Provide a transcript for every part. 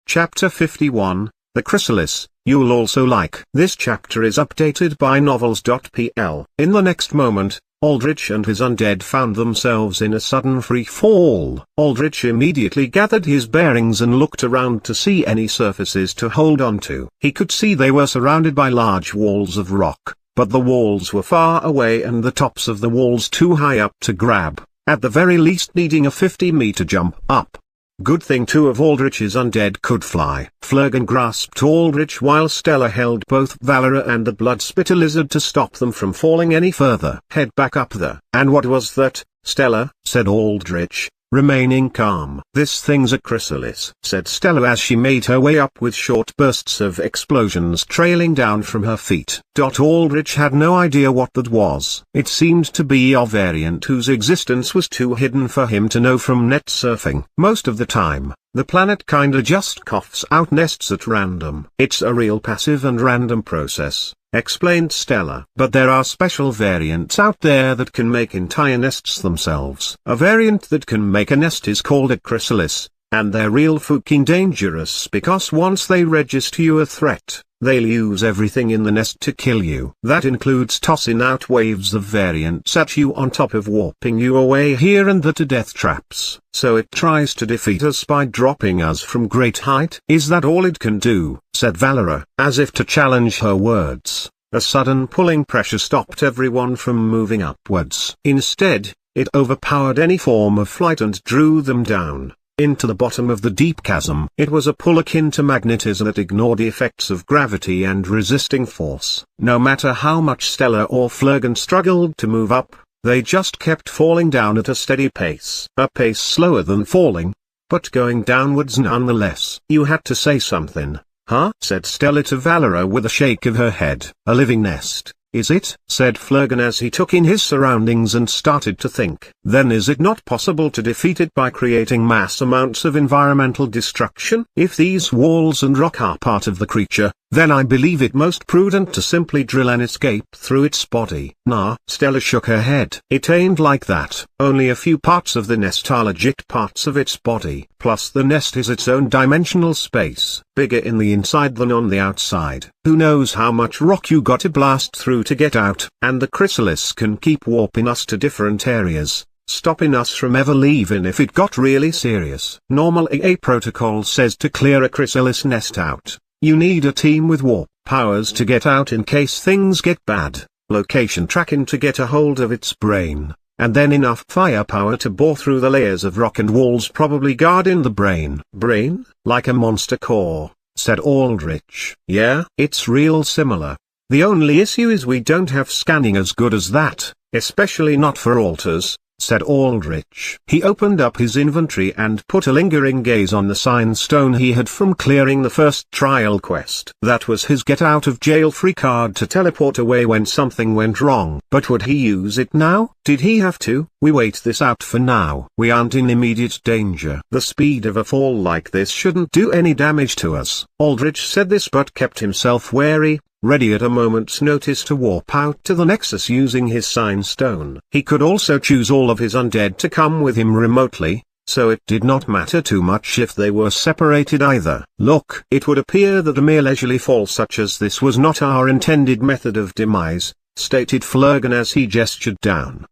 Chapter 51, The Chrysalis. You'll also like. This chapter is updated by novels.pl. In the next moment, Aldrich and his undead found themselves in a sudden free fall. Aldrich immediately gathered his bearings and looked around to see any surfaces to hold on to. He could see they were surrounded by large walls of rock, but the walls were far away and the tops of the walls too high up to grab, at the very least needing a 50-meter jump up. Good thing two of Aldrich's undead could fly. Flurgan grasped Aldrich while Stella held both Valera and the blood-spitter lizard to stop them from falling any further. Head back up there. And what was that, Stella? Said Aldrich, remaining calm. This thing's a chrysalis, said Stella as she made her way up with short bursts of explosions trailing down from her feet. Aldrich had no idea what that was. It seemed to be a variant whose existence was too hidden for him to know from net surfing. Most of the time, the planet kinda just coughs out nests at random. It's a real passive and random process, explained Stella. But there are special variants out there that can make entire nests themselves. A variant that can make a nest is called a chrysalis, and they're real fucking dangerous because once they register you a threat, they'll use everything in the nest to kill you. That includes tossing out waves of variants at you on top of warping you away here and there to death traps. So it tries to defeat us by dropping us from great height. Is that all it can do? Said Valera, as if to challenge her words. A sudden pulling pressure stopped everyone from moving upwards. Instead, it overpowered any form of flight and drew them down into the bottom of the deep chasm. It was a pull akin to magnetism that ignored the effects of gravity and resisting force. No matter how much Stella or Flurgan struggled to move up, they just kept falling down at a steady pace. A pace slower than falling, but going downwards nonetheless. You had to say something, huh? Said Stella to Valera with a shake of her head. A living nest, is it? Said Flurgan as he took in his surroundings and started to think. Then is it not possible to defeat it by creating mass amounts of environmental destruction? If these walls and rock are part of the creature, then I believe it most prudent to simply drill an escape through its body. Nah, Stella shook her head. It ain't like that. Only a few parts of the nest are legit parts of its body. Plus the nest is its own dimensional space, bigger in the inside than on the outside. Who knows how much rock you gotta blast through to get out? And the chrysalis can keep warping us to different areas, stopping us from ever leaving if it got really serious. Normal AA protocol says to clear a chrysalis nest out, you need a team with warp powers to get out in case things get bad, location tracking to get a hold of its brain, and then enough firepower to bore through the layers of rock and walls probably guarding the brain. Brain? Like a monster core, said Aldrich. Yeah, it's real similar. The only issue is we don't have scanning as good as that, especially not for altars, said Aldrich. He opened up his inventory and put a lingering gaze on the sign stone he had from clearing the first trial quest. That was his get out of jail free card to teleport away when something went wrong. But would he use it now? Did he have to? We wait this out for now. We aren't in immediate danger. The speed of a fall like this shouldn't do any damage to us. Aldrich said this but kept himself wary, ready at a moment's notice to warp out to the Nexus using his sign stone. He could also choose all of his undead to come with him remotely, so it did not matter too much if they were separated either. Look, it would appear that a mere leisurely fall such as this was not our intended method of demise, stated Flurgan as he gestured down.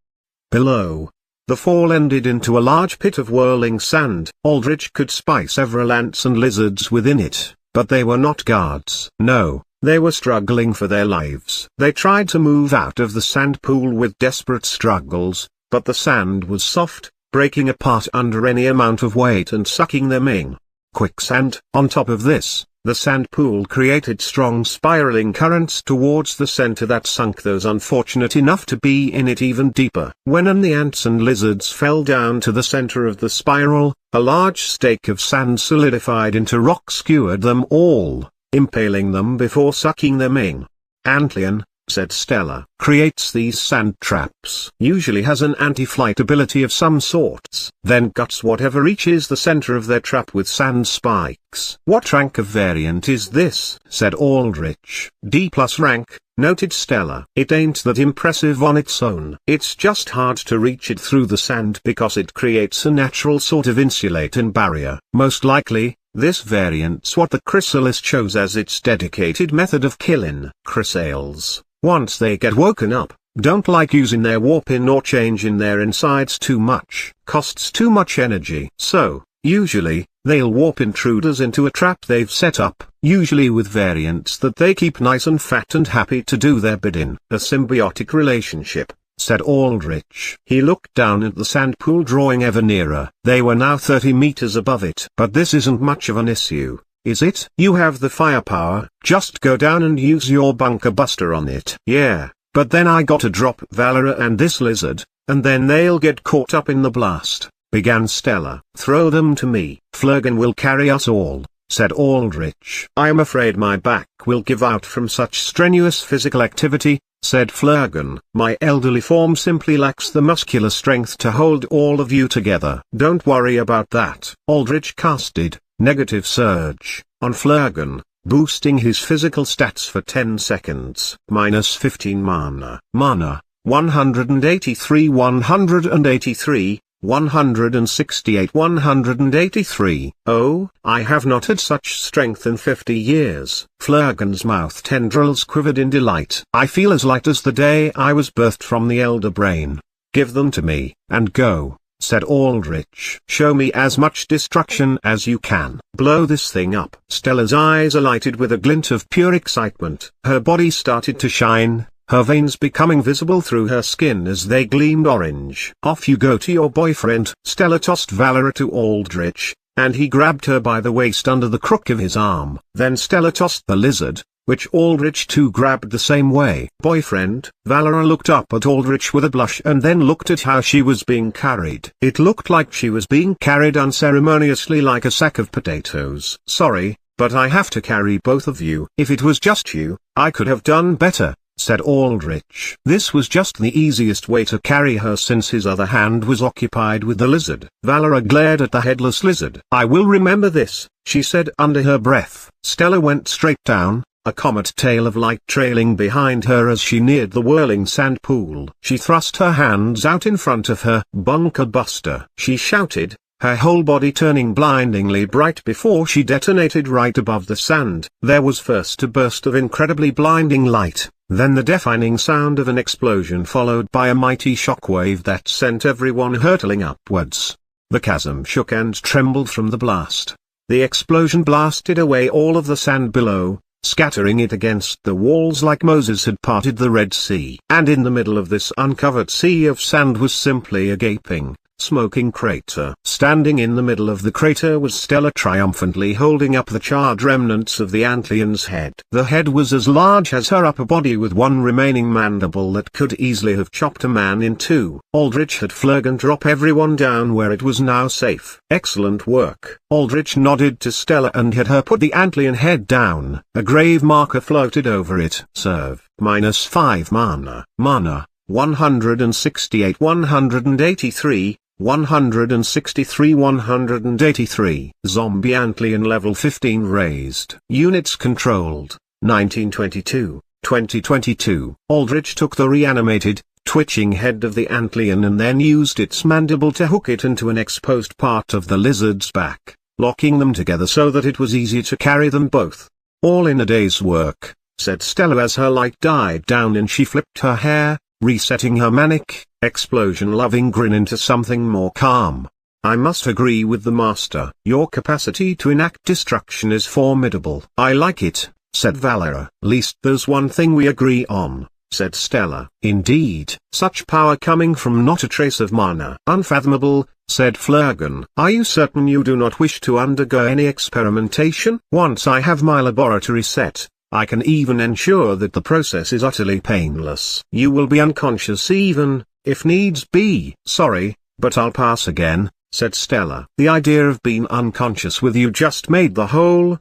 Below, the fall ended into a large pit of whirling sand. Aldrich could spy several ants and lizards within it, but they were not guards. No. They were struggling for their lives. They tried to move out of the sand pool with desperate struggles, but the sand was soft, breaking apart under any amount of weight and sucking them in. Quicksand. On top of this, the sand pool created strong spiraling currents towards the center that sunk those unfortunate enough to be in it even deeper. When the ants and lizards fell down to the center of the spiral, a large stake of sand solidified into rock skewered them all, impaling them before sucking them in. Antlion, said Stella, creates these sand traps. Usually has an anti-flight ability of some sorts. Then guts whatever reaches the center of their trap with sand spikes. What rank of variant is this? Said Aldrich. D+ rank, noted Stella. It ain't that impressive on its own. It's just hard to reach it through the sand because it creates a natural sort of insulating barrier. Most likely, This variant's what the chrysalis chose as its dedicated method of killing. Chrysales, once they get woken up, don't like using their warp-in or changing their insides too much. Costs too much energy. So, usually, they'll warp intruders into a trap they've set up, usually with variants that they keep nice and fat and happy to do their bidding. A symbiotic relationship, said Aldrich. He looked down at the sand pool, drawing ever nearer. They were now 30 meters above it. But this isn't much of an issue, is it? You have the firepower, just go down and use your bunker buster on it. Yeah, but then I gotta drop Valera and this lizard, and then they'll get caught up in the blast, began Stella. Throw them to me. Flurgan will carry us all, said Aldrich. I'm afraid my back will give out from such strenuous physical activity, said Flurgan. My elderly form simply lacks the muscular strength to hold all of you together. Don't worry about that. Aldrich casted Negative Surge on Flurgan, boosting his physical stats for 10 seconds. Minus 15 mana. Mana, 183 183, 168 183. Oh, I have not had such strength in 50 years. Flurgan's mouth tendrils quivered in delight. I feel as light as the day I was birthed from the elder brain. Give them to me, and go, said Aldrich. Show me as much destruction as you can. Blow this thing up. Stella's eyes alighted with a glint of pure excitement. Her body started to shine, her veins becoming visible through her skin as they gleamed orange. Off you go to your boyfriend. Stella tossed Valera to Aldrich, and he grabbed her by the waist under the crook of his arm. Then Stella tossed the lizard, which Aldrich too grabbed the same way. Boyfriend? Valera looked up at Aldrich with a blush and then looked at how she was being carried. It looked like she was being carried unceremoniously like a sack of potatoes. Sorry, but I have to carry both of you. If it was just you, I could have done better, said Aldrich. This was just the easiest way to carry her since his other hand was occupied with the lizard. Valera glared at the headless lizard. I will remember this, she said under her breath. Stella went straight down, a comet tail of light trailing behind her as she neared the whirling sand pool. She thrust her hands out in front of her. Bunker buster, she shouted, her whole body turning blindingly bright before she detonated right above the sand. There was first a burst of incredibly blinding light, then the deafening sound of an explosion followed by a mighty shockwave that sent everyone hurtling upwards. The chasm shook and trembled from the blast. The explosion blasted away all of the sand below, scattering it against the walls like Moses had parted the Red Sea. And in the middle of this uncovered sea of sand was simply a gaping, smoking crater. Standing in the middle of the crater was Stella, triumphantly holding up the charred remnants of the Antlion's head. The head was as large as her upper body, with one remaining mandible that could easily have chopped a man in two. Aldrich had Flurgan drop everyone down where it was now safe. Excellent work. Aldrich nodded to Stella and had her put the Antlion head down. A grave marker floated over it. Serve. Minus 5 mana. Mana, 168 183. 163 183. Zombie Antlion level 15 raised. Units controlled, 1922, 2022. Aldrich took the reanimated, twitching head of the Antlion and then used its mandible to hook it into an exposed part of the lizard's back, locking them together so that it was easier to carry them both. All in a day's work, said Stella as her light died down and she flipped her hair, resetting her manic, explosion-loving grin into something more calm. I must agree with the master. Your capacity to enact destruction is formidable. I like it, said Valera. Least there's one thing we agree on, said Stella. Indeed. Such power coming from not a trace of mana. Unfathomable, said Flurgan. Are you certain you do not wish to undergo any experimentation? Once I have my laboratory set, I can even ensure that the process is utterly painless. You will be unconscious even, if needs be. Sorry, but I'll pass again, said Stella. The idea of being unconscious with you just made the whole,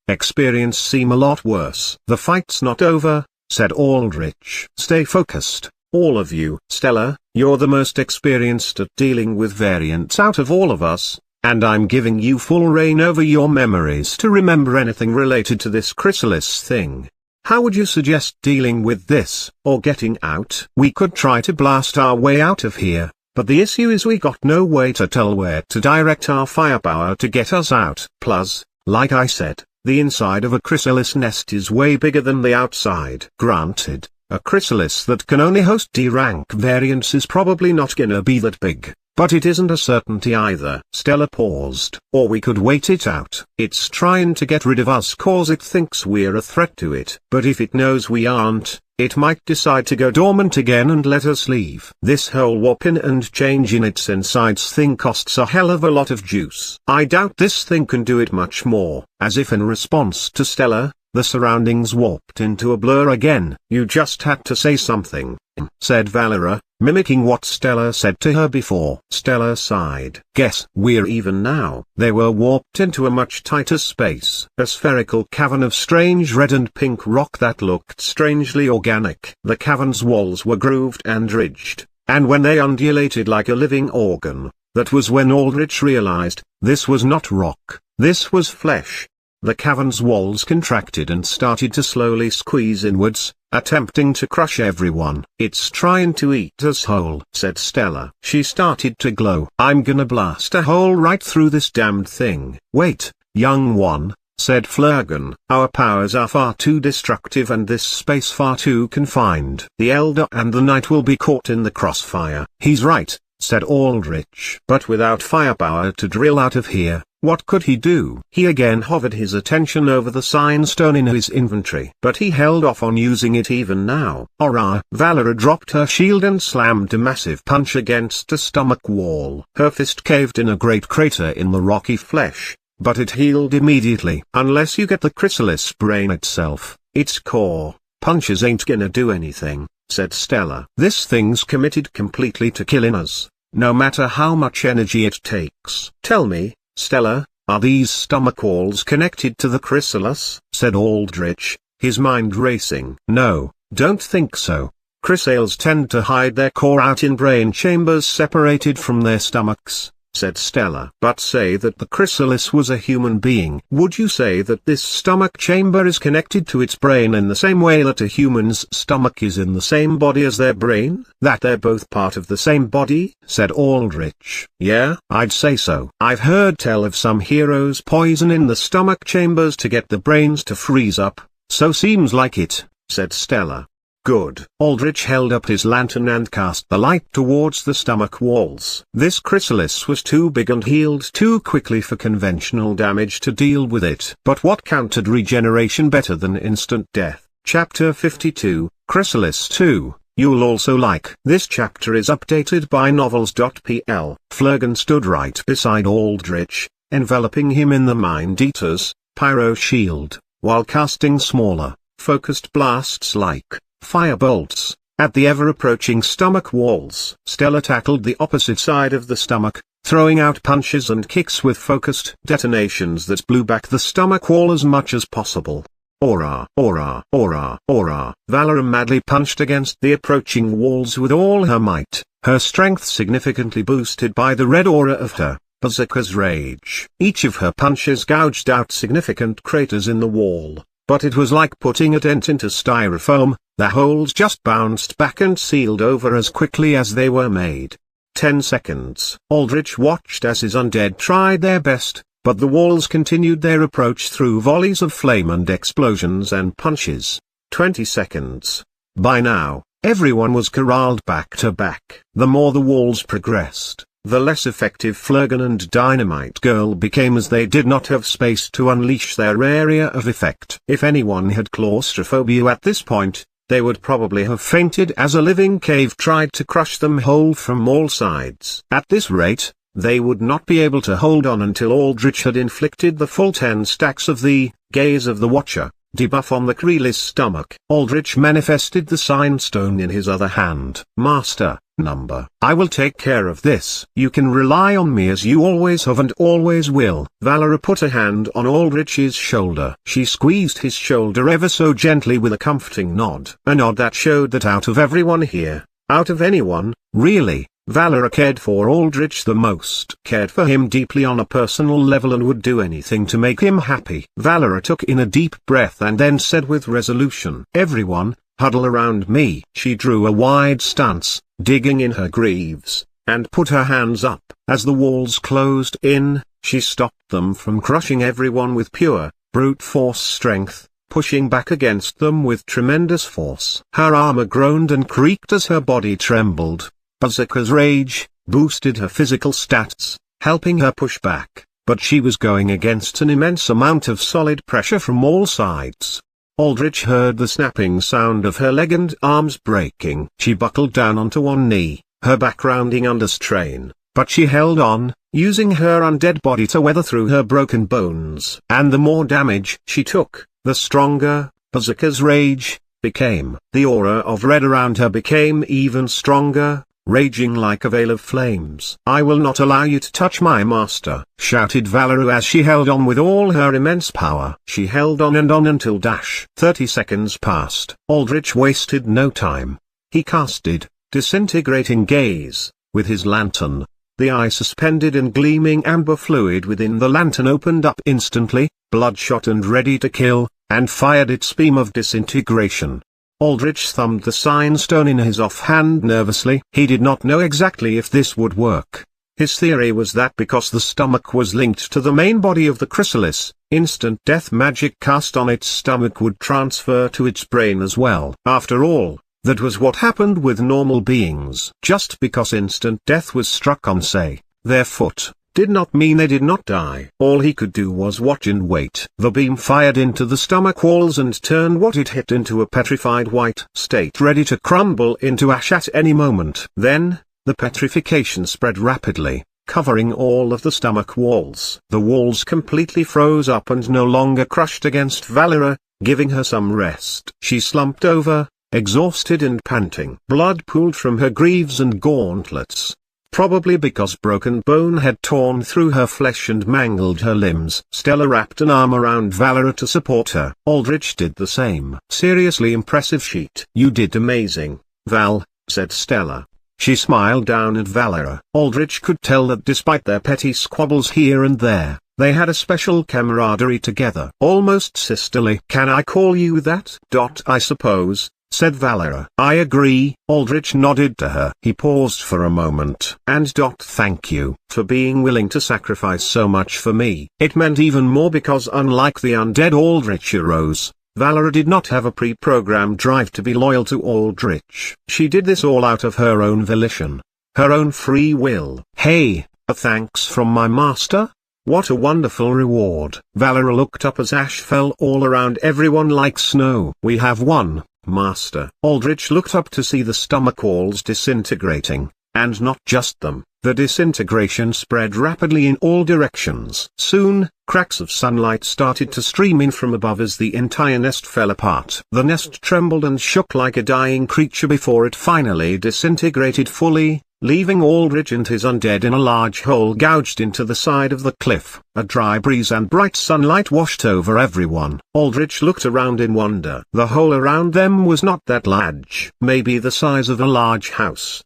experience seem a lot worse. The fight's not over, said Aldrich. Stay focused, all of you. Stella, you're the most experienced at dealing with variants out of all of us, and I'm giving you full reign over your memories to remember anything related to this chrysalis thing. How would you suggest dealing with this, or getting out? We could try to blast our way out of here, but the issue is we got no way to tell where to direct our firepower to get us out. Plus, Like I said, the inside of a chrysalis nest is way bigger than the outside. Granted, a chrysalis that can only host D-rank variants is probably not gonna be that big, but it isn't a certainty either. Stella paused. Or we could wait it out. It's trying to get rid of us cause it thinks we're a threat to it. But if it knows we aren't, it might decide to go dormant again and let us leave. This whole warping and change in its insides thing costs a hell of a lot of juice. I doubt this thing can do it much more. As if in response to Stella, the surroundings warped into a blur again. You just had to say something, said Valera, mimicking what Stella said to her before. Stella sighed. Guess we're even now. They were warped into a much tighter space. A spherical cavern of strange red and pink rock that looked strangely organic. The cavern's walls were grooved and ridged, and when they undulated like a living organ, that was when Aldrich realized, this was not rock, this was flesh. The cavern's walls contracted and started to slowly squeeze inwards, attempting to crush everyone. It's trying to eat us whole, said Stella. She started to glow. I'm gonna blast a hole right through this damned thing. Wait, young one, said Flurgan. Our powers are far too destructive and this space far too confined. The Elder and the Knight will be caught in the crossfire. He's right, said Aldrich. But without firepower to drill out of here, what could he do? He again hovered his attention over the sign stone in his inventory. But he held off on using it even now. Aura! Valera dropped her shield and slammed a massive punch against a stomach wall. Her fist caved in a great crater in the rocky flesh, but it healed immediately. Unless you get the chrysalis brain itself, its core, punches ain't gonna do anything, said Stella. This thing's committed completely to killing us, no matter how much energy it takes. Tell me, Stella, are these stomach walls connected to the chrysalis? Said Aldrich, his mind racing. No, don't think so. Chrysales tend to hide their core out in brain chambers separated from their stomachs, said Stella. But say that the chrysalis was a human being. Would you say that this stomach chamber is connected to its brain in the same way that a human's stomach is in the same body as their brain? That they're both part of the same body? Said Aldrich. Yeah, I'd say so. I've heard tell of some heroes poisoning the stomach chambers to get the brains to freeze up, so seems like it, said Stella. Good. Aldrich held up his lantern and cast the light towards the stomach walls. This chrysalis was too big and healed too quickly for conventional damage to deal with it. But what countered regeneration better than instant death? Chapter 52, Chrysalis 2. You'll also like. This chapter is updated by novels.pl. Flurgan stood right beside Aldrich, enveloping him in the Mind Eater's pyro shield, while casting smaller, focused blasts like fire bolts at the ever-approaching stomach walls. Stella tackled the opposite side of the stomach, throwing out punches and kicks with focused detonations that blew back the stomach wall as much as possible. Aura, aura, aura, aura. Valera madly punched against the approaching walls with all her might, her strength significantly boosted by the red aura of her berserker's rage. Each of her punches gouged out significant craters in the wall, but it was like putting a dent into styrofoam. The holes just bounced back and sealed over as quickly as they were made. 10 seconds. Aldrich watched as his undead tried their best, but the walls continued their approach through volleys of flame and explosions and punches. 20 seconds. By now, everyone was corralled back to back. The more the walls progressed, the less effective Flurgan and Dynamite Girl became, as they did not have space to unleash their area of effect. If anyone had claustrophobia at this point, they would probably have fainted as a living cave tried to crush them whole from all sides. At this rate, they would not be able to hold on until Aldrich had inflicted the full 10 stacks of the Gaze of the Watcher debuff on the Kreelis stomach. Aldrich manifested the sign stone in his other hand. Master, number. I will take care of this. You can rely on me as you always have and always will. Valera put a hand on Aldrich's shoulder. She squeezed his shoulder ever so gently with a comforting nod. A nod that showed that out of everyone here, out of anyone, really, Valera cared for Aldrich the most. Cared for him deeply on a personal level and would do anything to make him happy. Valera took in a deep breath and then said with resolution, "Everyone, huddle around me." She drew a wide stance, digging in her greaves, and put her hands up. As the walls closed in, She stopped them from crushing everyone with pure, brute force strength, pushing back against them with tremendous force. Her armor groaned and creaked as her body trembled. Berserker's rage boosted her physical stats, helping her push back, but she was going against an immense amount of solid pressure from all sides. Aldrich heard the snapping sound of her leg and arms breaking. She buckled down onto one knee, her back rounding under strain, but she held on, using her undead body to weather through her broken bones. And the more damage she took, the stronger Berserker's rage became. The aura of red around her became even stronger, raging like a veil of flames. "I will not allow you to touch my master," shouted Valerie as she held on with all her immense power. She held on and on until 30 seconds passed. Aldrich wasted no time. He casted Disintegrating Gaze with his lantern. The eye suspended in gleaming amber fluid within the lantern opened up instantly, bloodshot and ready to kill, and fired its beam of disintegration. Aldrich thumbed the sign stone in his offhand nervously. He did not know exactly if this would work. His theory was that because the stomach was linked to the main body of the chrysalis, instant death magic cast on its stomach would transfer to its brain as well. After all, that was what happened with normal beings. Just because instant death was struck on, say, their foot, did not mean they did not die. All he could do was watch and wait. The beam fired into the stomach walls and turned what it hit into a petrified white state ready to crumble into ash at any moment. Then, the petrification spread rapidly, covering all of the stomach walls. The walls completely froze up and no longer crushed against Valerie, giving her some rest. She slumped over, exhausted and panting. Blood pooled from her greaves and gauntlets. Probably because broken bone had torn through her flesh and mangled her limbs. Stella wrapped an arm around Valerie to support her. Aldrich did the same. "Seriously impressive sheet." "You did amazing, Val," said Stella. She smiled down at Valerie. Aldrich could tell that despite their petty squabbles here and there, they had a special camaraderie together. Almost sisterly. "Can I call you that?" "I suppose," said Valerie. "I agree." Aldrich nodded to her. He paused for a moment. "And thank you for being willing to sacrifice so much for me." It meant even more because unlike the undead Aldrich heroes, Valerie did not have a pre-programmed drive to be loyal to Aldrich. She did this all out of her own volition, her own free will. "Hey, a thanks from my master? What a wonderful reward." Valerie looked up as ash fell all around everyone like snow. "We have won, Master." Aldrich looked up to see the stomach walls disintegrating, and not just them. The disintegration spread rapidly in all directions. Soon, cracks of sunlight started to stream in from above as the entire nest fell apart. The nest trembled and shook like a dying creature before it finally disintegrated fully, leaving Aldrich and his undead in a large hole gouged into the side of the cliff. A dry breeze and bright sunlight washed over everyone. Aldrich looked around in wonder. The hole around them was not that large. Maybe the size of a large house.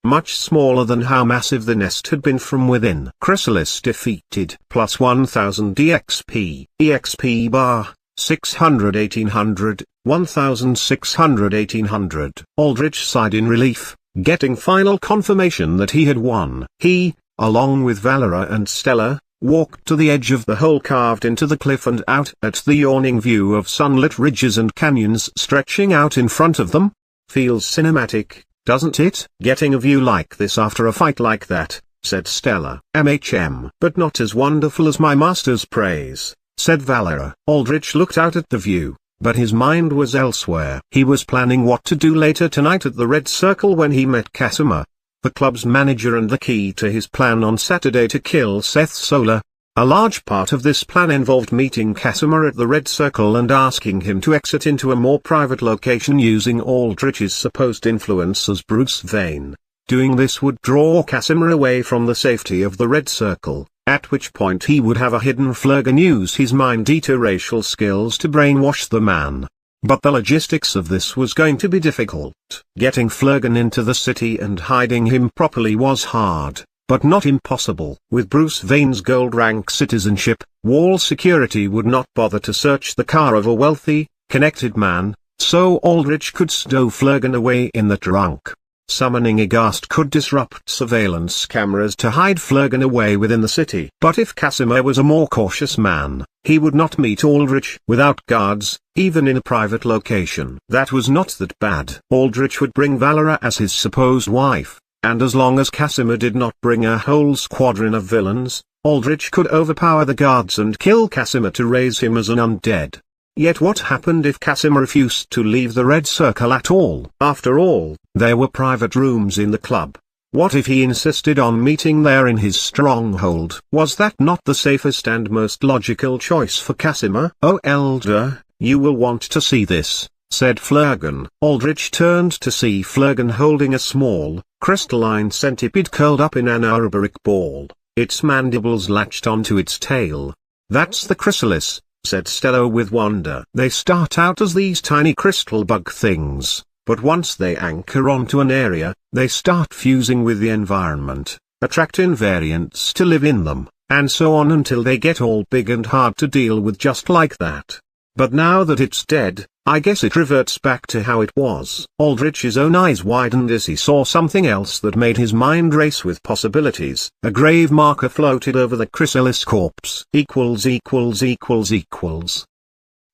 Much smaller than how massive the nest had been from within. Chrysalis defeated. Plus 1000 EXP. EXP bar, 600 1800, 1600 1800. Aldrich sighed in relief, getting final confirmation that he had won. He, along with Valerie and Stella, walked to the edge of the hole carved into the cliff and out at the yawning view of sunlit ridges and canyons stretching out in front of them. "Feels cinematic, doesn't it?" "Getting a view like this after a fight like that," said Stella. "But not as wonderful as my master's praise," said Valerie. Aldrich looked out at the view, but his mind was elsewhere. He was planning what to do later tonight at the Red Circle when he met Casimir, the club's manager and the key to his plan on Saturday to kill Seth Solar. A large part of this plan involved meeting Casimir at the Red Circle and asking him to exit into a more private location using Aldrich's supposed influence as Bruce Wayne. Doing this would draw Casimir away from the safety of the Red Circle, at which point he would have a hidden Flurg and use his mind-eater racial skills to brainwash the man. But the logistics of this was going to be difficult. Getting Flurgan into the city and hiding him properly was hard, but not impossible. With Bruce Wayne's gold-rank citizenship, wall security would not bother to search the car of a wealthy, connected man, so Aldrich could stow Flurgan away in the trunk. Summoning a ghast could disrupt surveillance cameras to hide Flurgan away within the city. But if Casimir was a more cautious man, he would not meet Aldrich without guards, even in a private location. That was not that bad. Aldrich would bring Valera as his supposed wife, and as long as Casimir did not bring a whole squadron of villains, Aldrich could overpower the guards and kill Casimir to raise him as an undead. Yet what happened if Casimir refused to leave the Red Circle at all? After all, there were private rooms in the club. What if he insisted on meeting there in his stronghold? Was that not the safest and most logical choice for Casimir? "Oh Elder, you will want to see this," said Flurgan. Aldrich turned to see Flurgan holding a small, crystalline centipede curled up in an auroboric ball, its mandibles latched onto its tail. "That's the chrysalis," said Stello with wonder. "They start out as these tiny crystal bug things, but once they anchor onto an area, they start fusing with the environment, attract invariants to live in them, and so on until they get all big and hard to deal with just like that. But now that it's dead, I guess it reverts back to how it was." Aldrich's own eyes widened as he saw something else that made his mind race with possibilities. A grave marker floated over the chrysalis corpse.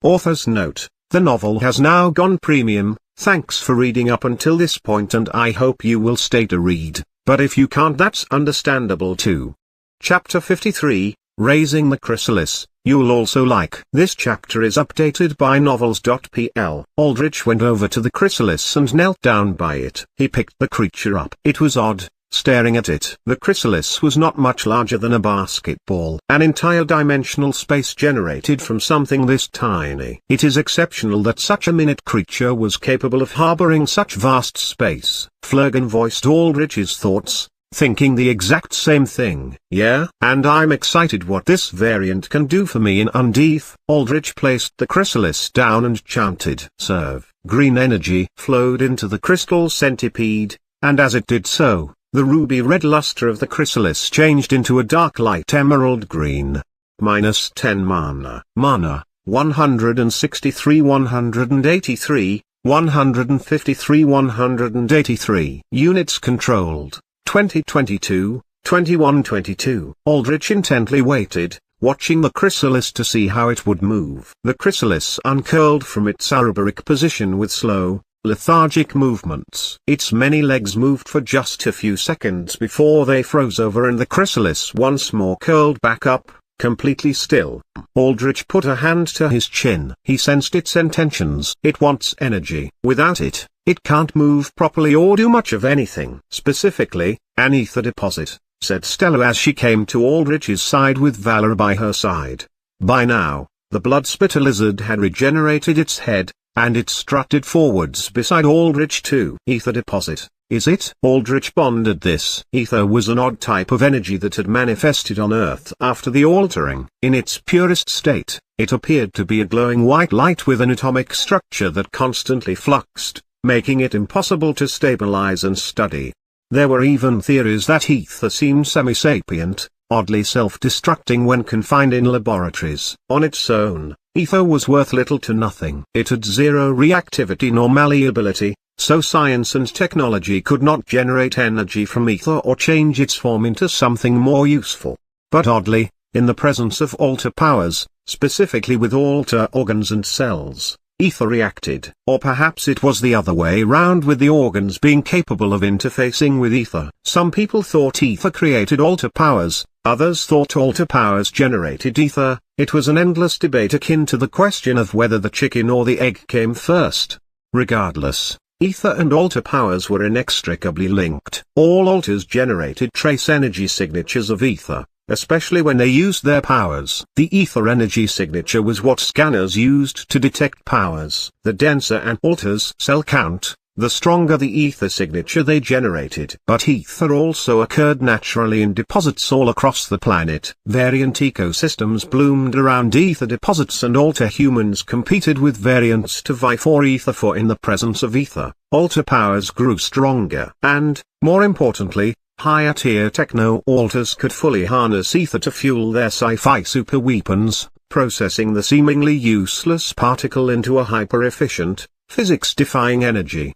Author's note: the novel has now gone premium. Thanks for reading up until this point, and I hope you will stay to read, but if you can't, that's understandable too. Chapter 53, Raising the Chrysalis. You'll also like. This chapter is updated by novels.pl. Aldrich went over to the chrysalis and knelt down by it. He picked the creature up. It was odd, staring at it. The chrysalis was not much larger than a basketball. An entire dimensional space generated from something this tiny. It is exceptional that such a minute creature was capable of harboring such vast space. Flurgan voiced Aldrich's thoughts, thinking the exact same thing. "Yeah, and I'm excited what this variant can do for me in Undeath." Aldrich placed the chrysalis down and chanted. Serve. Green energy flowed into the crystal centipede, and as it did so, the ruby-red luster of the chrysalis changed into a dark light emerald green. -10 mana. Mana, 163 183, 153 183. Units controlled, 2022, 2122. Aldrich intently waited, watching the chrysalis to see how it would move. The chrysalis uncurled from its auroboric position with slow, lethargic movements. Its many legs moved for just a few seconds before they froze over and the chrysalis once more curled back up, completely still. Aldrich put a hand to his chin. He sensed its intentions. It wants energy. Without it, it can't move properly or do much of anything. Specifically, an ether deposit, said Stella as she came to Aldrich's side with Valor by her side. By now, the blood-spitter lizard had regenerated its head, and it strutted forwards beside Aldrich too. Ether deposit, is it? Aldrich pondered this. Ether was an odd type of energy that had manifested on Earth after the altering. In its purest state, it appeared to be a glowing white light with an atomic structure that constantly fluxed, making it impossible to stabilize and study. There were even theories that ether seemed semi-sapient, oddly self-destructing when confined in laboratories. On its own, ether was worth little to nothing. It had zero reactivity nor malleability, so science and technology could not generate energy from ether or change its form into something more useful. But oddly, in the presence of alter powers, specifically with alter organs and cells, ether reacted. Or perhaps it was the other way round, with the organs being capable of interfacing with ether. Some people thought ether created alter powers, others thought alter powers generated ether. It was an endless debate akin to the question of whether the chicken or the egg came first. Regardless, ether and alter powers were inextricably linked. All alters generated trace energy signatures of ether, especially when they used their powers. The ether energy signature was what scanners used to detect powers. The denser an alter's cell count, the stronger the ether signature they generated. But ether also occurred naturally in deposits all across the planet. Variant ecosystems bloomed around ether deposits, and alter humans competed with variants to vie for ether, for in the presence of ether, alter powers grew stronger. And, more importantly, higher tier techno-alters could fully harness ether to fuel their sci-fi superweapons, processing the seemingly useless particle into a hyper-efficient, physics-defying energy.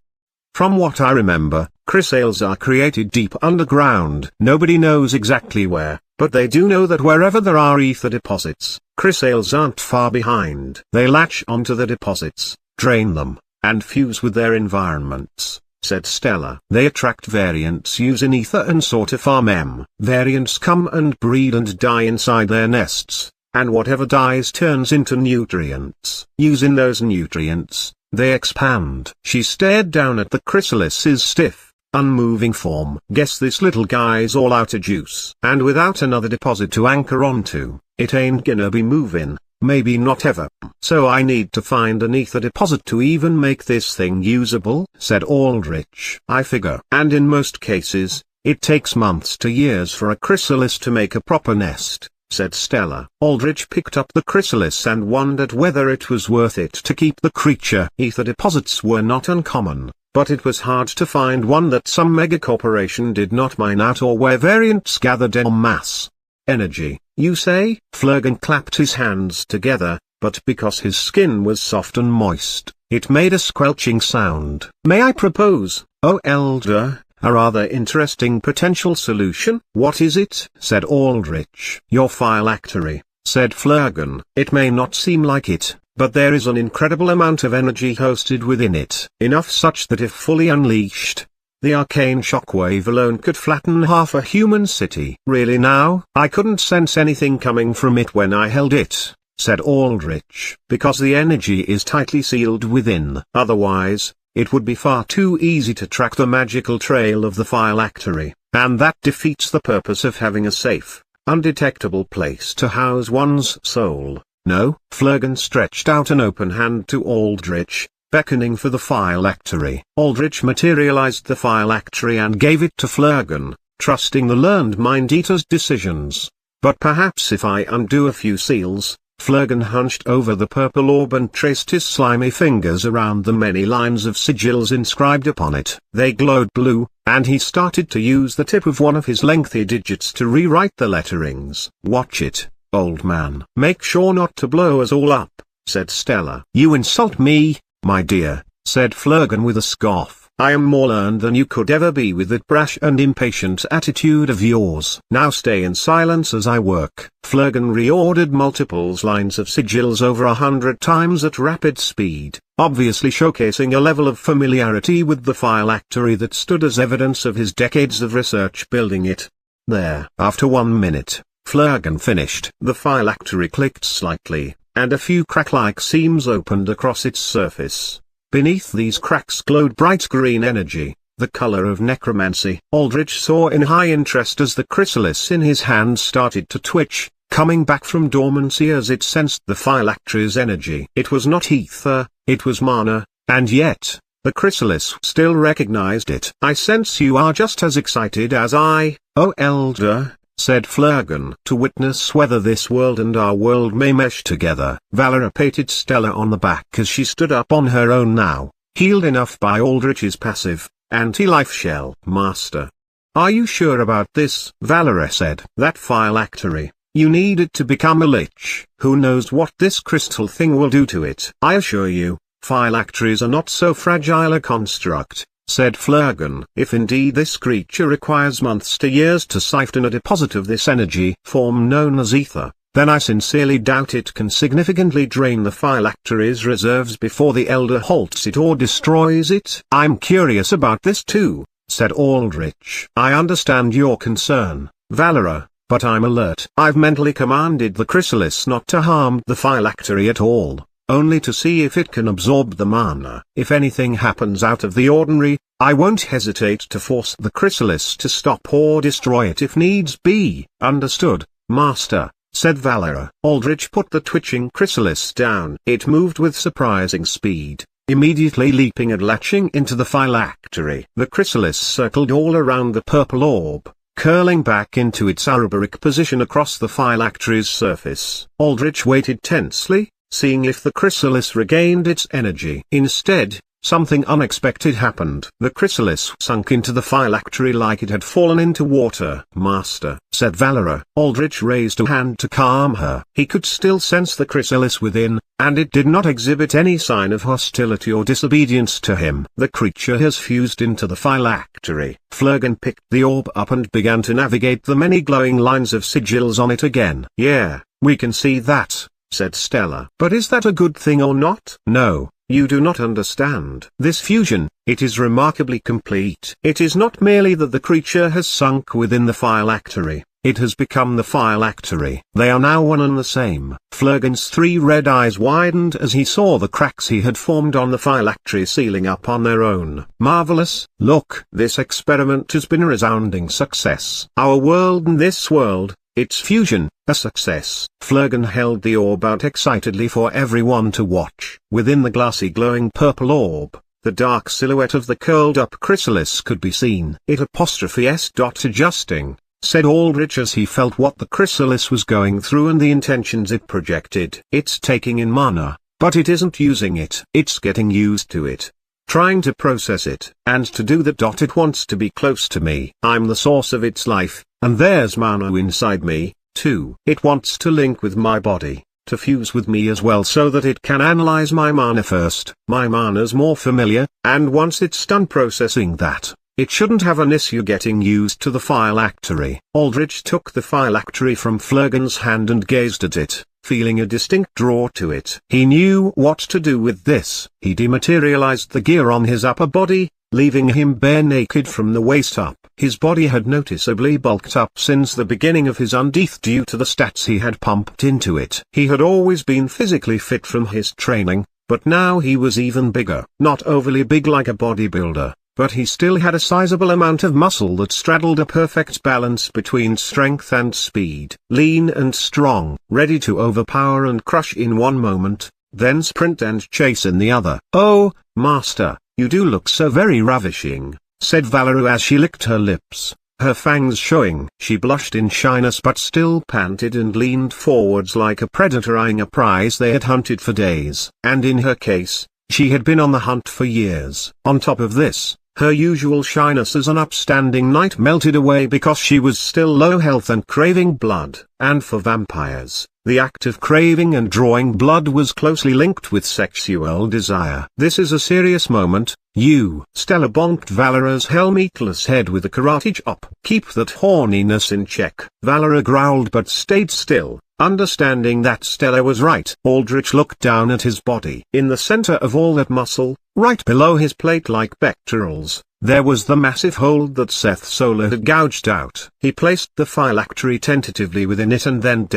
From what I remember, chrysales are created deep underground. Nobody knows exactly where, but they do know that wherever there are ether deposits, chrysales aren't far behind. They latch onto the deposits, drain them, and fuse with their environments, said Stella. They attract variants using ether and sort of farm them. Variants come and breed and die inside their nests, and whatever dies turns into nutrients. Using those nutrients, they expand. She stared down at the chrysalis's stiff, unmoving form. Guess this little guy's all out of juice. And without another deposit to anchor onto, it ain't gonna be moving, maybe not ever. So I need to find an ether deposit to even make this thing usable, said Aldrich. I figure. And in most cases, it takes months to years for a chrysalis to make a proper nest, said Stella. Aldrich picked up the chrysalis and wondered whether it was worth it to keep the creature. Ether deposits were not uncommon, but it was hard to find one that some megacorporation did not mine out or where variants gathered en masse. Energy, you say? Flurgan clapped his hands together, but because his skin was soft and moist, it made a squelching sound. May I propose, O Elder, a rather interesting potential solution? What is it? Said Aldrich. Your phylactery, said Flurgan. It may not seem like it, but there is an incredible amount of energy hosted within it. Enough such that if fully unleashed, the arcane shockwave alone could flatten half a human city. Really now? I couldn't sense anything coming from it when I held it, said Aldrich. Because the energy is tightly sealed within. Otherwise, it would be far too easy to track the magical trail of the phylactery, and that defeats the purpose of having a safe, undetectable place to house one's soul. No? Flurgan stretched out an open hand to Aldrich, beckoning for the phylactery. Aldrich materialized the phylactery and gave it to Flurgan, trusting the learned mind-eater's decisions. But perhaps if I undo a few seals. Flurgan hunched over the purple orb and traced his slimy fingers around the many lines of sigils inscribed upon it. They glowed blue, and he started to use the tip of one of his lengthy digits to rewrite the letterings. Watch it, old man. Make sure not to blow us all up, said Stella. You insult me, my dear, said Flurgan with a scoff. I am more learned than you could ever be with that brash and impatient attitude of yours. Now stay in silence as I work. Flurgan reordered multiple lines of sigils over 100 times at rapid speed, obviously showcasing a level of familiarity with the phylactery that stood as evidence of his decades of research building it. There. After 1 minute, Flurgan finished. The phylactery clicked slightly, and a few crack-like seams opened across its surface. Beneath these cracks glowed bright green energy, the color of necromancy. Aldrich saw in high interest as the chrysalis in his hand started to twitch, coming back from dormancy as it sensed the phylactery's energy. It was not ether, it was mana, and yet, the chrysalis still recognized it. I sense you are just as excited as I, O Elder, said Flurgan. To witness whether this world and our world may mesh together. Valera patted Stella on the back as she stood up on her own now, healed enough by Aldrich's passive, anti-life shell. Master. Are you sure about this? Valera said. That phylactery, you need it to become a lich. Who knows what this crystal thing will do to it? I assure you, phylacteries are not so fragile a construct, said Flurgan. If indeed this creature requires months to years to siphon a deposit of this energy form known as ether, then I sincerely doubt it can significantly drain the phylactery's reserves before the Elder halts it or destroys it. I'm curious about this too, said Aldrich. I understand your concern, Valera, but I'm alert. I've mentally commanded the chrysalis not to harm the phylactery at all, only to see if it can absorb the mana. If anything happens out of the ordinary, I won't hesitate to force the chrysalis to stop or destroy it if needs be. Understood, Master, said Valera. Aldrich put the twitching chrysalis down. It moved with surprising speed, immediately leaping and latching into the phylactery. The chrysalis circled all around the purple orb, curling back into its Ouroboros position across the phylactery's surface. Aldrich waited tensely, seeing if the chrysalis regained its energy. Instead, something unexpected happened. The chrysalis sunk into the phylactery like it had fallen into water. "Master," said Valera. Aldrich raised a hand to calm her. He could still sense the chrysalis within, and it did not exhibit any sign of hostility or disobedience to him. "The creature has fused into the phylactery." Flurgan picked the orb up and began to navigate the many glowing lines of sigils on it again. "Yeah, we can see that," said Stella. "But is that a good thing or not?" "No, you do not understand. This fusion, it is remarkably complete. It is not merely that the creature has sunk within the phylactery, it has become the phylactery. They are now one and the same." Flurgan's 3 red eyes widened as he saw the cracks he had formed on the phylactery sealing up on their own. "Marvelous! Look! This experiment has been a resounding success. Our world and this world, its fusion, a success." Flurgan held the orb out excitedly for everyone to watch. Within the glassy glowing purple orb, the dark silhouette of the curled-up chrysalis could be seen. "It ''S. Adjusting," said Aldrich as he felt what the chrysalis was going through and the intentions it projected. "It's taking in mana, but it isn't using it. It's getting used to it. Trying to process it. And to do that, it wants to be close to me. I'm the source of its life, and there's mana inside me, too. It wants to link with my body, to fuse with me as well so that it can analyze my mana first. My mana's more familiar, and once it's done processing that, it shouldn't have an issue getting used to the phylactery." Aldrich took the phylactery from Flurgan's hand and gazed at it, feeling a distinct draw to it. He knew what to do with this. He dematerialized the gear on his upper body, leaving him bare naked from the waist up. His body had noticeably bulked up since the beginning of his undeath due to the stats he had pumped into it. He had always been physically fit from his training, but now he was even bigger. Not overly big like a bodybuilder, but he still had a sizable amount of muscle that straddled a perfect balance between strength and speed. Lean and strong, ready to overpower and crush in one moment, then sprint and chase in the other. "Oh, Master, you do look so very ravishing," said Valera as she licked her lips, her fangs showing. She blushed in shyness but still panted and leaned forwards like a predator eyeing a prize they had hunted for days. And in her case, she had been on the hunt for years. On top of this, her usual shyness as an upstanding knight melted away because she was still low health and craving blood. And for vampires, the act of craving and drawing blood was closely linked with sexual desire. "This is a serious moment, you." Stella bonked Valera's helmetless head with a karate chop. "Keep that horniness in check." Valera growled but stayed still, understanding that Stella was right. Aldrich looked down at his body. In the center of all that muscle, right below his plate-like pectorals, there was the massive hole that Seth Solar had gouged out. He placed the phylactery tentatively within it and then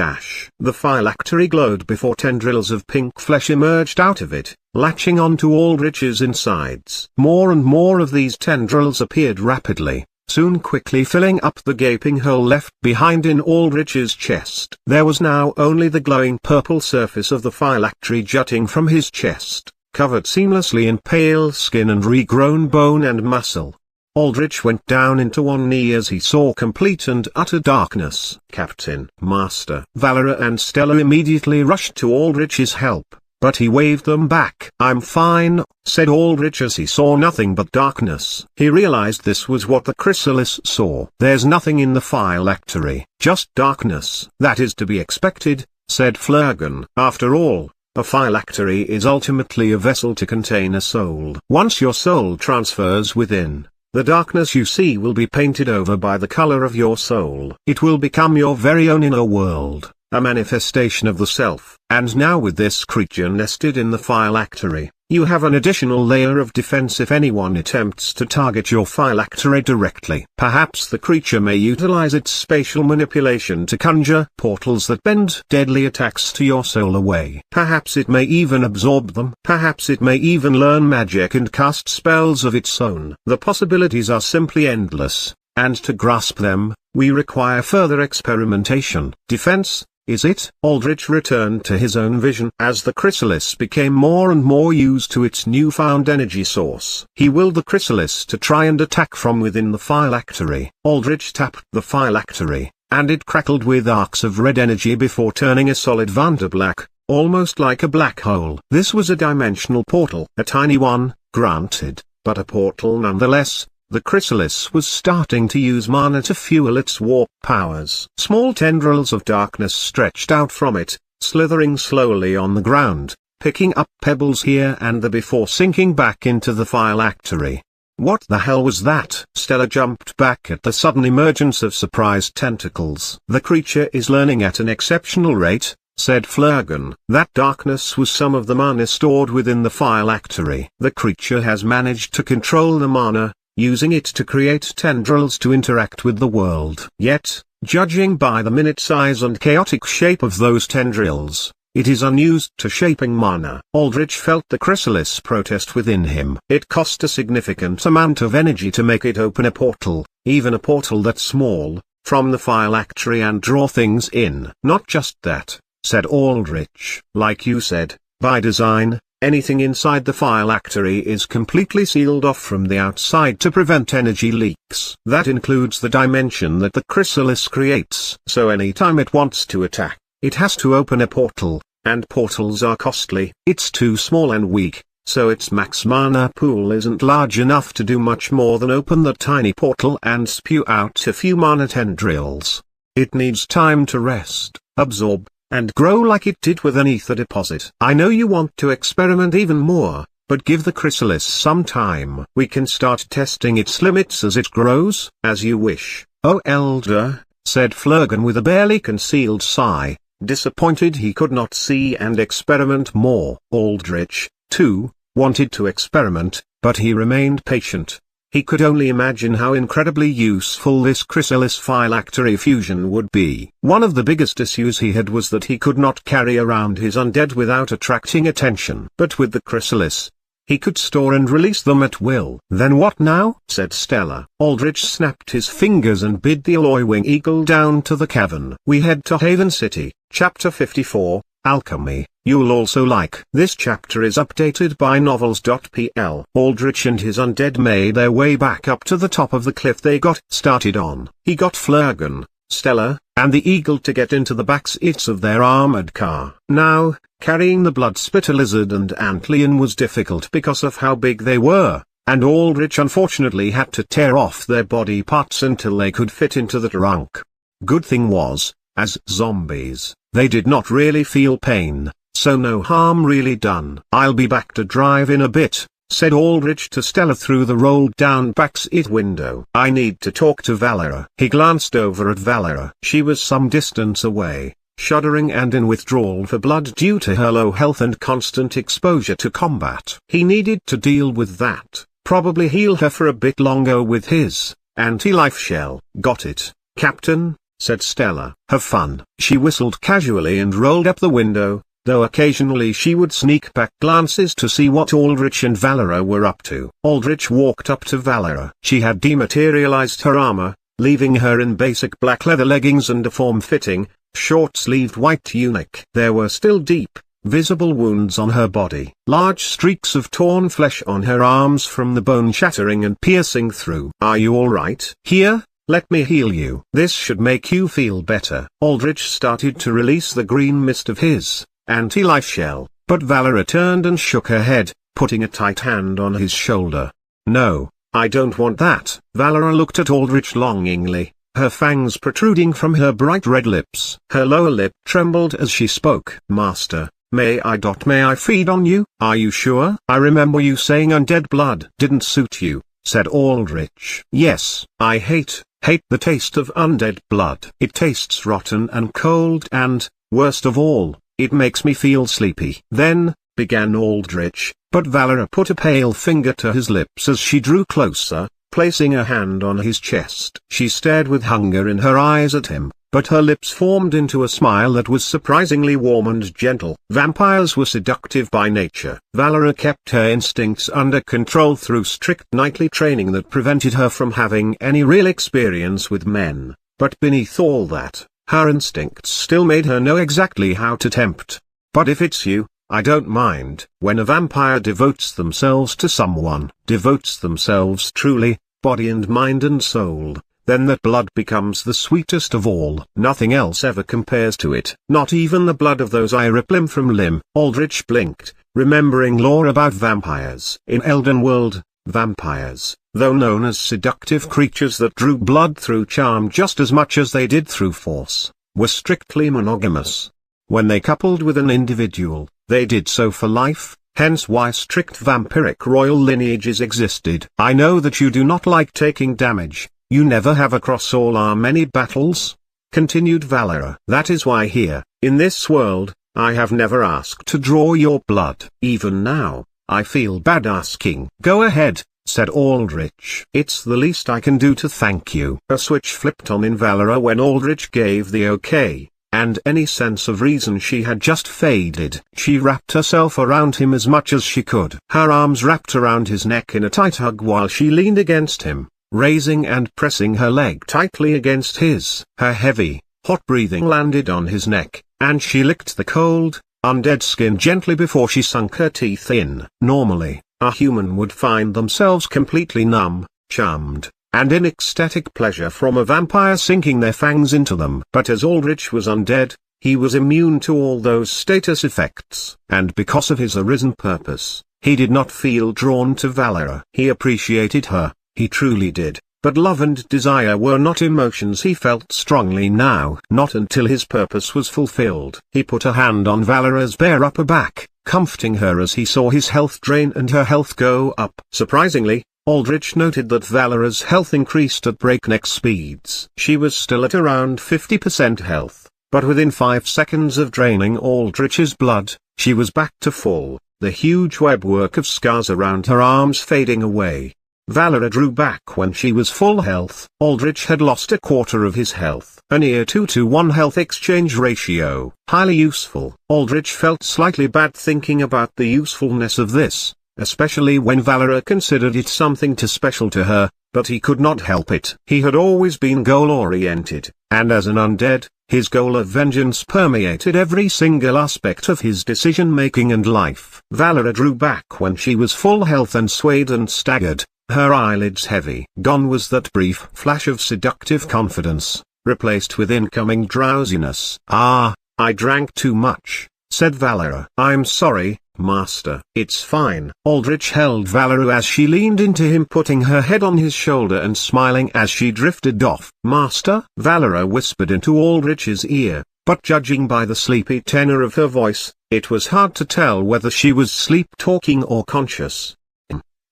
the phylactery glowed before tendrils of pink flesh emerged out of it, latching onto Aldrich's insides. More and more of these tendrils appeared rapidly, soon quickly filling up the gaping hole left behind in Aldrich's chest. There was now only the glowing purple surface of the phylactery jutting from his chest, covered seamlessly in pale skin and regrown bone and muscle. Aldrich went down into one knee as he saw complete and utter darkness. "Captain, Master." Valera and Stella immediately rushed to Aldrich's help, but he waved them back. "I'm fine," said Aldrich as he saw nothing but darkness. He realized this was what the chrysalis saw. "There's nothing in the phylactery, just darkness." "That is to be expected," said Flurgan. "After all, a phylactery is ultimately a vessel to contain a soul. Once your soul transfers within, the darkness you see will be painted over by the color of your soul. It will become your very own inner world, a manifestation of the self. And now with this creature nested in the phylactery, you have an additional layer of defense if anyone attempts to target your phylactery directly. Perhaps the creature may utilize its spatial manipulation to conjure portals that bend deadly attacks to your soul away. Perhaps it may even absorb them. Perhaps it may even learn magic and cast spells of its own. The possibilities are simply endless, and to grasp them, we require further experimentation. Defense, is it? Aldrich returned to his own vision as the chrysalis became more and more used to its newfound energy source. He willed the chrysalis to try and attack from within the phylactery. Aldrich tapped the phylactery, and it crackled with arcs of red energy before turning a solid vanderblack, almost like a black hole. This was a dimensional portal, a tiny one, Granted, but a portal nonetheless. The chrysalis was starting to use mana to fuel its warp powers. Small tendrils of darkness stretched out from it, slithering slowly on the ground, picking up pebbles here and there before sinking back into the phylactery. What the hell was that? Stella jumped back at the sudden emergence of surprised tentacles. The creature is learning at an exceptional rate, said Flurgan. That darkness was some of the mana stored within the phylactery. The creature has managed to control the mana, using it to create tendrils to interact with the world. Yet, judging by the minute size and chaotic shape of those tendrils, it is unused to shaping mana. Aldrich felt the chrysalis protest within him. It cost a significant amount of energy to make it open a portal, even a portal that small, from the phylactery and draw things in. Not just that, said Aldrich. Like you said, by design, anything inside the phylactery is completely sealed off from the outside to prevent energy leaks. That includes the dimension that the chrysalis creates. So anytime it wants to attack, it has to open a portal, and portals are costly. It's too small and weak, so its max mana pool isn't large enough to do much more than open the tiny portal and spew out a few mana tendrils. It needs time to rest, absorb, and grow like it did with an ether deposit. I know you want to experiment even more, but give the chrysalis some time. We can start testing its limits as it grows. As you wish, oh Elder, said Flurgan with a barely concealed sigh, disappointed he could not see and experiment more. Aldrich, too, wanted to experiment, but he remained patient. He could only imagine how incredibly useful this chrysalis phylactery fusion would be. One of the biggest issues he had was that he could not carry around his undead without attracting attention. But with the chrysalis, he could store and release them at will. Then what now? Said Stella. Aldrich snapped his fingers and bid the Alloy-wing eagle down to the cavern. We head to Haven City. Chapter 54, Alchemy. You'll also like. This chapter is updated by novels.pl. Aldrich and his undead made their way back up to the top of the cliff they got started on. He got Flurgan, Stella, and the eagle to get into the back seats of their armored car. Now, carrying the blood-spitter lizard and antlion was difficult because of how big they were, and Aldrich unfortunately had to tear off their body parts until they could fit into the trunk. Good thing was, as zombies, they did not really feel pain, so no harm really done. I'll be back to drive in a bit, said Aldrich to Stella through the rolled-down backseat window. I need to talk to Valera. He glanced over at Valera. She was some distance away, shuddering and in withdrawal for blood due to her low health and constant exposure to combat. He needed to deal with that, probably heal her for a bit longer with his anti-life shell. Got it, Captain, said Stella. Have fun. She whistled casually and rolled up the window, though occasionally she would sneak back glances to see what Aldrich and Valera were up to. Aldrich walked up to Valera. She had dematerialized her armor, leaving her in basic black leather leggings and a form-fitting, short-sleeved white tunic. There were still deep, visible wounds on her body. Large streaks of torn flesh on her arms from the bone shattering and piercing through. Are you all right? Here, let me heal you. This should make you feel better. Aldrich started to release the green mist of his anti-life shell, but Valera turned and shook her head, putting a tight hand on his shoulder. No, I don't want that. Valera looked at Aldrich longingly, her fangs protruding from her bright red lips. Her lower lip trembled as she spoke. Master, may I feed on you? Are you sure? I remember you saying undead blood didn't suit you, said Aldrich. Yes, I hate the taste of undead blood. It tastes rotten and cold and, worst of all, it makes me feel sleepy. Then, began Aldrich, but Valera put a pale finger to his lips as she drew closer, placing a hand on his chest. She stared with hunger in her eyes at him, but her lips formed into a smile that was surprisingly warm and gentle. Vampires were seductive by nature. Valera kept her instincts under control through strict nightly training that prevented her from having any real experience with men, but beneath all that, her instincts still made her know exactly how to tempt. But if it's you, I don't mind. When a vampire devotes themselves to someone, devotes themselves truly, body and mind and soul, then that blood becomes the sweetest of all. Nothing else ever compares to it. Not even the blood of those I rip limb from limb. Aldrich blinked, remembering lore about vampires. In Elden World, vampires, though known as seductive creatures that drew blood through charm just as much as they did through force, were strictly monogamous. When they coupled with an individual, they did so for life, hence why strict vampiric royal lineages existed. I know that you do not like taking damage, you never have across all our many battles, continued Valera. That is why here, in this world, I have never asked to draw your blood. Even now, I feel bad asking. Go ahead, said Aldrich. It's the least I can do to thank you. A switch flipped on in Valera when Aldrich gave the okay, and any sense of reason she had just faded. She wrapped herself around him as much as she could. Her arms wrapped around his neck in a tight hug while she leaned against him, raising and pressing her leg tightly against his. Her heavy, hot breathing landed on his neck, and she licked the cold, undead skin gently before she sunk her teeth in. Normally, a human would find themselves completely numb, charmed, and in ecstatic pleasure from a vampire sinking their fangs into them. But as Aldrich was undead, he was immune to all those status effects. And because of his arisen purpose, he did not feel drawn to Valera. He appreciated her, he truly did. But love and desire were not emotions he felt strongly now. Not until his purpose was fulfilled. He put a hand on Valera's bare upper back, comforting her as he saw his health drain and her health go up. Surprisingly, Aldrich noted that Valera's health increased at breakneck speeds. She was still at around 50% health, but within 5 seconds of draining Aldrich's blood, she was back to full, the huge webwork of scars around her arms fading away. Valera drew back when she was full health. Aldrich had lost a quarter of his health. A near 2-to-1 health exchange ratio. Highly useful. Aldrich felt slightly bad thinking about the usefulness of this, especially when Valera considered it something too special to her, but he could not help it. He had always been goal-oriented, and as an undead, his goal of vengeance permeated every single aspect of his decision-making and life. Valera drew back when she was full health and swayed and staggered, her eyelids heavy. Gone was that brief flash of seductive confidence, replaced with incoming drowsiness. I drank too much, said Valera. I'm sorry, Master. It's fine. Aldrich held Valera as she leaned into him, putting her head on his shoulder and smiling as she drifted off. Master? Valera whispered into Aldrich's ear, but judging by the sleepy tenor of her voice, it was hard to tell whether she was sleep-talking or conscious.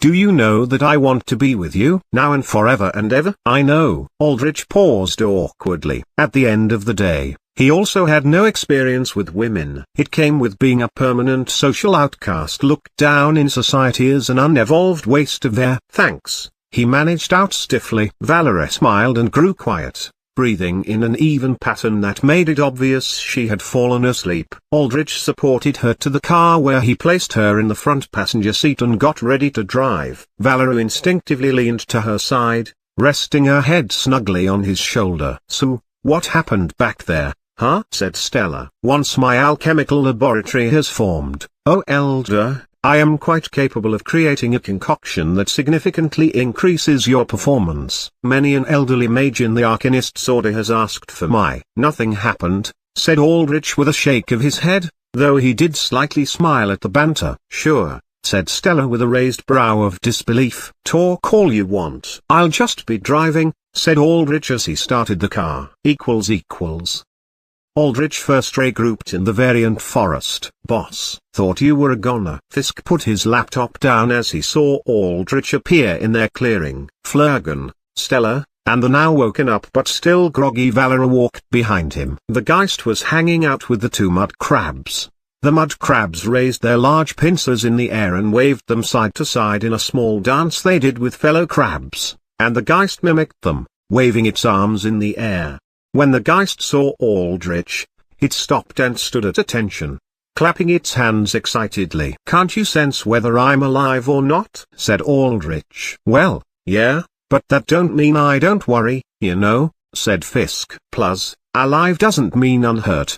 Do you know that I want to be with you, now and forever and ever? I know. Aldrich paused awkwardly. At the end of the day, he also had no experience with women. It came with being a permanent social outcast, looked down in society as an unevolved waste of air. Thanks, he managed out stiffly. Valera smiled and grew quiet, breathing in an even pattern that made it obvious she had fallen asleep. Aldrich supported her to the car where he placed her in the front passenger seat and got ready to drive. Valera instinctively leaned to her side, resting her head snugly on his shoulder. So, what happened back there, huh? Said Stella. Once my alchemical laboratory has formed, oh Elder, I am quite capable of creating a concoction that significantly increases your performance. Many an elderly mage in the Arcanist's order has asked for my. Nothing happened, said Aldrich with a shake of his head, though he did slightly smile at the banter. Sure, said Stella with a raised brow of disbelief. Talk all you want. I'll just be driving, said Aldrich as he started the car. Equals. Aldrich first regrouped in the variant forest. Boss, thought you were a goner. Fisk put his laptop down as he saw Aldrich appear in their clearing. Flurgan, Stella, and the now woken up but still groggy Valera walked behind him. The Geist was hanging out with the 2 mud crabs. The mud crabs raised their large pincers in the air and waved them side to side in a small dance they did with fellow crabs, and the Geist mimicked them, waving its arms in the air. When the Geist saw Aldrich, it stopped and stood at attention, clapping its hands excitedly. Can't you sense whether I'm alive or not? Said Aldrich. Well, yeah, but that don't mean I don't worry, you know, said Fisk. Plus, alive doesn't mean unhurt.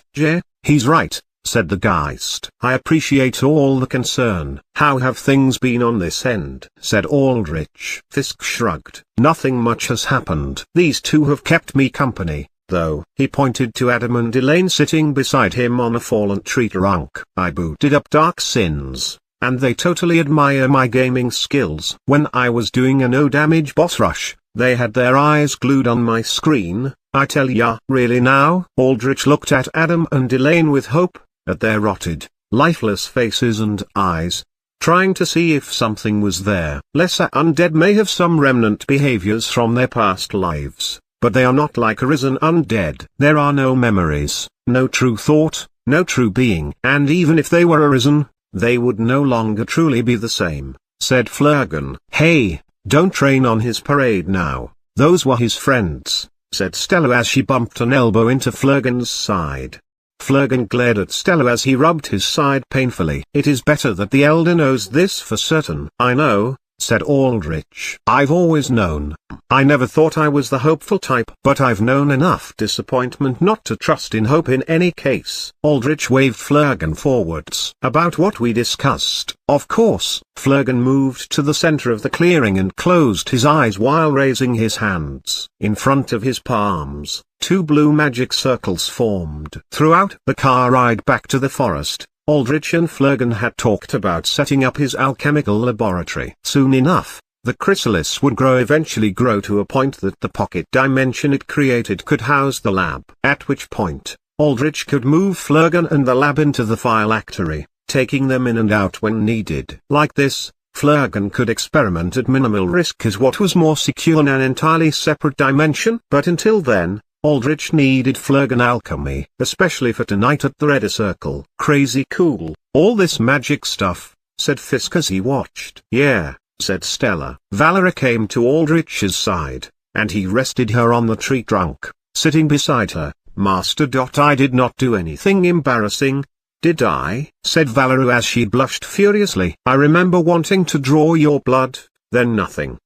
He's right, said the Geist. I appreciate all the concern. How have things been on this end? Said Aldrich. Fisk shrugged. Nothing much has happened. These 2 have kept me company. though. He pointed to Adam and Elaine sitting beside him on a fallen tree trunk. I booted up Dark Sins, and they totally admire my gaming skills. When I was doing a no damage boss rush, they had their eyes glued on my screen. I tell ya. Really now? Aldrich looked at Adam and Elaine with hope, at their rotted, lifeless faces and eyes, trying to see if something was there. Lesser undead may have some remnant behaviors from their past lives, but they are not like arisen undead. There are no memories, no true thought, no true being. And even if they were arisen, they would no longer truly be the same, said Flurgan. Hey, don't rain on his parade now. Those were his friends, said Stella as she bumped an elbow into Flurgan's side. Flurgan glared at Stella as he rubbed his side painfully. It is better that the Elder knows this for certain. I know, said Aldrich. I've always known. I never thought I was the hopeful type, but I've known enough disappointment not to trust in hope in any case. Aldrich waved Flurgan forwards. About what we discussed, of course. Flurgan moved to the center of the clearing and closed his eyes while raising his hands. In front of his palms, 2 blue magic circles formed. Throughout the car ride back to the forest, Aldrich and Flurgan had talked about setting up his alchemical laboratory. Soon enough, the chrysalis would eventually grow to a point that the pocket dimension it created could house the lab. At which point, Aldrich could move Flurgan and the lab into the phylactery, taking them in and out when needed. Like this, Flurgan could experiment at minimal risk as what was more secure in an entirely separate dimension. But until then, Aldrich needed Flurgan alchemy, especially for tonight at the Red Circle. Crazy cool, all this magic stuff, said Fisk as he watched. Yeah, said Stella. Valera came to Aldrich's side, and he rested her on the tree trunk, sitting beside her. Master. I did not do anything embarrassing, did I? Said Valera as she blushed furiously. I remember wanting to draw your blood, then nothing.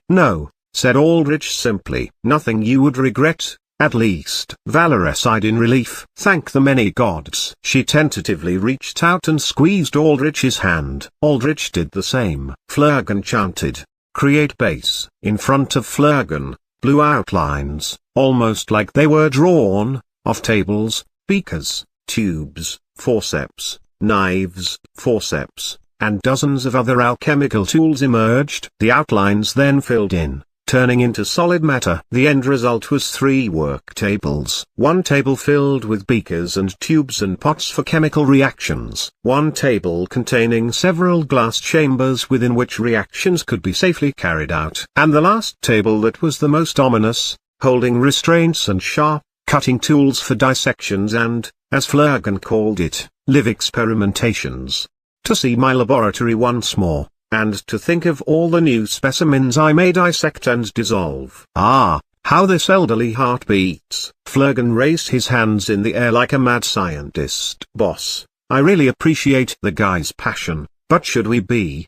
No, said Aldrich simply. Nothing you would regret, at least. Valera sighed in relief. Thank the many gods. She tentatively reached out and squeezed Aldrich's hand. Aldrich did the same. Flurgan chanted, create base. In front of Flurgan, blue outlines, almost like they were drawn, of tables, beakers, tubes, forceps, knives, forceps, and dozens of other alchemical tools emerged. The outlines then filled in, turning into solid matter. The end result was 3 work tables. 1 table filled with beakers and tubes and pots for chemical reactions. 1 table containing several glass chambers within which reactions could be safely carried out. And the last table that was the most ominous, holding restraints and sharp, cutting tools for dissections and, as Flurgan called it, live experimentations. To see my laboratory once more, and to think of all the new specimens I may dissect and dissolve. Ah, how this elderly heart beats. Flurgan raised his hands in the air like a mad scientist. Boss, I really appreciate the guy's passion, but should we be,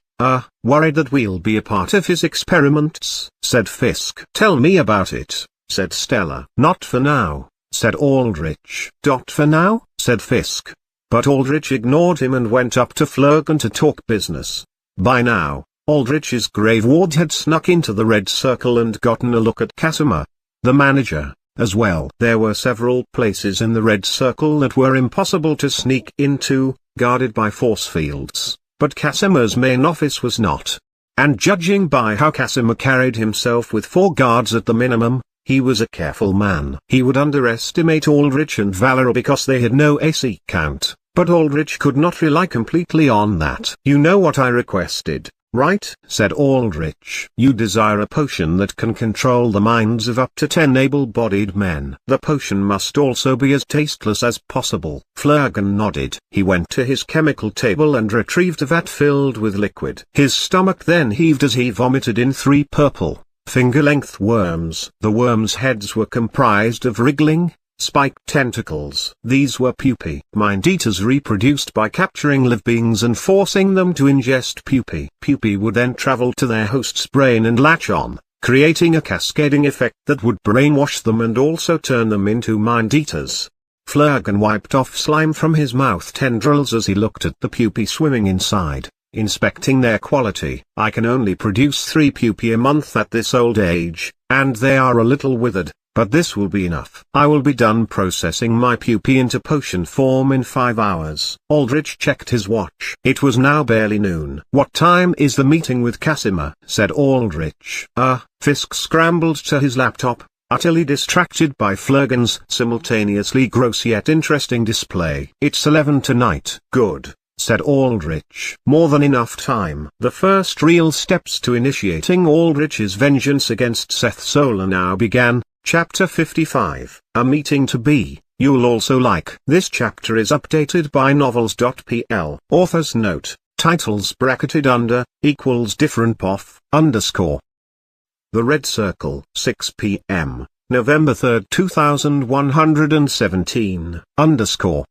worried that we'll be a part of his experiments? Said Fisk. Tell me about it, said Stella. Not for now, said Aldrich. For now, said Fisk. But Aldrich ignored him and went up to Flurgan to talk business. By now, Aldrich's grave ward had snuck into the Red Circle and gotten a look at Casimir, the manager, as well. There were several places in the Red Circle that were impossible to sneak into, guarded by force fields, but Casimir's main office was not. And judging by how Casimir carried himself with 4 guards at the minimum, he was a careful man. He would underestimate Aldrich and Valera because they had no AC count, but Aldrich could not rely completely on that. You know what I requested, right? Said Aldrich. You desire a potion that can control the minds of up to 10 able-bodied men. The potion must also be as tasteless as possible. Flurgan nodded. He went to his chemical table and retrieved a vat filled with liquid. His stomach then heaved as he vomited in 3 purple, finger-length worms. The worms' heads were comprised of wriggling, spiked tentacles. These were pupae. Mind-eaters reproduced by capturing live beings and forcing them to ingest pupae. Pupae would then travel to their host's brain and latch on, creating a cascading effect that would brainwash them and also turn them into mind-eaters. Flurgan wiped off slime from his mouth tendrils as he looked at the pupae swimming inside, inspecting their quality. I can only produce 3 pupae a month at this old age, and they are a little withered, but this will be enough. I will be done processing my pupae into potion form in 5 hours. Aldrich checked his watch. It was now barely noon. What time is the meeting with Casimir? Said Aldrich. Fisk scrambled to his laptop, utterly distracted by Flurgan's simultaneously gross yet interesting display. It's 11 tonight. Good, said Aldrich. More than enough time. The first real steps to initiating Aldrich's vengeance against Seth Solar now began. Chapter 55. A meeting to be. You'll also like. This chapter is updated by novels.pl. Author's note. Titles bracketed under, equals different pof, underscore. The Red Circle. 6 p.m. November 3, 2117, underscore.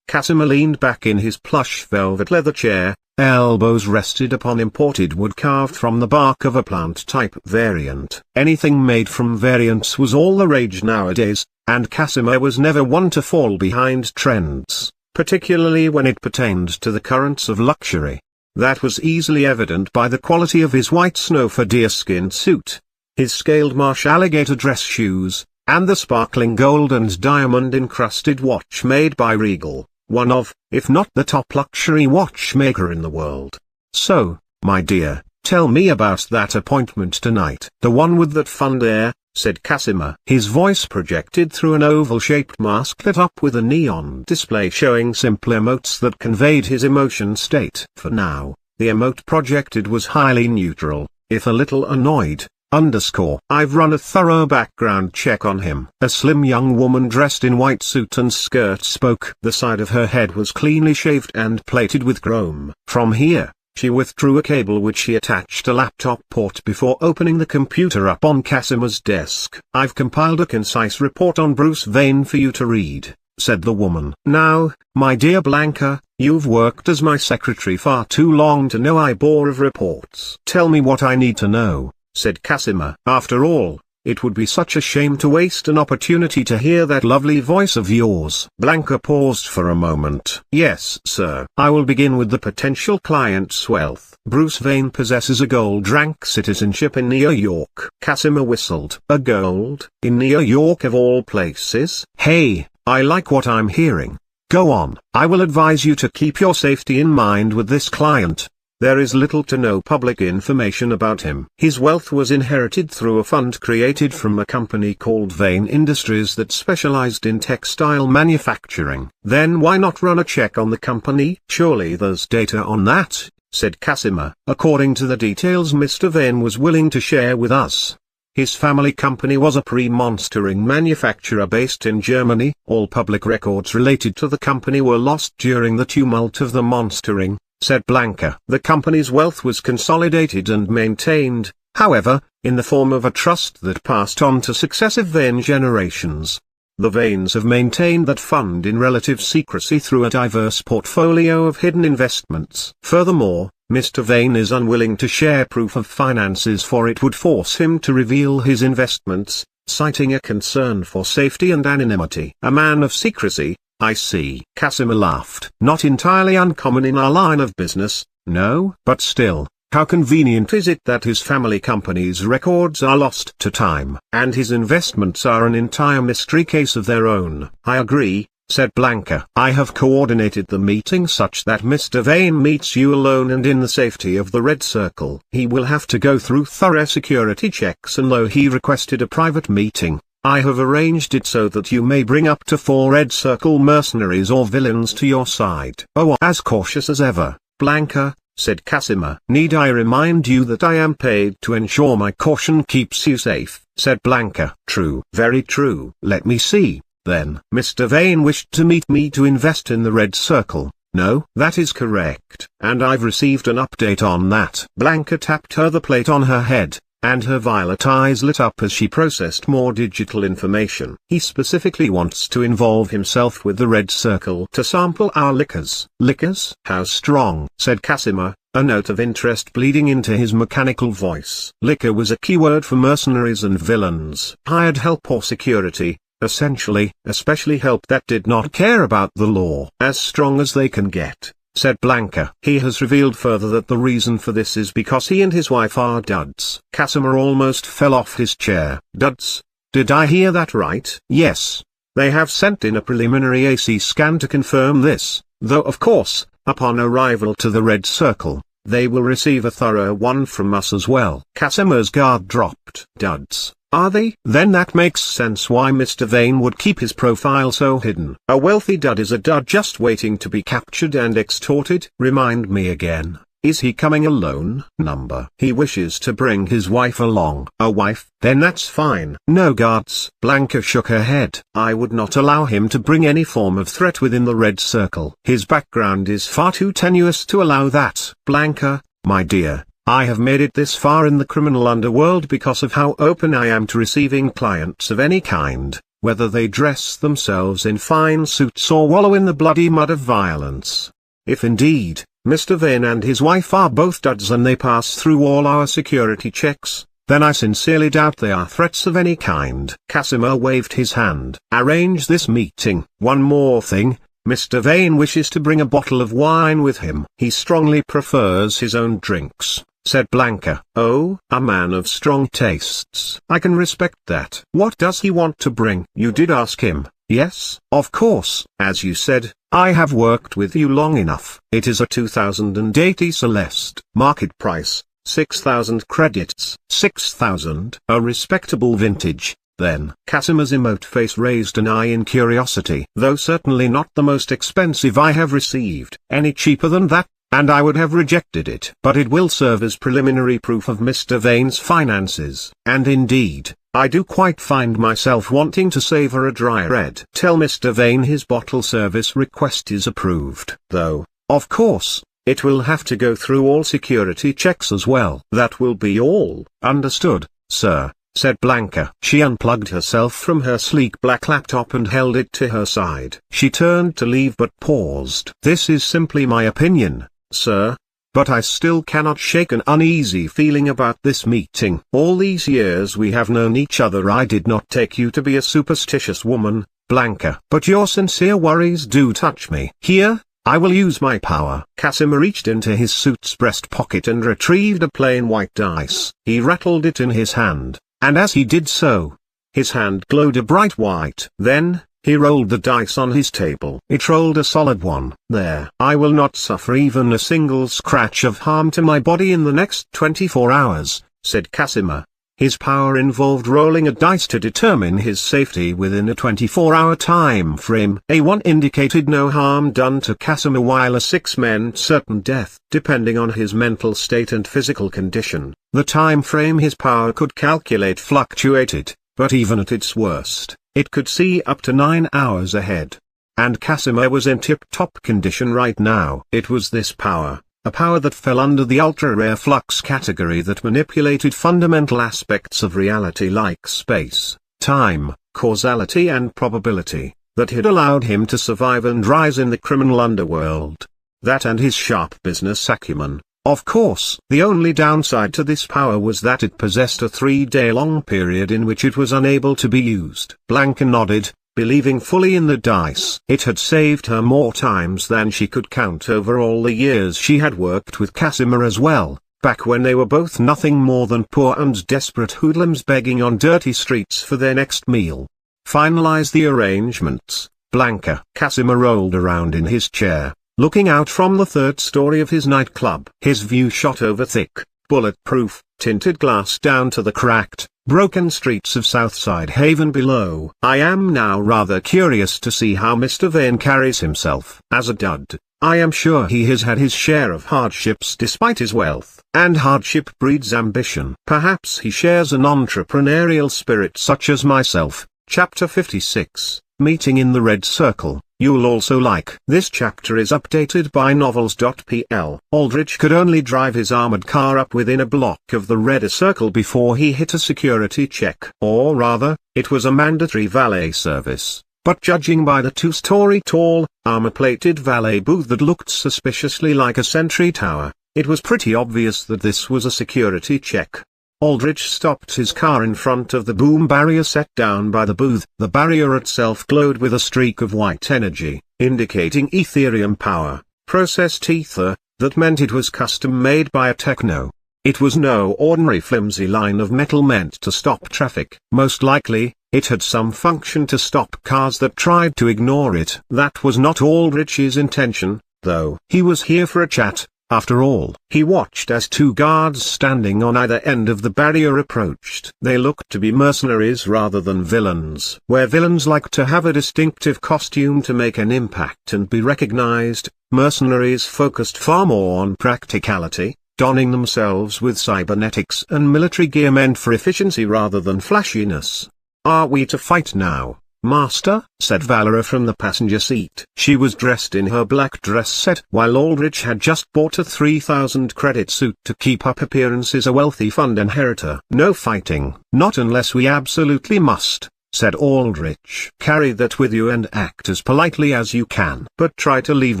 Casimir leaned back in his plush velvet leather chair, elbows rested upon imported wood carved from the bark of a plant-type variant. Anything made from variants was all the rage nowadays, and Casimir was never one to fall behind trends, particularly when it pertained to the currents of luxury. That was easily evident by the quality of his white snow fur deerskin suit, his scaled marsh alligator dress shoes, and the sparkling gold and diamond-encrusted watch made by Regal, one of, if not the top luxury watchmaker in the world. So, my dear, tell me about that appointment tonight. The one with that fun air, said Casimir. His voice projected through an oval-shaped mask lit up with a neon display showing simple emotes that conveyed his emotion state. For now, the emote projected was highly neutral, if a little annoyed. Underscore. I've run a thorough background check on him. A slim young woman dressed in white suit and skirt spoke. The side of her head was cleanly shaved and plated with chrome. From here, she withdrew a cable which she attached a laptop port before opening the computer up on Casimir's desk. I've compiled a concise report on Bruce Vane for you to read, said the woman. Now, my dear Blanca, you've worked as my secretary far too long to know I bore of reports. Tell me what I need to know, said Casimir. After all, it would be such a shame to waste an opportunity to hear that lovely voice of yours. Blanca paused for a moment. Yes, sir. I will begin with the potential client's wealth. Bruce Vane possesses a gold rank citizenship in New York. Casimir whistled. A gold? In New York of all places? Hey, I like what I'm hearing. Go on. I will advise you to keep your safety in mind with this client. There is little to no public information about him. His wealth was inherited through a fund created from a company called Vane Industries that specialized in textile manufacturing. Then why not run a check on the company? Surely there's data on that, said Casimir. According to the details Mr. Vane was willing to share with us, his family company was a pre-monstering manufacturer based in Germany. All public records related to the company were lost during the tumult of the monstering, said Blanca. The company's wealth was consolidated and maintained, however, in the form of a trust that passed on to successive Vane generations. The Vanes have maintained that fund in relative secrecy through a diverse portfolio of hidden investments. Furthermore, Mr. Vane is unwilling to share proof of finances for it would force him to reveal his investments, citing a concern for safety and anonymity. A man of secrecy, I see. Casimir laughed. Not entirely uncommon in our line of business, no? But still, how convenient is it that his family company's records are lost to time, and his investments are an entire mystery case of their own. I agree, said Blanca. I have coordinated the meeting such that Mr. Vane meets you alone and in the safety of the Red Circle. He will have to go through thorough security checks, and though he requested a private meeting, I have arranged it so that you may bring up to 4 Red Circle mercenaries or villains to your side. Oh, as cautious as ever, Blanca, said Casimir. Need I remind you that I am paid to ensure my caution keeps you safe, said Blanca. True. Very true. Let me see, then. Mr. Vane wished to meet me to invest in the Red Circle. No, that is correct. And I've received an update on that. Blanca tapped her the plate on her head, and her violet eyes lit up as she processed more digital information. He specifically wants to involve himself with the Red Circle to sample our liquors. Liquors? How strong? Said Casimir, a note of interest bleeding into his mechanical voice. Liquor was a keyword for mercenaries and villains. Hired help or security, essentially, especially help that did not care about the law. As strong as they can get, said Blanca. He has revealed further that the reason for this is because he and his wife are duds. Casimir almost fell off his chair. Duds? Did I hear that right? Yes. They have sent in a preliminary AC scan to confirm this, though of course, upon arrival to the Red Circle, they will receive a thorough one from us as well. Casimir's guard dropped. Duds, are they? Then that makes sense why Mr. Vane would keep his profile so hidden. A wealthy dud is a dud just waiting to be captured and extorted. Remind me again. Is he coming alone? Number. He wishes to bring his wife along. A wife? Then that's fine. No guards. Blanca shook her head. I would not allow him to bring any form of threat within the Red Circle. His background is far too tenuous to allow that. Blanca, my dear, I have made it this far in the criminal underworld because of how open I am to receiving clients of any kind, whether they dress themselves in fine suits or wallow in the bloody mud of violence. If indeed, Mr. Vane and his wife are both duds and they pass through all our security checks, then I sincerely doubt they are threats of any kind. Casimir waved his hand. Arrange this meeting. One more thing, Mr. Vane wishes to bring a bottle of wine with him. He strongly prefers his own drinks, said Blanca. Oh, a man of strong tastes. I can respect that. What does he want to bring? You did ask him. Yes, of course. As you said, I have worked with you long enough. It is a 2080 Celeste. Market price, 6,000 credits. 6,000? A respectable vintage, then. Casimir's emote face raised an eye in curiosity. Though certainly not the most expensive I have received. Any cheaper than that, and I would have rejected it. But it will serve as preliminary proof of Mr. Vane's finances. And indeed, I do quite find myself wanting to savor a dry red. Tell Mr. Vane his bottle service request is approved. Though, of course, it will have to go through all security checks as well. That will be all. Understood, sir, said Blanca. She unplugged herself from her sleek black laptop and held it to her side. She turned to leave but paused. This is simply my opinion, sir, but I still cannot shake an uneasy feeling about this meeting. All these years we have known each other, I did not take you to be a superstitious woman, Blanca. But your sincere worries do touch me. Here, I will use my power. Casimir reached into his suit's breast pocket and retrieved a plain white dice. He rattled it in his hand, and as he did so, his hand glowed a bright white. Then, he rolled the dice on his table. It rolled a solid one. There. I will not suffer even a single scratch of harm to my body in the next 24 hours, said Casimir. His power involved rolling a dice to determine his safety within a 24-hour time frame. A 1 indicated no harm done to Casimir while a 6 meant certain death. Depending on his mental state and physical condition, the time frame his power could calculate fluctuated, but even at its worst, it could see up to 9 hours ahead. And Casimir was in tip-top condition right now. It was this power, a power that fell under the ultra-rare flux category that manipulated fundamental aspects of reality like space, time, causality and probability, that had allowed him to survive and rise in the criminal underworld. That and his sharp business acumen. Of course, the only downside to this power was that it possessed a 3-day-long period in which it was unable to be used. Blanca nodded, believing fully in the dice. It had saved her more times than she could count over all the years she had worked with Casimir as well, back when they were both nothing more than poor and desperate hoodlums begging on dirty streets for their next meal. Finalize the arrangements, Blanca. Casimir rolled around in his chair, looking out from the 3rd story of his nightclub. His view shot over thick, bulletproof, tinted glass down to the cracked, broken streets of Southside Haven below. I am now rather curious to see how Mr. Vane carries himself. As a dud, I am sure he has had his share of hardships despite his wealth. And hardship breeds ambition. Perhaps he shares an entrepreneurial spirit such as myself. Chapter 56, Meeting in the Red Circle. You'll also like. This chapter is updated by novels.pl. Aldrich could only drive his armored car up within a block of the Red Circle before he hit a security check. Or rather, it was a mandatory valet service. But judging by the 2-story tall, armor-plated valet booth that looked suspiciously like a sentry tower, it was pretty obvious that this was a security check. Aldrich stopped his car in front of the boom barrier set down by the booth. The barrier itself glowed with a streak of white energy, indicating Ethereum power, processed ether, that meant it was custom-made by a techno. It was no ordinary flimsy line of metal meant to stop traffic. Most likely, It had some function to stop cars that tried to ignore it. That was not Aldrich's intention, though. He was here for a chat, after all. He watched as two guards standing on either end of the barrier approached. They looked to be mercenaries rather than villains. Where villains like to have a distinctive costume to make an impact and be recognized, mercenaries focused far more on practicality, donning themselves with cybernetics and military gear meant for efficiency rather than flashiness. "Are we to fight now, Master?" said Valera from the passenger seat. She was dressed in her black dress set. While Aldrich had just bought a 3,000 credit suit to keep up appearances, a wealthy fund inheritor. "No fighting. Not unless we absolutely must," said Aldrich. "Carry that with you and act as politely as you can. But try to leave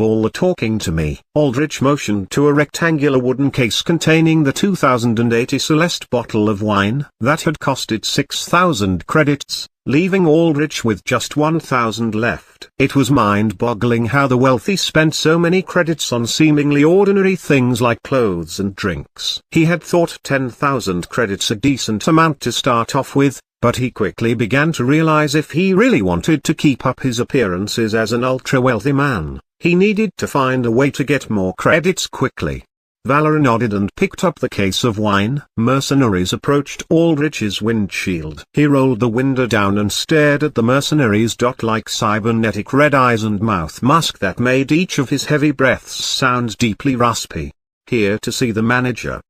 all the talking to me." Aldrich motioned to a rectangular wooden case containing the 2080 Celeste bottle of wine that had costed 6,000 credits, leaving Aldrich with just 1,000 left. It was mind-boggling how the wealthy spent so many credits on seemingly ordinary things like clothes and drinks. He had thought 10,000 credits a decent amount to start off with, but he quickly began to realize if he really wanted to keep up his appearances as an ultra-wealthy man, he needed to find a way to get more credits quickly. Valera nodded and picked up the case of wine. Mercenaries approached Aldrich's windshield. He rolled the window down and stared at the mercenaries. Like cybernetic red eyes and mouth mask that made each of his heavy breaths sound deeply raspy. "Here to see the manager."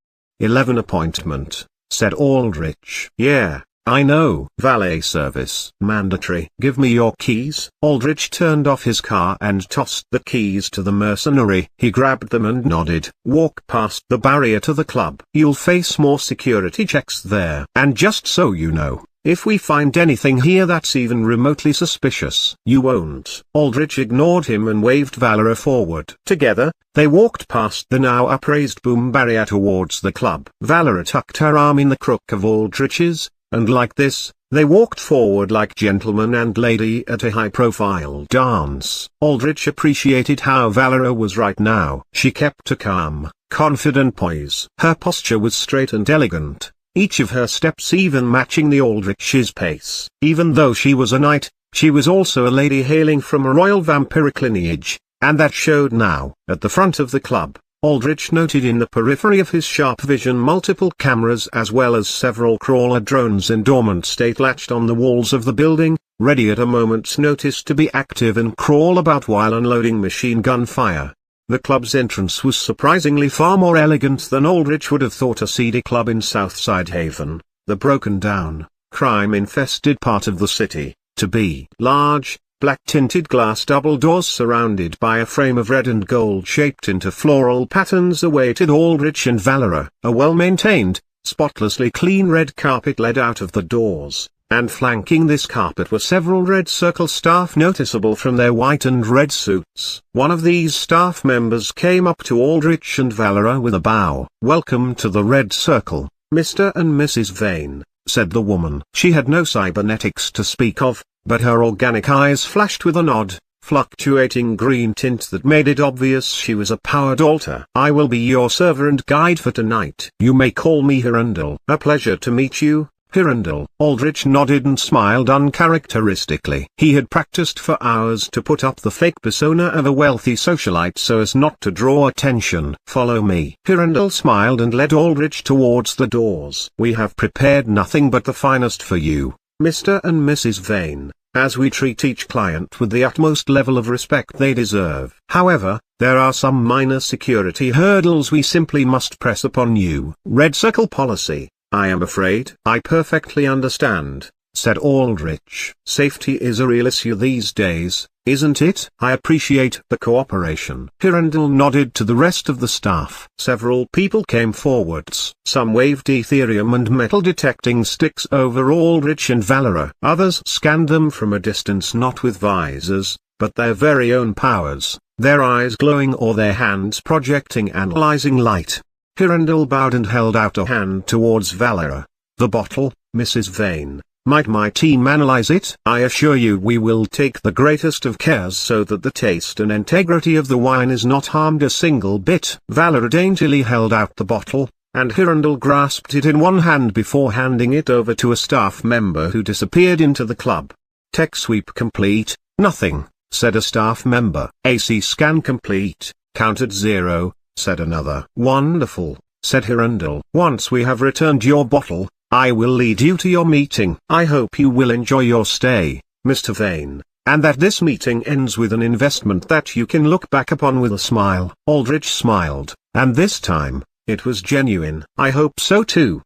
11 appointment, said Aldrich. "Yeah, I know. Valet service. Mandatory. Give me your keys." Aldrich turned off his car and tossed the keys to the mercenary. He grabbed them and nodded. "Walk past the barrier to the club. You'll face more security checks there. And just so you know, if we find anything here that's even remotely suspicious, you won't." Aldrich ignored him and waved Valera forward. Together, they walked past the now upraised boom barrier towards the club. Valera tucked her arm in the crook of Aldrich's, and like this, they walked forward like gentleman and lady at a high-profile dance. Aldrich appreciated how Valera was right now. She kept a calm, confident poise. Her posture was straight and elegant, each of her steps even matching the Aldrich's pace. Even though she was a knight, she was also a lady hailing from a royal vampiric lineage, and that showed now. At the front of the club, Aldrich noted in the periphery of his sharp vision multiple cameras as well as several crawler drones in dormant state latched on the walls of the building, ready at a moment's notice to be active and crawl about while unloading machine gun fire. The club's entrance was surprisingly far more elegant than Aldrich would have thought a seedy club in Southside Haven, the broken-down, crime-infested part of the city, to be. Large, black-tinted glass double doors surrounded by a frame of red and gold shaped into floral patterns awaited Aldrich and Valera. A well-maintained, spotlessly clean red carpet led out of the doors, and flanking this carpet were several Red Circle staff noticeable from their white and red suits. One of these staff members came up to Aldrich and Valera with a bow. "Welcome to the Red Circle, Mr. and Mrs. Vane," said the woman. She had no cybernetics to speak of, but her organic eyes flashed with an odd, fluctuating green tint that made it obvious she was a powered altar. "I will be your server and guide for tonight. You may call me Hirondell." "A pleasure to meet you, Hirondell." Aldrich nodded and smiled uncharacteristically. He had practiced for hours to put up the fake persona of a wealthy socialite so as not to draw attention. "Follow me." Hirondell smiled and led Aldrich towards the doors. "We have prepared nothing but the finest for you, Mr. and Mrs. Vane, as we treat each client with the utmost level of respect they deserve. However, there are some minor security hurdles we simply must press upon you." "Red Circle policy, I am afraid." "I perfectly understand," said Aldrich. "Safety is a real issue these days, isn't it?" "I appreciate the cooperation." Hirondell nodded to the rest of the staff. Several people came forwards. Some waved Ethereum and metal detecting sticks over Aldrich and Valera. Others scanned them from a distance, not with visors, but their very own powers, their eyes glowing or their hands projecting analyzing light. Hirondell bowed and held out a hand towards Valera. "The bottle, Mrs. Vane. Might my team analyze it?" "I assure you we will take the greatest of cares so that the taste and integrity of the wine is not harmed a single bit." Valera daintily held out the bottle, and Hirondelle grasped it in one hand before handing it over to a staff member who disappeared into the club. "Tech sweep complete." "Nothing," said a staff member. "AC scan complete." "Counted 0, said another. "Wonderful," said Hirondelle. "Once we have returned your bottle, I will lead you to your meeting. I hope you will enjoy your stay, Mr. Vane, and that this meeting ends with an investment that you can look back upon with a smile." Aldrich smiled, and this time, it was genuine. "I hope so too."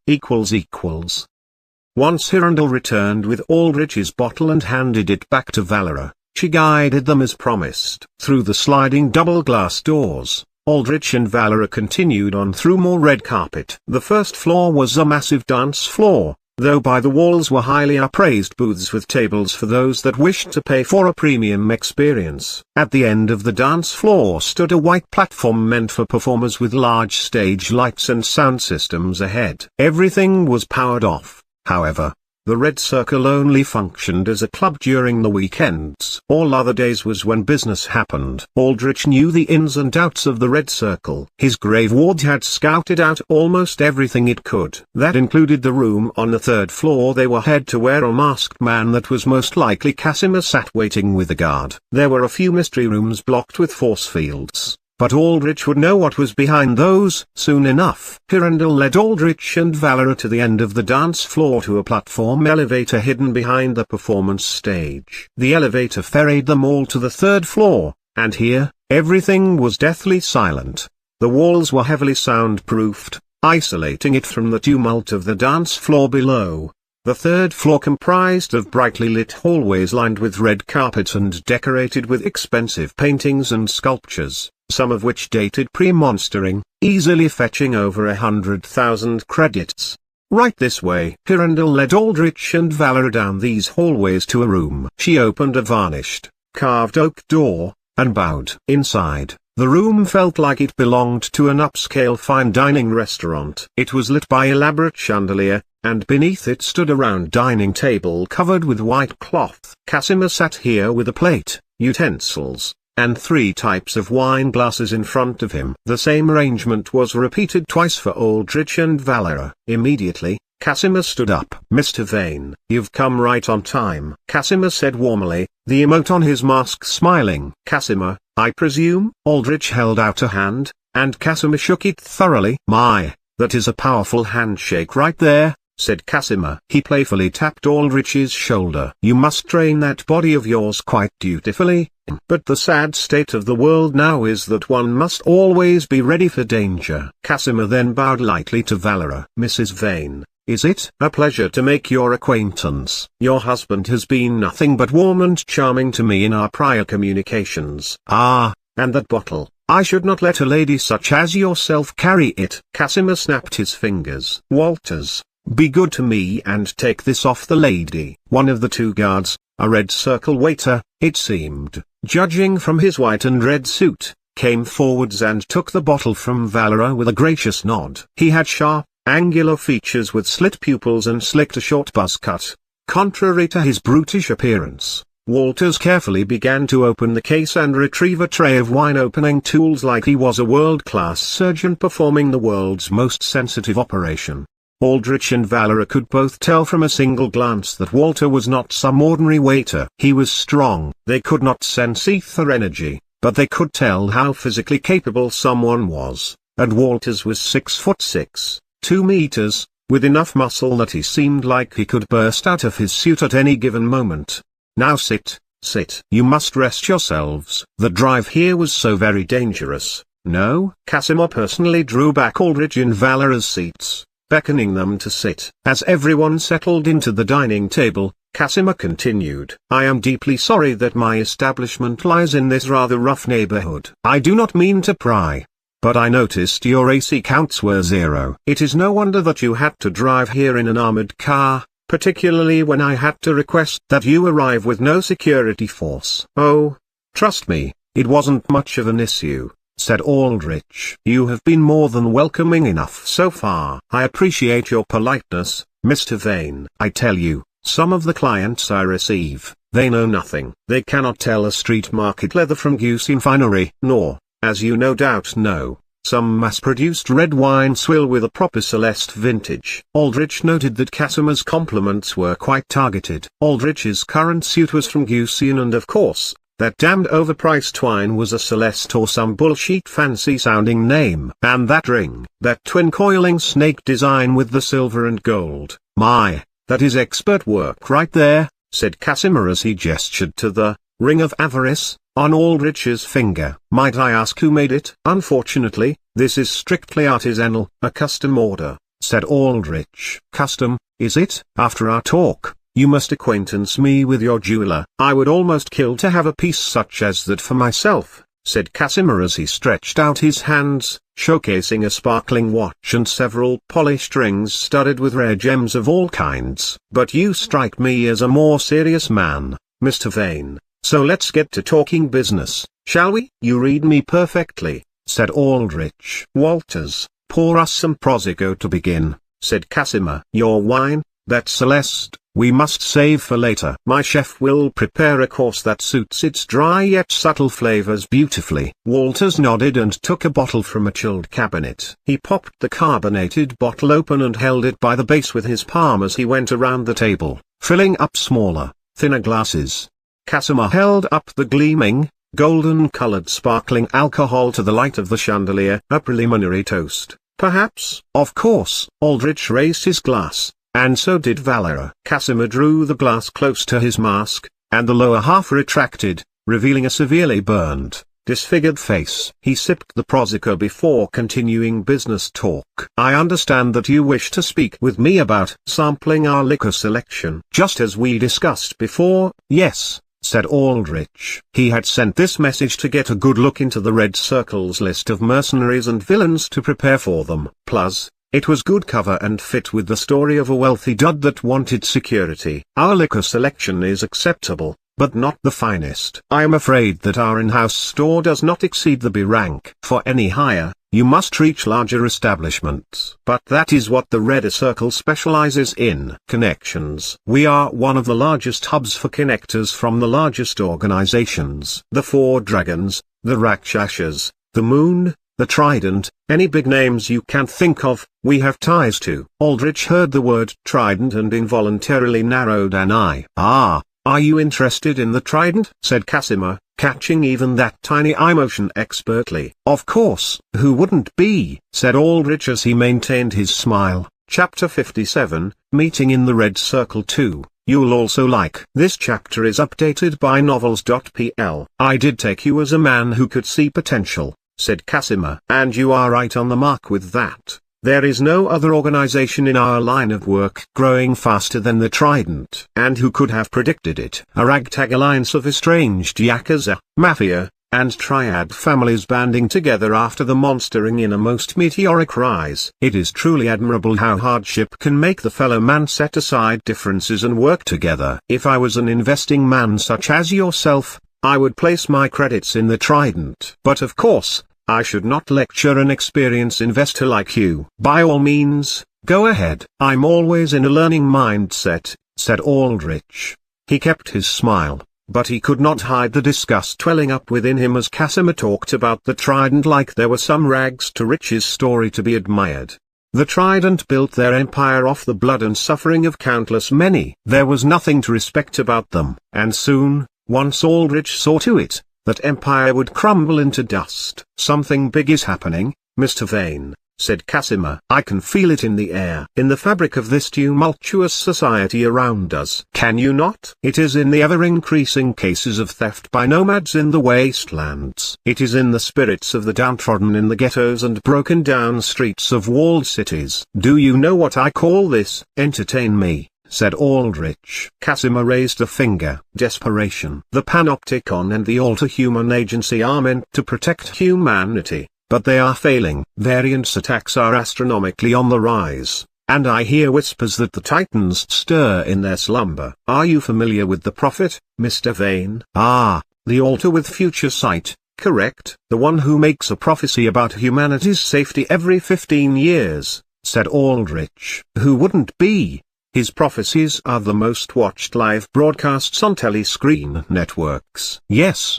Once Hirondelle returned with Aldrich's bottle and handed it back to Valera, she guided them as promised. Through the sliding double glass doors, Aldrich and Valera continued on through more red carpet. The first floor was a massive dance floor, though by the walls were highly appraised booths with tables for those that wished to pay for a premium experience. At the end of the dance floor stood a white platform meant for performers with large stage lights and sound systems ahead. Everything was powered off, however. The Red Circle only functioned as a club during the weekends. All other days was when business happened. Aldrich knew the ins and outs of the Red Circle. His grave ward had scouted out almost everything it could. That included the room on the third floor they were head to where a masked man that was most likely Casimir sat waiting with a guard. There were a few mystery rooms blocked with force fields, but Aldrich would know what was behind those soon enough. Hirondelle led Aldrich and Valera to the end of the dance floor to a platform elevator hidden behind the performance stage. The elevator ferried them all to the third floor, and here, everything was deathly silent. The walls were heavily soundproofed, isolating it from the tumult of the dance floor below. The third floor comprised of brightly lit hallways lined with red carpet and decorated with expensive paintings and sculptures, some of which dated pre-monstering, easily fetching over 100,000 credits. "Right this way." Hirondelle led Aldrich and Valera down these hallways to a room. She opened a varnished, carved oak door, and bowed. Inside, the room felt like it belonged to an upscale fine dining restaurant. It was lit by elaborate chandelier, and beneath it stood a round dining table covered with white cloth. Casimir sat here with a plate, utensils, and 3 types of wine glasses in front of him. The same arrangement was repeated twice for Aldrich and Valera. Immediately, Casimir stood up. "Mr. Vane, you've come right on time," Casimir said warmly, the emote on his mask smiling. "Casimir, I presume?" Aldrich held out a hand, and Casimir shook it thoroughly. "My, that is a powerful handshake right there," said Casimir. He playfully tapped Aldrich's shoulder. "You must train that body of yours quite dutifully, but the sad state of the world now is that one must always be ready for danger." Casimir then bowed lightly to Valera. "Mrs. Vane, is it a pleasure to make your acquaintance? Your husband has been nothing but warm and charming to me in our prior communications." "Ah, and that bottle. I should not let a lady such as yourself carry it." Casimir snapped his fingers. "Walters, be good to me and take this off the lady." One of the 2 guards, a Red Circle waiter, it seemed, judging from his white and red suit, came forwards and took the bottle from Valera with a gracious nod. He had sharp, angular features with slit pupils and slicked a short buzz cut. Contrary to his brutish appearance, Walters carefully began to open the case and retrieve a tray of wine-opening tools like he was a world-class surgeon performing the world's most sensitive operation. Aldrich and Valera could both tell from a single glance that Walter was not some ordinary waiter. He was strong. They could not sense ether energy, but they could tell how physically capable someone was, and Walters was 6'6", 2 meters, with enough muscle that he seemed like he could burst out of his suit at any given moment. "Now sit, sit. You must rest yourselves. The drive here was so very dangerous." "No." Casimir personally drew back Aldrich and Valera's seats, beckoning them to sit. As everyone settled into the dining table, Casimir continued, "I am deeply sorry that my establishment lies in this rather rough neighborhood. I do not mean to pry, but I noticed your AC counts were 0. It is no wonder that you had to drive here in an armored car, particularly when I had to request that you arrive with no security force." "Oh, trust me, it wasn't much of an issue," said Aldrich. "You have been more than welcoming enough so far." "I appreciate your politeness, Mr. Vane. I tell you, some of the clients I receive, they know nothing. They cannot tell a street market leather from goose in finery, nor, as you no doubt know, some mass-produced red wine swill with a proper Celeste vintage. Aldrich noted that Casimir's compliments were quite targeted. Aldrich's current suit was from Gusian, and of course, that damned overpriced wine was a Celeste or some bullshit fancy-sounding name. And that ring, that twin-coiling snake design with the silver and gold, my, that is expert work right there, said Casimir as he gestured to the ring of avarice on Aldrich's finger. Might I ask who made it? Unfortunately, this is strictly artisanal, a custom order, said Aldrich. Custom, is it? After our talk, you must acquaintance me with your jeweler. I would almost kill to have a piece such as that for myself, said Casimir as he stretched out his hands, showcasing a sparkling watch and several polished rings studded with rare gems of all kinds. But you strike me as a more serious man, Mr. Vane. So let's get to talking business, shall we? You read me perfectly, said Aldrich. Walters, pour us some Prosecco to begin, said Casimir. Your wine, that Celeste, we must save for later. My chef will prepare a course that suits its dry yet subtle flavors beautifully. Walters nodded and took a bottle from a chilled cabinet. He popped the carbonated bottle open and held it by the base with his palm as he went around the table, filling up smaller, thinner glasses. Casimir held up the gleaming, golden-colored sparkling alcohol to the light of the chandelier. A preliminary toast, perhaps? Of course. Aldrich raised his glass, and so did Valera. Casimir drew the glass close to his mask, and the lower half retracted, revealing a severely burned, disfigured face. He sipped the Prosecco before continuing business talk. I understand that you wish to speak with me about sampling our liquor selection. Just as we discussed before, yes, said Aldrich. He had sent this message to get a good look into the Red Circle's list of mercenaries and villains to prepare for them. Plus, it was good cover and fit with the story of a wealthy dud that wanted security. Our liquor selection is acceptable, but not the finest. I am afraid that our in-house store does not exceed the B rank. For any higher, you must reach larger establishments. But that is what the Red Circle specializes in. Connections. We are one of the largest hubs for connectors from the largest organizations. The Four Dragons, the Rakshasas, the Moon, the Trident, any big names you can think of, we have ties to. Aldrich heard the word Trident and involuntarily narrowed an eye. Ah, are you interested in the Trident? Said Casimir, catching even that tiny eye motion expertly. Of course, who wouldn't be? Said Aldrich as he maintained his smile. Chapter 57, Meeting in the Red Circle 2. You'll also like. This chapter is updated by novels.pl. I did take you as a man who could see potential, said Casimir. And you are right on the mark with that. There is no other organization in our line of work growing faster than the Trident. And who could have predicted it? A ragtag alliance of estranged Yakuza, Mafia, and Triad families banding together after the monstering in a most meteoric rise. It is truly admirable how hardship can make the fellow man set aside differences and work together. If I was an investing man such as yourself, I would place my credits in the Trident. But of course, I should not lecture an experienced investor like you. By all means, go ahead. I'm always in a learning mindset, said Aldrich. He kept his smile, but he could not hide the disgust welling up within him as Casimir talked about the Trident like there were some rags to riches story to be admired. The Trident built their empire off the blood and suffering of countless many. There was nothing to respect about them, and soon, once Aldrich saw to it, that empire would crumble into dust. Something big is happening, Mr. Vane, said Casimir. I can feel it in the air. In the fabric of this tumultuous society around us. Can you not? It is in the ever-increasing cases of theft by nomads in the wastelands. It is in the spirits of the downtrodden in the ghettos and broken-down streets of walled cities. Do you know what I call this? Entertain me, said Aldrich. Casimir raised a finger. Desperation. The Panopticon and the Alter-Human Agency are meant to protect humanity, but they are failing. Variance attacks are astronomically on the rise, and I hear whispers that the Titans stir in their slumber. Are you familiar with the Prophet, Mr. Vane? Ah, the Alter with future sight, correct? The one who makes a prophecy about humanity's safety every 15 years, said Aldrich. Who wouldn't be? His prophecies are the most watched live broadcasts on telescreen networks. Yes,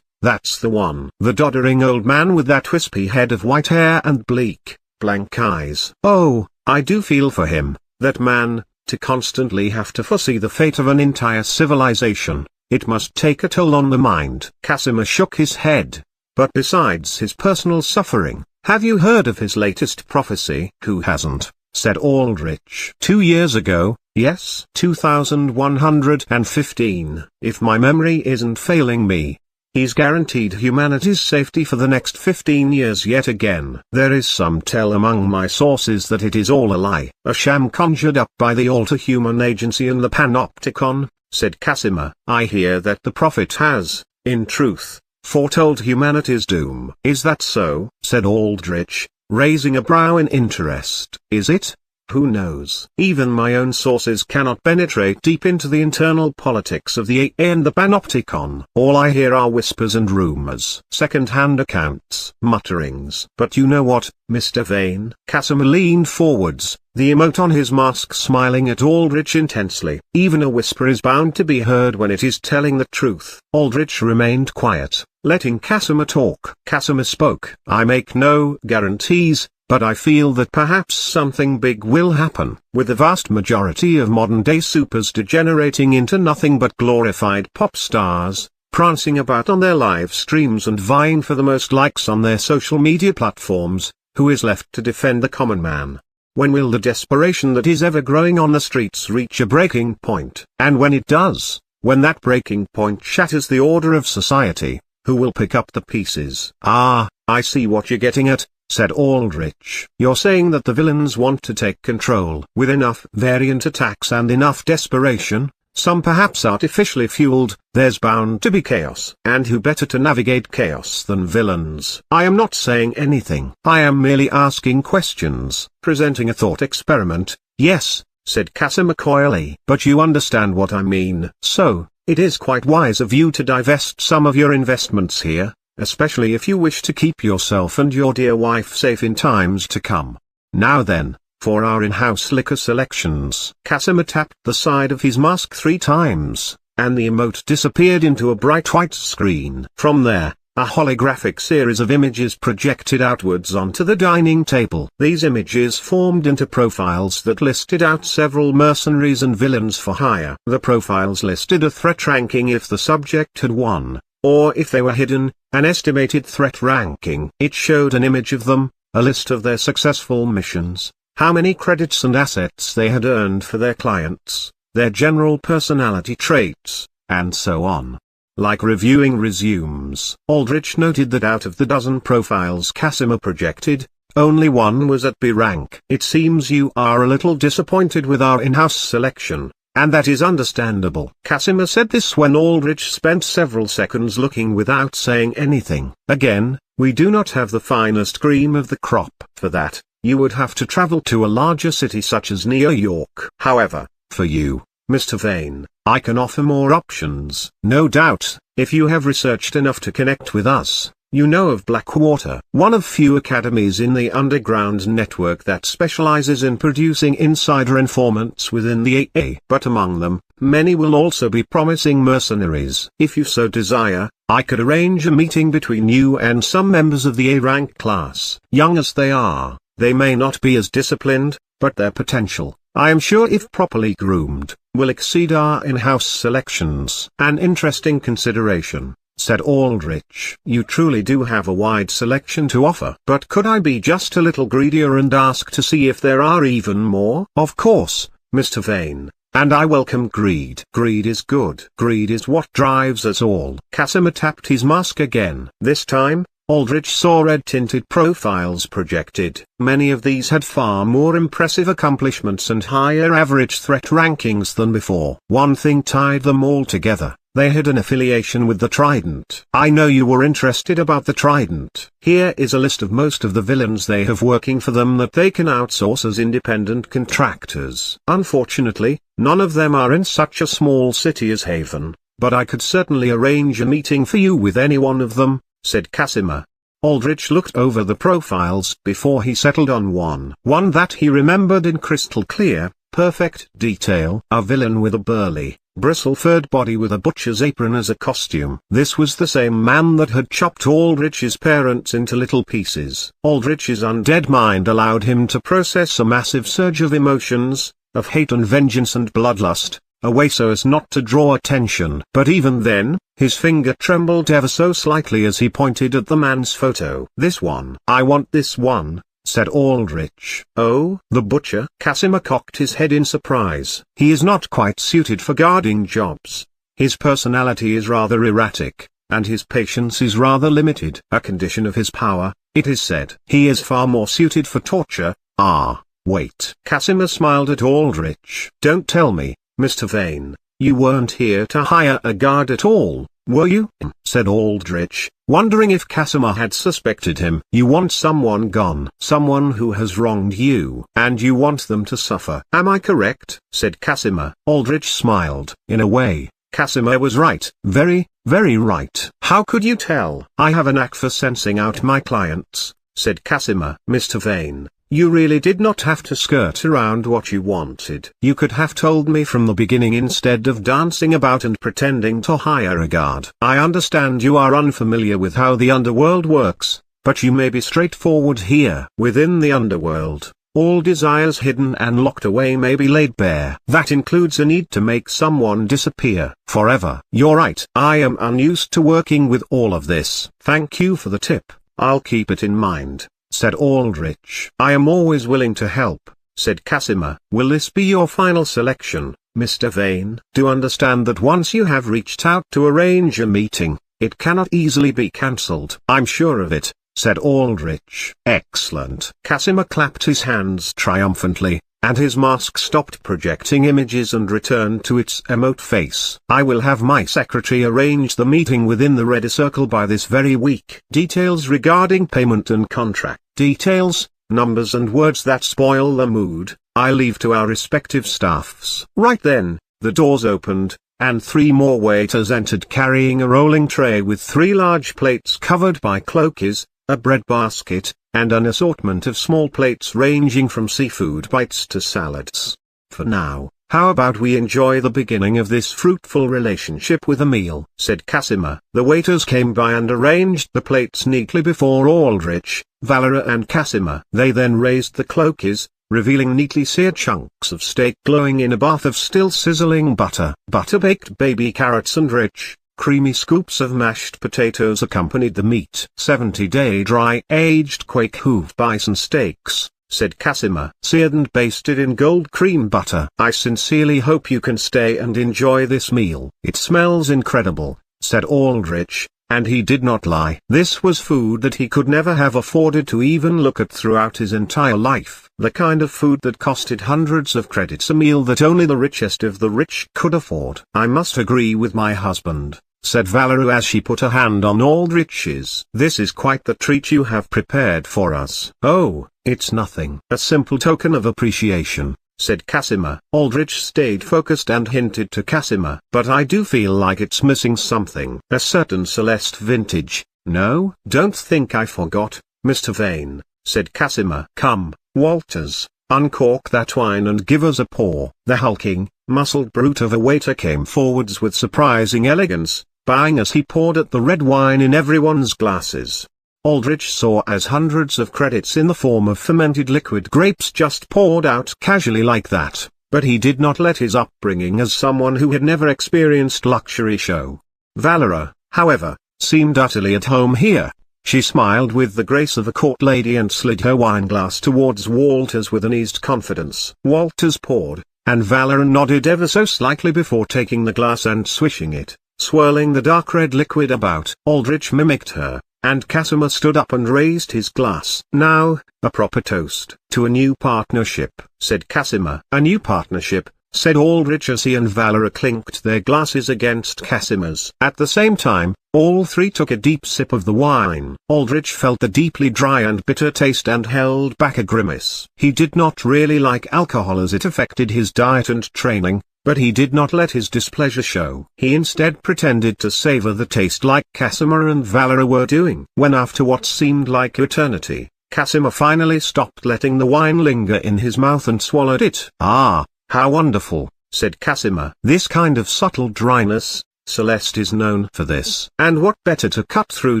That's the one. The doddering old man with that wispy head of white hair and bleak, blank eyes. Oh, I do feel for him, that man, to constantly have to foresee the fate of an entire civilization. It must take a toll on the mind. Casimir shook his head. But besides his personal suffering, have you heard of his latest prophecy? Who hasn't? Said Aldrich. 2 years ago, yes. 2115. If my memory isn't failing me. He's guaranteed humanity's safety for the next 15 years yet again. There is some tell among my sources that it is all a lie, a sham conjured up by the all-to-human agency in the panopticon, said Casimir. I hear that the prophet has, in truth, foretold humanity's doom. Is that so? Said Aldrich, raising a brow in interest. Is it? Who knows? Even my own sources cannot penetrate deep into the internal politics of the AA and the Panopticon. All I hear are whispers and rumors, second-hand accounts, mutterings. But you know what, Mr. Vane? Casimir leaned forwards, the emote on his mask smiling at Aldrich intensely. Even a whisper is bound to be heard when it is telling the truth. Aldrich remained quiet, letting Casimir talk. Casimir spoke. I make no guarantees, but I feel that perhaps something big will happen. With the vast majority of modern-day supers degenerating into nothing but glorified pop stars, prancing about on their live streams and vying for the most likes on their social media platforms, who is left to defend the common man? When will the desperation that is ever growing on the streets reach a breaking point? And when it does, when that breaking point shatters the order of society, who will pick up the pieces? Ah, I see what you're getting at, said Aldrich. You're saying that the villains want to take control. With enough variant attacks and enough desperation, some perhaps artificially fueled, there's bound to be chaos. And who better to navigate chaos than villains? I am not saying anything. I am merely asking questions, presenting a thought experiment. Yes, said Casimir coyly. But you understand what I mean. So, it is quite wise of you to divest some of your investments here, especially if you wish to keep yourself and your dear wife safe in times to come. Now then, for our in-house liquor selections. Casimir tapped the side of his mask 3 times, and the emote disappeared into a bright white screen. From there, a holographic series of images projected outwards onto the dining table. These images formed into profiles that listed out several mercenaries and villains for hire. The profiles listed a threat ranking if the subject had won, or if they were hidden, an estimated threat ranking. It showed an image of them, a list of their successful missions, how many credits and assets they had earned for their clients, their general personality traits, and so on. Like reviewing resumes. Aldrich noted that out of the dozen profiles Casimir projected, only one was at B rank. It seems you are a little disappointed with our in-house selection. And that is understandable. Casimir said this when Aldrich spent several seconds looking without saying anything. Again, we do not have the finest cream of the crop. For that, you would have to travel to a larger city such as New York. However, for you, Mr. Vane, I can offer more options. No doubt, if you have researched enough to connect with us, you know of Blackwater, one of few academies in the underground network that specializes in producing insider informants within the AA. But among them, many will also be promising mercenaries. If you so desire, I could arrange a meeting between you and some members of the A-rank class. Young as they are, they may not be as disciplined, but their potential, I am sure if properly groomed, will exceed our in-house selections. An interesting consideration, said Aldrich. You truly do have a wide selection to offer. But could I be just a little greedier and ask to see if there are even more? Of course, Mr. Vane, and I welcome greed. Greed is good. Greed is what drives us all. Casimir tapped his mask again. This time, Aldrich saw red-tinted profiles projected. Many of these had far more impressive accomplishments and higher average threat rankings than before. One thing tied them all together. They had an affiliation with the Trident. I know you were interested about the Trident. Here is a list of most of the villains they have working for them that they can outsource as independent contractors. Unfortunately, none of them are in such a small city as Haven, but I could certainly arrange a meeting for you with any one of them, said Casimir. Aldrich looked over the profiles before he settled on one that he remembered in crystal clear, perfect detail. A villain with a burly, bristle-furred body with a butcher's apron as a costume. This was the same man that had chopped Aldrich's parents into little pieces. Aldrich's undead mind allowed him to process a massive surge of emotions, of hate and vengeance and bloodlust, away so as not to draw attention. But even then, his finger trembled ever so slightly as he pointed at the man's photo. "This one. I want this one," said Aldrich. "Oh?" The butcher. Casimir cocked his head in surprise. "He is not quite suited for guarding jobs. His personality is rather erratic, and his patience is rather limited. A condition of his power, it is said. He is far more suited for torture." "Ah, wait." Casimir smiled at Aldrich. "Don't tell me, Mr. Vane, you weren't here to hire a guard at all, were you?" said Aldrich, wondering if Casimir had suspected him. "You want someone gone, someone who has wronged you, and you want them to suffer. Am I correct?" said Casimir. Aldrich smiled. In a way, Casimir was right. Very, very right. "How could you tell?" "I have a knack for sensing out my clients," said Casimir. "Mr. Vane, you really did not have to skirt around what you wanted. You could have told me from the beginning instead of dancing about and pretending to hire a guard. I understand you are unfamiliar with how the underworld works, but you may be straightforward here. Within the underworld, all desires hidden and locked away may be laid bare. That includes a need to make someone disappear forever." "You're right. I am unused to working with all of this." "Thank you for the tip. I'll keep it in mind," said Aldrich. "I am always willing to help," said Casimir. "Will this be your final selection, Mr. Vane?" "Do understand that once you have reached out to arrange a meeting, it cannot easily be cancelled." "I'm sure of it," said Aldrich. "Excellent." Casimir clapped his hands triumphantly, and his mask stopped projecting images and returned to its emote face. "I will have my secretary arrange the meeting within the Red Circle by this very week. Details regarding payment and contract details, numbers and words that spoil the mood, I leave to our respective staffs." Right then, the doors opened, and 3 more waiters entered carrying a rolling tray with 3 large plates covered by cloaches, a bread basket, and an assortment of small plates ranging from seafood bites to salads. "For now, how about we enjoy the beginning of this fruitful relationship with a meal?" said Casimir. The waiters came by and arranged the plates neatly before Aldrich, Valera and Casimir. They then raised the cloaches, revealing neatly seared chunks of steak glowing in a bath of still sizzling butter. Butter-baked baby carrots and rich, creamy scoops of mashed potatoes accompanied the meat. 70-day dry-aged quake hoof bison steaks, said Casimir. Seared and basted in gold cream butter. "I sincerely hope you can stay and enjoy this meal." "It smells incredible," said Aldrich, and he did not lie. This was food that he could never have afforded to even look at throughout his entire life. The kind of food that costed hundreds of credits a meal that only the richest of the rich could afford. "I must agree with my husband," said Valerie as she put a hand on Aldrich's. "This is quite the treat you have prepared for us." "Oh, it's nothing. A simple token of appreciation," said Casimir. Aldrich stayed focused and hinted to Casimir. "But I do feel like it's missing something. A certain Celeste vintage, no?" "Don't think I forgot, Mr. Vane," said Casimir. "Come, Walters, uncork that wine and give us a pour." The hulking, muscled brute of a waiter came forwards with surprising elegance, bowing as he poured out the red wine in everyone's glasses. Aldrich saw as hundreds of credits in the form of fermented liquid grapes just poured out casually like that, but he did not let his upbringing as someone who had never experienced luxury show. Valera, however, seemed utterly at home here. She smiled with the grace of a court lady and slid her wineglass towards Walters with an eased confidence. Walters poured, and Valera nodded ever so slightly before taking the glass and swishing it, swirling the dark red liquid about. Aldrich mimicked her, and Casimir stood up and raised his glass. "Now, a proper toast." "To a new partnership," said Casimir. "A new partnership," said Aldrich as he and Valera clinked their glasses against Casimir's. At the same time, all 3 took a deep sip of the wine. Aldrich felt the deeply dry and bitter taste and held back a grimace. He did not really like alcohol as it affected his diet and training, but he did not let his displeasure show. He instead pretended to savor the taste like Casimir and Valera were doing. When after what seemed like eternity, Casimir finally stopped letting the wine linger in his mouth and swallowed it. "Ah, how wonderful," said Casimir. This kind of subtle dryness, Celeste is known for this. And what better to cut through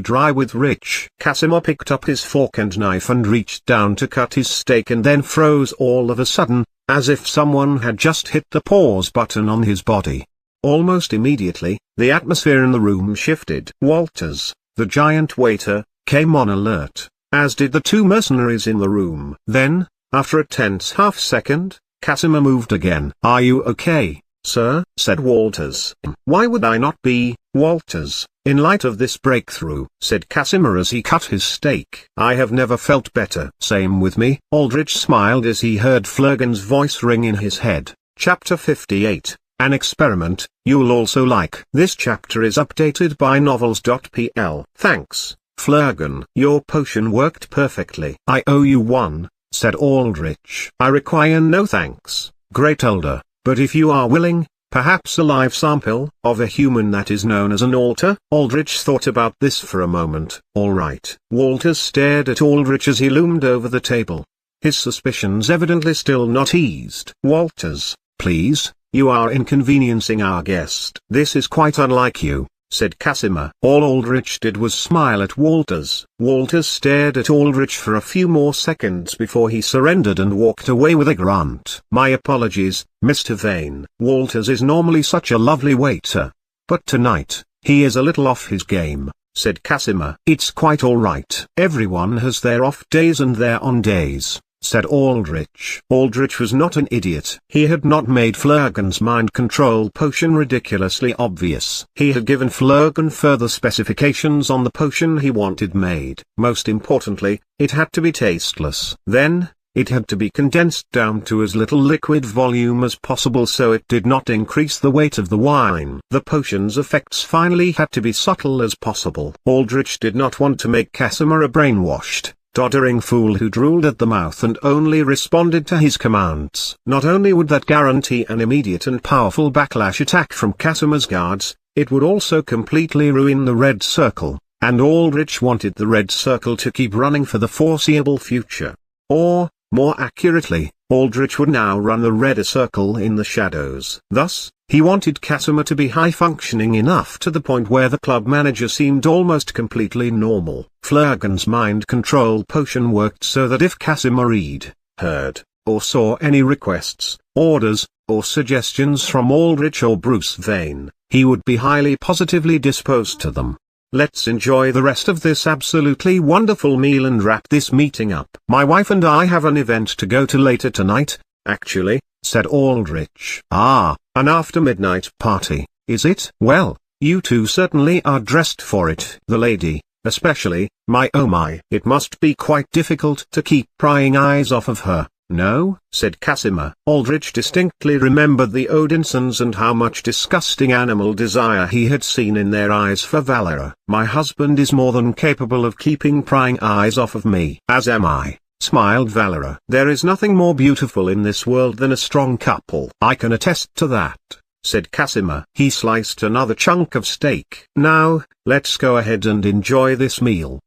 dry with rich? Casimir picked up his fork and knife and reached down to cut his steak and then froze all of a sudden, as if someone had just hit the pause button on his body. Almost immediately, the atmosphere in the room shifted. Walters, the giant waiter, came on alert, as did the two mercenaries in the room. Then, after a tense half-second, Casimir moved again. "Are you okay, sir?" said Walters. "Why would I not be, Walters, in light of this breakthrough?" said Casimir as he cut his steak. "I have never felt better." "Same with me." Aldrich smiled as he heard Flurgan's voice ring in his head. Chapter 58, An Experiment, You'll Also Like. This chapter is updated by novels.pl. Thanks, Flurgan. Your potion worked perfectly. "I owe you one," said Aldrich. "I require no thanks, Great Elder. But if you are willing, perhaps a live sample of a human that is known as an altar?" Aldrich thought about this for a moment. "All right." Walters stared at Aldrich as he loomed over the table, his suspicions evidently still not eased. "Walters, please, you are inconveniencing our guest." "This is quite unlike you," said Casimir. All Aldrich did was smile at Walters. Walters stared at Aldrich for a few more seconds before he surrendered and walked away with a grunt. "My apologies, Mr. Vane." Walters is normally such a lovely waiter, but tonight, he is a little off his game, said Casimir. "It's quite all right. Everyone has their off days and their on days," said Aldrich. Aldrich was not an idiot. He had not made Flurgan's mind control potion ridiculously obvious. He had given Flurgan further specifications on the potion he wanted made. Most importantly, it had to be tasteless. Then, it had to be condensed down to as little liquid volume as possible so it did not increase the weight of the wine. The potion's effects finally had to be subtle as possible. Aldrich did not want to make Casimir a brainwashed, doddering fool who drooled at the mouth and only responded to his commands. Not only would that guarantee an immediate and powerful backlash attack from Casimir's guards, it would also completely ruin the Red Circle, and Aldrich wanted the Red Circle to keep running for the foreseeable future. Or, more accurately, Aldrich would now run the Red Circle in the shadows. Thus, he wanted Casimir to be high-functioning enough to the point where the club manager seemed almost completely normal. Flurgan's mind control potion worked so that if Casimir read, heard, or saw any requests, orders, or suggestions from Aldrich or Bruce Vane, he would be highly positively disposed to them. Let's enjoy the rest of this absolutely wonderful meal and wrap this meeting up. "My wife and I have an event to go to later tonight, actually," said Aldrich. "Ah, an after-midnight party, is it? Well, you two certainly are dressed for it." The lady, especially, my oh my. It must be quite difficult to keep prying eyes off of her. "No," said Casimir. Aldrich distinctly remembered the Odinsons and how much disgusting animal desire he had seen in their eyes for Valera. "My husband is more than capable of keeping prying eyes off of me." "As am I," smiled Valera. "There is nothing more beautiful in this world than a strong couple." "I can attest to that," said Casimir. He sliced another chunk of steak. "Now, let's go ahead and enjoy this meal."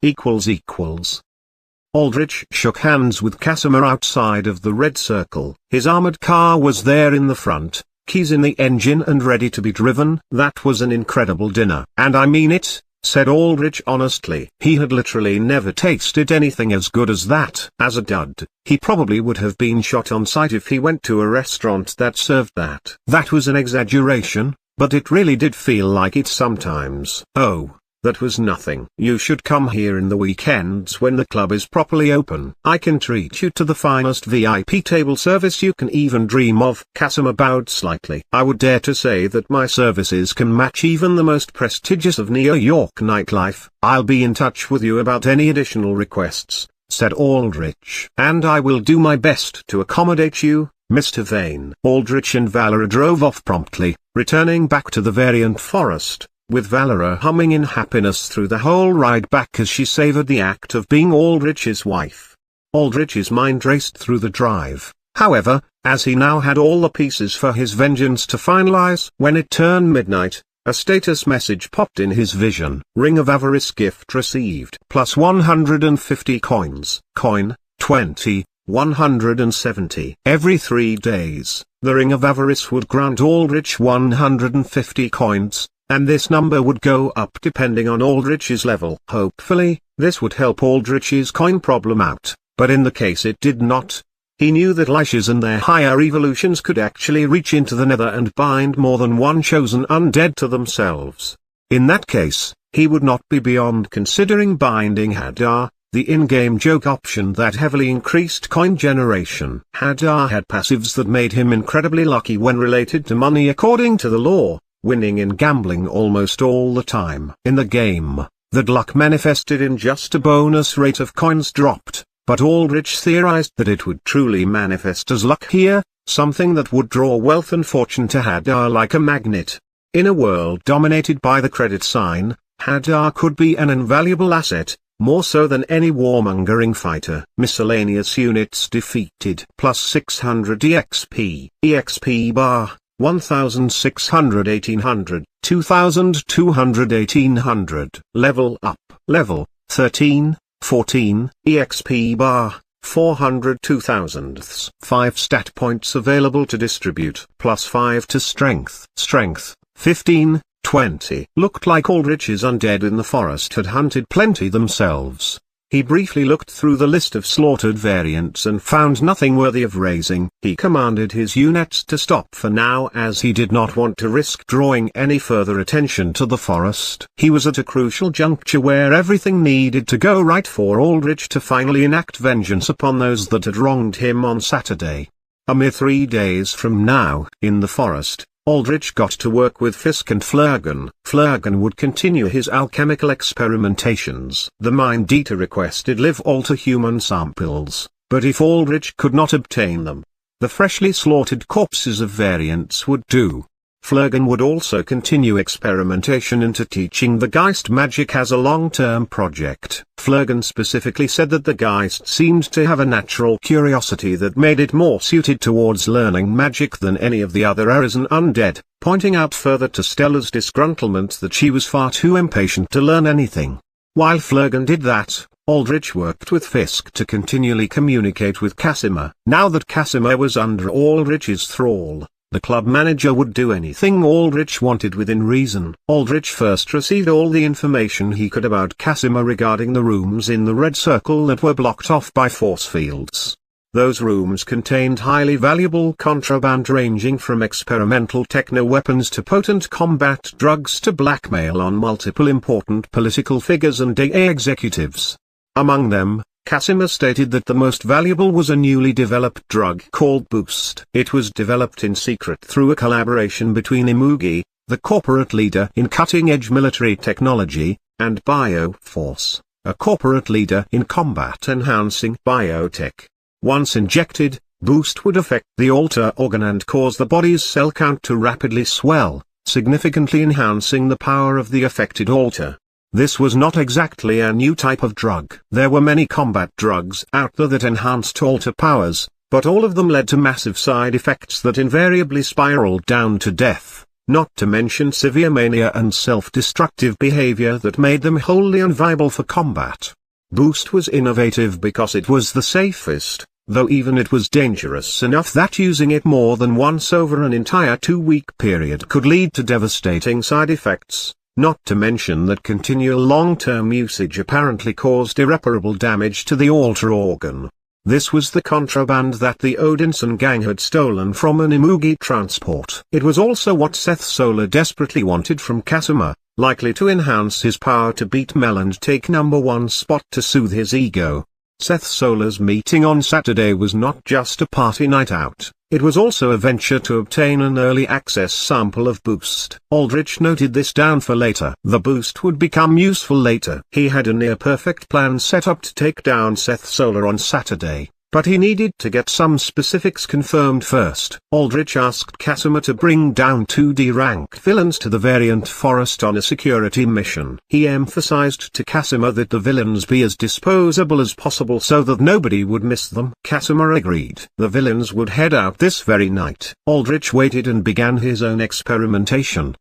Aldrich shook hands with Casimir outside of the Red Circle. His armored car was there in the front, keys in the engine and ready to be driven. That was an incredible dinner. "And I mean it," said Aldrich honestly. He had literally never tasted anything as good as that. As a dud, he probably would have been shot on sight if he went to a restaurant that served that. That was an exaggeration, but it really did feel like it sometimes. "Oh, that was nothing. You should come here in the weekends when the club is properly open. I can treat you to the finest VIP table service you can even dream of." Casimir bowed slightly. "I would dare to say that my services can match even the most prestigious of New York nightlife." "I'll be in touch with you about any additional requests," said Aldrich. "And I will do my best to accommodate you, Mr. Vane." Aldrich and Valera drove off promptly, returning back to the Variant Forest, with Valera humming in happiness through the whole ride back as she savored the act of being Aldrich's wife. Aldrich's mind raced through the drive, however, as he now had all the pieces for his vengeance to finalize. When it turned midnight, a status message popped in his vision. "Ring of Avarice gift received. Plus 150 coins. Coin, 20, 170. Every 3 days, the Ring of Avarice would grant Aldrich 150 coins, and this number would go up depending on Aldrich's level. Hopefully, this would help Aldrich's coin problem out, but in the case it did not. He knew that liches and their higher evolutions could actually reach into the nether and bind more than one chosen undead to themselves. In that case, he would not be beyond considering binding Hadar, the in-game joke option that heavily increased coin generation. Hadar had passives that made him incredibly lucky when related to money according to the law, winning in gambling almost all the time. In the game, that luck manifested in just a bonus rate of coins dropped, but Aldrich theorized that it would truly manifest as luck here, something that would draw wealth and fortune to Hadar like a magnet. In a world dominated by the credit sign, Hadar could be an invaluable asset, more so than any warmongering fighter. Miscellaneous units defeated. Plus 600 EXP. EXP bar, 1600 1800, 2200 1800. Level up. Level, 13, 14, EXP bar, 400 2000ths. 5 stat points available to distribute. Plus 5 to strength. Strength, 15. 20. Looked like Aldrich's undead in the forest had hunted plenty themselves. He briefly looked through the list of slaughtered variants and found nothing worthy of raising. He commanded his units to stop for now as he did not want to risk drawing any further attention to the forest. He was at a crucial juncture where everything needed to go right for Aldrich to finally enact vengeance upon those that had wronged him on Saturday. A mere 3 days from now, in the forest, Aldrich got to work with Fisk and Flurgan. Flurgan would continue his alchemical experimentations. The Mind Eater requested live-alter human samples, but if Aldrich could not obtain them, the freshly slaughtered corpses of variants would do. Flurgan would also continue experimentation into teaching the Geist magic as a long-term project. Flurgan specifically said that the Geist seemed to have a natural curiosity that made it more suited towards learning magic than any of the other Arisen undead, pointing out further to Stella's disgruntlement that she was far too impatient to learn anything. While Flurgan did that, Aldrich worked with Fisk to continually communicate with Casimir. Now that Casimir was under Aldrich's thrall, the club manager would do anything Aldrich wanted within reason. Aldrich first received all the information he could about Casimir regarding the rooms in the red circle that were blocked off by force fields. Those rooms contained highly valuable contraband ranging from experimental techno-weapons to potent combat drugs to blackmail on multiple important political figures and AA executives. Among them, Casimir stated that the most valuable was a newly developed drug called Boost. It was developed in secret through a collaboration between Imugi, the corporate leader in cutting-edge military technology, and Bioforce, a corporate leader in combat-enhancing biotech. Once injected, Boost would affect the alter organ and cause the body's cell count to rapidly swell, significantly enhancing the power of the affected alter. This was not exactly a new type of drug. There were many combat drugs out there that enhanced alter powers, but all of them led to massive side effects that invariably spiraled down to death, not to mention severe mania and self-destructive behavior that made them wholly unviable for combat. Boost was innovative because it was the safest, though even it was dangerous enough that using it more than once over an entire 2-week period could lead to devastating side effects. Not to mention that continual long-term usage apparently caused irreparable damage to the alter organ. This was the contraband that the Odinson gang had stolen from an Imugi transport. It was also what Seth Solar desperately wanted from Casimir, likely to enhance his power to beat Mel and take #1 spot to soothe his ego. Seth Solar's meeting on Saturday was not just a party night out, it was also a venture to obtain an early access sample of Boost. Aldrich noted this down for later. The Boost would become useful later. He had a near-perfect plan set up to take down Seth Solar on Saturday, but he needed to get some specifics confirmed first. Aldrich asked Casimir to bring down 2D ranked villains to the variant forest on a security mission. He emphasized to Casimir that the villains be as disposable as possible so that nobody would miss them. Casimir agreed. The villains would head out this very night. Aldrich waited and began his own experimentation.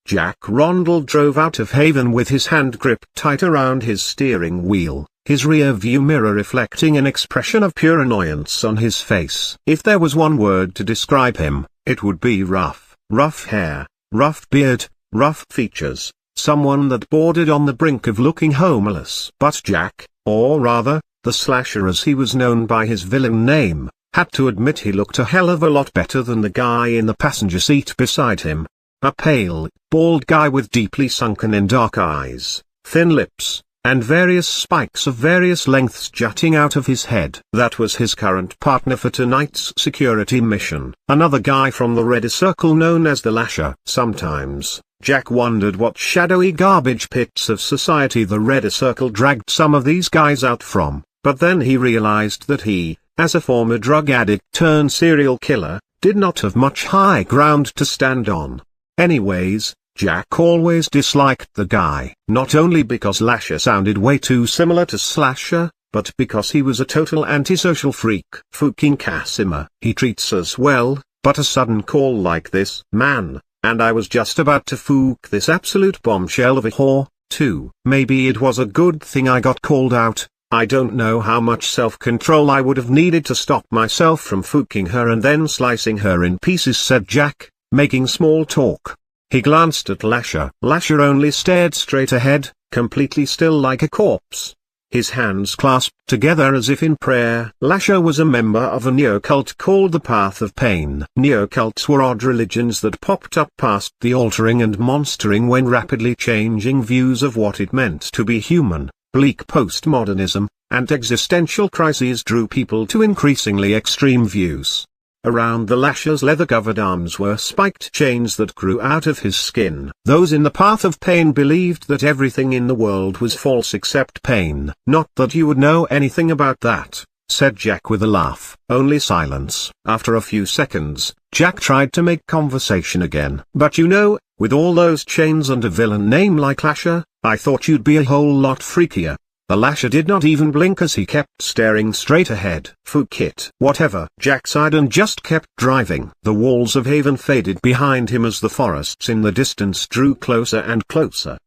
Jack Rondell drove out of Haven with his hand grip tight around his steering wheel. his rear view mirror reflecting an expression of pure annoyance on his face. If there was one word to describe him, it would be rough. Rough hair, rough beard, rough features, someone that bordered on the brink of looking homeless. But Jack, or rather, the Slasher as he was known by his villain name, had to admit he looked a hell of a lot better than the guy in the passenger seat beside him. A pale, bald guy with deeply sunken and dark eyes, thin lips, and various spikes of various lengths jutting out of his head. That was his current partner for tonight's security mission. Another guy from the Red Circle known as the Lasher. Sometimes, Jack wondered what shadowy garbage pits of society the Red Circle dragged some of these guys out from, but then he realized that he, as a former drug addict turned serial killer, did not have much high ground to stand on. Anyways, Jack always disliked the guy. Not only because Lasher sounded way too similar to Slasher, but because he was a total antisocial freak. Fucking Casimir. He treats us well, but a sudden call like this, man, and I was just about to fook this absolute bombshell of a whore, too. Maybe it was a good thing I got called out. I don't know how much self-control I would have needed to stop myself from fooking her and then slicing her in pieces, said Jack, making small talk. He glanced at Lasher. Lasher only stared straight ahead, completely still like a corpse. His hands clasped together as if in prayer. Lasher was a member of a neo-cult called the Path of Pain. Neo-cults were odd religions that popped up past the altering and monstering when rapidly changing views of what it meant to be human. Bleak postmodernism, and existential crises drew people to increasingly extreme views. Around the Lasher's leather-covered arms were spiked chains that grew out of his skin. Those in the Path of Pain believed that everything in the world was false except pain. Not that you would know anything about that, said Jack with a laugh. Only silence. After a few seconds, Jack tried to make conversation again. But you know, with all those chains and a villain name like Lasher, I thought you'd be a whole lot freakier. The Lasher did not even blink as he kept staring straight ahead. Fuck it. Whatever. Jack sighed and just kept driving. The walls of Haven faded behind him as the forests in the distance drew closer and closer.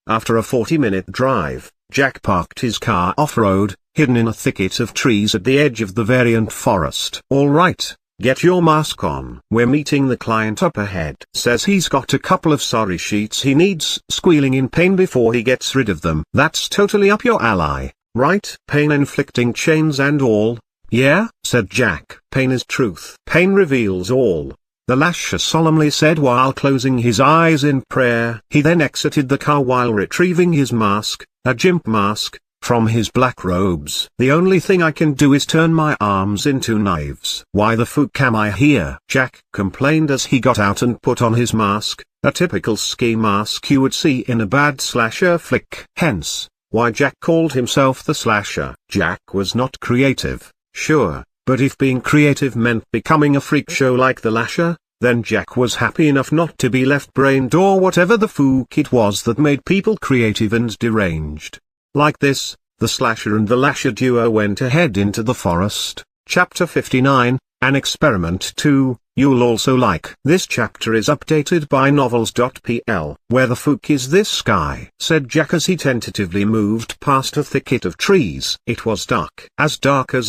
After a 40-minute drive, Jack parked his car off-road, hidden in a thicket of trees at the edge of the variant forest. All right. Get your mask on. We're meeting the client up ahead. Says he's got a couple of sorry sheets he needs, squealing in pain before he gets rid of them. That's totally up your alley, right? Pain-inflicting chains and all. Yeah, said Jack. Pain is truth. Pain reveals all. The Lasher solemnly said while closing his eyes in prayer. He then exited the car while retrieving his mask, a gimp mask, from his black robes. The only thing I can do is turn my arms into knives. Why the fuck am I here? Jack complained as he got out and put on his mask, a typical ski mask you would see in a bad slasher flick. Hence, why Jack called himself the Slasher. Jack was not creative, sure, but if being creative meant becoming a freak show like the Lasher, then Jack was happy enough not to be left-brained or whatever the fuck it was that made people creative and deranged. Like this, the Slasher and the Lasher duo went ahead into the forest. Chapter 59, An Experiment 2, You'll Also Like. This chapter is updated by novels.pl. Where the fuck is this guy? Said Jack as he tentatively moved past a thicket of trees. It was dark as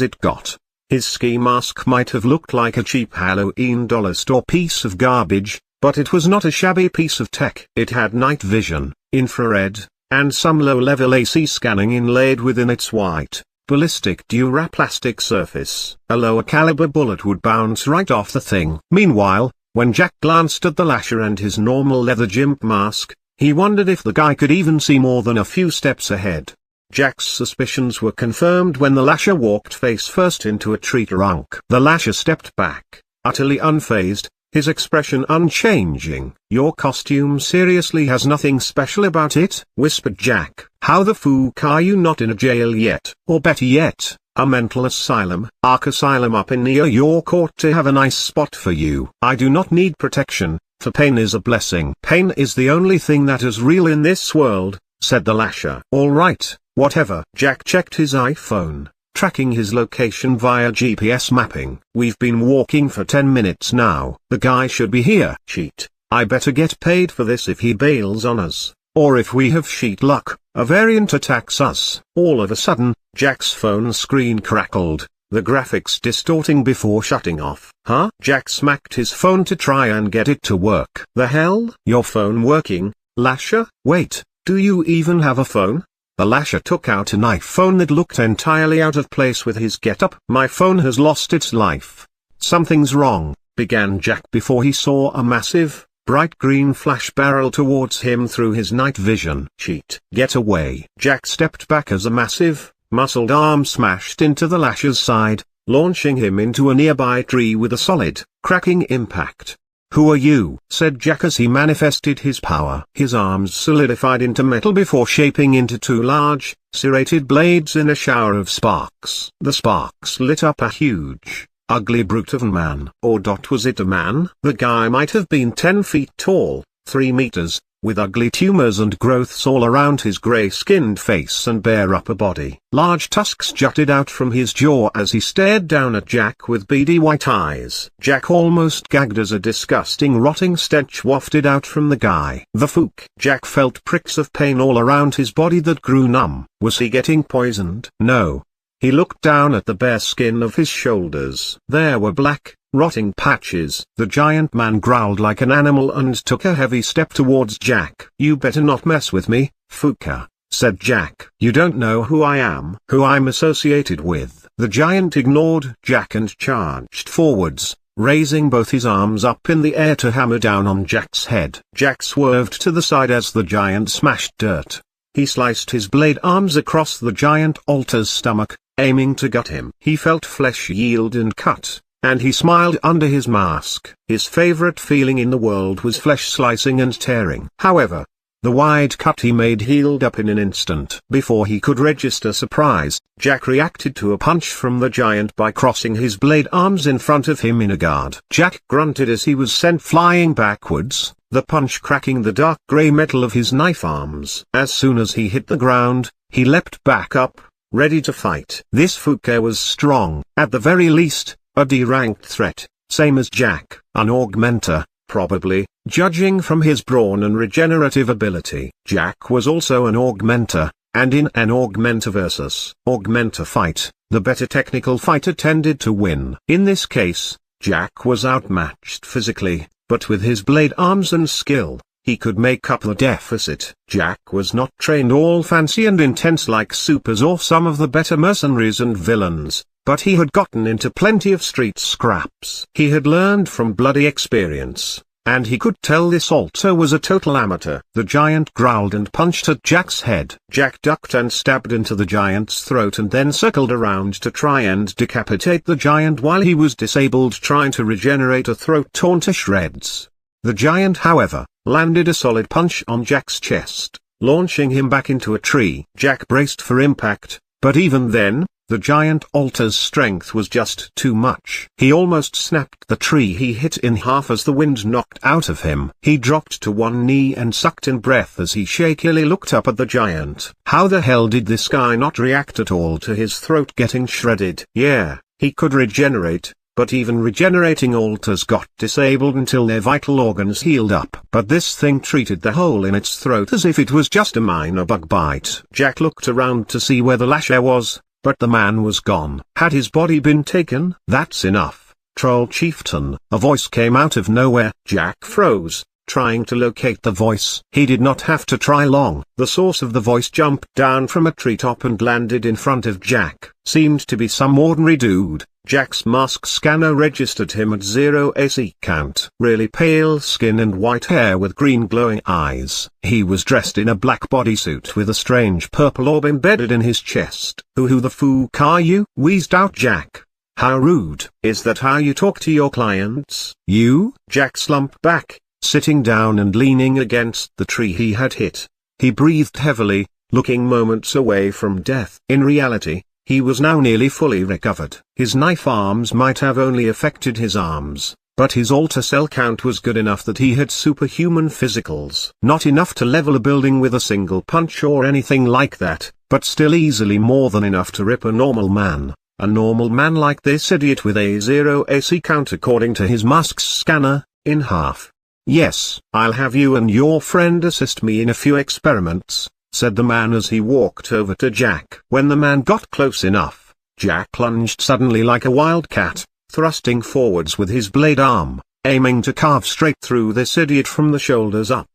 it got. His ski mask might have looked like a cheap Halloween dollar store piece of garbage, but it was not a shabby piece of tech. It had night vision, infrared, and some low-level AC scanning inlaid within its white, ballistic duraplastic surface. A lower caliber bullet would bounce right off the thing. Meanwhile, when Jack glanced at the Lasher and his normal leather gimp mask, he wondered if the guy could even see more than a few steps ahead. Jack's suspicions were confirmed when the Lasher walked face first into a tree trunk. The Lasher stepped back, utterly unfazed, his expression unchanging. Your costume seriously has nothing special about it, whispered Jack. How the fuck are you not in a jail yet? Or better yet, a mental asylum? Ark Asylum up in New York ought to have a nice spot for you. I do not need protection, for pain is a blessing. Pain is the only thing that is real in this world, said the Lasher. All right, whatever. Jack checked his iPhone, tracking his location via GPS mapping. We've been walking for 10 minutes now. The guy should be here. Cheat. I better get paid for this if he bails on us. or if we have sheet luck, a variant attacks us. All of a sudden, Jack's phone screen crackled, the graphics distorting before shutting off. Huh? Jack smacked his phone to try and get it to work. The hell? Your phone working? Lasher? Wait, do you even have a phone? The Lasher took out an iPhone that looked entirely out of place with his getup. My phone has lost its life. Something's wrong, began Jack before he saw a massive, bright green flash barrel towards him through his night vision. Cheat. Get away. Jack stepped back as a massive, muscled arm smashed into the Lasher's side, launching him into a nearby tree with a solid, cracking impact. Who are you? Said Jack as he manifested his power. His arms solidified into metal before shaping into two large, serrated blades in a shower of sparks. The sparks lit up a huge, ugly brute of a man. Or was it a man? The guy might have been 10 feet tall, 3 meters, with ugly tumors and growths all around his grey-skinned face and bare upper body. Large tusks jutted out from his jaw as he stared down at Jack with beady white eyes. Jack almost gagged as a disgusting rotting stench wafted out from the guy. The fook. Jack felt pricks of pain all around his body that grew numb. Was he getting poisoned? No. He looked down at the bare skin of his shoulders. There were black, rotting patches. The giant man growled like an animal and took a heavy step towards Jack. You better not mess with me, Fuka, said Jack. You don't know who I am, who I'm associated with. The giant ignored Jack and charged forwards, raising both his arms up in the air to hammer down on Jack's head. Jack swerved to the side as the giant smashed dirt. He sliced his blade arms across the giant altar's stomach, aiming to gut him. He felt flesh yield and cut, and he smiled under his mask. His favorite feeling in the world was flesh slicing and tearing. However, the wide cut he made healed up in an instant. Before he could register surprise, Jack reacted to a punch from the giant by crossing his blade arms in front of him in a guard. Jack grunted as he was sent flying backwards, the punch cracking the dark grey metal of his knife arms. As soon as he hit the ground, he leapt back up, ready to fight. This Fuka was strong, at the very least, a D-ranked threat, same as Jack, an augmenter, probably, judging from his brawn and regenerative ability. Jack was also an augmenter, and in an augmenter versus augmenter fight, the better technical fighter tended to win. In this case, Jack was outmatched physically, but with his blade arms and skill, he could make up the deficit. Jack was not trained all fancy and intense like supers or some of the better mercenaries and villains, but he had gotten into plenty of street scraps. He had learned from bloody experience, and he could tell this altar was a total amateur. The giant growled and punched at Jack's head. Jack ducked and stabbed into the giant's throat and then circled around to try and decapitate the giant while he was disabled trying to regenerate a throat torn to shreds. The giant, however, landed a solid punch on Jack's chest, launching him back into a tree. Jack braced for impact, but even then, the giant altar's strength was just too much. He almost snapped the tree he hit in half as the wind knocked out of him. He dropped to one knee and sucked in breath as he shakily looked up at the giant. How the hell did this guy not react at all to his throat getting shredded? Yeah, he could regenerate, but even regenerating altars got disabled until their vital organs healed up. But this thing treated the hole in its throat as if it was just a minor bug bite. Jack looked around to see where the Lasher was, but the man was gone. Had his body been taken? That's enough, Troll Chieftain. A voice came out of nowhere. Jack froze, trying to locate the voice. He did not have to try long. The source of the voice jumped down from a treetop and landed in front of Jack. Seemed to be some ordinary dude. Jack's mask scanner registered him at 0 AC count. Really pale skin and white hair with green glowing eyes. He was dressed in a black bodysuit with a strange purple orb embedded in his chest. Who the fuck are you? Wheezed out Jack. How rude. Is that how you talk to your clients? You? Jack slumped back, sitting down and leaning against the tree he had hit. He breathed heavily, looking moments away from death. In reality, he was now nearly fully recovered. His knife arms might have only affected his arms, but his altar cell count was good enough that he had superhuman physicals. Not enough to level a building with a single punch or anything like that, but still easily more than enough to rip a normal man. A normal man like this idiot with a 0 AC count according to his mask's scanner, in half. Yes, I'll have you and your friend assist me in a few experiments, said the man as he walked over to Jack. When the man got close enough, Jack lunged suddenly like a wildcat, thrusting forwards with his blade arm, aiming to carve straight through this idiot from the shoulders up.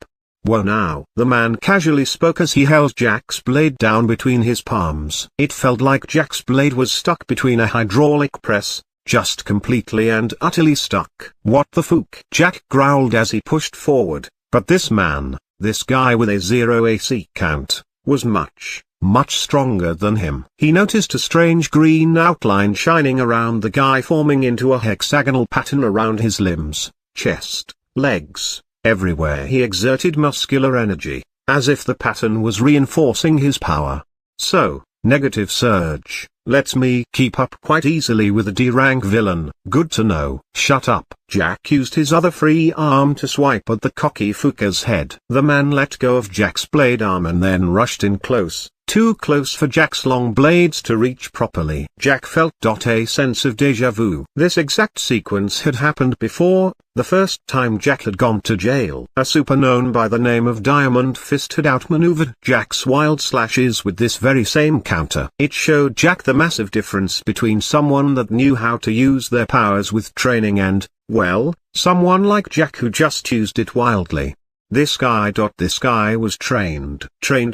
Whoa now, the man casually spoke as he held Jack's blade down between his palms. It felt like Jack's blade was stuck between a hydraulic press, just completely and utterly stuck. What the fuck? Jack growled as he pushed forward, but this man, this guy with a 0 AC count, was much stronger than him. He noticed a strange green outline shining around the guy, forming into a hexagonal pattern around his limbs, chest, legs. Everywhere he exerted muscular energy, as if the pattern was reinforcing his power. So, negative surge, lets me keep up quite easily with a D-rank villain. Good to know. Shut up. Jack used his other free arm to swipe at the cocky fucker's head. The man let go of Jack's blade arm and then rushed in close. Too close for Jack's long blades to reach properly. Jack felt a sense of déjà vu. This exact sequence had happened before, the first time Jack had gone to jail. A super known by the name of Diamond Fist had outmaneuvered Jack's wild slashes with this very same counter. It showed Jack the massive difference between someone that knew how to use their powers with training and, well, someone like Jack who just used it wildly. This guy was trained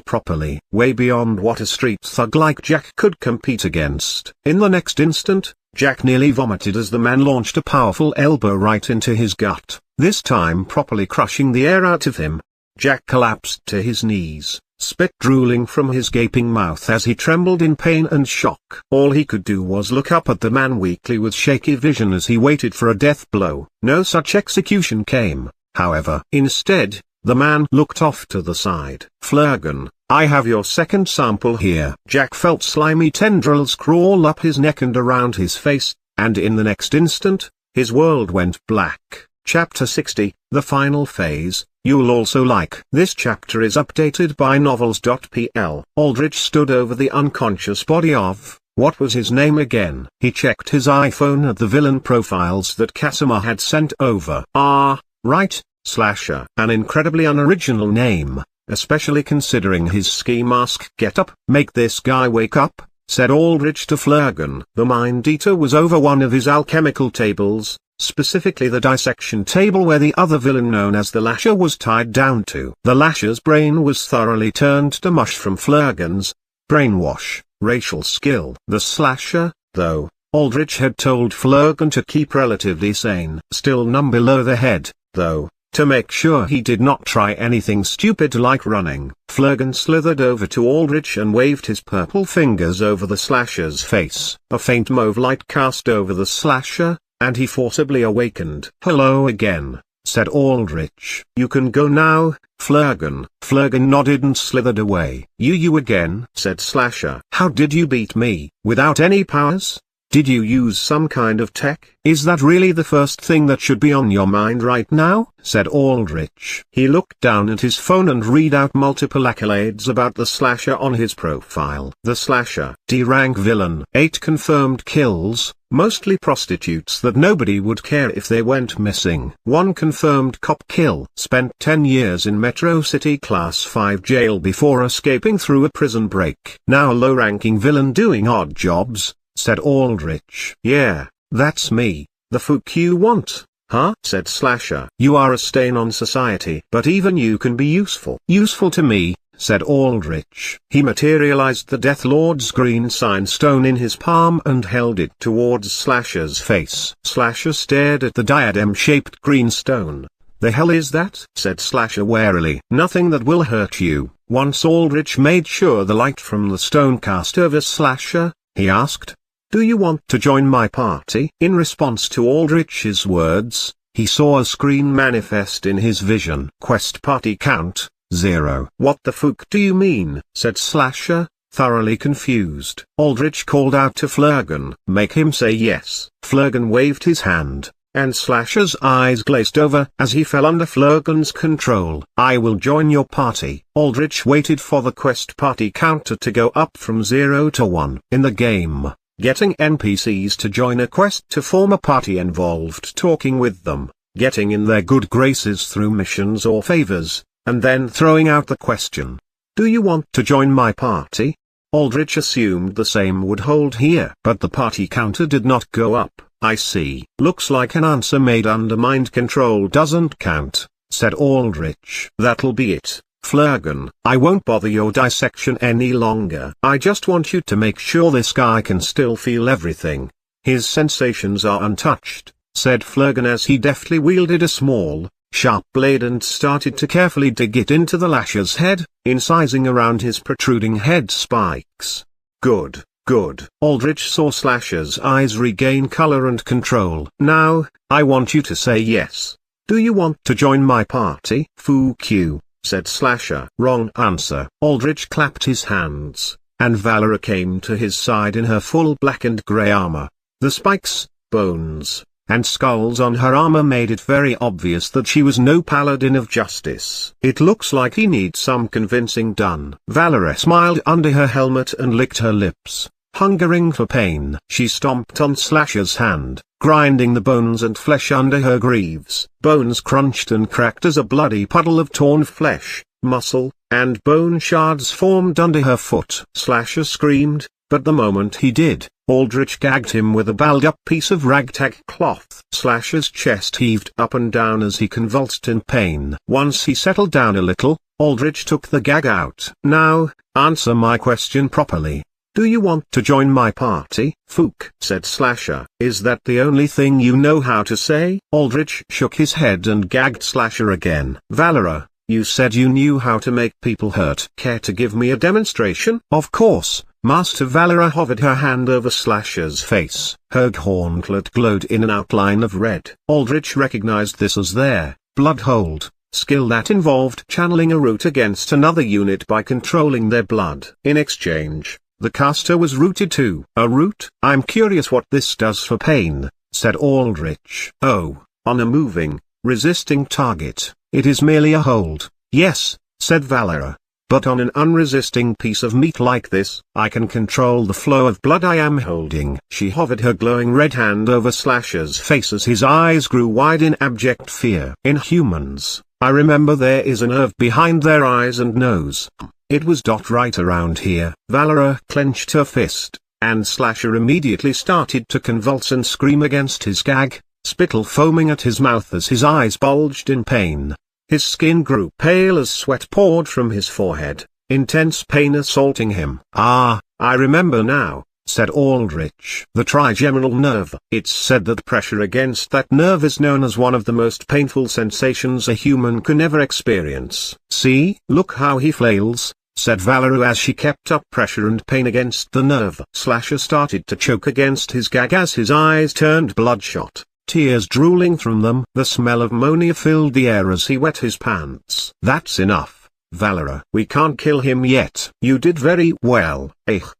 properly, way beyond what a street thug like Jack could compete against. In the next instant, Jack nearly vomited as the man launched a powerful elbow right into his gut, this time properly crushing the air out of him. Jack collapsed to his knees, spit drooling from his gaping mouth as he trembled in pain and shock. All he could do was look up at the man weakly with shaky vision as he waited for a death blow. No such execution came, however. Instead, the man looked off to the side. Flurgan, I have your second sample here. Jack felt slimy tendrils crawl up his neck and around his face, and in the next instant, his world went black. Chapter 60, The Final Phase. You'll also like. This chapter is updated by novels.pl. Aldrich stood over the unconscious body of, what was his name again? He checked his iPhone at the villain profiles that Casimir had sent over. Right. Slasher. An incredibly unoriginal name, especially considering his ski mask getup. Make this guy wake up, said Aldrich to Flurgan. The Mind Eater was over one of his alchemical tables, specifically the dissection table where the other villain known as the Lasher was tied down to. The Lasher's brain was thoroughly turned to mush from Flurgan's brainwash, racial skill. The Slasher, though, Aldrich had told Flurgan to keep relatively sane. Still numb below the head, though, to make sure he did not try anything stupid like running. Flurgan slithered over to Aldrich and waved his purple fingers over the Slasher's face. A faint mauve light cast over the Slasher, and he forcibly awakened. Hello again, said Aldrich. You can go now, Flurgan. Flurgan nodded and slithered away. You again, said Slasher. How did you beat me? Without any powers? Did you use some kind of tech? Is that really the first thing that should be on your mind right now? Said Aldrich. He looked down at his phone and read out multiple accolades about the Slasher on his profile. The Slasher, D-rank villain, 8 confirmed kills, mostly prostitutes that nobody would care if they went missing. 1 confirmed cop kill. Spent 10 years in Metro City Class 5 jail before escaping through a prison break. Now low-ranking villain doing odd jobs, said Aldrich. Yeah, that's me. The fuck you want, huh? Said Slasher. You are a stain on society. But even you can be useful. Useful to me, said Aldrich. He materialized the Death Lord's green sign stone in his palm and held it towards Slasher's face. Slasher stared at the diadem-shaped green stone. The hell is that? Said Slasher warily. Nothing that will hurt you. Once Aldrich made sure the light from the stone cast over Slasher, he asked, do you want to join my party? In response to Aldrich's words, he saw a screen manifest in his vision. Quest party count, 0. What the fuck do you mean? Said Slasher, thoroughly confused. Aldrich called out to Flurgan. Make him say yes. Flurgan waved his hand, and Slasher's eyes glazed over as he fell under Flurgan's control. I will join your party. Aldrich waited for the quest party counter to go up from 0 to 1. In the game, getting NPCs to join a quest to form a party involved talking with them, getting in their good graces through missions or favors, and then throwing out the question. Do you want to join my party? Aldrich assumed the same would hold here. But the party counter did not go up. I see. Looks like an answer made under mind control doesn't count, said Aldrich. That'll be it, Flurgan. I won't bother your dissection any longer. I just want you to make sure this guy can still feel everything. His sensations are untouched, said Flurgan as he deftly wielded a small, sharp blade and started to carefully dig it into the Lasher's head, incising around his protruding head spikes. Good, good. Aldrich saw Slasher's eyes regain color and control. Now, I want you to say yes. Do you want to join my party? Fuck you, said Slasher. Wrong answer. Aldrich clapped his hands, and Valera came to his side in her full black and grey armor. The spikes, bones, and skulls on her armor made it very obvious that she was no paladin of justice. It looks like he needs some convincing done. Valera smiled under her helmet and licked her lips, hungering for pain. She stomped on Slasher's hand, grinding the bones and flesh under her greaves. Bones crunched and cracked as a bloody puddle of torn flesh, muscle, and bone shards formed under her foot. Slasher screamed, but the moment he did, Aldrich gagged him with a balled-up piece of ragtag cloth. Slasher's chest heaved up and down as he convulsed in pain. Once he settled down a little, Aldrich took the gag out. Now, answer my question properly. Do you want to join my party? Fook, said Slasher. Is that the only thing you know how to say? Aldrich shook his head and gagged Slasher again. Valera, you said you knew how to make people hurt. Care to give me a demonstration? Of course. Master. Valera hovered her hand over Slasher's face. Her gauntlet glowed in an outline of red. Aldrich recognized this as their blood hold skill that involved channeling a root against another unit by controlling their blood. In exchange, the caster was rooted to a root. I'm curious what this does for pain, said Aldrich. Oh, on a moving, resisting target, it is merely a hold. Yes, said Valera. But on an unresisting piece of meat like this, I can control the flow of blood I am holding. She hovered her glowing red hand over Slasher's face as his eyes grew wide in abject fear. In humans, I remember there is a nerve behind their eyes and nose. It was right around here. Valera clenched her fist, and Slasher immediately started to convulse and scream against his gag, spittle foaming at his mouth as his eyes bulged in pain. His skin grew pale as sweat poured from his forehead, intense pain assaulting him. Ah, I remember now, said Aldrich. The trigeminal nerve. It's said that pressure against that nerve is known as one of the most painful sensations a human can ever experience. See? Look how he flails, said Valera as she kept up pressure and pain against the nerve. Slasher started to choke against his gag as his eyes turned bloodshot, tears drooling from them. The smell of ammonia filled the air as he wet his pants. That's enough, Valera. We can't kill him yet. You did very well.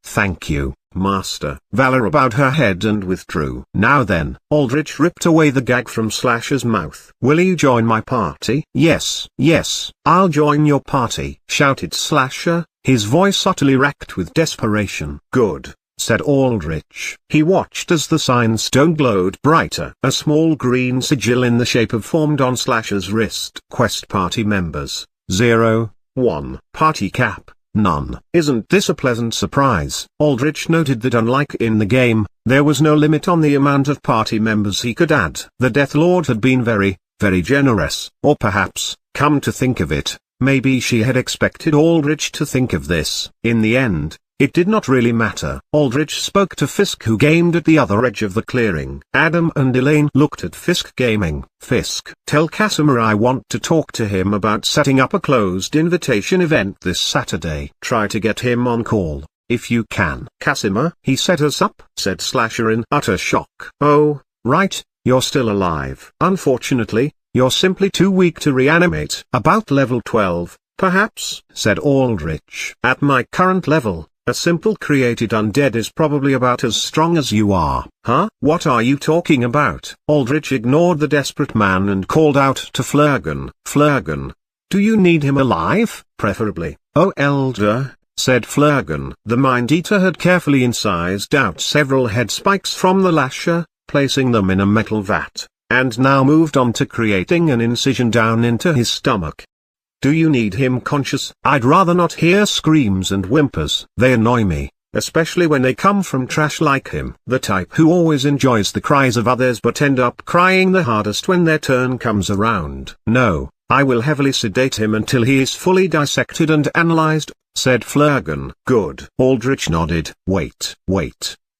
Thank you, Master. Valera bowed her head and withdrew. Now then, Aldrich ripped away the gag from Slasher's mouth. Will you join my party? Yes, yes, I'll join your party, shouted Slasher, his voice utterly racked with desperation. Good, said Aldrich. He watched as the sign stone glowed brighter. A small green sigil in the shape of formed on Slasher's wrist. Quest party members, 0, 1. Party cap, none. Isn't this a pleasant surprise? Aldrich noted that unlike in the game, there was no limit on the amount of party members he could add. The Death Lord had been very, very generous. Or perhaps, come to think of it, maybe she had expected Aldrich to think of this. In the end, it did not really matter. Aldrich spoke to Fisk, who gamed at the other edge of the clearing. Adam and Elaine looked at Fisk gaming. Fisk, tell Casimir I want to talk to him about setting up a closed invitation event this Saturday. Try to get him on call, if you can. Casimir? He set us up, said Slasher in utter shock. Oh, right, you're still alive. Unfortunately, you're simply too weak to reanimate. About level 12, perhaps, said Aldrich. At my current level, a simple created undead is probably about as strong as you are. Huh? What are you talking about? Aldrich ignored the desperate man and called out to Flurgan. Flurgan, do you need him alive? Preferably. Oh Elder, said Flurgan. The Mind-Eater had carefully incised out several head spikes from the Lasher, placing them in a metal vat. and now moved on to creating an incision down into his stomach. Do you need him conscious? I'd rather not hear screams and whimpers. They annoy me, especially when they come from trash like him. The type who always enjoys the cries of others but end up crying the hardest when their turn comes around. No, I will heavily sedate him until he is fully dissected and analyzed, said Flurgan. Good. Aldrich nodded. Wait.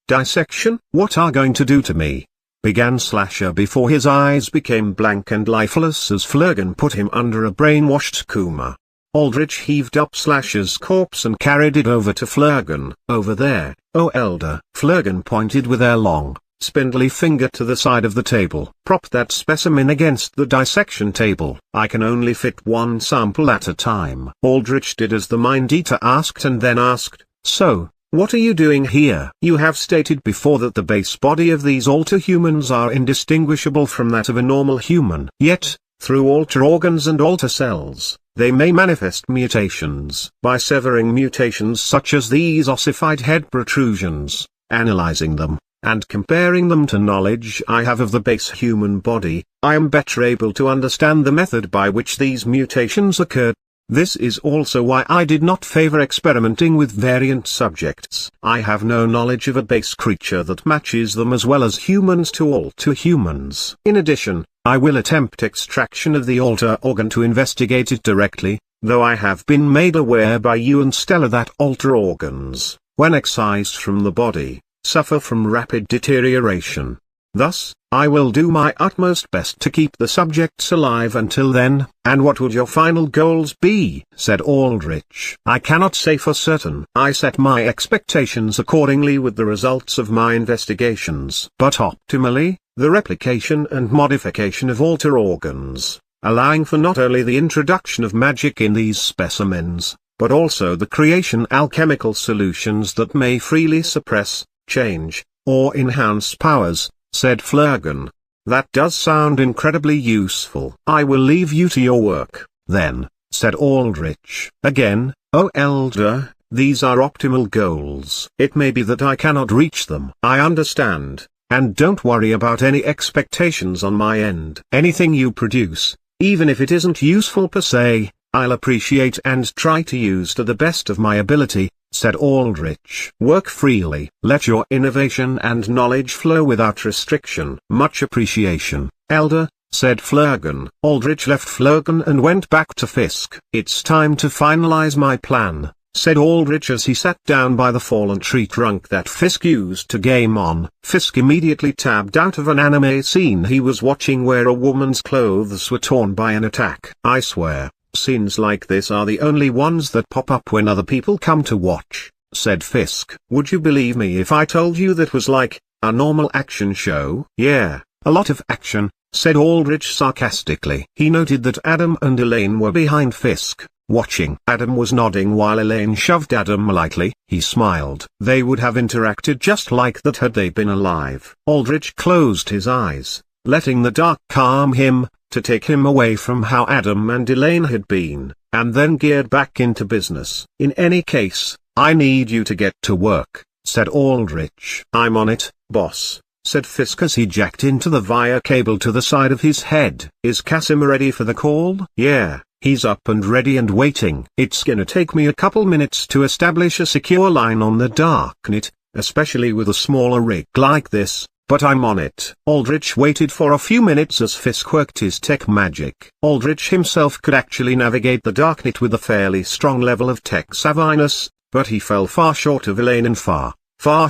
Dissection? What are going to do to me? Began Slasher before his eyes became blank and lifeless as Flurgan put him under a brainwashed coma. Aldrich heaved up Slasher's corpse and carried it over to Flurgan. Over there, oh Elder. Flurgan pointed with a long, spindly finger to the side of the table. Prop that specimen against the dissection table. I can only fit one sample at a time. Aldrich did as the Mind-Eater asked and then asked, so, what are you doing here? You have stated before that the base body of these alter humans are indistinguishable from that of a normal human. Yet, through alter organs and alter cells, they may manifest mutations. By severing mutations such as these ossified head protrusions, analyzing them, and comparing them to knowledge I have of the base human body, I am better able to understand the method by which these mutations occurred. This is also why I did not favor experimenting with variant subjects. I have no knowledge of a base creature that matches them as well as humans to alter humans. In addition, I will attempt extraction of the alter organ to investigate it directly, though I have been made aware by you and Stella that alter organs, when excised from the body, suffer from rapid deterioration. Thus, I will do my utmost best to keep the subjects alive until then. And what would your final goals be? Said Aldrich. I cannot say for certain. I set my expectations accordingly with the results of my investigations. But optimally, the replication and modification of alter organs, allowing for not only the introduction of magic in these specimens, but also the creation alchemical solutions that may freely suppress, change, or enhance powers, said Flurgan. That does sound incredibly useful. I will leave you to your work, then, said Aldrich. Again, oh Elder, these are optimal goals. It may be that I cannot reach them. I understand, and don't worry about any expectations on my end. Anything you produce, even if it isn't useful per se, I'll appreciate and try to use to the best of my ability, said Aldrich. Work freely. Let your innovation and knowledge flow without restriction. Much appreciation, Elder, said Flurgan. Aldrich left Flurgan and went back to Fisk. It's time to finalize my plan, said Aldrich as he sat down by the fallen tree trunk that Fisk used to game on. Fisk immediately tabbed out of an anime scene he was watching where a woman's clothes were torn by an attack. I swear, scenes like this are the only ones that pop up when other people come to watch, said Fisk. Would you believe me if I told you that was like a normal action show? Yeah, a lot of action, said Aldrich sarcastically. He noted that Adam and Elaine were behind Fisk, watching. Adam was nodding while Elaine shoved Adam lightly. He smiled. They would have interacted just like that had they been alive. Aldrich closed his eyes, letting the dark calm him, to take him away from how Adam and Elaine had been, and then geared back into business. In any case, I need you to get to work, said Aldrich. I'm on it, boss, said Fisk as he jacked into the wire cable to the side of his head. Is Casimir ready for the call? Yeah, he's up and ready and waiting. It's gonna take me a couple minutes to establish a secure line on the darknet, especially with a smaller rig like this, but I'm on it. Aldrich waited for a few minutes as Fisk worked his tech magic. Aldrich himself could actually navigate the darknet with a fairly strong level of tech savviness, but he fell far short of Elaine and far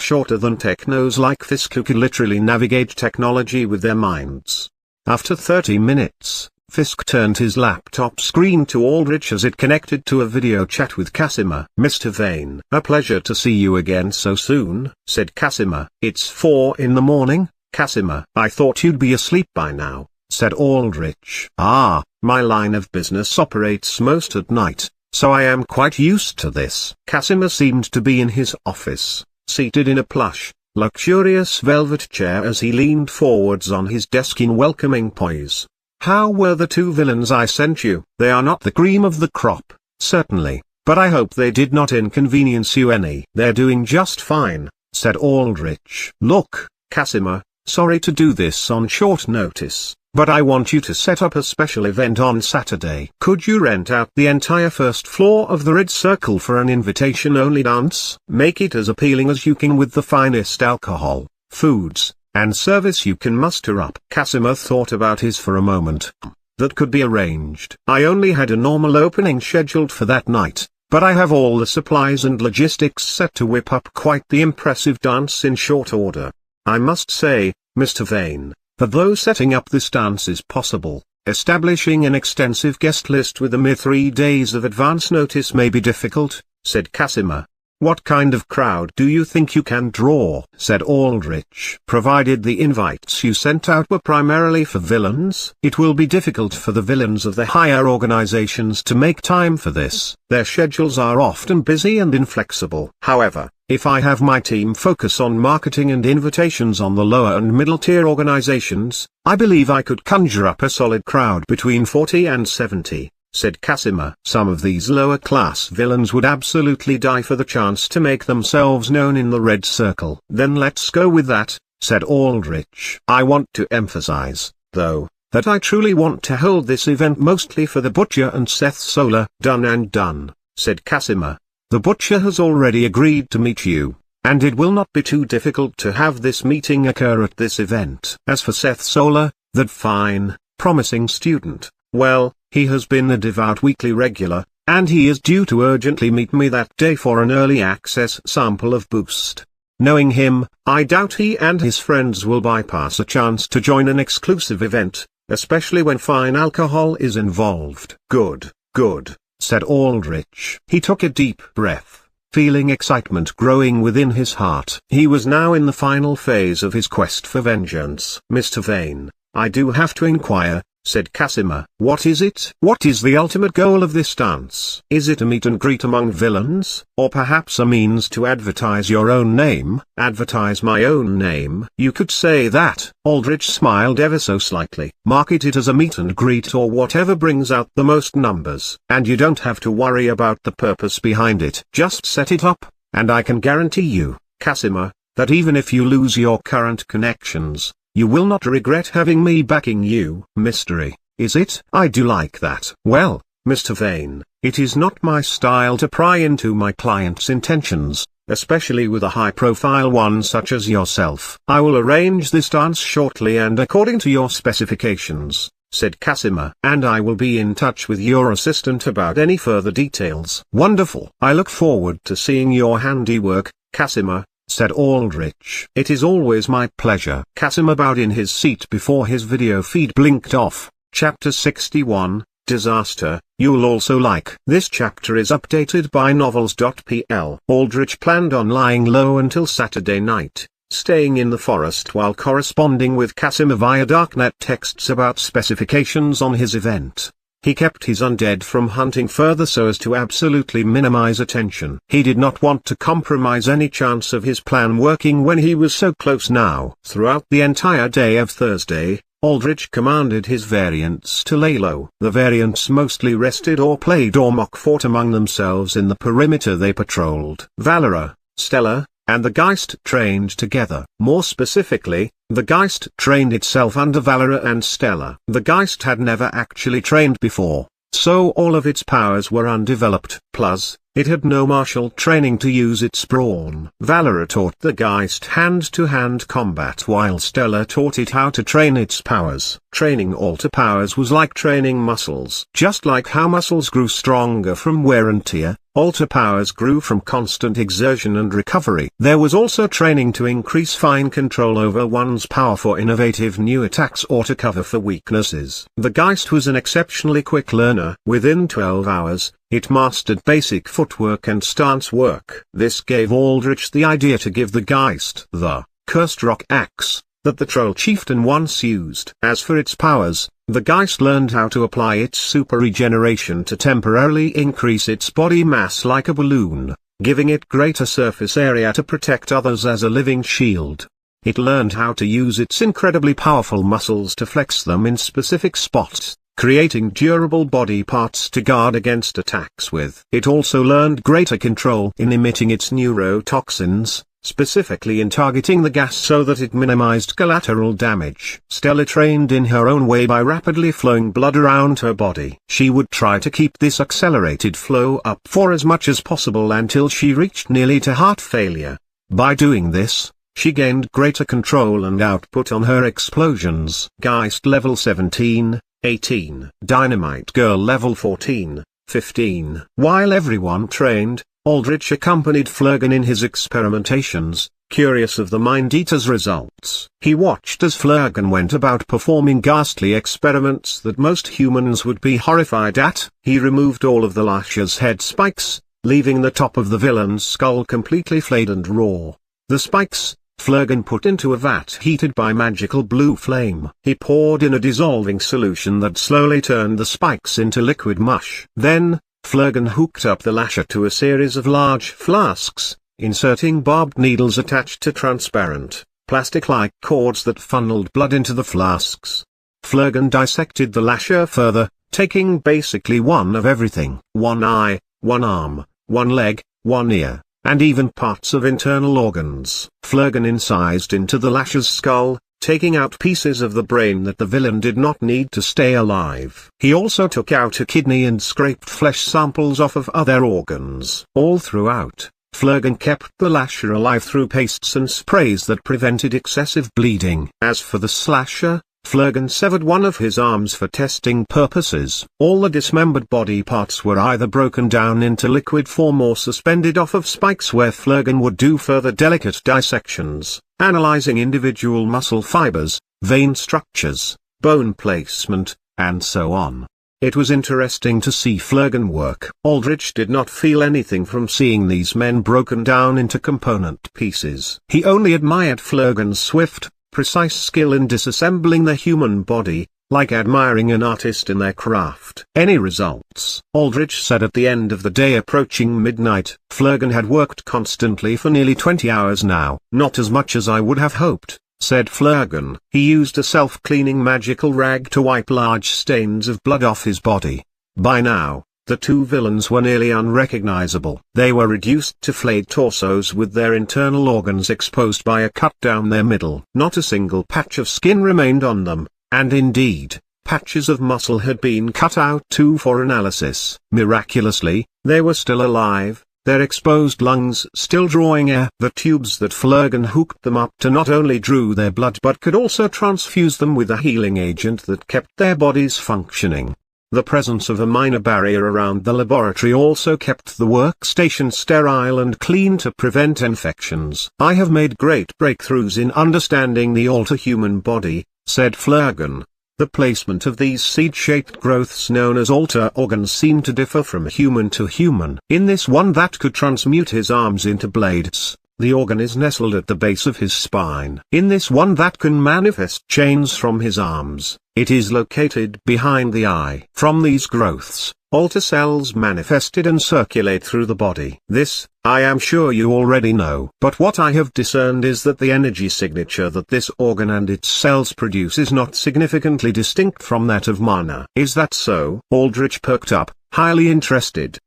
shorter than technos like Fisk who could literally navigate technology with their minds. After 30 minutes, Fisk turned his laptop screen to Aldrich as it connected to a video chat with Casimir. Mr. Vane. A pleasure to see you again so soon, said Casimir. It's 4 in the morning, Casimir. I thought you'd be asleep by now, said Aldrich. Ah, my line of business operates most at night, so I am quite used to this. Casimir seemed to be in his office, seated in a plush, luxurious velvet chair as he leaned forwards on his desk in welcoming poise. How were the 2 villains I sent you? They are not the cream of the crop, certainly, but I hope they did not inconvenience you any. They're doing just fine, said Aldrich. Look, Casimir, Sorry to do this on short notice, but I want you to set up a special event on Saturday. Could you rent out the entire first floor of the Red Circle for an invitation-only dance? Make it as appealing as you can with the finest alcohol, foods, and service you can muster up." Casimir thought about his for a moment. "That could be arranged. I only had a normal opening scheduled for that night, but I have all the supplies and logistics set to whip up quite the impressive dance in short order. I must say, Mr. Vane, that though setting up this dance is possible, establishing an extensive guest list with a mere 3 days of advance notice may be difficult," said Casimir. "What kind of crowd do you think you can draw?" said Aldrich. "Provided the invites you sent out were primarily for villains, it will be difficult for the villains of the higher organizations to make time for this. Their schedules are often busy and inflexible. However, if I have my team focus on marketing and invitations on the lower and middle tier organizations, I believe I could conjure up a solid crowd between 40 and 70. Said Casimir. "Some of these lower class villains would absolutely die for the chance to make themselves known in the Red Circle." "Then let's go with that," said Aldrich. "I want to emphasize, though, that I truly want to hold this event mostly for the Butcher and Seth Solar." "Done and done," said Casimir. "The Butcher has already agreed to meet you, and it will not be too difficult to have this meeting occur at this event. As for Seth Solar, that fine, promising student, well, he has been a devout weekly regular, and he is due to urgently meet me that day for an early access sample of Boost. Knowing him, I doubt he and his friends will bypass a chance to join an exclusive event, especially when fine alcohol is involved." "Good, good," said Aldrich. He took a deep breath, feeling excitement growing within his heart. He was now in the final phase of his quest for vengeance. "Mr. Vane, I do have to inquire," said Casimir. "What is it? What is the ultimate goal of this dance? Is it a meet and greet among villains, or perhaps a means to advertise your own name?" "Advertise my own name? You could say that." Aldrich smiled ever so slightly. "Market it as a meet and greet or whatever brings out the most numbers. And you don't have to worry about the purpose behind it. Just set it up, and I can guarantee you, Casimir, that even if you lose your current connections, you will not regret having me backing you." "Mystery, is it?" "I do like that." "Well, Mr. Vane, it is not my style to pry into my client's intentions, especially with a high-profile one such as yourself." "I will arrange this dance shortly and according to your specifications," said Casimir. "And I will be in touch with your assistant about any further details." "Wonderful. I look forward to seeing your handiwork, Casimir," said Aldrich. "It is always my pleasure." Casimir bowed in his seat before his video feed blinked off. Chapter 61, Disaster. You'll also like. This chapter is updated by novels.pl. Aldrich planned on lying low until Saturday night, staying in the forest while corresponding with Casimir via darknet texts about specifications on his event. He kept his undead from hunting further so as to absolutely minimize attention. He did not want to compromise any chance of his plan working when he was so close now. Throughout the entire day of Thursday, Aldrich commanded his variants to lay low. The variants mostly rested or played or mock fought among themselves in the perimeter they patrolled. Valera, Stella, and the Geist trained together. More specifically, the Geist trained itself under Valera and Stella. The Geist had never actually trained before, so all of its powers were undeveloped. Plus, it had no martial training to use its brawn. Valera taught the Geist hand-to-hand combat while Stella taught it how to train its powers. Training alter powers was like training muscles. Just like how muscles grew stronger from wear and tear, alter powers grew from constant exertion and recovery. There was also training to increase fine control over one's power for innovative new attacks or to cover for weaknesses. The Geist was an exceptionally quick learner. Within 12 hours, it mastered basic footwork and stance work. This gave Aldrich the idea to give the Geist the cursed rock axe that the Troll Chieftain once used. As for its powers, the Geist learned how to apply its super regeneration to temporarily increase its body mass like a balloon, giving it greater surface area to protect others as a living shield. It learned how to use its incredibly powerful muscles to flex them in specific spots, creating durable body parts to guard against attacks with. It also learned greater control in emitting its neurotoxins, specifically in targeting the gas so that it minimized collateral damage. Stella trained in her own way by rapidly flowing blood around her body. She would try to keep this accelerated flow up for as much as possible until she reached nearly to heart failure. By doing this, she gained greater control and output on her explosions. Geist level 17, 18. Dynamite Girl level 14, 15. While everyone trained, Aldrich accompanied Flurgan in his experimentations, curious of the Mind-Eater's results. He watched as Flurgan went about performing ghastly experiments that most humans would be horrified at. He removed all of the Lasher's head spikes, leaving the top of the villain's skull completely flayed and raw. The spikes, Flurgan put into a vat heated by magical blue flame. He poured in a dissolving solution that slowly turned the spikes into liquid mush. Then, Flurgan hooked up the lasher to a series of large flasks, inserting barbed needles attached to transparent, plastic-like cords that funneled blood into the flasks. Flurgan dissected the lasher further, taking basically one of everything: one eye, one arm, one leg, one ear, and even parts of internal organs. Flurgan incised into the lasher's skull, taking out pieces of the brain that the villain did not need to stay alive. He also took out a kidney and scraped flesh samples off of other organs. All throughout, Flurgan kept the lasher alive through pastes and sprays that prevented excessive bleeding. As for the slasher, Flurgan severed one of his arms for testing purposes. All the dismembered body parts were either broken down into liquid form or suspended off of spikes where Flurgan would do further delicate dissections, analyzing individual muscle fibers, vein structures, bone placement, and so on. It was interesting to see Flurgan work. Aldrich did not feel anything from seeing these men broken down into component pieces. He only admired Flurgan's swift, precise skill in disassembling the human body, like admiring an artist in their craft. Any results? Aldrich said at the end of the day approaching midnight. Flurgan had worked constantly for nearly 20 hours now. Not as much as I would have hoped, said Flurgan. He used a self-cleaning magical rag to wipe large stains of blood off his body. By now, the two villains were nearly unrecognizable. They were reduced to flayed torsos with their internal organs exposed by a cut down their middle. Not a single patch of skin remained on them, and indeed, patches of muscle had been cut out too for analysis. Miraculously, they were still alive, their exposed lungs still drawing air. The tubes that Flurgan hooked them up to not only drew their blood but could also transfuse them with a healing agent that kept their bodies functioning. The presence of a minor barrier around the laboratory also kept the workstation sterile and clean to prevent infections. I have made great breakthroughs in understanding the alter-human body, said Flurgan. The placement of these seed-shaped growths known as alter organs seem to differ from human to human. In this one that could transmute his arms into blades, the organ is nestled at the base of his spine. In this one that can manifest chains from his arms, it is located behind the eye. From these growths, alter cells manifested and circulate through the body. This, I am sure you already know. But what I have discerned is that the energy signature that this organ and its cells produce is not significantly distinct from that of mana. Is that so? Aldrich perked up, highly interested.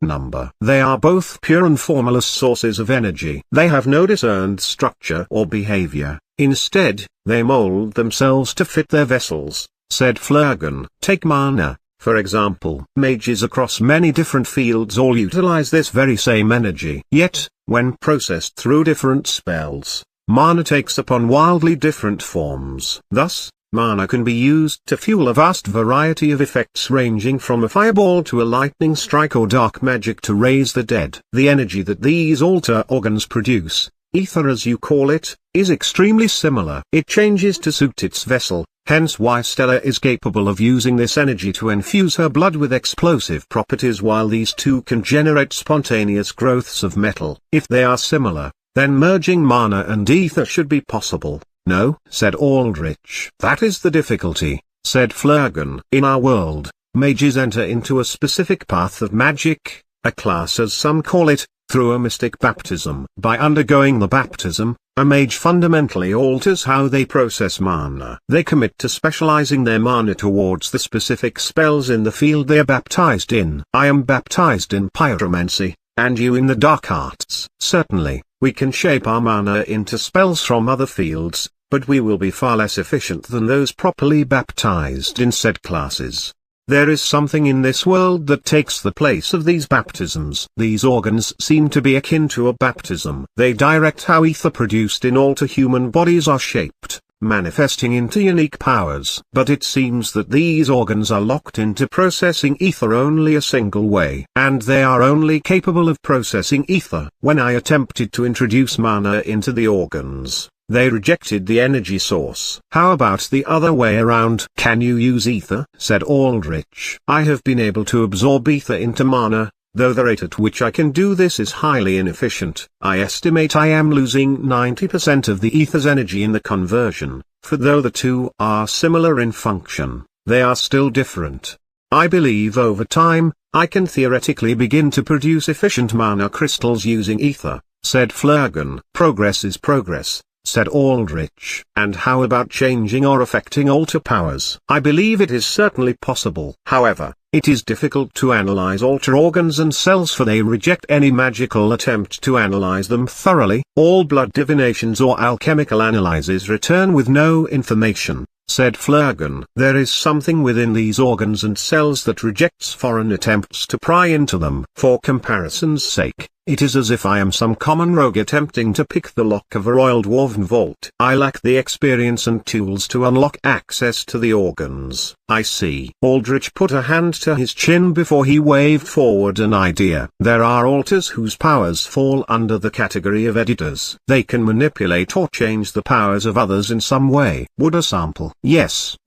They are both pure and formless sources of energy. They have no discerned structure or behavior. Instead, they mold themselves to fit their vessels, said Flurgan. Take mana, for example. Mages across many different fields all utilize this very same energy. Yet, when processed through different spells, mana takes upon wildly different forms. Thus, mana can be used to fuel a vast variety of effects ranging from a fireball to a lightning strike or dark magic to raise the dead. The energy that these alter organs produce, ether as you call it, is extremely similar. It changes to suit its vessel, hence why Stella is capable of using this energy to infuse her blood with explosive properties while these two can generate spontaneous growths of metal. If they are similar, then merging mana and ether should be possible. No, said Aldrich. That is the difficulty, said Flurgan. In our world, mages enter into a specific path of magic, a class as some call it, through a mystic baptism. By undergoing the baptism, a mage fundamentally alters how they process mana. They commit to specializing their mana towards the specific spells in the field they are baptized in. I am baptized in pyromancy, and you in the dark arts. Certainly, We can shape our mana into spells from other fields, but we will be far less efficient than those properly baptized in said classes. There is something in this world that takes the place of these baptisms. These organs seem to be akin to a baptism. They direct how ether produced in all human bodies are shaped, manifesting into unique powers. But it seems that these organs are locked into processing ether only a single way, and they are only capable of processing ether. When I attempted to introduce mana into the organs, they rejected the energy source. How about the other way around? Can you use ether? Said Aldrich. I have been able to absorb ether into mana, though the rate at which I can do this is highly inefficient. I estimate I am losing 90% of the ether's energy in the conversion, for though the two are similar in function, they are still different. I believe over time, I can theoretically begin to produce efficient mana crystals using ether, said Flurgan. Progress is progress, said Aldrich. And how about changing or affecting alter powers? I believe it is certainly possible. However, it is difficult to analyze alter organs and cells, for they reject any magical attempt to analyze them thoroughly. All blood divinations or alchemical analyses return with no information, said Flurgan. There is something within these organs and cells that rejects foreign attempts to pry into them. For comparison's sake, it is as if I am some common rogue attempting to pick the lock of a royal dwarven vault. I lack the experience and tools to unlock access to the organs. I see. Aldrich put a hand to his chin before he waved forward an idea. There are alters whose powers fall under the category of editors. They can manipulate or change the powers of others in some way. Would a sample? Yes,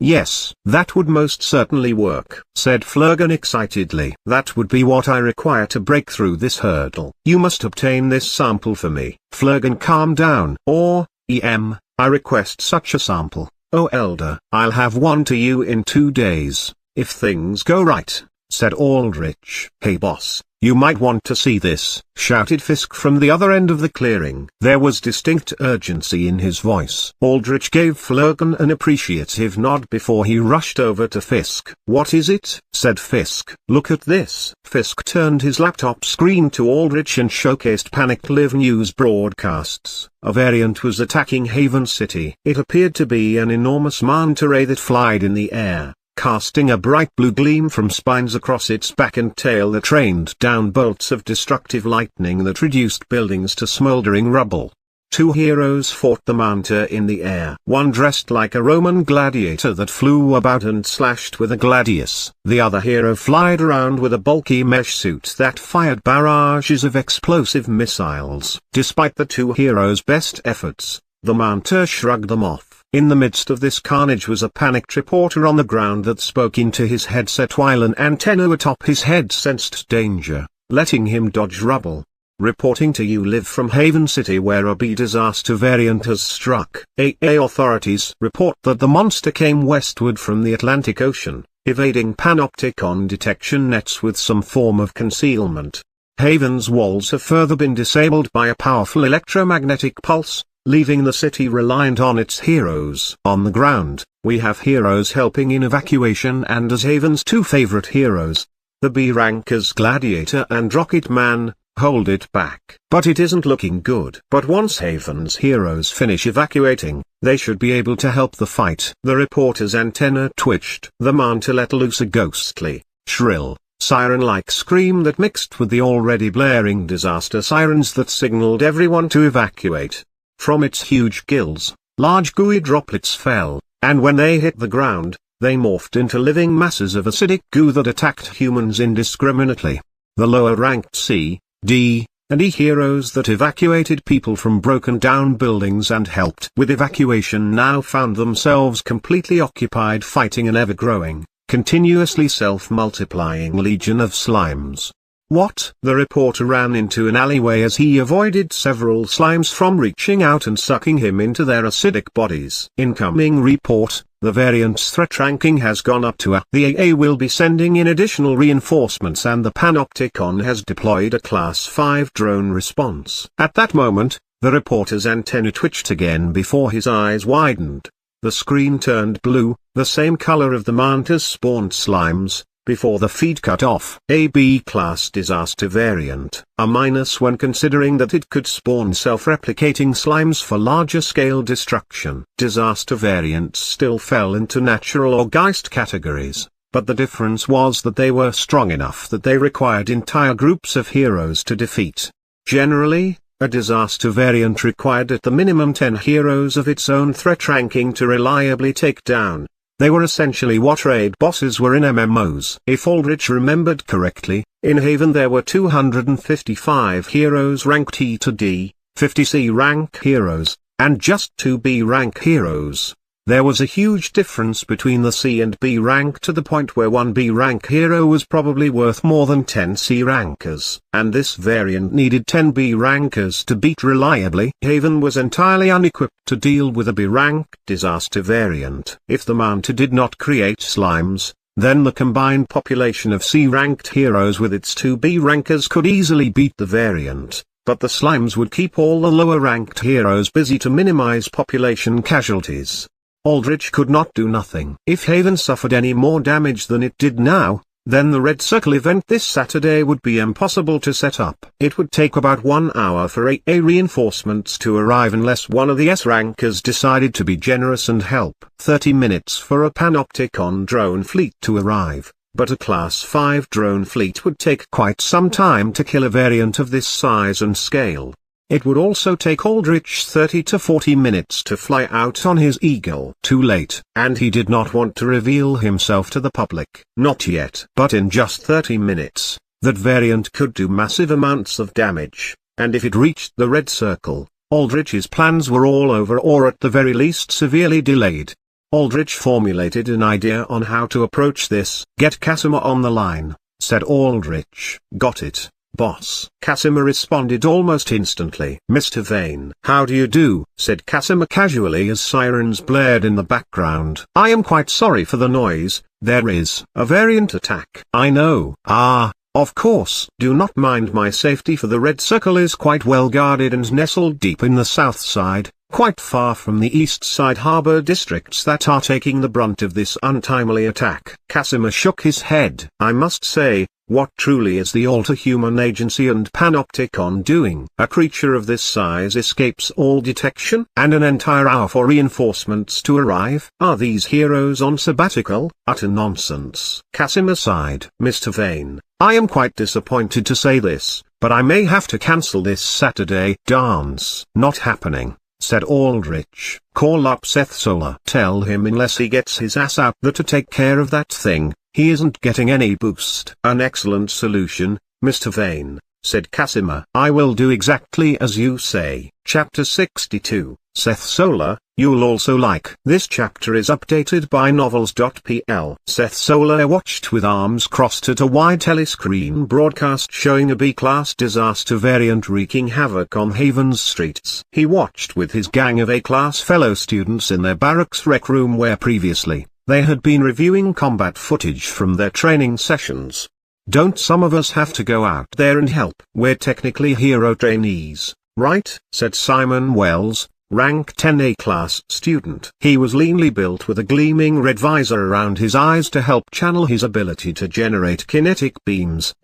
that would most certainly work, said Flurgan excitedly. That would be what I require to break through this hurdle. You must obtain this sample for me. Flurgan, calm down. Or, I request such a sample. Oh Elder, I'll have one to you in 2 days, if things go right, said Aldrich. Hey boss, you might want to see this, shouted Fisk from the other end of the clearing. There was distinct urgency in his voice. Aldrich gave Flurgan an appreciative nod before he rushed over to Fisk. What is it? Said Fisk. Look at this. Fisk turned his laptop screen to Aldrich and showcased panicked live news broadcasts. A variant was attacking Haven City. It appeared to be an enormous manta ray that flied in the air, casting a bright blue gleam from spines across its back and tail that rained down bolts of destructive lightning that reduced buildings to smoldering rubble. 2 heroes fought the manta in the air. One dressed like a Roman gladiator that flew about and slashed with a gladius. The other hero flied around with a bulky mesh suit that fired barrages of explosive missiles. Despite the 2 heroes' best efforts, the manta shrugged them off. In the midst of this carnage was a panicked reporter on the ground that spoke into his headset while an antenna atop his head sensed danger, letting him dodge rubble. Reporting to you live from Haven City, where a disaster variant has struck. AA authorities report that the monster came westward from the Atlantic Ocean, evading panopticon detection nets with some form of concealment. Haven's walls have further been disabled by a powerful electromagnetic pulse, leaving the city reliant on its heroes. On the ground, we have heroes helping in evacuation, and as Haven's 2 favorite heroes, the B-Rankers Gladiator and Rocket Man, hold it back. But it isn't looking good. But once Haven's heroes finish evacuating, they should be able to help the fight. The reporter's antenna twitched. The manta let loose a ghostly, shrill, siren-like scream that mixed with the already blaring disaster sirens that signaled everyone to evacuate. From its huge gills, large gooey droplets fell, and when they hit the ground, they morphed into living masses of acidic goo that attacked humans indiscriminately. The lower-ranked C, D, and E heroes that evacuated people from broken-down buildings and helped with evacuation now found themselves completely occupied fighting an ever-growing, continuously self-multiplying legion of slimes. What? The reporter ran into an alleyway as he avoided several slimes from reaching out and sucking him into their acidic bodies. Incoming report, the variant's threat ranking has gone up to A. The AA will be sending in additional reinforcements and the Panopticon has deployed a Class 5 drone response. At that moment, the reporter's antenna twitched again before his eyes widened. The screen turned blue, the same color of the manta's spawned slimes, before the feed cut off. A B-class disaster variant, a minus when considering that it could spawn self-replicating slimes for larger-scale destruction. Disaster variants still fell into natural or Geist categories, but the difference was that they were strong enough that they required entire groups of heroes to defeat. Generally, a disaster variant required at the minimum 10 heroes of its own threat ranking to reliably take down. They were essentially what raid bosses were in MMOs. If Aldrich remembered correctly, in Haven there were 255 heroes ranked E to D, 50 C rank heroes, and just 2 B rank heroes. There was a huge difference between the C and B rank to the point where one B rank hero was probably worth more than 10 C rankers, and this variant needed 10 B rankers to beat reliably. Haven was entirely unequipped to deal with a B rank disaster variant. If the Manta did not create slimes, then the combined population of C ranked heroes with its 2 B rankers could easily beat the variant. But the slimes would keep all the lower ranked heroes busy to minimize population casualties. Aldrich could not do nothing. If Haven suffered any more damage than it did now, then the Red Circle event this Saturday would be impossible to set up. It would take about 1 hour for AA reinforcements to arrive unless one of the S rankers decided to be generous and help. 30 minutes for a Panopticon drone fleet to arrive, but a Class 5 drone fleet would take quite some time to kill a variant of this size and scale. It would also take Aldrich 30 to 40 minutes to fly out on his Eagle. Too late. And he did not want to reveal himself to the public. Not yet. But in just 30 minutes, that variant could do massive amounts of damage, and if it reached the Red Circle, Aldrich's plans were all over or at the very least severely delayed. Aldrich formulated an idea on how to approach this. "Get Casimir on the line," said Aldrich. "Got it, boss." Casimir responded almost instantly. "Mr. Vane." "How do you do?" said Casimir casually as sirens blared in the background. "I am quite sorry for the noise, there is a variant attack." "I know." "Ah, of course. Do not mind my safety, for the Red Circle is quite well guarded and nestled deep in the south side, quite far from the east side harbor districts that are taking the brunt of this untimely attack." Casimir shook his head. "I must say, what truly is the Alter-Human Agency and Panopticon doing? A creature of this size escapes all detection, and an entire hour for reinforcements to arrive? Are these heroes on sabbatical? Utter nonsense." Casimir sighed. "Mr. Vane, I am quite disappointed to say this, but I may have to cancel this Saturday dance." "Not happening," said Aldrich. "Call up Seth Solar. Tell him unless he gets his ass out there to take care of that thing, he isn't getting any boost." "An excellent solution, Mr. Vane," said Casimir. "I will do exactly as you say." Chapter 62, Seth Solar, You'll Also Like. This chapter is updated by novels.pl. Seth Solar watched with arms crossed at a wide telescreen broadcast showing a B-class disaster variant wreaking havoc on Haven's streets. He watched with his gang of A-class fellow students in their barracks rec room where previously, they had been reviewing combat footage from their training sessions. "Don't some of us have to go out there and help? We're technically hero trainees, right?" said Simon Wells, rank 10 A-class student. He was leanly built with a gleaming red visor around his eyes to help channel his ability to generate kinetic beams.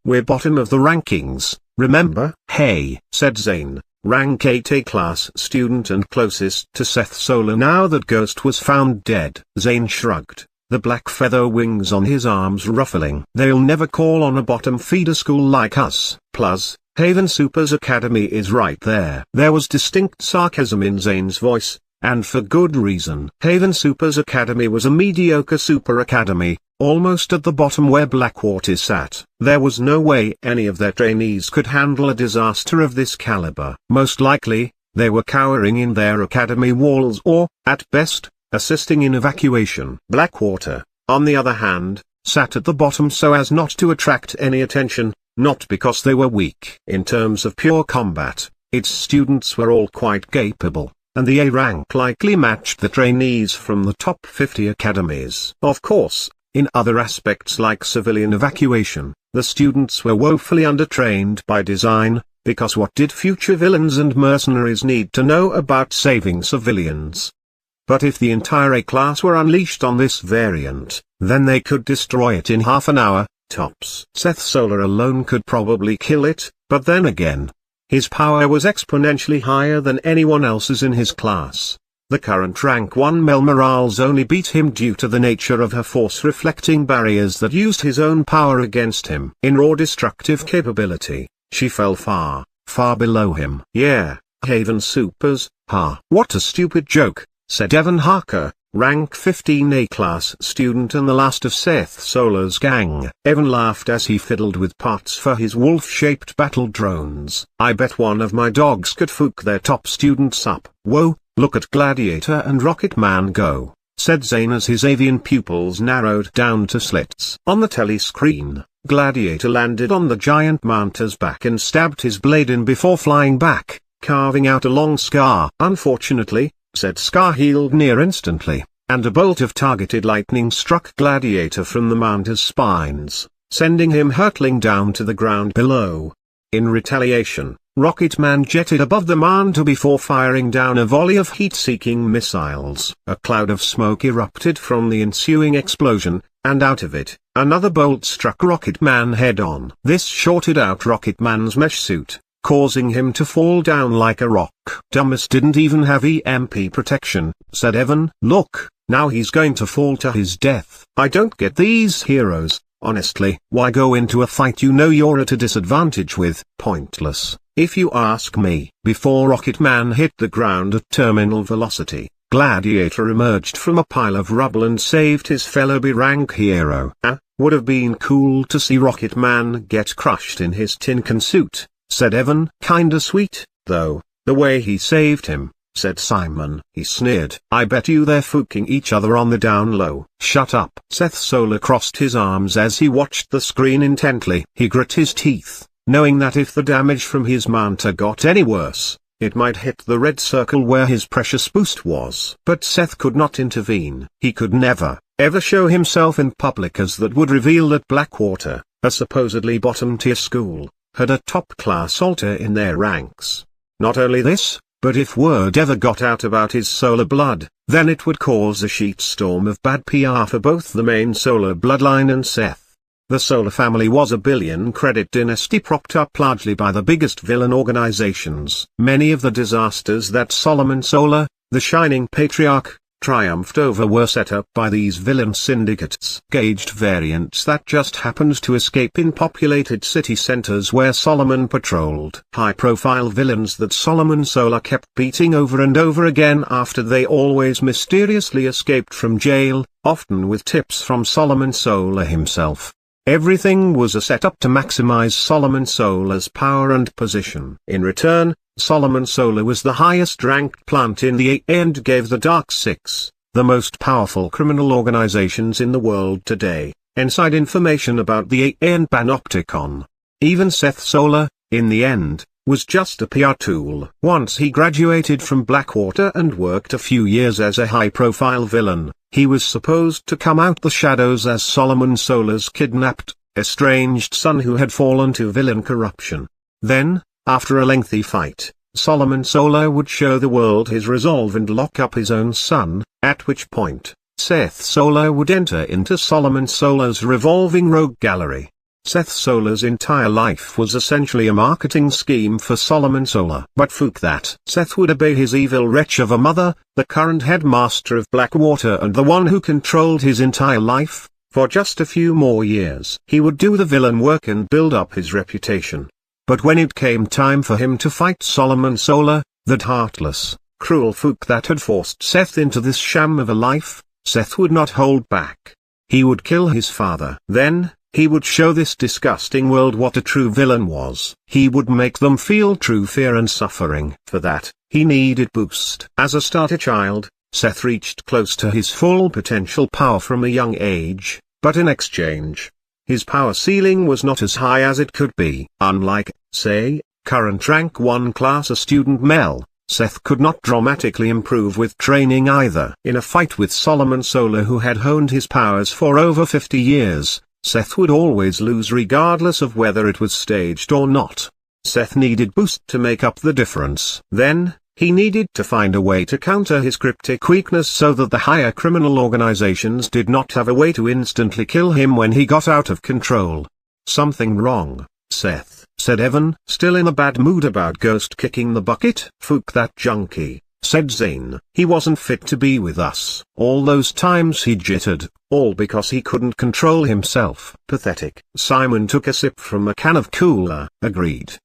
"We're bottom of the rankings, remember?" "Hey," said Zane, rank 8 A-class student and closest to Seth Solar now that Ghost was found dead. Zane shrugged, the black feather wings on his arms ruffling. "They'll never call on a bottom feeder school like us. Plus, Haven Super's Academy is right there." There was distinct sarcasm in Zane's voice, and for good reason. Haven Super's Academy was a mediocre super academy, almost at the bottom where Blackwater sat. There was no way any of their trainees could handle a disaster of this caliber. Most likely, they were cowering in their academy walls or, at best, assisting in evacuation. Blackwater, on the other hand, sat at the bottom so as not to attract any attention, not because they were weak. In terms of pure combat, its students were all quite capable, and the A rank likely matched the trainees from the top 50 academies. Of course, in other aspects like civilian evacuation, the students were woefully undertrained by design, because what did future villains and mercenaries need to know about saving civilians? But if the entire A-class were unleashed on this variant, then they could destroy it in half an hour, tops. Seth Solar alone could probably kill it, but then again, his power was exponentially higher than anyone else's in his class. The current rank 1 Mel Morales only beat him due to the nature of her force-reflecting barriers that used his own power against him. In raw destructive capability, she fell far, far below him. Yeah, Haven Supers, ha. What a stupid joke, said Evan Harker, rank 15 A-class student and the last of Seth Solar's gang. Evan laughed as he fiddled with parts for his wolf-shaped battle drones. I bet one of my dogs could fook their top students up. Whoa, look at Gladiator and Rocket Man go, said Zane as his avian pupils narrowed down to slits. On the telescreen, Gladiator landed on the giant manta's back and stabbed his blade in before flying back, carving out a long scar. Unfortunately, said Scar healed near instantly, and a bolt of targeted lightning struck Gladiator from the manta's spines, sending him hurtling down to the ground below. In retaliation, Rocket Man jetted above the manta before firing down a volley of heat-seeking missiles. A cloud of smoke erupted from the ensuing explosion, and out of it, another bolt struck Rocket Man head-on. This shorted out Rocket Man's mesh suit, causing him to fall down like a rock. Dumbass didn't even have EMP protection, said Evan. Look, now he's going to fall to his death. I don't get these heroes, honestly. Why go into a fight you know you're at a disadvantage with? Pointless, if you ask me. Before Rocket Man hit the ground at terminal velocity, Gladiator emerged from a pile of rubble and saved his fellow B-rank hero. Would have been cool to see Rocket Man get crushed in his tin can suit, said Evan. Kinda sweet, though, the way he saved him, said Simon. He sneered. I bet you they're fooking each other on the down low. Shut up. Seth Solar crossed his arms as he watched the screen intently. He grit his teeth, knowing that if the damage from his manta got any worse, it might hit the red circle where his precious boost was. But Seth could not intervene. He could never, ever show himself in public, as that would reveal that Blackwater, a supposedly bottom-tier school, had a top-class altar in their ranks. Not only this, but if word ever got out about his solar blood, then it would cause a sheetstorm of bad PR for both the main solar bloodline and Seth. The Solar family was a billion-credit dynasty propped up largely by the biggest villain organizations. Many of the disasters that Solomon Solar, the shining patriarch, triumphed over were set up by these villain syndicates. Gauged variants that just happened to escape in populated city centers where Solomon patrolled. High-profile villains that Solomon Solar kept beating over and over again after they always mysteriously escaped from jail, often with tips from Solomon Solar himself. Everything was a setup to maximize Solomon Solar's power and position. In return, Solomon Solar was the highest-ranked plant in the AA and gave the Dark Six, the most powerful criminal organizations in the world today, inside information about the AA and Panopticon. Even Seth Solar, in the end, was just a PR tool. Once he graduated from Blackwater and worked a few years as a high-profile villain, he was supposed to come out the shadows as Solomon Solar's kidnapped, estranged son who had fallen to villain corruption. Then, after a lengthy fight, Solomon Solar would show the world his resolve and lock up his own son, at which point, Seth Solar would enter into Solomon Solar's revolving rogue gallery. Seth Solar's entire life was essentially a marketing scheme for Solomon Solar. But fuck that. Seth would obey his evil wretch of a mother, the current headmaster of Blackwater and the one who controlled his entire life, for just a few more years. He would do the villain work and build up his reputation. But when it came time for him to fight Solomon Solar, that heartless, cruel fook that had forced Seth into this sham of a life, Seth would not hold back. He would kill his father. Then, he would show this disgusting world what a true villain was. He would make them feel true fear and suffering. For that, he needed boost. As a starter child, Seth reached close to his full potential power from a young age, but in exchange, his power ceiling was not as high as it could be. Unlike, say, current rank 1 class a student Mel, Seth could not dramatically improve with training either. In a fight with Solomon Solar, who had honed his powers for over 50 years, Seth would always lose regardless of whether it was staged or not. Seth needed boost to make up the difference. Then, He needed to find a way to counter his cryptic weakness so that the higher criminal organizations did not have a way to instantly kill him when he got out of control. Something wrong, Seth, said Evan, still in a bad mood about Ghost kicking the bucket. Fook that junkie, said Zane. He wasn't fit to be with us. All those times he jittered, all because he couldn't control himself. Pathetic. Simon took a sip from a can of cooler. Agreed.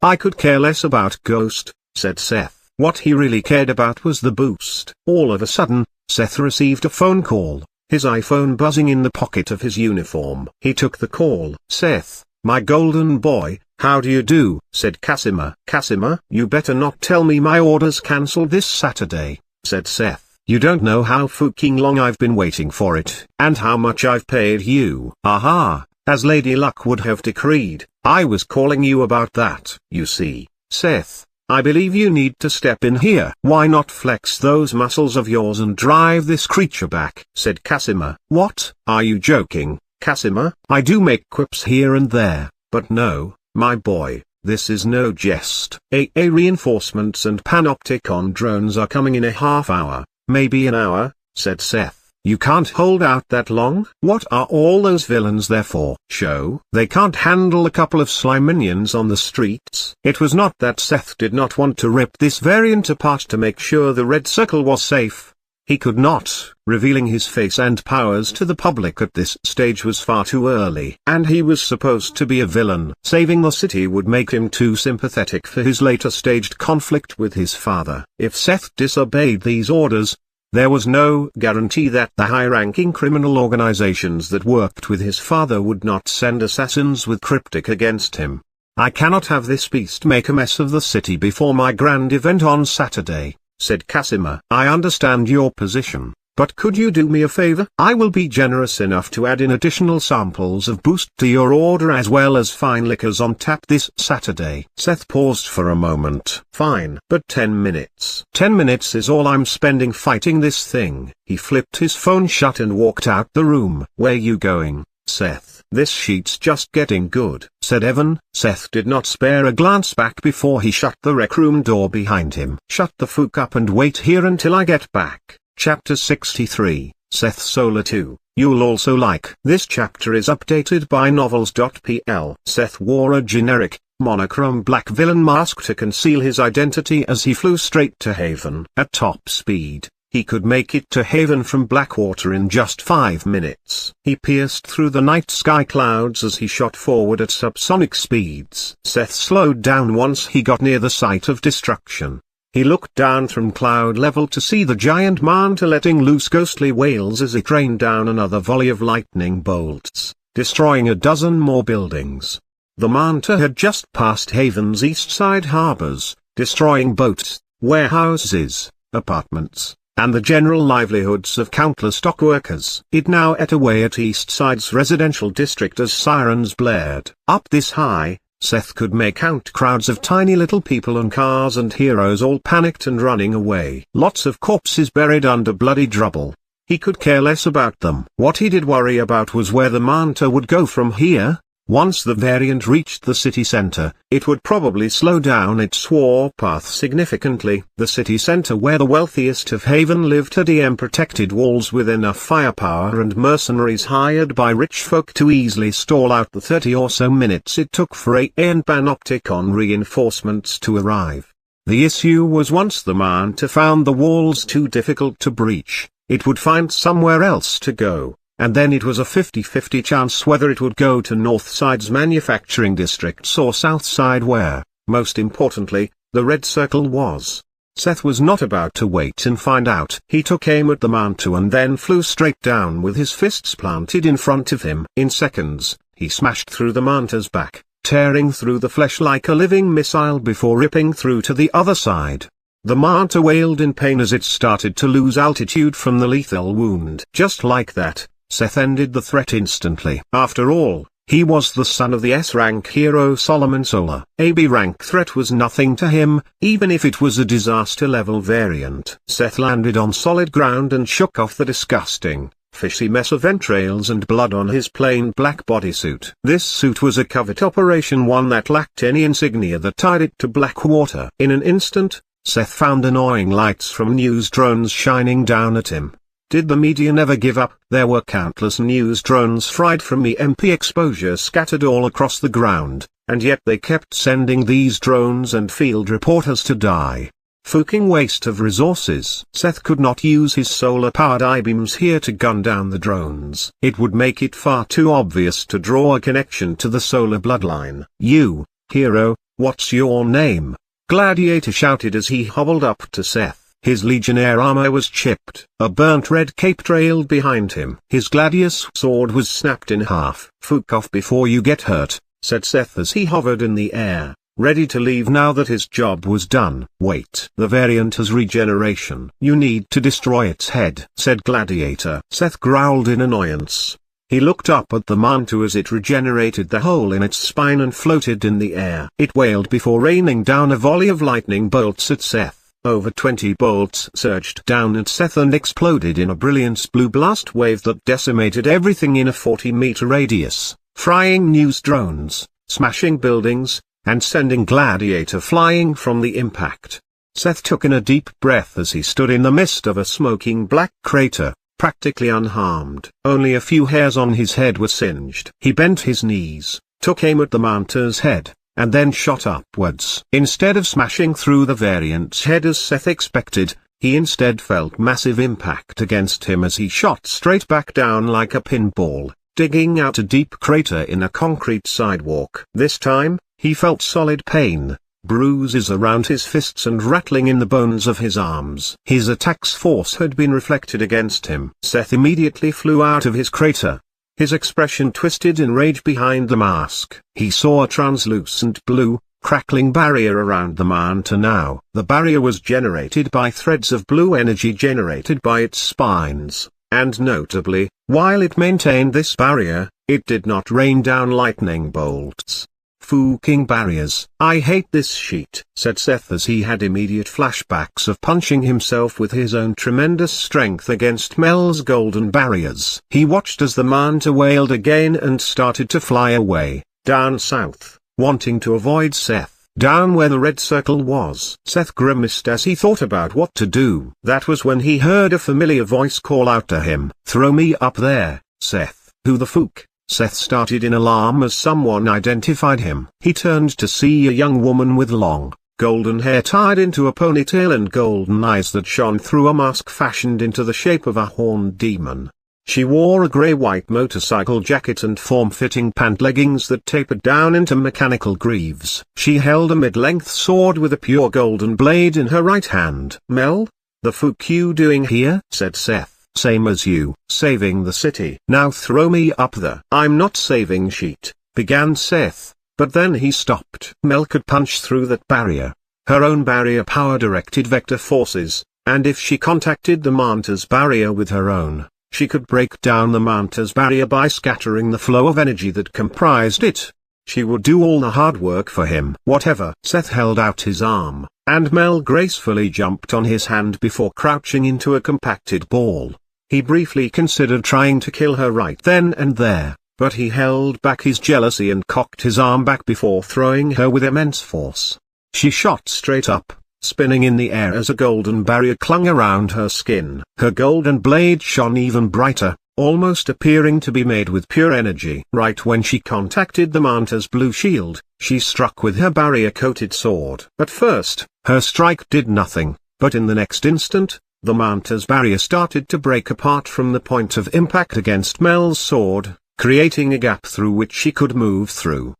I could care less about Ghost, said Seth. What he really cared about was the boost. All of a sudden, Seth received a phone call, his iPhone buzzing in the pocket of his uniform. He took the call. Seth, my golden boy, how do you do, said Casimir. Casimir, you better not tell me my order's cancelled this Saturday, said Seth. You don't know how fucking long I've been waiting for it, and how much I've paid you. Aha, as Lady Luck would have decreed, I was calling you about that. You see, Seth, I believe you need to step in here. Why not flex those muscles of yours and drive this creature back, said Casimir. What? Are you joking, Casimir? I do make quips here and there, but no, my boy, this is no jest. AA reinforcements and panopticon drones are coming in a half hour, maybe an hour, said Seth. You can't hold out that long? What are all those villains there for? Show? They can't handle a couple of slime minions on the streets. It was not that Seth did not want to rip this variant apart to make sure the red circle was safe. He could not. Revealing his face and powers to the public at this stage was far too early. And he was supposed to be a villain. Saving the city would make him too sympathetic for his later staged conflict with his father. If Seth disobeyed these orders, there was no guarantee that the high-ranking criminal organizations that worked with his father would not send assassins with cryptic against him. I cannot have this beast make a mess of the city before my grand event on Saturday, said Casimir. I understand your position, but could you do me a favor? I will be generous enough to add in additional samples of boost to your order as well as fine liquors on tap this Saturday. Seth paused for a moment. Fine, but 10 minutes. 10 minutes is all I'm spending fighting this thing. He flipped his phone shut and walked out the room. Where you going, Seth? This sheet's just getting good, said Evan. Seth did not spare a glance back before he shut the rec room door behind him. Shut the fuck up and wait here until I get back. Chapter 63, Seth Solar 2. You'll also like. This chapter is updated by novels.pl. Seth wore a generic, monochrome black villain mask to conceal his identity as he flew straight to Haven. At top speed, he could make it to Haven from Blackwater in just 5 minutes. He pierced through the night sky clouds as he shot forward at subsonic speeds. Seth slowed down once he got near the site of destruction. He looked down from cloud level to see the giant manta letting loose ghostly wails as it rained down another volley of lightning bolts, destroying a dozen more buildings. The manta had just passed Haven's east side harbors, destroying boats, warehouses, apartments, and the general livelihoods of countless dock workers. It now ate away at East Side's residential district as sirens blared. Up this high, Seth could make out crowds of tiny little people and cars and heroes all panicked and running away. Lots of corpses buried under bloody rubble. He could care less about them. What he did worry about was where the manta would go from here. Once the variant reached the city center, it would probably slow down its warpath significantly. The city center where the wealthiest of Haven lived had EM-protected walls with enough firepower and mercenaries hired by rich folk to easily stall out the 30 or so minutes it took for AA and Panopticon reinforcements to arrive. The issue was once the manta found the walls too difficult to breach, it would find somewhere else to go. And then it was a 50-50 chance whether it would go to Northside's manufacturing districts or Southside where, most importantly, the red circle was. Seth was not about to wait and find out. He took aim at the manta and then flew straight down with his fists planted in front of him. In seconds, he smashed through the manta's back, tearing through the flesh like a living missile before ripping through to the other side. The manta wailed in pain as it started to lose altitude from the lethal wound. Just like that, Seth ended the threat instantly. After all, he was the son of the S-rank hero Solomon Solar. A B-rank threat was nothing to him, even if it was a disaster-level variant. Seth landed on solid ground and shook off the disgusting, fishy mess of entrails and blood on his plain black bodysuit. This suit was a covert operation, one that lacked any insignia that tied it to Blackwater. In an instant, Seth found annoying lights from news drones shining down at him. Did the media never give up? There were countless news drones fried from EMP exposure scattered all across the ground, and yet they kept sending these drones and field reporters to die. Fucking waste of resources. Seth could not use his solar-powered I-beams here to gun down the drones. It would make it far too obvious to draw a connection to the solar bloodline. "You, hero, what's your name?" Gladiator shouted as he hobbled up to Seth. His legionnaire armor was chipped. A burnt red cape trailed behind him. His gladius sword was snapped in half. "Fuck off before you get hurt," said Seth as he hovered in the air, ready to leave now that his job was done. "Wait. The variant has regeneration. You need to destroy its head," said Gladiator. Seth growled in annoyance. He looked up at the mantu as it regenerated the hole in its spine and floated in the air. It wailed before raining down a volley of lightning bolts at Seth. Over 20 bolts surged down at Seth and exploded in a brilliant blue blast wave that decimated everything in a 40-meter radius, frying news drones, smashing buildings, and sending Gladiator flying from the impact. Seth took in a deep breath as he stood in the midst of a smoking black crater, practically unharmed. Only a few hairs on his head were singed. He bent his knees, took aim at the manta's head, and then shot upwards. Instead of smashing through the variant's head as Seth expected, he instead felt massive impact against him as he shot straight back down like a pinball, digging out a deep crater in a concrete sidewalk. This time, he felt solid pain, bruises around his fists and rattling in the bones of his arms. His attack's force had been reflected against him. Seth immediately flew out of his crater. His expression twisted in rage behind the mask. He saw a translucent blue, crackling barrier around the manta now. The barrier was generated by threads of blue energy generated by its spines, and notably, while it maintained this barrier, it did not rain down lightning bolts. "Fucking barriers. I hate this sheet," said Seth as he had immediate flashbacks of punching himself with his own tremendous strength against Mel's golden barriers. He watched as the manta wailed again and started to fly away, down south, wanting to avoid Seth, down where the red circle was. Seth grimaced as he thought about what to do. That was when he heard a familiar voice call out to him. "Throw me up there, Seth." "Who the fuck?" Seth started in alarm as someone identified him. He turned to see a young woman with long, golden hair tied into a ponytail and golden eyes that shone through a mask fashioned into the shape of a horned demon. She wore a grey-white motorcycle jacket and form-fitting pant leggings that tapered down into mechanical greaves. She held a mid-length sword with a pure golden blade in her right hand. "Mel? The fuck you doing here?" said Seth. "Same as you, saving the city." "Now throw me up there." "I'm not saving shit," began Seth, but then he stopped. Mel could punch through that barrier. Her own barrier power directed vector forces, and if she contacted the manta's barrier with her own, she could break down the manta's barrier by scattering the flow of energy that comprised it. She would do all the hard work for him. Whatever. Seth held out his arm, and Mel gracefully jumped on his hand before crouching into a compacted ball. He briefly considered trying to kill her right then and there, but he held back his jealousy and cocked his arm back before throwing her with immense force. She shot straight up, spinning in the air as a golden barrier clung around her skin. Her golden blade shone even brighter, almost appearing to be made with pure energy. Right when she contacted the manta's blue shield, she struck with her barrier-coated sword. At first, her strike did nothing, but in the next instant, the manta's barrier started to break apart from the point of impact against Mel's sword, creating a gap through which she could move through.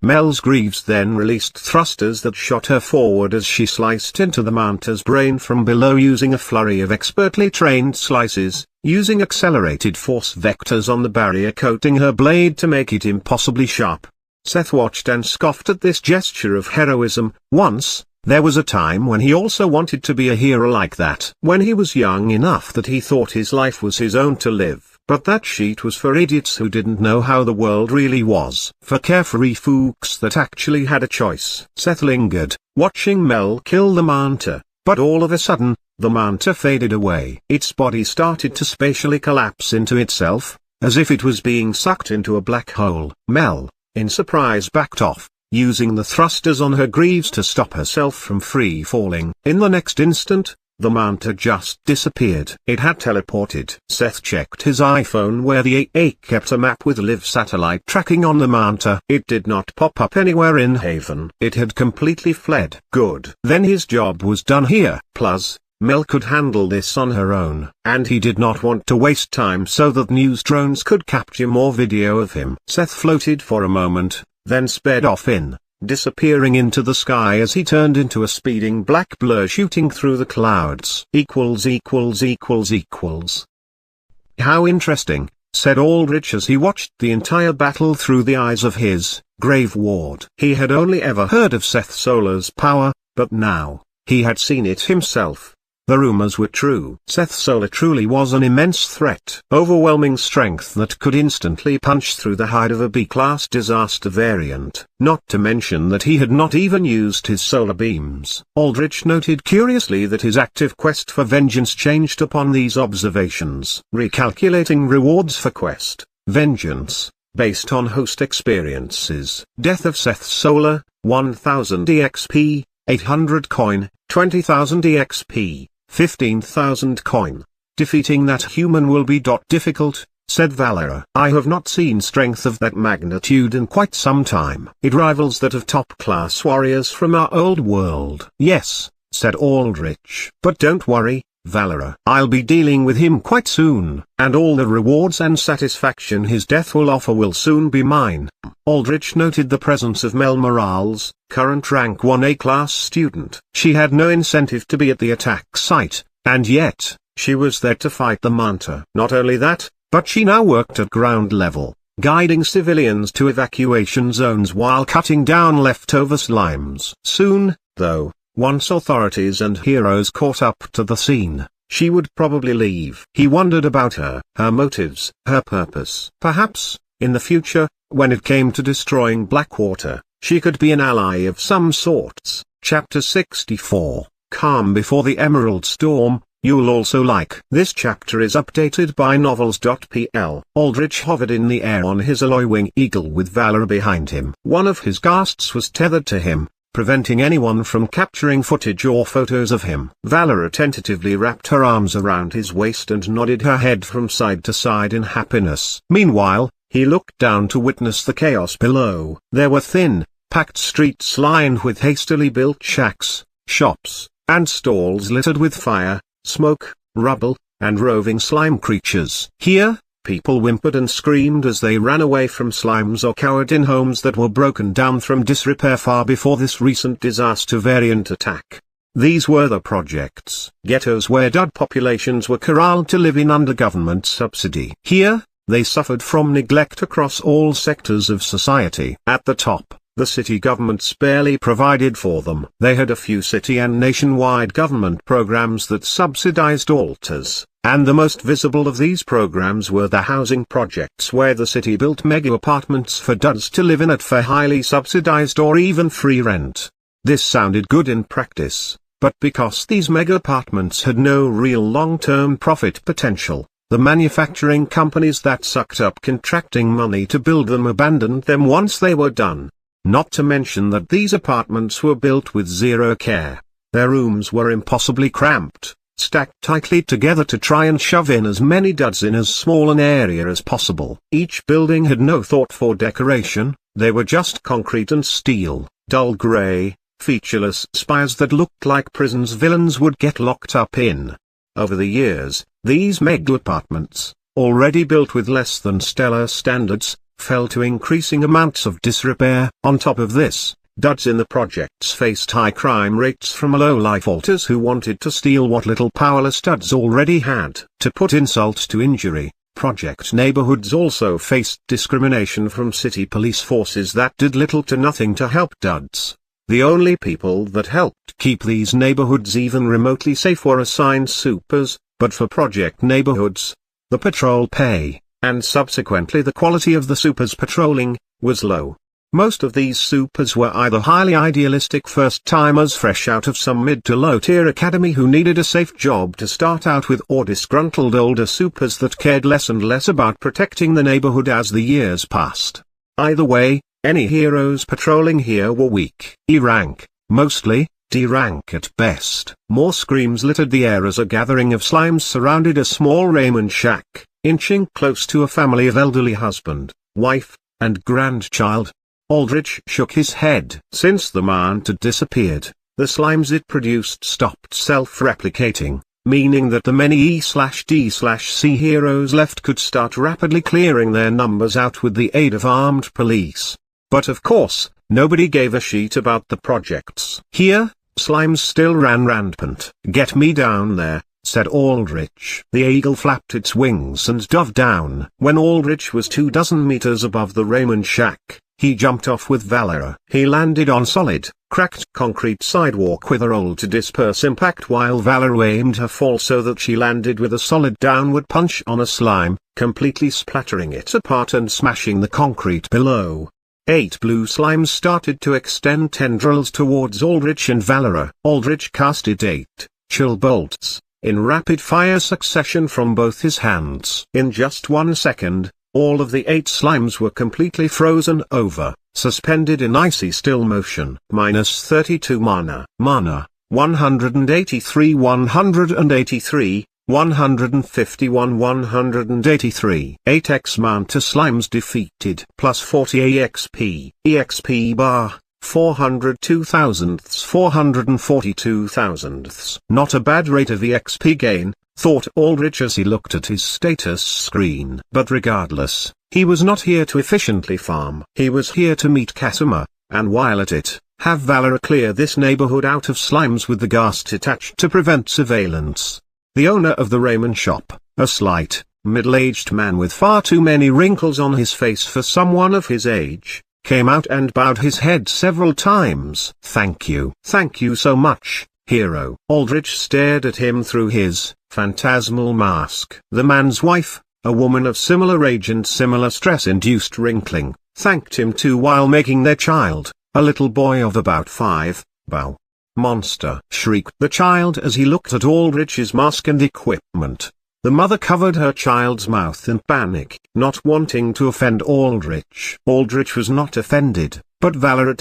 Mel's greaves then released thrusters that shot her forward as she sliced into the manta's brain from below using a flurry of expertly trained slices, using accelerated force vectors on the barrier coating her blade to make it impossibly sharp. Seth watched and scoffed at this gesture of heroism. Once, there was a time when he also wanted to be a hero like that. When he was young enough that he thought his life was his own to live. But that sheet was for idiots who didn't know how the world really was. For carefree fooks that actually had a choice. Seth lingered, watching Mel kill the manta, but all of a sudden, the manta faded away. Its body started to spatially collapse into itself, as if it was being sucked into a black hole. Mel, in surprise, backed off, using the thrusters on her greaves to stop herself from free falling. In the next instant, the manta just disappeared. It had teleported. Seth checked his iPhone where the AA kept a map with live satellite tracking on the manta. It did not pop up anywhere in Haven. It had completely fled. Good. Then his job was done here. Plus, Mel could handle this on her own. And he did not want to waste time so that news drones could capture more video of him. Seth floated for a moment, then sped off disappearing into the sky as he turned into a speeding black blur shooting through the clouds. How interesting, said Aldrich as he watched the entire battle through the eyes of his grave ward. He had only ever heard of Seth Solar's power, but now, he had seen it himself. The rumors were true. Seth Solar truly was an immense threat. Overwhelming strength that could instantly punch through the hide of a B-class disaster variant. Not to mention that he had not even used his solar beams. Aldrich noted curiously that his active quest for vengeance changed upon these observations. Recalculating rewards for quest, vengeance, based on host experiences. Death of Seth Solar, 1000 EXP, 800 coin, 20,000 EXP. 15,000 coin. Defeating that human will be difficult, said Valera. I have not seen strength of that magnitude in quite some time. It rivals that of top-class warriors from our old world. Yes, said Aldrich. But don't worry, Valera. I'll be dealing with him quite soon, and all the rewards and satisfaction his death will offer will soon be mine. Aldrich noted the presence of Mel Morales, current rank 1A class student. She had no incentive to be at the attack site, and yet, she was there to fight the manta. Not only that, but she now worked at ground level, guiding civilians to evacuation zones while cutting down leftover slimes. Soon, though, once authorities and heroes caught up to the scene, she would probably leave. He wondered about her motives, her purpose. Perhaps, in the future, when it came to destroying Blackwater, she could be an ally of some sorts. Chapter 64, Calm Before the Emerald Storm. You'll also like. This chapter is updated by novels.pl. Aldrich hovered in the air on his alloy wing eagle with Valera behind him. One of his ghasts was tethered to him, preventing anyone from capturing footage or photos of him. Valera tentatively wrapped her arms around his waist and nodded her head from side to side in happiness. Meanwhile, he looked down to witness the chaos below. There were thin, packed streets lined with hastily built shacks, shops, and stalls littered with fire, smoke, rubble, and roving slime creatures. Here, people whimpered and screamed as they ran away from slimes or cowered in homes that were broken down from disrepair far before this recent disaster variant attack. These were the projects, ghettos where Dud populations were corralled to live in under government subsidy. Here, they suffered from neglect across all sectors of society. At the top, the city governments barely provided for them. They had a few city and nationwide government programs that subsidized alters, and the most visible of these programs were the housing projects where the city built mega apartments for duds to live in at for highly subsidized or even free rent. This sounded good in practice, but because these mega apartments had no real long-term profit potential, the manufacturing companies that sucked up contracting money to build them abandoned them once they were done. Not to mention that these apartments were built with zero care. Their rooms were impossibly cramped, stacked tightly together to try and shove in as many duds in as small an area as possible. Each building had no thought for decoration, they were just concrete and steel, dull gray, featureless spires that looked like prisons villains would get locked up in. Over the years, these mega apartments, already built with less than stellar standards, fell to increasing amounts of disrepair. On top of this, duds in the projects faced high crime rates from low-life alters who wanted to steal what little powerless duds already had. To put insult to injury, project neighborhoods also faced discrimination from city police forces that did little to nothing to help duds. The only people that helped keep these neighborhoods even remotely safe were assigned supers, but for project neighborhoods, the patrol pay, and subsequently the quality of the supers patrolling, was low. Most of these supers were either highly idealistic first-timers fresh out of some mid to low-tier academy who needed a safe job to start out with, or disgruntled older supers that cared less and less about protecting the neighborhood as the years passed. Either way, Any heroes patrolling here were weak. E rank, mostly, D rank at best. More screams littered the air as a gathering of slimes surrounded a small Raymond shack, inching close to a family of elderly husband, wife, and grandchild. Aldrich shook his head. Since the man had disappeared, the slimes it produced stopped self-replicating, meaning that the many E/D/C heroes left could start rapidly clearing their numbers out with the aid of armed police. But of course, nobody gave a shit about the projects. Here, slimes still ran rampant. "Get me down there," said Aldrich. The eagle flapped its wings and dove down. When Aldrich was 24 meters above the Raymond shack, he jumped off with Valera. He landed on solid, cracked concrete sidewalk with a roll to disperse impact while Valera aimed her fall so that she landed with a solid downward punch on a slime, completely splattering it apart and smashing the concrete below. 8 blue slimes started to extend tendrils towards Aldrich and Valera. Aldrich casted 8 chill bolts, in rapid-fire succession from both his hands. In just 1 second, all of the 8 slimes were completely frozen over, suspended in icy still motion. -32 mana. Mana, 183 183, 151 183. 8x Manta slimes defeated. +40 EXP. EXP bar, 402 thousandths 442 thousandths. Not a bad rate of EXP gain, thought Aldrich as he looked at his status screen. But regardless, he was not here to efficiently farm. He was here to meet Casimir, and while at it, have Valera clear this neighborhood out of slimes with the ghast attached to prevent surveillance. The owner of the Raymond shop, a slight, middle-aged man with far too many wrinkles on his face for someone of his age, came out and bowed his head several times. "Thank you. Thank you so much, hero." Aldrich stared at him through his phantasmal mask. The man's wife, a woman of similar age and similar stress-induced wrinkling, thanked him too while making their child, a little boy of about 5, bow. "Monster!" shrieked the child as he looked at Aldrich's mask and equipment. The mother covered her child's mouth in panic, not wanting to offend Aldrich. Aldrich was not offended, but Valera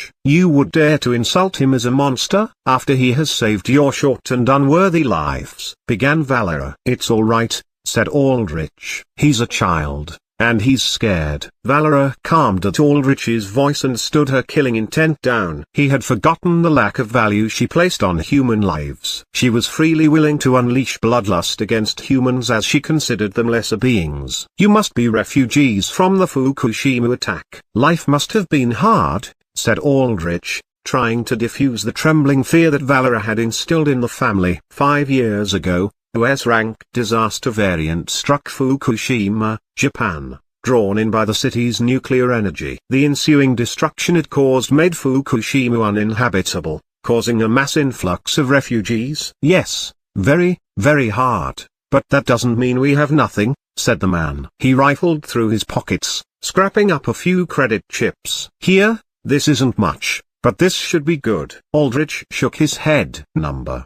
- "You would dare to insult him as a monster, after he has saved your short and unworthy lives," began Valera. "It's all right," said Aldrich. "He's a child, and he's scared." Valera calmed at Aldrich's voice and stood her killing intent down. He had forgotten the lack of value she placed on human lives. She was freely willing to unleash bloodlust against humans as she considered them lesser beings. "You must be refugees from the Fukushima attack." "Life must have been hard," said Aldrich, trying to diffuse the trembling fear that Valera had instilled in the family. 5 years ago, a S-rank disaster variant struck Fukushima, Japan, drawn in by the city's nuclear energy. The ensuing destruction it caused made Fukushima uninhabitable, causing a mass influx of refugees. "Yes, very, very hard, but that doesn't mean we have nothing," said the man. He rifled through his pockets, scrapping up a few credit chips. "Here, this isn't much, but this should be good." Aldrich shook his head.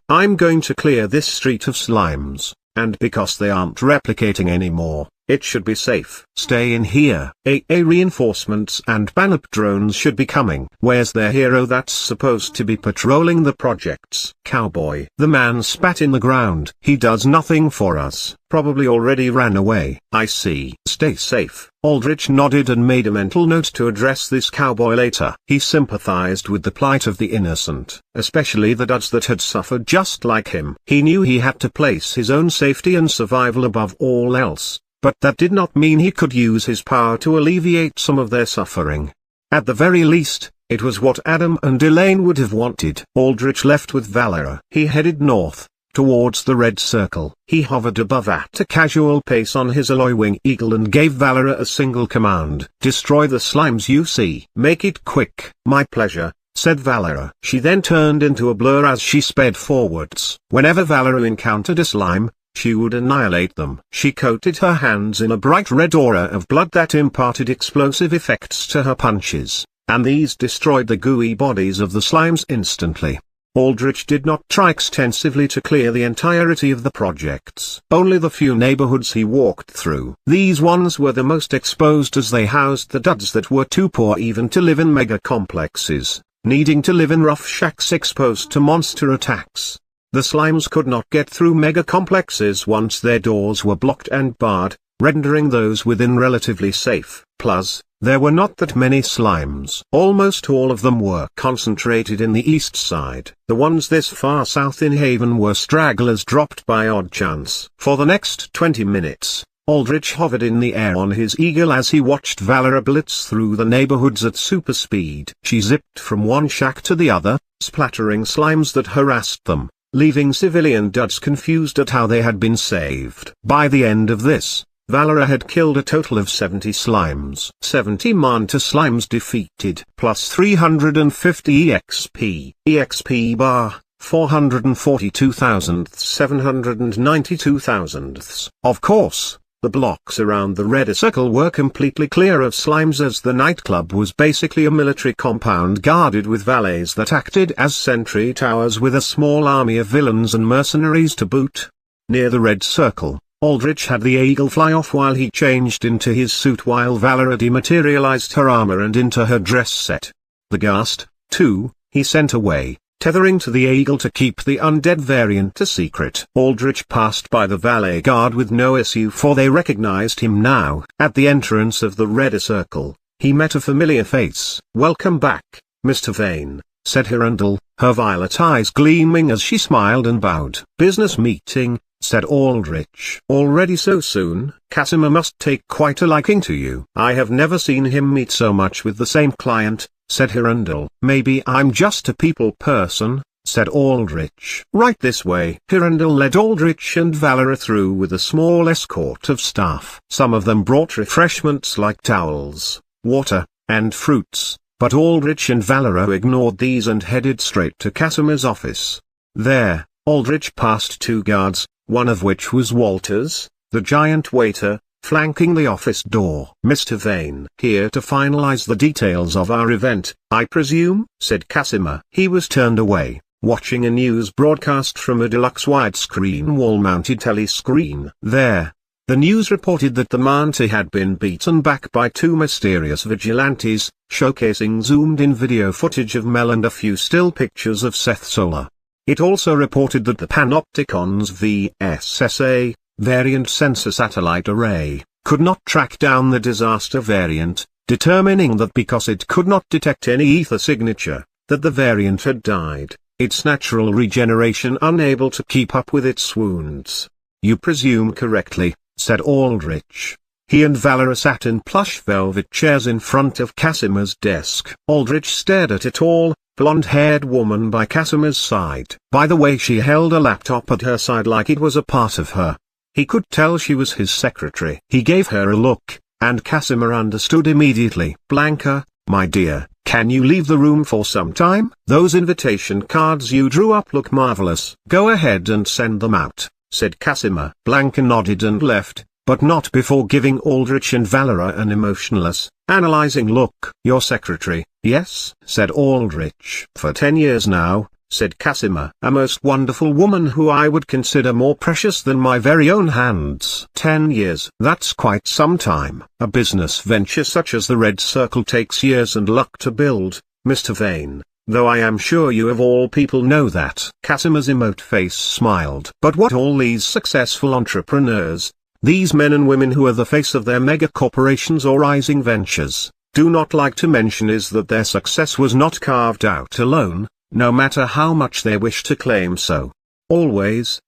"I'm going to clear this street of slimes, and because they aren't replicating anymore, it should be safe. Stay in here. AA reinforcements and Banop drones should be coming." "Where's their hero that's supposed to be patrolling the projects?" "Cowboy." The man spat in the ground. "He does nothing for us. Probably already ran away." "I see. Stay safe." Aldrich nodded and made a mental note to address this cowboy later. He sympathized with the plight of the innocent, especially the duds that had suffered just like him. He knew he had to place his own safety and survival above all else, but that did not mean he could use his power to alleviate some of their suffering. At the very least, it was what Adam and Elaine would have wanted. Aldrich left with Valera. He headed north, towards the red circle. He hovered above at a casual pace on his alloy wing eagle and gave Valera a single command: "Destroy the slimes you see." "Make it quick." "My pleasure," said Valera. She then turned into a blur as she sped forwards. Whenever Valera encountered a slime, she would annihilate them. She coated her hands in a bright red aura of blood that imparted explosive effects to her punches, and these destroyed the gooey bodies of the slimes instantly. Aldrich did not try extensively to clear the entirety of the projects. Only the few neighborhoods he walked through. These ones were the most exposed as they housed the duds that were too poor even to live in mega complexes, needing to live in rough shacks exposed to monster attacks. The slimes could not get through mega complexes once their doors were blocked and barred, rendering those within relatively safe. Plus, there were not that many slimes. Almost all of them were concentrated in the east side. The ones this far south in Haven were stragglers dropped by odd chance. For the next 20 minutes, Aldrich hovered in the air on his eagle as he watched Valera blitz through the neighborhoods at super speed. She zipped from one shack to the other, splattering slimes that harassed them, leaving civilian duds confused at how they had been saved. By the end of this, Valera had killed a total of 70 slimes. 70 Manta slimes defeated. Plus 350 EXP. EXP bar, 442,792 thousandths. Of course, the blocks around the red circle were completely clear of slimes as the nightclub was basically a military compound guarded with valets that acted as sentry towers with a small army of villains and mercenaries to boot. Near the red circle, Aldrich had the eagle fly off while he changed into his suit while Valera dematerialized her armor and into her dress set. The ghast, too, he sent away, tethering to the eagle to keep the undead variant a secret. Aldrich passed by the valet guard with no issue for they recognized him now. At the entrance of the red circle, he met a familiar face. "Welcome back, Mr. Vane," said Hirondelle, her violet eyes gleaming as she smiled and bowed. "Business meeting," said Aldrich. "Already so soon? Casimir must take quite a liking to you." "I have never seen him meet so much with the same client," said Hirondelle. "Maybe I'm just a people person," said Aldrich. "Right this way." Hirondelle led Aldrich and Valera through with a small escort of staff. Some of them brought refreshments like towels, water, and fruits, but Aldrich and Valera ignored these and headed straight to Casimir's office. There, Aldrich passed two guards, one of which was Walters, the giant waiter, flanking the office door. "Mr. Vane, here to finalize the details of our event, I presume?" said Casimir. He was turned away, watching a news broadcast from a deluxe widescreen wall-mounted telescreen. There, the news reported that the Manta had been beaten back by two mysterious vigilantes, showcasing zoomed-in video footage of Mel and a few still pictures of Seth Solar. It also reported that the Panopticon's VSSA, Variant Sensor Satellite Array, could not track down the disaster variant, determining that because it could not detect any ether signature, that the variant had died, its natural regeneration unable to keep up with its wounds. "You presume correctly," said Aldrich. He and Valera sat in plush velvet chairs in front of Casimir's desk. Aldrich stared at a tall, blonde-haired woman by Casimir's side. By the way, she held a laptop at her side like it was a part of her. He could tell she was his secretary. He gave her a look, and Casimir understood immediately. "Blanca, my dear, can you leave the room for some time? Those invitation cards you drew up look marvelous." "Go ahead and send them out," said Casimir. Blanca nodded and left, but not before giving Aldrich and Valera an emotionless, analyzing look. "Your secretary?" "Yes," said Aldrich. "For 10 years now," said Casimir. "A most wonderful woman who I would consider more precious than my very own hands." 10 years. That's quite some time. A business venture such as the Red Circle takes years and luck to build, Mr. Vane, though I am sure you of all people know that. Casimir's emote face smiled. "But what all these successful entrepreneurs, these men and women who are the face of their mega corporations or rising ventures, do not like to mention is that their success was not carved out alone, no matter how much they wish to claim so. Always,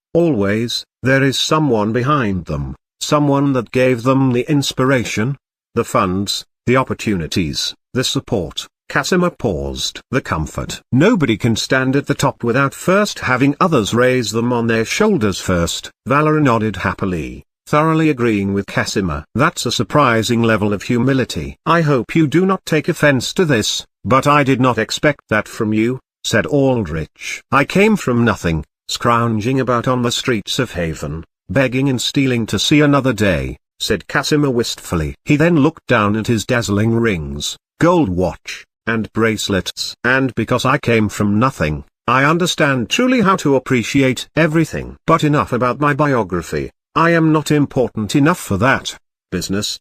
there is someone behind them, someone that gave them the inspiration, the funds, the opportunities, the support." Casimir paused. "The comfort. Nobody can stand at the top without first having others raise them on their shoulders first." Valera nodded happily, thoroughly agreeing with Casimir. "That's a surprising level of humility. I hope you do not take offense to this, but I did not expect that from you," said Aldrich. "I came from nothing, scrounging about on the streets of Haven, begging and stealing to see another day," said Casimir wistfully. He then looked down at his dazzling rings, gold watch, and bracelets. "And because I came from nothing, I understand truly how to appreciate everything. But enough about my biography. I am not important enough for that. Business,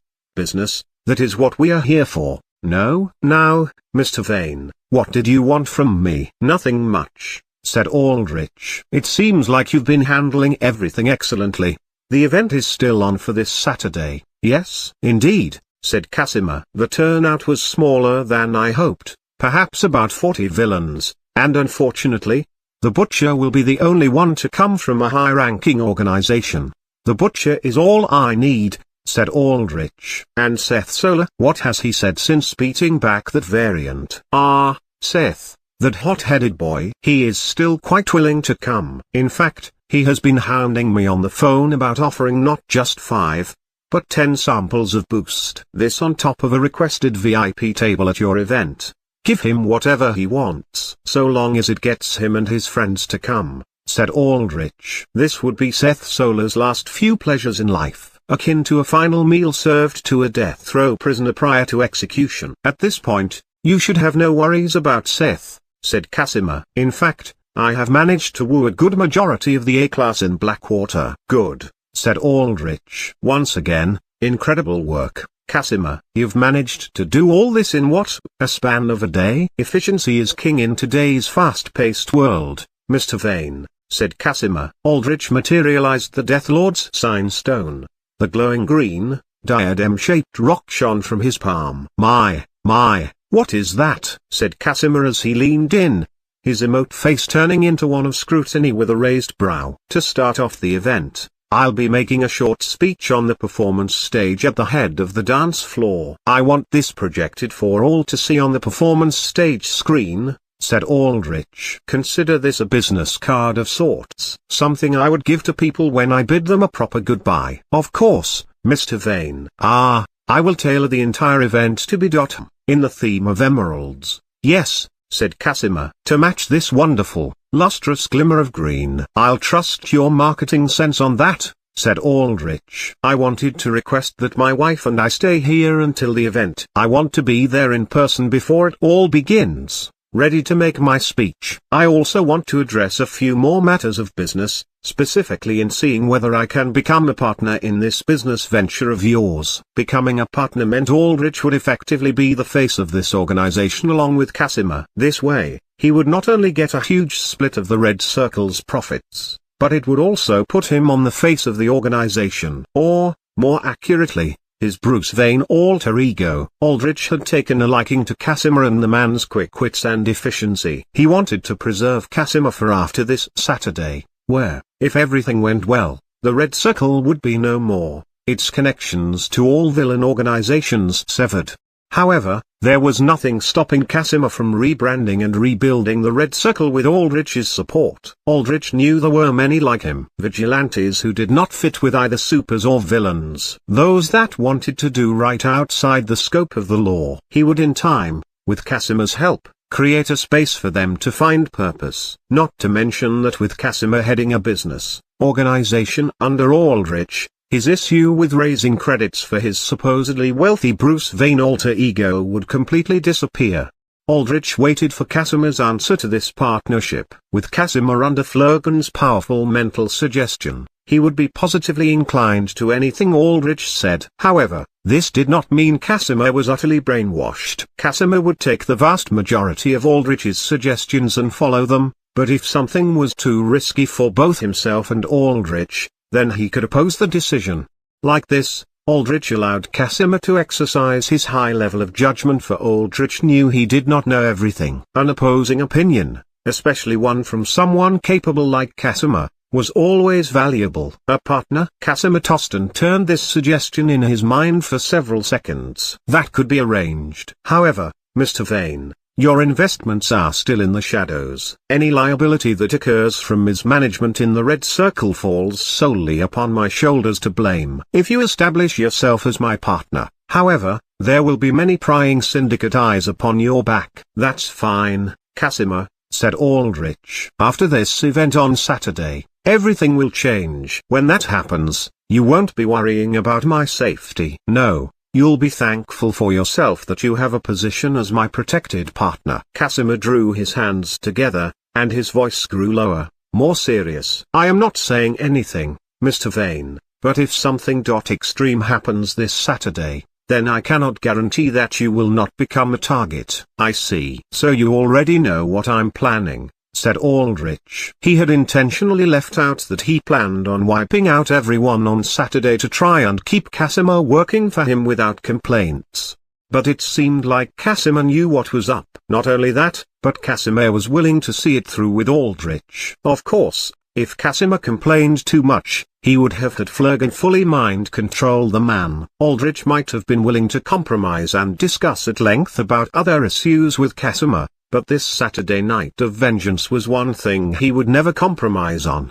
that is what we are here for. No. Now, Mr. Vane, what did you want from me? Nothing much, said Aldrich. It seems like you've been handling everything excellently. The event is still on for this Saturday. Yes, indeed, said Casimir. The turnout was smaller than I hoped, perhaps about 40 villains, and unfortunately, the butcher will be the only one to come from a high-ranking organization. The butcher is all I need, said Aldrich. And Seth Solar? What has he said since beating back that variant? Ah, Seth, that hot-headed boy. He is still quite willing to come. In fact, he has been hounding me on the phone about offering not just 5, but 10 samples of Boost. This on top of a requested VIP table at your event. Give him whatever he wants, so long as it gets him and his friends to come, said Aldrich. This would be Seth Solar's last few pleasures in life, akin to a final meal served to a death row prisoner prior to execution. At this point, you should have no worries about Seth, said Casimir. In fact, I have managed to woo a good majority of the A-class in Blackwater. Good, said Aldrich. Once again, incredible work, Casimir. You've managed to do all this in what, a span of a day? Efficiency is king in today's fast-paced world, Mr. Vane, said Casimir. Aldrich materialized the Death Lord's sign stone. The glowing green, diadem-shaped rock shone from his palm. My, what is that? Said Casimir as he leaned in, his emote face turning into one of scrutiny with a raised brow. To start off the event, I'll be making a short speech on the performance stage at the head of the dance floor. I want this projected for all to see on the performance stage screen, said Aldrich. Consider this a business card of sorts. Something I would give to people when I bid them a proper goodbye. Of course, Mr. Vane. I will tailor the entire event to be in the theme of emeralds. Yes, said Casimir. To match this wonderful, lustrous glimmer of green. I'll trust your marketing sense on that, said Aldrich. I wanted to request that my wife and I stay here until the event. I want to be there in person before it all begins, ready to make my speech. I also want to address a few more matters of business, specifically in seeing whether I can become a partner in this business venture of yours. Becoming a partner meant Aldrich would effectively be the face of this organization along with Casimir. This way, he would not only get a huge split of the Red Circle's profits, but it would also put him on the face of the organization. Or, more accurately, his Bruce Vane alter ego. Aldrich had taken a liking to Casimir and the man's quick wits and efficiency. He wanted to preserve Casimir for after this Saturday, where, if everything went well, the Red Circle would be no more, its connections to all villain organizations severed. However, there was nothing stopping Casimir from rebranding and rebuilding the Red Circle with Aldrich's support. Aldrich knew there were many like him, vigilantes who did not fit with either supers or villains, those that wanted to do right outside the scope of the law. He would in time, with Casimir's help, create a space for them to find purpose. Not to mention that with Casimir heading a business organization under Aldrich, his issue with raising credits for his supposedly wealthy Bruce Vane alter ego would completely disappear. Aldrich waited for Casimir's answer to this partnership. With Casimir under Flurgan's powerful mental suggestion, he would be positively inclined to anything Aldrich said. However, this did not mean Casimir was utterly brainwashed. Casimir would take the vast majority of Aldrich's suggestions and follow them, but if something was too risky for both himself and Aldrich, then he could oppose the decision. Like this, Aldrich allowed Casimir to exercise his high level of judgment, for Aldrich knew he did not know everything. An opposing opinion, especially one from someone capable like Casimir, was always valuable. A partner? Casimir tossed and turned this suggestion in his mind for several seconds. That could be arranged. However, Mr. Vane, your investments are still in the shadows. Any liability that occurs from mismanagement in the Red Circle falls solely upon my shoulders to blame. If you establish yourself as my partner, however, there will be many prying syndicate eyes upon your back. That's fine, Casimir, said Aldrich. After this event on Saturday, everything will change. When that happens, you won't be worrying about my safety. No. You'll be thankful for yourself that you have a position as my protected partner. Casimir drew his hands together, and his voice grew lower, more serious. "I am not saying anything, Mr. Vane, but if something extreme happens this Saturday, then I cannot guarantee that you will not become a target." "I see. So you already know what I'm planning," said Aldrich. He had intentionally left out that he planned on wiping out everyone on Saturday to try and keep Casimir working for him without complaints. But it seemed like Casimir knew what was up. Not only that, but Casimir was willing to see it through with Aldrich. Of course, if Casimir complained too much, he would have had Flurgan fully mind control the man. Aldrich might have been willing to compromise and discuss at length about other issues with Casimir, but this Saturday night of vengeance was one thing he would never compromise on.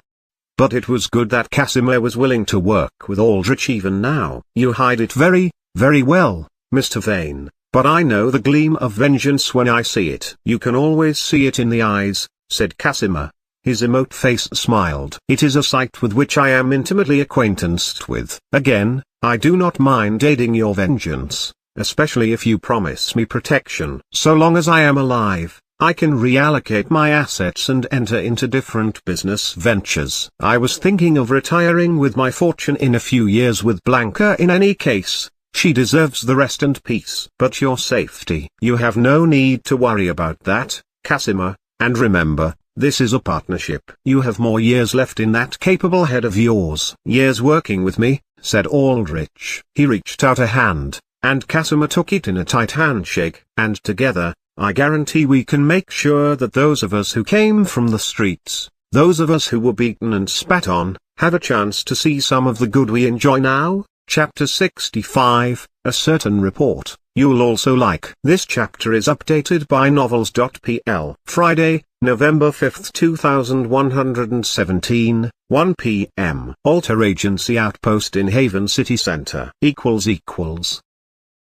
But it was good that Casimir was willing to work with Aldrich even now. "You hide it very, very well, Mr. Vane, but I know the gleam of vengeance when I see it." "You can always see it in the eyes," said Casimir. His emote face smiled. "It is a sight with which I am intimately acquaintanced with. Again, I do not mind aiding your vengeance, especially if you promise me protection. So long as I am alive, I can reallocate my assets and enter into different business ventures. I was thinking of retiring with my fortune in a few years with Blanca in any case. She deserves the rest and peace. But your safety. You have no need to worry about that, Casimir, and remember, this is a partnership. You have more years left in that capable head of yours." "Years working with me," said Aldrich. He reached out a hand, and Casimir took it in a tight handshake. "And together, I guarantee we can make sure that those of us who came from the streets, those of us who were beaten and spat on, have a chance to see some of the good we enjoy now." Chapter 65, A Certain Report, You'll Also Like. This chapter is updated by novels.pl. Friday, November 5, 2117, 1 p.m. Alter Agency Outpost in Haven City Center.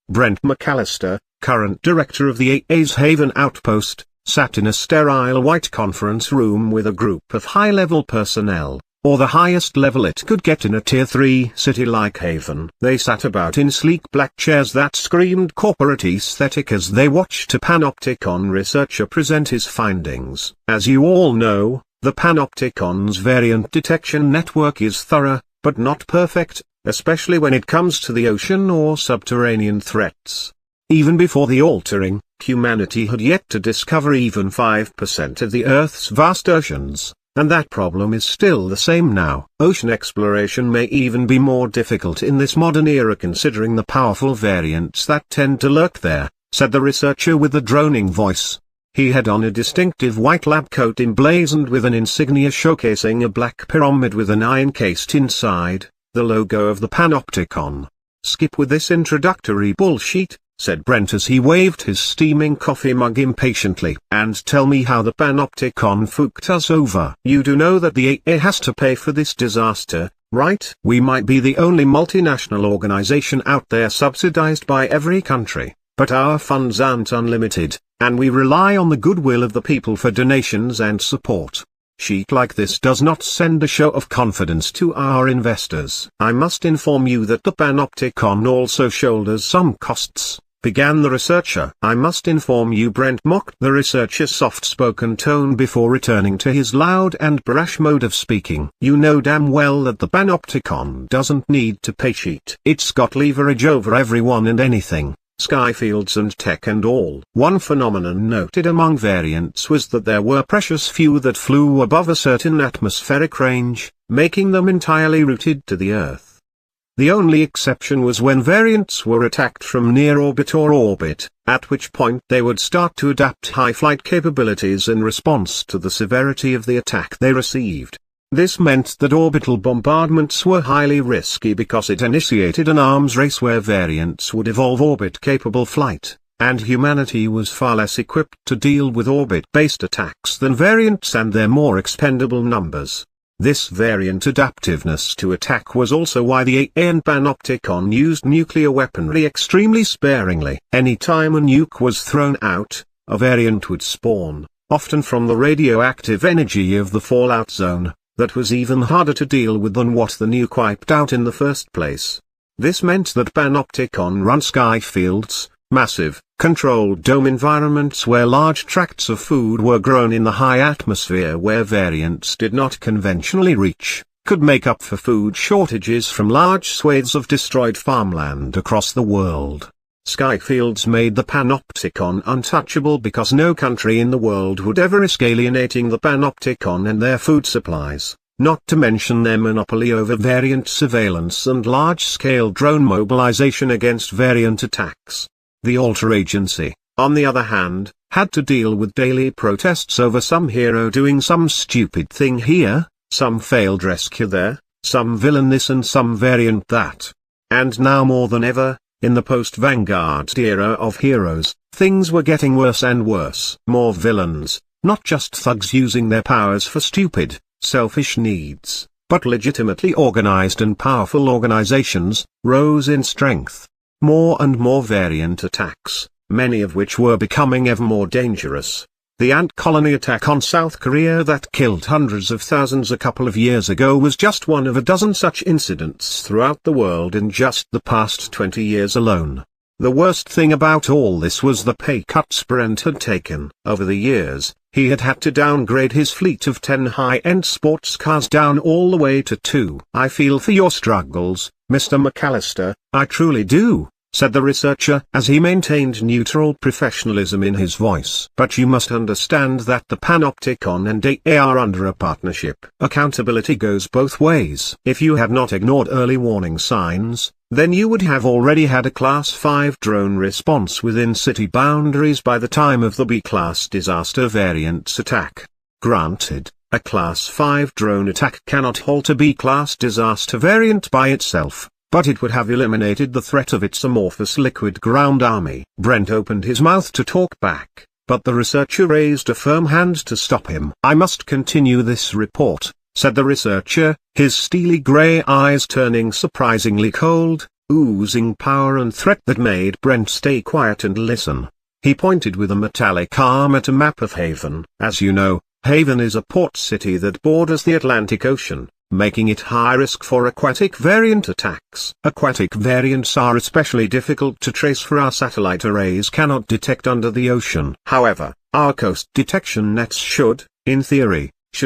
Brent McAllister, current director of the AA's Haven Outpost, sat in a sterile white conference room with a group of high-level personnel, or the highest level it could get in a Tier 3 city like Haven. They sat about in sleek black chairs that screamed corporate aesthetic as they watched a Panopticon researcher present his findings. As you all know, the Panopticon's variant detection network is thorough, but not perfect, especially when it comes to the ocean or subterranean threats. Even before the altering, humanity had yet to discover even 5% of the Earth's vast oceans. And that problem is still the same now. Ocean exploration may even be more difficult in this modern era considering the powerful variants that tend to lurk there, said the researcher with a droning voice. He had on a distinctive white lab coat emblazoned with an insignia showcasing a black pyramid with an eye encased inside, the logo of the Panopticon. "Skip with this introductory bullshit," said Brent as he waved his steaming coffee mug impatiently. "And tell me how the Panopticon fucked us over." "You do know that the AA has to pay for this disaster, right? We might be the only multinational organization out there subsidized by every country, but our funds aren't unlimited, and we rely on the goodwill of the people for donations and support. Shit like this does not send a show of confidence to our investors." "I must inform you that the Panopticon also shoulders some costs," began the researcher. "I must inform you," Brent mocked the researcher's soft-spoken tone before returning to his loud and brash mode of speaking. "You know damn well that the Panopticon doesn't need to pay shit. It's got leverage over everyone and anything, skyfields and tech and all." One phenomenon noted among variants was that there were precious few that flew above a certain atmospheric range, making them entirely rooted to the Earth. The only exception was when variants were attacked from near orbit or orbit, at which point they would start to adapt high flight capabilities in response to the severity of the attack they received. This meant that orbital bombardments were highly risky because it initiated an arms race where variants would evolve orbit-capable flight, and humanity was far less equipped to deal with orbit-based attacks than variants and their more expendable numbers. This variant adaptiveness to attack was also why the AA and Panopticon used nuclear weaponry extremely sparingly. Any time a nuke was thrown out, a variant would spawn, often from the radioactive energy of the fallout zone, that was even harder to deal with than what the nuke wiped out in the first place. This meant that Panopticon-run sky fields, massive, controlled dome environments where large tracts of food were grown in the high atmosphere where variants did not conventionally reach, could make up for food shortages from large swathes of destroyed farmland across the world. Skyfields made the Panopticon untouchable because no country in the world would ever risk alienating the Panopticon and their food supplies, not to mention their monopoly over variant surveillance and large-scale drone mobilization against variant attacks. The Alter Agency, on the other hand, had to deal with daily protests over some hero doing some stupid thing here, some failed rescue there, some villain this and some variant that. And now more than ever, in the post-Vanguard era of heroes, things were getting worse and worse. More villains, not just thugs using their powers for stupid, selfish needs, but legitimately organized and powerful organizations, rose in strength. More and more variant attacks, many of which were becoming ever more dangerous. The ant colony attack on South Korea that killed hundreds of thousands a couple of years ago was just one of a dozen such incidents throughout the world in just the past 20 years alone. The worst thing about all this was the pay cuts Brent had taken. Over the years, he had had to downgrade his fleet of 10 high-end sports cars down all the way to 2. "I feel for your struggles, Mr. McAllister, I truly do," said the researcher as he maintained neutral professionalism in his voice. "But you must understand that the Panopticon and AA are under a partnership. Accountability goes both ways. If you had not ignored early warning signs, then you would have already had a Class 5 drone response within city boundaries by the time of the B-Class disaster variants attack. Granted, a Class 5 drone attack cannot halt a B-Class disaster variant by itself, but it would have eliminated the threat of its amorphous liquid ground army." Brent opened his mouth to talk back, but the researcher raised a firm hand to stop him. "I must continue this report," said the researcher, his steely grey eyes turning surprisingly cold, oozing power and threat that made Brent stay quiet and listen. He pointed with a metallic arm at a map of Haven. "As you know, Haven is a port city that borders the Atlantic Ocean, making it high risk for aquatic variant attacks. Aquatic variants are especially difficult to trace for our satellite arrays cannot detect under the ocean. However, our coast detection nets should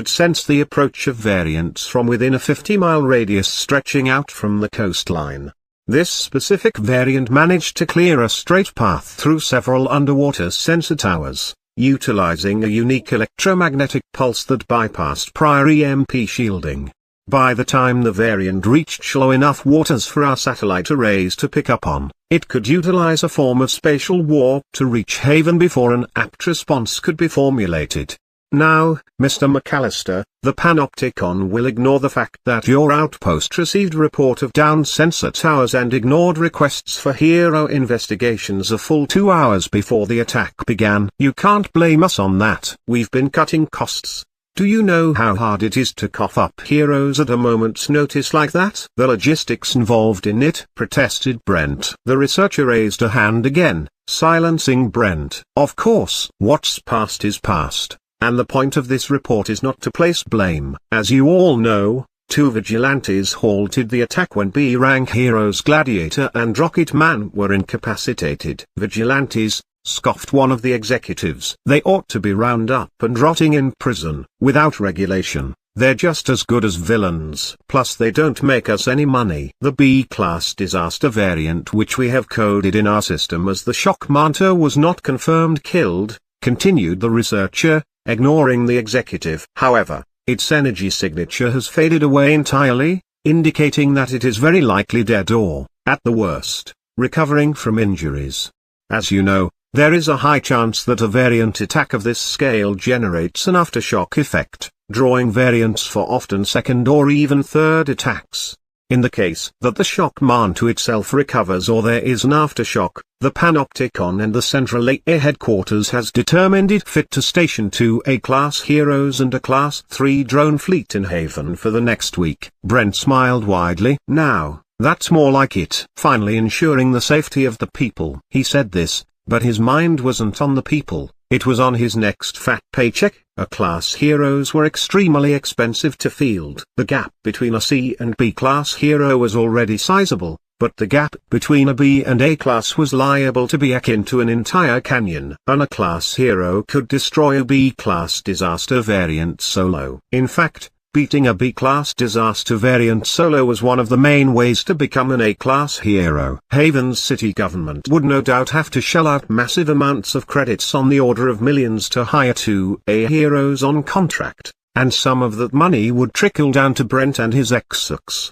sense the approach of variants from within a 50-mile radius stretching out from the coastline. This specific variant managed to clear a straight path through several underwater sensor towers, utilizing a unique electromagnetic pulse that bypassed prior EMP shielding. By the time the variant reached shallow enough waters for our satellite arrays to pick up on, it could utilize a form of spatial warp to reach Haven before an apt response could be formulated. Now, Mr. McAllister, the Panopticon will ignore the fact that your outpost received report of downed sensor towers and ignored requests for hero investigations a full 2 hours before the attack began. You can't blame us on that. We've been cutting costs. Do you know how hard it is to cough up heroes at a moment's notice like that? The logistics involved in it, protested Brent. The researcher raised a hand again, silencing Brent. Of course, what's past is past, and the point of this report is not to place blame. As you all know, 2 vigilantes halted the attack when B-rank heroes Gladiator and Rocket Man were incapacitated. Vigilantes, scoffed one of the executives. They ought to be round up and rotting in prison. Without regulation, they're just as good as villains. Plus they don't make us any money. The B-Class disaster variant which we have coded in our system as the Shockmancer was not confirmed killed, continued the researcher, ignoring the executive. However, its energy signature has faded away entirely, indicating that it is very likely dead or, at the worst, recovering from injuries. As you know, there is a high chance that a variant attack of this scale generates an aftershock effect, drawing variants for often second or even third attacks. In the case that the Shockmancer itself recovers or there is an aftershock, the Panopticon and the Central AA headquarters has determined it fit to station 2 A-class heroes and a Class 3 drone fleet in Haven for the next week. Brent smiled widely. Now, that's more like it. Finally ensuring the safety of the people. He said this, but his mind wasn't on the people, it was on his next fat paycheck. A-class heroes were extremely expensive to field. The gap between a C and B-class hero was already sizable, but the gap between a B and A class was liable to be akin to an entire canyon. An A-class hero could destroy a B-class disaster variant solo. In fact, beating a B-class disaster variant solo was one of the main ways to become an A-class hero. Haven's city government would no doubt have to shell out massive amounts of credits on the order of millions to hire 2 A heroes on contract, and some of that money would trickle down to Brent and his execs.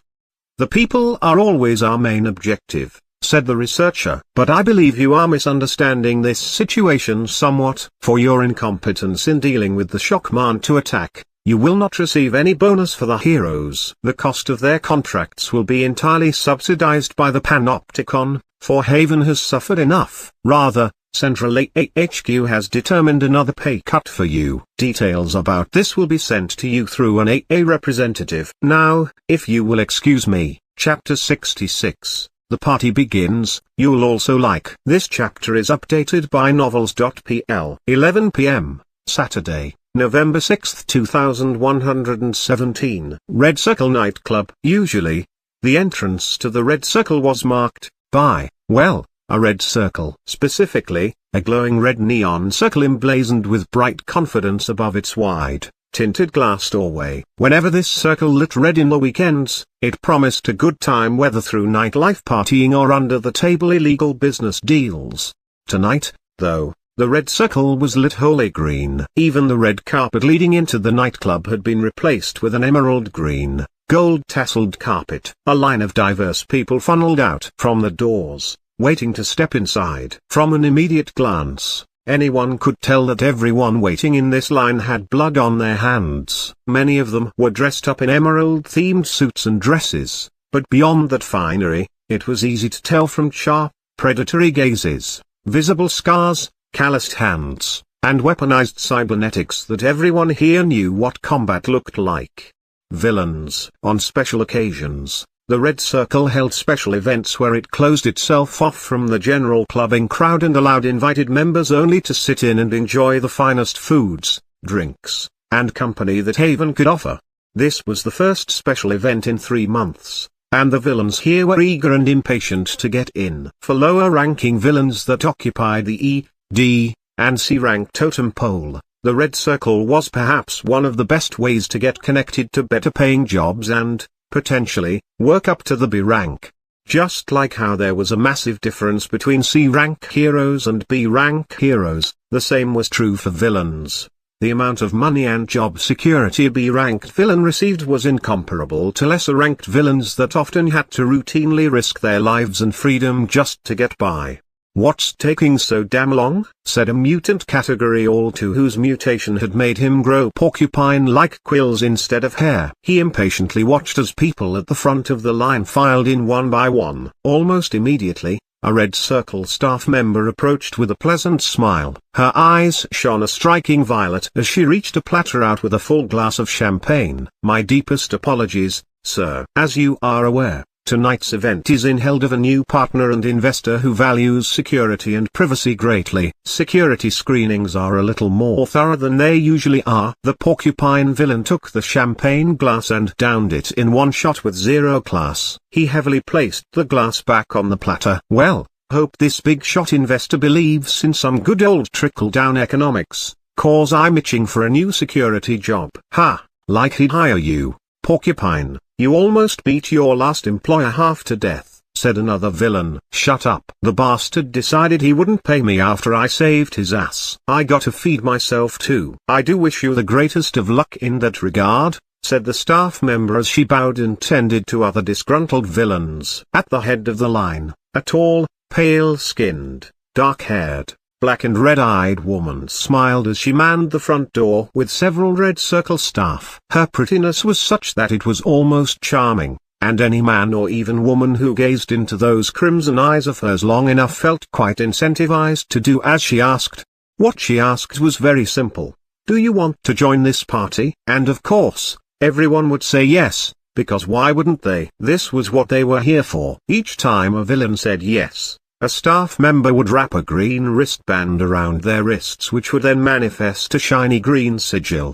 The people are always our main objective, said the researcher. But I believe you are misunderstanding this situation somewhat. For your incompetence in dealing with the Shockman to attack, you will not receive any bonus for the heroes. The cost of their contracts will be entirely subsidized by the Panopticon, for Haven has suffered enough. Rather, Central AHQ has determined another pay cut for you. Details about this will be sent to you through an AA representative. Now, if you will excuse me, Chapter 66, the party begins. You'll also like. This chapter is updated by novels.pl. 11 p.m., Saturday, November 6, 2117. Red Circle Nightclub. Usually, the entrance to the Red Circle was marked by, well, a red circle. Specifically, a glowing red neon circle emblazoned with bright confidence above its wide, tinted glass doorway. Whenever this circle lit red in the weekends, it promised a good time whether through nightlife partying or under-the-table illegal business deals. Tonight, though, the red circle was lit wholly green. Even the red carpet leading into the nightclub had been replaced with an emerald green, gold-tasseled carpet. A line of diverse people funneled out from the doors, waiting to step inside. From an immediate glance, anyone could tell that everyone waiting in this line had blood on their hands. Many of them were dressed up in emerald-themed suits and dresses, but beyond that finery, it was easy to tell from sharp, predatory gazes, visible scars, calloused hands, and weaponized cybernetics that everyone here knew what combat looked like. Villains. On special occasions, the Red Circle held special events where it closed itself off from the general clubbing crowd and allowed invited members only to sit in and enjoy the finest foods, drinks, and company that Haven could offer. This was the first special event in 3 months, and the villains here were eager and impatient to get in. For lower-ranking villains that occupied the E, D, and C rank totem pole, the Red Circle was perhaps one of the best ways to get connected to better-paying jobs and, potentially, work up to the B rank. Just like how there was a massive difference between C rank heroes and B rank heroes, the same was true for villains. The amount of money and job security a B-ranked villain received was incomparable to lesser-ranked villains that often had to routinely risk their lives and freedom just to get by. "What's taking so damn long?" said a mutant category all to whose mutation had made him grow porcupine-like quills instead of hair. He impatiently watched as people at the front of the line filed in one by one. Almost immediately, a Red Circle staff member approached with a pleasant smile. Her eyes shone a striking violet as she reached a platter out with a full glass of champagne. "My deepest apologies, sir. As you are aware, tonight's event is in held of a new partner and investor who values security and privacy greatly. Security screenings are a little more thorough than they usually are." The porcupine villain took the champagne glass and downed it in one shot with zero class. He heavily placed the glass back on the platter. "Well, hope this big shot investor believes in some good old trickle-down economics, 'cause I'm itching for a new security job." "Ha, like he'd hire you, Porcupine. You almost beat your last employer half to death," said another villain. "Shut up. The bastard decided he wouldn't pay me after I saved his ass. I gotta feed myself too." "I do wish you the greatest of luck in that regard," said the staff member as she bowed and tended to other disgruntled villains. At the head of the line, a tall, pale-skinned, dark-haired, black and red-eyed woman smiled as she manned the front door with several Red Circle staff. Her prettiness was such that it was almost charming, and any man or even woman who gazed into those crimson eyes of hers long enough felt quite incentivized to do as she asked. What she asked was very simple. "Do you want to join this party?" And of course, everyone would say yes, because why wouldn't they? This was what they were here for. Each time a villain said yes, a staff member would wrap a green wristband around their wrists which would then manifest a shiny green sigil.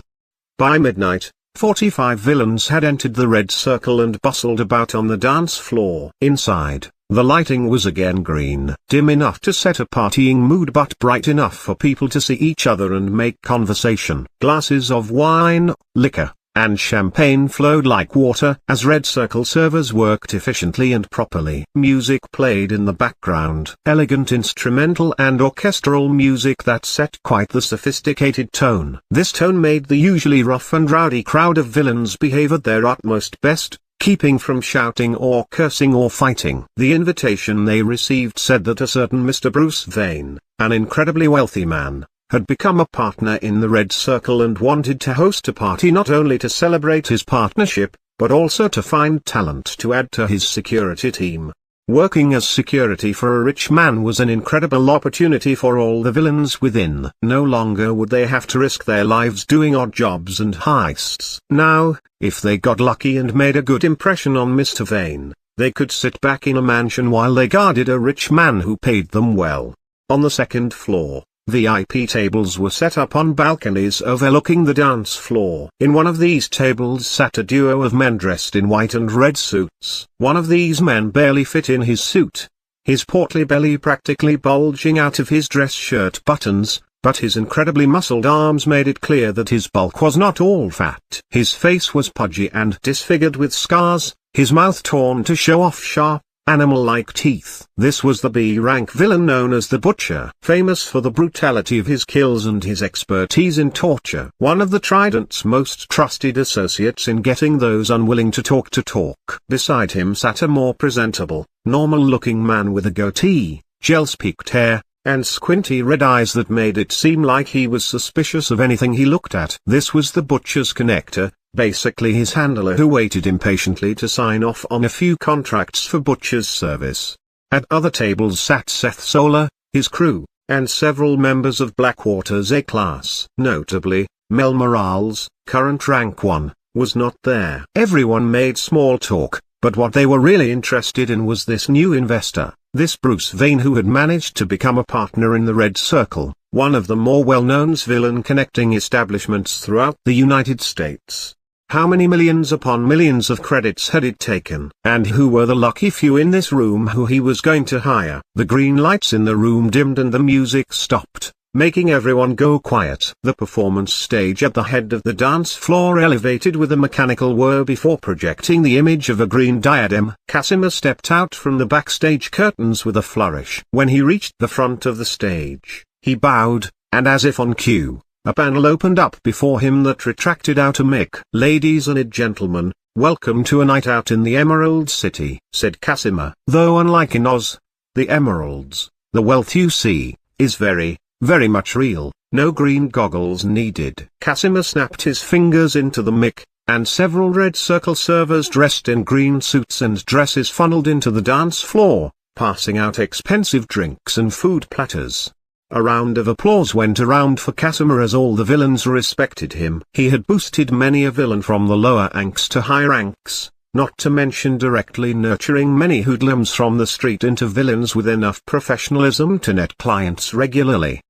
By midnight, 45 villains had entered the Red Circle and bustled about on the dance floor. Inside, The lighting was again green, dim enough to set a partying mood but bright enough for people to see each other and make conversation. Glasses of wine, liquor, and champagne flowed like water as red circle servers worked efficiently and properly. Music played in the background. Elegant instrumental and orchestral music that set quite the sophisticated tone. This tone made the usually rough and rowdy crowd of villains behave at their utmost best, keeping from shouting or cursing or fighting. The invitation they received said that a certain Mr. Bruce Vane, an incredibly wealthy man, had become a partner in the Red Circle and wanted to host a party not only to celebrate his partnership, but also to find talent to add to his security team. Working as security for a rich man was an incredible opportunity for all the villains within. No longer would they have to risk their lives doing odd jobs and heists. Now, if they got lucky and made a good impression on Mr. Vane, they could sit back in a mansion while they guarded a rich man who paid them well. On the second floor, VIP tables were set up on balconies overlooking the dance floor. In one of these tables sat a duo of men dressed in white and red suits. One of these men barely fit in his suit, his portly belly practically bulging out of his dress shirt buttons, but his incredibly muscled arms made it clear that his bulk was not all fat. His face was pudgy and disfigured with scars, his mouth torn to show off sharp, animal-like teeth. This was the B-rank villain known as the Butcher, famous for the brutality of his kills and his expertise in torture. One of the Trident's most trusted associates in getting those unwilling to talk. Beside him sat a more presentable, normal-looking man with a goatee, gel-peaked hair, and squinty red eyes that made it seem like he was suspicious of anything he looked at. This was the Butcher's connector, basically his handler, who waited impatiently to sign off on a few contracts for Butcher's service. At other tables sat Seth Solar, his crew, and several members of Blackwater's A-class. Notably, Mel Morales, current rank 1, was not there. Everyone made small talk, but what they were really interested in was this new investor, this Bruce Vane, who had managed to become a partner in the Red Circle, one of the more well-known villain connecting establishments throughout the United States. How many millions upon millions of credits had it taken? And who were the lucky few in this room who he was going to hire? The green lights in the room dimmed and the music stopped, making everyone go quiet. The performance stage at the head of the dance floor elevated with a mechanical whir before projecting the image of a green diadem. Casimir stepped out from the backstage curtains with a flourish. When he reached the front of the stage, he bowed, and as if on cue, a panel opened up before him that retracted out a mic. "Ladies and gentlemen, welcome to a night out in the Emerald City," said Casimir. "Though unlike in Oz, the emeralds, the wealth you see, is very, very much real. No green goggles needed." Casimir snapped his fingers into the mic, and several Red Circle servers dressed in green suits and dresses funneled into the dance floor, passing out expensive drinks and food platters. A round of applause went around for Casimir as all the villains respected him. He had boosted many a villain from the lower ranks to high ranks, not to mention directly nurturing many hoodlums from the street into villains with enough professionalism to net clients regularly.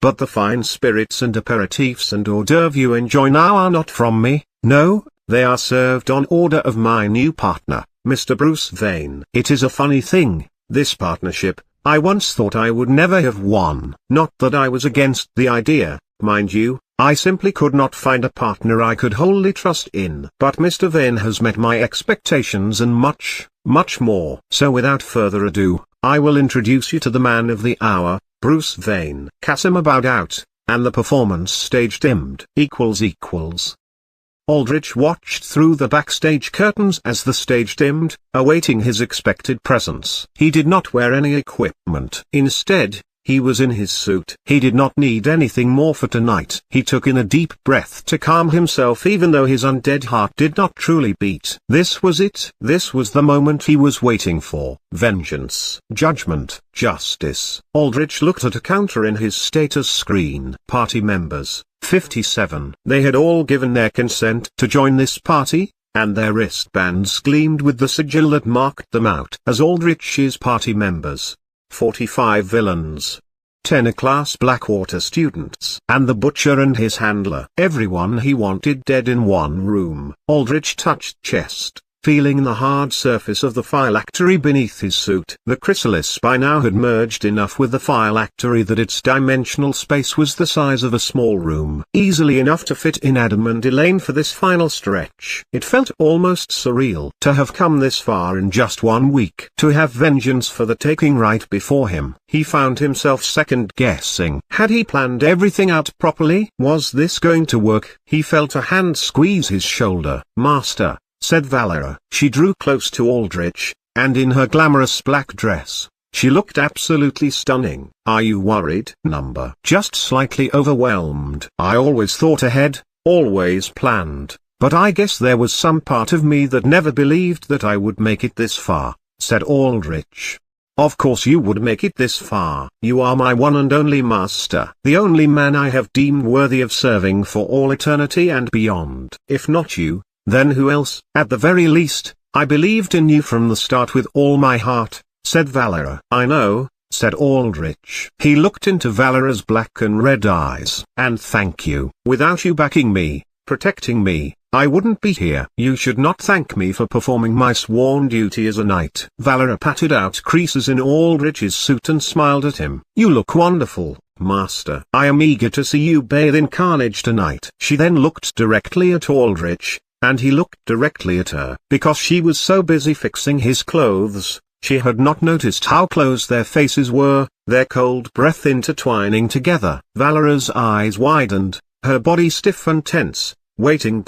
But the fine spirits and aperitifs and hors d'oeuvres you enjoy now are not from me, no, they are served on order of my new partner, Mr. Bruce Vane. It is a funny thing, this partnership. I once thought I would never have won. Not that I was against the idea, mind you, I simply could not find a partner I could wholly trust in. But Mr. Vane has met my expectations and much, much more. So without further ado, I will introduce you to the man of the hour, Bruce Vane. Casimir bowed out, and the performance stage dimmed. Aldrich watched through the backstage curtains as the stage dimmed, awaiting his expected presence. He did not wear any equipment. Instead, he was in his suit. He did not need anything more for tonight. He took in a deep breath to calm himself even though his undead heart did not truly beat. This was it. This was the moment he was waiting for. Vengeance. Judgment. Justice. Aldrich looked at a counter in his status screen. Party members. 57. They had all given their consent to join this party, and their wristbands gleamed with the sigil that marked them out as Aldrich's party members. 45 villains. 10 A-class Blackwater students. And the Butcher and his handler. Everyone he wanted dead in one room. Aldrich touched chest, feeling the hard surface of the phylactery beneath his suit. The chrysalis by now had merged enough with the phylactery that its dimensional space was the size of a small room, easily enough to fit in Adam and Elaine for this final stretch. It felt almost surreal to have come this far in just 1 week. To have vengeance for the taking right before him. He found himself second-guessing. Had he planned everything out properly? Was this going to work? He felt a hand squeeze his shoulder. "Master," said Valera. She drew close to Aldrich, and in her glamorous black dress, she looked absolutely stunning. "Are you worried, Number?" "Just slightly overwhelmed. I always thought ahead, always planned, but I guess there was some part of me that never believed that I would make it this far," said Aldrich. "Of course you would make it this far. You are my one and only master. The only man I have deemed worthy of serving for all eternity and beyond. If not you, then who else?" "At the very least, I believed in you from the start with all my heart," said Valera. "I know," said Aldrich. He looked into Valera's black and red eyes. "And thank you. Without you backing me, protecting me, I wouldn't be here." "You should not thank me for performing my sworn duty as a knight." Valera patted out creases in Aldrich's suit and smiled at him. "You look wonderful, Master. I am eager to see you bathe in carnage tonight." She then looked directly at Aldrich, and he looked directly at her. Because she was so busy fixing his clothes, she had not noticed how close their faces were, their cold breath intertwining together. Valera's eyes widened, her body stiff and tense. Waiting.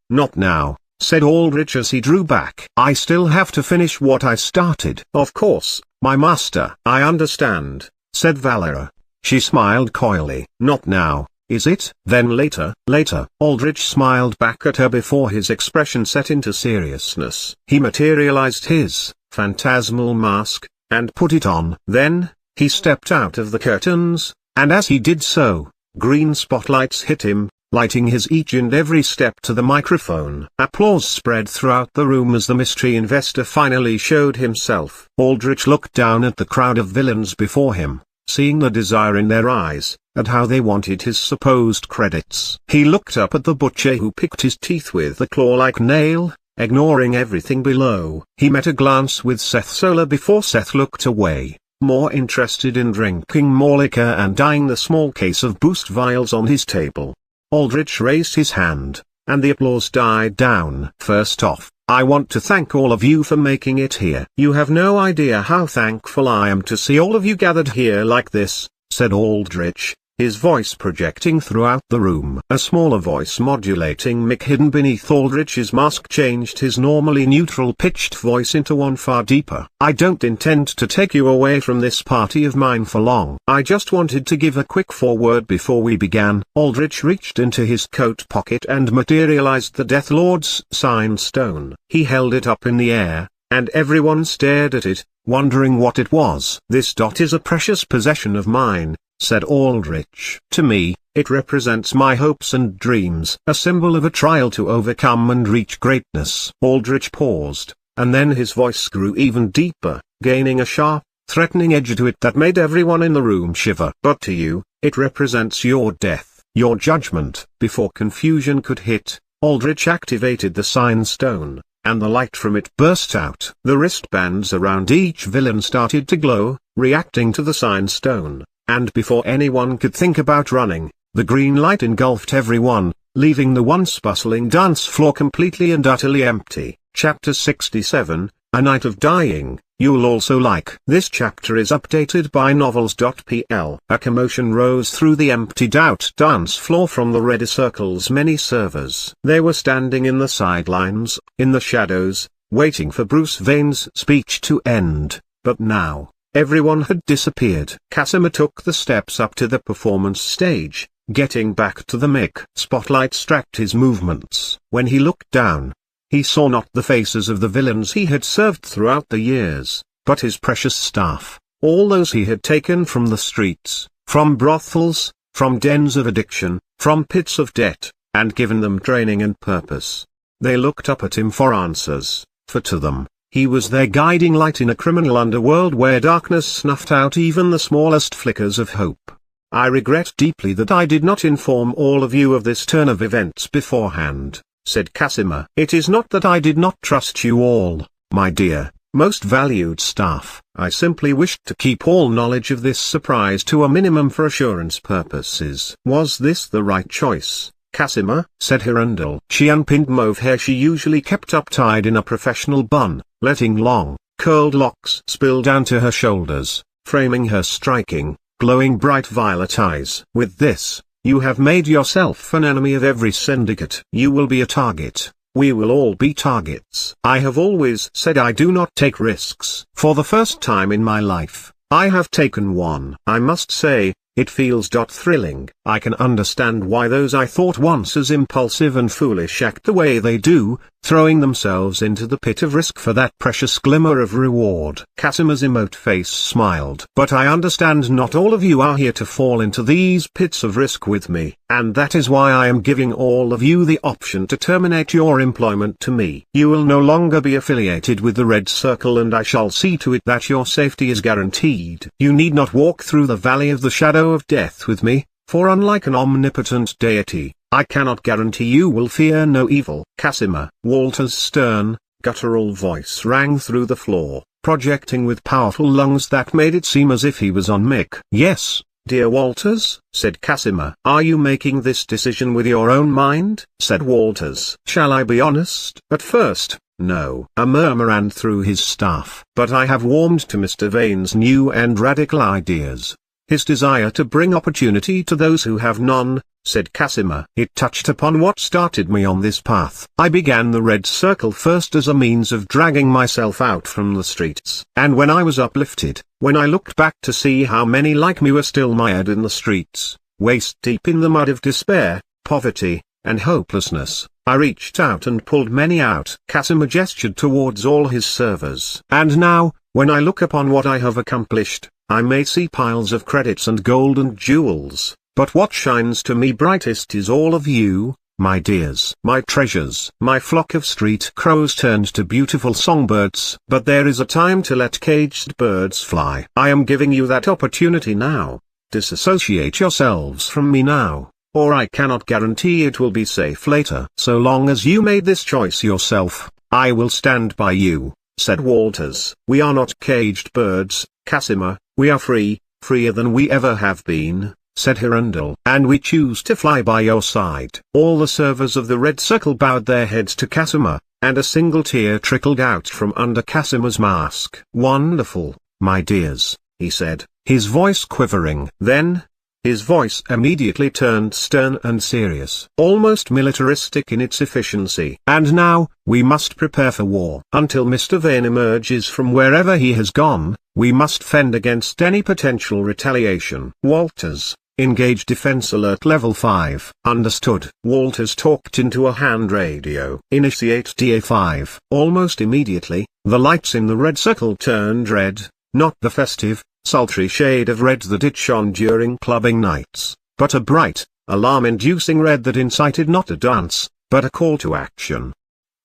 "Not now," said Aldrich as he drew back. "I still have to finish what I started." "Of course, my master." "I understand," said Valera. She smiled coyly. "Not now, is it? Then later." "Later." Aldrich smiled back at her before his expression set into seriousness. He materialized his phantasmal mask, and put it on. Then, he stepped out of the curtains, and as he did so, green spotlights hit him, lighting his each and every step to the microphone. Applause spread throughout the room as the mystery investor finally showed himself. Aldrich looked down at the crowd of villains before him, seeing the desire in their eyes, and how they wanted his supposed credits. He looked up at the butcher who picked his teeth with a claw-like nail, ignoring everything below. He met a glance with Seth Solar before Seth looked away, more interested in drinking more liquor and eyeing the small case of boost vials on his table. Aldrich raised his hand, and the applause died down. "First off, I want to thank all of you for making it here. You have no idea how thankful I am to see all of you gathered here like this," said Aldrich, his voice projecting throughout the room. A smaller voice modulating mic hidden beneath Aldrich's mask changed his normally neutral-pitched voice into one far deeper. "I don't intend to take you away from this party of mine for long. I just wanted to give a quick foreword before we began." Aldrich reached into his coat pocket and materialized the Death Lord's sign stone. He held it up in the air, and everyone stared at it, wondering what it was. "This dot is a precious possession of mine," said Aldrich. "To me, it represents my hopes and dreams, a symbol of a trial to overcome and reach greatness." Aldrich paused, and then his voice grew even deeper, gaining a sharp, threatening edge to it that made everyone in the room shiver. "But to you, it represents your death, your judgment." Before confusion could hit, Aldrich activated the sign stone, and the light from it burst out. The wristbands around each villain started to glow, reacting to the sign stone. And before anyone could think about running, the green light engulfed everyone, leaving the once bustling dance floor completely and utterly empty. Chapter 67, A Night of Dying, You'll Also Like. This chapter is updated by novels.pl. A commotion rose through the emptied out dance floor from the Red Circle's many servers. They were standing in the sidelines, in the shadows, waiting for Bruce Vane's speech to end, but now, everyone had disappeared. Casimir took the steps up to the performance stage, getting back to the mic. Spotlights tracked his movements. When he looked down, he saw not the faces of the villains he had served throughout the years, but his precious staff, all those he had taken from the streets, from brothels, from dens of addiction, from pits of debt, and given them training and purpose. They looked up at him for answers, for to them, he was their guiding light in a criminal underworld where darkness snuffed out even the smallest flickers of hope. "I regret deeply that I did not inform all of you of this turn of events beforehand," said Casimir. "It is not that I did not trust you all, my dear, most valued staff. I simply wished to keep all knowledge of this surprise to a minimum for assurance purposes." "Was this the right choice, Casimir?" said Hirundel. She unpinned mauve hair she usually kept up tied in a professional bun, letting long, curled locks spill down to her shoulders, framing her striking, glowing bright violet eyes. "With this, you have made yourself an enemy of every syndicate. You will be a target. We will all be targets. I have always said I do not take risks. For the first time in my life, I have taken one. I must say, it feels thrilling. I can understand why those I thought once as impulsive and foolish act the way they do, throwing themselves into the pit of risk for that precious glimmer of reward." Casimir's emote face smiled. "But I understand not all of you are here to fall into these pits of risk with me, and that is why I am giving all of you the option to terminate your employment to me. You will no longer be affiliated with the Red Circle, and I shall see to it that your safety is guaranteed. You need not walk through the valley of the shadow of death with me, for unlike an omnipotent deity, I cannot guarantee you will fear no evil." Casimir. Walter's stern, guttural voice rang through the floor, projecting with powerful lungs that made it seem as if he was on mic. "Yes, dear Walters," said Casimir. "Are you making this decision with your own mind?" said Walters. "Shall I be honest? At first, no." A murmur ran through his staff. "But I have warmed to Mr. Vane's new and radical ideas. His desire to bring opportunity to those who have none," said Casimir. "It touched upon what started me on this path. I began the Red Circle first as a means of dragging myself out from the streets. And when I was uplifted, when I looked back to see how many like me were still mired in the streets, waist deep in the mud of despair, poverty, and hopelessness, I reached out and pulled many out." Casimir gestured towards all his servers. "And now, when I look upon what I have accomplished, I may see piles of credits and gold and jewels, but what shines to me brightest is all of you, my dears, my treasures." My flock of street crows turned to beautiful songbirds. "But there is a time to let caged birds fly. I am giving you that opportunity now. Disassociate yourselves from me now, or I cannot guarantee it will be safe later. So long as you made this choice yourself, I will stand by you," said Walters. "We are not caged birds, Casimir, we are free, freer than we ever have been," said Hirundel. "And we choose to fly by your side." All the servers of the Red Circle bowed their heads to Casimir, and a single tear trickled out from under Casimir's mask. "Wonderful, my dears," he said, his voice quivering. Then, his voice immediately turned stern and serious, almost militaristic in its efficiency. "And now, we must prepare for war. Until Mr. Vane emerges from wherever he has gone, we must fend against any potential retaliation. Walters, engage defense alert level 5. Understood." Walters talked into a hand radio. "Initiate DA5. Almost immediately, the lights in the Red Circle turned red, not the festive, sultry shade of red that it shone during clubbing nights, but a bright, alarm-inducing red that incited not a dance, but a call to action.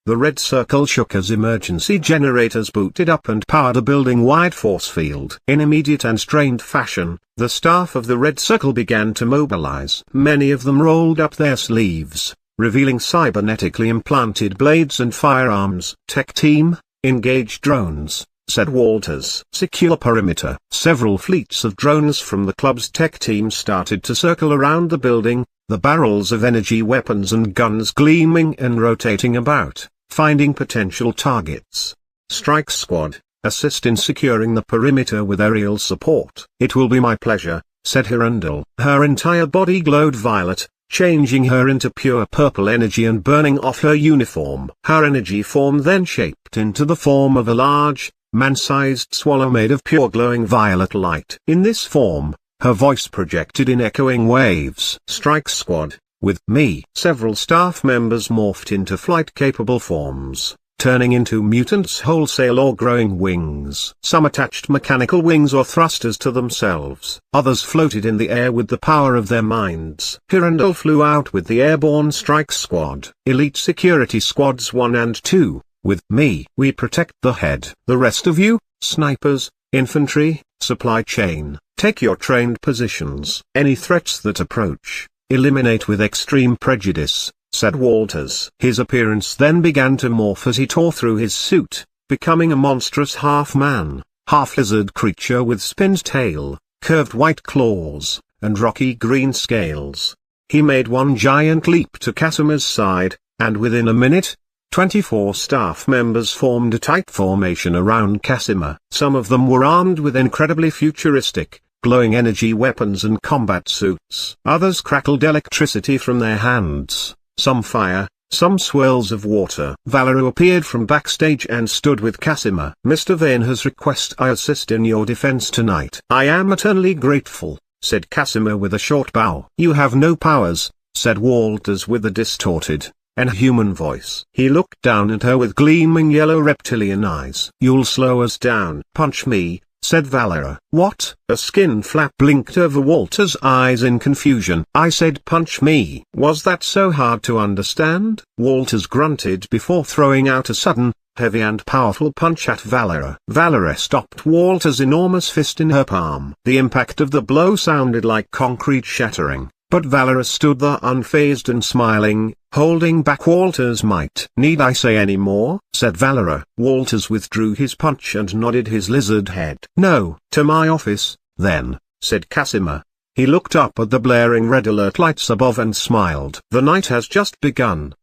The Red Circle shook as emergency generators booted up and powered a building-wide force field. In immediate and strained fashion, the staff of the Red Circle began to mobilize. Many of them rolled up their sleeves, revealing cybernetically implanted blades and firearms. "Tech team, engage drones," said Walters. "Secure perimeter." Several fleets of drones from the club's tech team started to circle around the building, the barrels of energy weapons and guns gleaming and rotating about, finding potential targets. "Strike squad, assist in securing the perimeter with aerial support." "It will be my pleasure," said Hirundel. Her entire body glowed violet, changing her into pure purple energy and burning off her uniform. Her energy form then shaped into the form of a large, man-sized swallow made of pure glowing violet light. In this form, her voice projected in echoing waves. "Strike squad, with me." Several staff members morphed into flight-capable forms, turning into mutants wholesale or growing wings. Some attached mechanical wings or thrusters to themselves. Others floated in the air with the power of their minds. Hirundel flew out with the airborne strike squad. "Elite security squads 1 and 2. With me. We protect the head. The rest of you, snipers, infantry, supply chain, take your trained positions. Any threats that approach, eliminate with extreme prejudice, said Walters. His appearance then began to morph as he tore through his suit, becoming a monstrous half-man, half-lizard creature with spinned tail, curved white claws, and rocky green scales. He made one giant leap to Casimir's side, and within a minute, 24 staff members formed a tight formation around Casimir. Some of them were armed with incredibly futuristic, glowing energy weapons and combat suits. Others crackled electricity from their hands, some fire, some swirls of water. Valero appeared from backstage and stood with Casimir. "Mr. Vane has requested I assist in your defense tonight." "I am eternally grateful," said Casimir with a short bow. "You have no powers," said Walters with a distorted, inhuman voice. He looked down at her with gleaming yellow reptilian eyes. "You'll slow us down." "Punch me," said Valera. "What?" A skin flap blinked over Walter's eyes in confusion. "I said punch me." "Was that so hard to understand?" Walters grunted before throwing out a sudden, heavy and powerful punch at Valera. Valera stopped Walter's enormous fist in her palm. The impact of the blow sounded like concrete shattering, but Valera stood there unfazed and smiling, holding back Walter's might. "Need I say any more?" said Valera. Walters withdrew his punch and nodded his lizard head. "No." "To my office, then," said Casimir. He looked up at the blaring red alert lights above and smiled. "The night has just begun."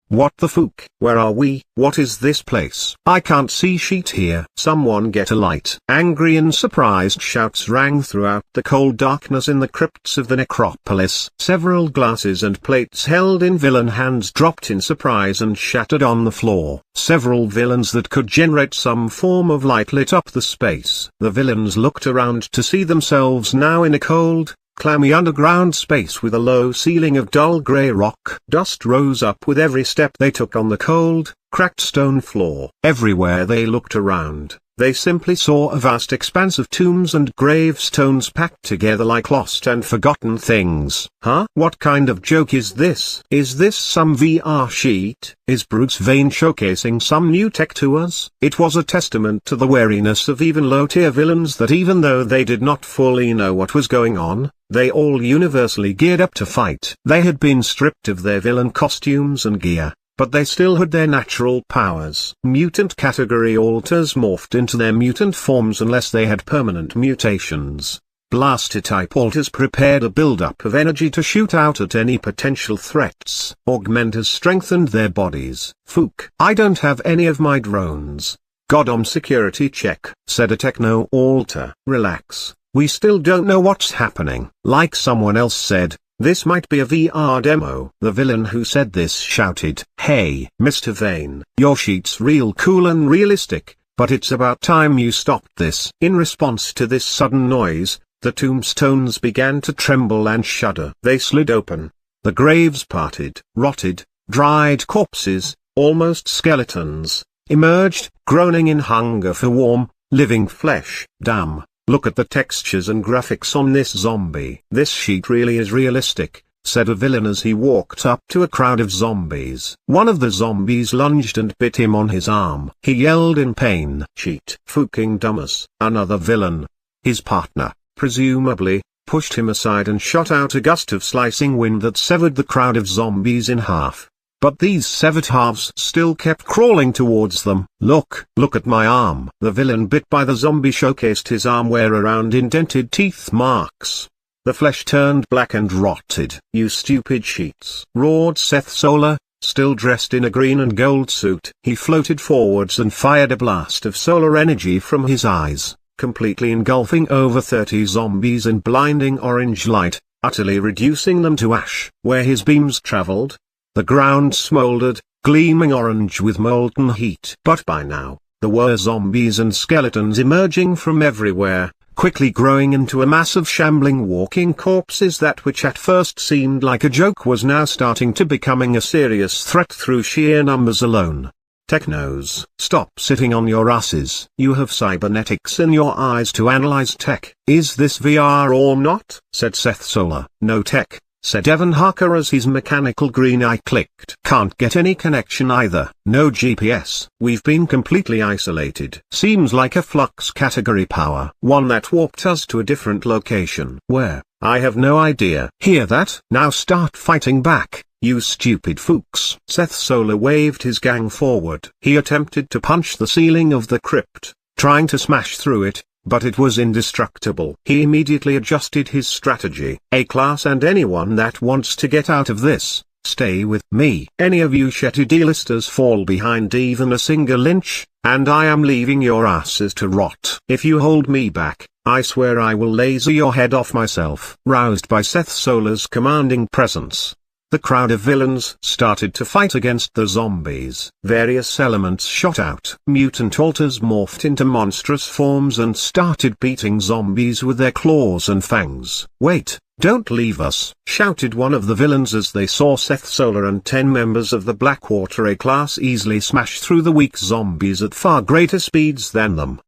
"What the fook? Where are we? What is this place? I can't see shit here." "Someone get a light." Angry and surprised shouts rang throughout the cold darkness in the crypts of the necropolis. Several glasses and plates held in villain hands dropped in surprise and shattered on the floor. Several villains that could generate some form of light lit up the space. The villains looked around to see themselves now in a cold, clammy underground space with a low ceiling of dull grey rock. Dust rose up with every step they took on the cold, cracked stone floor. Everywhere they looked around, they simply saw a vast expanse of tombs and gravestones packed together like lost and forgotten things. "Huh? What kind of joke is this? Is this some VR sheet? Is Bruce Vane showcasing some new tech to us?" It was a testament to the wariness of even low-tier villains that even though they did not fully know what was going on, they all universally geared up to fight. They had been stripped of their villain costumes and gear, but they still had their natural powers. Mutant category alters morphed into their mutant forms unless they had permanent mutations. Blaster-type alters prepared a buildup of energy to shoot out at any potential threats. Augmenters strengthened their bodies. "Fook. I don't have any of my drones." "Goddamn security check," said a techno-alter. "Relax. We still don't know what's happening." Like someone else said, "This might be a VR demo." The villain who said this shouted, "Hey, Mr. Vane, your sheet's real cool and realistic, but it's about time you stopped this." In response to this sudden noise, the tombstones began to tremble and shudder. They slid open. The graves parted. Rotted, dried corpses, almost skeletons, emerged, groaning in hunger for warm, living flesh. "Damn. Look at the textures and graphics on this zombie." "This sheet really is realistic," said a villain as he walked up to a crowd of zombies. One of the zombies lunged and bit him on his arm. He yelled in pain. "Cheat. Fucking dumbass." Another villain, his partner, presumably, pushed him aside and shot out a gust of slicing wind that severed the crowd of zombies in half. But these severed halves still kept crawling towards them. Look at my arm." The villain bit by the zombie showcased his arm where around indented teeth marks. The flesh turned black and rotted. "You stupid sheets," roared Seth Solar, still dressed in a green and gold suit. He floated forwards and fired a blast of solar energy from his eyes, completely engulfing over 30 zombies in blinding orange light, utterly reducing them to ash. Where his beams traveled, the ground smoldered, gleaming orange with molten heat. But by now, there were zombies and skeletons emerging from everywhere, quickly growing into a mass of shambling walking corpses. That which at first seemed like a joke was now starting to becoming a serious threat through sheer numbers alone. "Technos, stop sitting on your asses. You have cybernetics in your eyes to analyze tech." "Is this VR or not?" said Seth Solar. "No tech," said Evan Harker as his mechanical green eye clicked. Can't get any connection either. No GPS. We've been completely isolated. Seems like a flux category power. One that warped us to a different location. Where? I have no idea. Hear that? Now start fighting back, you stupid fooks. Seth Solar waved his gang forward. He attempted to punch the ceiling of the crypt, trying to smash through it, but it was indestructible. He immediately adjusted his strategy. A-class and anyone that wants to get out of this, stay with me. Any of you Shetty D-listers fall behind even a single inch, and I am leaving your asses to rot. If you hold me back, I swear I will laser your head off myself. Roused by Seth Solar's commanding presence, the crowd of villains started to fight against the zombies. Various elements shot out. Mutant alters morphed into monstrous forms and started beating zombies with their claws and fangs. Wait, don't leave us, shouted one of the villains as they saw Seth Solar and 10 members of the Blackwater A-class easily smash through the weak zombies at far greater speeds than them.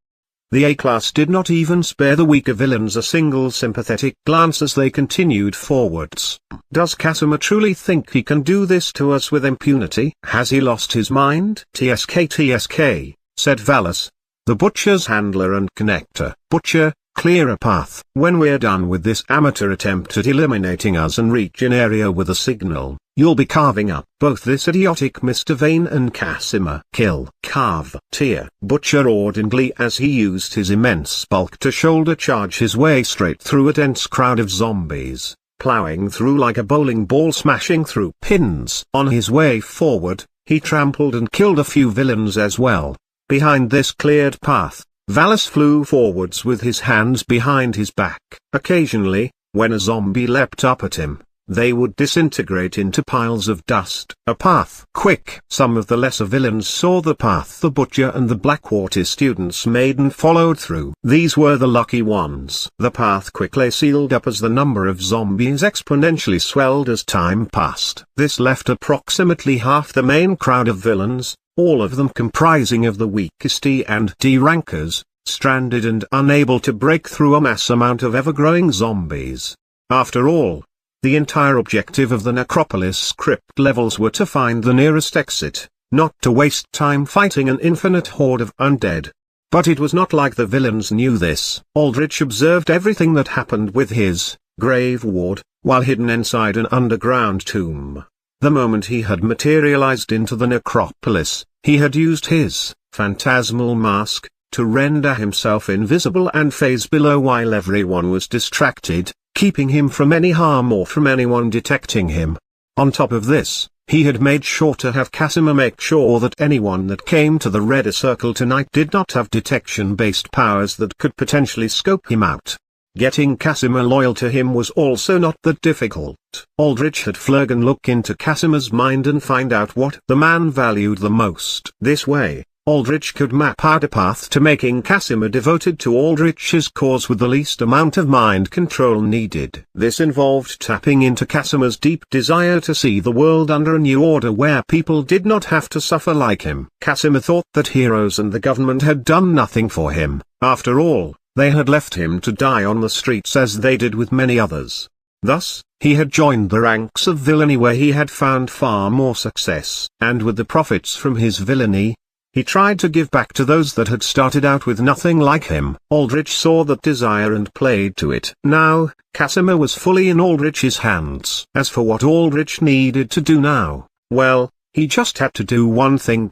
The A-class did not even spare the weaker villains a single sympathetic glance as they continued forwards. Does Casimir truly think he can do this to us with impunity? Has he lost his mind? TSK, said Valus, the Butcher's handler and connector. Butcher, clear a path. When we're done with this amateur attempt at eliminating us and reach an area with a signal, you'll be carving up both this idiotic Mr. Vane and Casimir. Kill. Carve. Tear. Butcher roared in glee as he used his immense bulk to shoulder charge his way straight through a dense crowd of zombies, plowing through like a bowling ball smashing through pins. On his way forward, he trampled and killed a few villains as well. Behind this cleared path, Valus flew forwards with his hands behind his back. Occasionally, when a zombie leapt up at him, they would disintegrate into piles of dust. A path. Quick! Some of the lesser villains saw the path the Butcher and the Blackwater students made and followed through. These were the lucky ones. The path quickly sealed up as the number of zombies exponentially swelled as time passed. This left approximately half the main crowd of villains, all of them comprising of the weakest E and D rankers, stranded and unable to break through a mass amount of ever-growing zombies. After all, the entire objective of the Necropolis crypt levels were to find the nearest exit, not to waste time fighting an infinite horde of undead. But it was not like the villains knew this. Aldrich observed everything that happened with his grave ward, while hidden inside an underground tomb. The moment he had materialized into the Necropolis, he had used his phantasmal mask to render himself invisible and phase below while everyone was distracted, keeping him from any harm or from anyone detecting him. On top of this, he had made sure to have Casimir make sure that anyone that came to the Red Circle tonight did not have detection-based powers that could potentially scope him out. Getting Casimir loyal to him was also not that difficult. Aldrich had Flurgan look into Casimir's mind and find out what the man valued the most. This way, Aldrich could map out a path to making Casimir devoted to Aldrich's cause with the least amount of mind control needed. This involved tapping into Casimir's deep desire to see the world under a new order where people did not have to suffer like him. Casimir thought that heroes and the government had done nothing for him. After all, they had left him to die on the streets as they did with many others. Thus, he had joined the ranks of villainy where he had found far more success. And with the profits from his villainy, he tried to give back to those that had started out with nothing like him. Aldrich saw that desire and played to it. Now, Casimir was fully in Aldrich's hands. As for what Aldrich needed to do now, well, he just had to do one thing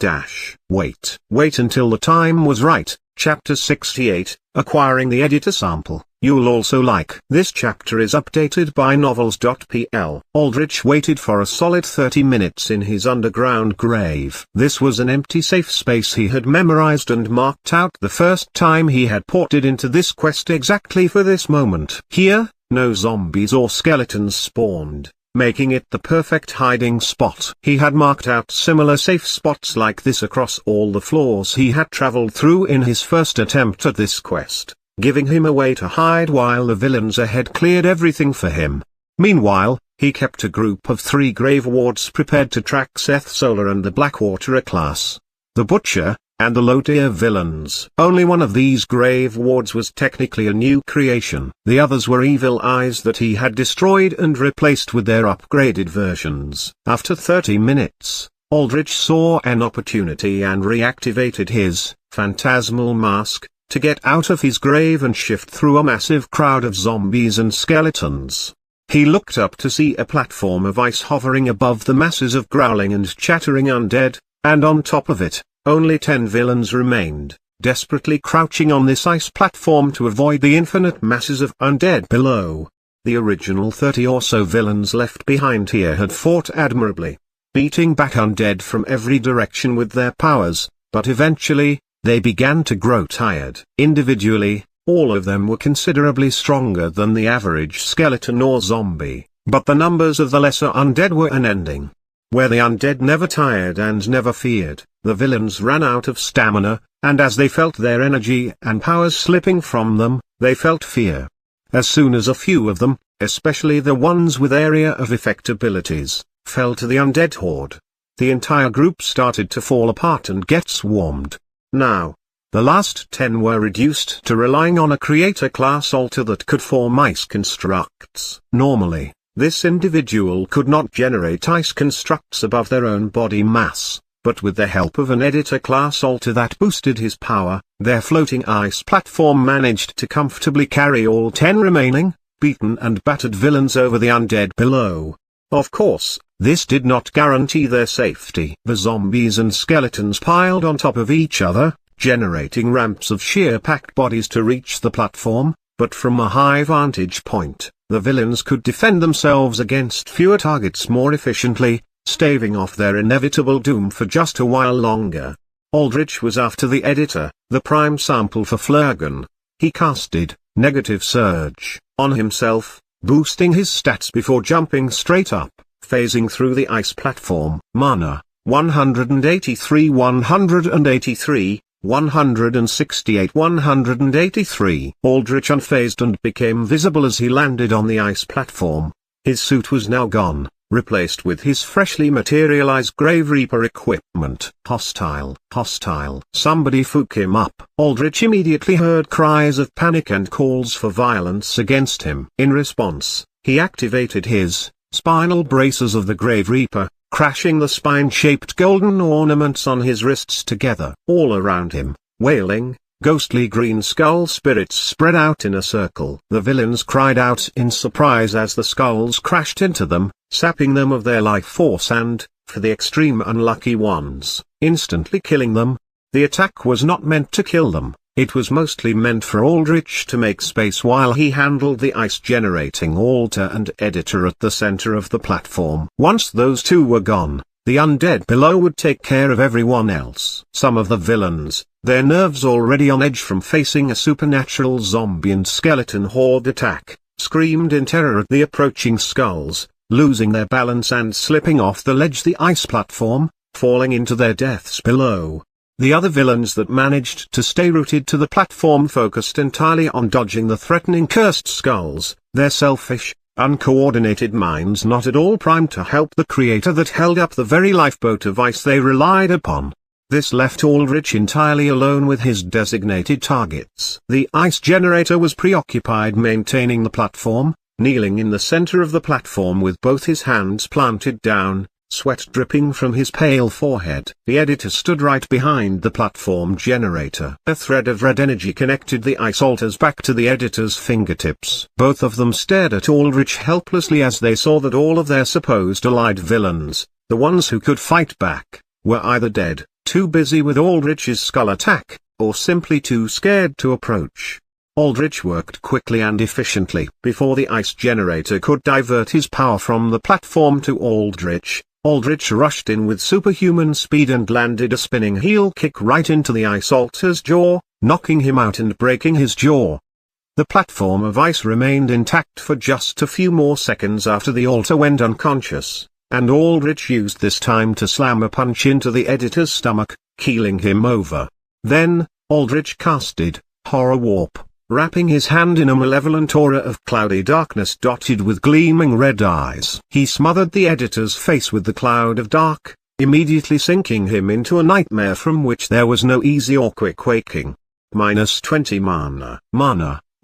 wait. Wait until the time was right. Chapter 68, Acquiring the Editor Sample. You'll also like. This chapter is updated by novels.pl. Aldrich waited for a solid 30 minutes in his underground grave. This was an empty safe space he had memorized and marked out the first time he had ported into this quest exactly for this moment. Here, no zombies or skeletons spawned, making it the perfect hiding spot. He had marked out similar safe spots like this across all the floors he had traveled through in his first attempt at this quest, giving him a way to hide while the villains ahead cleared everything for him. Meanwhile, he kept a group of 3 grave wards prepared to track Seth Solar and the Blackwater class. The Butcher, and the low-tier villains. Only one of these grave wards was technically a new creation. The others were evil eyes that he had destroyed and replaced with their upgraded versions. After 30 minutes, Aldrich saw an opportunity and reactivated his phantasmal mask to get out of his grave and shift through a massive crowd of zombies and skeletons. He looked up to see a platform of ice hovering above the masses of growling and chattering undead, and on top of it, only 10 villains remained, desperately crouching on this ice platform to avoid the infinite masses of undead below. The original 30 or so villains left behind here had fought admirably, beating back undead from every direction with their powers, but eventually, they began to grow tired. Individually, all of them were considerably stronger than the average skeleton or zombie, but the numbers of the lesser undead were unending. Where the undead never tired and never feared, the villains ran out of stamina, and as they felt their energy and powers slipping from them, they felt fear. As soon as a few of them, especially the ones with area of effect abilities, fell to the undead horde, the entire group started to fall apart and get swarmed. Now, the last 10 were reduced to relying on a creator class alter that could form ice constructs. Normally, this individual could not generate ice constructs above their own body mass, but with the help of an editor class alter that boosted his power, their floating ice platform managed to comfortably carry all 10 remaining, beaten and battered villains over the undead below. Of course, this did not guarantee their safety. The zombies and skeletons piled on top of each other, generating ramps of sheer packed bodies to reach the platform, but from a high vantage point, the villains could defend themselves against fewer targets more efficiently, staving off their inevitable doom for just a while longer. Aldrich was after the editor, the prime sample for Flurgan. He casted Negative Surge on himself, boosting his stats before jumping straight up, phasing through the ice platform. Mana, 183 183, 168 183. Aldrich unfazed and became visible as he landed on the ice platform. His suit was now gone, replaced with his freshly materialized Grave Reaper equipment. Hostile. Hostile. Somebody fuck him up. Aldrich immediately heard cries of panic and calls for violence against him. In response, he activated his spinal braces of the Grave Reaper, crashing the spine-shaped golden ornaments on his wrists together. All around him, wailing, ghostly green skull spirits spread out in a circle. The villains cried out in surprise as the skulls crashed into them, sapping them of their life force and, for the extreme unlucky ones, instantly killing them. The attack was not meant to kill them. It was mostly meant for Aldrich to make space while he handled the ice-generating altar and editor at the center of the platform. Once those two were gone, the undead below would take care of everyone else. Some of the villains, their nerves already on edge from facing a supernatural zombie and skeleton horde attack, screamed in terror at the approaching skulls, losing their balance and slipping off the ledge the ice platform, falling into their deaths below. The other villains that managed to stay rooted to the platform focused entirely on dodging the threatening cursed skulls, their selfish, uncoordinated minds not at all primed to help the creator that held up the very lifeboat of ice they relied upon. This left Aldrich entirely alone with his designated targets. The ice generator was preoccupied maintaining the platform, kneeling in the center of the platform with both his hands planted down, sweat dripping from his pale forehead. The editor stood right behind the platform generator. A thread of red energy connected the ice altars back to the editor's fingertips. Both of them stared at Aldrich helplessly as they saw that all of their supposed allied villains, the ones who could fight back, were either dead, too busy with Aldrich's skull attack, or simply too scared to approach. Aldrich worked quickly and efficiently. Before the ice generator could divert his power from the platform to Aldrich, Aldrich rushed in with superhuman speed and landed a spinning heel kick right into the ice altar's jaw, knocking him out and breaking his jaw. The platform of ice remained intact for just a few more seconds after the altar went unconscious, and Aldrich used this time to slam a punch into the editor's stomach, keeling him over. Then, Aldrich casted Horror Warp, wrapping his hand in a malevolent aura of cloudy darkness dotted with gleaming red eyes. He smothered the editor's face with the cloud of dark, immediately sinking him into a nightmare from which there was no easy or quick waking. -20 mana.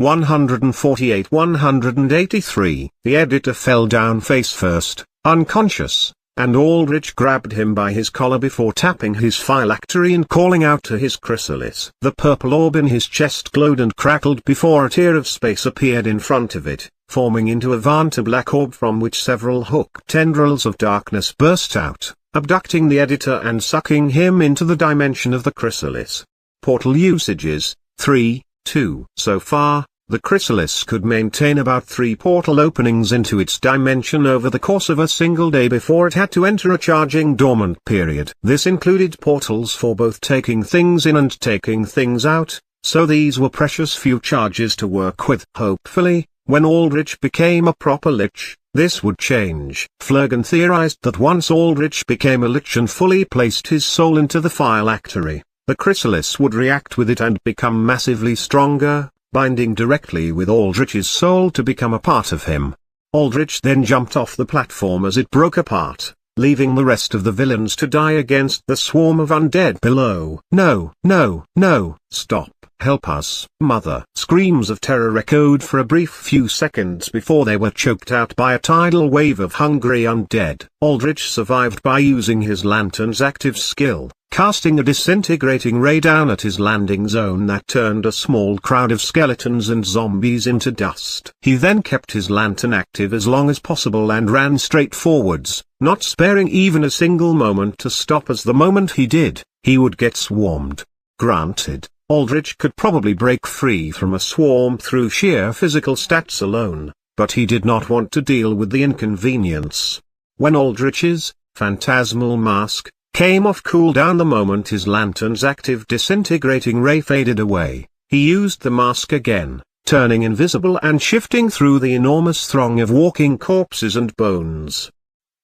148-183. The editor fell down face first, unconscious, and Aldrich grabbed him by his collar before tapping his phylactery and calling out to his chrysalis. The purple orb in his chest glowed and crackled before a tear of space appeared in front of it, forming into a vanta black orb from which several hooked tendrils of darkness burst out, abducting the editor and sucking him into the dimension of the chrysalis. Portal usages, 3, 2. So far, the chrysalis could maintain about 3 portal openings into its dimension over the course of a single day before it had to enter a charging dormant period. This included portals for both taking things in and taking things out, so these were precious few charges to work with. Hopefully, when Aldrich became a proper lich, this would change. Flurgan theorized that once Aldrich became a lich and fully placed his soul into the phylactery, the chrysalis would react with it and become massively stronger, binding directly with Aldrich's soul to become a part of him. Aldrich then jumped off the platform as it broke apart, leaving the rest of the villains to die against the swarm of undead below. No, no, no, stop, help us, mother. Screams of terror echoed for a brief few seconds before they were choked out by a tidal wave of hungry undead. Aldrich survived by using his lantern's active skill, casting a disintegrating ray down at his landing zone that turned a small crowd of skeletons and zombies into dust. He then kept his lantern active as long as possible and ran straight forwards, not sparing even a single moment to stop, as the moment he did, he would get swarmed. Granted, Aldrich could probably break free from a swarm through sheer physical stats alone, but he did not want to deal with the inconvenience. When Aldrich's phantasmal mask came off cooldown the moment his lantern's active disintegrating ray faded away, he used the mask again, turning invisible and shifting through the enormous throng of walking corpses and bones.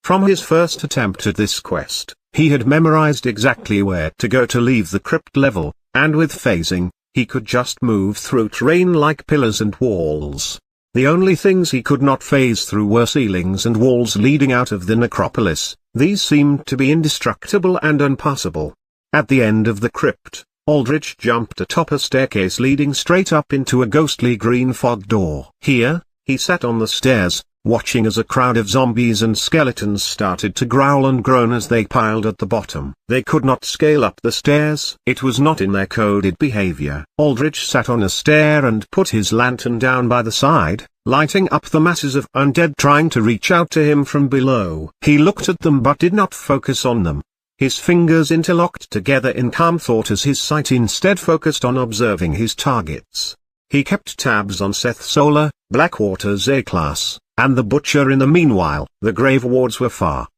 From his first attempt at this quest, he had memorized exactly where to go to leave the crypt level, and with phasing, he could just move through terrain like pillars and walls. The only things he could not phase through were ceilings and walls leading out of the necropolis. These seemed to be indestructible and unpassable. At the end of the crypt, Aldrich jumped atop a staircase leading straight up into a ghostly green fog door. Here, he sat on the stairs, watching as a crowd of zombies and skeletons started to growl and groan as they piled at the bottom. They could not scale up the stairs. It was not in their coded behavior. Aldrich sat on a stair and put his lantern down by the side, lighting up the masses of undead trying to reach out to him from below. He looked at them but did not focus on them. His fingers interlocked together in calm thought as his sight instead focused on observing his targets. He kept tabs on Seth Solar, Blackwater's A-Class, and the Butcher. In the meanwhile, the Grave Wards were far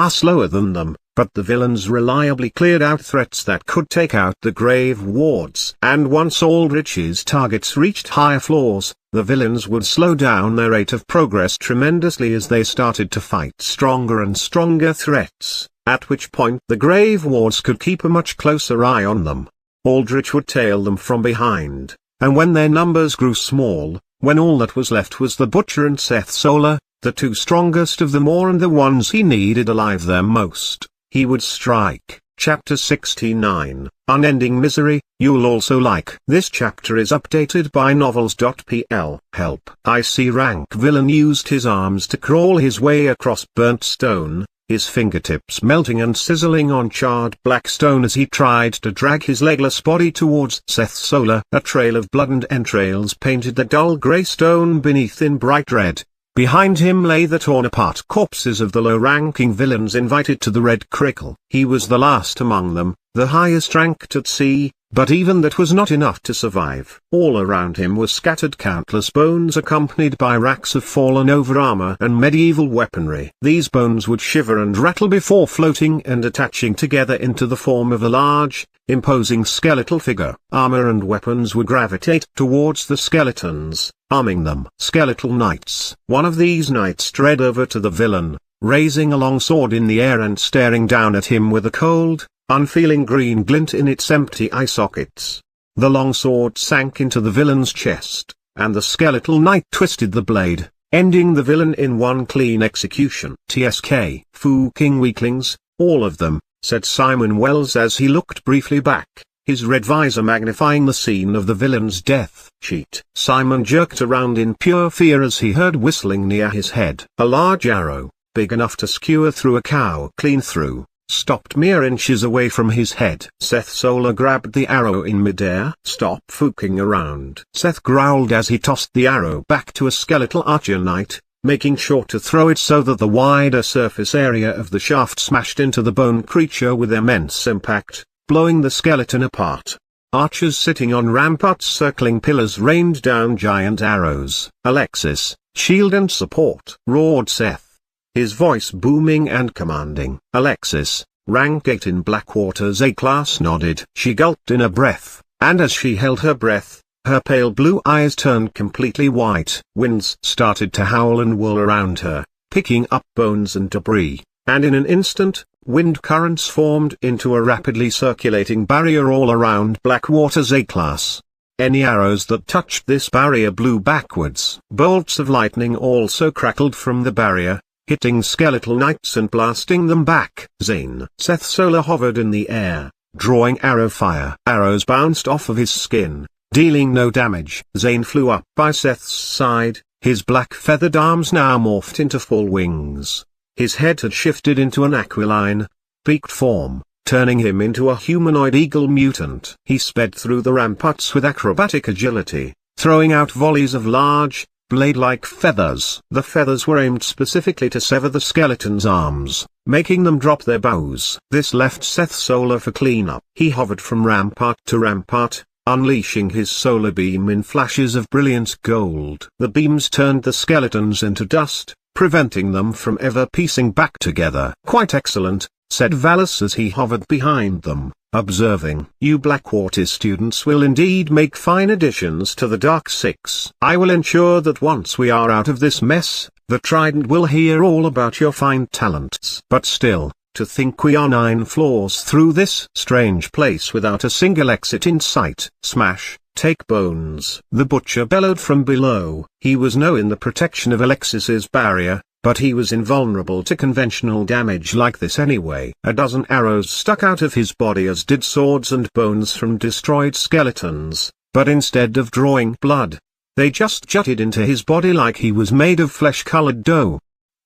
slower than them, but the villains reliably cleared out threats that could take out the Grave Wards. And once Aldrich's targets reached higher floors, the villains would slow down their rate of progress tremendously as they started to fight stronger and stronger threats, at which point the Grave Wards could keep a much closer eye on them. Aldrich would tail them from behind, and when their numbers grew small, when all that was left was the Butcher and Seth Solar, the two strongest of them all and the ones he needed alive the most, he would strike. Chapter 69, Unending Misery. You'll also like. This chapter is updated by novels.pl. Help. IC rank villain used his arms to crawl his way across burnt stone, his fingertips melting and sizzling on charred black stone as he tried to drag his legless body towards Seth Solar. A trail of blood and entrails painted the dull grey stone beneath in bright red. Behind him lay the torn-apart corpses of the low-ranking villains invited to the Red Crickle. He was the last among them, the highest ranked at sea, but even that was not enough to survive. All around him were scattered countless bones accompanied by racks of fallen-over armor and medieval weaponry. These bones would shiver and rattle before floating and attaching together into the form of a large, imposing skeletal figure. Armor and weapons would gravitate towards the skeletons, arming them. Skeletal knights. One of these knights strode over to the villain, raising a long sword in the air and staring down at him with a cold, unfeeling green glint in its empty eye sockets. The long sword sank into the villain's chest, and the skeletal knight twisted the blade, ending the villain in one clean execution. TSK. Fu King weaklings, all of them, said Simon Wells as he looked briefly back, his red visor magnifying the scene of the villain's death sheet. Simon jerked around in pure fear as he heard whistling near his head. A large arrow, big enough to skewer through a cow clean through, stopped mere inches away from his head. Seth Solar grabbed the arrow in midair. "Stop fooking around," Seth growled as he tossed the arrow back to a skeletal archer knight, making sure to throw it so that the wider surface area of the shaft smashed into the bone creature with immense impact, blowing the skeleton apart. Archers sitting on ramparts circling pillars rained down giant arrows. "Alexis, shield and support," roared Seth, his voice booming and commanding. Alexis, rank 8 in Blackwater's A-class, nodded. She gulped in a breath, and as she held her breath, her pale blue eyes turned completely white. Winds started to howl and whirl around her, picking up bones and debris, and in an instant, wind currents formed into a rapidly circulating barrier all around Blackwater's A-class. Any arrows that touched this barrier blew backwards. Bolts of lightning also crackled from the barrier, hitting skeletal knights and blasting them back. Zane. Seth Solar hovered in the air, drawing arrow fire. Arrows bounced off of his skin, dealing no damage. Zane flew up by Seth's side, his black feathered arms now morphed into full wings. His head had shifted into an aquiline, beaked form, turning him into a humanoid eagle mutant. He sped through the ramparts with acrobatic agility, throwing out volleys of large, blade-like feathers. The feathers were aimed specifically to sever the skeleton's arms, making them drop their bows. This left Seth Solar for cleanup. He hovered from rampart to rampart, unleashing his solar beam in flashes of brilliant gold. The beams turned the skeletons into dust, preventing them from ever piecing back together. "Quite excellent," said Valis as he hovered behind them, observing. "You Blackwater students will indeed make fine additions to the Dark Six. I will ensure that once we are out of this mess, the Trident will hear all about your fine talents." But still, to think we are 9 floors through this strange place without a single exit in sight. Smash, take bones. The butcher bellowed from below. He was no in the protection of Alexis's barrier, but he was invulnerable to conventional damage like this anyway. A dozen arrows stuck out of his body as did swords and bones from destroyed skeletons, but instead of drawing blood, they just jutted into his body like he was made of flesh-colored dough.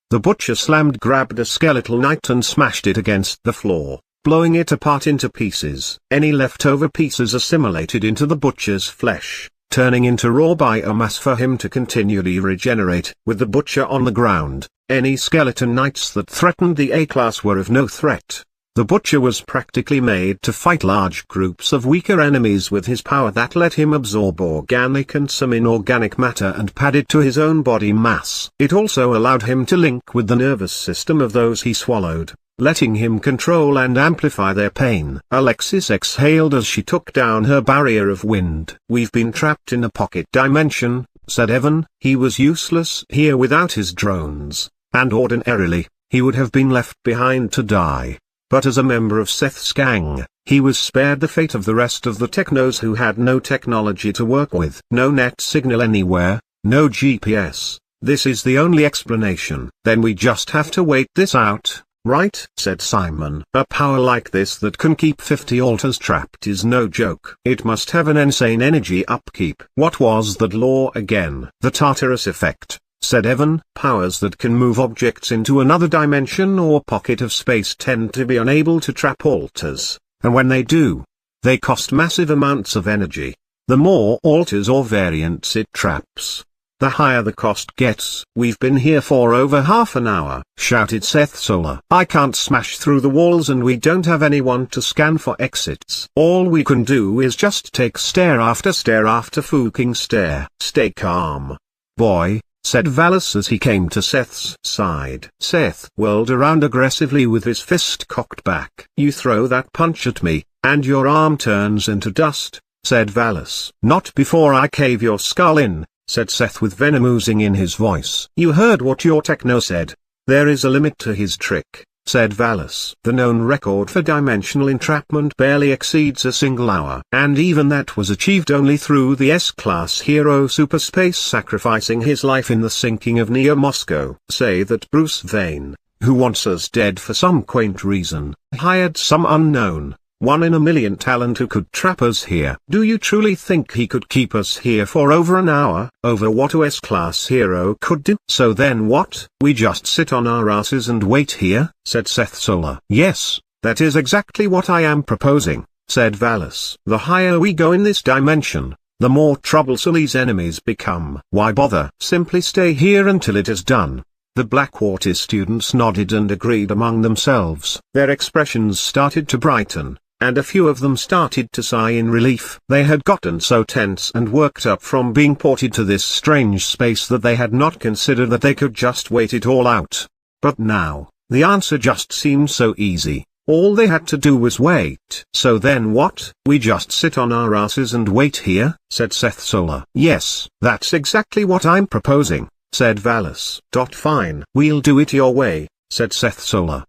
The butcher grabbed a skeletal knight and smashed it against the floor, blowing it apart into pieces. Any leftover pieces assimilated into the butcher's flesh, turning into raw biomass for him to continually regenerate. With the butcher on the ground, any skeleton knights that threatened the A-class were of no threat. The butcher was practically made to fight large groups of weaker enemies with his power that let him absorb organic and some inorganic matter and pad it to his own body mass. It also allowed him to link with the nervous system of those he swallowed, letting him control and amplify their pain. Alexis exhaled as she took down her barrier of wind. "We've been trapped in a pocket dimension," said Evan. He was useless here without his drones, and ordinarily, he would have been left behind to die. But as a member of Seth's gang, he was spared the fate of the rest of the technos who had no technology to work with. No net signal anywhere, no GPS. This is the only explanation. "Then we just have to wait this out, right?" said Simon. "A power like this that can keep 50 altars trapped is no joke. It must have an insane energy upkeep." "What was that law again?" "The Tartarus effect," said Evan. "Powers that can move objects into another dimension or pocket of space tend to be unable to trap altars, and when they do, they cost massive amounts of energy. The more altars or variants it traps, the higher the cost gets." "We've been here for over half an hour," shouted Seth Solar. "I can't smash through the walls and we don't have anyone to scan for exits. All we can do is just take stare after fucking stare." "Stay calm, boy," said Valis as he came to Seth's side. Seth whirled around aggressively with his fist cocked back. "You throw that punch at me, and your arm turns into dust," said Valis. "Not before I cave your skull in," said Seth with venom oozing in his voice. "You heard what your techno said. There is a limit to his trick," said Valis. "The known record for dimensional entrapment barely exceeds a single hour. And even that was achieved only through the S-class hero Superspace sacrificing his life in the sinking of Neo Moscow. Say that Bruce Vane, who wants us dead for some quaint reason, hired some unknown, 1 in a million talent who could trap us here. Do you truly think he could keep us here for over an hour? Over what a S-class hero could do? So then what? We just sit on our asses and wait here? Said Seth Solar. Yes, that is exactly what I am proposing, said Valus. The higher we go in this dimension, the more troublesome these enemies become. Why bother? Simply stay here until it is done. The Blackwater students nodded and agreed among themselves. Their expressions started to brighten, and a few of them started to sigh in relief. They had gotten so tense and worked up from being ported to this strange space that they had not considered that they could just wait it all out. But now, the answer just seemed so easy. All they had to do was wait. So then what? We just sit on our asses and wait here, said Seth Solar. Yes, that's exactly what I'm proposing, said Valus. Fine. We'll do it your way, said Seth Solar.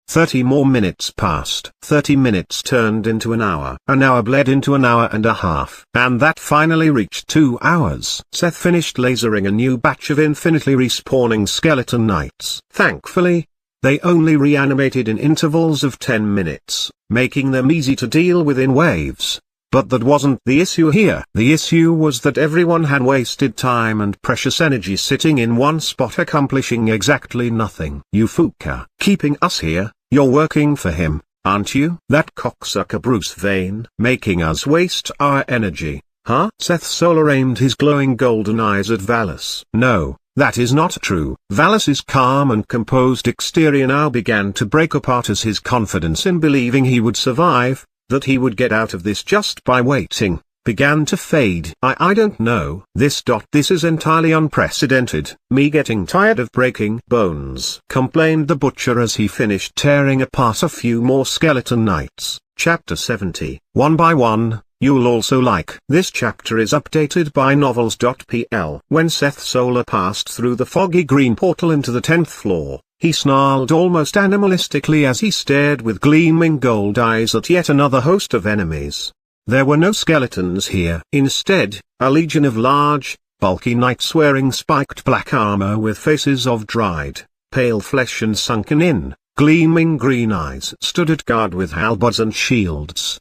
30 more minutes passed. 30 minutes turned into an hour. An hour bled into an hour and a half. And that finally reached 2 hours. Seth finished lasering a new batch of infinitely respawning skeleton knights. Thankfully, they only reanimated in intervals of 10 minutes, making them easy to deal with in waves. But that wasn't the issue here. The issue was that everyone had wasted time and precious energy sitting in one spot accomplishing exactly nothing. You Fuka, keeping us here, you're working for him, aren't you? That cocksucker Bruce Vane, making us waste our energy, huh? Seth Solar aimed his glowing golden eyes at Valus. No, that is not true. Valus's calm and composed exterior now began to break apart as his confidence in believing he would survive, that he would get out of this just by waiting, began to fade. I don't know. This is entirely unprecedented. Me getting tired of breaking bones, complained the butcher as he finished tearing apart a few more skeleton knights. Chapter 70. One by one, you'll also like. This chapter is updated by novels.pl. When Seth Solar passed through the foggy green portal into the 10th floor, he snarled almost animalistically as he stared with gleaming gold eyes at yet another host of enemies. There were no skeletons here. Instead, a legion of large, bulky knights wearing spiked black armor with faces of dried, pale flesh and sunken in, gleaming green eyes stood at guard with halberds and shields.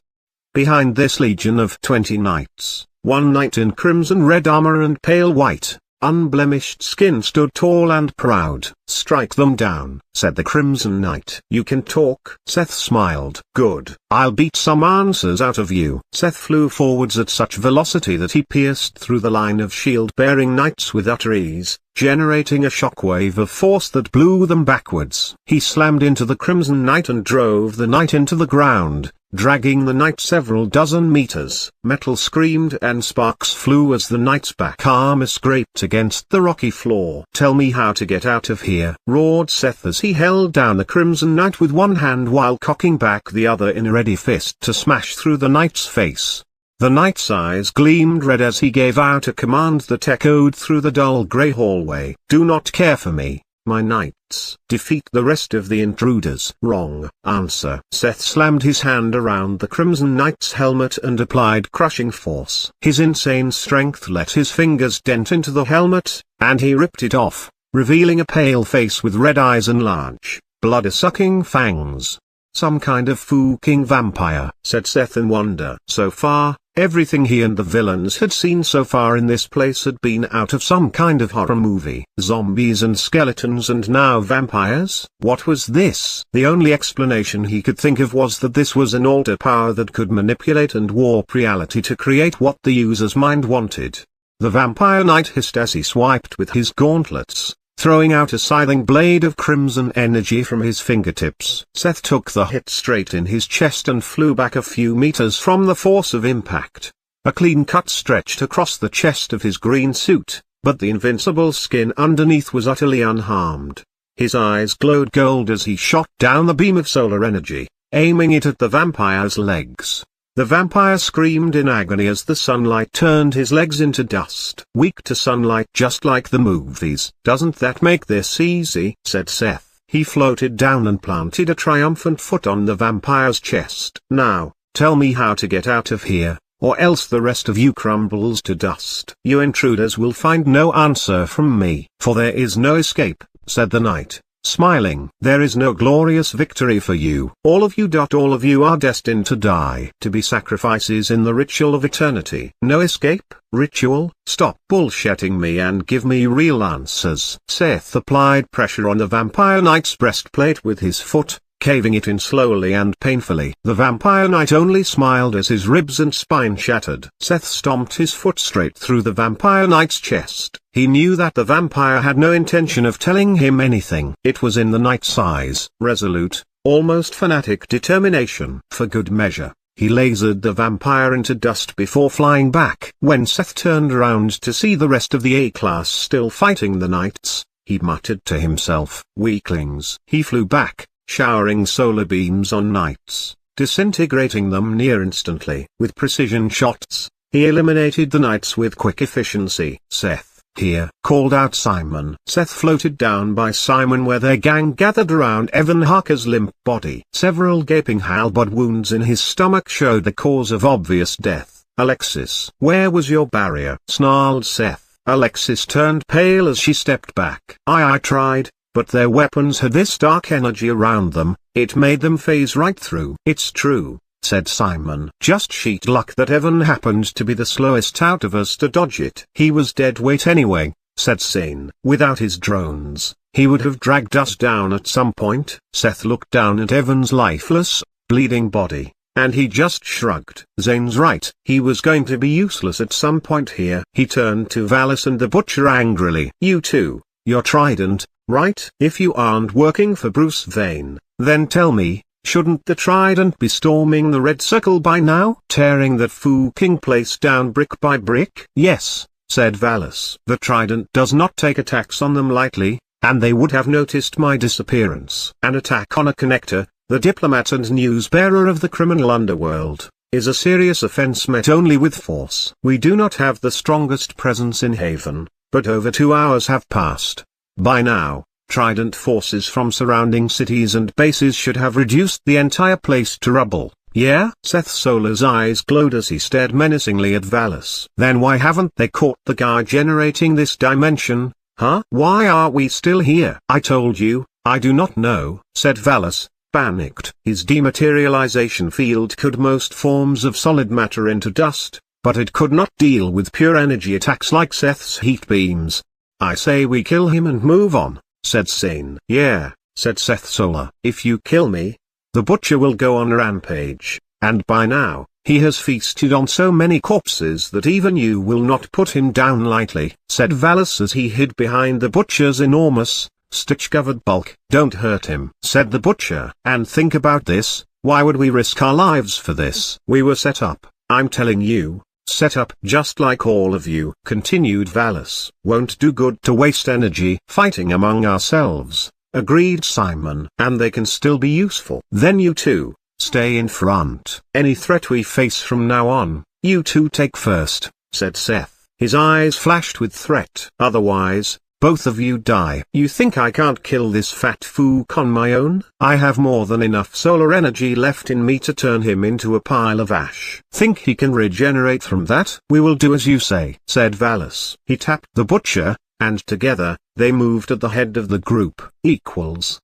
Behind this legion of 20 knights, one knight in crimson red armor and pale white, unblemished skin stood tall and proud. Strike them down, said the Crimson Knight. You can talk? Seth smiled. Good. I'll beat some answers out of you. Seth flew forwards at such velocity that he pierced through the line of shield-bearing knights with utter ease, generating a shockwave of force that blew them backwards. He slammed into the Crimson Knight and drove the knight into the ground, dragging the knight several dozen meters. Metal screamed and sparks flew as the knight's back armor scraped against the rocky floor. Tell me how to get out of here, roared Seth as he held down the Crimson Knight with one hand while cocking back the other in a ready fist to smash through the knight's face. The knight's eyes gleamed red as he gave out a command that echoed through the dull grey hallway. Do not care for me, my knights. Defeat the rest of the intruders. Wrong answer. Seth slammed his hand around the Crimson Knight's helmet and applied crushing force. His insane strength let his fingers dent into the helmet, and he ripped it off, revealing a pale face with red eyes and large, blood-sucking fangs. Some kind of fucking vampire, said Seth in wonder. So far, everything he and the villains had seen so far in this place had been out of some kind of horror movie. Zombies and skeletons and now vampires? What was this? The only explanation he could think of was that this was an alter power that could manipulate and warp reality to create what the user's mind wanted. The Vampire Knight hissed as he swiped with his gauntlets, throwing out a scything blade of crimson energy from his fingertips. Seth took the hit straight in his chest and flew back a few meters from the force of impact. A clean cut stretched across the chest of his green suit, but the invincible skin underneath was utterly unharmed. His eyes glowed gold as he shot down the beam of solar energy, aiming it at the vampire's legs. The vampire screamed in agony as the sunlight turned his legs into dust. Weak to sunlight just like the movies. Doesn't that make this easy? Said Seth. He floated down and planted a triumphant foot on the vampire's chest. Now, tell me how to get out of here, or else the rest of you crumbles to dust. You intruders will find no answer from me, for there is no escape. said the knight, smiling. There is no glorious victory for you. All of you are destined to die. To be sacrifices in the ritual of eternity. No escape. Ritual? Stop bullshitting me and give me real answers. Seth applied pressure on the vampire knight's breastplate with his foot, caving it in slowly and painfully. The vampire knight only smiled as his ribs and spine shattered. Seth stomped his foot straight through the vampire knight's chest. He knew that the vampire had no intention of telling him anything. It was in the knight's eyes. Resolute, almost fanatic determination. For good measure, he lasered the vampire into dust before flying back. When Seth turned around to see the rest of the A-class still fighting the knights, he muttered to himself, "Weaklings." He flew back, showering solar beams on knights, disintegrating them near instantly. With precision shots, he eliminated the knights with quick efficiency. "Seth, here," called out Simon. Seth floated down by Simon where their gang gathered around Evan Harker's limp body. Several gaping halberd wounds in his stomach showed the cause of obvious death. "Alexis, where was your barrier?" snarled Seth. Alexis turned pale as she stepped back. I tried, but their weapons had this dark energy around them, it made them phase right through." "It's true," said Simon. "Just sheet luck that Evan happened to be the slowest out of us to dodge it." "He was dead weight anyway," said Zane. "Without his drones, he would have dragged us down at some point." Seth looked down at Evan's lifeless, bleeding body, and he just shrugged. "Zane's right. He was going to be useless at some point here." He turned to Valis and the butcher angrily. "You two, your trident, right? If you aren't working for Bruce Vane, then tell me, shouldn't the trident be storming the red circle by now? Tearing that fucking place down brick by brick?" "Yes," said Valis. "The trident does not take attacks on them lightly, and they would have noticed my disappearance. An attack on a connector, the diplomat and newsbearer of the criminal underworld, is a serious offense met only with force. We do not have the strongest presence in Haven, but over 2 hours have passed. By now, Trident forces from surrounding cities and bases should have reduced the entire place to rubble." "Yeah?" Seth Solar's eyes glowed as he stared menacingly at Valis. "Then why haven't they caught the guy generating this dimension, huh? Why are we still here?" "I told you, I do not know," said Valis, panicked. His dematerialization field could most forms of solid matter into dust, but it could not deal with pure energy attacks like Seth's heat beams. "I say we kill him and move on," said Zane. "Yeah," said Seth Solar. "If you kill me, the butcher will go on a rampage, and by now, he has feasted on so many corpses that even you will not put him down lightly," said Valis as he hid behind the butcher's enormous, stitch-covered bulk. "Don't hurt him," said the butcher. "And think about this, why would we risk our lives for this? We were set up, I'm telling you. Set up just like all of you," continued Valis. "Won't do good to waste energy fighting among ourselves," agreed Simon. "And they can still be useful." "Then you two, stay in front. Any threat we face from now on, you two take first," said Seth. His eyes flashed with threat. "Otherwise, both of you die." "You think I can't kill this fat fook on my own? I have more than enough solar energy left in me to turn him into a pile of ash." "Think he can regenerate from that?" "We will do as you say," said Valis. He tapped the butcher, and together, they moved at the head of the group. Equals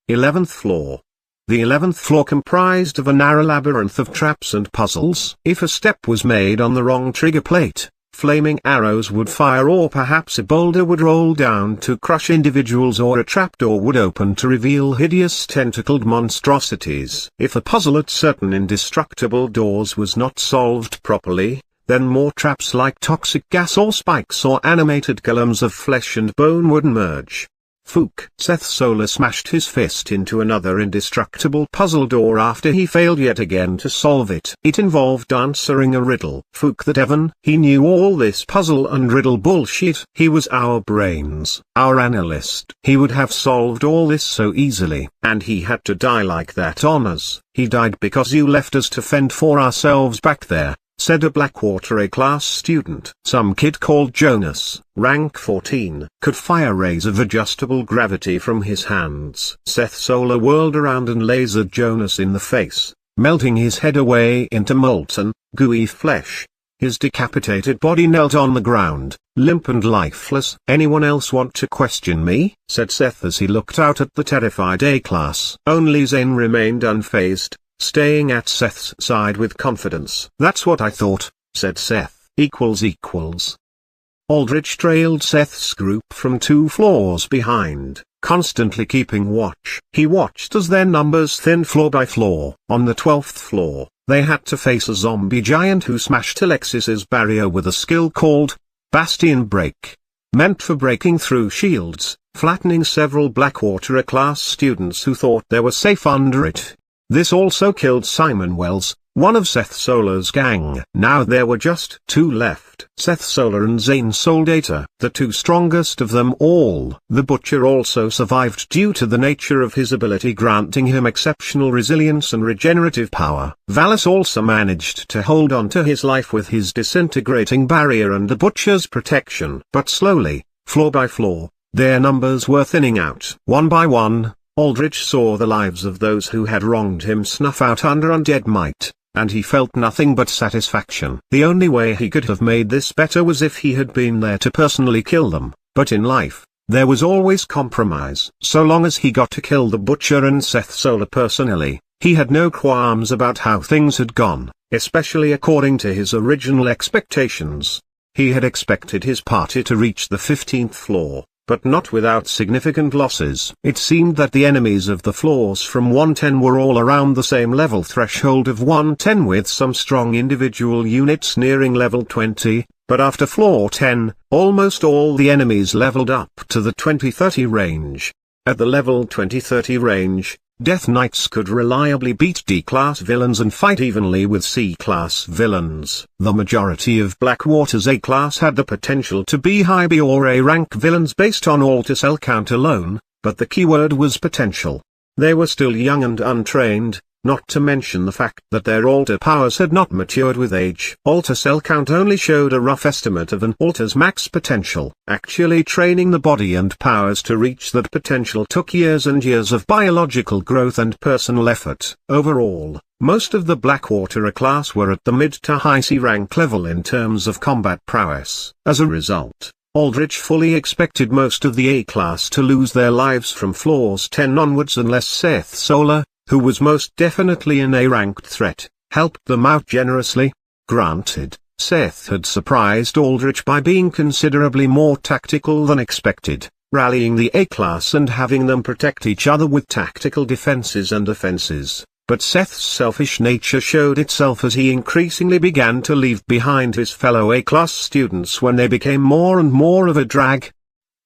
11th floor. The 11th floor comprised of a narrow labyrinth of traps and puzzles. If a step was made on the wrong trigger plate, flaming arrows would fire, or perhaps a boulder would roll down to crush individuals, or a trapdoor would open to reveal hideous tentacled monstrosities. If a puzzle at certain indestructible doors was not solved properly, then more traps like toxic gas or spikes or animated columns of flesh and bone would emerge. Fook. Seth Solar smashed his fist into another indestructible puzzle door after he failed yet again to solve it. It involved answering a riddle. Fook that Evan. He knew all this puzzle and riddle bullshit. He was our brains, our analyst. He would have solved all this so easily. And he had to die like that on us. "He died because you left us to fend for ourselves back there," said a Blackwater A-class student. Some kid called Jonas, rank 14, could fire rays of adjustable gravity from his hands. Seth Solar whirled around and lasered Jonas in the face, melting his head away into molten, gooey flesh. His decapitated body knelt on the ground, limp and lifeless. "Anyone else want to question me?" said Seth as he looked out at the terrified A-class. Only Zane remained unfazed, staying at Seth's side with confidence. "That's what I thought," said Seth. Equals. Aldrich trailed Seth's group from 2 floors behind, constantly keeping watch. He watched as their numbers thinned floor by floor. On the 12th floor, they had to face a zombie giant who smashed Alexis's barrier with a skill called Bastion Break, meant for breaking through shields, flattening several Blackwater A-class students who thought they were safe under it. This also killed Simon Wells, one of Seth Solar's gang. Now there were just 2 left, Seth Solar and Zane Soldata, the 2 strongest of them all. The Butcher also survived due to the nature of his ability granting him exceptional resilience and regenerative power. Valis also managed to hold on to his life with his disintegrating barrier and the Butcher's protection. But slowly, floor by floor, their numbers were thinning out. One by one, Aldrich saw the lives of those who had wronged him snuff out under undead might, and he felt nothing but satisfaction. The only way he could have made this better was if he had been there to personally kill them, but in life, there was always compromise. So long as he got to kill the Butcher and Seth Solar personally, he had no qualms about how things had gone, especially according to his original expectations. He had expected his party to reach the 15th floor, but not without significant losses. It seemed that the enemies of the floors from 110 were all around the same level threshold of 110, with some strong individual units nearing level 20, but after floor 10, almost all the enemies leveled up to the 20-30 range. At the level 20-30 range, Death Knights could reliably beat D-class villains and fight evenly with C-class villains. The majority of Blackwater's A-class had the potential to be high B or A-rank villains based on altar cell count alone, but the keyword was potential. They were still young and untrained, not to mention the fact that their altar powers had not matured with age. Altar cell count only showed a rough estimate of an altar's max potential. Actually training the body and powers to reach that potential took years and years of biological growth and personal effort. Overall, most of the Blackwater A-class were at the mid to high C rank level in terms of combat prowess. As a result, Aldrich fully expected most of the A-class to lose their lives from floors 10 onwards unless Seth Solar, who was most definitely an A-ranked threat, helped them out generously. Granted, Seth had surprised Aldrich by being considerably more tactical than expected, rallying the A-class and having them protect each other with tactical defenses and offenses. But Seth's selfish nature showed itself as he increasingly began to leave behind his fellow A-class students when they became more and more of a drag.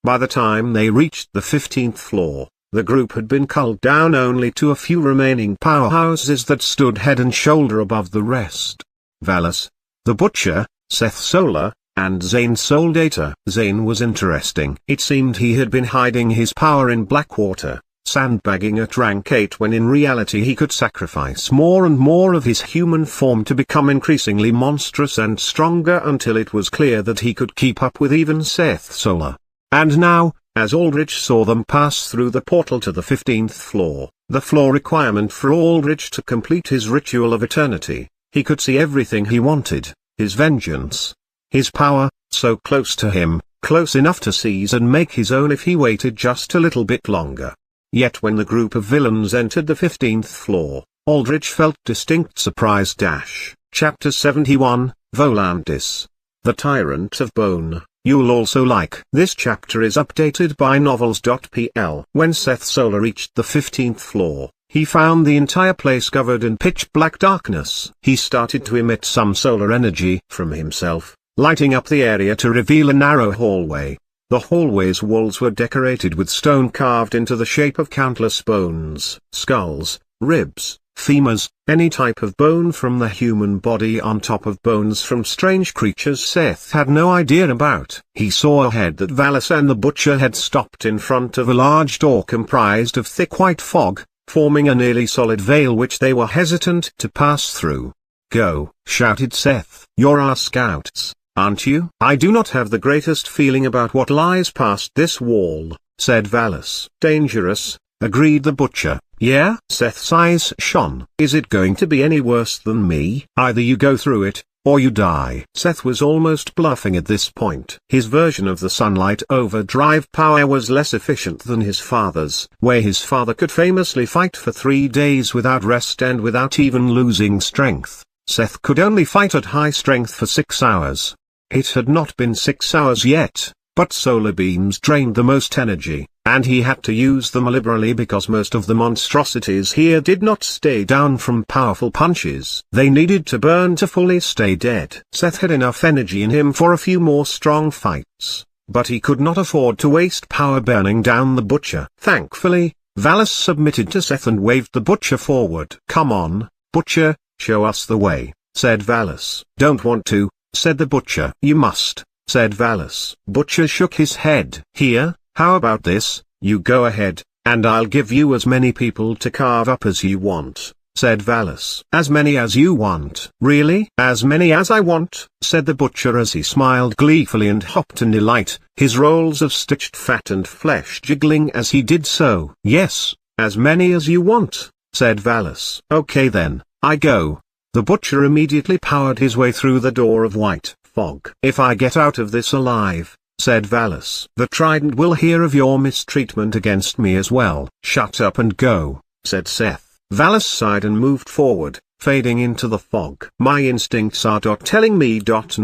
By the time they reached the 15th floor, the group had been culled down only to a few remaining powerhouses that stood head and shoulder above the rest. Valis, the Butcher, Seth Solar, and Zane Soldata. Zane was interesting. It seemed he had been hiding his power in Blackwater, sandbagging at rank 8 when in reality he could sacrifice more and more of his human form to become increasingly monstrous and stronger until it was clear that he could keep up with even Seth Solar. And now, as Aldrich saw them pass through the portal to the 15th floor, the floor requirement for Aldrich to complete his ritual of eternity, he could see everything he wanted, his vengeance, his power, so close to him, close enough to seize and make his own if he waited just a little bit longer. Yet when the group of villains entered the 15th floor, Aldrich felt distinct surprise. Chapter 71, Volantis. The Tyrant of Bone. You'll also like. This chapter is updated by novels.pl. When Seth Solar reached the 15th floor, he found the entire place covered in pitch-black darkness. He started to emit some solar energy from himself, lighting up the area to reveal a narrow hallway. The hallway's walls were decorated with stone carved into the shape of countless bones, skulls, ribs, femurs, any type of bone from the human body on top of bones from strange creatures Seth had no idea about. He saw ahead that Valis and the Butcher had stopped in front of a large door comprised of thick white fog, forming a nearly solid veil which they were hesitant to pass through. "Go," shouted Seth. "You're our scouts, aren't you?" "I do not have the greatest feeling about what lies past this wall," said Valis. "Dangerous," agreed the Butcher. "Yeah?" Seth's eyes shone. "Is it going to be any worse than me?" "Either you go through it, or you die." Seth was almost bluffing at this point. His version of the sunlight overdrive power was less efficient than his father's, where his father could famously fight for 3 days without rest and without even losing strength. Seth could only fight at high strength for 6 hours. It had not been 6 hours yet, but solar beams drained the most energy, and he had to use them liberally because most of the monstrosities here did not stay down from powerful punches. They needed to burn to fully stay dead. Seth had enough energy in him for a few more strong fights, but he could not afford to waste power burning down the butcher. Thankfully, Valis submitted to Seth and waved the butcher forward. "Come on, butcher, show us the way," said Valis. "Don't want to," said the butcher. "You must," said Valis. Butcher shook his head. "Here, how about this, you go ahead, and I'll give you as many people to carve up as you want," said Valis. "As many as you want." "Really?" "As many as I want," said the butcher as he smiled gleefully and hopped in delight, his rolls of stitched fat and flesh jiggling as he did so. "Yes, as many as you want," said Valis. "Okay then, I go." The butcher immediately powered his way through the door of white fog. "If I get out of this alive," said Valis, "the Trident will hear of your mistreatment against me as well." "Shut up and go," said Seth. Valis sighed and moved forward, fading into the fog. "My instincts are telling me not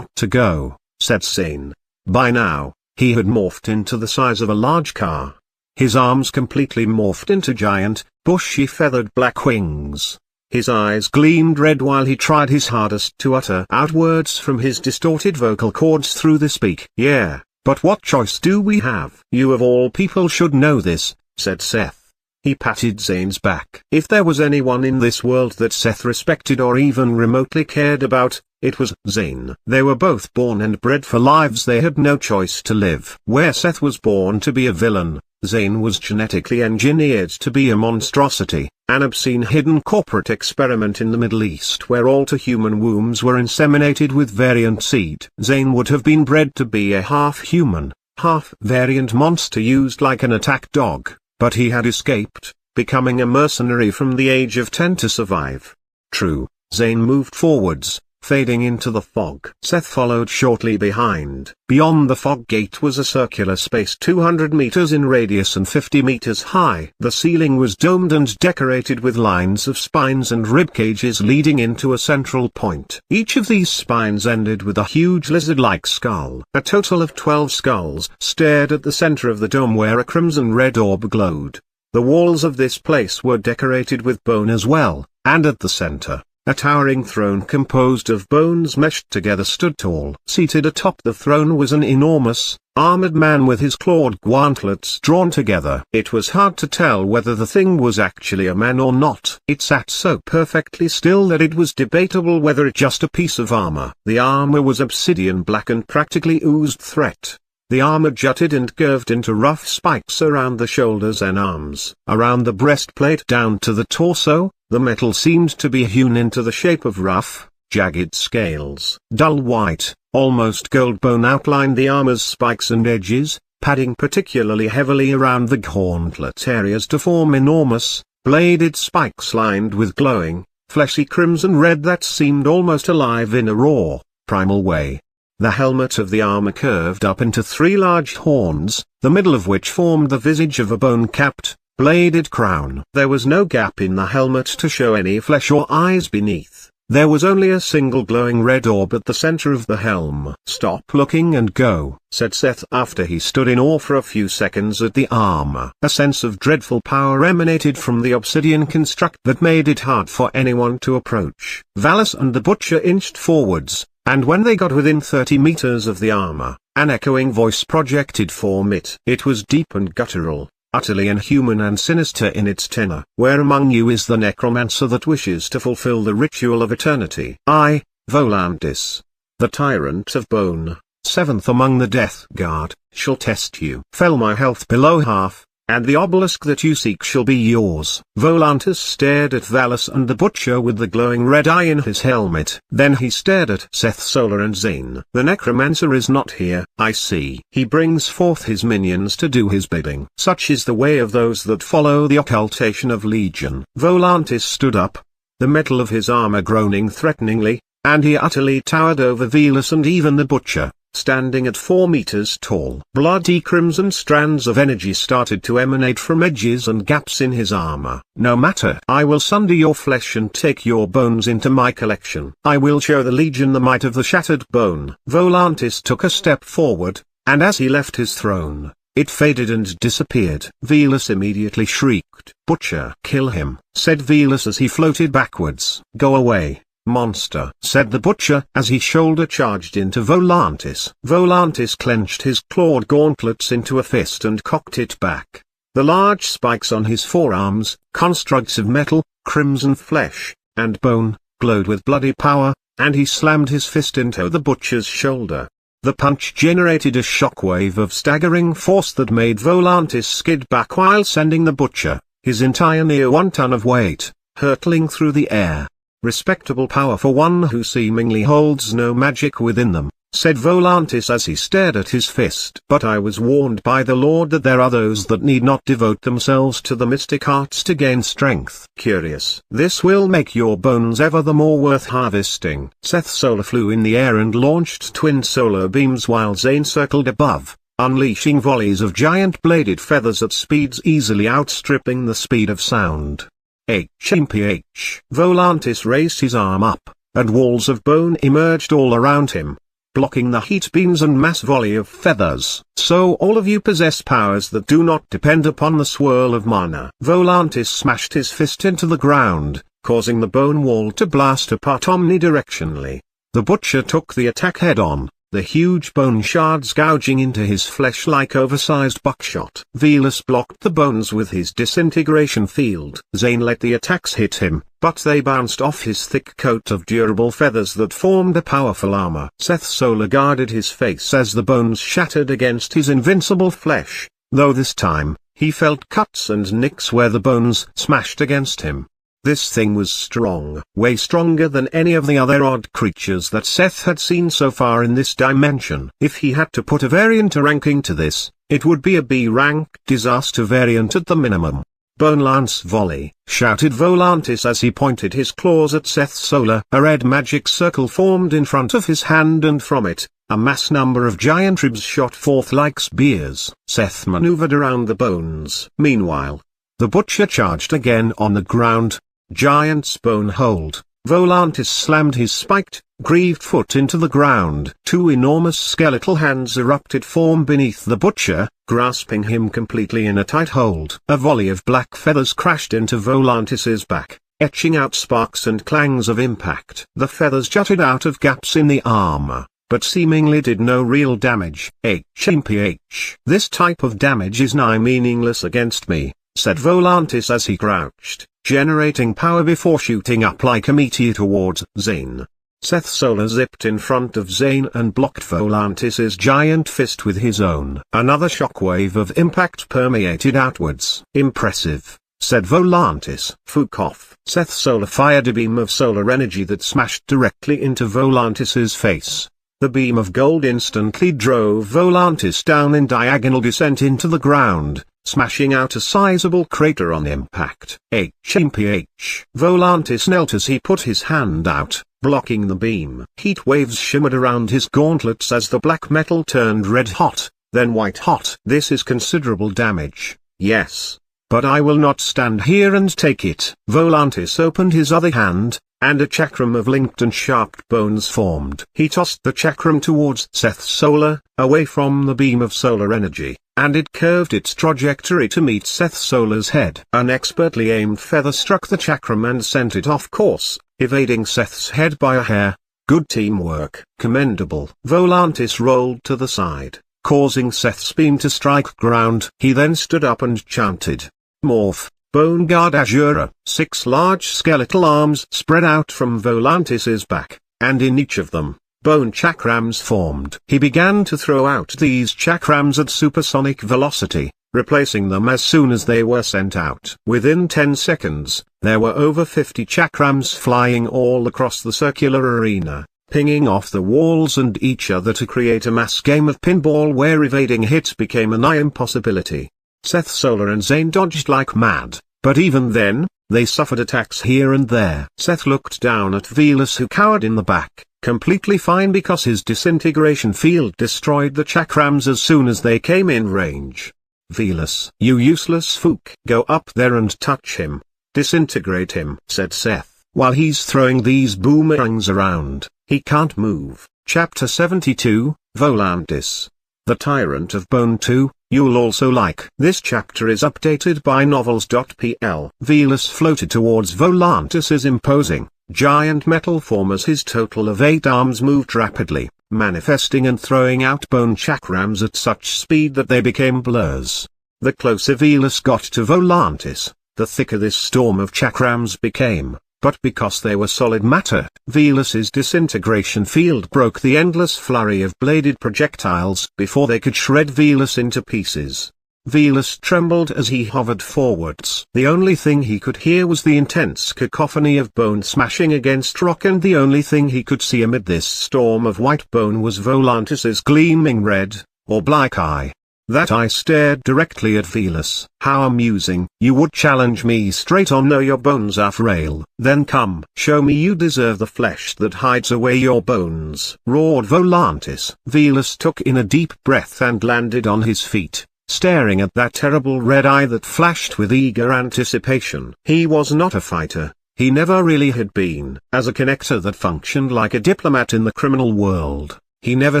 to go," said Zane. By now, he had morphed into the size of a large car. His arms completely morphed into giant, bushy feathered black wings. His eyes gleamed red while he tried his hardest to utter out words from his distorted vocal cords through the speak. "Yeah, but what choice do we have?" "You of all people should know this," said Seth. He patted Zane's back. If there was anyone in this world that Seth respected or even remotely cared about, it was Zane. They were both born and bred for lives they had no choice to live. Where Seth was born to be a villain, Zane was genetically engineered to be a monstrosity, an obscene hidden corporate experiment in the Middle East where all human wombs were inseminated with variant seed. Zane would have been bred to be a half-human, half-variant monster used like an attack dog, but he had escaped, becoming a mercenary from the age of 10 to survive. True, Zane moved forwards, fading into the fog. Seth followed shortly behind. Beyond the fog gate was a circular space 200 meters in radius and 50 meters high. The ceiling was domed and decorated with lines of spines and rib cages leading into a central point. Each of these spines ended with a huge lizard-like skull. A total of 12 skulls stared at the center of the dome where a crimson-red orb glowed. The walls of this place were decorated with bone as well, and at the center, a towering throne composed of bones meshed together stood tall. Seated atop the throne was an enormous, armored man with his clawed gauntlets drawn together. It was hard to tell whether the thing was actually a man or not. It sat so perfectly still that it was debatable whether it just a piece of armor. The armor was obsidian black and practically oozed threat. The armor jutted and curved into rough spikes around the shoulders and arms. Around the breastplate down to the torso, the metal seemed to be hewn into the shape of rough, jagged scales. Dull white, almost gold bone outlined the armor's spikes and edges, padding particularly heavily around the gauntlet areas to form enormous, bladed spikes lined with glowing, fleshy crimson red that seemed almost alive in a raw, primal way. The helmet of the armor curved up into 3 large horns, the middle of which formed the visage of a bone-capped, bladed crown. There was no gap in the helmet to show any flesh or eyes beneath. There was only a single glowing red orb at the center of the helm. "Stop looking and go," said Seth after he stood in awe for a few seconds at the armor. A sense of dreadful power emanated from the obsidian construct that made it hard for anyone to approach. Valis and the butcher inched forwards, and when they got within 30 meters of the armor, an echoing voice projected from it. It was deep and guttural, utterly inhuman and sinister in its tenor. "Where among you is the necromancer that wishes to fulfill the ritual of eternity? I, Volantis, the tyrant of bone, 7th among the Death Guard, shall test you. Fell my health below half, and the obelisk that you seek shall be yours." Volantis stared at Valis and the butcher with the glowing red eye in his helmet. Then he stared at Seth, Solar and Zane. "The necromancer is not here, I see. He brings forth his minions to do his bidding. Such is the way of those that follow the occultation of Legion." Volantis stood up, the metal of his armor groaning threateningly, and he utterly towered over Velus and even the butcher, standing at 4 meters tall. Bloody crimson strands of energy started to emanate from edges and gaps in his armor. "No matter. I will sunder your flesh and take your bones into my collection. I will show the Legion the might of the shattered bone." Volantis took a step forward, and as he left his throne, it faded and disappeared. Velus immediately shrieked. "Butcher! Kill him," said Velus as he floated backwards. "Go away, monster," said the butcher as he shoulder charged into Volantis. Volantis clenched his clawed gauntlets into a fist and cocked it back. The large spikes on his forearms, constructs of metal, crimson flesh, and bone, glowed with bloody power, and he slammed his fist into the butcher's shoulder. The punch generated a shockwave of staggering force that made Volantis skid back while sending the butcher, his entire near 1 ton of weight, hurtling through the air. "Respectable power for one who seemingly holds no magic within them," said Volantis as he stared at his fist. "But I was warned by the Lord that there are those that need not devote themselves to the mystic arts to gain strength. Curious. This will make your bones ever the more worth harvesting." Seth's solar flew in the air and launched twin solar beams while Zane circled above, unleashing volleys of giant bladed feathers at speeds easily outstripping the speed of sound. HMPH. Volantis raised his arm up, and walls of bone emerged all around him, blocking the heat beams and mass volley of feathers. "So all of you possess powers that do not depend upon the swirl of mana." Volantis smashed his fist into the ground, causing the bone wall to blast apart omnidirectionally. The butcher took the attack head-on, the huge bone shards gouging into his flesh like oversized buckshot. Velus blocked the bones with his disintegration field. Zane let the attacks hit him, but they bounced off his thick coat of durable feathers that formed a powerful armor. Seth's solar guarded his face as the bones shattered against his invincible flesh, though this time, he felt cuts and nicks where the bones smashed against him. This thing was strong, way stronger than any of the other odd creatures that Seth had seen so far in this dimension. If he had to put a variant ranking to this, it would be a B-rank disaster variant at the minimum. "Bone Lance Volley," shouted Volantis as he pointed his claws at Seth's solar. A red magic circle formed in front of his hand, and from it, a mass number of giant ribs shot forth like spears. Seth maneuvered around the bones. Meanwhile, the butcher charged again on the ground. Giant's bone hold. Volantis slammed his spiked, greaved foot into the ground. 2 enormous skeletal hands erupted from beneath the butcher, grasping him completely in a tight hold. A volley of black feathers crashed into Volantis's back, etching out sparks and clangs of impact. The feathers jutted out of gaps in the armor, but seemingly did no real damage. HMPH. "This type of damage is nigh meaningless against me," said Volantis as he crouched, generating power before shooting up like a meteor towards Zane. Seth's solar zipped in front of Zane and blocked Volantis's giant fist with his own. Another shockwave of impact permeated outwards. "Impressive," said Volantis. "Fuck off." Seth's solar fired a beam of solar energy that smashed directly into Volantis's face. The beam of gold instantly drove Volantis down in diagonal descent into the ground, smashing out a sizable crater on impact. HMPH. Volantis knelt as he put his hand out, blocking the beam. Heat waves shimmered around his gauntlets as the black metal turned red hot, then white hot. "This is considerable damage, yes. But I will not stand here and take it." Volantis opened his other hand, and a chakram of linked and sharp bones formed. He tossed the chakram towards Seth's solar, away from the beam of solar energy, and it curved its trajectory to meet Seth's solar's head. An expertly aimed feather struck the chakram and sent it off course, evading Seth's head by a hair. Good teamwork. Commendable. Volantis rolled to the side, causing Seth's beam to strike ground. He then stood up and chanted, "Morph, Bone Guard Azura." 6 large skeletal arms spread out from Volantis's back, and in each of them, bone chakrams formed. He began to throw out these chakrams at supersonic velocity, replacing them as soon as they were sent out. Within 10 seconds, there were over 50 chakrams flying all across the circular arena, pinging off the walls and each other to create a mass game of pinball where evading hits became a nigh impossibility. Seth Solar and Zane dodged like mad, but even then, They suffered attacks here and there. Seth looked down at Velas, who cowered in the back, completely fine because his disintegration field destroyed the chakrams as soon as they came in range. "Velas, you useless fook. Go up there and touch him. Disintegrate him," said Seth. "While he's throwing these boomerangs around, he can't move." Chapter 72, Volantis. The Tyrant of Bone 2, you'll also like. This chapter is updated by novels.pl. Velas floated towards Volantis's imposing, giant metal form as his total of 8 arms moved rapidly, manifesting and throwing out bone chakrams at such speed that they became blurs. The closer Velas got to Volantis, the thicker this storm of chakrams became. But because they were solid matter, Velas's disintegration field broke the endless flurry of bladed projectiles before they could shred Velas into pieces. Velas trembled as he hovered forwards. The only thing he could hear was the intense cacophony of bone smashing against rock, and the only thing he could see amid this storm of white bone was Volantis's gleaming red, orb-like eye. That eye stared directly at Velas. "How amusing. You would challenge me straight on. No, your bones are frail. Then come, show me you deserve the flesh that hides away your bones," roared Volantis. Velas took in a deep breath and landed on his feet, staring at that terrible red eye that flashed with eager anticipation. He was not a fighter. He never really had been. As a connector that functioned like a diplomat in the criminal world, he never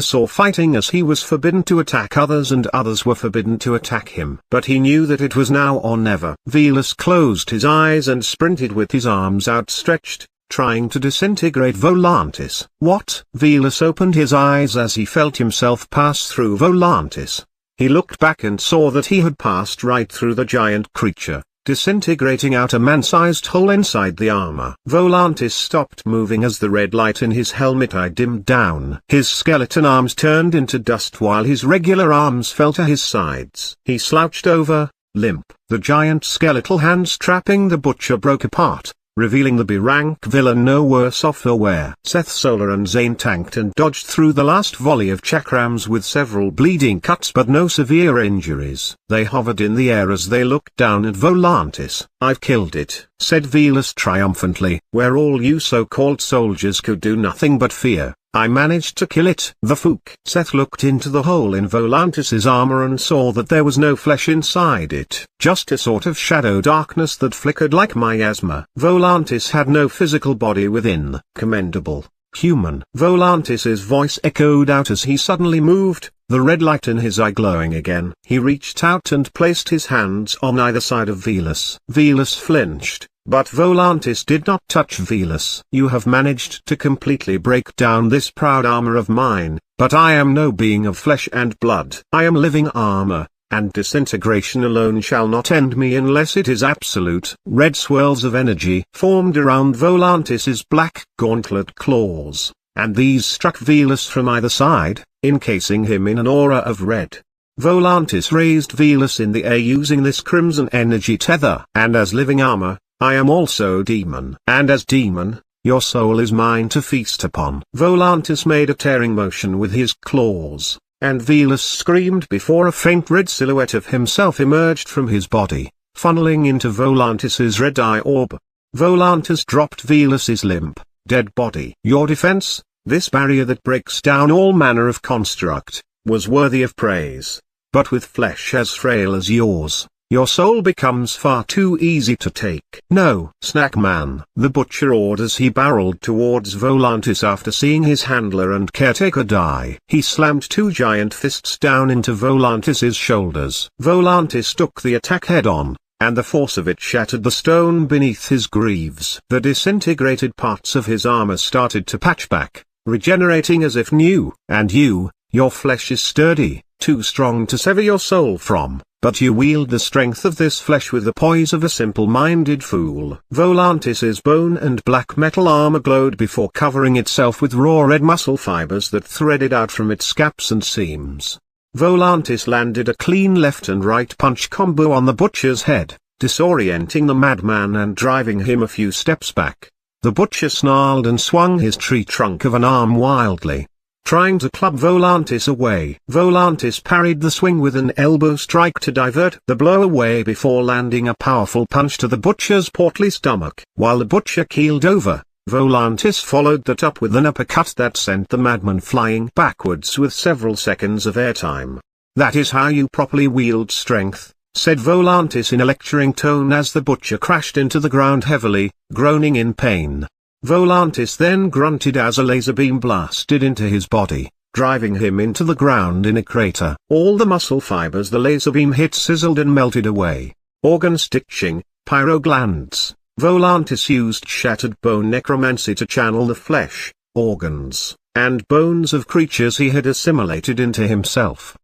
saw fighting as he was forbidden to attack others and others were forbidden to attack him. But he knew that it was now or never. Velas closed his eyes and sprinted with his arms outstretched, trying to disintegrate Volantis. What? Velas opened his eyes as he felt himself pass through Volantis. He looked back and saw that he had passed right through the giant creature, disintegrating out a man-sized hole inside the armor. Volantis stopped moving as the red light in his helmet eye dimmed down. His skeleton arms turned into dust while his regular arms fell to his sides. He slouched over, limp. The giant skeletal hands trapping the butcher broke apart, revealing the B-rank villain no worse off for wear. Seth, Solar and Zane tanked and dodged through the last volley of chakrams with several bleeding cuts but no severe injuries. They hovered in the air as they looked down at Volantis. "I've killed it," said Velas triumphantly. "Where all you so-called soldiers could do nothing but fear, I managed to kill it." "The fook." Seth looked into the hole in Volantis's armor and saw that there was no flesh inside it, just a sort of shadow darkness that flickered like miasma. Volantis had no physical body within. "Commendable. Human." Volantis's voice echoed out as he suddenly moved, the red light in his eye glowing again. He reached out and placed his hands on either side of Velas. Velas flinched, but Volantis did not touch Velas. "You have managed to completely break down this proud armor of mine, but I am no being of flesh and blood. I am living armor, and disintegration alone shall not end me unless it is absolute." Red swirls of energy formed around Volantis's black gauntlet claws, and these struck Velas from either side, encasing him in an aura of red. Volantis raised Velas in the air using this crimson energy tether. "And as living armor, I am also demon. And as demon, your soul is mine to feast upon." Volantis made a tearing motion with his claws, and Velas screamed before a faint red silhouette of himself emerged from his body, funneling into Volantis's red eye orb. Volantis dropped Velas's limp, dead body. "Your defense, this barrier that breaks down all manner of construct, was worthy of praise. But with flesh as frail as yours, your soul becomes far too easy to take." "No, Snackman," the butcher roared as he barreled towards Volantis after seeing his handler and caretaker die. He slammed 2 giant fists down into Volantis's shoulders. Volantis took the attack head-on, and the force of it shattered the stone beneath his greaves. The disintegrated parts of his armor started to patch back, regenerating as if new. "And your flesh is sturdy, too strong to sever your soul from. But you wield the strength of this flesh with the poise of a simple-minded fool." Volantis's bone and black metal armor glowed before covering itself with raw red muscle fibers that threaded out from its gaps and seams. Volantis landed a clean left and right punch combo on the butcher's head, disorienting the madman and driving him a few steps back. The butcher snarled and swung his tree trunk of an arm wildly, trying to club Volantis away. Volantis parried the swing with an elbow strike to divert the blow away before landing a powerful punch to the butcher's portly stomach. While the butcher keeled over, Volantis followed that up with an uppercut that sent the madman flying backwards with several seconds of airtime. "That is how you properly wield strength," said Volantis in a lecturing tone as the butcher crashed into the ground heavily, groaning in pain. Volantis then grunted as a laser beam blasted into his body, driving him into the ground in a crater. All the muscle fibers the laser beam hit sizzled and melted away. Organ stitching, pyroglands. Volantis used shattered bone necromancy to channel the flesh, organs, and bones of creatures he had assimilated into himself.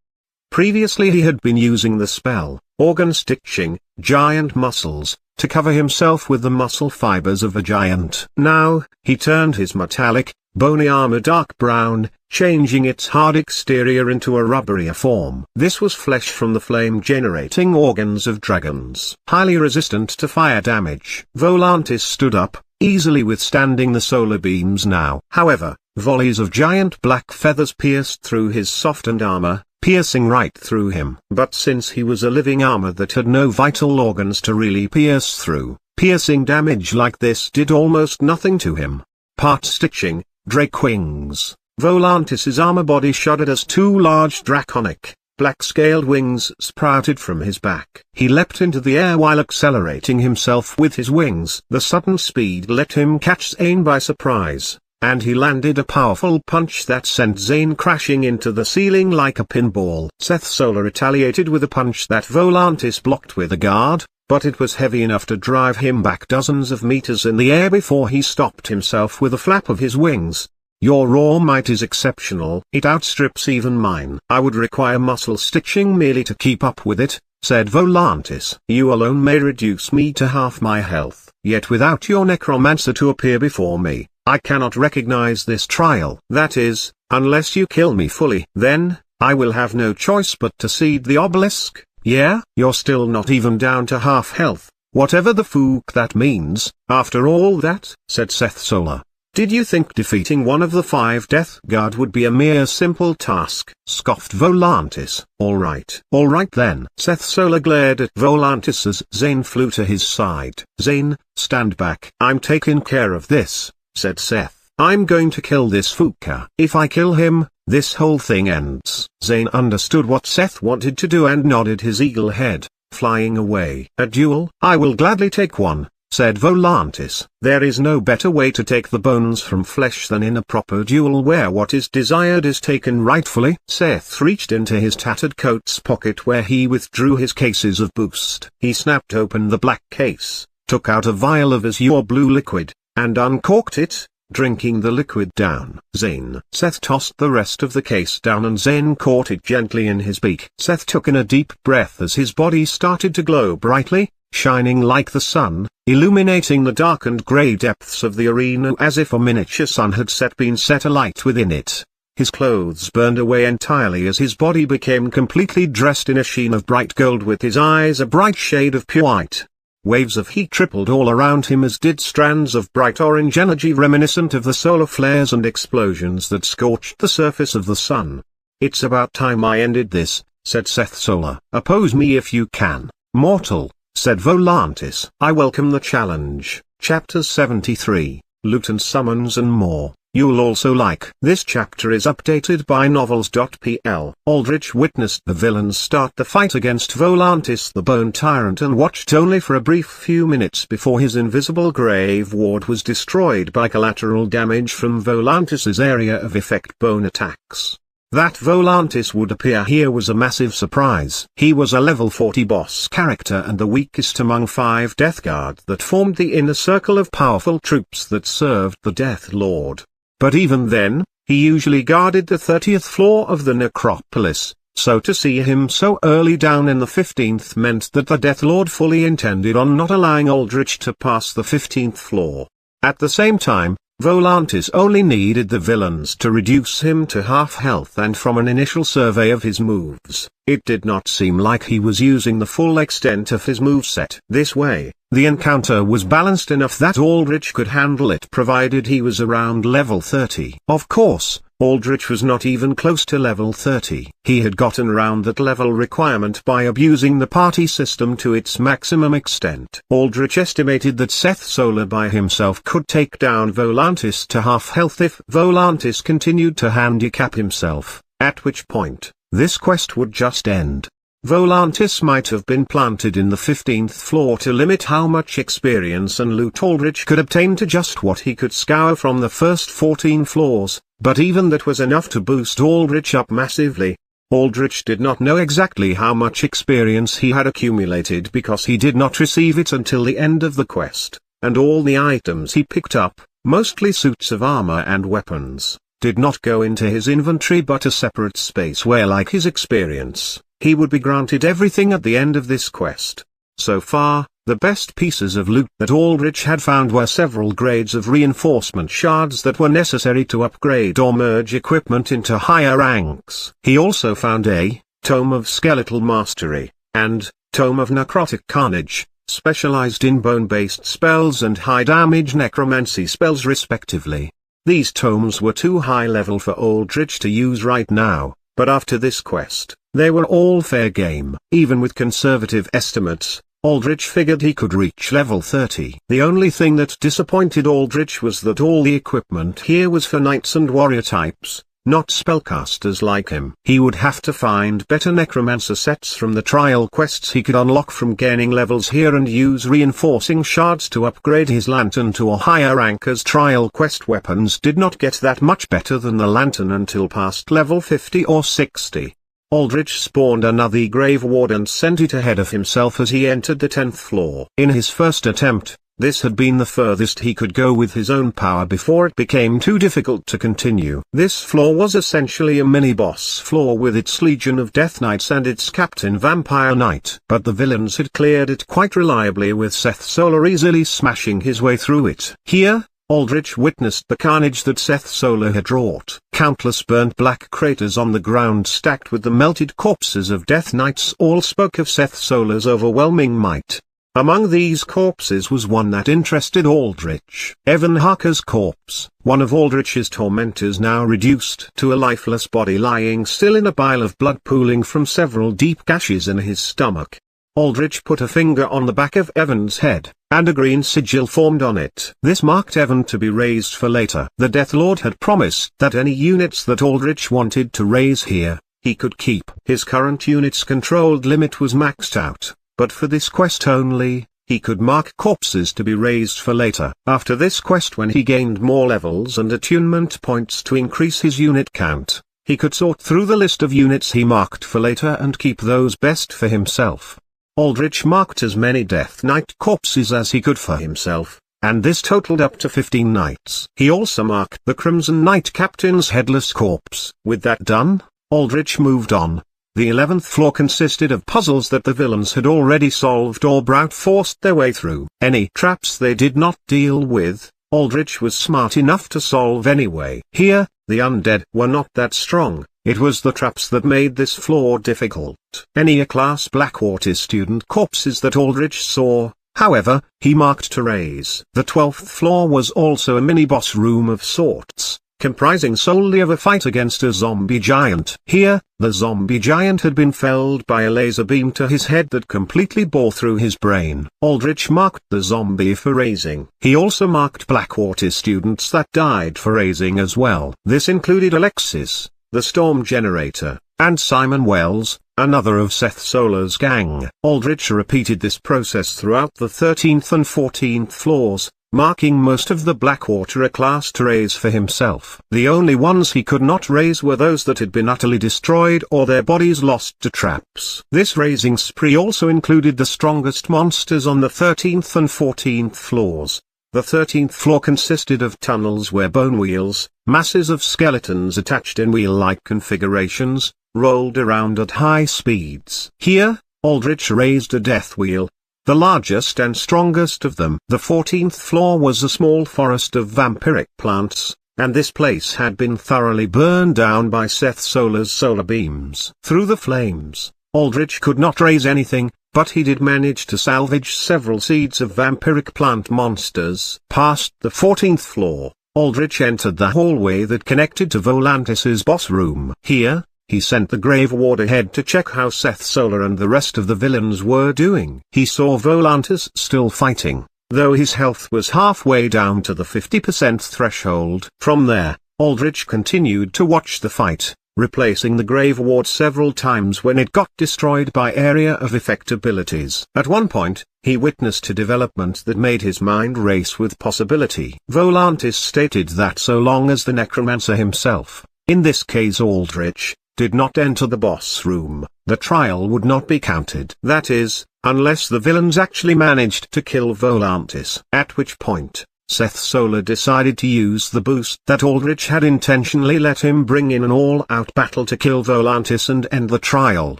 Previously he had been using the spell, organ stitching, giant muscles, to cover himself with the muscle fibers of a giant. Now, he turned his metallic, bony armor dark brown, changing its hard exterior into a rubberier form. This was flesh from the flame-generating organs of dragons, highly resistant to fire damage. Volantis stood up, easily withstanding the solar beams now. However, volleys of giant black feathers pierced through his softened armor, piercing right through him. But since he was a living armor that had no vital organs to really pierce through, piercing damage like this did almost nothing to him. Part stitching, drake wings. Volantis's armor body shuddered as two large draconic, black-scaled wings sprouted from his back. He leapt into the air while accelerating himself with his wings. The sudden speed let him catch Zane by surprise, and he landed a powerful punch that sent Zane crashing into the ceiling like a pinball. Seth Solar retaliated with a punch that Volantis blocked with a guard, but it was heavy enough to drive him back dozens of meters in the air before he stopped himself with a flap of his wings. "Your raw might is exceptional. It outstrips even mine. I would require muscle stitching merely to keep up with it," said Volantis. "You alone may reduce me to half my health. Yet without your necromancer to appear before me, I cannot recognize this trial. That is, unless you kill me fully. Then, I will have no choice but to cede the obelisk." "Yeah? You're still not even down to half health, whatever the fook that means, after all that," said Seth Solar. "Did you think defeating one of the 5 Death Guard would be a mere simple task?" scoffed Volantis. All right then." Seth Solar glared at Volantis as Zane flew to his side. "Zane, stand back." "I'm taking care of this," said Seth. "I'm going to kill this fooka. If I kill him, this whole thing ends." Zane understood what Seth wanted to do and nodded his eagle head, flying away. "A duel? I will gladly take one," said Volantis. "There is no better way to take the bones from flesh than in a proper duel where what is desired is taken rightfully." Seth reached into his tattered coat's pocket where he withdrew his cases of boost. He snapped open the black case, took out a vial of azure blue liquid, and uncorked it, drinking the liquid down. "Zane." Seth tossed the rest of the case down and Zane caught it gently in his beak. Seth took in a deep breath as his body started to glow brightly, shining like the sun, illuminating the darkened grey depths of the arena as if a miniature sun had been set alight within it. His clothes burned away entirely as his body became completely dressed in a sheen of bright gold with his eyes a bright shade of pure white. Waves of heat rippled all around him as did strands of bright orange energy reminiscent of the solar flares and explosions that scorched the surface of the sun. "It's about time I ended this," said Seth Solar. "Oppose me if you can, mortal," said Volantis. "I welcome the challenge." Chapter 73, Loot and Summons and More. You'll also like. This chapter is updated by novels.pl. Aldrich witnessed the villains start the fight against Volantis the Bone Tyrant and watched only for a brief few minutes before his invisible grave ward was destroyed by collateral damage from Volantis's area of effect bone attacks. That Volantis would appear here was a massive surprise. He was a level 40 boss character and the weakest among 5 Death Guard that formed the inner circle of powerful troops that served the Death Lord. But even then, he usually guarded the 30th floor of the necropolis, so to see him so early down in the 15th meant that the Death Lord fully intended on not allowing Aldrich to pass the 15th floor. At the same time, Volantis only needed the villains to reduce him to half health, and from an initial survey of his moves, it did not seem like he was using the full extent of his moveset. This way, the encounter was balanced enough that Aldrich could handle it provided he was around level 30. Of course, Aldrich was not even close to level 30. He had gotten around that level requirement by abusing the party system to its maximum extent. Aldrich estimated that Seth Solar by himself could take down Volantis to half health if Volantis continued to handicap himself, at which point, this quest would just end. Volantis might have been planted in the 15th floor to limit how much experience and loot Aldrich could obtain to just what he could scour from the first 14 floors, but even that was enough to boost Aldrich up massively. Aldrich did not know exactly how much experience he had accumulated because he did not receive it until the end of the quest, and all the items he picked up, mostly suits of armor and weapons, did not go into his inventory but a separate space where, like his experience, he would be granted everything at the end of this quest. So far, the best pieces of loot that Aldrich had found were several grades of reinforcement shards that were necessary to upgrade or merge equipment into higher ranks. He also found a Tome of Skeletal Mastery, and Tome of Necrotic Carnage, specialized in bone-based spells and high-damage necromancy spells respectively. These tomes were too high level for Aldrich to use right now, but after this quest, they were all fair game. Even with conservative estimates, Aldrich figured he could reach level 30. The only thing that disappointed Aldrich was that all the equipment here was for knights and warrior types, not spellcasters like him. He would have to find better necromancer sets from the trial quests he could unlock from gaining levels here and use reinforcing shards to upgrade his lantern to a higher rank, as trial quest weapons did not get that much better than the lantern until past level 50 or 60. Aldrich spawned another grave ward and sent it ahead of himself as he entered the 10th floor. In his first attempt, this had been the furthest he could go with his own power before it became too difficult to continue. This floor was essentially a mini-boss floor with its Legion of Death Knights and its Captain Vampire Knight. But the villains had cleared it quite reliably, with Seth Solar easily smashing his way through it. Here, Aldrich witnessed the carnage that Seth Solar had wrought. Countless burnt black craters on the ground stacked with the melted corpses of Death Knights all spoke of Seth Solar's overwhelming might. Among these corpses was one that interested Aldrich. Evan Harker's corpse, one of Aldrich's tormentors, now reduced to a lifeless body lying still in a pile of blood pooling from several deep gashes in his stomach. Aldrich put a finger on the back of Evan's head, and a green sigil formed on it. This marked Evan to be raised for later. The Death Lord had promised that any units that Aldrich wanted to raise here, he could keep. His current unit's controlled limit was maxed out, but for this quest only, he could mark corpses to be raised for later. After this quest, when he gained more levels and attunement points to increase his unit count, he could sort through the list of units he marked for later and keep those best for himself. Aldrich marked as many Death Knight corpses as he could for himself, and this totaled up to 15 knights. He also marked the Crimson Knight Captain's headless corpse. With that done, Aldrich moved on. The 11th floor consisted of puzzles that the villains had already solved or brute forced their way through. Any traps they did not deal with, Aldrich was smart enough to solve anyway. Here, the undead were not that strong. It was the traps that made this floor difficult. Any A-class Blackwater student corpses that Aldrich saw, however, he marked to raise. The 12th floor was also a mini-boss room of sorts, comprising solely of a fight against a zombie giant. Here, the zombie giant had been felled by a laser beam to his head that completely bore through his brain. Aldrich marked the zombie for raising. He also marked Blackwater students that died for raising as well. This included Alexis, the Storm Generator, and Simon Wells, another of Seth Solar's gang. Aldrich repeated this process throughout the 13th and 14th floors, marking most of the Blackwater class to raise for himself. The only ones he could not raise were those that had been utterly destroyed or their bodies lost to traps. This raising spree also included the strongest monsters on the 13th and 14th floors. The 13th floor consisted of tunnels where bone wheels, masses of skeletons attached in wheel-like configurations, rolled around at high speeds. Here, Aldrich raised a death wheel, the largest and strongest of them. The 14th floor was a small forest of vampiric plants, and this place had been thoroughly burned down by Seth Solar's solar beams. Through the flames, Aldrich could not raise anything, but he did manage to salvage several seeds of vampiric plant monsters. Past the 14th floor, Aldrich entered the hallway that connected to Volantis's boss room. Here, he sent the Grave Ward ahead to check how Seth Solar and the rest of the villains were doing. He saw Volantis still fighting, though his health was halfway down to the 50% threshold. From there, Aldrich continued to watch the fight, replacing the Grave Ward several times when it got destroyed by area of effect abilities. At one point, he witnessed a development that made his mind race with possibility. Volantis stated that so long as the Necromancer himself, in this case Aldrich, did not enter the boss room, the trial would not be counted. That is, unless the villains actually managed to kill Volantis. At which point, Seth Solar decided to use the boost that Aldrich had intentionally let him bring in an all-out battle to kill Volantis and end the trial.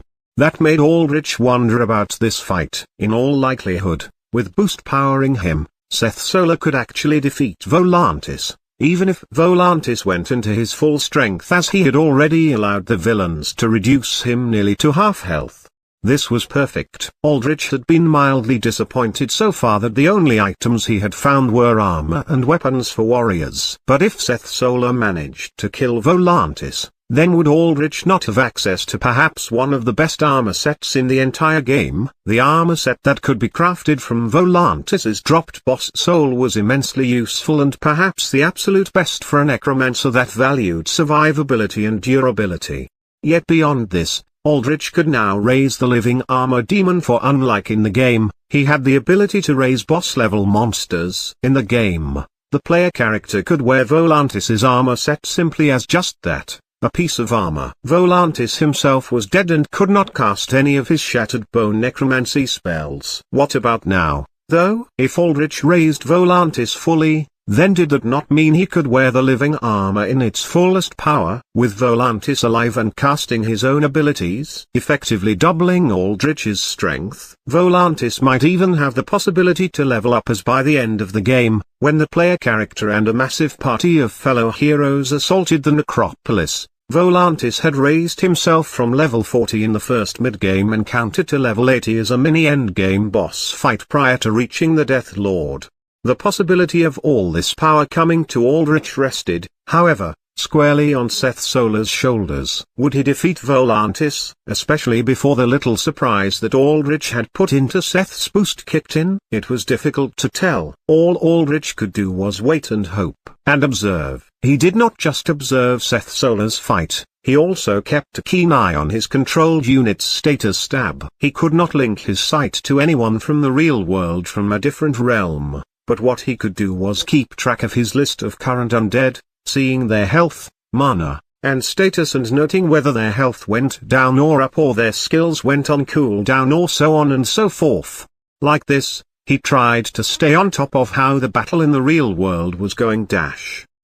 That made Aldrich wonder about this fight. In all likelihood, with boost powering him, Seth Solar could actually defeat Volantis, even if Volantis went into his full strength, as he had already allowed the villains to reduce him nearly to half health. This was perfect. Aldrich had been mildly disappointed so far that the only items he had found were armor and weapons for warriors. But if Seth Solar managed to kill Volantis, then would Aldrich not have access to perhaps one of the best armor sets in the entire game? The armor set that could be crafted from Volantis's dropped boss soul was immensely useful and perhaps the absolute best for a Necromancer that valued survivability and durability. Yet beyond this, Aldrich could now raise the living armor demon, for unlike in the game, he had the ability to raise boss-level monsters. In the game, the player character could wear Volantis's armor set simply as just that, a piece of armor. Volantis himself was dead and could not cast any of his shattered bone necromancy spells. What about now, though? If Aldrich raised Volantis fully, then did that not mean he could wear the living armor in its fullest power? With Volantis alive and casting his own abilities, effectively doubling Aldrich's strength, Volantis might even have the possibility to level up, as by the end of the game, when the player character and a massive party of fellow heroes assaulted the necropolis, Volantis had raised himself from level 40 in the first mid-game encounter to level 80 as a mini-endgame boss fight prior to reaching the Death Lord. The possibility of all this power coming to Aldrich rested, however, squarely on Seth Solar's shoulders. Would he defeat Volantis, especially before the little surprise that Aldrich had put into Seth's boost kicked in? It was difficult to tell. All Aldrich could do was wait and hope, and observe. He did not just observe Seth Solar's fight, he also kept a keen eye on his control unit's status tab. He could not link his sight to anyone from the real world from a different realm. But what he could do was keep track of his list of current undead, seeing their health, mana, and status and noting whether their health went down or up or their skills went on cooldown or so on and so forth. Like this, he tried to stay on top of how the battle in the real world was going.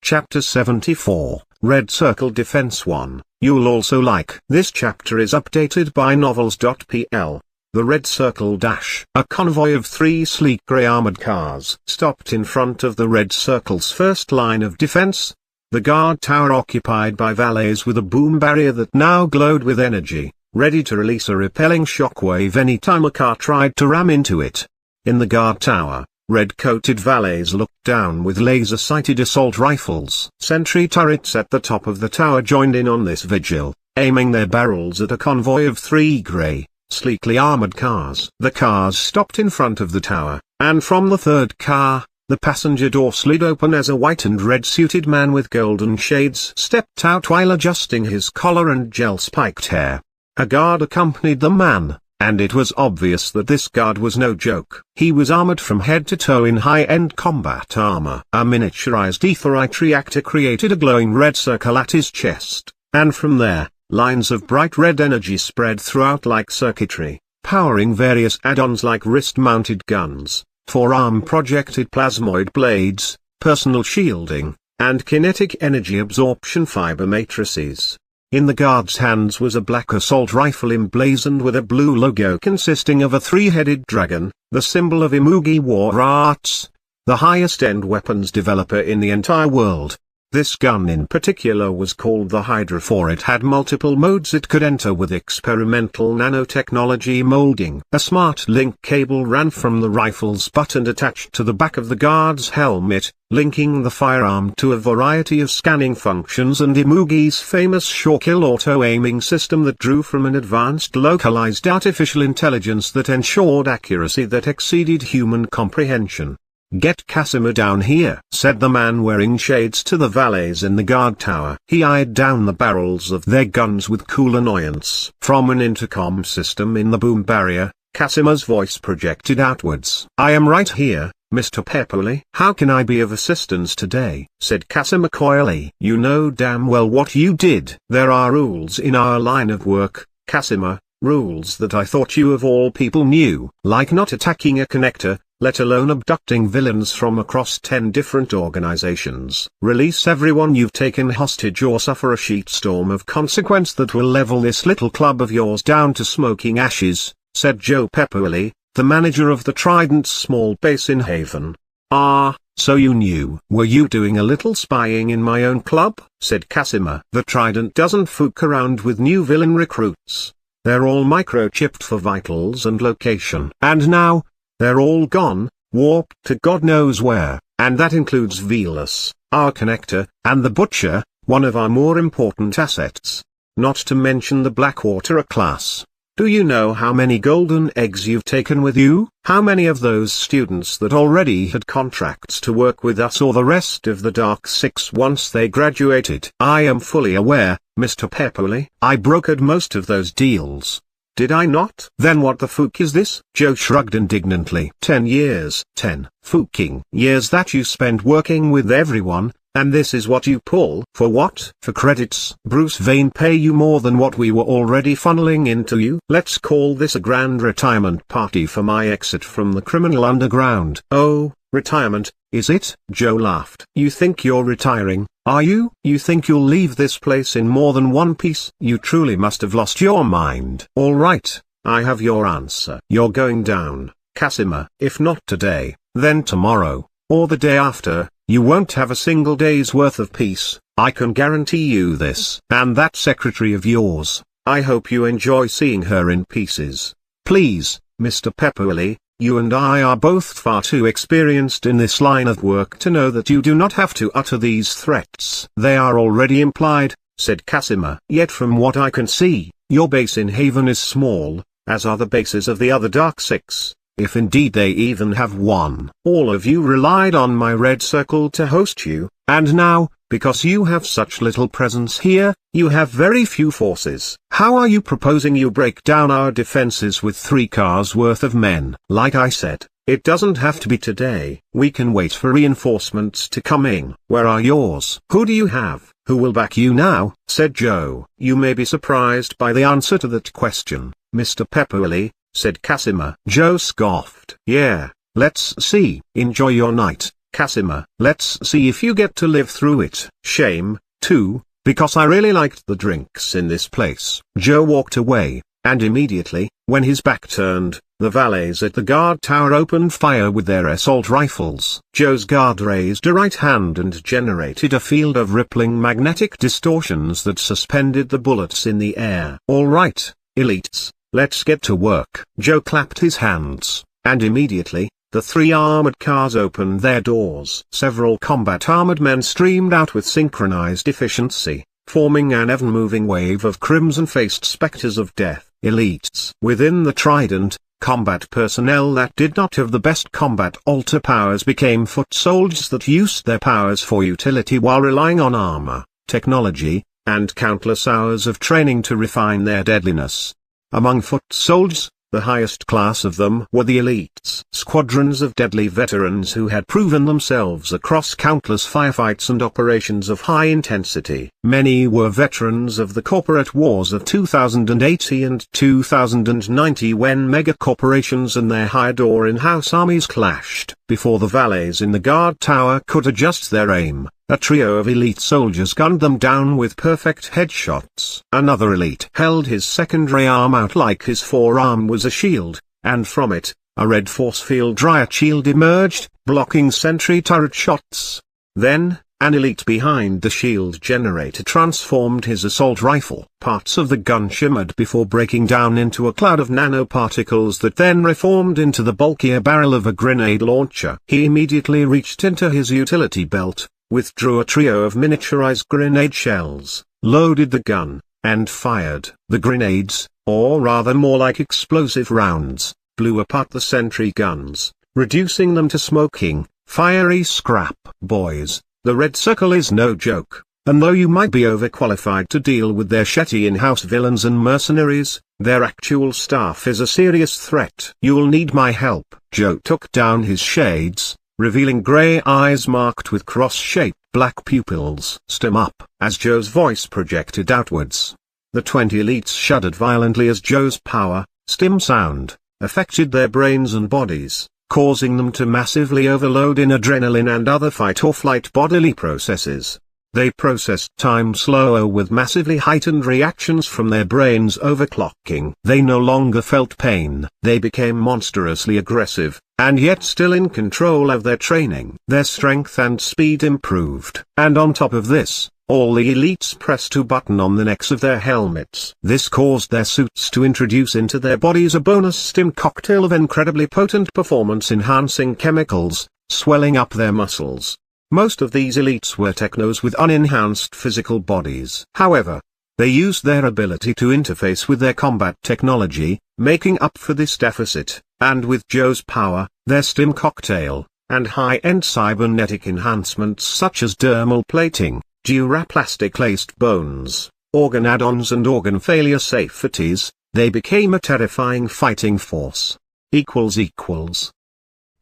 Chapter 74, Red Circle Defense 1. You'll also like. This chapter is updated by novels.pl. The Red Circle Dash. A convoy of 3 sleek grey armored cars stopped in front of the Red Circle's first line of defense, the guard tower occupied by valets with a boom barrier that now glowed with energy, ready to release a repelling shockwave anytime a car tried to ram into it. In the guard tower, red-coated valets looked down with laser-sighted assault rifles. Sentry turrets at the top of the tower joined in on this vigil, aiming their barrels at a convoy of 3 grey, sleekly armored cars. The cars stopped in front of the tower, and from the third car, the passenger door slid open as a white and red-suited man with golden shades stepped out while adjusting his collar and gel-spiked hair. A guard accompanied the man, and it was obvious that this guard was no joke. He was armored from head to toe in high-end combat armor. A miniaturized aetherite reactor created a glowing red circle at his chest, and from there, lines of bright red energy spread throughout like circuitry, powering various add-ons like wrist-mounted guns, forearm-projected plasmoid blades, personal shielding, and kinetic energy absorption fiber matrices. In the guard's hands was a black assault rifle emblazoned with a blue logo consisting of a 3-headed dragon, the symbol of Imugi War Arts, the highest-end weapons developer in the entire world. This gun in particular was called the Hydra, for it had multiple modes it could enter with experimental nanotechnology molding. A smart link cable ran from the rifle's butt and attached to the back of the guard's helmet, linking the firearm to a variety of scanning functions and Imugi's famous Shawkill auto-aiming system that drew from an advanced localized artificial intelligence that ensured accuracy that exceeded human comprehension. "Get Casimir down here," said the man wearing shades to the valets in the guard tower. He eyed down the barrels of their guns with cool annoyance. From an intercom system in the boom barrier, Casimir's voice projected outwards. "I am right here, Mr. Pepperly." "How can I be of assistance today?" said Casimir coyly. "You know damn well what you did." "There are rules in our line of work, Casimir, rules that I thought you of all people knew, like not attacking a connector, let alone abducting villains from across 10 different organizations. Release everyone you've taken hostage or suffer a sheetstorm of consequence that will level this little club of yours down to smoking ashes," said Joe Pepperly, the manager of the Trident's small base in Haven. "Ah, so you knew." "Were you doing a little spying in my own club?" said Casimir. "The Trident doesn't fook around with new villain recruits. They're all microchipped for vitals and location. And now, they're all gone, warped to God knows where, and that includes Velus, our connector, and the Butcher, one of our more important assets. Not to mention the Blackwater class. Do you know how many golden eggs you've taken with you? How many of those students that already had contracts to work with us or the rest of the Dark Six once they graduated?" "I am fully aware, Mr. Pepperly. I brokered most of those deals." "Did I not?" "Then what the fook is this?" Joe shrugged indignantly. 10 years. 10 fooking years that you spent working with everyone, and this is what you pull. For what? For credits. Bruce Vane pay you more than what we were already funneling into you? Let's call this a grand retirement party for my exit from the criminal underground. "Oh, retirement, is it?" Joe laughed. "You think you're retiring, are you? You think you'll leave this place in more than one piece? You truly must have lost your mind." "All right, I have your answer. You're going down, Casimir. If not today, then tomorrow, or the day after. You won't have a single day's worth of peace, I can guarantee you this. And that secretary of yours, I hope you enjoy seeing her in pieces. Please, Mr. Pepperly, you and I are both far too experienced in this line of work to know that you do not have to utter these threats." "They are already implied," said Casimir. "Yet from what I can see, your base in Haven is small, as are the bases of the other Dark Six, if indeed they even have one. All of you relied on my red circle to host you, and now, because you have such little presence here, you have very few forces. How are you proposing you break down our defenses with 3 cars worth of men?" "Like I said, it doesn't have to be today. We can wait for reinforcements to come in." "Where are yours?" "Who do you have? Who will back you now?" said Joe. "You may be surprised by the answer to that question, Mr. Pepperly," said Casimir. Joe scoffed. "Yeah, let's see. Enjoy your night, Casimir. Let's see if you get to live through it." "Shame, too, because I really liked the drinks in this place." Joe walked away, and immediately, when his back turned, the valets at the guard tower opened fire with their assault rifles. Joe's guard raised a right hand and generated a field of rippling magnetic distortions that suspended the bullets in the air. "All right, elites, let's get to work." Joe clapped his hands, and immediately, the 3 armored cars opened their doors. Several combat armored men streamed out with synchronized efficiency, forming an ever-moving wave of crimson-faced specters of death. Elites. Within the Trident, combat personnel that did not have the best combat alter powers became foot soldiers that used their powers for utility while relying on armor, technology, and countless hours of training to refine their deadliness. Among foot soldiers, the highest class of them were the elites. Squadrons of deadly veterans who had proven themselves across countless firefights and operations of high intensity. Many were veterans of the corporate wars of 2080 and 2090 when megacorporations and their hired or in-house armies clashed. Before the valets in the guard tower could adjust their aim, a trio of elite soldiers gunned them down with perfect headshots. Another elite held his secondary arm out like his forearm was a shield, and from it, a red force field riot shield emerged, blocking sentry turret shots. Then, An elite behind the shield generator transformed his assault rifle. Parts of the gun shimmered before breaking down into a cloud of nanoparticles that then reformed into the bulkier barrel of a grenade launcher. He immediately reached into his utility belt, withdrew a trio of miniaturized grenade shells, loaded the gun, and fired. The grenades, or rather more like explosive rounds, blew apart the sentry guns, reducing them to smoking, fiery scrap. Boys, the Red Circle is no joke, and though you might be overqualified to deal with their shetty in-house villains and mercenaries, their actual staff is a serious threat. You'll need my help. Joe took down his shades, revealing grey eyes marked with cross-shaped black pupils. Stem up. As Joe's voice projected outwards, the 20 elites shuddered violently as Joe's power, stim sound, affected their brains and bodies, causing them to massively overload in adrenaline and other fight-or-flight bodily processes. They processed time slower with massively heightened reactions from their brains overclocking. They no longer felt pain. They became monstrously aggressive, and yet still in control of their training. Their strength and speed improved. And on top of this, all the elites pressed a button on the necks of their helmets. This caused their suits to introduce into their bodies a bonus stim cocktail of incredibly potent performance-enhancing chemicals, swelling up their muscles. Most of these elites were technos with unenhanced physical bodies. However, they used their ability to interface with their combat technology, making up for this deficit, and with Joe's power, their stim cocktail, and high-end cybernetic enhancements such as dermal plating, duraplastic-laced bones, organ add-ons and organ failure safeties, they became a terrifying fighting force.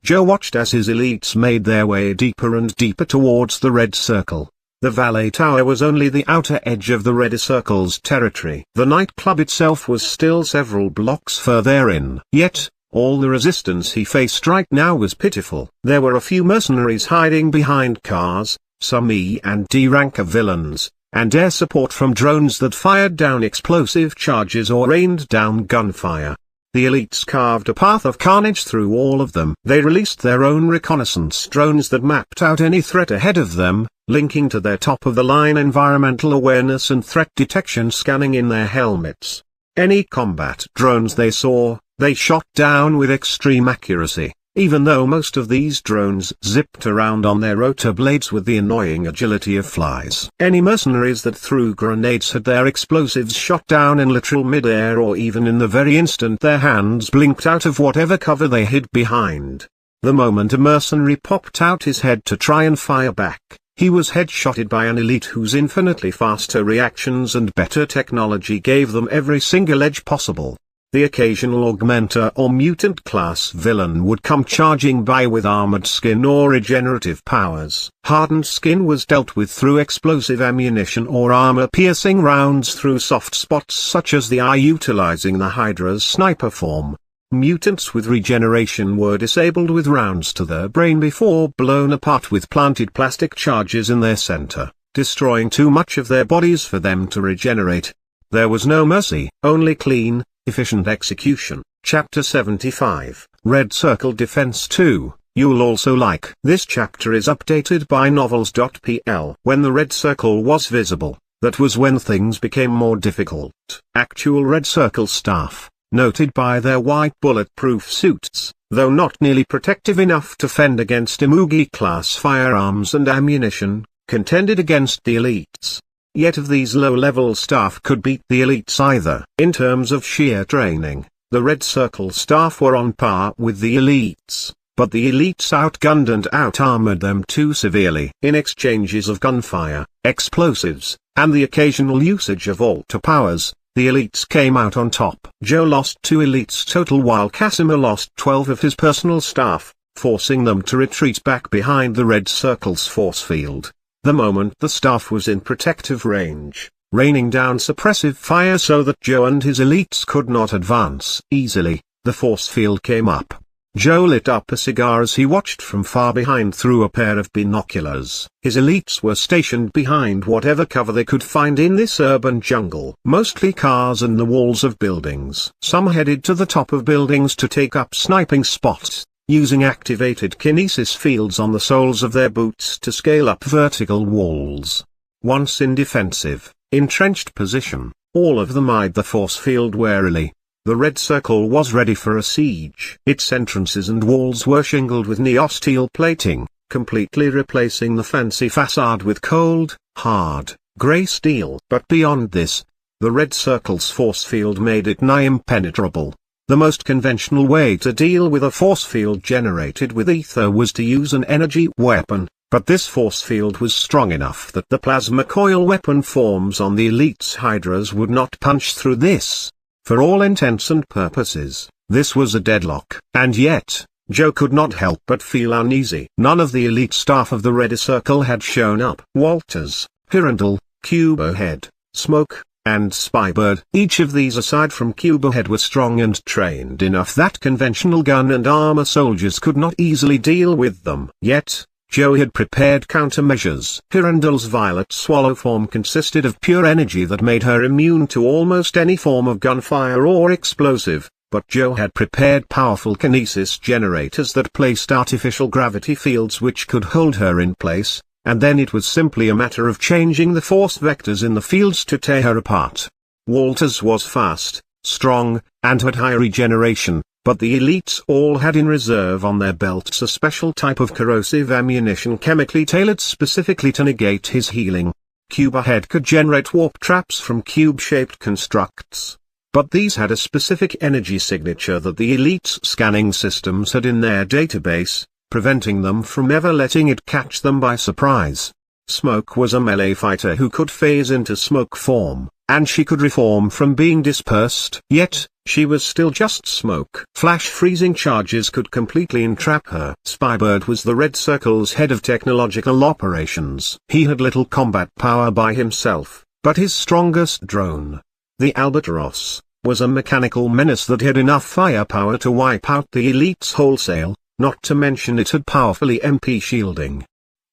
Joe watched as his elites made their way deeper and deeper towards the Red Circle. The Valet Tower was only the outer edge of the Red Circle's territory. The nightclub itself was still several blocks further in. Yet, all the resistance he faced right now was pitiful. There were a few mercenaries hiding behind cars, some E and D rank of villains, and air support from drones that fired down explosive charges or rained down gunfire. The elites carved a path of carnage through all of them. They released their own reconnaissance drones that mapped out any threat ahead of them, linking to their top-of-the-line environmental awareness and threat detection scanning in their helmets. Any combat drones they saw, they shot down with extreme accuracy, even though most of these drones zipped around on their rotor blades with the annoying agility of flies. Any mercenaries that threw grenades had their explosives shot down in literal mid-air or even in the very instant their hands blinked out of whatever cover they hid behind. The moment a mercenary popped out his head to try and fire back, he was headshotted by an elite whose infinitely faster reactions and better technology gave them every single edge possible. The occasional augmenter or mutant class villain would come charging by with armored skin or regenerative powers. Hardened skin was dealt with through explosive ammunition or armor-piercing rounds through soft spots such as the eye, utilizing the Hydra's sniper form. Mutants with regeneration were disabled with rounds to their brain before blown apart with planted plastic charges in their center, destroying too much of their bodies for them to regenerate. There was no mercy, only clean, efficient execution. Chapter 75, Red Circle Defense 2, You'll Also Like. This chapter is updated by novels.pl. When the Red Circle was visible, that was when things became more difficult. Actual Red Circle staff, noted by their white bulletproof suits, though not nearly protective enough to fend against Imugi-class firearms and ammunition, contended against the elites. Yet of these low-level staff could beat the elites either. In terms of sheer training, the Red Circle staff were on par with the elites, but the elites outgunned and out-armored them too severely. In exchanges of gunfire, explosives, and the occasional usage of alter powers, the elites came out on top. Joe lost 2 elites total while Casimir lost 12 of his personal staff, forcing them to retreat back behind the Red Circle's force field. The moment the staff was in protective range, raining down suppressive fire so that Joe and his elites could not advance easily, the force field came up. Joe lit up a cigar as he watched from far behind through a pair of binoculars. His elites were stationed behind whatever cover they could find in this urban jungle. Mostly cars and the walls of buildings. Some headed to the top of buildings to take up sniping spots. using activated kinesis fields on the soles of their boots to scale up vertical walls. Once in defensive, entrenched position, all of them eyed the force field warily. The red circle was ready for a siege. Its entrances and walls were shingled with neo-steel plating, completely replacing the fancy facade with cold, hard, grey steel. But beyond this, the red circle's force field made it nigh impenetrable. The most conventional way to deal with a force field generated with ether was to use an energy weapon, but this force field was strong enough that the plasma coil weapon forms on the elite's hydras would not punch through this. For all intents and purposes, this was a deadlock. And yet, Joe could not help but feel uneasy. None of the elite staff of the Red Circle had shown up. Walters, Hirondell, Cubohead, Smoke, and Spybird. Each of these aside from Cubohead were strong and trained enough that conventional gun and armor soldiers could not easily deal with them. Yet, Joe had prepared countermeasures. Hirondell's violet swallow form consisted of pure energy that made her immune to almost any form of gunfire or explosive, but Joe had prepared powerful kinesis generators that placed artificial gravity fields which could hold her in place, and then it was simply a matter of changing the force vectors in the fields to tear her apart. Walters was fast, strong, and had high regeneration, but the elites all had in reserve on their belts a special type of corrosive ammunition chemically tailored specifically to negate his healing. Cubohead could generate warp traps from cube-shaped constructs, but these had a specific energy signature that the elite's scanning systems had in their database, preventing them from ever letting it catch them by surprise. Smoke was a melee fighter who could phase into smoke form, and she could reform from being dispersed. Yet, she was still just smoke. Flash freezing charges could completely entrap her. Spybird was the Red Circle's head of technological operations. He had little combat power by himself, but his strongest drone, the Albatross, was a mechanical menace that had enough firepower to wipe out the elites wholesale, not to mention it had powerfully MP shielding.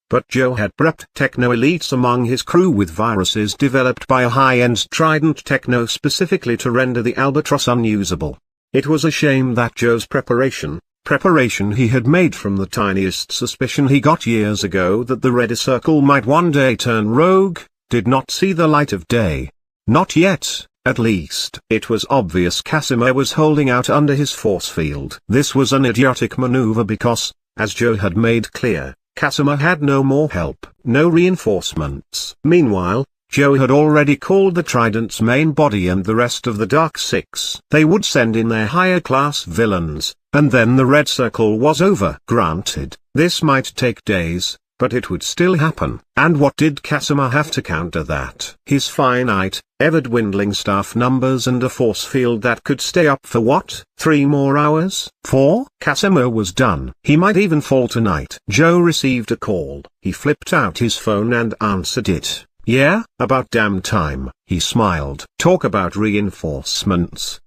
But Joe had prepped techno-elites among his crew with viruses developed by a high-end Trident techno specifically to render the Albatross unusable. It was a shame that Joe's preparation he had made from the tiniest suspicion he got years ago that the Red Circle might one day turn rogue, did not see the light of day. Not yet, at least. It was obvious Casimir was holding out under his force field. This was an idiotic maneuver because, as Joe had made clear, Casimir had no more help, no reinforcements. Meanwhile, Joe had already called the Trident's main body and the rest of the Dark Six. They would send in their higher-class villains, and then the Red Circle was over. Granted, this might take days, but it would still happen. And what did Casimir have to counter that? His finite, ever-dwindling staff numbers and a force field that could stay up for what? 3 more hours? 4? Casimir was done. He might even fall tonight. Joe received a call. He flipped out his phone and answered it. Yeah, about damn time. He smiled. Talk about reinforcements.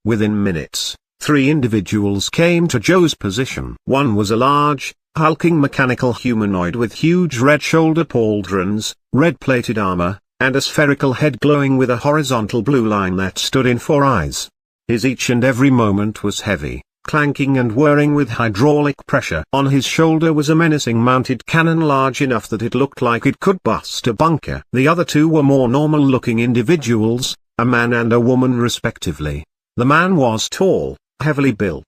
Within minutes, 3 individuals came to Joe's position. One was a large, hulking mechanical humanoid with huge red shoulder pauldrons, red-plated armor, and a spherical head glowing with a horizontal blue line that stood in 4 eyes. His each and every movement was heavy, clanking and whirring with hydraulic pressure. On his shoulder was a menacing mounted cannon large enough that it looked like it could bust a bunker. The other 2 were more normal-looking individuals, a man and a woman respectively. The man was tall, heavily built,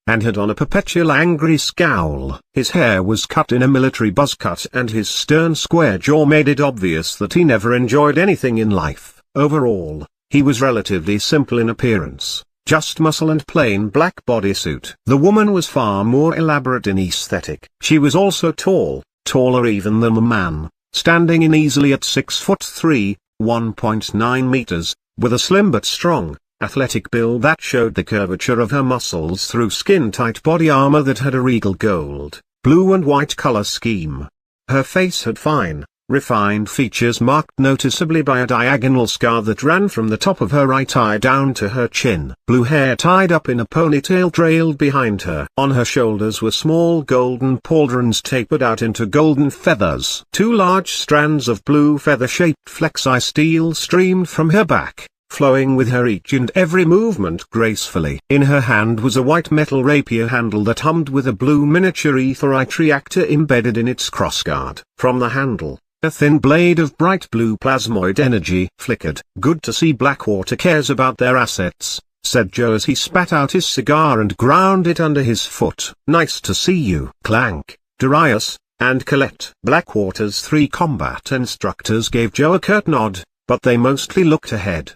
and had on a perpetual angry scowl. His hair was cut in a military buzz cut and his stern square jaw made it obvious that he never enjoyed anything in life. Overall, he was relatively simple in appearance, just muscle and plain black bodysuit. The woman was far more elaborate in aesthetic. She was also tall, taller even than the man, standing in easily at 6'3", 1.9 meters, with a slim but strong, athletic build that showed the curvature of her muscles through skin-tight body armor that had a regal gold, blue and white color scheme. Her face had fine, refined features marked noticeably by a diagonal scar that ran from the top of her right eye down to her chin. Blue hair tied up in a ponytail trailed behind her. On her shoulders were small golden pauldrons tapered out into golden feathers. 2 large strands of blue feather-shaped flexi steel streamed from her back, flowing with her each and every movement gracefully. In her hand was a white metal rapier handle that hummed with a blue miniature aetherite reactor embedded in its crossguard. From the handle, a thin blade of bright blue plasmoid energy flickered. "Good to see Blackwater cares about their assets," said Joe as he spat out his cigar and ground it under his foot. "Nice to see you, Clank, Darius, and Colette." Blackwater's 3 combat instructors gave Joe a curt nod, but they mostly looked ahead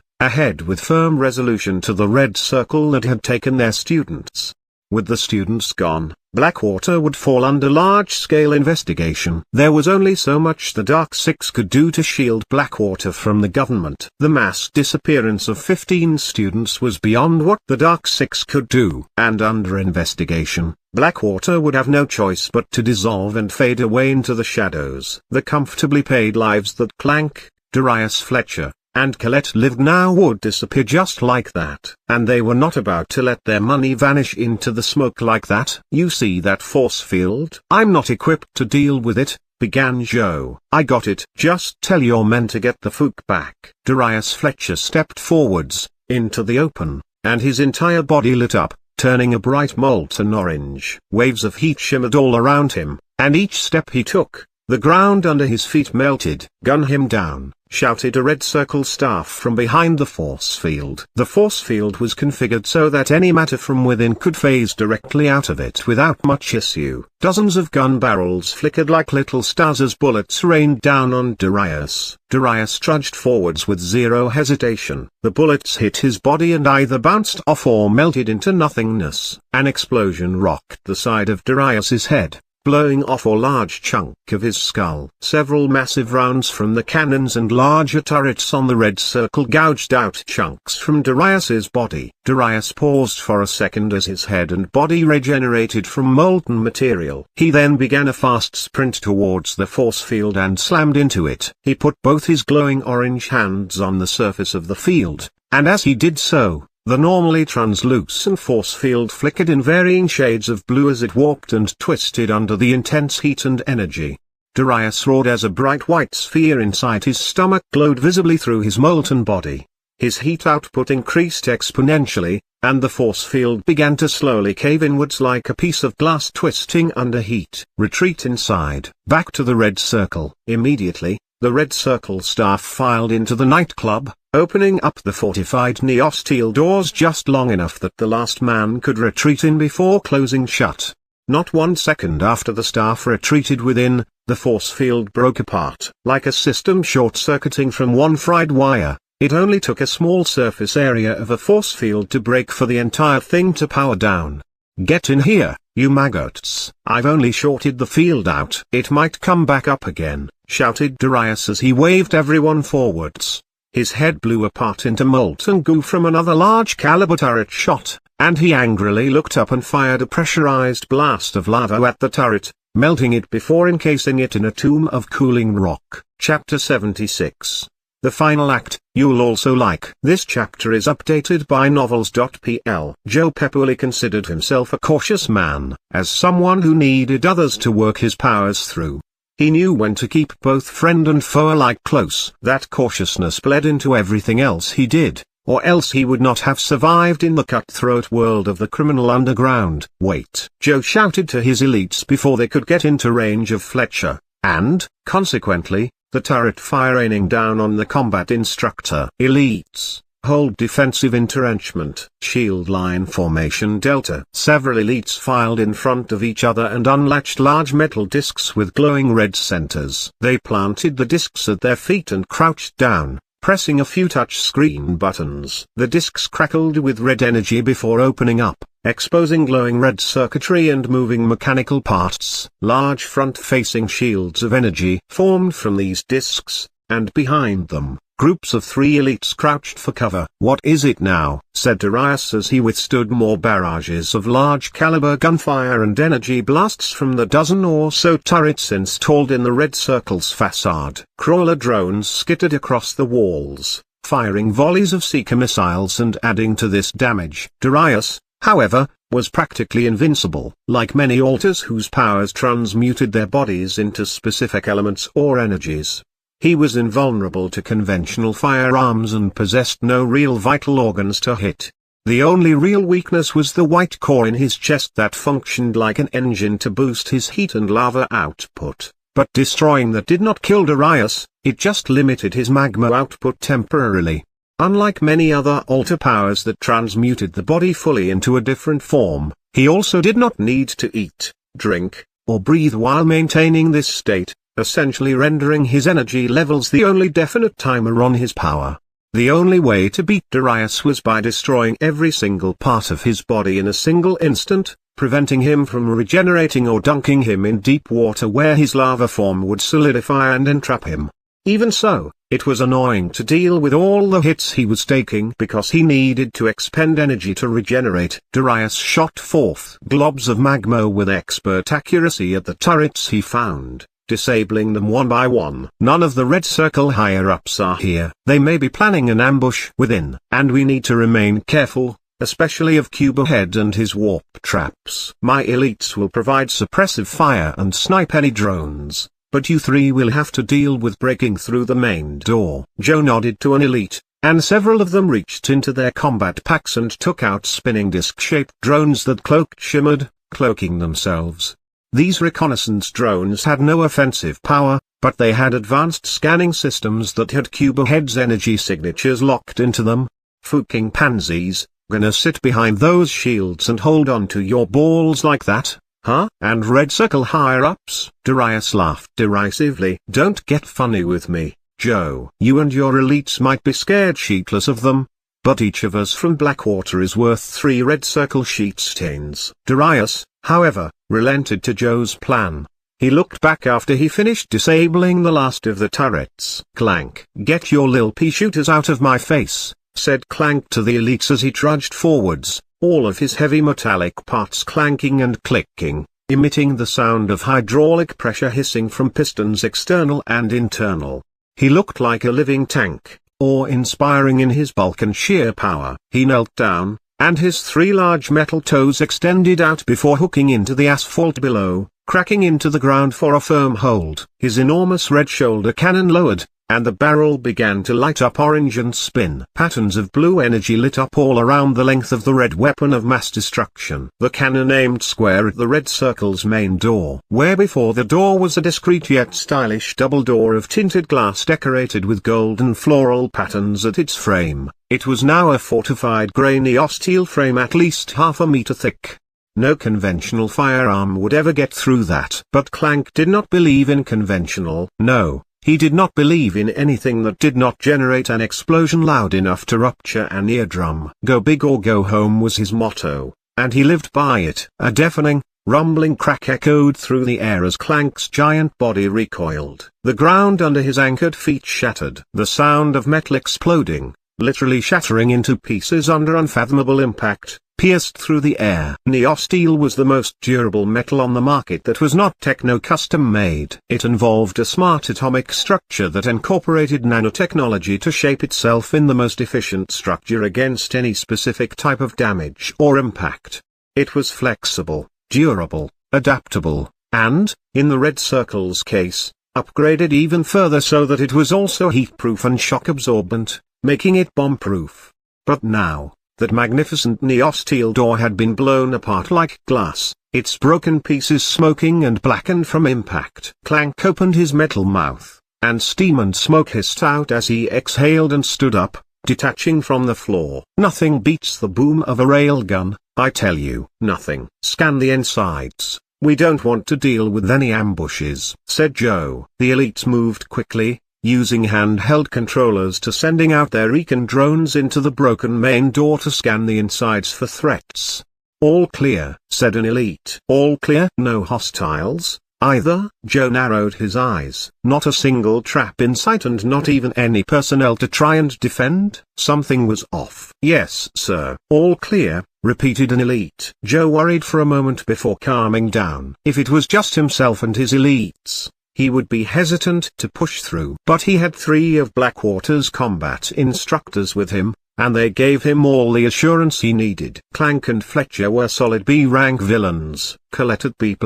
with firm resolution to the red circle that had taken their students. With the students gone, Blackwater would fall under large-scale investigation. There was only so much the Dark Six could do to shield Blackwater from the government. The mass disappearance of 15 students was beyond what the Dark Six could do. And under investigation, Blackwater would have no choice but to dissolve and fade away into the shadows. The comfortably paid lives that Clank, Darius Fletcher, and Colette lived now would disappear just like that. And they were not about to let their money vanish into the smoke like that. "You see that force field? I'm not equipped to deal with it," began Joe. "I got it. Just tell your men to get the Fook back." Darius Fletcher stepped forwards, into the open, and his entire body lit up, turning a bright molten orange. Waves of heat shimmered all around him, and each step he took, the ground under his feet melted. "Gun him down," shouted a red circle staff from behind the force field. The force field was configured so that any matter from within could phase directly out of it without much issue. Dozens of gun barrels flickered like little stars as bullets rained down on Darius. Darius trudged forwards with zero hesitation. The bullets hit his body and either bounced off or melted into nothingness. An explosion rocked the side of Darius's head, blowing off a large chunk of his skull. Several massive rounds from the cannons and larger turrets on the red circle gouged out chunks from Darius's body. Darius paused for a second as his head and body regenerated from molten material. He then began a fast sprint towards the force field and slammed into it. He put both his glowing orange hands on the surface of the field, and as he did so, the normally translucent force field flickered in varying shades of blue as it warped and twisted under the intense heat and energy. Darius roared as a bright white sphere inside his stomach glowed visibly through his molten body. His heat output increased exponentially, and the force field began to slowly cave inwards like a piece of glass twisting under heat. "Retreat inside, back to the red circle." Immediately, the red circle staff filed into the nightclub, opening up the fortified neosteel doors just long enough that the last man could retreat in before closing shut. Not 1 second after the staff retreated within, the force field broke apart. Like a system short-circuiting from one fried wire, it only took a small surface area of a force field to break for the entire thing to power down. "Get in here, you maggots. I've only shorted the field out." "It might come back up again," shouted Darius as he waved everyone forwards. His head blew apart into molten goo from another large-caliber turret shot, and he angrily looked up and fired a pressurized blast of lava at the turret, melting it before encasing it in a tomb of cooling rock. Chapter 76. The final act. You'll also like. This chapter is updated by novels.pl. Joe Pepperly considered himself a cautious man, as someone who needed others to work his powers through. He knew when to keep both friend and foe alike close. That cautiousness bled into everything else he did, or else he would not have survived in the cutthroat world of the criminal underground. "Wait!" Joe shouted to his elites before they could get into range of Fletcher, and, consequently, the turret fire raining down on the combat instructor. "Elites, hold defensive entrenchment. Shield line formation Delta." Several elites filed in front of each other and unlatched large metal discs with glowing red centers. They planted the discs at their feet and crouched down, pressing a few touch screen buttons. The discs crackled with red energy before opening up, exposing glowing red circuitry and moving mechanical parts. Large front-facing shields of energy formed from these discs, and behind them, groups of 3 elites crouched for cover. "What is it now?" said Darius as he withstood more barrages of large-caliber gunfire and energy blasts from the dozen or so turrets installed in the red circle's facade. Crawler drones skittered across the walls, firing volleys of Seeker missiles and adding to this damage. Darius, however, was practically invincible. Like many alters whose powers transmuted their bodies into specific elements or energies, He was invulnerable to conventional firearms and possessed no real vital organs to hit. The only real weakness was the white core in his chest that functioned like an engine to boost his heat and lava output. But destroying that did not kill Darius, it just limited his magma output temporarily. Unlike many other altar powers that transmuted the body fully into a different form, he also did not need to eat, drink, or breathe while maintaining this state, essentially rendering his energy levels the only definite timer on his power. The only way to beat Darius was by destroying every single part of his body in a single instant, preventing him from regenerating or dunking him in deep water where his lava form would solidify and entrap him. Even so, it was annoying to deal with all the hits he was taking because he needed to expend energy to regenerate. Darius shot forth globs of magma with expert accuracy at the turrets he found, disabling them one by one. None of the red circle higher-ups are here. They may be planning an ambush within, and we need to remain careful, especially of Cubohead and his warp traps. My elites will provide suppressive fire and snipe any drones, but you three will have to deal with breaking through the main door. Joe nodded to an elite, and several of them reached into their combat packs and took out spinning disc-shaped drones that shimmered, cloaking themselves. These reconnaissance drones had no offensive power, but they had advanced scanning systems that had Cubohead's energy signatures locked into them. Fucking pansies, gonna sit behind those shields and hold on to your balls like that, huh? And red circle higher-ups? Darius laughed derisively. Don't get funny with me, Joe. You and your elites might be scared shitless of them, but each of us from Blackwater is worth 3 red circle sheet stains. Darius, however, relented to Joe's plan. He looked back after he finished disabling the last of the turrets. Clank. Get your lil pea shooters out of my face, said Clank to the elites as he trudged forwards, all of his heavy metallic parts clanking and clicking, emitting the sound of hydraulic pressure hissing from pistons external and internal. He looked like a living tank, awe-inspiring in his bulk and sheer power. He knelt down, and his 3 large metal toes extended out before hooking into the asphalt below, cracking into the ground for a firm hold. His enormous red shoulder cannon lowered, and the barrel began to light up orange and spin. Patterns of blue energy lit up all around the length of the red weapon of mass destruction. The cannon aimed square at the red circle's main door. Where before the door was a discreet yet stylish double door of tinted glass decorated with golden floral patterns at its frame, it was now a fortified grey neosteel frame at least half a meter thick. No conventional firearm would ever get through that. But Clank did not believe in conventional. No. He did not believe in anything that did not generate an explosion loud enough to rupture an eardrum. Go big or go home was his motto, and he lived by it. A deafening, rumbling crack echoed through the air as Clank's giant body recoiled. The ground under his anchored feet shattered. The sound of metal exploding, literally shattering into pieces under unfathomable impact, pierced through the air. Neosteel was the most durable metal on the market that was not techno-custom made. It involved a smart atomic structure that incorporated nanotechnology to shape itself in the most efficient structure against any specific type of damage or impact. It was flexible, durable, adaptable, and, in the Red Circle's case, upgraded even further so that it was also heat-proof and shock-absorbent, making it bomb-proof. But now, that magnificent neosteel door had been blown apart like glass, its broken pieces smoking and blackened from impact. Clank opened his metal mouth, and steam and smoke hissed out as he exhaled and stood up, detaching from the floor. Nothing beats the boom of a railgun, I tell you. Nothing. Scan the insides. We don't want to deal with any ambushes, said Joe. The elites moved quickly, using handheld controllers to sending out their recon drones into the broken main door to scan the insides for threats. All clear, said an elite. All clear? No hostiles, either? Joe narrowed his eyes. Not a single trap in sight and not even any personnel to try and defend? Something was off. Yes, sir. All clear, repeated an elite. Joe worried for a moment before calming down. If it was just himself and his elites, he would be hesitant to push through. But he had 3 of Blackwater's combat instructors with him, and they gave him all the assurance he needed. Clank and Fletcher were solid B-rank villains. Colette at B+.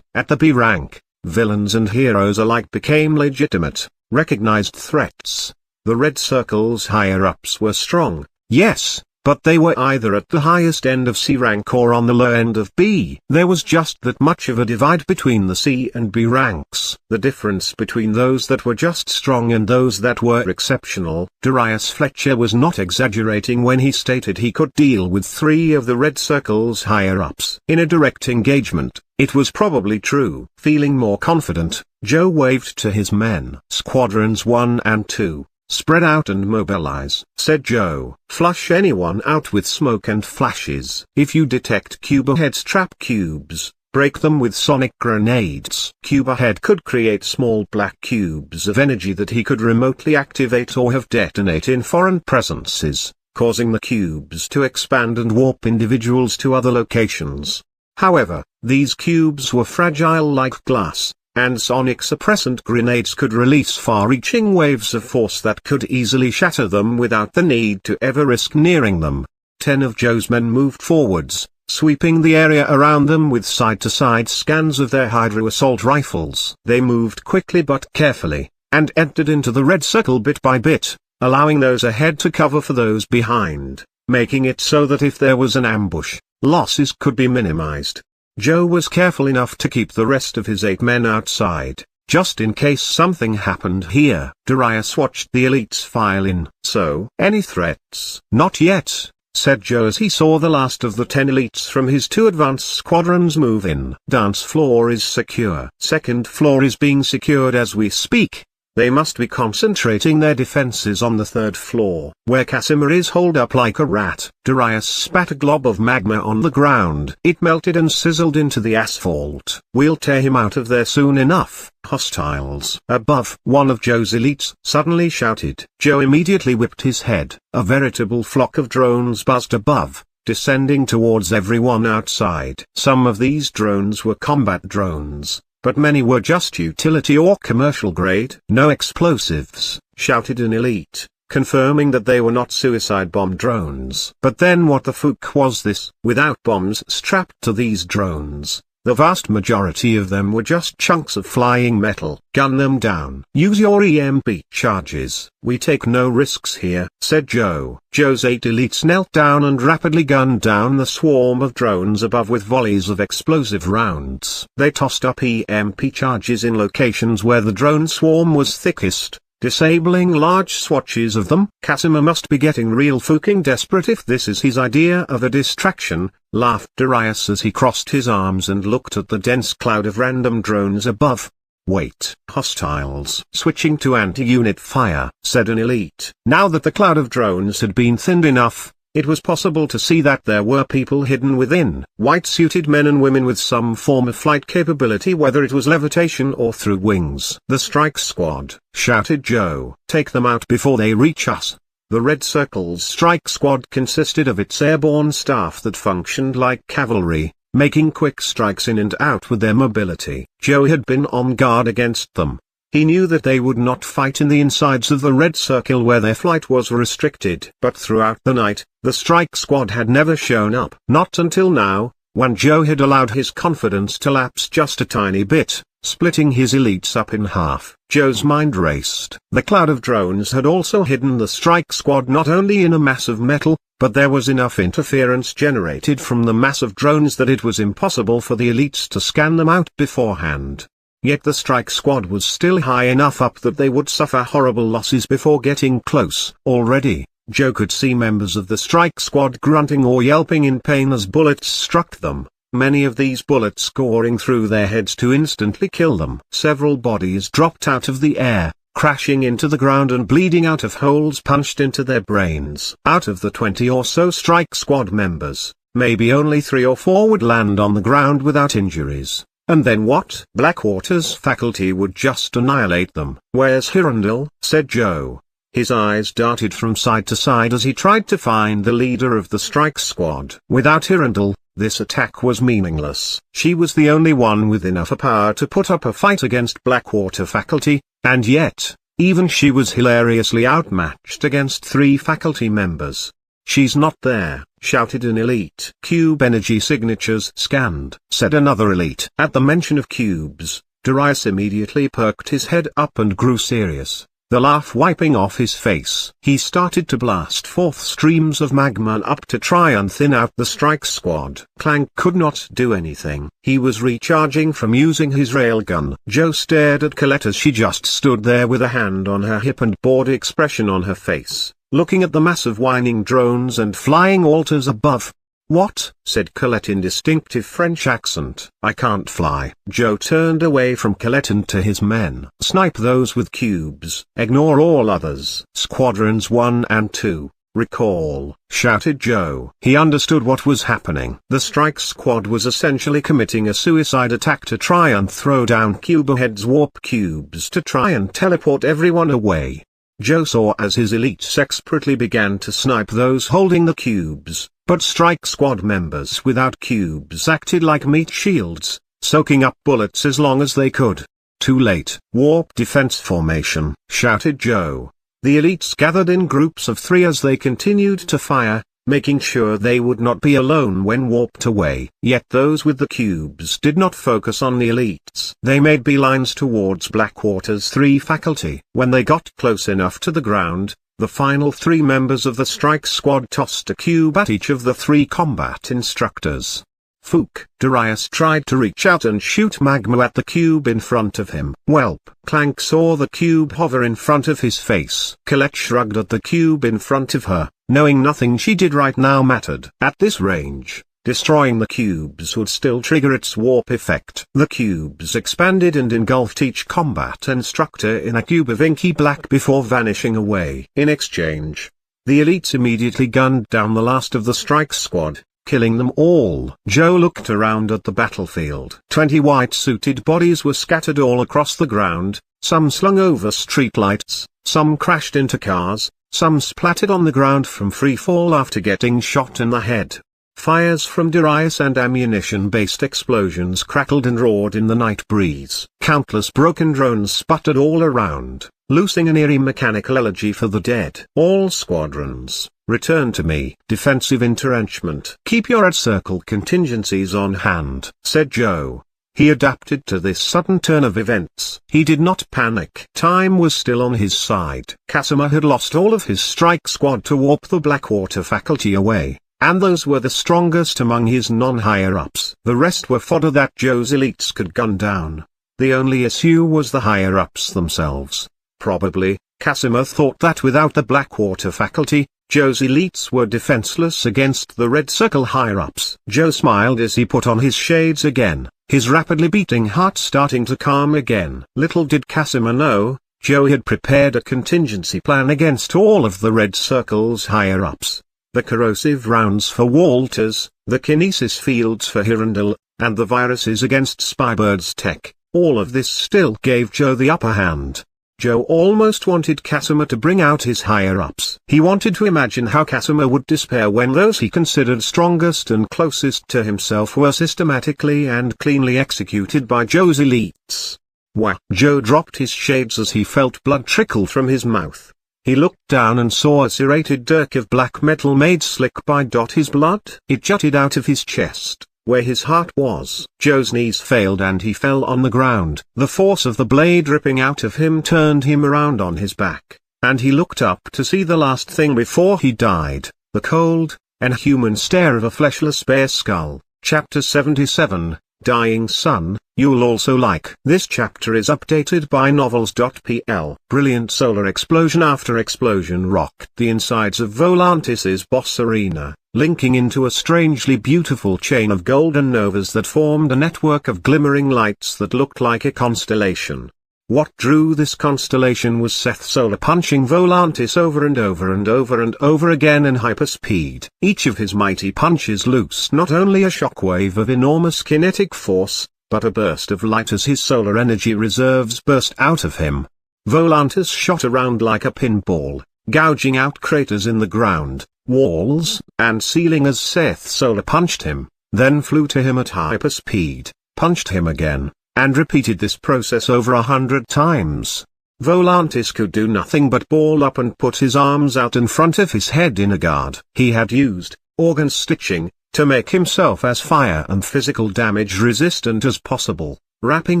At the B rank, Villains and heroes alike became legitimate, recognized threats. The Red Circle's higher-ups were strong, yes, but they were either at the highest end of C rank or on the low end of B. There was just that much of a divide between the C and B ranks. The difference between those that were just strong and those that were exceptional. Darius Fletcher was not exaggerating when he stated he could deal with 3 of the Red Circle's higher-ups. In a direct engagement, it was probably true. Feeling more confident, Joe waved to his men. Squadrons 1 and 2. "Spread out and mobilize," said Joe. "Flush anyone out with smoke and flashes. If you detect cube ahead's trap cubes, break them with sonic grenades." Cube ahead could create small black cubes of energy that he could remotely activate or have detonate in foreign presences, causing the cubes to expand and warp individuals to other locations. However, these cubes were fragile like glass, and sonic suppressant grenades could release far-reaching waves of force that could easily shatter them without the need to ever risk nearing them. 10 of Joe's men moved forwards, sweeping the area around them with side-to-side scans of their Hydra assault rifles. They moved quickly but carefully, and entered into the Red Circle bit by bit, allowing those ahead to cover for those behind, making it so that if there was an ambush, losses could be minimized. Joe was careful enough to keep the rest of his 8 men outside, just in case something happened here. Darius watched the elites file in. "So, any threats?" "Not yet," said Joe as he saw the last of the 10 elites from his 2 advanced squadrons move in. "Dance floor is secure. Second floor is being secured as we speak. They must be concentrating their defenses on the 3rd floor, where Casimir is holed up like a rat." Darius spat a glob of magma on the ground. It melted and sizzled into the asphalt. "We'll tear him out of there soon enough." "Hostiles above!" one of Joe's elites suddenly shouted. Joe immediately whipped his head. A veritable flock of drones buzzed above, descending towards everyone outside. Some of these drones were combat drones, but many were just utility or commercial grade. "No explosives," shouted an elite, confirming that they were not suicide bomb drones. But then what the fuck was this? Without bombs strapped to these drones, the vast majority of them were just chunks of flying metal. "Gun them down. Use your EMP charges. We take no risks here," said Joe. Joe's 8 elites knelt down and rapidly gunned down the swarm of drones above with volleys of explosive rounds. They tossed up EMP charges in locations where the drone swarm was thickest, disabling large swatches of them. "Casimir must be getting real fucking desperate if this is his idea of a distraction," laughed Darius as he crossed his arms and looked at the dense cloud of random drones above. "Wait. Hostiles." "Switching to anti-unit fire," said an elite. Now that the cloud of drones had been thinned enough, it was possible to see that there were people hidden within. White-suited men and women with some form of flight capability, whether it was levitation or through wings. "The strike squad," shouted Joe. "Take them out before they reach us." The Red Circle's strike squad consisted of its airborne staff that functioned like cavalry, making quick strikes in and out with their mobility. Joe had been on guard against them. He knew that they would not fight in the insides of the Red Circle where their flight was restricted. But throughout the night, the strike squad had never shown up. Not until now, when Joe had allowed his confidence to lapse just a tiny bit, splitting his elites up in half. Joe's mind raced. The cloud of drones had also hidden the strike squad not only in a mass of metal, but there was enough interference generated from the mass of drones that it was impossible for the elites to scan them out beforehand. Yet the strike squad was still high enough up that they would suffer horrible losses before getting close. Already, Joe could see members of the strike squad grunting or yelping in pain as bullets struck them, many of these bullets goring through their heads to instantly kill them. Several bodies dropped out of the air, crashing into the ground and bleeding out of holes punched into their brains. Out of the 20 or so strike squad members, maybe only 3 or 4 would land on the ground without injuries. And then what? Blackwater's faculty would just annihilate them. "Where's Hirondell?" said Joe. His eyes darted from side to side as he tried to find the leader of the strike squad. Without Hirondell, this attack was meaningless. She was the only one with enough power to put up a fight against Blackwater faculty, and yet, even she was hilariously outmatched against 3 faculty members. "She's not there," shouted an elite. "Cube energy signatures scanned," said another elite. At the mention of cubes, Darius immediately perked his head up and grew serious, the laugh wiping off his face. He started to blast forth streams of magma up to try and thin out the strike squad. Clank could not do anything. He was recharging from using his railgun. Joe stared at Colette as she just stood there with a hand on her hip and bored expression on her face, looking at the mass of whining drones and flying altars above. "What?" said Colette in distinctive French accent. "I can't fly." Joe turned away from Colette and to his men. "Snipe those with cubes. Ignore all others." "Squadrons 1 and 2, recall," shouted Joe. He understood what was happening. The strike squad was essentially committing a suicide attack to try and throw down Cuberhead's warp cubes to try and teleport everyone away. Joe saw as his elites expertly began to snipe those holding the cubes, but strike squad members without cubes acted like meat shields, soaking up bullets as long as they could. "Too late." "Warp defense formation," shouted Joe. The elites gathered in groups of 3 as they continued to fire, making sure they would not be alone when warped away. Yet those with the cubes did not focus on the elites. They made beelines towards Blackwater's 3 faculty. When they got close enough to the ground, the final 3 members of the strike squad tossed a cube at each of the 3 combat instructors. Fook. Darius tried to reach out and shoot magma at the cube in front of him. Welp. Clank saw the cube hover in front of his face. Colette shrugged at the cube in front of her, knowing nothing she did right now mattered. At this range, destroying the cubes would still trigger its warp effect. The cubes expanded and engulfed each combat instructor in a cube of inky black before vanishing away. In exchange, the elites immediately gunned down the last of the strike squad, killing them all. Joe looked around at the battlefield. 20 white-suited bodies were scattered all across the ground, some slung over streetlights, some crashed into cars, some splattered on the ground from free fall after getting shot in the head. Fires from Darius and ammunition-based explosions crackled and roared in the night breeze. Countless broken drones sputtered all around, loosing an eerie mechanical elegy for the dead. "All squadrons, return to me." "Defensive entrenchment." "Keep your circle contingencies on hand," said Joe. He adapted to this sudden turn of events. He did not panic. Time was still on his side. Casimir had lost all of his strike squad to warp the Blackwater faculty away, and those were the strongest among his non-higher-ups. The rest were fodder that Joe's elites could gun down. The only issue was the higher-ups themselves. Probably, Casimir thought that without the Blackwater faculty, Joe's elites were defenseless against the Red Circle higher-ups. Joe smiled as he put on his shades again, his rapidly beating heart starting to calm again. Little did Casimir know, Joe had prepared a contingency plan against all of the Red Circle's higher-ups. The corrosive rounds for Walters, the kinesis fields for Hirondelle, and the viruses against Spybird's tech. All of this still gave Joe the upper hand. Joe almost wanted Casimir to bring out his higher-ups. He wanted to imagine how Casimir would despair when those he considered strongest and closest to himself were systematically and cleanly executed by Joe's elites. Wah! Joe dropped his shades as he felt blood trickle from his mouth. He looked down and saw a serrated dirk of black metal made slick by his blood. It jutted out of his chest, where his heart was. Joe's knees failed and he fell on the ground. The force of the blade ripping out of him turned him around on his back, and he looked up to see the last thing before he died, the cold, inhuman stare of a fleshless bare skull. Chapter 77, Dying Sun. You'll also like. This chapter is updated by novels.pl. Brilliant solar explosion after explosion rocked the insides of Volantis's boss arena, linking into a strangely beautiful chain of golden novas that formed a network of glimmering lights that looked like a constellation. What drew this constellation was Seth Solar punching Volantis over and over and over and over again in hyperspeed. Each of his mighty punches loosed not only a shockwave of enormous kinetic force, but a burst of light as his solar energy reserves burst out of him. Volantis shot around like a pinball, gouging out craters in the ground, walls, and ceiling as Seth Solar punched him, then flew to him at hyperspeed, punched him again, and repeated this process over 100 times. Volantis could do nothing but ball up and put his arms out in front of his head in a guard. He had used organ stitching to make himself as fire and physical damage resistant as possible. wrapping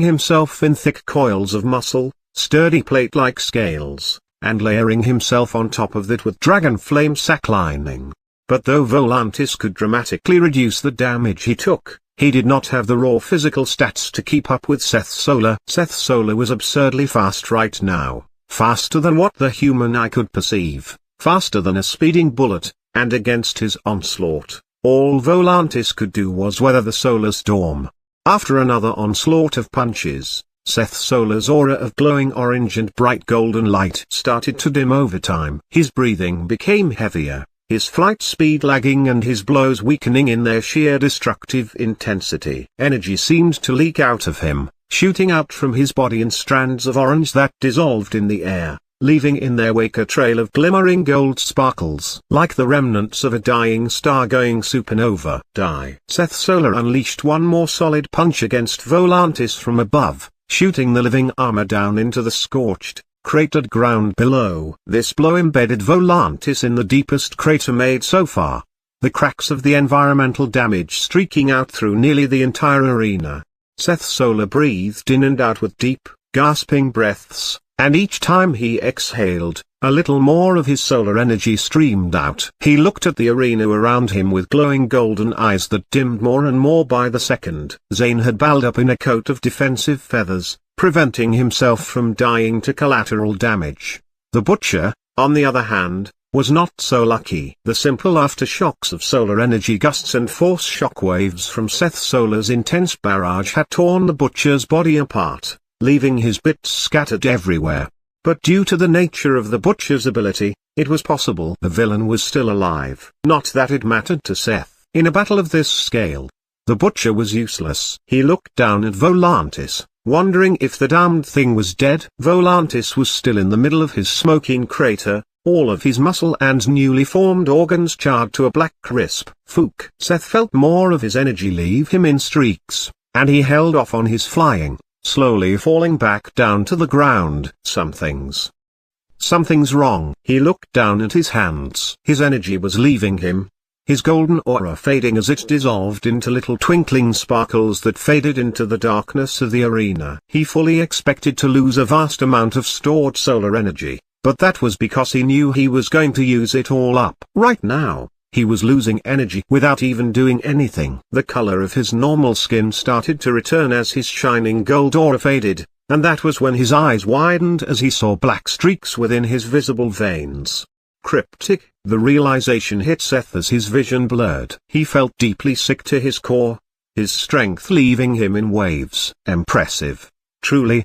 himself in thick coils of muscle, sturdy plate-like scales, and layering himself on top of that with dragon flame sac lining. But though Volantis could dramatically reduce the damage he took, he did not have the raw physical stats to keep up with Seth Solar. Seth Solar was absurdly fast right now, faster than what the human eye could perceive, faster than a speeding bullet, and against his onslaught, all Volantis could do was weather the solar storm. After another onslaught of punches, Seth Solar's aura of glowing orange and bright golden light started to dim over time. His breathing became heavier, his flight speed lagging and his blows weakening in their sheer destructive intensity. Energy seemed to leak out of him, shooting out from his body in strands of orange that dissolved in the air, leaving in their wake a trail of glimmering gold sparkles like the remnants of a dying star going supernova. Seth Solar unleashed one more solid punch against Volantis from above, shooting the living armor down into the scorched, cratered ground below. This blow embedded Volantis in the deepest crater made so far, the cracks of the environmental damage streaking out through nearly the entire arena. Seth Solar breathed in and out with deep, gasping breaths, and each time he exhaled, a little more of his solar energy streamed out. He looked at the arena around him with glowing golden eyes that dimmed more and more by the second. Zane had balled up in a coat of defensive feathers, preventing himself from dying to collateral damage. The Butcher, on the other hand, was not so lucky. The simple aftershocks of solar energy gusts and force shockwaves from Seth Solar's intense barrage had torn the Butcher's body apart, leaving his bits scattered everywhere. But due to the nature of the Butcher's ability, it was possible the villain was still alive. Not that it mattered to Seth. In a battle of this scale, the Butcher was useless. He looked down at Volantis, wondering if the damned thing was dead. Volantis was still in the middle of his smoking crater, all of his muscle and newly formed organs charred to a black crisp. Fook. Seth felt more of his energy leave him in streaks, and he held off on his flying, slowly falling back down to the ground. Something's wrong. He looked down at his hands. His energy was leaving him, his golden aura fading as it dissolved into little twinkling sparkles that faded into the darkness of the arena. He fully expected to lose a vast amount of stored solar energy, but that was because he knew he was going to use it all up. Right now, he was losing energy without even doing anything. The color of his normal skin started to return as his shining gold aura faded, and that was when his eyes widened as he saw black streaks within his visible veins. Cryptic. The realization hit Seth as his vision blurred. He felt deeply sick to his core, his strength leaving him in waves. Impressive. Truly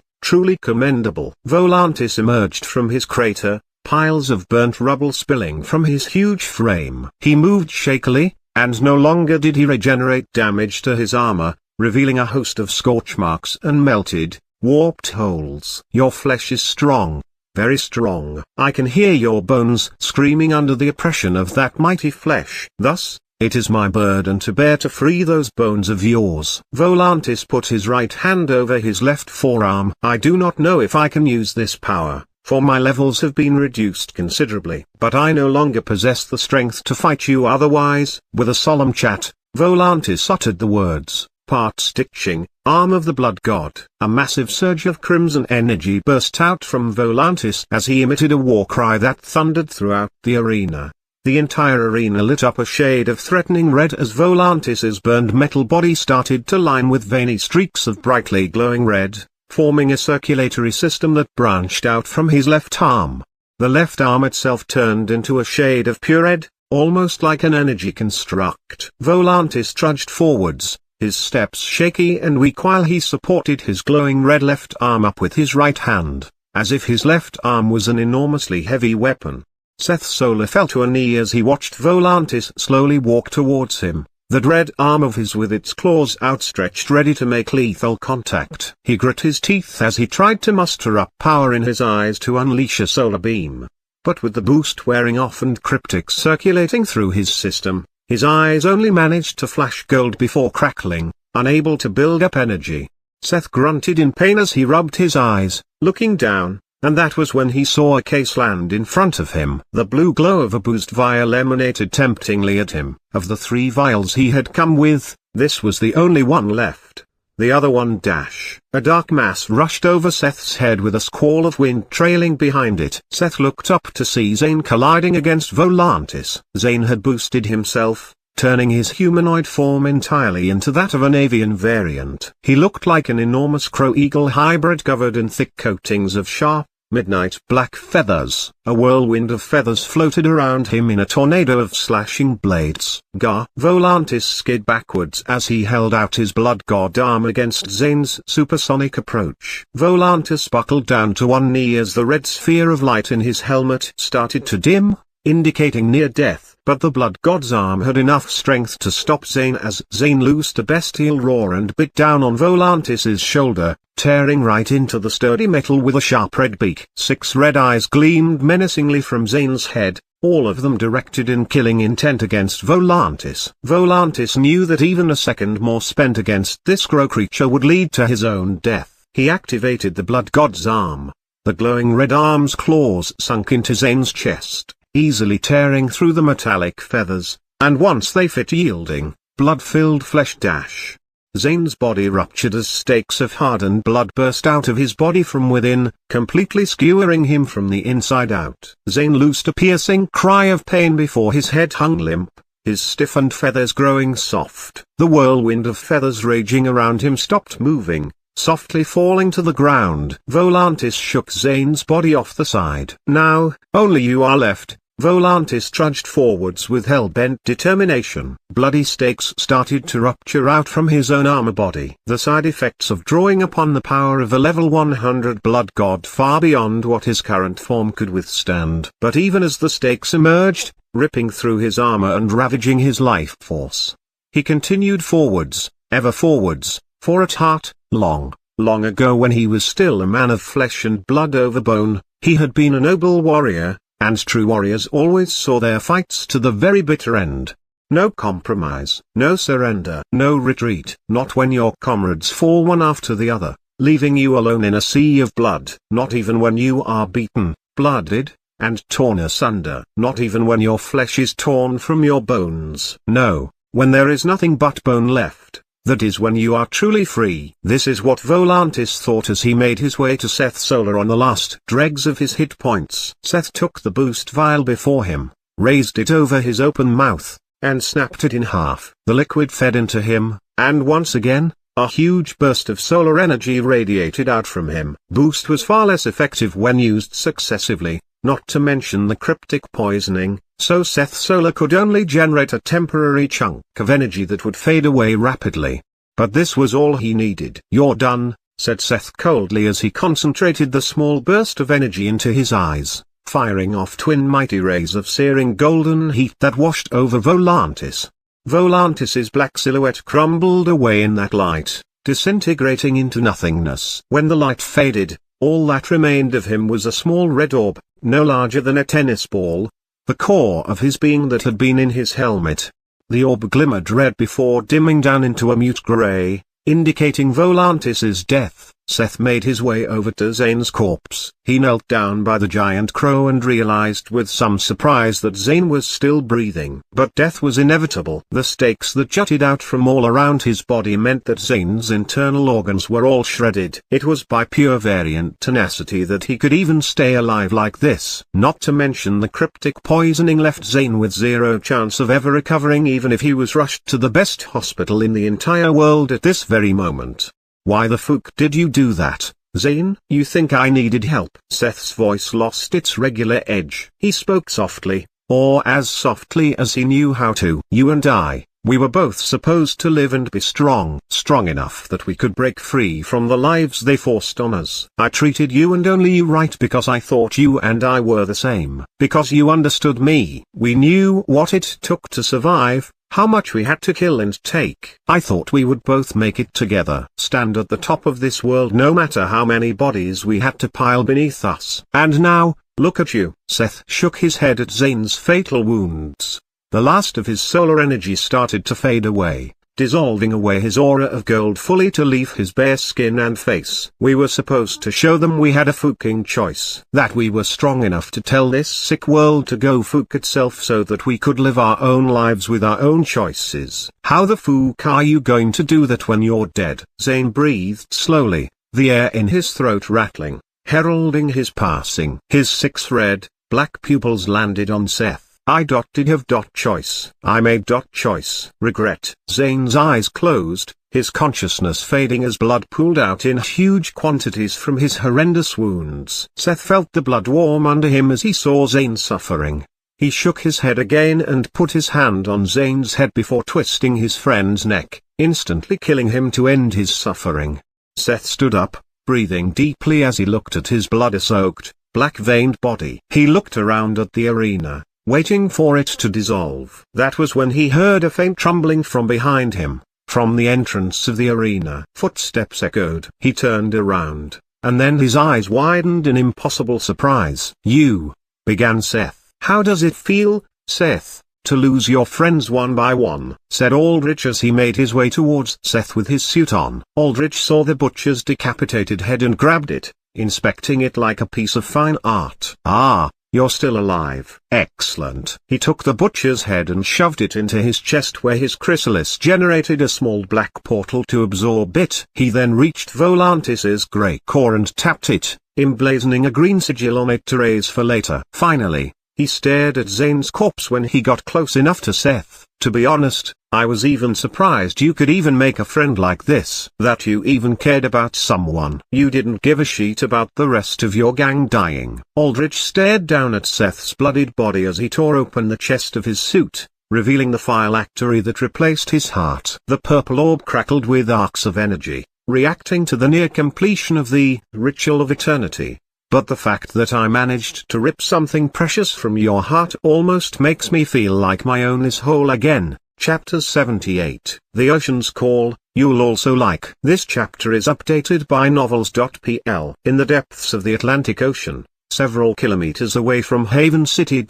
commendable. Volantis emerged from his crater, piles of burnt rubble spilling from his huge frame. He moved shakily, and no longer did he regenerate damage to his armor, revealing a host of scorch marks and melted, warped holes. Your flesh is strong, very strong. I can hear your bones screaming under the oppression of that mighty flesh. Thus, it is my burden to bear to free those bones of yours. Volantis put his right hand over his left forearm. I do not know if I can use this power, for my levels have been reduced considerably. But I no longer possess the strength to fight you otherwise. With a solemn chat, Volantis uttered the words, part stitching, arm of the blood god. A massive surge of crimson energy burst out from Volantis as he emitted a war cry that thundered throughout the arena. The entire arena lit up a shade of threatening red as Volantis's burned metal body started to line with veiny streaks of brightly glowing red, forming a circulatory system that branched out from his left arm. The left arm itself turned into a shade of pure red, almost like an energy construct. Volantis trudged forwards, his steps shaky and weak while he supported his glowing red left arm up with his right hand, as if his left arm was an enormously heavy weapon. Seth Solar fell to a knee as he watched Volantis slowly walk towards him, the dread arm of his with its claws outstretched ready to make lethal contact. He grit his teeth as he tried to muster up power in his eyes to unleash a solar beam. But with the boost wearing off and cryptic circulating through his system, his eyes only managed to flash gold before crackling, unable to build up energy. Seth grunted in pain as he rubbed his eyes, looking down, and that was when he saw a case land in front of him. The blue glow of a boozed vial emanated temptingly at him. Of the 3 vials he had come with, this was the only one left. the other one dash. A dark mass rushed over Seth's head with a squall of wind trailing behind it. Seth looked up to see Zane colliding against Volantis. Zane had boosted himself, turning his humanoid form entirely into that of an avian variant. He looked like an enormous crow-eagle hybrid covered in thick coatings of sharp, midnight black feathers. A whirlwind of feathers floated around him in a tornado of slashing blades. Gah! Volantis skid backwards as he held out his blood god arm against Zane's supersonic approach. Volantis buckled down to one knee as the red sphere of light in his helmet started to dim, indicating near death. But the blood god's arm had enough strength to stop Zane as Zane loosed a bestial roar and bit down on Volantis's shoulder, tearing right into the sturdy metal with a sharp red beak. 6 red eyes gleamed menacingly from Zane's head, all of them directed in killing intent against Volantis. Volantis knew that even a second more spent against this crow creature would lead to his own death. He activated the blood god's arm. The glowing red arm's claws sunk into Zane's chest, easily tearing through the metallic feathers, and once they fit yielding, blood-filled flesh dash. Zane's body ruptured as stakes of hardened blood burst out of his body from within, completely skewering him from the inside out. Zane loosed a piercing cry of pain before his head hung limp, his stiffened feathers growing soft. The whirlwind of feathers raging around him stopped moving, softly falling to the ground. Volantis shook Zane's body off the side. "Now, only you are left." Volantis trudged forwards with hell-bent determination. Bloody stakes started to rupture out from his own armor body. The side effects of drawing upon the power of a level 100 blood god far beyond what his current form could withstand. But even as the stakes emerged, ripping through his armor and ravaging his life force, he continued forwards, ever forwards, for at heart, long ago when he was still a man of flesh and blood over bone, he had been a noble warrior. And true warriors always saw their fights to the very bitter end. No compromise, no surrender, no retreat. Not when your comrades fall one after the other, leaving you alone in a sea of blood. Not even when you are beaten, blooded, and torn asunder. Not even when your flesh is torn from your bones. No, when there is nothing but bone left. That is when you are truly free. This is what Volantis thought as he made his way to Seth Solar on the last dregs of his hit points. Seth took the boost vial before him, raised it over his open mouth, and snapped it in half. The liquid fed into him, and once again, a huge burst of solar energy radiated out from him. Boost was far less effective when used successively, not to mention the cryptic poisoning, so Seth Solar could only generate a temporary chunk of energy that would fade away rapidly. But this was all he needed. "You're done," said Seth coldly as he concentrated the small burst of energy into his eyes, firing off twin mighty rays of searing golden heat that washed over Volantis. Volantis's black silhouette crumbled away in that light, disintegrating into nothingness. When the light faded, all that remained of him was a small red orb, no larger than a tennis ball, the core of his being that had been in his helmet. The orb glimmered red before dimming down into a mute gray, indicating Volantis's death. Seth made his way over to Zane's corpse. He knelt down by the giant crow and realized with some surprise that Zane was still breathing. But death was inevitable. The stakes that jutted out from all around his body meant that Zane's internal organs were all shredded. It was by pure variant tenacity that he could even stay alive like this. Not to mention the cryptic poisoning left Zane with zero chance of ever recovering even if he was rushed to the best hospital in the entire world at this very moment. "Why the fuck did you do that, Zane? You think I needed help?" Seth's voice lost its regular edge. He spoke softly, or as softly as he knew how to. "You and I, we were both supposed to live and be strong enough that we could break free from the lives they forced on us. I treated you and only you right because I thought you and I were the same. Because you understood me. We knew what it took to survive, how much we had to kill and take. I thought we would both make it together. Stand at the top of this world no matter how many bodies we had to pile beneath us. And now, look at you." Seth shook his head at Zane's fatal wounds. The last of his solar energy started to fade away. dissolving away his aura of gold fully to leave his bare skin and face. We were supposed to show them we had a fucking choice. That we were strong enough to tell this sick world to go fuck itself so that we could live our own lives with our own choices. How the fuck are you going to do that when you're dead? Zane breathed slowly, the air in his throat rattling, heralding his passing. His 6 red, black pupils landed on Seth. I did have choice. I made choice. Regret. Zane's eyes closed, his consciousness fading as blood pooled out in huge quantities from his horrendous wounds. Seth felt the blood warm under him as he saw Zane suffering. He shook his head again and put his hand on Zane's head before twisting his friend's neck, instantly killing him to end his suffering. Seth stood up, breathing deeply as he looked at his blood-soaked, black-veined body. He looked around at the arena, waiting for it to dissolve. That was when he heard a faint rumbling from behind him, from the entrance of the arena. Footsteps echoed. He turned around, and then his eyes widened in impossible surprise. "You," began Seth. "How does it feel, Seth, to lose your friends one by one?" said Aldrich as he made his way towards Seth with his suit on. Aldrich saw the butcher's decapitated head and grabbed it, inspecting it like a piece of fine art. "Ah, you're still alive. Excellent." He took the butcher's head and shoved it into his chest where his chrysalis generated a small black portal to absorb it. He then reached Volantis's grey core and tapped it, emblazoning a green sigil on it to raise for later. Finally, he stared at Zane's corpse when he got close enough to Seth. "To be honest, I was even surprised you could even make a friend like this. That you even cared about someone. You didn't give a shit about the rest of your gang dying." Aldrich stared down at Seth's bloodied body as he tore open the chest of his suit, revealing the phylactery that replaced his heart. The purple orb crackled with arcs of energy, reacting to the near completion of the ritual of eternity. "But the fact that I managed to rip something precious from your heart almost makes me feel like my own is whole again." Chapter 78. The Ocean's Call. You'll also like. This chapter is updated by novels.pl. In the depths of the Atlantic Ocean, several kilometers away from Haven City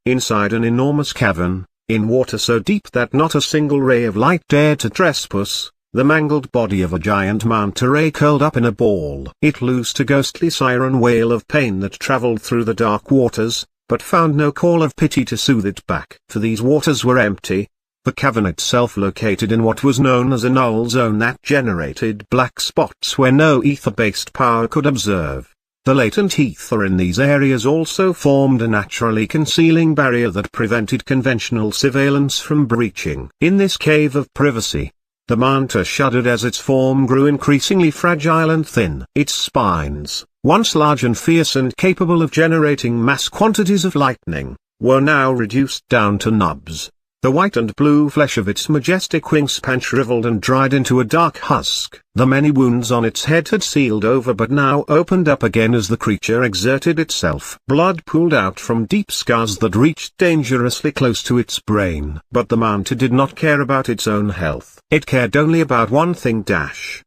inside an enormous cavern, in water so deep that not a single ray of light dared to trespass, the mangled body of a giant manta ray curled up in a ball. It loosed a ghostly siren wail of pain that traveled through the dark waters, but found no call of pity to soothe it back. For these waters were empty. The cavern itself located in what was known as a null zone that generated black spots where no ether-based power could observe. The latent ether in these areas also formed a naturally concealing barrier that prevented conventional surveillance from breaching. In this cave of privacy, the manta shuddered as its form grew increasingly fragile and thin. Its spines, once large and fierce and capable of generating mass quantities of lightning, were now reduced down to nubs. The white and blue flesh of its majestic wingspan shriveled and dried into a dark husk. The many wounds on its head had sealed over but now opened up again as the creature exerted itself. Blood pooled out from deep scars that reached dangerously close to its brain. But the manta did not care about its own health. It cared only about one thing.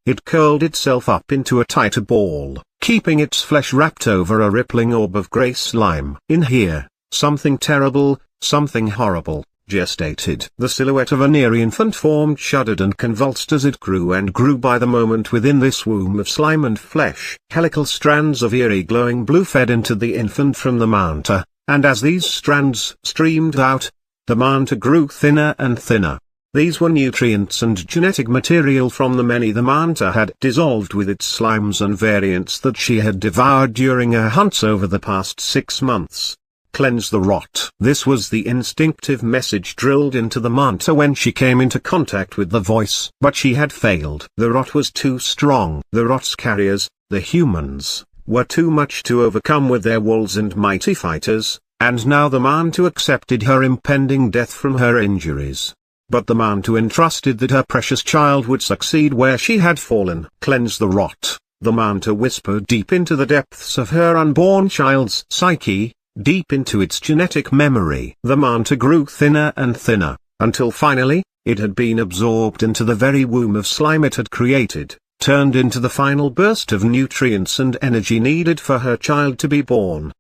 It curled itself up into a tighter ball, keeping its flesh wrapped over a rippling orb of grey slime. In here, something terrible, something horrible, gestated. The silhouette of a near infant form shuddered and convulsed as it grew and grew by the moment within this womb of slime and flesh. Helical strands of eerie glowing blue fed into the infant from the manta, and as these strands streamed out, the manta grew thinner and thinner. These were nutrients and genetic material from the many the manta had dissolved with its slimes and variants that she had devoured during her hunts over the past 6 months. Cleanse the rot. This was the instinctive message drilled into the manta when she came into contact with the voice. But she had failed. The rot was too strong. The rot's carriers, the humans, were too much to overcome with their wolves and mighty fighters, and now the manta accepted her impending death from her injuries. But the manta entrusted that her precious child would succeed where she had fallen. Cleanse the rot. The manta whispered deep into the depths of her unborn child's psyche, deep into its genetic memory. The manta grew thinner and thinner, until finally, it had been absorbed into the very womb of slime it had created, turned into the final burst of nutrients and energy needed for her child to be born.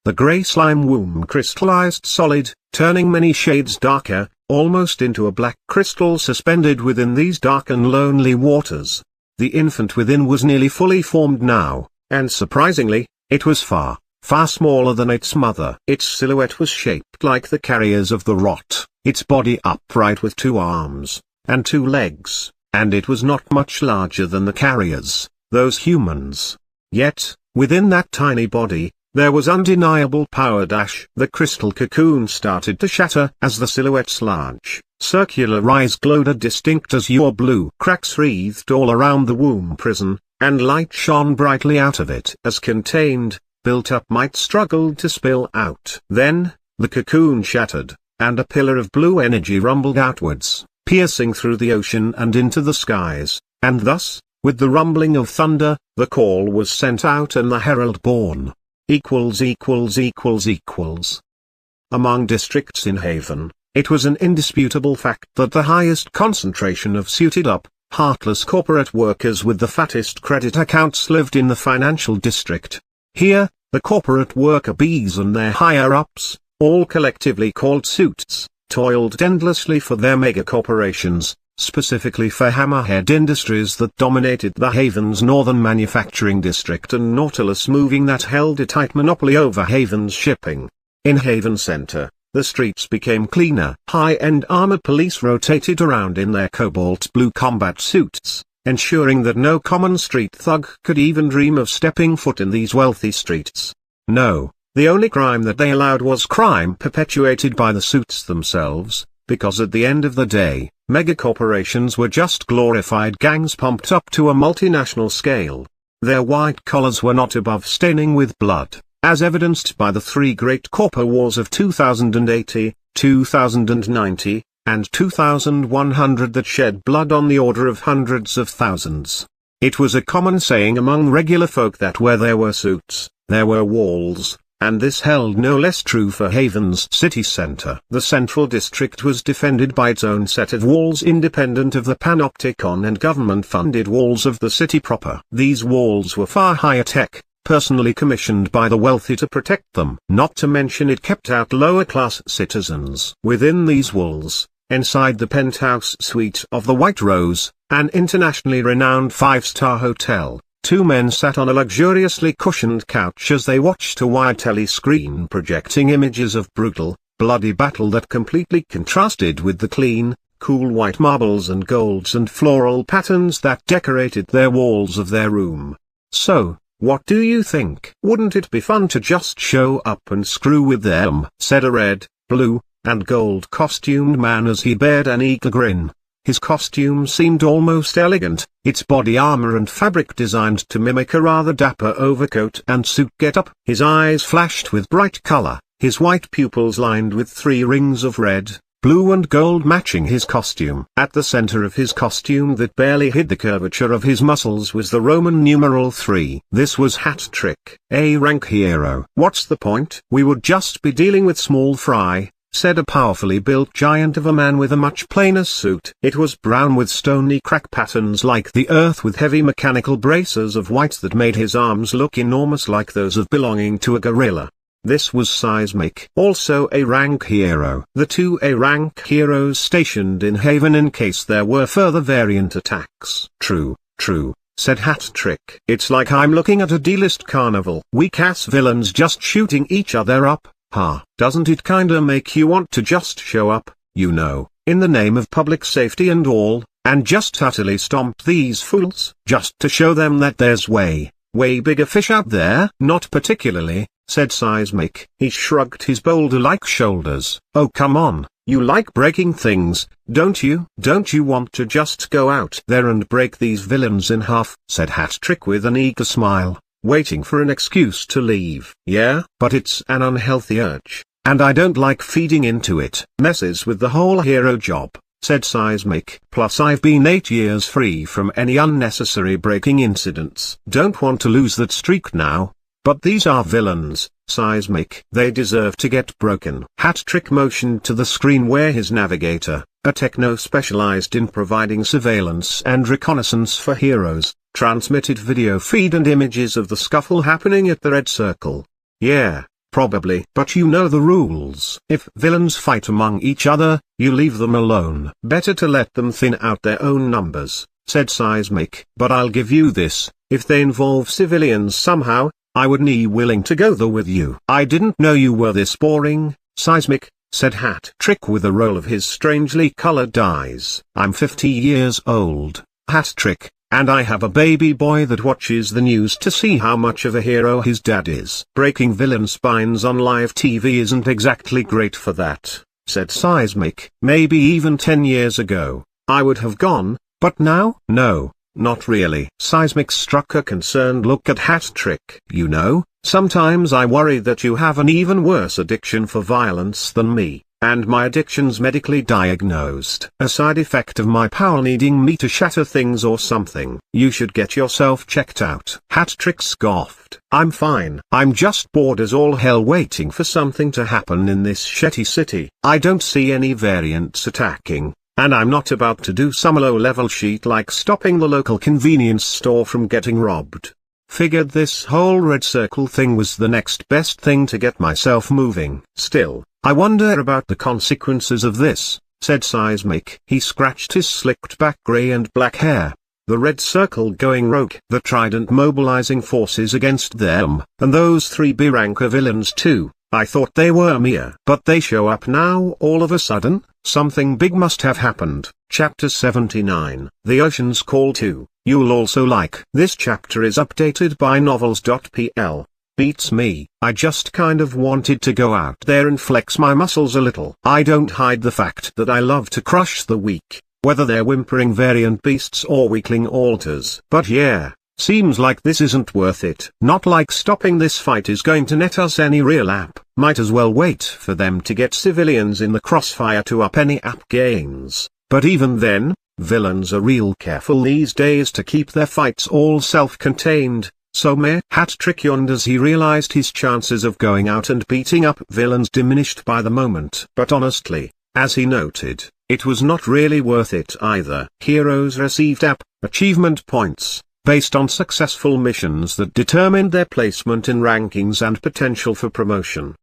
The grey slime womb crystallized solid, turning many shades darker, almost into a black crystal suspended within these dark and lonely waters. The infant within was nearly fully formed now, and surprisingly, it was far, far smaller than its mother. Its silhouette was shaped like the carriers of the rot, its body upright with 2 arms, and 2 legs, and it was not much larger than the carriers, those humans. Yet, within that tiny body, there was undeniable power. The crystal cocoon started to shatter as the silhouette's large, circular eyes glowed a distinct azure blue. Cracks wreathed all around the womb prison, and light shone brightly out of it as contained, built-up might struggled to spill out. Then, the cocoon shattered, and a pillar of blue energy rumbled outwards, piercing through the ocean and into the skies, and thus, with the rumbling of thunder, the call was sent out and the herald born. Among districts in Haven, it was an indisputable fact that the highest concentration of suited-up, heartless corporate workers with the fattest credit accounts lived in the financial district. Here, the corporate worker bees and their higher-ups, all collectively called suits, toiled endlessly for their mega-corporations, specifically for Hammerhead Industries that dominated the Haven's northern manufacturing district and Nautilus Moving that held a tight monopoly over Haven's shipping. In Haven Center, the streets became cleaner. High-end armored police rotated around in their cobalt blue combat suits, ensuring that no common street thug could even dream of stepping foot in these wealthy streets. No, the only crime that they allowed was crime perpetuated by the suits themselves, because at the end of the day, megacorporations were just glorified gangs pumped up to a multinational scale. Their white collars were not above staining with blood, as evidenced by the 3 great corpo wars of 2080, 2090, and 2100 that shed blood on the order of hundreds of thousands. It was a common saying among regular folk that where there were suits, there were walls. And this held no less true for Haven's city center. The central district was defended by its own set of walls independent of the panopticon and government-funded walls of the city proper. These walls were far higher tech, personally commissioned by the wealthy to protect them. Not to mention it kept out lower-class citizens. Within these walls, inside the penthouse suite of the White Rose, an internationally renowned 5-star hotel, 2 men sat on a luxuriously cushioned couch as they watched a wide telescreen projecting images of brutal, bloody battle that completely contrasted with the clean, cool white marbles and golds and floral patterns that decorated their walls of their room. So, what do you think? Wouldn't it be fun to just show up and screw with them? Said a red, blue, and gold costumed man as he bared an eager grin. His costume seemed almost elegant, its body armor and fabric designed to mimic a rather dapper overcoat and suit get-up. His eyes flashed with bright color, his white pupils lined with 3 rings of red, blue and gold matching his costume. At the center of his costume that barely hid the curvature of his muscles was the Roman numeral 3. This was Hat Trick, a rank hero. What's the point? We would just be dealing with small fry, said a powerfully built giant of a man with a much plainer suit. It was brown with stony crack patterns like the earth with heavy mechanical braces of white that made his arms look enormous like those of belonging to a gorilla. This was Seismic, also a rank hero. The 2 A-rank heroes stationed in Haven in case there were further variant attacks. True, said Hat Trick. It's like I'm looking at a D-list carnival. Weak-ass villains just shooting each other up. Doesn't it kinda make you want to just show up, you know, in the name of public safety and all, and just utterly stomp these fools, just to show them that there's way bigger fish out there? Not particularly, said Seismic. He shrugged his boulder-like shoulders. Oh come on, you like breaking things, don't you? Don't you want to just go out there and break these villains in half? Said Hat Trick with an eager smile, waiting for an excuse to leave. Yeah, but it's an unhealthy urge, and I don't like feeding into it. Messes with the whole hero job, said Seismic. Plus I've been 8 years free from any unnecessary breaking incidents. Don't want to lose that streak now. But these are villains, Seismic. They deserve to get broken. Hat Trick motioned to the screen where his navigator, a techno specialized in providing surveillance and reconnaissance for heroes, transmitted video feed and images of the scuffle happening at the red circle. Yeah, Probably. But you know the rules. If villains fight among each other, you leave them alone. Better to let them thin out their own numbers, said Seismic. But I'll give you this, if they involve civilians somehow, I would be willing to go there with you. I didn't know you were this boring, Seismic, said Hat Trick with a roll of his strangely colored eyes. I'm 50 years old, Hat Trick, and I have a baby boy that watches the news to see how much of a hero his dad is. Breaking villain spines on live TV isn't exactly great for that, said Seismic. Maybe even 10 years ago, I would have gone, but now? No, not really. Seismic struck a concerned look at Hat Trick. You know, sometimes I worry that you have an even worse addiction for violence than me. And my addiction's medically diagnosed. A side effect of my power needing me to shatter things or something. You should get yourself checked out. Hat Trick scoffed. I'm fine. I'm just bored as all hell waiting for something to happen in this shitty city. I don't see any variants attacking, and I'm not about to do some low-level shit like stopping the local convenience store from getting robbed. Figured this whole red circle thing was the next best thing to get myself moving. Still, I wonder about the consequences of this, said Seismic. He scratched his slicked back grey and black hair. The red circle going rogue. The Trident mobilizing forces against them, and those 3 B-ranker villains too. I thought they were mere. But they show up now all of a sudden? Something big must have happened. Chapter 79. The Ocean's Call 2. You'll also like. This chapter is updated by novels.pl. Beats me. I just kind of wanted to go out there and flex my muscles a little. I don't hide the fact that I love to crush the weak, whether they're whimpering variant beasts or weakling alters. But yeah, seems like this isn't worth it. Not like stopping this fight is going to net us any real app. Might as well wait for them to get civilians in the crossfire to up any app gains. But even then, villains are real careful these days to keep their fights all self-contained. So meh. Hat Trick yawned as he realized his chances of going out and beating up villains diminished by the moment. But honestly, as he noted, it was not really worth it either. Heroes received achievement points, based on successful missions that determined their placement in rankings and potential for promotion.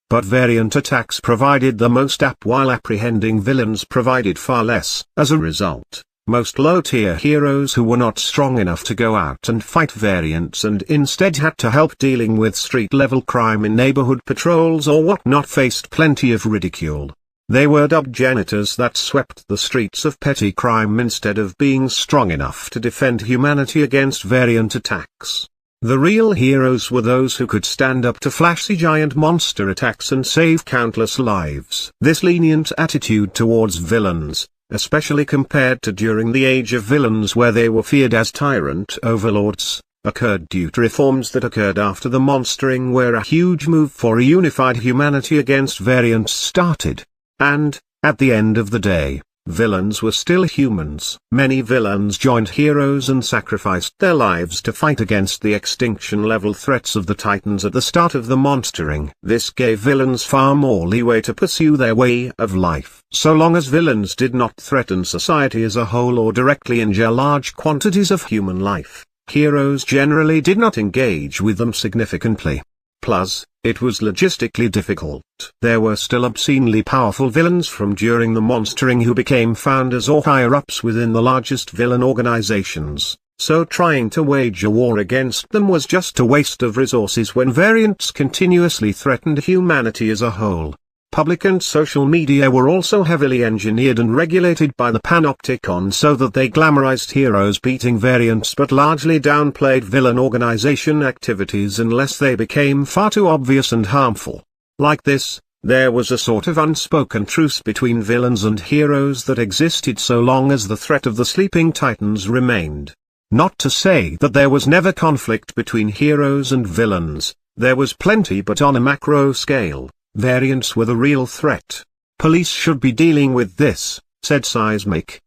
But variant attacks provided the most while apprehending villains provided far less. As a result, most low-tier heroes who were not strong enough to go out and fight variants and instead had to help dealing with street-level crime in neighborhood patrols or whatnot faced plenty of ridicule. They were dubbed janitors that swept the streets of petty crime instead of being strong enough to defend humanity against variant attacks. The real heroes were those who could stand up to flashy giant monster attacks and save countless lives. This lenient attitude towards villains, especially compared to during the Age of Villains where they were feared as tyrant overlords, occurred due to reforms that occurred after the monstering where a huge move for a unified humanity against variants started. And, at the end of the day, villains were still humans. Many villains joined heroes and sacrificed their lives to fight against the extinction-level threats of the Titans at the start of the monstering. This gave villains far more leeway to pursue their way of life. So long as villains did not threaten society as a whole or directly injure large quantities of human life, heroes generally did not engage with them significantly. Plus, it was logistically difficult. There were still obscenely powerful villains from during the monstering who became founders or higher-ups within the largest villain organizations, so trying to wage a war against them was just a waste of resources when variants continuously threatened humanity as a whole. Public and social media were also heavily engineered and regulated by the panopticon so that they glamorized heroes beating variants but largely downplayed villain organization activities unless they became far too obvious and harmful. Like this, there was a sort of unspoken truce between villains and heroes that existed so long as the threat of the sleeping titans remained. Not to say that there was never conflict between heroes and villains, there was plenty, but on a macro scale. Variants were the real threat. Police should be dealing with this, said Seismic.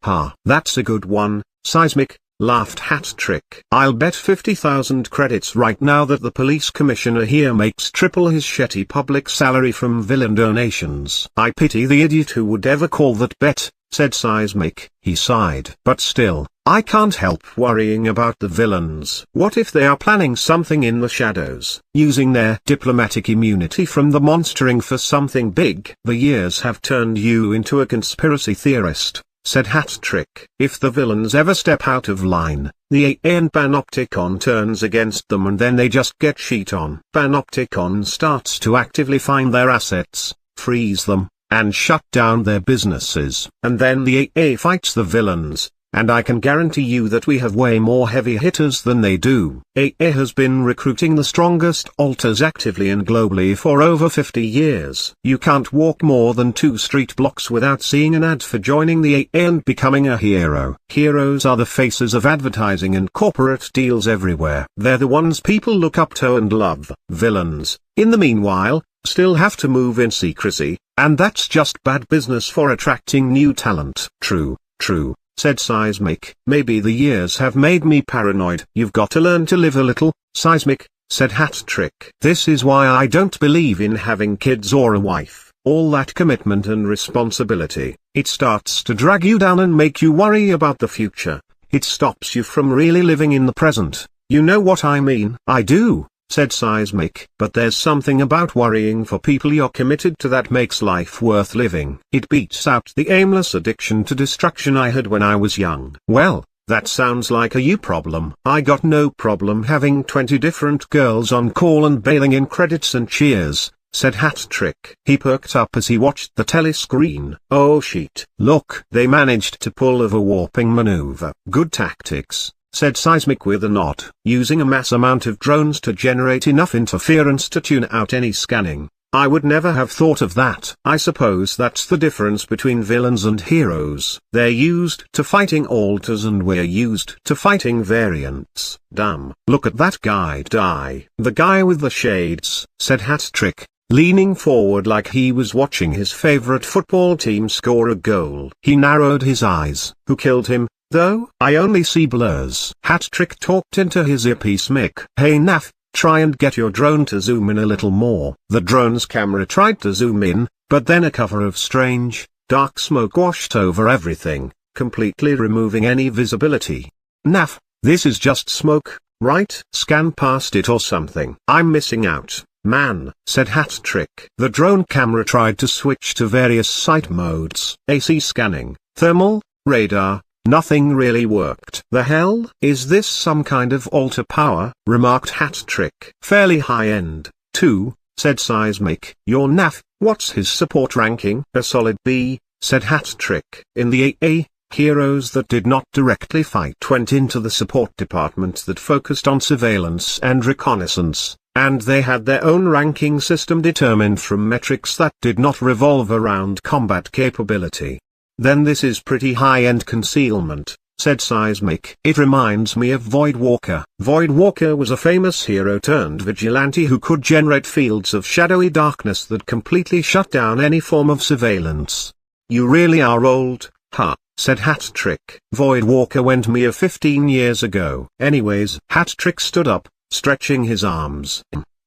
That's a good one, Seismic. laughed Hat Trick. "I'll bet 50,000 credits right now that the police commissioner here makes triple his shitty public salary from villain donations." "I pity the idiot who would ever call that bet," said Seismic. He sighed. "But still, I can't help worrying about the villains. What if they are planning something in the shadows, using their diplomatic immunity from the monstering for something big?" "The years have turned you into a conspiracy theorist," said Hat Trick. "If the villains ever step out of line, the AA and Panopticon turns against them and then they just get shit on. Panopticon starts to actively find their assets, freeze them, and shut down their businesses. And then the AA fights the villains, and I can guarantee you that we have way more heavy hitters than they do. AA has been recruiting the strongest alters actively and globally for over 50 years. You can't walk more than 2 street blocks without seeing an ad for joining the AA and becoming a hero. Heroes are the faces of advertising and corporate deals everywhere. They're the ones people look up to and love. Villains, in the meanwhile, still have to move in secrecy, and that's just bad business for attracting new talent." "True, true," said Seismic. "Maybe the years have made me paranoid." "You've got to learn to live a little, Seismic," said Hat Trick. "This is why I don't believe in having kids or a wife. All that commitment and responsibility, it starts to drag you down and make you worry about the future. It stops you from really living in the present. You know what I mean?" "I do," said Seismic. "But there's something about worrying for people you're committed to that makes life worth living. It beats out the aimless addiction to distraction I had when I was young." "Well, that sounds like a you problem." "I got no problem having 20 different girls on call and bailing in credits and cheers," said Hat Trick. He perked up as he watched the telescreen. "Oh shit. Look, they managed to pull off a warping maneuver." "Good tactics," said Seismic with a nod. "Using a mass amount of drones to generate enough interference to tune out any scanning. I would never have thought of that." "I suppose that's the difference between villains and heroes. They're used to fighting alters and we're used to fighting variants." "Damn, look at that guy die." "The guy with the shades," said Hat Trick, leaning forward like he was watching his favorite football team score a goal. He narrowed his eyes. "Who killed him, though?" "I only see blurs." Hat Trick talked into his earpiece mic. "Hey Naf, try and get your drone to zoom in a little more." The drone's camera tried to zoom in, but then a cover of strange, dark smoke washed over everything, completely removing any visibility. "Naf, this is just smoke, right? Scan past it or something." "I'm missing out, man," said Hat Trick. The drone camera tried to switch to various sight modes. AC scanning, thermal, radar. Nothing really worked. "The hell? Is this some kind of alter power?" remarked Hat Trick. "Fairly high-end, too," said Seismic. "Your Naf, what's his support ranking?" "A solid B," said Hat Trick. In the AA, heroes that did not directly fight went into the support department that focused on surveillance and reconnaissance, and they had their own ranking system determined from metrics that did not revolve around combat capability. "Then this is pretty high-end concealment," said Seismic. "It reminds me of Voidwalker." Voidwalker was a famous hero turned vigilante who could generate fields of shadowy darkness that completely shut down any form of surveillance. "You really are old, huh?" said Hat Trick. "Voidwalker went mere 15 years ago." "Anyways." Hat Trick stood up, stretching his arms.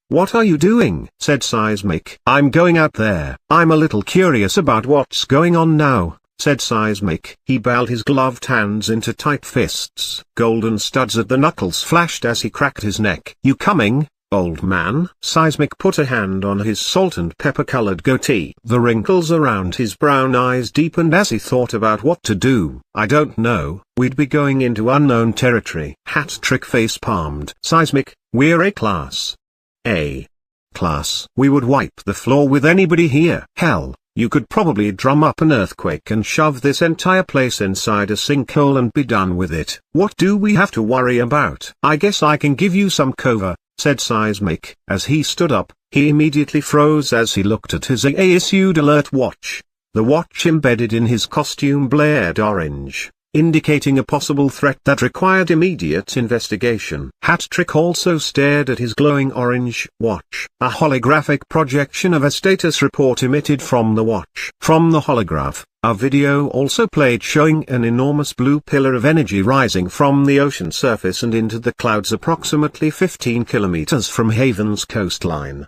"What are you doing?" said Seismic. "I'm going out there. I'm a little curious about what's going on now," said Seismic. He balled his gloved hands into tight fists. Golden studs at the knuckles flashed as he cracked his neck. "You coming, old man?" Seismic put a hand on his salt and pepper-colored goatee. The wrinkles around his brown eyes deepened as he thought about what to do. "I don't know, we'd be going into unknown territory." Hat Trick face-palmed. "Seismic, we're a class. A class. We would wipe the floor with anybody here. Hell, you could probably drum up an earthquake and shove this entire place inside a sinkhole and be done with it. What do we have to worry about?" "I guess I can give you some cover," said Seismic. As he stood up, he immediately froze as he looked at his AA-issued alert watch. The watch embedded in his costume blared orange, indicating a possible threat that required immediate investigation. Hat Trick also stared at his glowing orange watch. A holographic projection of a status report emitted from the watch. From the holograph, A video also played showing an enormous blue pillar of energy rising from the ocean surface and into the clouds approximately 15 kilometers from Haven's coastline.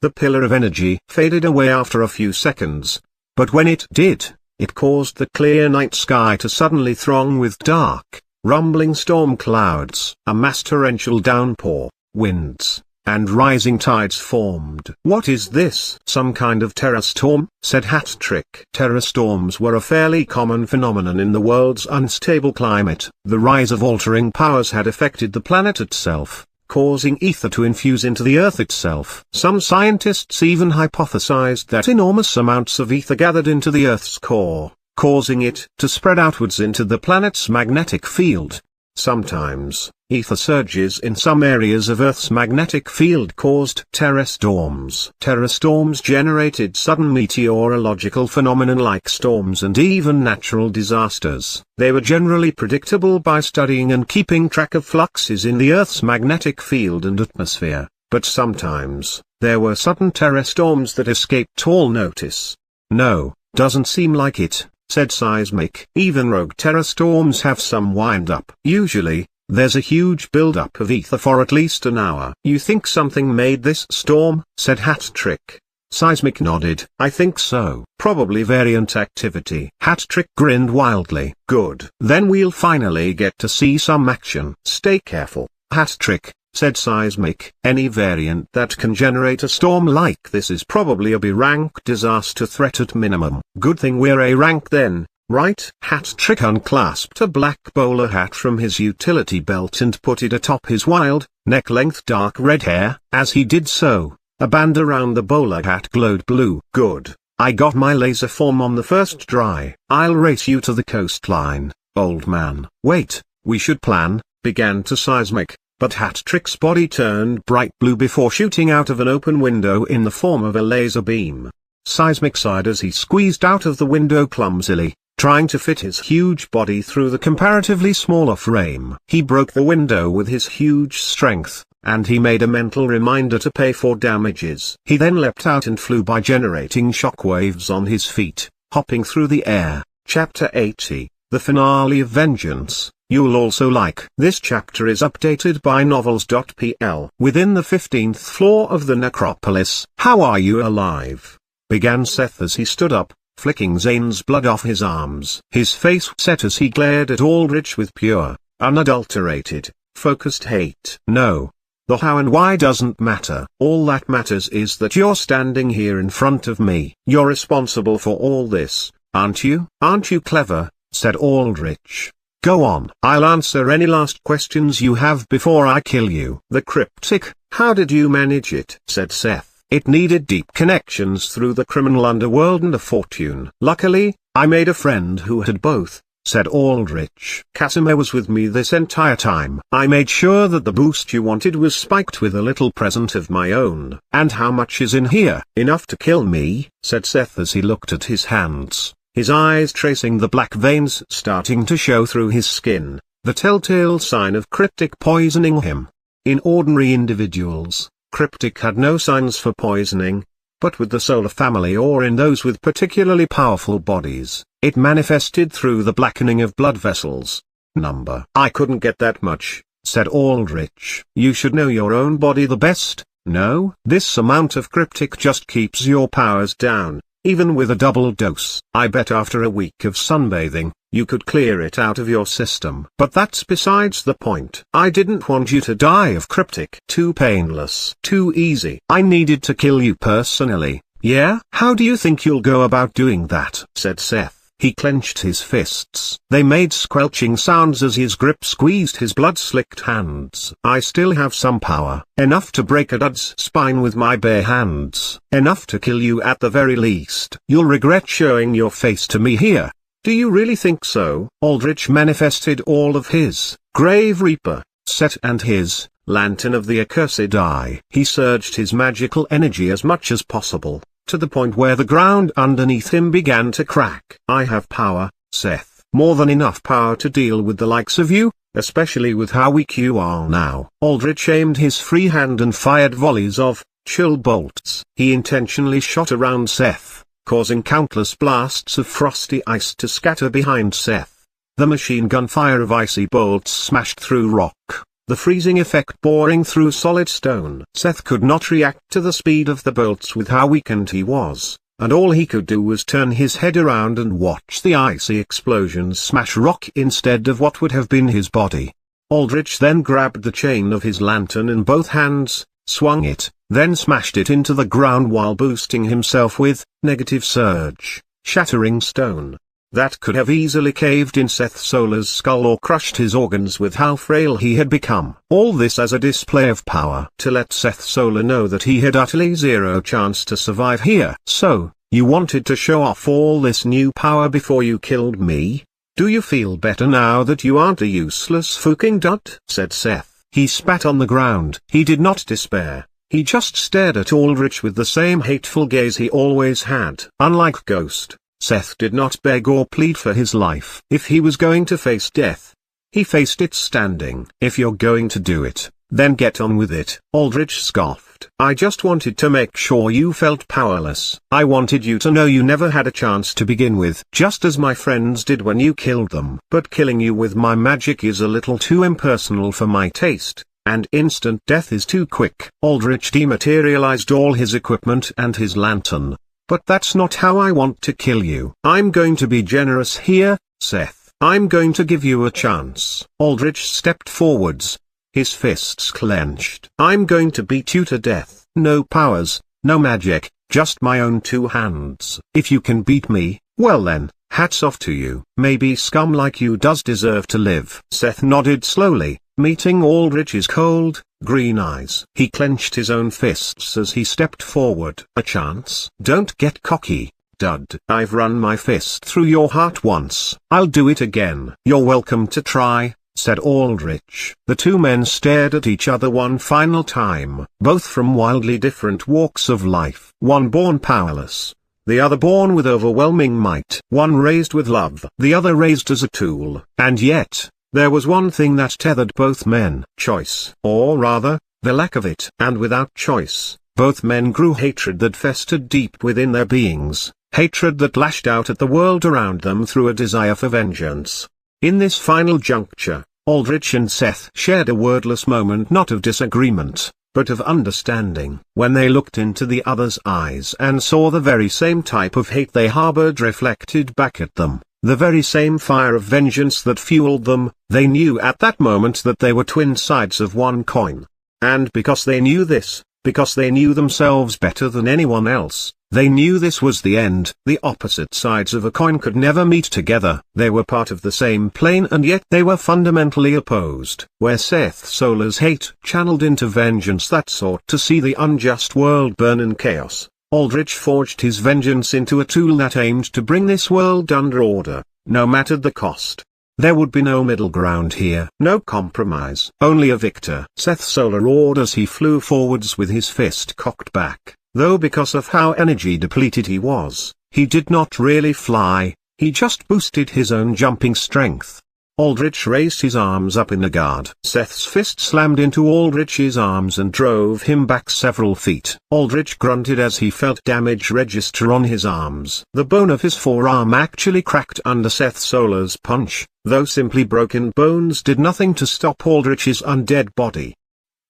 The pillar of energy faded away after a few seconds, but when it did, it caused the clear night sky to suddenly throng with dark, rumbling storm clouds. A mass torrential downpour, winds, and rising tides formed. "What is this? Some kind of terror storm?" said Hat-Trick. Terror storms were a fairly common phenomenon in the world's unstable climate. The rise of altering powers had affected the planet itself, causing ether to infuse into the Earth itself. Some scientists even hypothesized that enormous amounts of ether gathered into the Earth's core, causing it to spread outwards into the planet's magnetic field. Sometimes, ether surges in some areas of Earth's magnetic field caused terror storms. Terror storms generated sudden meteorological phenomena like storms and even natural disasters. They were generally predictable by studying and keeping track of fluxes in the Earth's magnetic field and atmosphere, but sometimes, there were sudden terror storms that escaped all notice. "No, doesn't seem like it," said Seismic. "Even rogue terror storms have some wind-up. Usually, there's a huge build-up of ether for at least an hour." "You think something made this storm?" said Hat-Trick. Seismic nodded. "I think so. Probably variant activity." Hat-Trick grinned wildly. "Good. Then we'll finally get to see some action." "Stay careful, Hat-Trick," said Seismic. "Any variant that can generate a storm like this is probably a B-rank disaster threat at minimum." "Good thing we're A-rank then, right?" Hat-Trick unclasped a black bowler hat from his utility belt and put it atop his wild, neck-length dark red hair. As he did so, a band around the bowler hat glowed blue. "Good. I got my laser form on the first try. I'll race you to the coastline, old man." "Wait, we should plan," began to Seismic. But Hat-Trick's body turned bright blue before shooting out of an open window in the form of a laser beam. Seismic sighed as he squeezed out of the window clumsily, trying to fit his huge body through the comparatively smaller frame. He broke the window with his huge strength, and he made a mental reminder to pay for damages. He then leapt out and flew by generating shockwaves on his feet, hopping through the air. Chapter 80, The Finale of Vengeance. You'll also like. This chapter is updated by novels.pl. Within the 15th floor of the necropolis. "How are you alive?" began Seth as he stood up, flicking Zane's blood off his arms. His face set as he glared at Aldrich with pure, unadulterated, focused hate. "No. The how and why doesn't matter. All that matters is that you're standing here in front of me. You're responsible for all this, aren't you?" "Aren't you clever?" said Aldrich. "Go on. I'll answer any last questions you have before I kill you." "The cryptic, how did you manage it?" said Seth. "It needed deep connections through the criminal underworld and a fortune." "Luckily, I made a friend who had both," said Aldrich. "Casimir was with me this entire time. I made sure that the boost you wanted was spiked with a little present of my own." "And how much is in here?" "Enough to kill me," said Seth as he looked at his hands, his eyes tracing the black veins starting to show through his skin, the telltale sign of cryptic poisoning him. In ordinary individuals, cryptic had no signs for poisoning, but with the solar family or in those with particularly powerful bodies, it manifested through the blackening of blood vessels. "I couldn't get that much," said Aldrich. "You should know your own body the best." "No, this amount of cryptic just keeps your powers down, even with a double dose. I bet after a week of sunbathing, you could clear it out of your system." "But that's besides the point. I didn't want you to die of cryptic. Too painless. Too easy. I needed to kill you personally." "Yeah? How do you think you'll go about doing that?" said Seth. He clenched his fists. They made squelching sounds as his grip squeezed his blood-slicked hands. "I still have some power. Enough to break a dud's spine with my bare hands. Enough to kill you at the very least. You'll regret showing your face to me here." "Do you really think so?" Aldrich manifested all of his Grave Reaper, Set and his Lantern of the Accursed Eye. He surged his magical energy as much as possible, to the point where the ground underneath him began to crack. "I have power, Seth. More than enough power to deal with the likes of you, especially with how weak you are now." Aldrich aimed his free hand and fired volleys of chill bolts. He intentionally shot around Seth, causing countless blasts of frosty ice to scatter behind Seth. The machine gun fire of icy bolts smashed through rock, the freezing effect boring through solid stone. Seth could not react to the speed of the bolts with how weakened he was, and all he could do was turn his head around and watch the icy explosions smash rock instead of what would have been his body. Aldrich then grabbed the chain of his lantern in both hands, swung it, then smashed it into the ground while boosting himself with negative surge, shattering stone. That could have easily caved in Seth Solar's skull or crushed his organs with how frail he had become. All this as a display of power to let Seth Solar know that he had utterly zero chance to survive here. "So, you wanted to show off all this new power before you killed me? Do you feel better now that you aren't a useless fucking dud?" said Seth. He spat on the ground. He did not despair. He just stared at Aldrich with the same hateful gaze he always had. Unlike Ghost, Seth did not beg or plead for his life. If he was going to face death, he faced it standing. "If you're going to do it, then get on with it," Aldrich scoffed. "I just wanted to make sure you felt powerless. I wanted you to know you never had a chance to begin with, just as my friends did when you killed them. But killing you with my magic is a little too impersonal for my taste, and instant death is too quick." Aldrich dematerialized all his equipment and his lantern. "But that's not how I want to kill you. I'm going to be generous here, Seth. I'm going to give you a chance." Aldrich stepped forwards, his fists clenched. "I'm going to beat you to death. No powers, no magic, just my own two hands. If you can beat me, well then, hats off to you. Maybe scum like you does deserve to live." Seth nodded slowly, meeting Aldrich's cold, green eyes. He clenched his own fists as he stepped forward. "A chance? Don't get cocky, dud. I've run my fist through your heart once. I'll do it again." "You're welcome to try," said Aldrich. The two men stared at each other one final time. Both from wildly different walks of life. One born powerless, the other born with overwhelming might. One raised with love, the other raised as a tool. And yet, there was one thing that tethered both men: choice. Or rather, the lack of it. And without choice, both men grew hatred that festered deep within their beings, hatred that lashed out at the world around them through a desire for vengeance. In this final juncture, Aldrich and Seth shared a wordless moment, not of disagreement, but of understanding. When they looked into the other's eyes and saw the very same type of hate they harbored reflected back at them, the very same fire of vengeance that fueled them, they knew at that moment that they were twin sides of one coin. And because they knew this, because they knew themselves better than anyone else, they knew this was the end. The opposite sides of a coin could never meet together. They were part of the same plane and yet they were fundamentally opposed. Where Seth Solar's hate channeled into vengeance that sought to see the unjust world burn in chaos, Aldrich forged his vengeance into a tool that aimed to bring this world under order, no matter the cost. There would be no middle ground here, no compromise, only a victor. Seth Solar roared as he flew forwards with his fist cocked back, though because of how energy depleted he was, he did not really fly, he just boosted his own jumping strength. Aldrich raised his arms up in a guard. Seth's fist slammed into Aldrich's arms and drove him back several feet. Aldrich grunted as he felt damage register on his arms. The bone of his forearm actually cracked under Seth Solar's punch, though simply broken bones did nothing to stop Aldrich's undead body.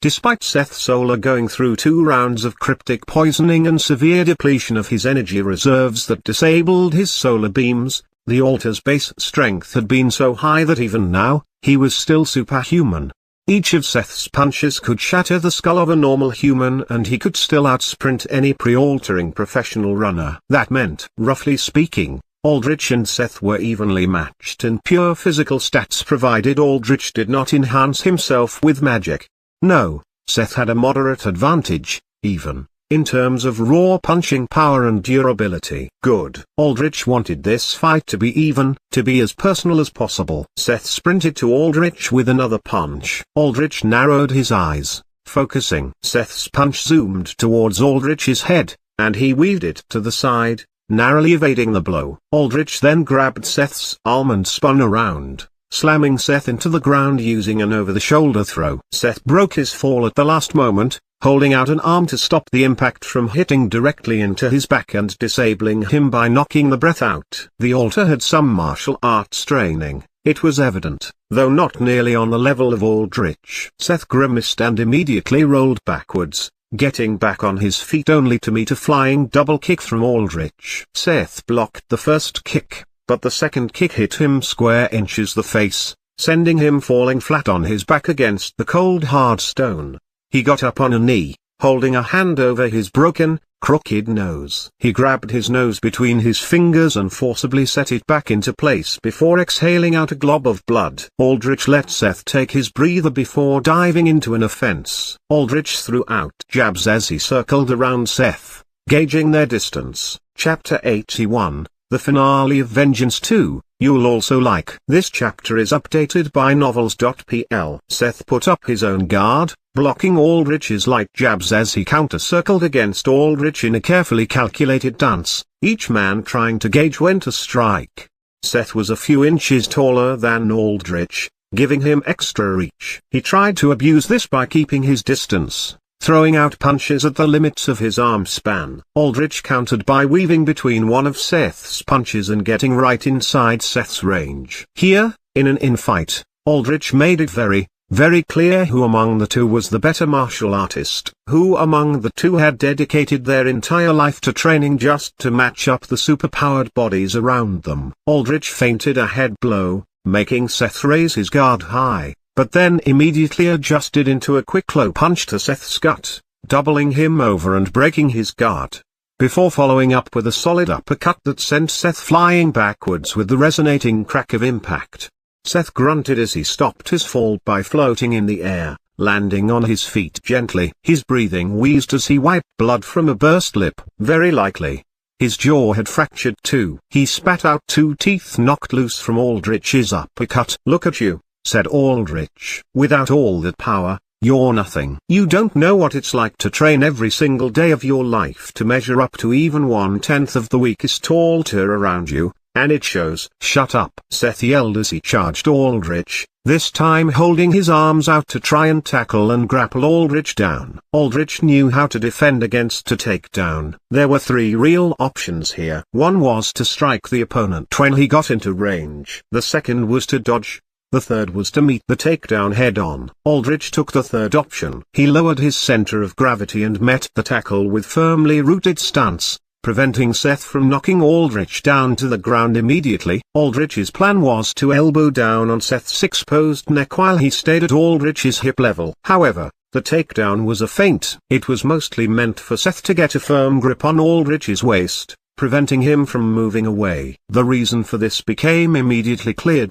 Despite Seth Solar going through 2 rounds of cryptic poisoning and severe depletion of his energy reserves that disabled his solar beams, the altar's base strength had been so high that even now, he was still superhuman. Each of Seth's punches could shatter the skull of a normal human and he could still outsprint any pre-altering professional runner. That meant, roughly speaking, Aldrich and Seth were evenly matched in pure physical stats provided Aldrich did not enhance himself with magic. No, Seth had a moderate advantage, even in terms of raw punching power and durability. Good. Aldrich wanted this fight to be even, to be as personal as possible. Seth sprinted to Aldrich with another punch. Aldrich narrowed his eyes, focusing. Seth's punch zoomed towards Aldrich's head, and he weaved it to the side, narrowly evading the blow. Aldrich then grabbed Seth's arm and spun around, slamming Seth into the ground using an over-the-shoulder throw. Seth broke his fall at the last moment, holding out an arm to stop the impact from hitting directly into his back and disabling him by knocking the breath out. The altar had some martial arts training, it was evident, though not nearly on the level of Aldrich. Seth grimaced and immediately rolled backwards, getting back on his feet only to meet a flying double kick from Aldrich. Seth blocked the first kick, but the second kick hit him square inches the face, sending him falling flat on his back against the cold hard stone. He got up on a knee, holding a hand over his broken, crooked nose. He grabbed his nose between his fingers and forcibly set it back into place before exhaling out a glob of blood. Aldrich let Seth take his breather before diving into an offense. Aldrich threw out jabs as he circled around Seth, gauging their distance. Chapter 81, The Finale of Vengeance 2. You'll also like. This chapter is updated by novels.pl. Seth put up his own guard, blocking Aldrich's light jabs as he counter-circled against Aldrich in a carefully calculated dance, each man trying to gauge when to strike. Seth was a few inches taller than Aldrich, giving him extra reach. He tried to abuse this by keeping his distance, throwing out punches at the limits of his arm span. Aldrich countered by weaving between one of Seth's punches and getting right inside Seth's range. Here, in an infight, Aldrich made it very clear who among the two was the better martial artist, who among the two had dedicated their entire life to training just to match up the superpowered bodies around them. Aldrich feinted a head blow, making Seth raise his guard high, but then immediately adjusted into a quick low punch to Seth's gut, doubling him over and breaking his guard, before following up with a solid uppercut that sent Seth flying backwards with the resonating crack of impact. Seth grunted as he stopped his fall by floating in the air, landing on his feet gently. His breathing wheezed as he wiped blood from a burst lip. Very likely, his jaw had fractured too. He spat out two teeth knocked loose from Aldrich's uppercut. "Look at you," said Aldrich. "Without all that power, you're nothing. You don't know what it's like to train every single day of your life to measure up to even 1/10 of the weakest altar around you. And it shows." "Shut up," Seth yelled as he charged Aldrich, this time holding his arms out to try and tackle and grapple Aldrich down. Aldrich knew how to defend against a takedown. There were three real options here. One was to strike the opponent when he got into range. The second was to dodge. The third was to meet the takedown head-on. Aldrich took the third option. He lowered his center of gravity and met the tackle with firmly rooted stance, preventing Seth from knocking Aldrich down to the ground immediately. Aldrich's plan was to elbow down on Seth's exposed neck while he stayed at Aldrich's hip level. However, the takedown was a feint. It was mostly meant for Seth to get a firm grip on Aldrich's waist, preventing him from moving away. The reason for this became immediately clear.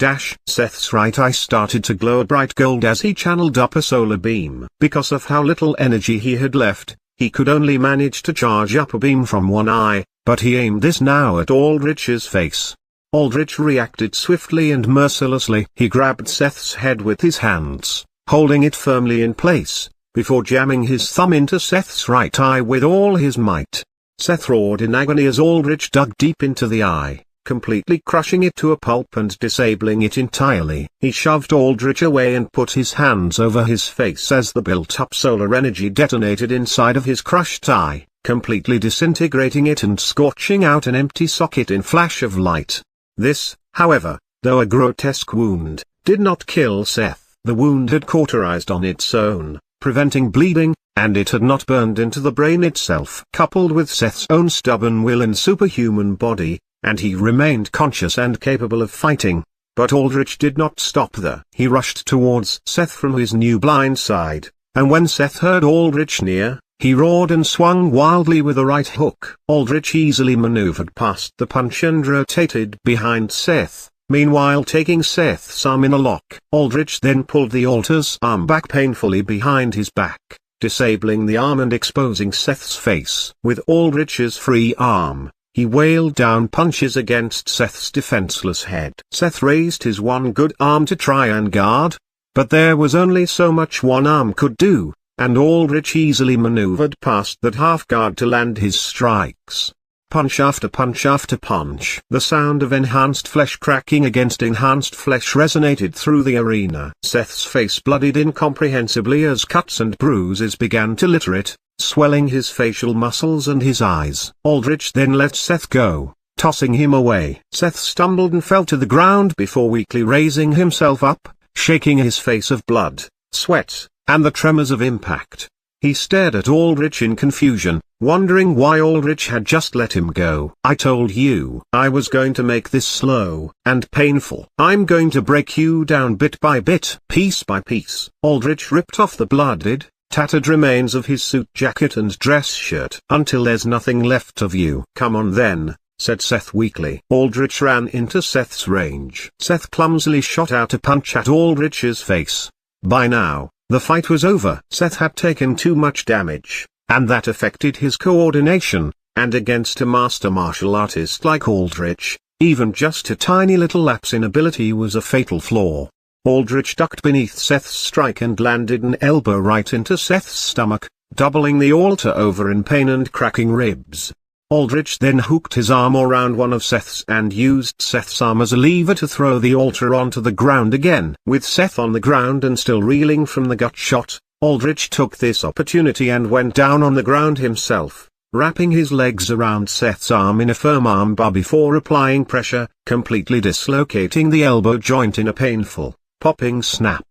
Seth's right eye started to glow a bright gold as he channeled up a solar beam. Because of how little energy he had left, he could only manage to charge up a beam from one eye, but he aimed this now at Aldrich's face. Aldrich reacted swiftly and mercilessly. He grabbed Seth's head with his hands, holding it firmly in place, before jamming his thumb into Seth's right eye with all his might. Seth roared in agony as Aldrich dug deep into the eye, completely crushing it to a pulp and disabling it entirely. He shoved Aldrich away and put his hands over his face as the built-up solar energy detonated inside of his crushed eye, completely disintegrating it and scorching out an empty socket in flash of light. This, however, though a grotesque wound, did not kill Seth. The wound had cauterized on its own, preventing bleeding, and it had not burned into the brain itself. Coupled with Seth's own stubborn will and superhuman body, and he remained conscious and capable of fighting. But Aldrich did not stop there. He rushed towards Seth from his new blind side, and when Seth heard Aldrich near, he roared and swung wildly with a right hook. Aldrich easily maneuvered past the punch and rotated behind Seth, meanwhile taking Seth's arm in a lock. Aldrich then pulled the altar's arm back painfully behind his back, disabling the arm and exposing Seth's face. With Aldrich's free arm, he wailed down punches against Seth's defenseless head. Seth raised his one good arm to try and guard, but there was only so much one arm could do, and Aldrich easily maneuvered past that half guard to land his strikes. Punch after punch after punch. The sound of enhanced flesh cracking against enhanced flesh resonated through the arena. Seth's face bloodied incomprehensibly as cuts and bruises began to litter it, swelling his facial muscles and his eyes. Aldrich then let Seth go, tossing him away. Seth stumbled and fell to the ground before weakly raising himself up, shaking his face of blood, sweat, and the tremors of impact. He stared at Aldrich in confusion, wondering why Aldrich had just let him go. "I told you I was going to make this slow and painful. I'm going to break you down bit by bit, piece by piece." Aldrich ripped off the blooded, tattered remains of his suit jacket and dress shirt. "Until there's nothing left of you." "Come on then," said Seth weakly. Aldrich ran into Seth's range. Seth clumsily shot out a punch at Aldrich's face. By now, the fight was over. Seth had taken too much damage, and that affected his coordination, and against a master martial artist like Aldrich, even just a tiny little lapse in ability was a fatal flaw. Aldrich ducked beneath Seth's strike and landed an elbow right into Seth's stomach, doubling the altar over in pain and cracking ribs. Aldrich then hooked his arm around one of Seth's and used Seth's arm as a lever to throw the altar onto the ground again. With Seth on the ground and still reeling from the gut shot, Aldrich took this opportunity and went down on the ground himself, wrapping his legs around Seth's arm in a firm armbar before applying pressure, completely dislocating the elbow joint in a painful, popping snap.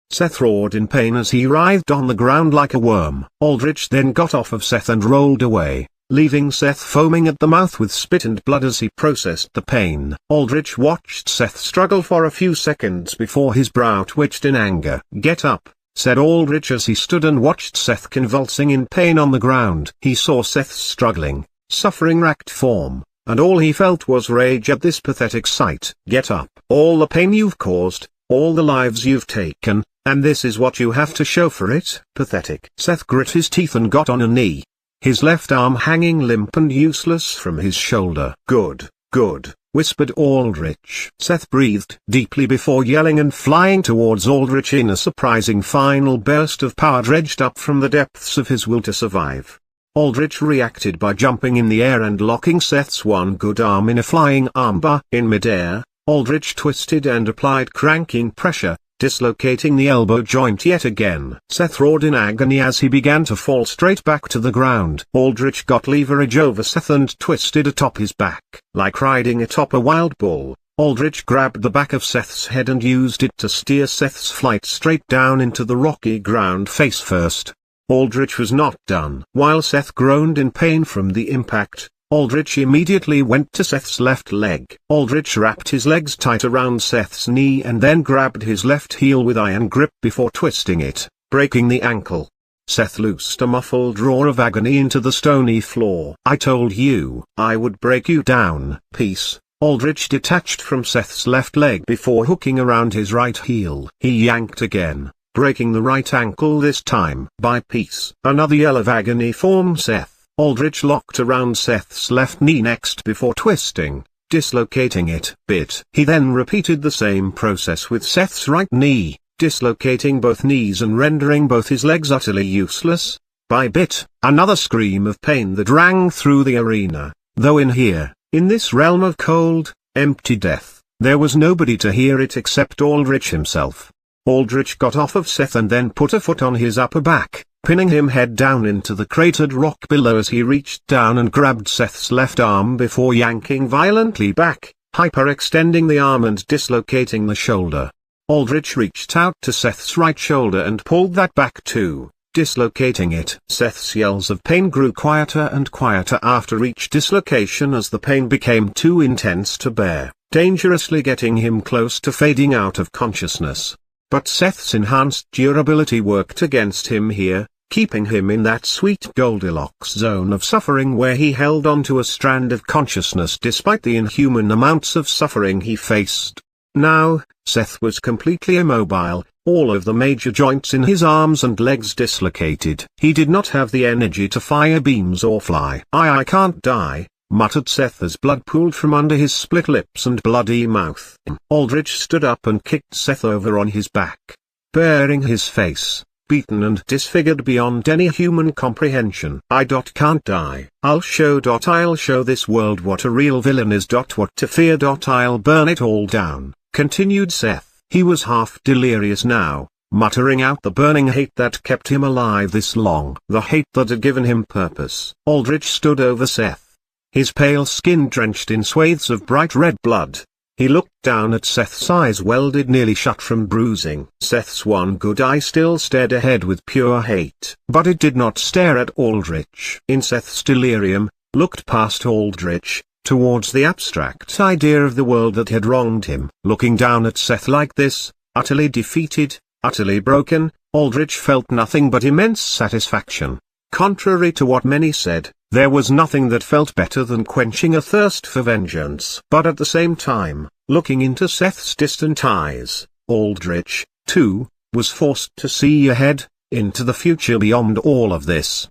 Seth roared in pain as he writhed on the ground like a worm. Aldrich then got off of Seth and rolled away, leaving Seth foaming at the mouth with spit and blood as he processed the pain. Aldrich watched Seth struggle for a few seconds before his brow twitched in anger. "Get up," said Aldrich as he stood and watched Seth convulsing in pain on the ground. He saw Seth's struggling, suffering-racked form, and all he felt was rage at this pathetic sight. "Get up. All the pain you've caused, all the lives you've taken, and this is what you have to show for it? Pathetic." Seth grit his teeth and got on a knee, his left arm hanging limp and useless from his shoulder. "Good, good," whispered Aldrich. Seth breathed deeply before yelling and flying towards Aldrich in a surprising final burst of power dredged up from the depths of his will to survive. Aldrich reacted by jumping in the air and locking Seth's one good arm in a flying armbar. In midair, Aldrich twisted and applied cranking pressure, dislocating the elbow joint yet again. Seth roared in agony as he began to fall straight back to the ground. Aldrich got leverage over Seth and twisted atop his back. Like riding atop a wild bull, Aldrich grabbed the back of Seth's head and used it to steer Seth's flight straight down into the rocky ground face first. Aldrich was not done. While Seth groaned in pain from the impact, Aldrich immediately went to Seth's left leg. Aldrich wrapped his legs tight around Seth's knee and then grabbed his left heel with iron grip before twisting it, breaking the ankle. Seth loosed a muffled roar of agony into the stony floor. "I told you I would break you down." Peace. Aldrich detached from Seth's left leg before hooking around his right heel. He yanked again, breaking the right ankle this time. By piece. Another yell of agony from Seth. Aldrich locked around Seth's left knee next before twisting, dislocating it bit. He then repeated the same process with Seth's right knee, dislocating both knees and rendering both his legs utterly useless. By bit, another scream of pain that rang through the arena, though in here, in this realm of cold, empty death, there was nobody to hear it except Aldrich himself. Aldrich got off of Seth and then put a foot on his upper back, pinning him head down into the cratered rock below as he reached down and grabbed Seth's left arm before yanking violently back, hyperextending the arm and dislocating the shoulder. Aldrich reached out to Seth's right shoulder and pulled that back too, dislocating it. Seth's yells of pain grew quieter and quieter after each dislocation as the pain became too intense to bear, dangerously getting him close to fading out of consciousness. But Seth's enhanced durability worked against him here, keeping him in that sweet Goldilocks zone of suffering where he held on to a strand of consciousness despite the inhuman amounts of suffering he faced. Now, Seth was completely immobile, all of the major joints in his arms and legs dislocated. He did not have the energy to fire beams or fly. I can't die," muttered Seth as blood pooled from under his split lips and bloody mouth. Aldrich stood up and kicked Seth over on his back, baring his face, beaten and disfigured beyond any human comprehension. I can't die. I'll show this world what a real villain is. What to fear. I'll burn it all down, continued Seth. He was half delirious now, muttering out the burning hate that kept him alive this long. The hate that had given him purpose. Aldrich stood over Seth, his pale skin drenched in swathes of bright red blood. He looked down at Seth's eyes welded nearly shut from bruising. Seth's one good eye still stared ahead with pure hate. But it did not stare at Aldrich. In Seth's delirium, looked past Aldrich, towards the abstract idea of the world that had wronged him. Looking down at Seth like this, utterly defeated, utterly broken, Aldrich felt nothing but immense satisfaction. Contrary to what many said, there was nothing that felt better than quenching a thirst for vengeance. But at the same time, looking into Seth's distant eyes, Aldrich, too, was forced to see ahead, into the future beyond all of this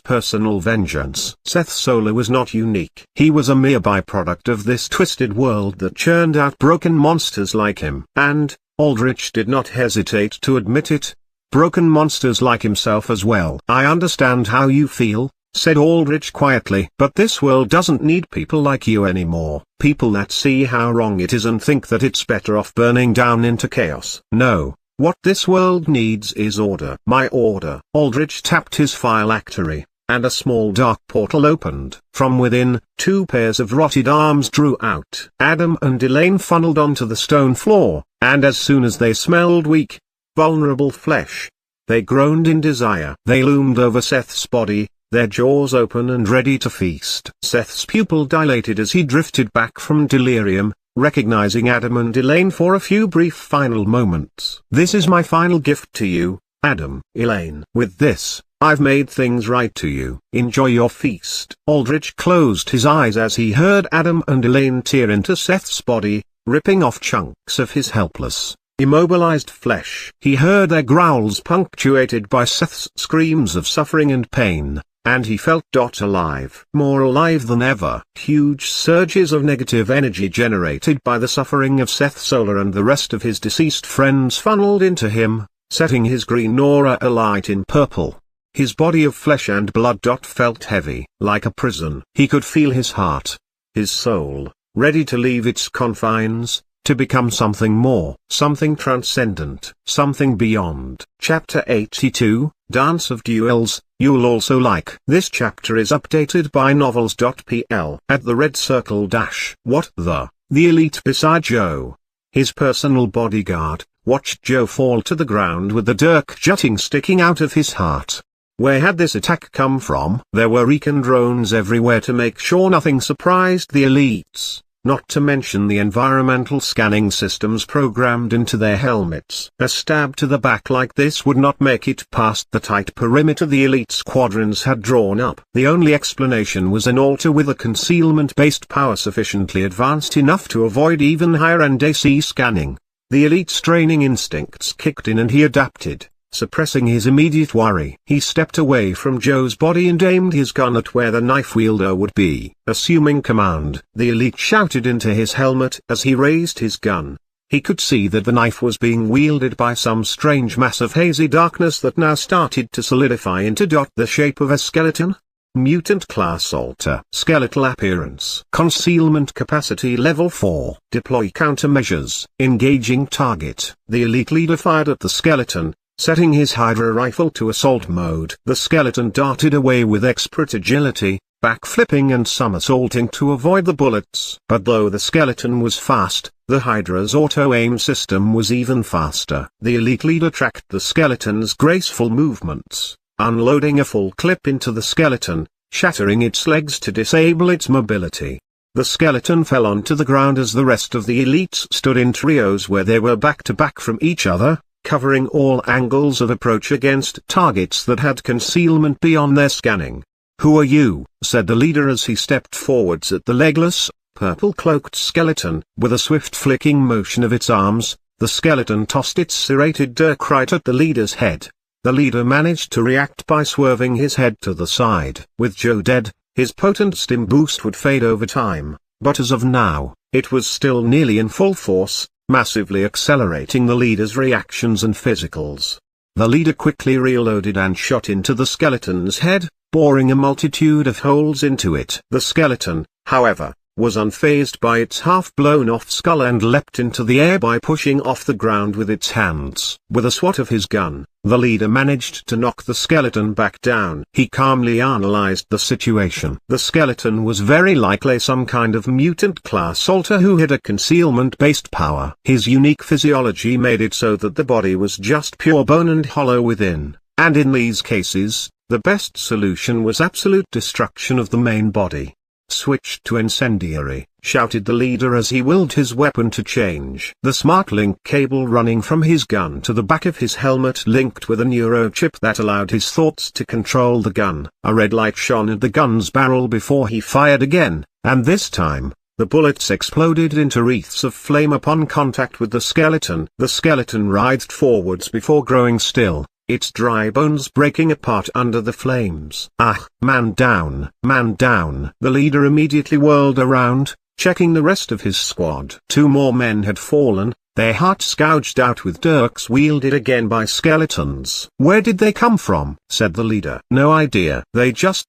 personal vengeance. Seth Solar was not unique. He was a mere byproduct of this twisted world that churned out broken monsters like him. And, Aldrich did not hesitate to admit it, broken monsters like himself as well. I understand how you feel, said Aldrich quietly. But this world doesn't need people like you anymore. People that see how wrong it is and think that it's better off burning down into chaos. No. What this world needs is order. My order. Aldrich tapped his phylactery, and a small dark portal opened. From within, two pairs of rotted arms drew out. Adam and Elaine funneled onto the stone floor, and as soon as they smelled weak, vulnerable flesh, they groaned in desire. They loomed over Seth's body, their jaws open and ready to feast. Seth's pupil dilated as he drifted back from delirium, recognizing Adam and Elaine for a few brief final moments. This is my final gift to you, Adam. Elaine. With this, I've made things right to you. Enjoy your feast. Aldrich closed his eyes as he heard Adam and Elaine tear into Seth's body, ripping off chunks of his helpless, immobilized flesh. He heard their growls punctuated by Seth's screams of suffering and pain. And he felt alive. More alive than ever. Huge surges of negative energy generated by the suffering of Seth Solar and the rest of his deceased friends funneled into him, setting his green aura alight in purple. His body of flesh and blood felt heavy, like a prison. He could feel his heart, his soul, ready to leave its confines, to become something more, something transcendent, something beyond. Chapter 82, Dance of Duels. You'll also like. This chapter is updated by novels.pl. At the red circle dash. What the elite beside Joe, his personal bodyguard, watched Joe fall to the ground with the dirk jutting sticking out of his heart. Where had this attack come from? There were recon drones everywhere to make sure nothing surprised the elites, not to mention the environmental scanning systems programmed into their helmets. A stab to the back like this would not make it past the tight perimeter the elite squadrons had drawn up. The only explanation was an altar with a concealment-based power sufficiently advanced enough to avoid even higher-end AC scanning. The elite's training instincts kicked in and he adapted, suppressing his immediate worry. He stepped away from Joe's body and aimed his gun at where the knife wielder would be. Assuming command, the elite shouted into his helmet as he raised his gun. He could see that the knife was being wielded by some strange mass of hazy darkness that now started to solidify into the shape of a skeleton. Mutant class alter. Skeletal appearance. Concealment capacity level 4. Deploy countermeasures. Engaging target. The elite leader fired at the skeleton, setting his Hydra rifle to assault mode. The skeleton darted away with expert agility, backflipping and somersaulting to avoid the bullets. But though the skeleton was fast, the Hydra's auto-aim system was even faster. The elite leader tracked the skeleton's graceful movements, unloading a full clip into the skeleton, shattering its legs to disable its mobility. The skeleton fell onto the ground as the rest of the elites stood in trios where they were back to back from each other, covering all angles of approach against targets that had concealment beyond their scanning. "Who are you?" said the leader as he stepped forwards at the legless, purple-cloaked skeleton. With a swift flicking motion of its arms, the skeleton tossed its serrated dirk right at the leader's head. The leader managed to react by swerving his head to the side. With Joe dead, his potent stim boost would fade over time, but as of now, it was still nearly in full force, massively accelerating the leader's reactions and physicals. The leader quickly reloaded and shot into the skeleton's head, boring a multitude of holes into it. The skeleton, however, was unfazed by its half-blown-off skull and leapt into the air by pushing off the ground with its hands. With a swat of his gun, the leader managed to knock the skeleton back down. He calmly analyzed the situation. The skeleton was very likely some kind of mutant class alter who had a concealment-based power. His unique physiology made it so that the body was just pure bone and hollow within, and in these cases, the best solution was absolute destruction of the main body. "Switch to incendiary," shouted the leader as he willed his weapon to change. The smart link cable running from his gun to the back of his helmet linked with a neurochip that allowed his thoughts to control the gun. A red light shone at the gun's barrel before he fired again, and this time, the bullets exploded into wreaths of flame upon contact with the skeleton. The skeleton writhed forwards before growing still, its dry bones breaking apart under the flames. "Ah, man down, man down." The leader immediately whirled around, checking the rest of his squad. 2 more men had fallen, their hearts gouged out with dirks wielded again by skeletons. "Where did they come from?" said the leader. "No idea. They just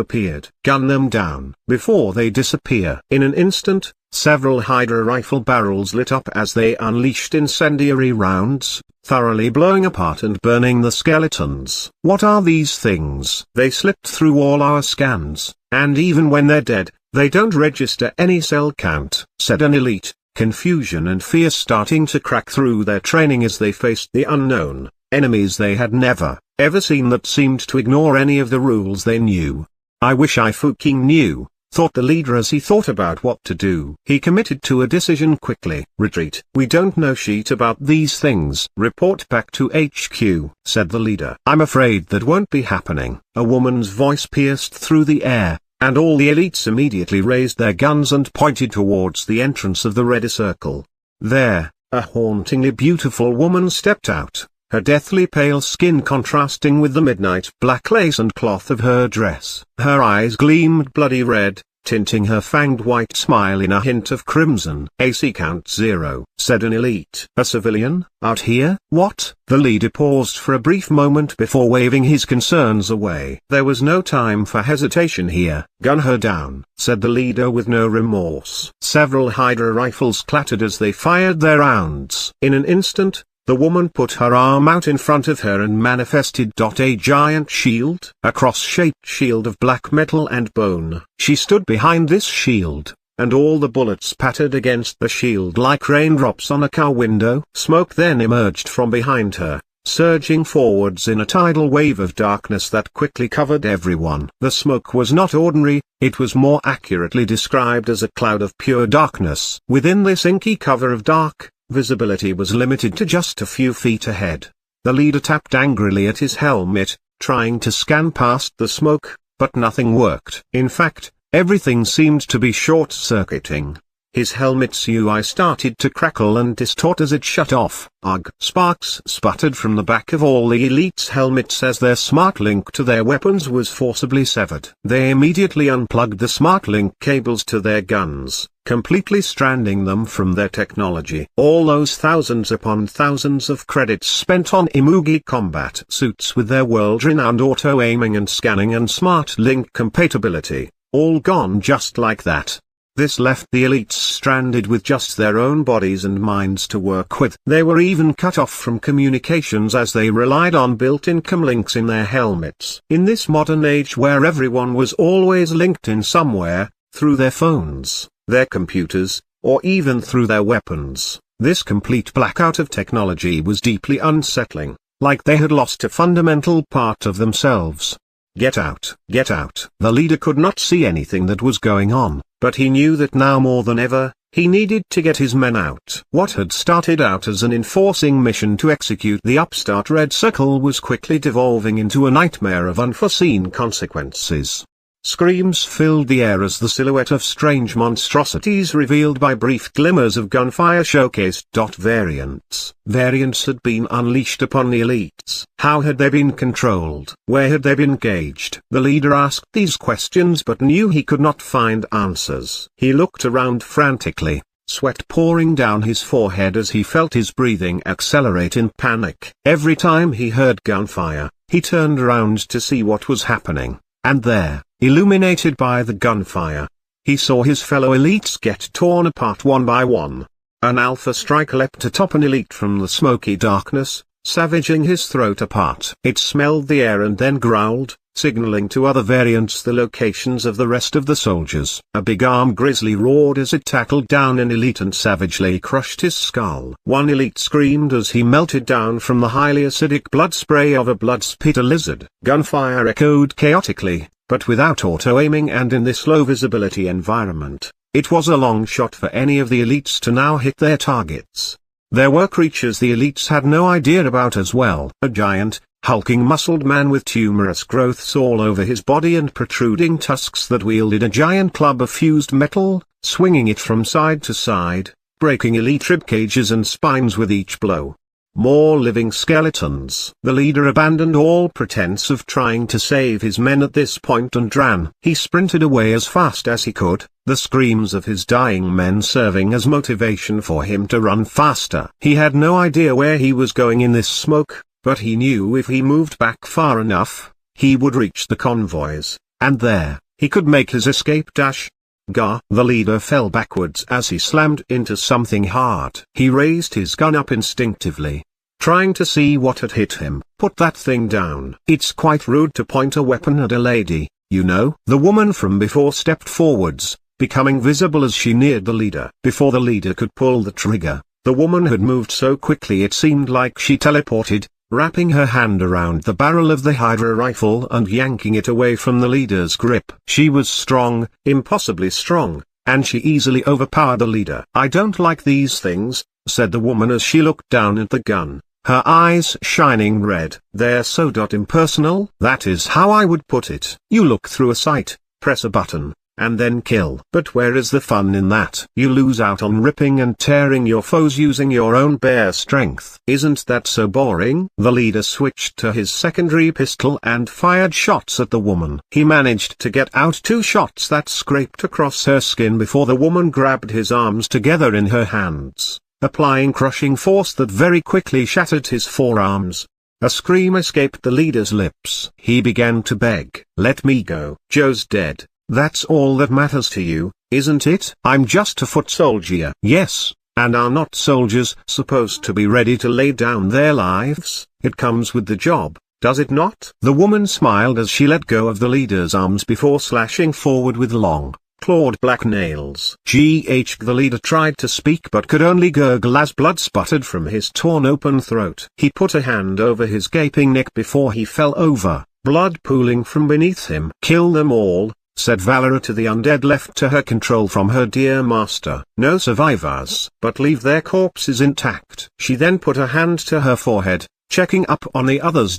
appeared. Gun them down before they disappear." In an instant, several Hydra rifle barrels lit up as they unleashed incendiary rounds, thoroughly blowing apart and burning the skeletons. "What are these things?" "They slipped through all our scans, and even when they're dead, they don't register any cell count," said an elite, confusion and fear starting to crack through their training as they faced the unknown, enemies they had never, ever seen that seemed to ignore any of the rules they knew. "I wish I fucking knew," thought the leader as he thought about what to do. He committed to a decision quickly. "Retreat. We don't know shit about these things." "Report back to HQ," said the leader. "I'm afraid that won't be happening." A woman's voice pierced through the air, and all the elites immediately raised their guns and pointed towards the entrance of the red circle. There, a hauntingly beautiful woman stepped out, her deathly pale skin contrasting with the midnight black lace and cloth of her dress. Her eyes gleamed bloody red, tinting her fanged white smile in a hint of crimson. "AC count 0, said an elite. "A civilian, out here?" "What?" The leader paused for a brief moment before waving his concerns away. There was no time for hesitation here. "Gun her down," said the leader with no remorse. Several Hydra rifles clattered as they fired their rounds. In an instant, the woman put her arm out in front of her and manifested a giant shield, a cross-shaped shield of black metal and bone. She stood behind this shield, and all the bullets pattered against the shield like raindrops on a car window. Smoke then emerged from behind her, surging forwards in a tidal wave of darkness that quickly covered everyone. The smoke was not ordinary, it was more accurately described as a cloud of pure darkness. Within this inky cover of dark, visibility was limited to just a few feet ahead. The leader tapped angrily at his helmet, trying to scan past the smoke, but nothing worked. In fact, everything seemed to be short-circuiting. His helmet's UI started to crackle and distort as it shut off. Ugh! Sparks sputtered from the back of all the elites' helmets as their smart link to their weapons was forcibly severed. They immediately unplugged the smart link cables to their guns, completely stranding them from their technology. All those thousands upon thousands of credits spent on Imugi combat suits with their world-renowned auto-aiming and scanning and smart link compatibility, all gone just like that. This left the elites stranded with just their own bodies and minds to work with. They were even cut off from communications as they relied on built-in comlinks in their helmets. In this modern age where everyone was always linked in somewhere, through their phones, their computers, or even through their weapons, this complete blackout of technology was deeply unsettling, like they had lost a fundamental part of themselves. "Get out! Get out!" The leader could not see anything that was going on, but he knew that now more than ever, he needed to get his men out. What had started out as an enforcing mission to execute the upstart Red Circle was quickly devolving into a nightmare of unforeseen consequences. Screams filled the air as the silhouette of strange monstrosities revealed by brief glimmers of gunfire showcased variants. Variants had been unleashed upon the elites. How had they been controlled? Where had they been gauged? The leader asked these questions but knew he could not find answers. He looked around frantically, sweat pouring down his forehead as he felt his breathing accelerate in panic. Every time he heard gunfire, he turned around to see what was happening, and there, illuminated by the gunfire, he saw his fellow elites get torn apart one by one. An alpha striker leapt atop an elite from the smoky darkness, savaging his throat apart. It smelled the air and then growled, signaling to other variants the locations of the rest of the soldiers. A big arm grizzly roared as it tackled down an elite and savagely crushed his skull. One elite screamed as he melted down from the highly acidic blood spray of a blood spitter lizard. Gunfire echoed chaotically, but without auto-aiming, and in this low-visibility environment, it was a long shot for any of the elites to now hit their targets. There were creatures the elites had no idea about as well. A giant, hulking muscled man with tumorous growths all over his body and protruding tusks that wielded a giant club of fused metal, swinging it from side to side, breaking elite rib cages and spines with each blow. More living skeletons. The leader abandoned all pretense of trying to save his men at this point and ran. He sprinted away as fast as he could, the screams of his dying men serving as motivation for him to run faster. He had no idea where he was going in this smoke, but he knew if he moved back far enough, he would reach the convoys, and there, he could make his escape dash. Gah! The leader fell backwards as he slammed into something hard. He raised his gun up instinctively, trying to see what had hit him. Put that thing down. It's quite rude to point a weapon at a lady, you know. The woman from before stepped forwards, becoming visible as she neared the leader. Before the leader could pull the trigger, the woman had moved so quickly it seemed like she teleported, wrapping her hand around the barrel of the Hydra rifle and yanking it away from the leader's grip. She was strong, impossibly strong, and she easily overpowered the leader. "I don't like these things," said the woman as she looked down at the gun, her eyes shining red. "They're so impersonal." "That is how I would put it. You look through a sight, press a button, and then kill. But where is the fun in that? You lose out on ripping and tearing your foes using your own bare strength. Isn't that so boring?" The leader switched to his secondary pistol and fired shots at the woman. He managed to get out 2 shots that scraped across her skin before the woman grabbed his arms together in her hands, applying crushing force that very quickly shattered his forearms. A scream escaped the leader's lips. He began to beg, "Let me go. Joe's dead. That's all that matters to you, isn't it? I'm just a foot soldier." "Yes, and are not soldiers supposed to be ready to lay down their lives? It comes with the job, does it not?" The woman smiled as she let go of the leader's arms before slashing forward with long, clawed black nails. The leader tried to speak but could only gurgle as blood sputtered from his torn open throat. He put a hand over his gaping neck before he fell over, blood pooling from beneath him. "Kill them all," said Valera to the undead left to her control from her dear master. "No survivors, but leave their corpses intact." She then put a hand to her forehead, checking up on the others.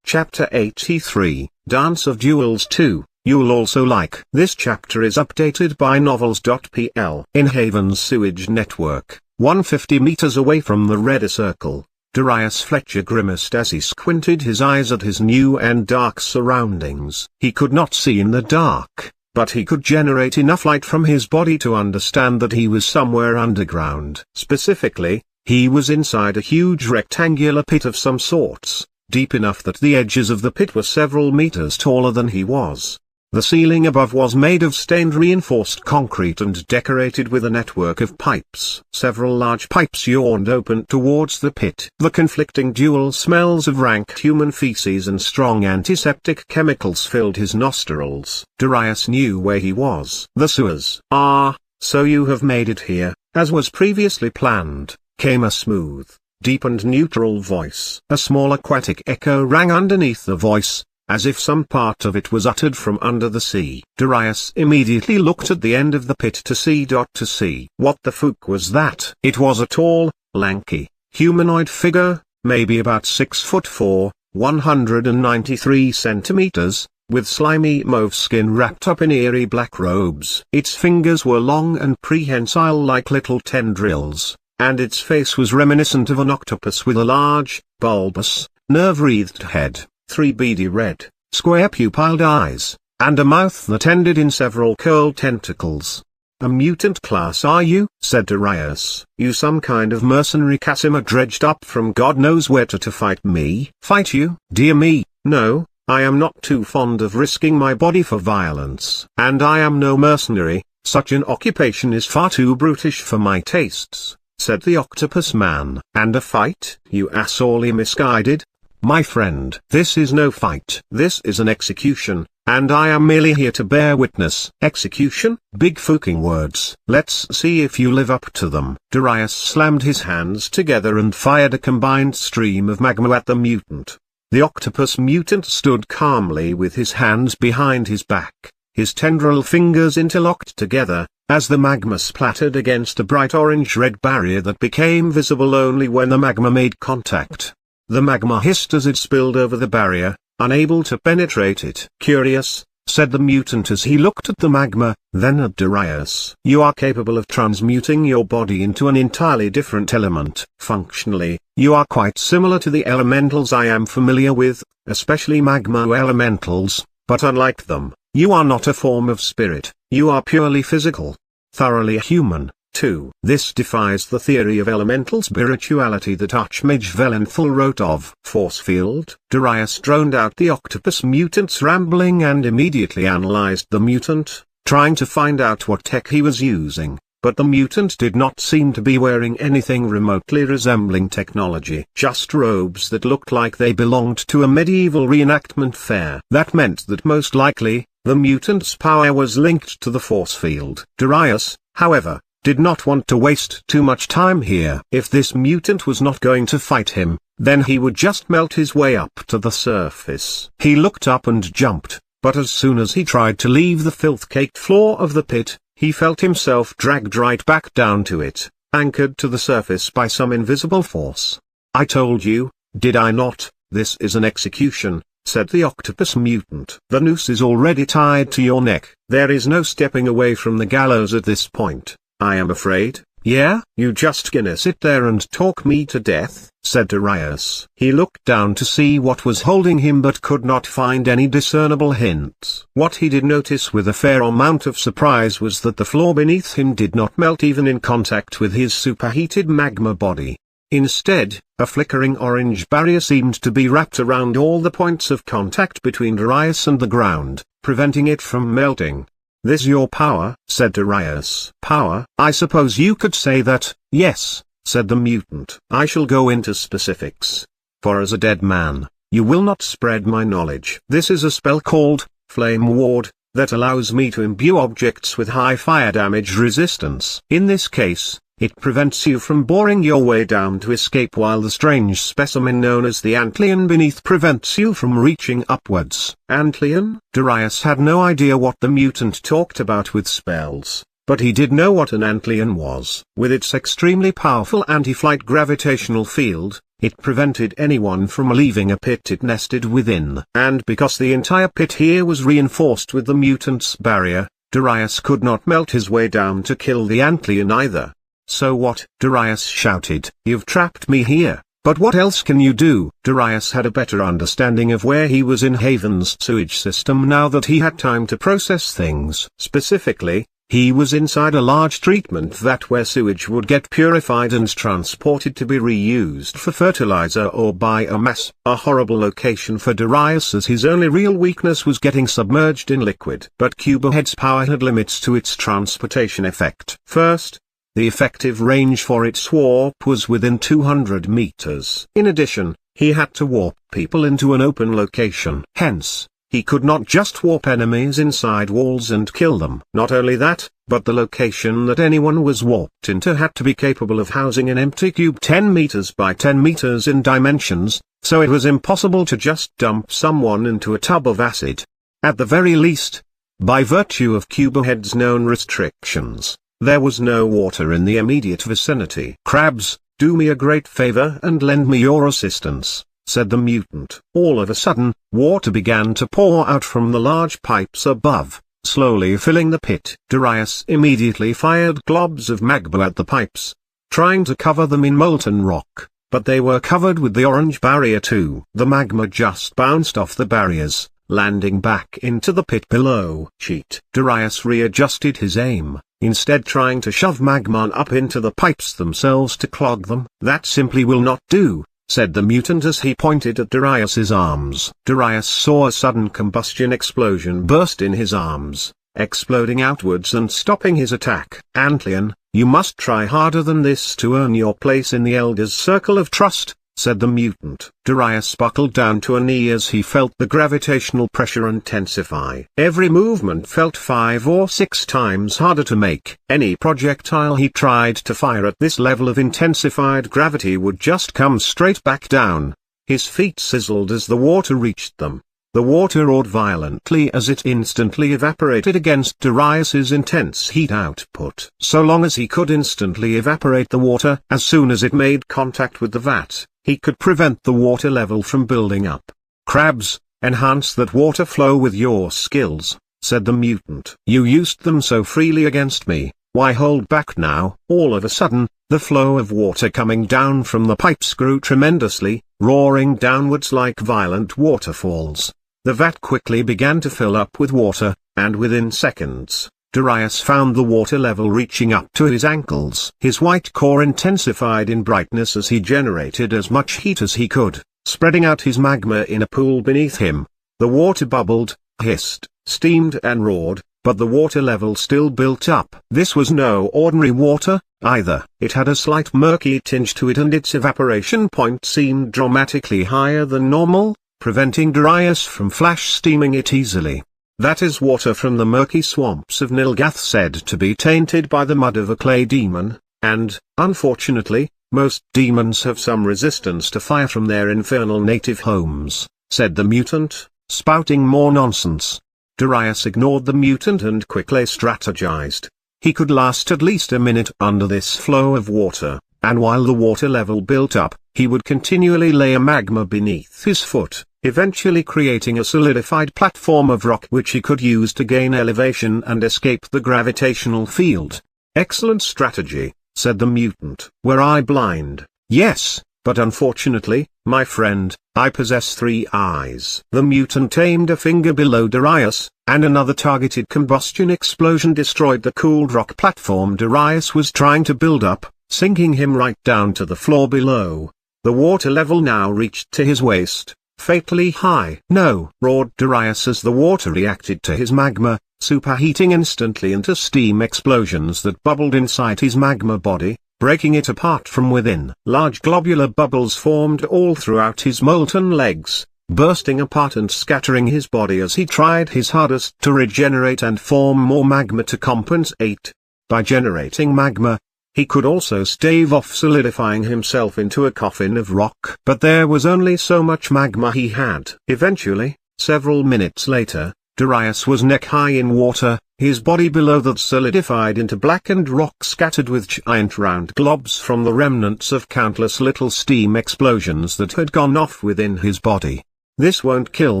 Chapter 83, Dance of Duels 2, You'll Also Like. This chapter is updated by novels.pl. In Haven's sewage network, 150 meters away from the Red Circle, Darius Fletcher grimaced as he squinted his eyes at his new and dark surroundings. He could not see in the dark, but he could generate enough light from his body to understand that he was somewhere underground. Specifically, he was inside a huge rectangular pit of some sorts, deep enough that the edges of the pit were several meters taller than he was. The ceiling above was made of stained reinforced concrete and decorated with a network of pipes. Several large pipes yawned open towards the pit. The conflicting dual smells of rank human feces and strong antiseptic chemicals filled his nostrils. Darius knew where he was. The sewers. "Ah, so you have made it here, as was previously planned," came a smooth, deep and neutral voice. A small aquatic echo rang underneath the voice, as if some part of it was uttered from under the sea. Darius immediately looked at the end of the pit to see. What the fuck was that? It was a tall, lanky, humanoid figure, maybe about 6'4", 193 centimeters, with slimy mauve skin wrapped up in eerie black robes. Its fingers were long and prehensile like little tendrils, and its face was reminiscent of an octopus with a large, bulbous, nerve-wreathed head, 3 beady red, square pupilled eyes, and a mouth that ended in several curled tentacles. A mutant class are you? Said Darius. You some kind of mercenary Casimir dredged up from God knows where to fight me? Fight you? Dear me, no, I am not too fond of risking my body for violence. And I am no mercenary, such an occupation is far too brutish for my tastes, said the octopus man. And a fight? You are sorely misguided. My friend, this is no fight. This is an execution, and I am merely here to bear witness. Execution? Big fucking words. Let's see if you live up to them. Darius slammed his hands together and fired a combined stream of magma at the mutant. The octopus mutant stood calmly with his hands behind his back, his tendril fingers interlocked together, as the magma splattered against a bright orange-red barrier that became visible only when the magma made contact. The magma hissed as it spilled over the barrier, unable to penetrate it. Curious, said the mutant as he looked at the magma, then at Darius. You are capable of transmuting your body into an entirely different element. Functionally, you are quite similar to the elementals I am familiar with, especially magma elementals, but unlike them, you are not a form of spirit, you are purely physical. Thoroughly human. 2. This defies the theory of elemental spirituality that Archmage Valenthal wrote of. Force field. Darius droned out the octopus mutant's rambling and immediately analyzed the mutant, trying to find out what tech he was using, but the mutant did not seem to be wearing anything remotely resembling technology. Just robes that looked like they belonged to a medieval reenactment fair. That meant that most likely, the mutant's power was linked to the force field. Darius, however, did not want to waste too much time here. If this mutant was not going to fight him, then he would just melt his way up to the surface. He looked up and jumped, but as soon as he tried to leave the filth-caked floor of the pit, he felt himself dragged right back down to it, anchored to the surface by some invisible force. I told you, did I not, this is an execution, said the octopus mutant. The noose is already tied to your neck. There is no stepping away from the gallows at this point. I am afraid. Yeah? You just gonna sit there and talk me to death, said Darius. He looked down to see what was holding him but could not find any discernible hints. What he did notice with a fair amount of surprise was that the floor beneath him did not melt even in contact with his superheated magma body. Instead, a flickering orange barrier seemed to be wrapped around all the points of contact between Darius and the ground, preventing it from melting. This your power, said Darius. Power? I suppose you could say that, yes, said the mutant. I shall go into specifics. For as a dead man, you will not spread my knowledge. This is a spell called, Flame Ward, that allows me to imbue objects with high fire damage resistance. In this case, it prevents you from boring your way down to escape while the strange specimen known as the Antlion beneath prevents you from reaching upwards. Antlion? Darius had no idea what the mutant talked about with spells, but he did know what an Antlion was. With its extremely powerful anti-flight gravitational field, it prevented anyone from leaving a pit it nested within. And because the entire pit here was reinforced with the mutant's barrier, Darius could not melt his way down to kill the Antlion either. So what? Darius shouted. You've trapped me here, but what else can you do? Darius had a better understanding of where he was in Haven's sewage system now that he had time to process things. Specifically, he was inside a large treatment vat where sewage would get purified and transported to be reused for fertilizer or biomass. A horrible location for Darius as his only real weakness was getting submerged in liquid. But Cubohead's power had limits to its transportation effect. First, the effective range for its warp was within 200 meters. In addition, he had to warp people into an open location. Hence, he could not just warp enemies inside walls and kill them. Not only that, but the location that anyone was warped into had to be capable of housing an empty cube 10 meters by 10 meters in dimensions, so it was impossible to just dump someone into a tub of acid. At the very least, by virtue of Cubohead's known restrictions, there was no water in the immediate vicinity. Crabs, do me a great favor and lend me your assistance, said the mutant. All of a sudden, water began to pour out from the large pipes above, slowly filling the pit. Darius immediately fired globs of magma at the pipes, trying to cover them in molten rock, but they were covered with the orange barrier too. The magma just bounced off the barriers, landing back into the pit below. Cheat. Darius readjusted his aim, instead trying to shove magma up into the pipes themselves to clog them. "That simply will not do," said the mutant as he pointed at Darius's arms. Darius saw a sudden combustion explosion burst in his arms, exploding outwards and stopping his attack. "Antlion, you must try harder than this to earn your place in the Elder's circle of trust," said the mutant. Darius buckled down to a knee as he felt the gravitational pressure intensify. Every movement felt 5 or 6 times harder to make. Any projectile he tried to fire at this level of intensified gravity would just come straight back down. His feet sizzled as the water reached them. The water roared violently as it instantly evaporated against Darius's intense heat output. So long as he could instantly evaporate the water as soon as it made contact with the vat, he could prevent the water level from building up. "Crabs, enhance that water flow with your skills," said the mutant. "You used them so freely against me, why hold back now?" All of a sudden, the flow of water coming down from the pipes grew tremendously, roaring downwards like violent waterfalls. The vat quickly began to fill up with water, and within seconds, Darius found the water level reaching up to his ankles. His white core intensified in brightness as he generated as much heat as he could, spreading out his magma in a pool beneath him. The water bubbled, hissed, steamed and roared, but the water level still built up. This was no ordinary water, either. It had a slight murky tinge to it and its evaporation point seemed dramatically higher than normal, preventing Darius from flash steaming it easily. "That is water from the murky swamps of Nilgath, said to be tainted by the mud of a clay demon, and, unfortunately, most demons have some resistance to fire from their infernal native homes," said the mutant, spouting more nonsense. Darius ignored the mutant and quickly strategized. He could last at least a minute under this flow of water, and while the water level built up, he would continually lay a magma beneath his foot, eventually creating a solidified platform of rock which he could use to gain elevation and escape the gravitational field. "Excellent strategy," said the mutant. "Were I blind?" "Yes, but unfortunately, my friend, I possess 3 eyes." The mutant aimed a finger below Darius, and another targeted combustion explosion destroyed the cooled rock platform Darius was trying to build up, sinking him right down to the floor below. The water level now reached to his waist, fatally high. "No!" roared Darius as the water reacted to his magma, superheating instantly into steam explosions that bubbled inside his magma body, breaking it apart from within. Large globular bubbles formed all throughout his molten legs, bursting apart and scattering his body as he tried his hardest to regenerate and form more magma to compensate. By generating magma, he could also stave off solidifying himself into a coffin of rock. But there was only so much magma he had. Eventually, several minutes later, Darius was neck-high in water, his body below that solidified into blackened rock scattered with giant round globs from the remnants of countless little steam explosions that had gone off within his body. "This won't kill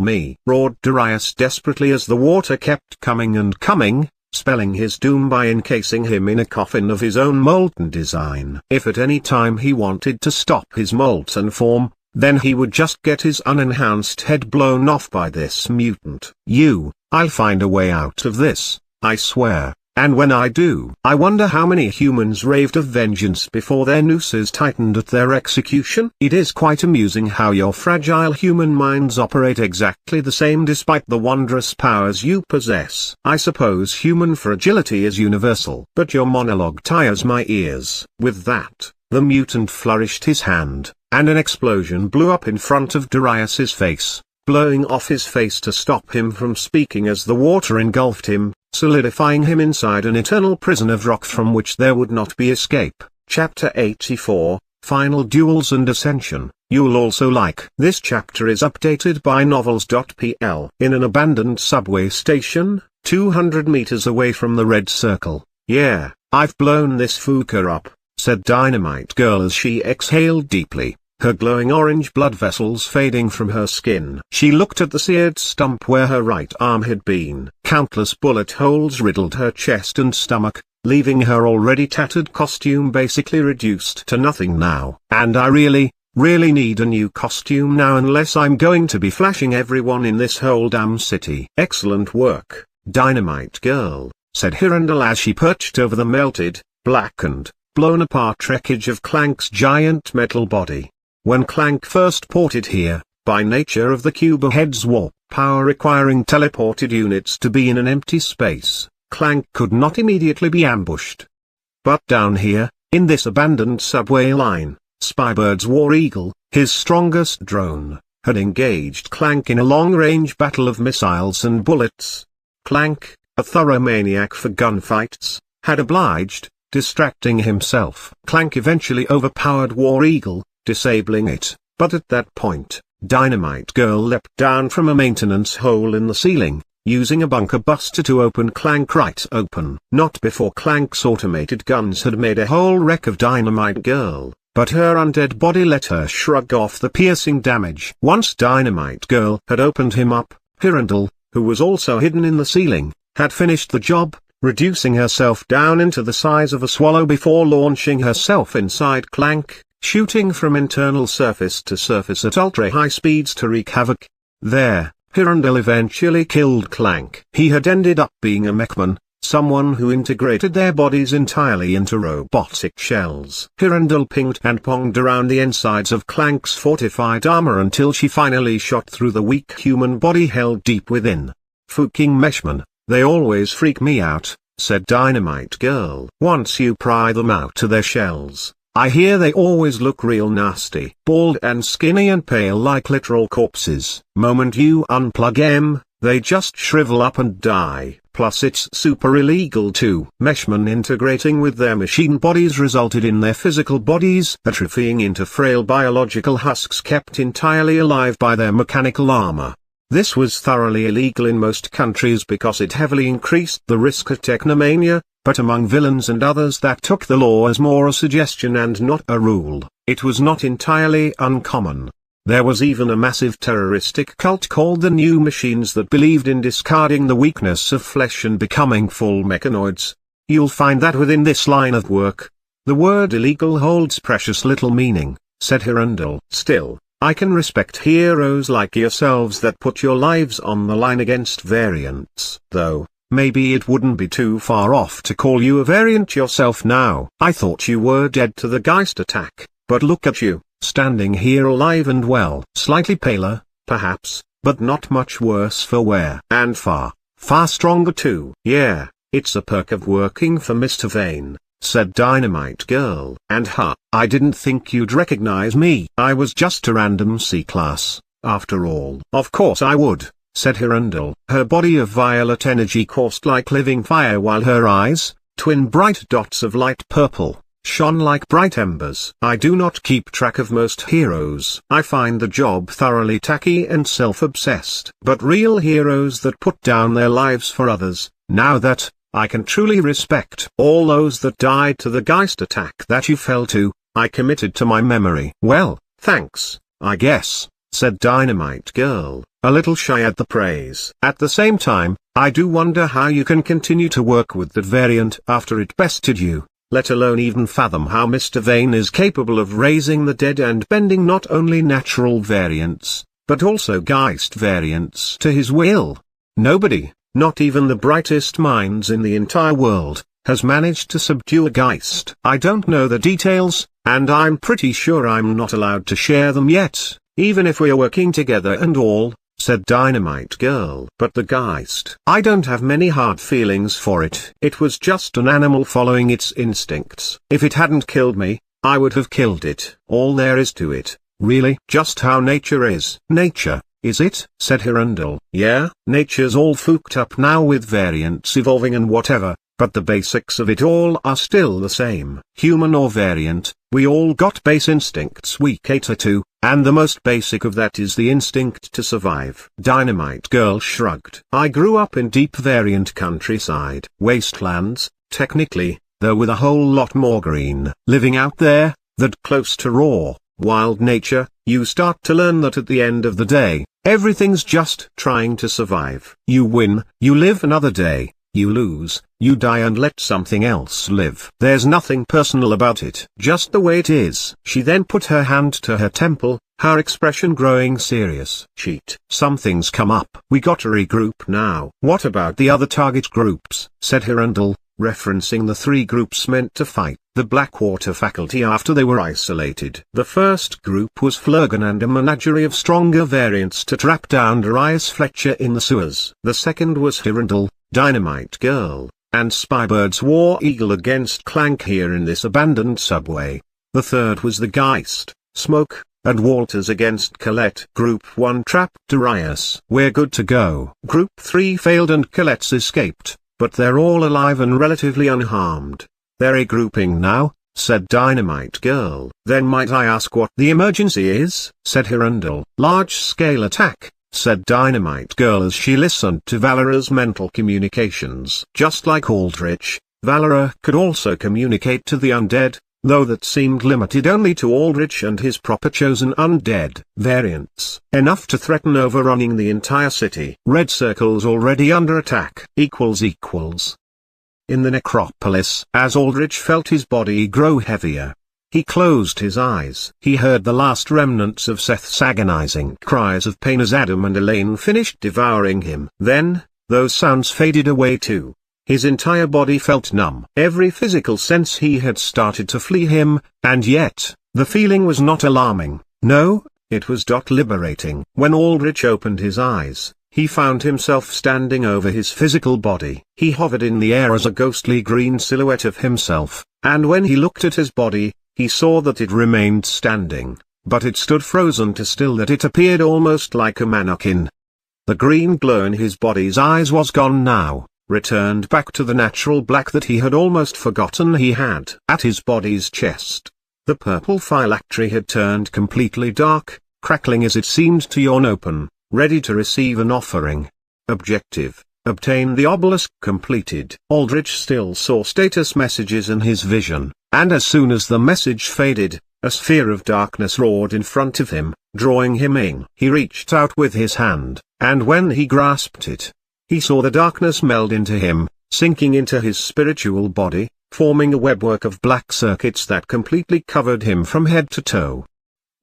me," roared Darius desperately as the water kept coming and coming, spelling his doom by encasing him in a coffin of his own molten design. If at any time he wanted to stop his molten form, then he would just get his unenhanced head blown off by this mutant. "I'll find a way out of this, I swear, and when I do." I wonder how many humans raved of vengeance before their nooses tightened at their execution. It is quite amusing how your fragile human minds operate exactly the same despite the wondrous powers you possess. I suppose human fragility is universal. But your monologue tires my ears. With that, the mutant flourished his hand, and an explosion blew up in front of Darius's face, blowing off his face to stop him from speaking as the water engulfed him, solidifying him inside an eternal prison of rock from which there would not be escape. Chapter 84, Final Duels and Ascension. You'll also like. This chapter is updated by novels.pl. In an abandoned subway station, 200 meters away from the red circle. "Yeah, I've blown this fucker up," said Dynamite Girl as she exhaled deeply, her glowing orange blood vessels fading from her skin. She looked at the seared stump where her right arm had been. Countless bullet holes riddled her chest and stomach, leaving her already tattered costume basically reduced to nothing now. "And I really need a new costume now unless I'm going to be flashing everyone in this whole damn city." "Excellent work, Dynamite Girl," said Hirondelle as she perched over the melted, blackened, blown apart wreckage of Clank's giant metal body. When Clank first ported here, by nature of the Cubohead's warp power requiring teleported units to be in an empty space, Clank could not immediately be ambushed. But down here, in this abandoned subway line, Spybird's War Eagle, his strongest drone, had engaged Clank in a long-range battle of missiles and bullets. Clank, a thorough maniac for gunfights, had obliged, distracting himself. Clank eventually overpowered War Eagle, disabling it, but at that point, Dynamite Girl leapt down from a maintenance hole in the ceiling, using a bunker buster to open Clank right open. Not before Clank's automated guns had made a whole wreck of Dynamite Girl, but her undead body let her shrug off the piercing damage. Once Dynamite Girl had opened him up, Hirondelle, who was also hidden in the ceiling, had finished the job, reducing herself down into the size of a swallow before launching herself inside Clank, shooting from internal surface to surface at ultra-high speeds to wreak havoc. There, Hirondelle eventually killed Clank. He had ended up being a mechman, someone who integrated their bodies entirely into robotic shells. Hirondelle pinged and ponged around the insides of Clank's fortified armor until she finally shot through the weak human body held deep within. "Fucking meshmen, they always freak me out," said Dynamite Girl. "Once you pry them out of their shells, I hear they always look real nasty. Bald and skinny and pale like literal corpses. Moment you unplug 'em, they just shrivel up and die. Plus it's super illegal too." Meshmen integrating with their machine bodies resulted in their physical bodies atrophying into frail biological husks kept entirely alive by their mechanical armor. This was thoroughly illegal in most countries because it heavily increased the risk of technomania, but among villains and others that took the law as more a suggestion and not a rule, it was not entirely uncommon. There was even a massive terroristic cult called the New Machines that believed in discarding the weakness of flesh and becoming full mechanoids. You'll find that within this line of work. The word illegal holds precious little meaning, said Hirondelle. Still, I can respect heroes like yourselves that put your lives on the line against variants. Though, maybe it wouldn't be too far off to call you a variant yourself now. I thought you were dead to the Geist attack, but look at you, standing here alive and well. Slightly paler, perhaps, but not much worse for wear. And far, far stronger too. Yeah, it's a perk of working for Mr. Vane, said Dynamite Girl. And I didn't think you'd recognize me. I was just a random C-class, after all. Of course I would, said Hirondelle. Her body of violet energy coursed like living fire while her eyes, twin bright dots of light purple, shone like bright embers. I do not keep track of most heroes. I find the job thoroughly tacky and self-obsessed. But real heroes that put down their lives for others, now that, I can truly respect. All those that died to the Geist attack that you fell to, I committed to my memory. Well, thanks, I guess, said Dynamite Girl, a little shy at the praise. At the same time, I do wonder how you can continue to work with that variant after it bested you, let alone even fathom how Mr. Vane is capable of raising the dead and bending not only natural variants, but also Geist variants to his will. Nobody, not even the brightest minds in the entire world, has managed to subdue a Geist. I don't know the details, and I'm pretty sure I'm not allowed to share them yet, even if we're working together and all, said Dynamite Girl. But the Geist, I don't have many hard feelings for it. It was just an animal following its instincts. If it hadn't killed me, I would have killed it. All there is to it, really. Just how nature is. Nature, is it? Said Hirondelle. Yeah, nature's all fooked up now with variants evolving and whatever, but the basics of it all are still the same. Human or variant, we all got base instincts we cater to, and the most basic of that is the instinct to survive. Dynamite Girl shrugged. I grew up in deep variant countryside. Wastelands, technically, though with a whole lot more green. Living out there, that close to raw, wild nature, you start to learn that at the end of the day, everything's just trying to survive. You win, you live another day, you lose, you die and let something else live. There's nothing personal about it. Just the way it is. She then put her hand to her temple, her expression growing serious. Cheat. Something's come up. We gotta regroup now. What about the other target groups? Said Hirundle, referencing the 3 groups meant to fight the Blackwater faculty after they were isolated. The first group was Flurgan and a menagerie of stronger variants to trap down Darius Fletcher in the sewers. The second was Hirundle, Dynamite Girl, and Spybird's War Eagle against Clank here in this abandoned subway. The third was the Geist, Smoke, and Walters against Colette. Group 1 trapped Darius. We're good to go. Group 3 failed and Colette's escaped, but they're all alive and relatively unharmed. They're regrouping now, said Dynamite Girl. Then might I ask what the emergency is? Said Hirundle. Large-scale attack, said Dynamite Girl as she listened to Valera's mental communications. Just like Aldrich, Valera could also communicate to the undead, though that seemed limited only to Aldrich and his proper chosen undead variants. Enough to threaten overrunning the entire city. Red circles already under attack. In the necropolis, as Aldrich felt his body grow heavier, he closed his eyes. He heard the last remnants of Seth's agonizing cries of pain as Adam and Elaine finished devouring him. Then, those sounds faded away too. His entire body felt numb. Every physical sense he had started to flee him, and yet, the feeling was not alarming. No, it was liberating. When Aldrich opened his eyes, he found himself standing over his physical body. He hovered in the air as a ghostly green silhouette of himself, and when he looked at his body, he saw that it remained standing, but it stood frozen to still that it appeared almost like a mannequin. The green glow in his body's eyes was gone now, returned back to the natural black that he had almost forgotten he had. At his body's chest, the purple phylactery had turned completely dark, crackling as it seemed to yawn open, ready to receive an offering. Objective: obtain the obelisk completed. Aldrich still saw status messages in his vision, and as soon as the message faded, a sphere of darkness roared in front of him, drawing him in. He reached out with his hand, and when he grasped it, he saw the darkness meld into him, sinking into his spiritual body, forming a webwork of black circuits that completely covered him from head to toe.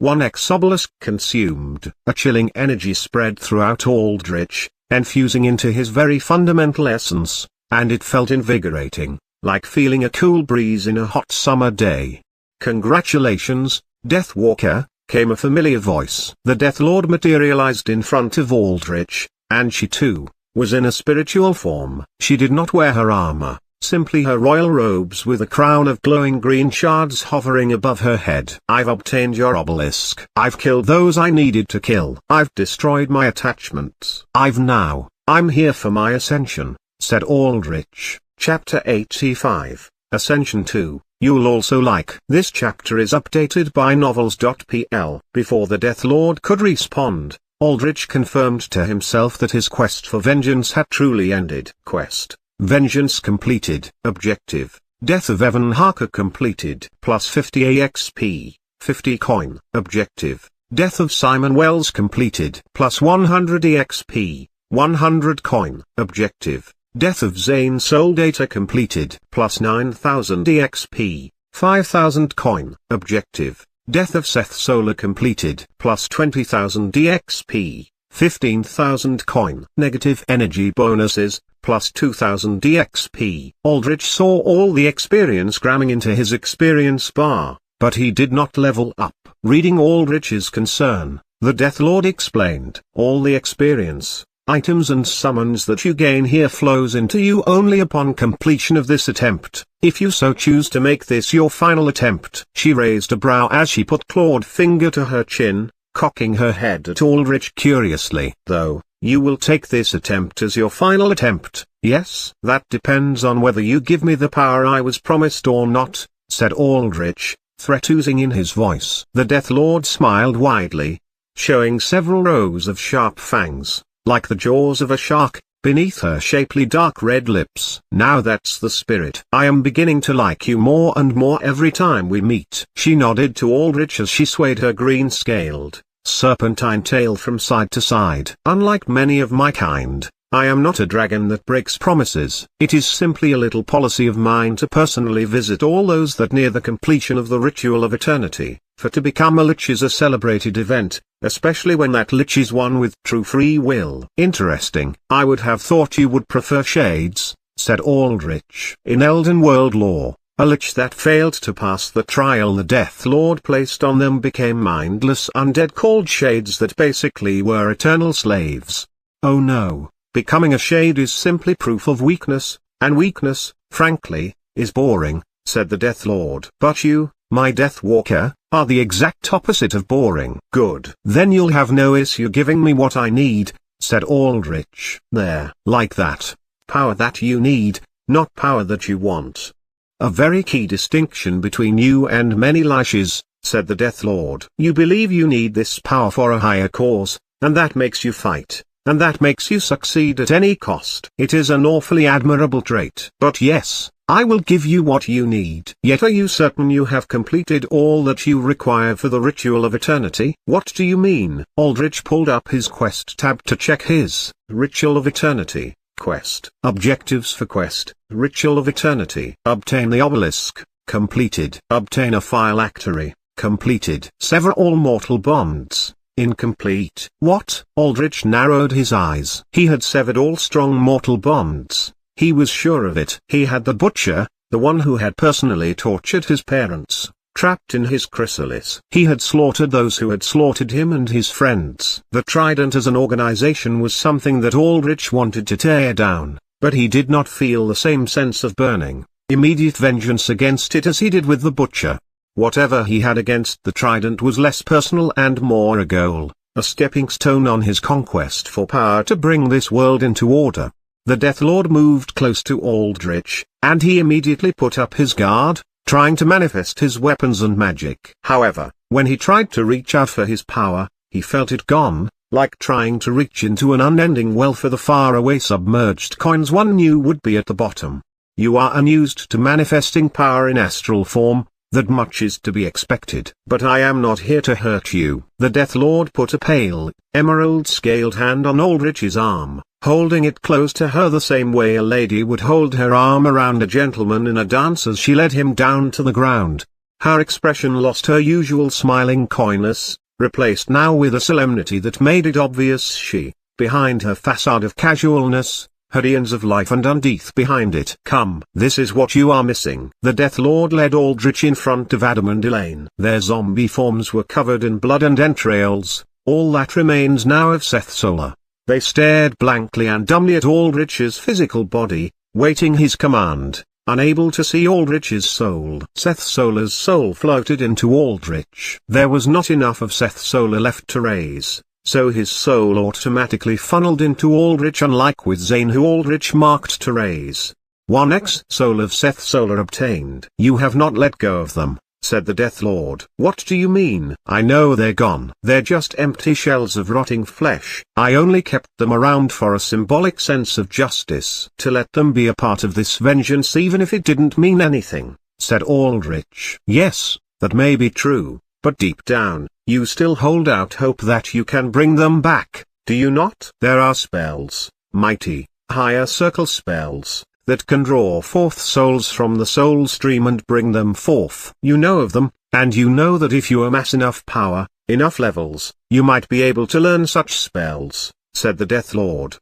1x obelisk consumed. A chilling energy spread throughout Aldrich, infusing into his very fundamental essence, and it felt invigorating, like feeling a cool breeze in a hot summer day. Congratulations, Deathwalker, came a familiar voice. The Death Lord materialized in front of Aldrich, and she too was in a spiritual form. She did not wear her armor, simply her royal robes with a crown of glowing green shards hovering above her head. I've obtained your obelisk. I've killed those I needed to kill. I've destroyed my attachments. I'm here for my ascension, said Aldrich. Chapter 85, Ascension 2. You'll also like. This chapter is updated by novels.pl. Before the Death Lord could respond, Aldrich confirmed to himself that his quest for vengeance had truly ended. Quest: vengeance completed. Objective: death of Evan Harker completed. Plus 50 AXP, 50 coin. Objective: death of Simon Wells completed. Plus 100 EXP, 100 coin. Objective: death of Zane Soul Data completed. Plus 9000 EXP, 5000 coin. Objective: death of Seth Solar completed. Plus 20,000 EXP, 15,000 coin. Negative energy bonuses, plus 2,000 EXP. Aldrich saw all the experience cramming into his experience bar, but he did not level up. Reading Aldrich's concern, the Death Lord explained, all the experience, items and summons that you gain here flows into you only upon completion of this attempt, if you so choose to make this your final attempt. She raised a brow as she put clawed finger to her chin, cocking her head at Aldrich curiously. Though, you will take this attempt as your final attempt, yes? That depends on whether you give me the power I was promised or not, said Aldrich, threat oozing in his voice. The Death Lord smiled widely, showing several rows of sharp fangs, like the jaws of a shark, beneath her shapely dark red lips. Now that's the spirit. I am beginning to like you more and more every time we meet. She nodded to Aldrich as she swayed her green-scaled, serpentine tail from side to side. Unlike many of my kind, I am not a dragon that breaks promises. It is simply a little policy of mine to personally visit all those that near the completion of the ritual of eternity, for to become a lich is a celebrated event, especially when that lich is one with true free will. Interesting. I would have thought you would prefer shades, said Aldrich. In Elden World lore, a lich that failed to pass the trial the Death Lord placed on them became mindless undead called shades that basically were eternal slaves. Oh no, becoming a shade is simply proof of weakness, and weakness, frankly, is boring, said the Death Lord. But you, my Death Walker, are the exact opposite of boring. Good. Then you'll have no issue giving me what I need, said Aldrich. There. Like that. Power that you need, not power that you want. A very key distinction between you and many liches, said the Death Lord. You believe you need this power for a higher cause, and that makes you fight, and that makes you succeed at any cost. It is an awfully admirable trait. But yes, I will give you what you need. Yet are you certain you have completed all that you require for the ritual of eternity? What do you mean? Aldrich pulled up his quest tab to check his ritual of eternity. Quest. Objectives for quest. Ritual of eternity. Obtain the obelisk. Completed. Obtain a phylactery. Completed. Sever all mortal bonds. Incomplete. What? Aldrich narrowed his eyes. He had severed all strong mortal bonds. He was sure of it. He had the butcher, the one who had personally tortured his parents, trapped in his chrysalis. He had slaughtered those who had slaughtered him and his friends. The Trident as an organization was something that Aldrich wanted to tear down, but he did not feel the same sense of burning, immediate vengeance against it as he did with the butcher. Whatever he had against the Trident was less personal and more a goal, a stepping stone on his conquest for power to bring this world into order. The Death Lord moved close to Aldrich, and he immediately put up his guard, trying to manifest his weapons and magic. However, when he tried to reach out for his power, he felt it gone, like trying to reach into an unending well for the faraway submerged coins one knew would be at the bottom. You are unused to manifesting power in astral form, that much is to be expected. But I am not here to hurt you. The Death Lord put a pale, emerald-scaled hand on Aldrich's arm, holding it close to her the same way a lady would hold her arm around a gentleman in a dance as she led him down to the ground. Her expression lost her usual smiling coyness, replaced now with a solemnity that made it obvious she, behind her facade of casualness, had eons of life and undeath behind it. Come, this is what you are missing. The Death Lord led Aldrich in front of Adam and Elaine. Their zombie forms were covered in blood and entrails, all that remains now of Seth Solar. They stared blankly and dumbly at Aldrich's physical body, waiting his command, unable to see Aldrich's soul. Seth Solar's soul floated into Aldrich. There was not enough of Seth Solar left to raise, so his soul automatically funneled into Aldrich, unlike with Zane who Aldrich marked to raise. 1x soul of Seth Solar obtained. You have not let go of them, said the Death Lord. What do you mean? I know they're gone. They're just empty shells of rotting flesh. I only kept them around for a symbolic sense of justice. To let them be a part of this vengeance even if it didn't mean anything, said Aldrich. Yes, that may be true, but deep down, you still hold out hope that you can bring them back, do you not? There are spells, mighty, higher circle spells, that can draw forth souls from the soul stream and bring them forth. You know of them, and you know that if you amass enough power, enough levels, you might be able to learn such spells, said the Death Lord.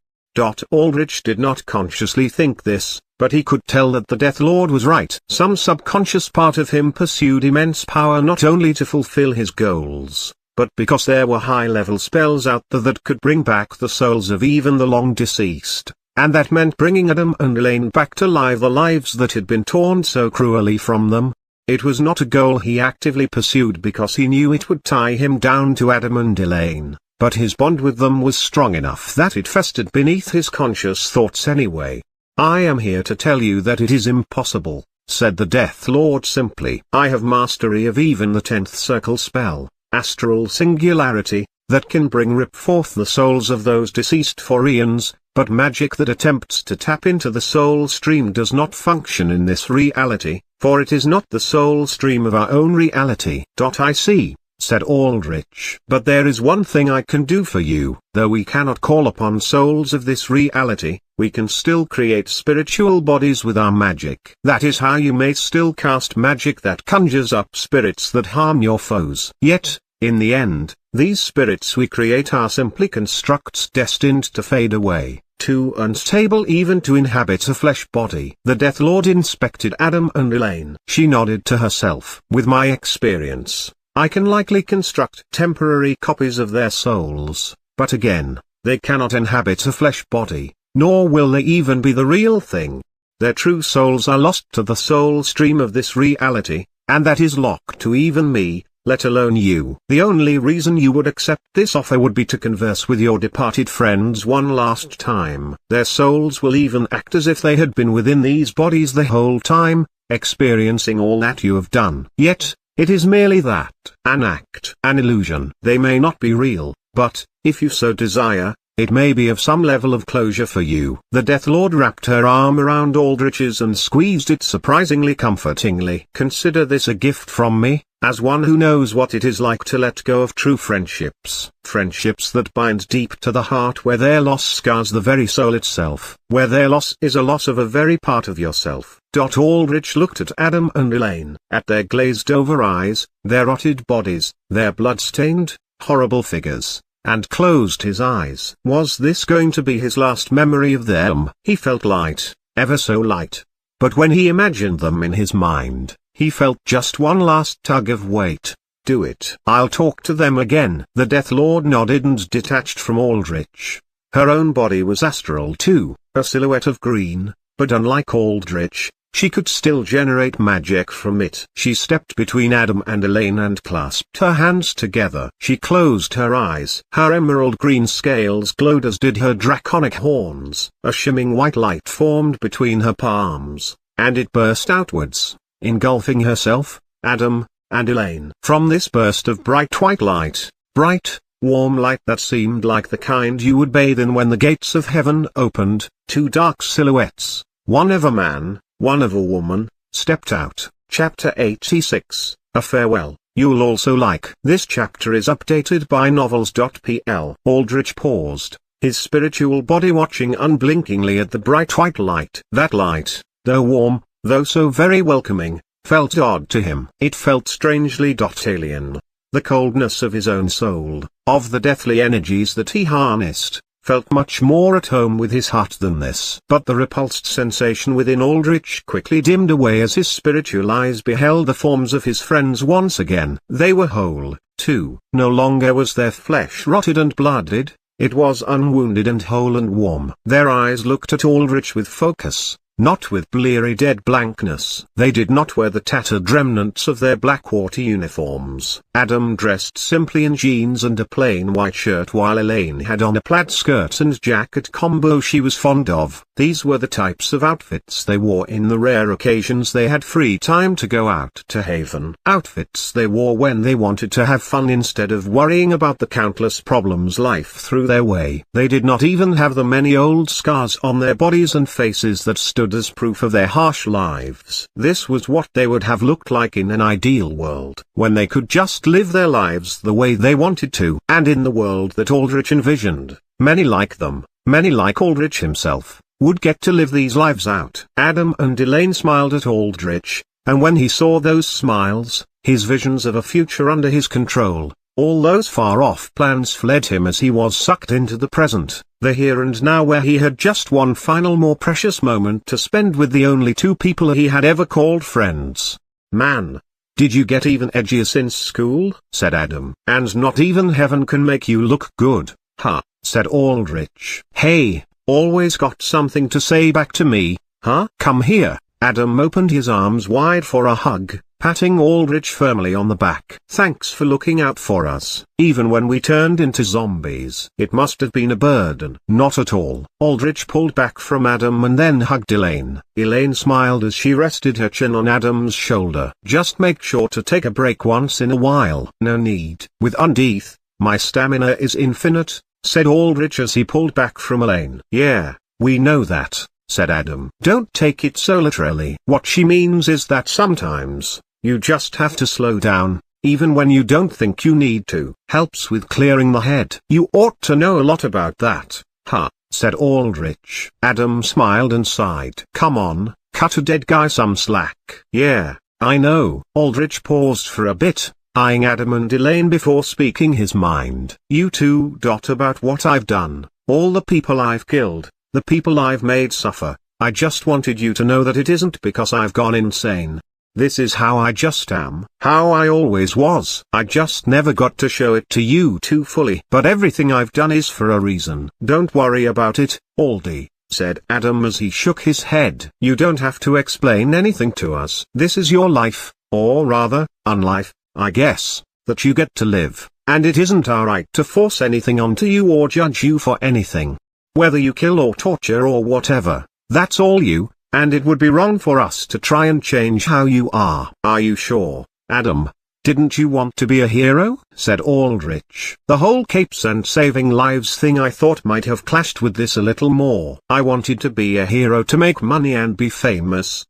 Aldrich did not consciously think this, but he could tell that the Death Lord was right. Some subconscious part of him pursued immense power not only to fulfill his goals, but because there were high-level spells out there that could bring back the souls of even the long-deceased, and that meant bringing Adam and Elaine back to life, the lives that had been torn so cruelly from them. It was not a goal he actively pursued because he knew it would tie him down to Adam and Elaine, but his bond with them was strong enough that it festered beneath his conscious thoughts anyway. I am here to tell you that it is impossible, said the Death Lord simply. I have mastery of even the 10th circle spell, Astral Singularity, that can rip forth the souls of those deceased for eons, but magic that attempts to tap into the soul stream does not function in this reality, for it is not the soul stream of our own reality. I see, said Aldrich. "But there is one thing I can do for you. Though we cannot call upon souls of this reality, we can still create spiritual bodies with our magic. That is how you may still cast magic that conjures up spirits that harm your foes. Yet, in the end, these spirits we create are simply constructs destined to fade away, too unstable even to inhabit a flesh body." The Death Lord inspected Adam and Elaine. She nodded to herself. "With my experience, I can likely construct temporary copies of their souls, but again, they cannot inhabit a flesh body, nor will they even be the real thing. Their true souls are lost to the soul stream of this reality, and that is locked to even me, let alone you. The only reason you would accept this offer would be to converse with your departed friends one last time. Their souls will even act as if they had been within these bodies the whole time, experiencing all that you have done. Yet, it is merely that, an act, an illusion. They may not be real, but, if you so desire, it may be of some level of closure for you." The Death Lord wrapped her arm around Aldrich's and squeezed it surprisingly comfortingly. "Consider this a gift from me, as one who knows what it is like to let go of true friendships. Friendships that bind deep to the heart, where their loss scars the very soul itself. Where their loss is a loss of a very part of yourself." Aldrich looked at Adam and Elaine. At their glazed-over eyes, their rotted bodies, their blood-stained, horrible figures, and closed his eyes. Was this going to be his last memory of them? He felt light, ever so light. But when he imagined them in his mind, he felt just one last tug of weight. "Do it. I'll talk to them again." The Death Lord nodded and detached from Aldrich. Her own body was astral too, a silhouette of green, but unlike Aldrich, she could still generate magic from it. She stepped between Adam and Elaine and clasped her hands together. She closed her eyes. Her emerald green scales glowed as did her draconic horns. A shimmering white light formed between her palms, and it burst outwards, engulfing herself, Adam, and Elaine. From this burst of bright white light, bright, warm light that seemed like the kind you would bathe in when the gates of heaven opened, two dark silhouettes, one of a man, one of a woman, stepped out. Chapter 86, A Farewell. You'll also like. This chapter is updated by novels.pl. Aldrich paused, his spiritual body watching unblinkingly at the bright white light. That light, though warm, though so very welcoming, felt odd to him. It felt strangely alien. The coldness of his own soul, of the deathly energies that he harnessed, felt much more at home with his heart than this. But the repulsed sensation within Aldrich quickly dimmed away as his spiritual eyes beheld the forms of his friends once again. They were whole, too. No longer was their flesh rotted and blooded, it was unwounded and whole and warm. Their eyes looked at Aldrich with focus, not with bleary dead blankness. They did not wear the tattered remnants of their Blackwater uniforms. Adam dressed simply in jeans and a plain white shirt, while Elaine had on a plaid skirt and jacket combo she was fond of. These were the types of outfits they wore in the rare occasions they had free time to go out to Haven. Outfits they wore when they wanted to have fun instead of worrying about the countless problems life threw their way. They did not even have the many old scars on their bodies and faces that stood as proof of their harsh lives. This was what they would have looked like in an ideal world, when they could just live their lives the way they wanted to. And in the world that Aldrich envisioned, many like them, many like Aldrich himself, would get to live these lives out. Adam and Elaine smiled at Aldrich, and when he saw those smiles, his visions of a future under his control, all those far-off plans fled him as he was sucked into the present, the here and now, where he had just one final more precious moment to spend with the only two people he had ever called friends. "Man, did you get even edgier since school?" said Adam. "And not even heaven can make you look good, huh?" said Aldrich. "Hey, always got something to say back to me, huh? Come here." Adam opened his arms wide for a hug, patting Aldrich firmly on the back. "Thanks for looking out for us, even when we turned into zombies." "It must have been a burden." "Not at all." Aldrich pulled back from Adam and then hugged Elaine. Elaine smiled as she rested her chin on Adam's shoulder. "Just make sure to take a break once in a while." "No need. With Undeath, my stamina is infinite," said Aldrich as he pulled back from Elaine. "Yeah, we know that," said Adam. "Don't take it so literally. What she means is that sometimes, you just have to slow down, even when you don't think you need to. Helps with clearing the head. You ought to know a lot about that, huh? Said Aldrich. Adam smiled and sighed. Come on, cut a dead guy some slack. Yeah, I know. Aldrich paused for a bit, eyeing Adam and Elaine before speaking his mind. You two. About what I've done, all the people I've killed, the people I've made suffer. I just wanted you to know that it isn't because I've gone insane. This is how I just am. How I always was. I just never got to show it to you two fully. But everything I've done is for a reason. Don't worry about it, Aldi, said Adam as he shook his head. You don't have to explain anything to us. This is your life, or rather, unlife, I guess, that you get to live, and it isn't our right to force anything onto you or judge you for anything. Whether you kill or torture or whatever, that's all you. And it would be wrong for us to try and change how you are. Are you sure, Adam? Didn't you want to be a hero? Said Aldrich. The whole capes and saving lives thing I thought might have clashed with this a little more. I wanted to be a hero to make money and be famous,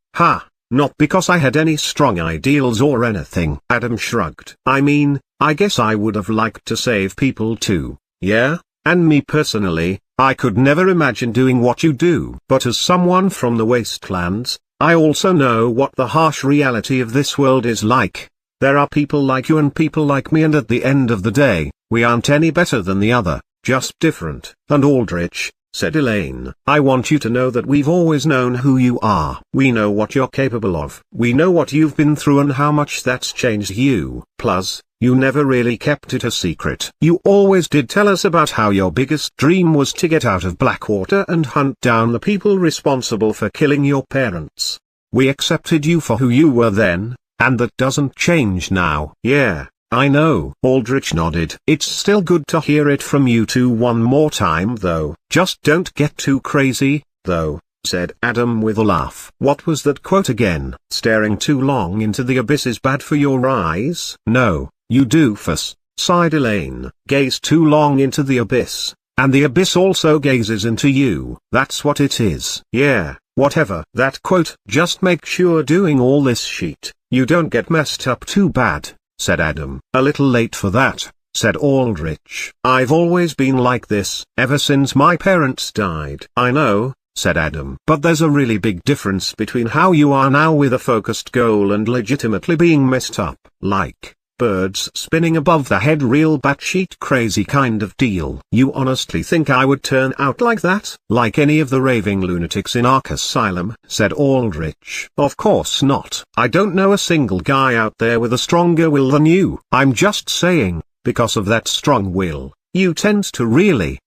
not because I had any strong ideals or anything. Adam shrugged. I mean, I guess I would have liked to save people too, yeah? And me personally, I could never imagine doing what you do. But as someone from the wastelands, I also know what the harsh reality of this world is like. There are people like you and people like me, and at the end of the day, we aren't any better than the other, just different. And Aldrich, said Elaine, I want you to know that we've always known who you are. We know what you're capable of. We know what you've been through and how much that's changed you. Plus, you never really kept it a secret. You always did tell us about how your biggest dream was to get out of Blackwater and hunt down the people responsible for killing your parents. We accepted you for who you were then, and that doesn't change now. Yeah, I know. Aldrich nodded. It's still good to hear it from you two one more time though. Just don't get too crazy, though, said Adam with a laugh. What was that quote again? Staring too long into the abyss is bad for your eyes? No, you doofus, sighed Elaine. Gaze too long into the abyss, and the abyss also gazes into you. That's what it is. Yeah, whatever that quote. Just make sure doing all this shit, you don't get messed up too bad, said Adam. A little late for that, said Aldrich. I've always been like this, ever since my parents died. I know, said Adam. But there's a really big difference between how you are now with a focused goal and legitimately being messed up, like birds spinning above the head, real batshit crazy kind of deal. You honestly think I would turn out like that? Like any of the raving lunatics in Ark Asylum, said Aldrich. Of course not. I don't know a single guy out there with a stronger will than you. I'm just saying, because of that strong will, you tend to really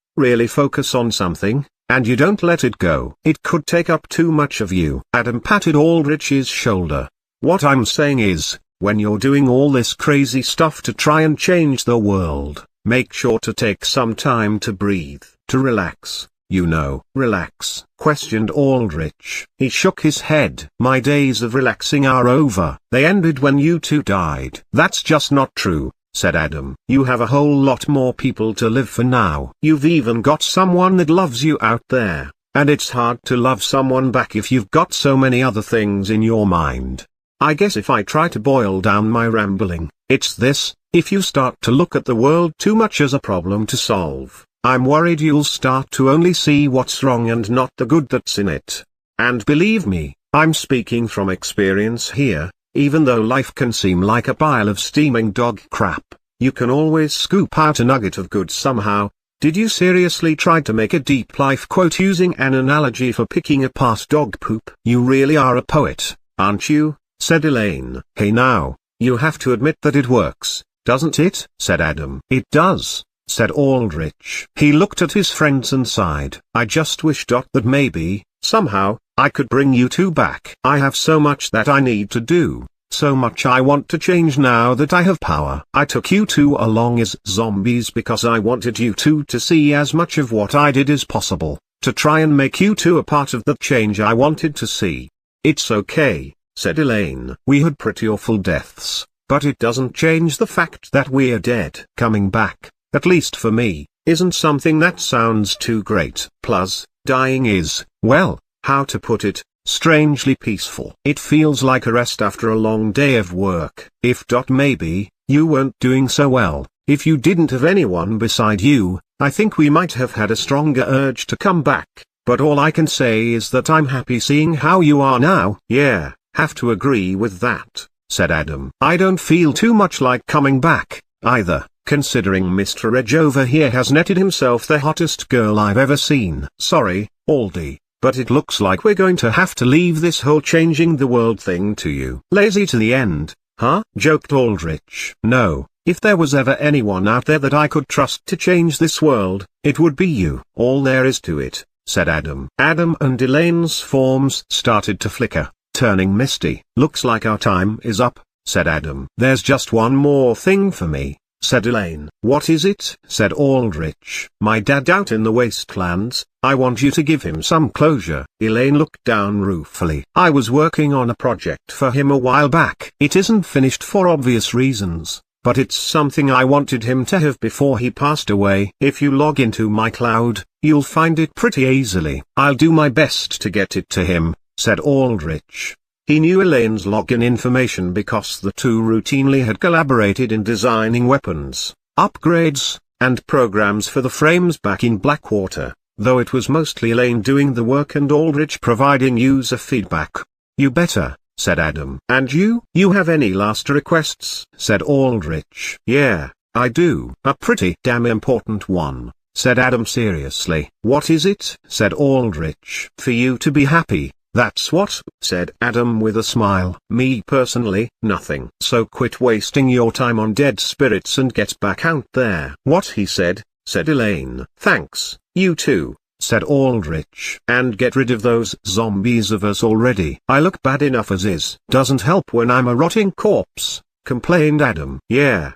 focus on something, and you don't let it go. It could take up too much of you. Adam patted Aldrich's shoulder. What I'm saying is, when you're doing all this crazy stuff to try and change the world, make sure to take some time to breathe, to relax, you know. Relax? Questioned Aldrich. He shook his head. My days of relaxing are over. They ended when you two died. That's just not true, said Adam. You have a whole lot more people to live for now. You've even got someone that loves you out there, and it's hard to love someone back if you've got so many other things in your mind. I guess if I try to boil down my rambling, it's this: if you start to look at the world too much as a problem to solve, I'm worried you'll start to only see what's wrong and not the good that's in it. And believe me, I'm speaking from experience here. Even though life can seem like a pile of steaming dog crap, you can always scoop out a nugget of good somehow. Did you seriously try to make a deep life quote using an analogy for picking apart dog poop? You really are a poet, aren't you? Said Elaine. Hey now, you have to admit that it works, doesn't it? Said Adam. It does, said Aldrich. He looked at his friends and sighed. I just wish that maybe, somehow, I could bring you two back. I have so much that I need to do, so much I want to change now that I have power. I took you two along as zombies because I wanted you two to see as much of what I did as possible, to try and make you two a part of the change I wanted to see. It's okay, said Elaine. We had pretty awful deaths, but it doesn't change the fact that we're dead. Coming back, at least for me, isn't something that sounds too great. Plus, dying is, well, how to put it, strangely peaceful. It feels like a rest after a long day of work. If maybe, you weren't doing so well, if you didn't have anyone beside you, I think we might have had a stronger urge to come back, but all I can say is that I'm happy seeing how you are now. Yeah, have to agree with that, said Adam. I don't feel too much like coming back, either, considering Mr. Reg over here has netted himself the hottest girl I've ever seen. Sorry, Aldi, but it looks like we're going to have to leave this whole changing the world thing to you. Lazy to the end, huh? Joked Aldrich. No, if there was ever anyone out there that I could trust to change this world, it would be you. All there is to it, said Adam. Adam and Elaine's forms started to flicker, turning misty. Looks like our time is up, said Adam. There's just one more thing for me, said Elaine. What is it? Said Aldrich. My dad out in the wastelands, I want you to give him some closure. Elaine looked down ruefully. I was working on a project for him a while back. It isn't finished for obvious reasons, but it's something I wanted him to have before he passed away. If you log into my cloud, you'll find it pretty easily. I'll do my best to get it to him, said Aldrich. He knew Elaine's login information because the two routinely had collaborated in designing weapons, upgrades, and programs for the frames back in Blackwater, though it was mostly Elaine doing the work and Aldrich providing user feedback. You better, said Adam. And you? You have any last requests? Said Aldrich. Yeah, I do. A pretty damn important one, said Adam seriously. What is it? Said Aldrich. For you to be happy. That's what, said Adam with a smile. Me personally, nothing. So quit wasting your time on dead spirits and get back out there. What he said, said Elaine. Thanks, you too, said Aldrich. And get rid of those zombies of us already. I look bad enough as is. Doesn't help when I'm a rotting corpse, complained Adam. Yeah,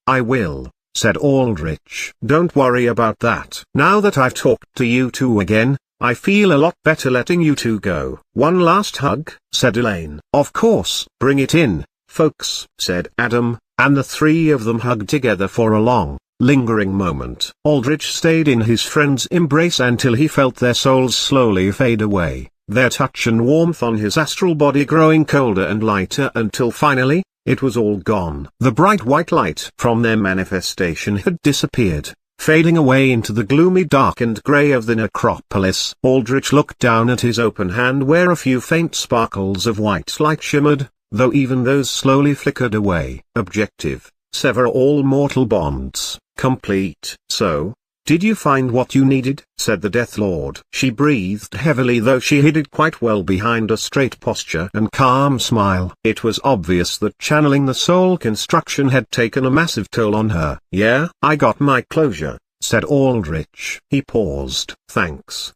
I will, said Aldrich. Don't worry about that. Now that I've talked to you two again, I feel a lot better letting you two go. One last hug, said Elaine. Of course. Bring it in, folks, said Adam, and the three of them hugged together for a long, lingering moment. Aldrich stayed in his friend's embrace until he felt their souls slowly fade away, their touch and warmth on his astral body growing colder and lighter until finally, it was all gone. The bright white light from their manifestation had disappeared, fading away into the gloomy dark and grey of the necropolis. Aldrich looked down at his open hand where a few faint sparkles of white light shimmered, though even those slowly flickered away. Objective: sever all mortal bonds. Complete. So, did you find what you needed? Said the Death Lord. She breathed heavily, though she hid it quite well behind a straight posture and calm smile. It was obvious that channeling the soul construction had taken a massive toll on her. Yeah, I got my closure, said Aldrich. He paused. Thanks.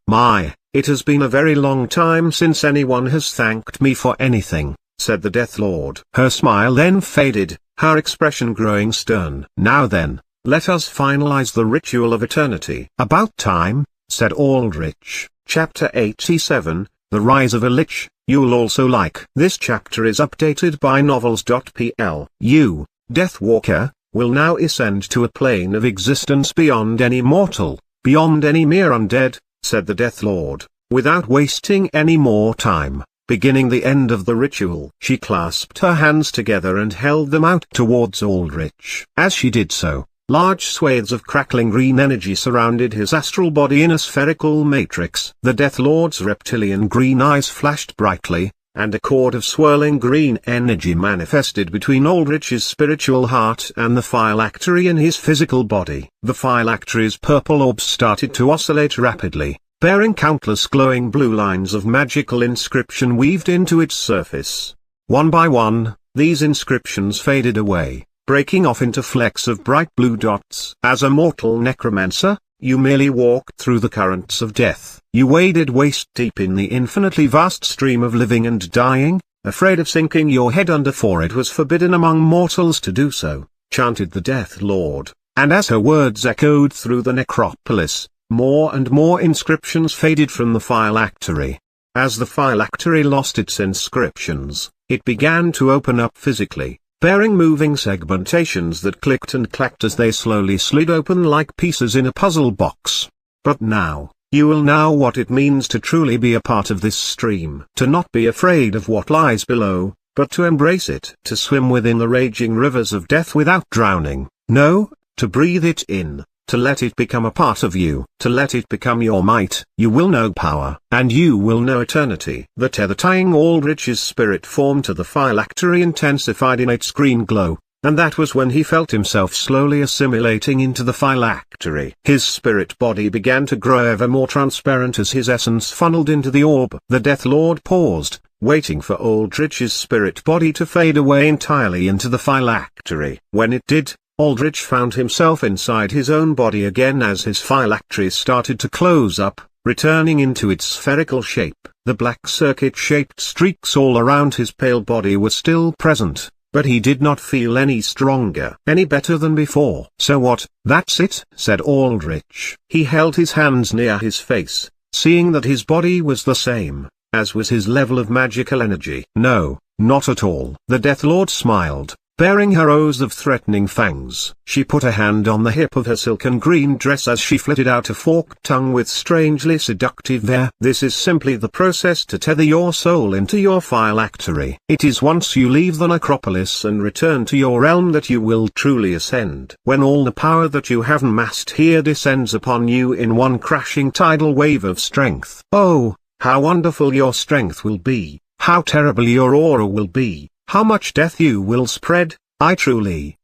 It has been a very long time since anyone has thanked me for anything, said the Death Lord. Her smile then faded, her expression growing stern. Now then, let us finalize the ritual of eternity. About time, said Aldrich. Chapter 87, The Rise of a Lich. You'll also like. This chapter is updated by novels.pl. You, Deathwalker, will now ascend to a plane of existence beyond any mortal, beyond any mere undead, said the Death Lord, without wasting any more time, beginning the end of the ritual. She clasped her hands together and held them out towards Aldrich. As she did so, large swathes of crackling green energy surrounded his astral body in a spherical matrix. The Death Lord's reptilian green eyes flashed brightly, and a cord of swirling green energy manifested between Aldrich's spiritual heart and the phylactery in his physical body. The phylactery's purple orbs started to oscillate rapidly, bearing countless glowing blue lines of magical inscription weaved into its surface. One by one, these inscriptions faded away, breaking off into flecks of bright blue dots. As a mortal necromancer, you merely walked through the currents of death. You waded waist-deep in the infinitely vast stream of living and dying, afraid of sinking your head under, for it was forbidden among mortals to do so, chanted the Death Lord. And as her words echoed through the necropolis, more and more inscriptions faded from the phylactery. As the phylactery lost its inscriptions, it began to open up physically, bearing moving segmentations that clicked and clacked as they slowly slid open like pieces in a puzzle box. But now, You will know what it means to truly be a part of this stream. To not be afraid of what lies below, but to embrace it. To swim within the raging rivers of death without drowning. No, to breathe it in. To let it become a part of you, to let it become your might. You will know power, and you will know eternity. The tether tying Aldrich's spirit form to the phylactery intensified in its green glow, and that was when he felt himself slowly assimilating into the phylactery. His spirit body began to grow ever more transparent as his essence funneled into the orb. The Death Lord paused, waiting for Aldrich's spirit body to fade away entirely into the phylactery. When it did, Aldrich found himself inside his own body again as his phylactery started to close up, returning into its spherical shape. The black circuit-shaped streaks all around his pale body were still present, but he did not feel any stronger, any better than before. "So what, that's it?" said Aldrich. He held his hands near his face, seeing that his body was the same, as was his level of magical energy. "No, not at all." The Death Lord smiled, baring her rows of threatening fangs. She put a hand on the hip of her silken green dress as she flitted out a forked tongue with strangely seductive air. "This is simply the process to tether your soul into your phylactery. It is once you leave the necropolis and return to your realm that you will truly ascend. When all the power that you have amassed here descends upon you in one crashing tidal wave of strength. Oh, how wonderful your strength will be, how terrible your aura will be. How much death you will spread. I truly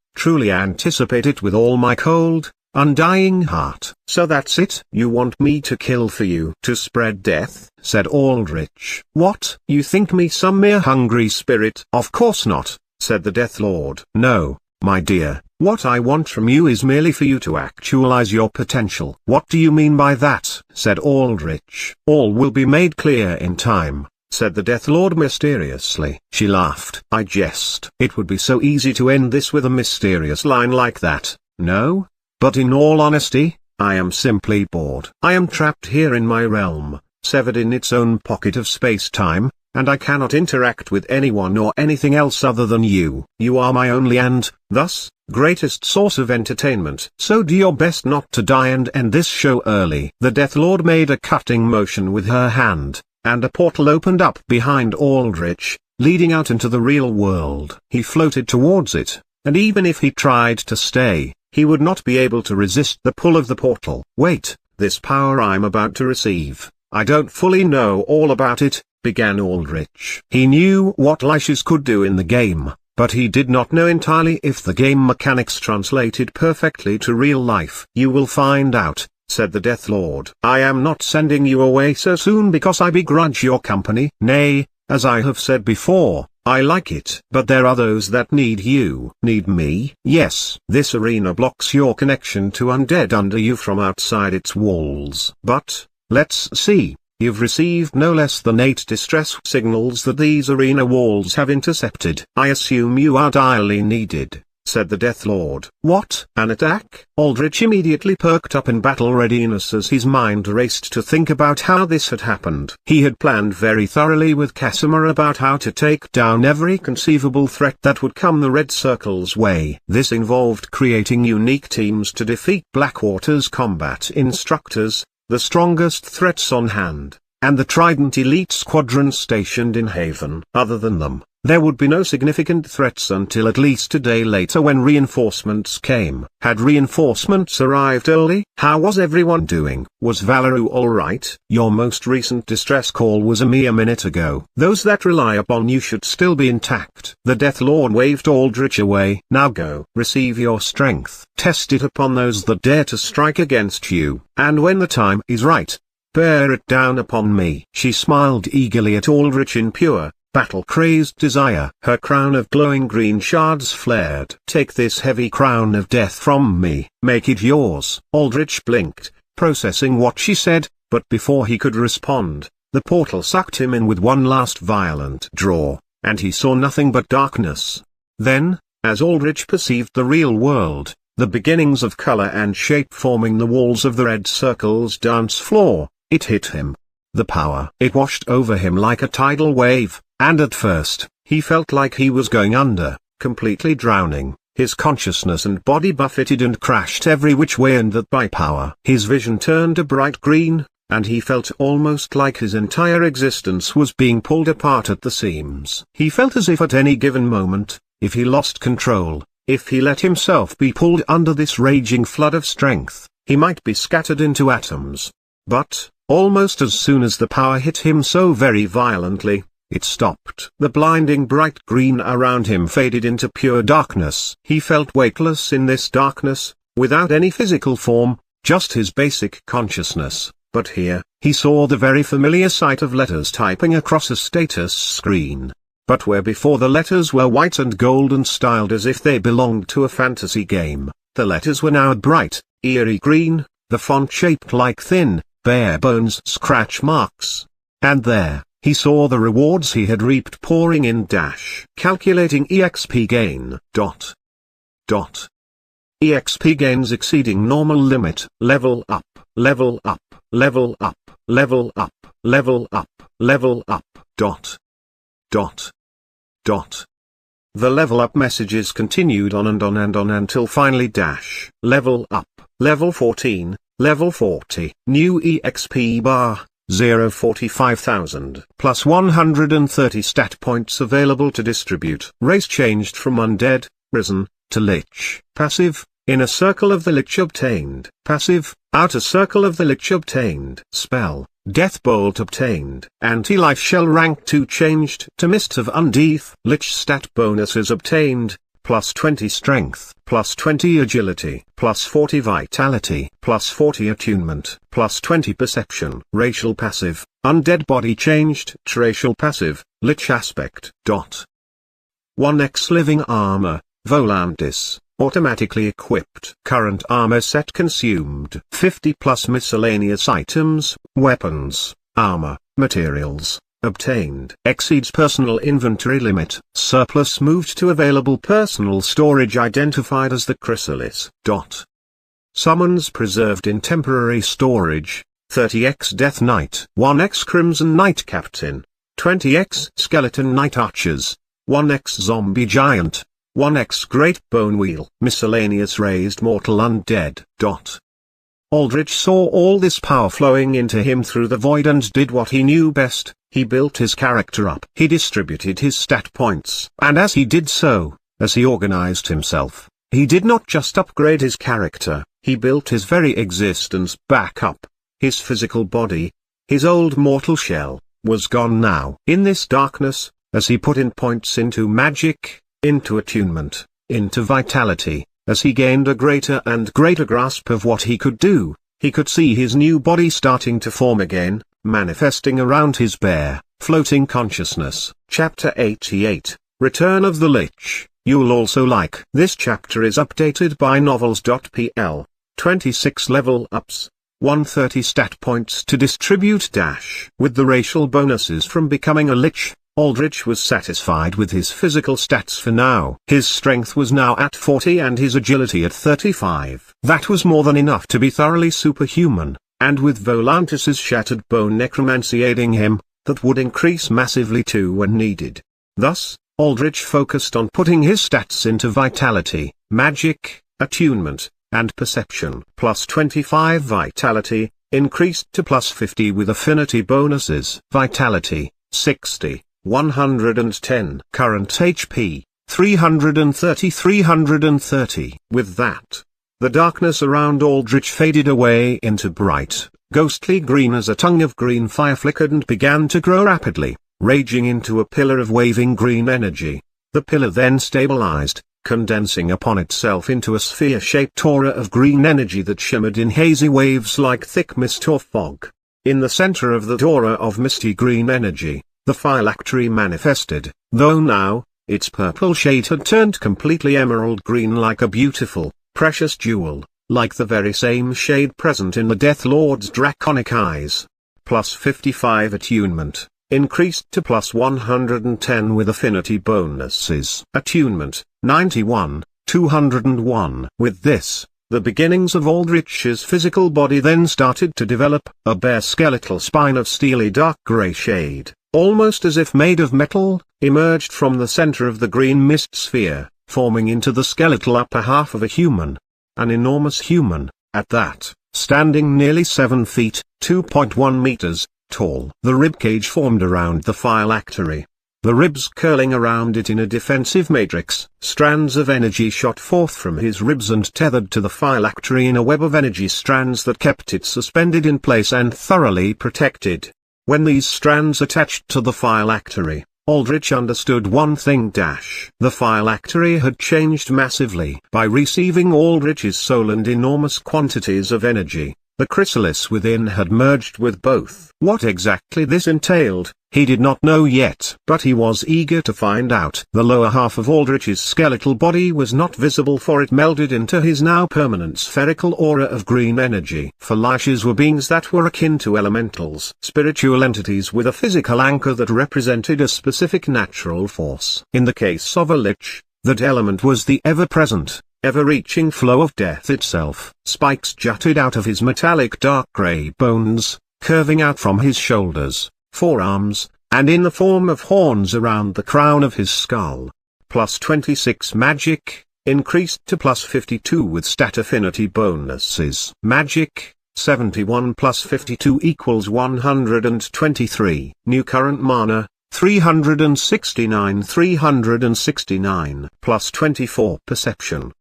anticipate it with all my cold, undying heart." "So that's it? You want me to kill for you to spread death?" said Aldrich. "What? You think me some mere hungry spirit?" "Of course not," said the Death Lord. "No, my dear, what I want from you is merely for you to actualize your potential." "What do you mean by that?" said Aldrich. "All will be made clear in time," said the Death Lord mysteriously. She laughed. "I jest. It would be so easy to end this with a mysterious line like that, no? But in all honesty, I am simply bored. I am trapped here in my realm, severed in its own pocket of space-time, and I cannot interact with anyone or anything else other than you. You are my only and, thus, greatest source of entertainment. So do your best not to die and end this show early." The Death Lord made a cutting motion with her hand, and a portal opened up behind Aldrich, leading out into the real world. He floated towards it, and even if he tried to stay, he would not be able to resist the pull of the portal. "Wait, this power I'm about to receive, I don't fully know all about it," began Aldrich. He knew what Liches could do in the game, but he did not know entirely if the game mechanics translated perfectly to real life. "You will find out," said the Death Lord. "I am not sending you away so soon because I begrudge your company. Nay, as I have said before, I like it. But there are those that need you." "Need me?" "Yes. This arena blocks your connection to undead under you from outside its walls." "But, let's see, you've received no less than 8 distress signals that these arena walls have intercepted. I assume you are direly needed," said the Death Lord. "What? An attack?" Aldrich immediately perked up in battle readiness as his mind raced to think about how this had happened. He had planned very thoroughly with Casimir about how to take down every conceivable threat that would come the Red Circle's way. This involved creating unique teams to defeat Blackwater's combat instructors, the strongest threats on hand, and the Trident Elite Squadron stationed in Haven. Other than them, there would be no significant threats until at least a day later when reinforcements came. Had reinforcements arrived early? How was everyone doing? Was Valeru alright? Your most recent distress call was a mere minute ago. Those that rely upon you should still be intact. The Death Lord waved Aldrich away. "Now go. Receive your strength. Test it upon those that dare to strike against you. And when the time is right, bear it down upon me." She smiled eagerly at Aldrich in pure, battle-crazed desire. Her crown of glowing green shards flared. "Take this heavy crown of death from me. Make it yours." Aldrich blinked, processing what she said, but before he could respond, the portal sucked him in with one last violent draw, and he saw nothing but darkness. Then, as Aldrich perceived the real world, the beginnings of color and shape forming the walls of the Red Circle's dance floor, it hit him. The power. It washed over him like a tidal wave, and at first, he felt like he was going under, completely drowning. His consciousness and body buffeted and crashed every which way, and that by power. His vision turned a bright green, and he felt almost like his entire existence was being pulled apart at the seams. He felt as if at any given moment, if he lost control, if he let himself be pulled under this raging flood of strength, he might be scattered into atoms. But, almost as soon as the power hit him so very violently, it stopped. The blinding bright green around him faded into pure darkness. He felt weightless in this darkness, without any physical form, just his basic consciousness. But here, he saw the very familiar sight of letters typing across a status screen. But where before the letters were white and gold and styled as if they belonged to a fantasy game, the letters were now bright, eerie green, the font shaped like thin, bare bones scratch marks. And there, he saw the rewards he had reaped pouring in. Calculating EXP gain. EXP gains exceeding normal limit. Level up, level up, level up, level up, level up, level up. The level up messages continued on and on and on until finally level up, level 14, level 40. New EXP bar, 045,000 plus 130 stat points available to distribute. Race changed from undead, risen, to lich. Passive, inner circle of the lich obtained. Passive, outer circle of the lich obtained. Spell, death bolt obtained. Anti-life shell rank 2 changed to mist of undeath. Lich stat bonuses obtained, plus 20 strength, plus 20 agility, plus 40 vitality, plus 40 attunement, plus 20 perception. Racial passive, undead body changed to racial passive, lich aspect. 1x living armor, Volantis, automatically equipped. Current armor set consumed. 50 plus miscellaneous items, weapons, armor, materials, obtained. Exceeds personal inventory limit. Surplus moved to available personal storage identified as the chrysalis. Summons preserved in temporary storage. 30x Death Knight, 1x Crimson Knight Captain, 20x Skeleton Knight Archers, 1x Zombie Giant, 1x Great Bone Wheel. Miscellaneous raised mortal undead. Aldrich saw all this power flowing into him through the void and did what he knew best. He built his character up. He distributed his stat points. And as he did so, as he organized himself, he did not just upgrade his character, he built his very existence back up. His physical body, his old mortal shell, was gone now. In this darkness, as he put in points into magic, into attunement, into vitality, as he gained a greater and greater grasp of what he could do, he could see his new body starting to form again, manifesting around his bare, floating consciousness. Chapter 88, Return of the Lich. You'll also like. This chapter is updated by novels.pl. 26 level ups, 130 stat points to distribute. With the racial bonuses from becoming a lich, Aldrich was satisfied with his physical stats for now. His strength was now at 40 and his agility at 35. That was more than enough to be thoroughly superhuman, and with Volantis's shattered bone necromancy aiding him, that would increase massively too when needed. Thus, Aldrich focused on putting his stats into vitality, magic, attunement, and perception. Plus 25 vitality, increased to plus 50 with affinity bonuses. Vitality, 60. 110. Current HP, 330. With that, the darkness around Aldrich faded away into bright, ghostly green as a tongue of green fire flickered and began to grow rapidly, raging into a pillar of waving green energy. The pillar then stabilized, condensing upon itself into a sphere-shaped aura of green energy that shimmered in hazy waves like thick mist or fog. In the center of the aura of misty green energy, the phylactery manifested, though now, its purple shade had turned completely emerald green like a beautiful, precious jewel, like the very same shade present in the Death Lord's draconic eyes. Plus 55 attunement, increased to plus 110 with affinity bonuses. Attunement, 91, 201. With this, the beginnings of Aldrich's physical body then started to develop. A bare skeletal spine of steely dark grey shade, almost as if made of metal, emerged from the center of the green mist sphere, forming into the skeletal upper half of a human. An enormous human, at that, standing nearly 7 feet, 2.1 meters, tall. The ribcage formed around the phylactery. The ribs curling around it in a defensive matrix. Strands of energy shot forth from his ribs and tethered to the phylactery in a web of energy strands that kept it suspended in place and thoroughly protected. When these strands attached to the phylactery, Aldrich understood one thing. The phylactery had changed massively. By receiving Aldrich's soul and enormous quantities of energy, the chrysalis within had merged with both. What exactly this entailed, he did not know yet. But he was eager to find out. The lower half of Aldrich's skeletal body was not visible, for it melded into his now permanent spherical aura of green energy. For Liches were beings that were akin to elementals, spiritual entities with a physical anchor that represented a specific natural force. In the case of a Lich, that element was the ever-present, ever-reaching flow of death itself. Spikes jutted out of his metallic dark grey bones, curving out from his shoulders, forearms, and in the form of horns around the crown of his skull. Plus 26 magic, increased to plus 52 with stat affinity bonuses. Magic, 71 plus 52 equals 123. New current mana, 369 plus 24. Perception,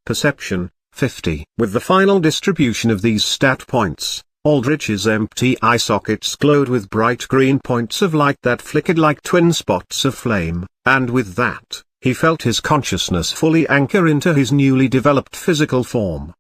50. With the final distribution of these stat points, Aldrich's empty eye sockets glowed with bright green points of light that flickered like twin spots of flame, and with that, he felt his consciousness fully anchor into his newly developed physical form.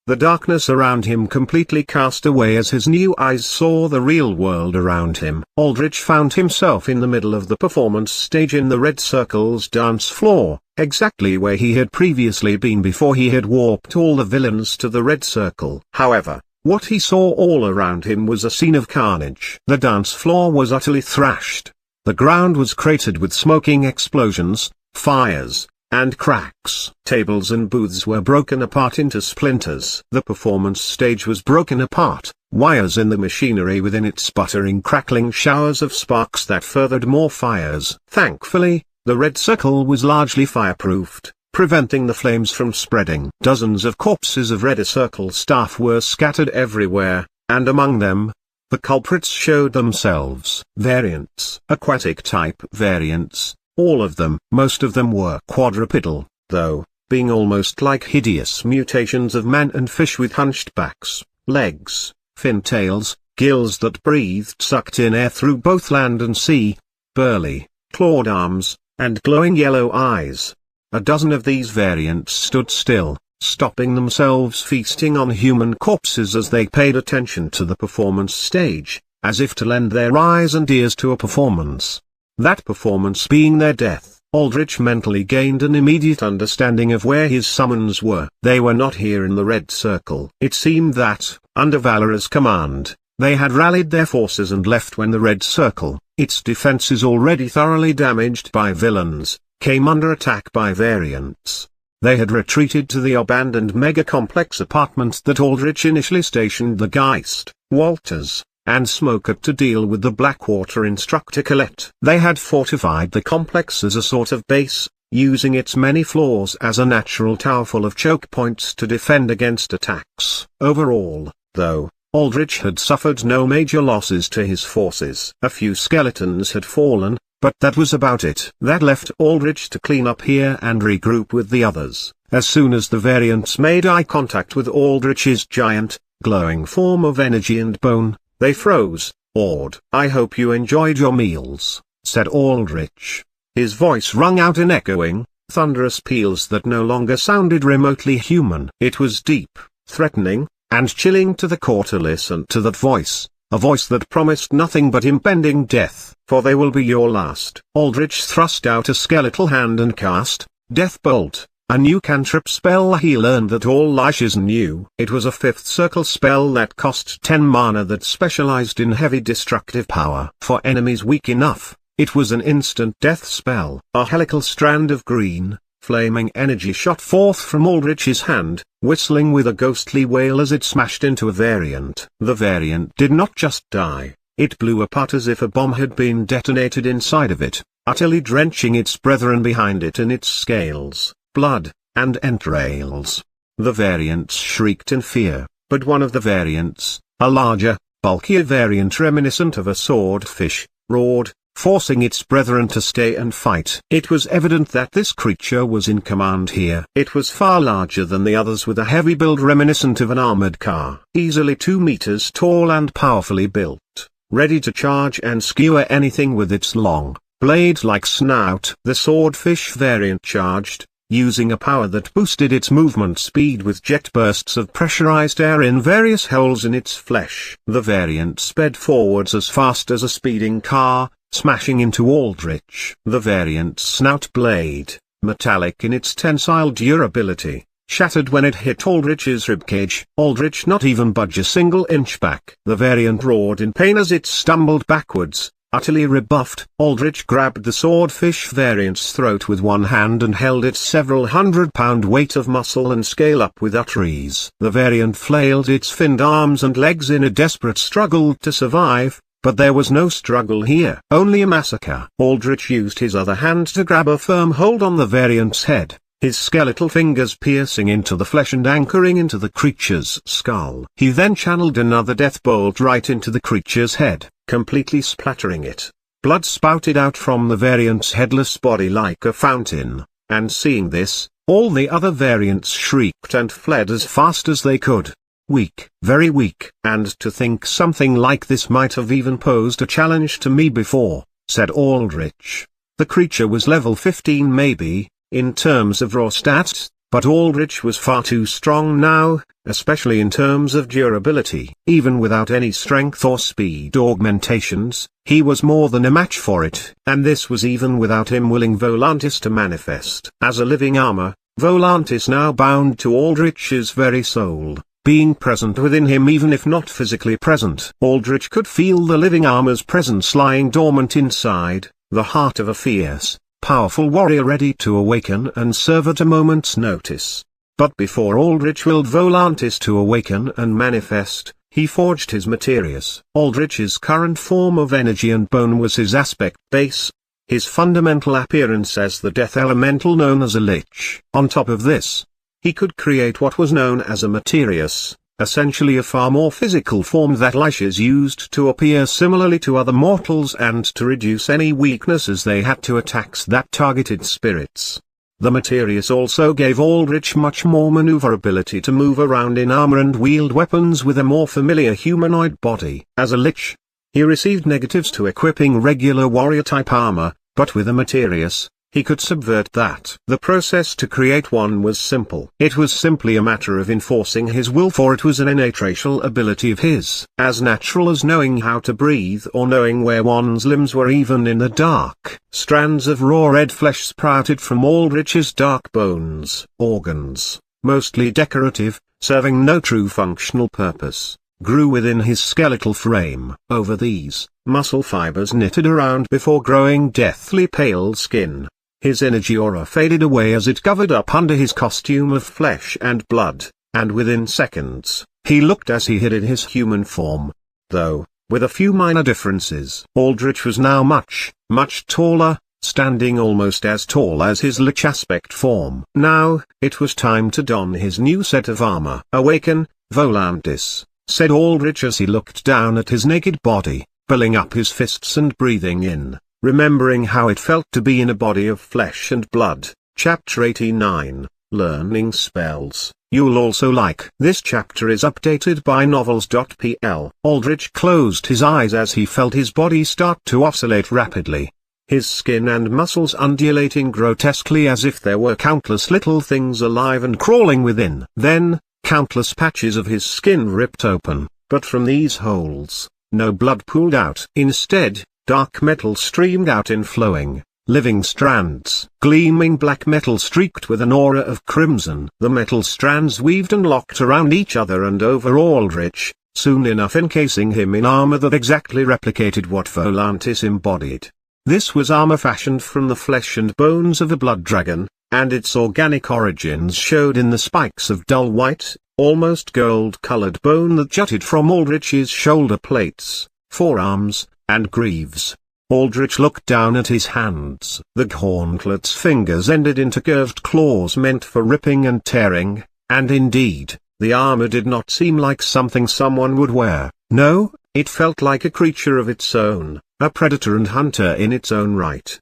The darkness around him completely cast away as his new eyes saw the real world around him. Aldrich found himself in the middle of the performance stage in the Red Circle's dance floor, exactly where he had previously been before he had warped all the villains to the Red Circle. However, what he saw all around him was a scene of carnage. The dance floor was utterly thrashed. The ground was cratered with smoking explosions, fires, and cracks. Tables and booths were broken apart into splinters. The performance stage was broken apart, wires in the machinery within it sputtering, crackling showers of sparks that furthered more fires. Thankfully, the Red Circle was largely fireproofed, preventing the flames from spreading. Dozens of corpses of Red Circle staff were scattered everywhere, and among them, the culprits showed themselves. Variants. Aquatic type variants. All of them. Most of them were quadrupedal, though, being almost like hideous mutations of man and fish with hunched backs, legs, fin tails, gills that breathed sucked in air through both land and sea, burly, clawed arms, and glowing yellow eyes. A dozen of these variants stood still, stopping themselves feasting on human corpses as they paid attention to the performance stage, as if to lend their eyes and ears to a performance. That performance being their death. Aldrich mentally gained an immediate understanding of where his summons were. They were not here in the Red Circle. It seemed that, under Valor's command, they had rallied their forces and left when the Red Circle, its defenses already thoroughly damaged by villains, came under attack by variants. They had retreated to the abandoned mega-complex apartment that Aldrich initially stationed the Geist, Walters, and Smoker to deal with the Blackwater instructor Colette. They had fortified the complex as a sort of base, using its many floors as a natural tower full of choke points to defend against attacks. Overall, though, Aldrich had suffered no major losses to his forces. A few skeletons had fallen, but that was about it. That left Aldrich to clean up here and regroup with the others. As soon as the variants made eye contact with Aldrich's giant, glowing form of energy and bone, they froze, awed. "I hope you enjoyed your meals," said Aldrich. His voice rung out in echoing, thunderous peals that no longer sounded remotely human. It was deep, threatening, and chilling to the core to listen to that voice, a voice that promised nothing but impending death. "For they will be your last." Aldrich thrust out a skeletal hand and cast Death Bolt, a new cantrip spell he learned that all Liches knew. It was a 5th circle spell that cost 10 mana that specialized in heavy destructive power. For enemies weak enough, it was an instant death spell. A helical strand of green, flaming energy shot forth from Aldrich's hand, whistling with a ghostly wail as it smashed into a variant. The variant did not just die, it blew apart as if a bomb had been detonated inside of it, utterly drenching its brethren behind it in its scales, blood, and entrails. The variants shrieked in fear, but one of the variants, a larger, bulkier variant reminiscent of a swordfish, roared, forcing its brethren to stay and fight. It was evident that this creature was in command here. It was far larger than the others, with a heavy build reminiscent of an armored car, easily 2 meters tall and powerfully built, ready to charge and skewer anything with its long, blade-like snout. The swordfish variant charged, using a power that boosted its movement speed with jet bursts of pressurized air in various holes in its flesh. The variant sped forwards as fast as a speeding car, smashing into Aldrich. The variant's snout blade, metallic in its tensile durability, shattered when it hit Aldrich's ribcage. Aldrich not even budge a single inch back. The variant roared in pain as it stumbled backwards, utterly rebuffed. Aldrich grabbed the swordfish variant's throat with one hand and held its several hundred-pound weight of muscle and scale up with utter ease. The variant flailed its finned arms and legs in a desperate struggle to survive, but there was no struggle here, only a massacre. Aldrich used his other hand to grab a firm hold on the variant's head, his skeletal fingers piercing into the flesh and anchoring into the creature's skull. He then channeled another death bolt right into the creature's head, completely splattering it. Blood spouted out from the variant's headless body like a fountain, and seeing this, all the other variants shrieked and fled as fast as they could. Weak, very weak. "And to think something like this might have even posed a challenge to me before," said Aldrich. The creature was level 15 maybe, in terms of raw stats, but Aldrich was far too strong now, especially in terms of durability. Even without any strength or speed augmentations, he was more than a match for it. And this was even without him willing Volantis to manifest as a living armor. Volantis now bound to Aldrich's very soul, being present within him even if not physically present. Aldrich could feel the living armor's presence lying dormant inside, the heart of a fierce, powerful warrior ready to awaken and serve at a moment's notice. But before Aldrich willed Volantis to awaken and manifest, he forged his Materius. Aldrich's current form of energy and bone was his aspect base, his fundamental appearance as the death elemental known as a lich. On top of this, he could create what was known as a Materius, essentially a far more physical form that liches used to appear similarly to other mortals and to reduce any weaknesses they had to attacks that targeted spirits. The Materius also gave Aldrich much more maneuverability to move around in armor and wield weapons with a more familiar humanoid body. As a lich, he received negatives to equipping regular warrior-type armor, but with a Materius, he could subvert that. The process to create one was simple. It was simply a matter of enforcing his will, for it was an innate racial ability of his. As natural as knowing how to breathe or knowing where one's limbs were even in the dark. Strands of raw red flesh sprouted from Aldrich's dark bones. Organs, mostly decorative, serving no true functional purpose, grew within his skeletal frame. Over these, muscle fibers knitted around before growing deathly pale skin. His energy aura faded away as it covered up under his costume of flesh and blood, and within seconds, he looked as he hid in his human form. Though, with a few minor differences. Aldrich was now much, much taller, standing almost as tall as his lich aspect form. Now, it was time to don his new set of armor. "Awaken, Volantis," said Aldrich as he looked down at his naked body, pulling up his fists and breathing in, remembering how it felt to be in a body of flesh and blood. Chapter 89, Learning Spells. You'll also like. This chapter is updated by novels.pl. Aldrich closed his eyes as he felt his body start to oscillate rapidly, his skin and muscles undulating grotesquely as if there were countless little things alive and crawling within. Then, countless patches of his skin ripped open, but from these holes, no blood pooled out. Instead, dark metal streamed out in flowing, living strands. Gleaming black metal streaked with an aura of crimson. The metal strands weaved and locked around each other and over Aldrich, soon enough encasing him in armor that exactly replicated what Volantis embodied. This was armor fashioned from the flesh and bones of a blood dragon, and its organic origins showed in the spikes of dull white, almost gold-colored bone that jutted from Aldrich's shoulder plates, forearms, and greaves. Aldrich looked down at his hands. The gauntlet's fingers ended into curved claws meant for ripping and tearing, and indeed, the armor did not seem like something someone would wear. No, It felt like a creature of its own, a predator and hunter in its own right.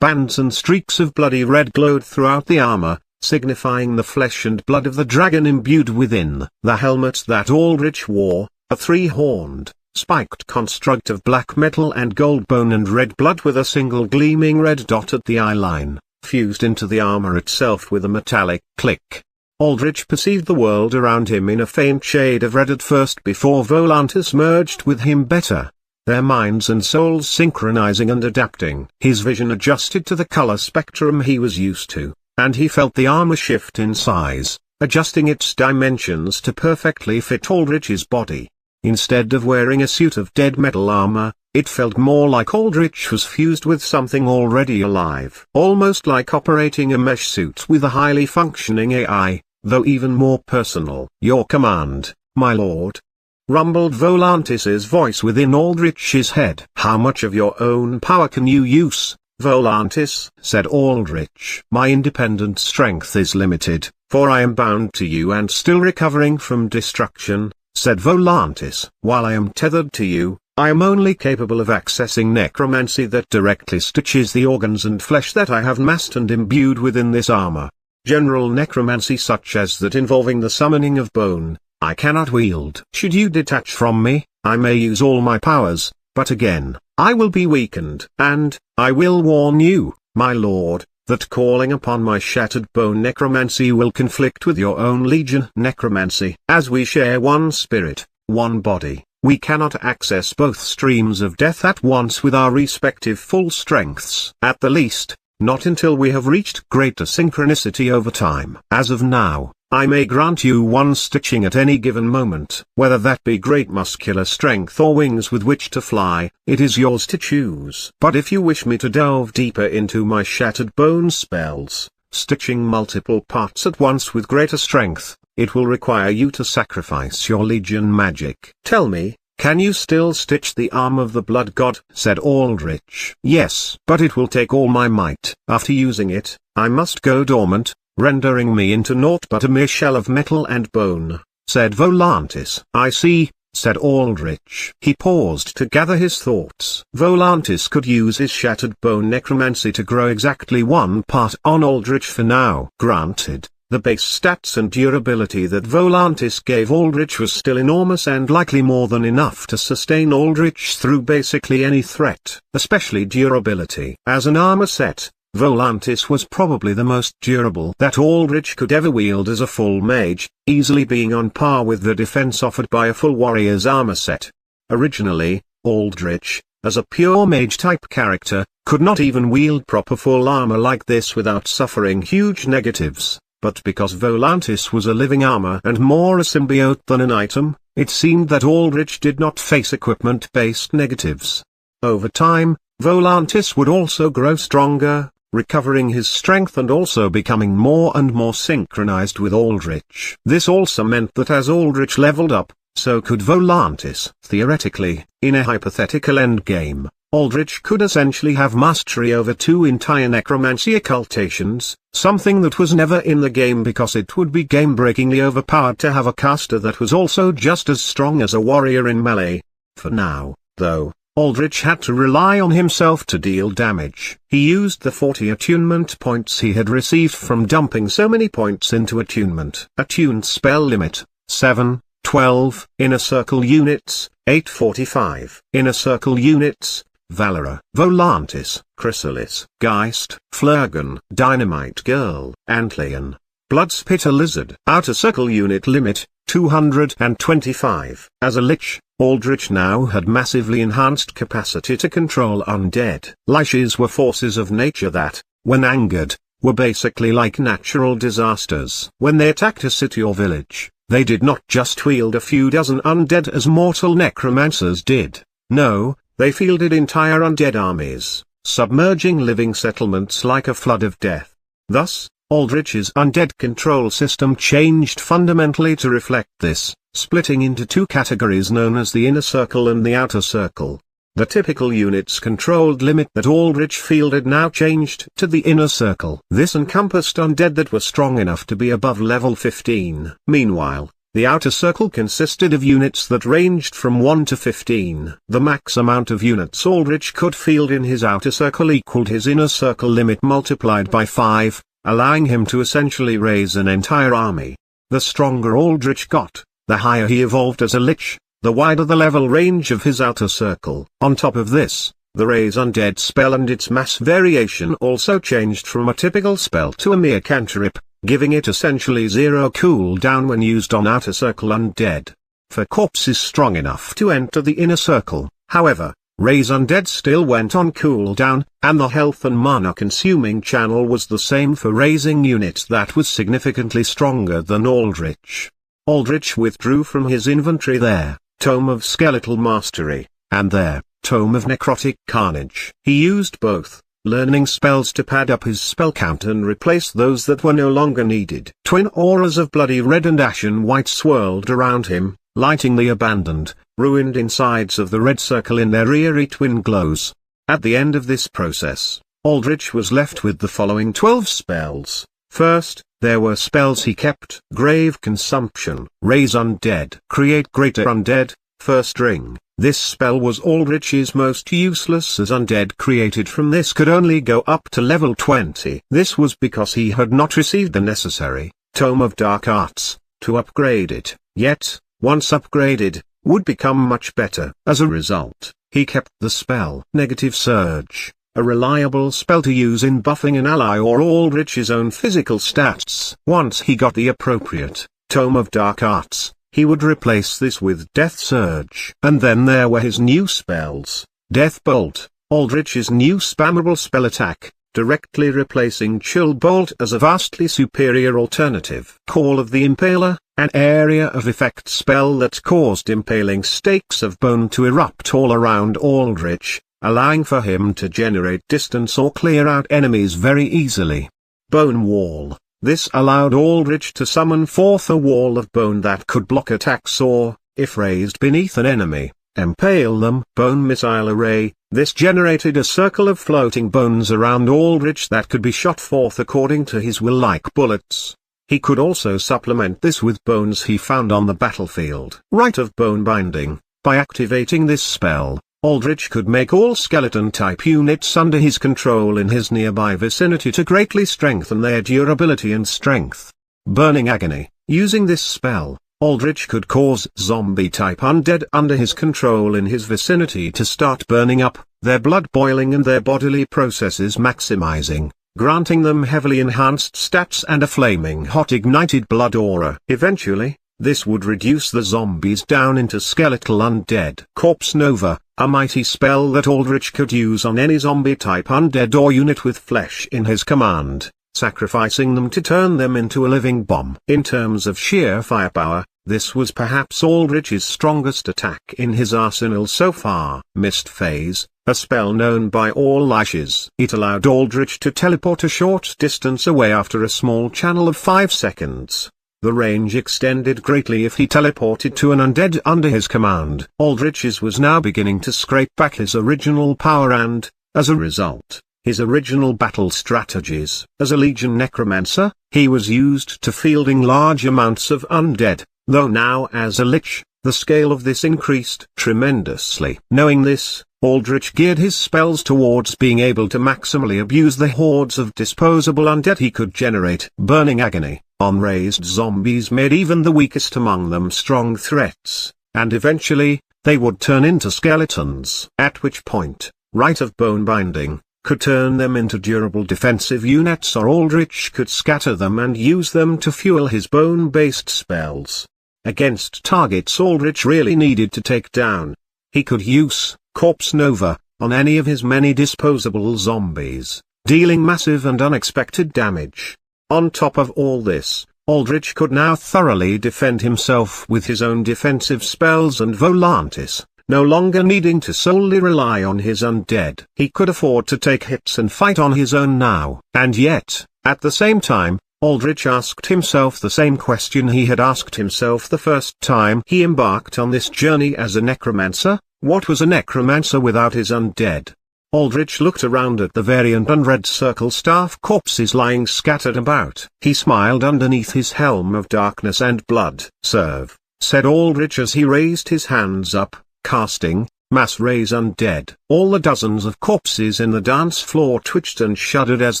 Bands and streaks of bloody red glowed throughout the armor, signifying the flesh and blood of the dragon imbued within. The helmet that Aldrich wore, a three-horned, spiked construct of black metal and gold bone and red blood with a single gleaming red dot at the eye line, fused into the armor itself with a metallic click. Aldrich perceived the world around him in a faint shade of red at first before Volantis merged with him better, their minds and souls synchronizing and adapting. His vision adjusted to the color spectrum he was used to, and he felt the armor shift in size, adjusting its dimensions to perfectly fit Aldrich's body. Instead of wearing a suit of dead metal armor, it felt more like Aldrich was fused with something already alive. Almost like operating a mesh suit with a highly functioning AI, though even more personal. "Your command, my lord," rumbled Volantis's voice within Aldrich's head. "How much of your own power can you use, Volantis?" said Aldrich. "My independent strength is limited, for I am bound to you and still recovering from destruction," said Volantis. "While I am tethered to you, I am only capable of accessing necromancy that directly stitches the organs and flesh that I have massed and imbued within this armor. General necromancy such as that involving the summoning of bone, I cannot wield. Should you detach from me, I may use all my powers, but again, I will be weakened. And, I will warn you, my lord, that calling upon my shattered bone necromancy will conflict with your own legion necromancy. As we share one spirit, one body, we cannot access both streams of death at once with our respective full strengths. At the least, not until we have reached greater synchronicity over time. As of now, I may grant you one stitching at any given moment. Whether that be great muscular strength or wings with which to fly, it is yours to choose. But if you wish me to delve deeper into my shattered bone spells, stitching multiple parts at once with greater strength, it will require you to sacrifice your legion magic. Tell me, can you still stitch the arm of the blood god? Said Aldrich. Yes, but it will take all my might. After using it, I must go dormant, rendering me into naught but a mere shell of metal and bone, said Volantis. I see, said Aldrich. He paused to gather his thoughts. Volantis could use his shattered bone necromancy to grow exactly one part on Aldrich for now. Granted, the base stats and durability that Volantis gave Aldrich was still enormous and likely more than enough to sustain Aldrich through basically any threat, especially durability. As an armor set, Volantis was probably the most durable that Aldrich could ever wield as a full mage, easily being on par with the defense offered by a full warrior's armor set. Originally, Aldrich, as a pure mage-type character, could not even wield proper full armor like this without suffering huge negatives. But because Volantis was a living armor and more a symbiote than an item, it seemed that Aldrich did not face equipment-based negatives. Over time, Volantis would also grow stronger, recovering his strength and also becoming more and more synchronized with Aldrich. This also meant that as Aldrich leveled up, so could Volantis. Theoretically, in a hypothetical endgame, Aldrich could essentially have mastery over 2 entire necromancy occultations, something that was never in the game because it would be game-breakingly overpowered to have a caster that was also just as strong as a warrior in melee. For now, though, Aldrich had to rely on himself to deal damage. He used the 40 attunement points he had received from dumping so many points into attunement. Attuned spell limit, 7, 12, inner circle units, 845. Inner circle units, Valera, Volantis, Chrysalis, Geist, Flurgon, Dynamite Girl, Antlion, Bloodspitter Lizard. Outer circle unit limit, 225. As a lich, Aldrich now had massively enhanced capacity to control undead. Liches were forces of nature that, when angered, were basically like natural disasters. When they attacked a city or village, they did not just wield a few dozen undead as mortal necromancers did. No, they fielded entire undead armies, submerging living settlements like a flood of death. Thus, Aldrich's undead control system changed fundamentally to reflect this, splitting into 2 categories known as the inner circle and the outer circle. The typical unit's controlled limit that Aldrich fielded now changed to the inner circle. This encompassed undead that were strong enough to be above level 15. Meanwhile, The outer circle consisted of units that ranged from 1 to 15. The max amount of units Aldrich could field in his outer circle equaled his inner circle limit multiplied by 5, allowing him to essentially raise an entire army. The stronger Aldrich got, the higher he evolved as a lich, the wider the level range of his outer circle. On top of this, the Raise Undead spell and its mass variation also changed from a typical spell to a mere cantrip, giving it essentially zero cooldown when used on outer circle undead. For corpses strong enough to enter the inner circle, however, Raise Undead still went on cooldown, and the health and mana consuming channel was the same for raising units that was significantly stronger than Aldrich. Aldrich withdrew from his inventory their Tome of Skeletal Mastery, and their Tome of Necrotic Carnage. He used both, learning spells to pad up his spell count and replace those that were no longer needed. Twin auras of bloody red and ashen white swirled around him, lighting the abandoned, ruined insides of the red circle in their eerie twin glows. At the end of this process, Aldrich was left with the following 12 spells. First, there were spells he kept: Grave Consumption, Raise Undead, Create Greater Undead, First Ring. This spell was Aldrich's most useless, as undead created from this could only go up to level 20. This was because he had not received the necessary Tome of Dark Arts to upgrade it, yet, once upgraded, would become much better. As a result, he kept the spell Negative Surge, a reliable spell to use in buffing an ally or Aldrich's own physical stats. Once he got the appropriate Tome of Dark Arts, he would replace this with Death Surge. And then there were his new spells: Death Bolt, Aldrich's new spammable spell attack, directly replacing Chill Bolt as a vastly superior alternative. Call of the Impaler, an area of effect spell that caused impaling stakes of bone to erupt all around Aldrich, allowing for him to generate distance or clear out enemies very easily. Bone Wall. This allowed Aldrich to summon forth a wall of bone that could block attacks or, if raised beneath an enemy, impale them. Bone Missile Array. This generated a circle of floating bones around Aldrich that could be shot forth according to his will like bullets. He could also supplement this with bones he found on the battlefield. Rite of Bone Binding. By activating this spell, Aldrich could make all skeleton-type units under his control in his nearby vicinity to greatly strengthen their durability and strength. Burning Agony. Using this spell, Aldrich could cause zombie-type undead under his control in his vicinity to start burning up, their blood boiling and their bodily processes maximizing, granting them heavily enhanced stats and a flaming hot ignited blood aura. Eventually, this would reduce the zombies down into skeletal undead. Corpse Nova, a mighty spell that Aldrich could use on any zombie-type undead or unit with flesh in his command, sacrificing them to turn them into a living bomb. In terms of sheer firepower, this was perhaps Aldrich's strongest attack in his arsenal so far. Mist Phase, a spell known by all liches. It allowed Aldrich to teleport a short distance away after a small channel of 5 seconds. The range extended greatly if he teleported to an undead under his command. Aldrich's was now beginning to scrape back his original power and, as a result, his original battle strategies. As a Legion Necromancer, he was used to fielding large amounts of undead, though now as a Lich, the scale of this increased tremendously. Knowing this, Aldrich geared his spells towards being able to maximally abuse the hordes of disposable undead he could generate. Burning Agony on raised zombies made even the weakest among them strong threats, and eventually, they would turn into skeletons. At which point, Rite of Bone Binding could turn them into durable defensive units, or Aldrich could scatter them and use them to fuel his bone-based spells. Against targets Aldrich really needed to take down, he could use Corpse Nova on any of his many disposable zombies, dealing massive and unexpected damage. On top of all this, Aldrich could now thoroughly defend himself with his own defensive spells and Volantis, no longer needing to solely rely on his undead. He could afford to take hits and fight on his own now. And yet, at the same time, Aldrich asked himself the same question he had asked himself the first time he embarked on this journey as a necromancer: what was a necromancer without his undead? Aldrich looked around at the variant and red circle staff corpses lying scattered about. He smiled underneath his helm of darkness and blood. "Serve," said Aldrich as he raised his hands up, casting mass raise undead. All the dozens of corpses in the dance floor twitched and shuddered as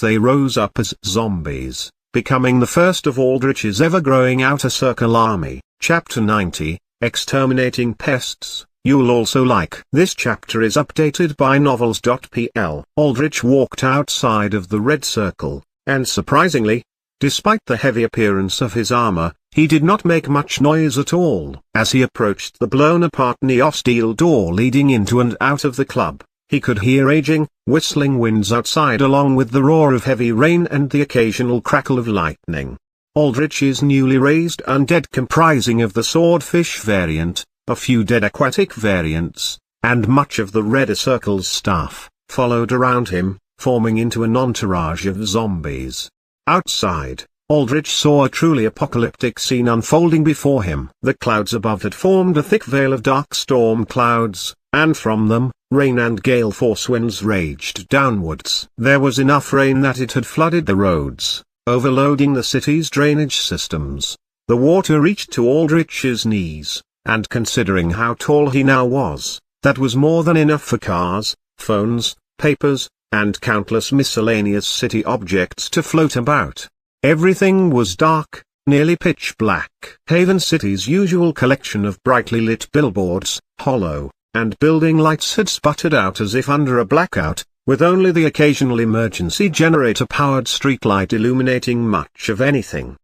they rose up as zombies, becoming the first of Aldrich's ever-growing outer circle army. Chapter 90, Exterminating Pests. You'll also like. This chapter is updated by novels.pl. Aldrich walked outside of the red circle, and surprisingly, despite the heavy appearance of his armor, he did not make much noise at all. As he approached the blown-apart neo-steel door leading into and out of the club, he could hear raging, whistling winds outside along with the roar of heavy rain and the occasional crackle of lightning. Aldrich's newly raised undead, comprising of the swordfish variant, a few dead aquatic variants, and much of the redder circle's staff, followed around him, forming into an entourage of zombies. Outside, Aldrich saw a truly apocalyptic scene unfolding before him. The clouds above had formed a thick veil of dark storm clouds, and from them, rain and gale force winds raged downwards. There was enough rain that it had flooded the roads, overloading the city's drainage systems. The water reached to Aldrich's knees, and considering how tall he now was, that was more than enough for cars, phones, papers, and countless miscellaneous city objects to float about. Everything was dark, nearly pitch black. Haven City's usual collection of brightly lit billboards, hollow, and building lights had sputtered out as if under a blackout, with only the occasional emergency generator-powered streetlight illuminating much of anything.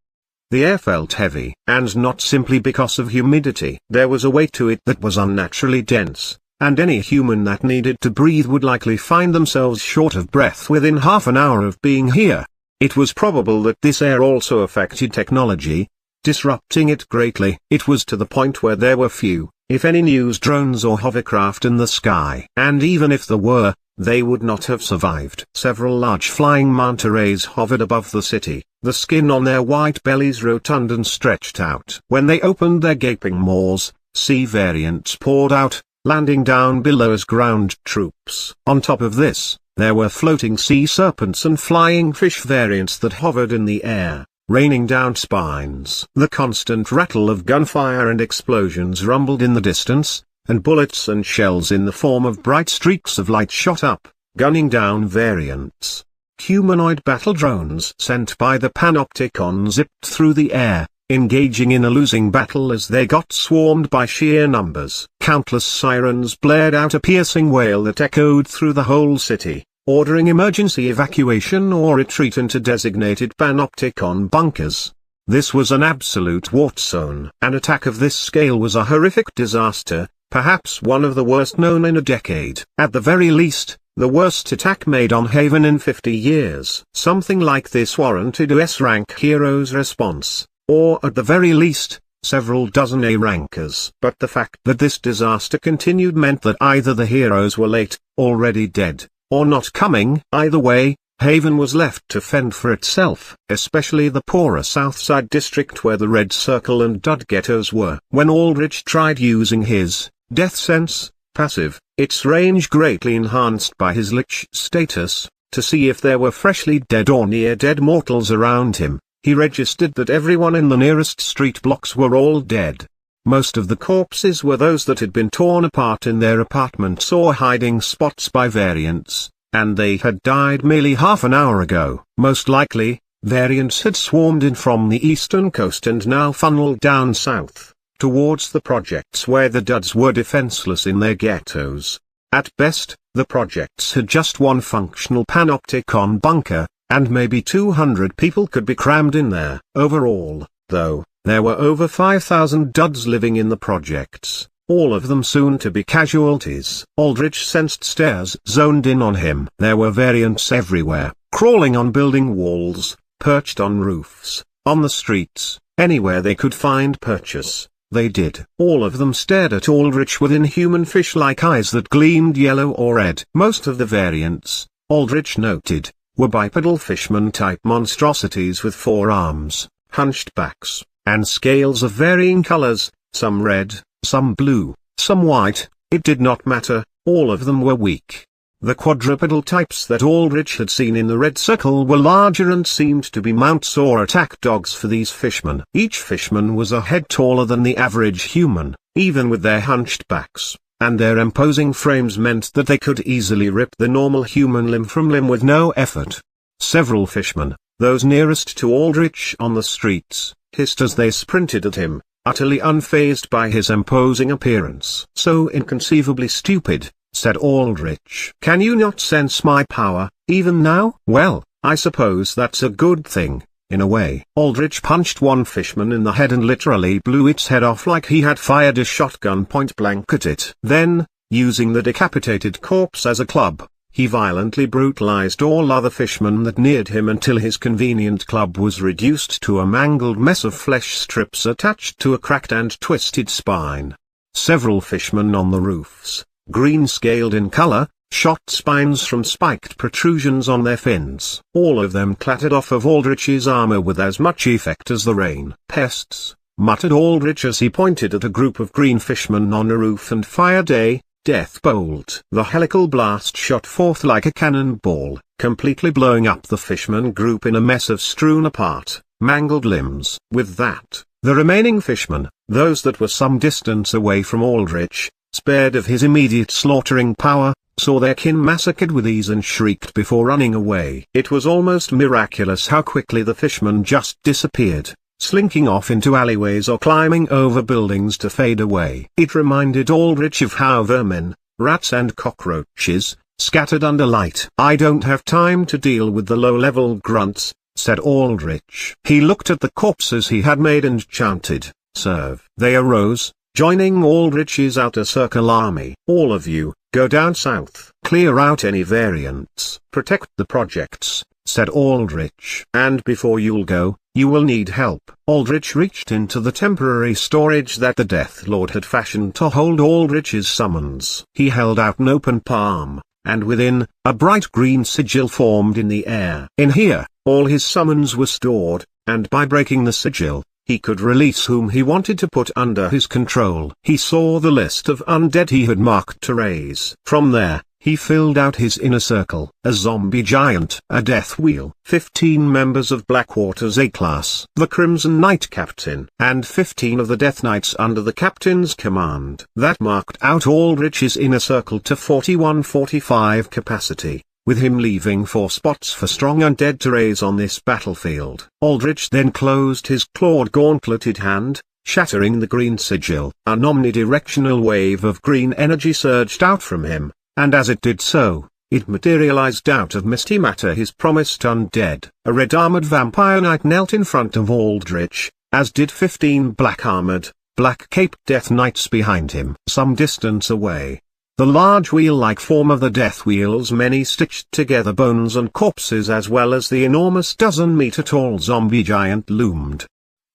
The air felt heavy, and not simply because of humidity. There was a weight to it that was unnaturally dense, and any human that needed to breathe would likely find themselves short of breath within half an hour of being here. It was probable that this air also affected technology, disrupting it greatly. It was to the point where there were few, if any, news drones or hovercraft in the sky. And even if there were, they would not have survived. Several large flying manta rays hovered above the city, the skin on their white bellies rotund and stretched out. When they opened their gaping maws, sea variants poured out, landing down below as ground troops. On top of this, there were floating sea serpents and flying fish variants that hovered in the air, raining down spines. The constant rattle of gunfire and explosions rumbled in the distance, and bullets and shells in the form of bright streaks of light shot up, gunning down variants. Humanoid battle drones sent by the Panopticon zipped through the air, engaging in a losing battle as they got swarmed by sheer numbers. Countless sirens blared out a piercing wail that echoed through the whole city, ordering emergency evacuation or retreat into designated Panopticon bunkers. This was an absolute war zone. An attack of this scale was a horrific disaster, perhaps one of the worst known in a decade. At the very least, the worst attack made on Haven in 50 years. Something like this warranted a S-rank hero's response, or at the very least, several dozen A-rankers. But the fact that this disaster continued meant that either the heroes were late, already dead, or not coming. Either way, Haven was left to fend for itself, especially the poorer Southside district where the Red Circle and Dud ghettos were. When Aldrich tried using his Death Sense passive, its range greatly enhanced by his Lich status, to see if there were freshly dead or near-dead mortals around him, he registered that everyone in the nearest street blocks were all dead. Most of the corpses were those that had been torn apart in their apartments or hiding spots by variants, and they had died merely half an hour ago. Most likely, variants had swarmed in from the eastern coast and now funneled down south, towards the projects where the duds were defenseless in their ghettos. At best, the projects had just one functional Panopticon bunker, and maybe 200 people could be crammed in there. Overall, though, there were over 5,000 duds living in the projects, all of them soon to be casualties. Aldrich sensed stares zoned in on him. There were variants everywhere, crawling on building walls, perched on roofs, on the streets, anywhere they could find purchase. They did. All of them stared at Aldrich with inhuman fish-like eyes that gleamed yellow or red. Most of the variants, Aldrich noted, were bipedal fishman-type monstrosities with 4 arms, hunched backs, and scales of varying colors, some red, some blue, some white. It did not matter, all of them were weak. The quadrupedal types that Aldrich had seen in the red circle were larger and seemed to be mounts or attack dogs for these fishmen. Each fishman was a head taller than the average human, even with their hunched backs, and their imposing frames meant that they could easily rip the normal human limb from limb with no effort. Several fishmen, those nearest to Aldrich on the streets, hissed as they sprinted at him, utterly unfazed by his imposing appearance. "So inconceivably stupid," said Aldrich. "Can you not sense my power, even now? Well, I suppose that's a good thing, in a way." Aldrich punched one fishman in the head and literally blew its head off like he had fired a shotgun point blank at it. Then, using the decapitated corpse as a club, he violently brutalized all other fishmen that neared him until his convenient club was reduced to a mangled mess of flesh strips attached to a cracked and twisted spine. Several fishmen on the roofs, green-scaled in color, shot spines from spiked protrusions on their fins. All of them clattered off of Aldrich's armor with as much effect as the rain. "Pests," muttered Aldrich as he pointed at a group of green fishmen on a roof and fired a death bolt. The helical blast shot forth like a cannonball, completely blowing up the fishman group in a mess of strewn apart, mangled limbs. With that, the remaining fishmen, those that were some distance away from Aldrich, spared of his immediate slaughtering power, saw their kin massacred with ease and shrieked before running away. It was almost miraculous how quickly the fishmen just disappeared, slinking off into alleyways or climbing over buildings to fade away. It reminded Aldrich of how vermin, rats and cockroaches, scattered under light. "I don't have time to deal with the low-level grunts," said Aldrich. He looked at the corpses he had made and chanted, "Serve." They arose, joining Aldrich's outer circle army. "All of you, go down south. Clear out any variants. Protect the projects," said Aldrich. "And before you'll go, you will need help." Aldrich reached into the temporary storage that the Death Lord had fashioned to hold Aldrich's summons. He held out an open palm, and within, a bright green sigil formed in the air. In here, all his summons were stored, and by breaking the sigil, he could release whom he wanted to put under his control. He saw the list of undead he had marked to raise. From there, he filled out his inner circle. A zombie giant, a death wheel, 15 members of Blackwater's A-class, the Crimson Knight captain, and 15 of the Death Knights under the captain's command. That marked out Aldrich's inner circle to 41-45 capacity, with him leaving 4 spots for strong undead to raise on this battlefield. Aldrich then closed his clawed gauntleted hand, shattering the green sigil. An omnidirectional wave of green energy surged out from him, and as it did so, it materialized out of misty matter his promised undead. A red-armored vampire knight knelt in front of Aldrich, as did 15 black-armored, black-caped death knights behind him. Some distance away, the large wheel-like form of the death wheel's many stitched-together bones and corpses as well as the enormous dozen-meter-tall zombie giant loomed.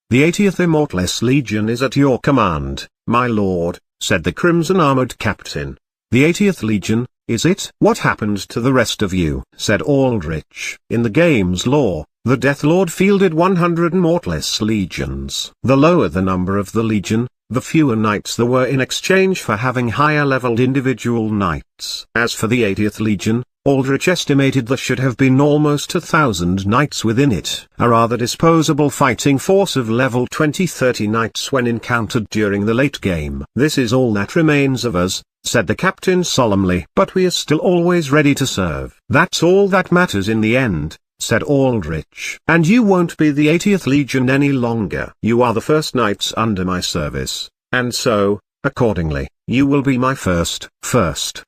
"The 80th Immortalist Legion is at your command, my lord," said the crimson-armored captain. "The 80th Legion, is it? What happened to the rest of you?" said Aldrich. "In the game's lore, the Death Lord fielded 100 Immortalist Legions. The lower the number of the Legion, the fewer knights there were in exchange for having higher-leveled individual knights. As for the 80th Legion, Aldrich estimated there should have been almost 1,000 knights within it. A rather disposable fighting force of level 20-30 knights when encountered during the late game. "This is all that remains of us," said the captain solemnly. "But we are still always ready to serve." "That's all that matters in the end," said Aldrich. "And you won't be the 80th Legion any longer. You are the first knights under my service, and so, accordingly, you will be my first.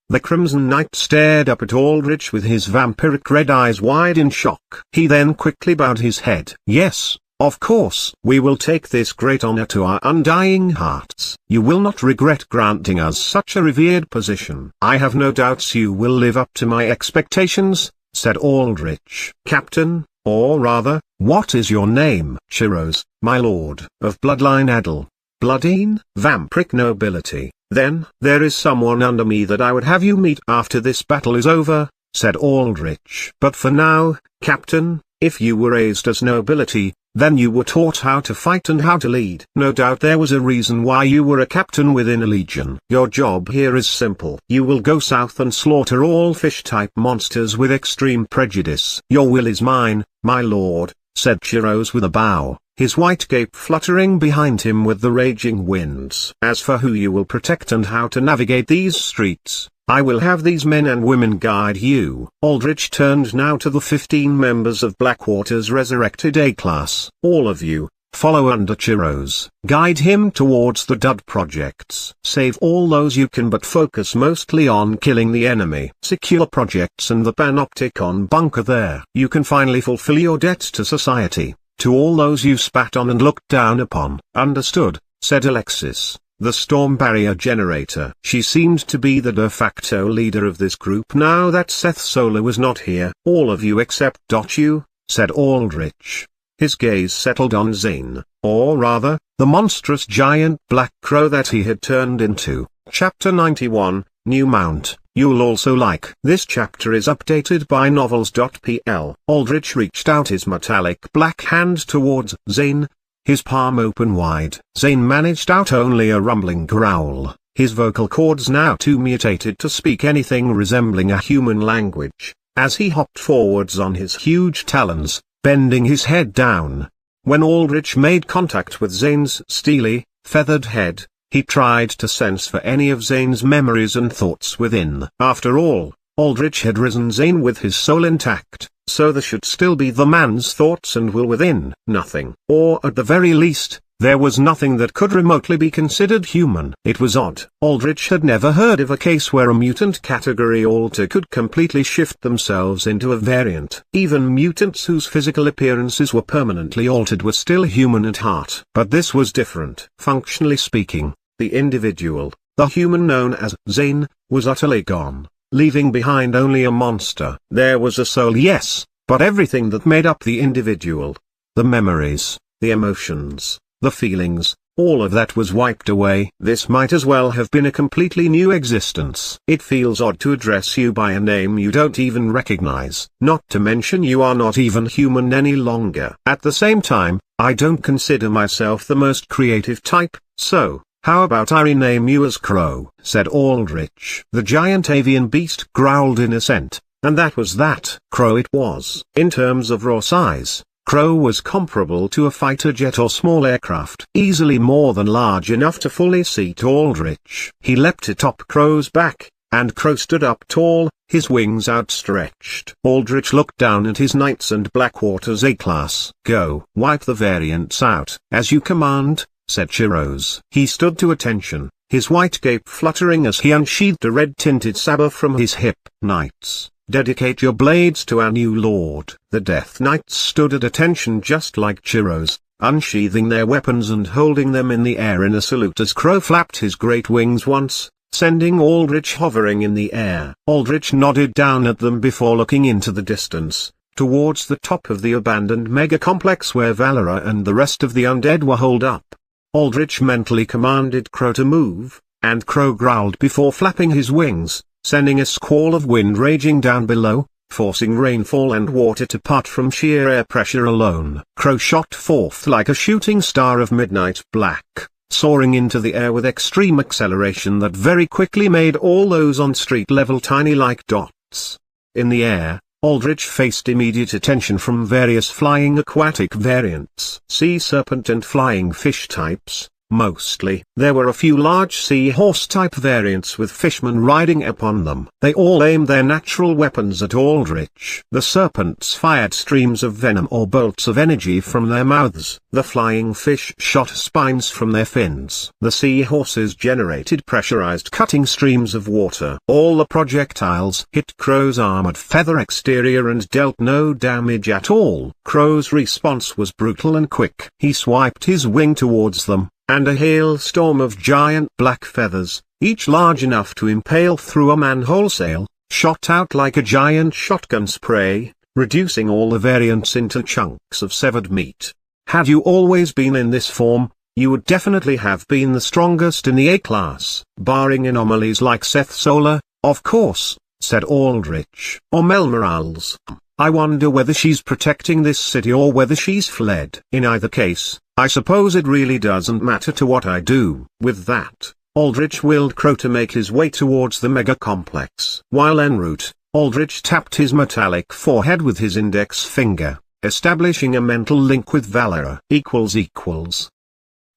The Crimson Knight stared up at Aldrich with his vampiric red eyes wide in shock. He then quickly bowed his head. "Yes, of course. We will take this great honor to our undying hearts. You will not regret granting us such a revered position." "I have no doubts you will live up to my expectations," said Aldrich. "Captain, or rather, what is your name?" "Shiros, my lord, of Bloodline Adel. Bloodine, vampiric nobility." "Then, there is someone under me that I would have you meet after this battle is over," said Aldrich. "But for now, Captain, if you were raised as nobility, Then you were taught how to fight and how to lead. No doubt there was a reason why you were a captain within a legion. Your job here is simple. You will go south and slaughter all fish-type monsters with extreme prejudice. Your will is mine, my lord, said Chiros with a bow, his white cape fluttering behind him with the raging winds. As for who you will protect and how to navigate these streets, I will have these men and women guide you. Aldrich turned now to the 15 members of Blackwater's resurrected A-class. All of you, follow under Chiros. Guide him towards the dud projects. Save all those you can, but focus mostly on killing the enemy. Secure projects and the Panopticon bunker there. You can finally fulfill your debt to society, to all those you spat on and looked down upon. Understood, said Alexis, the storm barrier generator. She seemed to be the de facto leader of this group now that Seth Solar was not here. All of you except you, said Aldrich. His gaze settled on Zane, or rather, the monstrous giant black crow that he had turned into. Chapter 91, New Mount. You'll also like. This chapter is updated by novels.pl. Aldrich reached out his metallic black hand towards Zane, his palm open wide. Zane managed out only a rumbling growl, his vocal cords now too mutated to speak anything resembling a human language, as he hopped forwards on his huge talons, bending his head down. When Aldrich made contact with Zane's steely, feathered head, he tried to sense for any of Zane's memories and thoughts within. After all, Aldrich had risen Zane with his soul intact, so there should still be the man's thoughts and will within. Nothing, or at the very least, there was nothing that could remotely be considered human. It was odd. Aldrich had never heard of a case where a mutant category alter could completely shift themselves into a variant. Even mutants whose physical appearances were permanently altered were still human at heart. But this was different. Functionally speaking, the individual, the human known as Zane, was utterly gone, leaving behind only a monster. There was a soul, yes, but everything that made up the individual, the memories, the emotions, the feelings, all of that was wiped away. This might as well have been a completely new existence. It feels odd to address you by a name you don't even recognize, not to mention you are not even human any longer. At the same time, I don't consider myself the most creative type, so how about I rename you as Crow, said Aldrich. The giant avian beast growled in assent, and that was that. Crow it was. In terms of raw size, Crow was comparable to a fighter jet or small aircraft, easily more than large enough to fully seat Aldrich. He leapt atop Crow's back, and Crow stood up tall, his wings outstretched. Aldrich looked down at his knights and Blackwater's A-class. Go, wipe the variants out. As you command, said Chiros. He stood to attention, his white cape fluttering as he unsheathed a red-tinted saber from his hip. Knights, dedicate your blades to our new lord. The Death Knights stood at attention just like Chiros, unsheathing their weapons and holding them in the air in a salute as Crow flapped his great wings once, sending Aldrich hovering in the air. Aldrich nodded down at them before looking into the distance, towards the top of the abandoned mega-complex where Valera and the rest of the undead were holed up. Aldrich mentally commanded Crow to move, and Crow growled before flapping his wings, sending a squall of wind raging down below, forcing rainfall and water to part from sheer air pressure alone. Crow shot forth like a shooting star of midnight black, soaring into the air with extreme acceleration that very quickly made all those on street level tiny like dots. In the air, Aldrich faced immediate attention from various flying aquatic variants. Sea serpent and flying fish types, mostly. There were a few large seahorse type variants with fishmen riding upon them. They all aimed their natural weapons at Aldrich. The serpents fired streams of venom or bolts of energy from their mouths. The flying fish shot spines from their fins. The seahorses generated pressurized cutting streams of water. All the projectiles hit Crow's armored feather exterior and dealt no damage at all. Crow's response was brutal and quick. He swiped his wing towards them, and a hailstorm of giant black feathers, each large enough to impale through a man wholesale, shot out like a giant shotgun spray, reducing all the variants into chunks of severed meat. Had you always been in this form, you would definitely have been the strongest in the A-class. Barring anomalies like Seth Solar, of course, said Aldrich. Or Melmorals. I wonder whether she's protecting this city or whether she's fled. In either case, I suppose it really doesn't matter to what I do." With that, Aldrich willed Crow to make his way towards the mega complex. While en route, Aldrich tapped his metallic forehead with his index finger, establishing a mental link with Valera.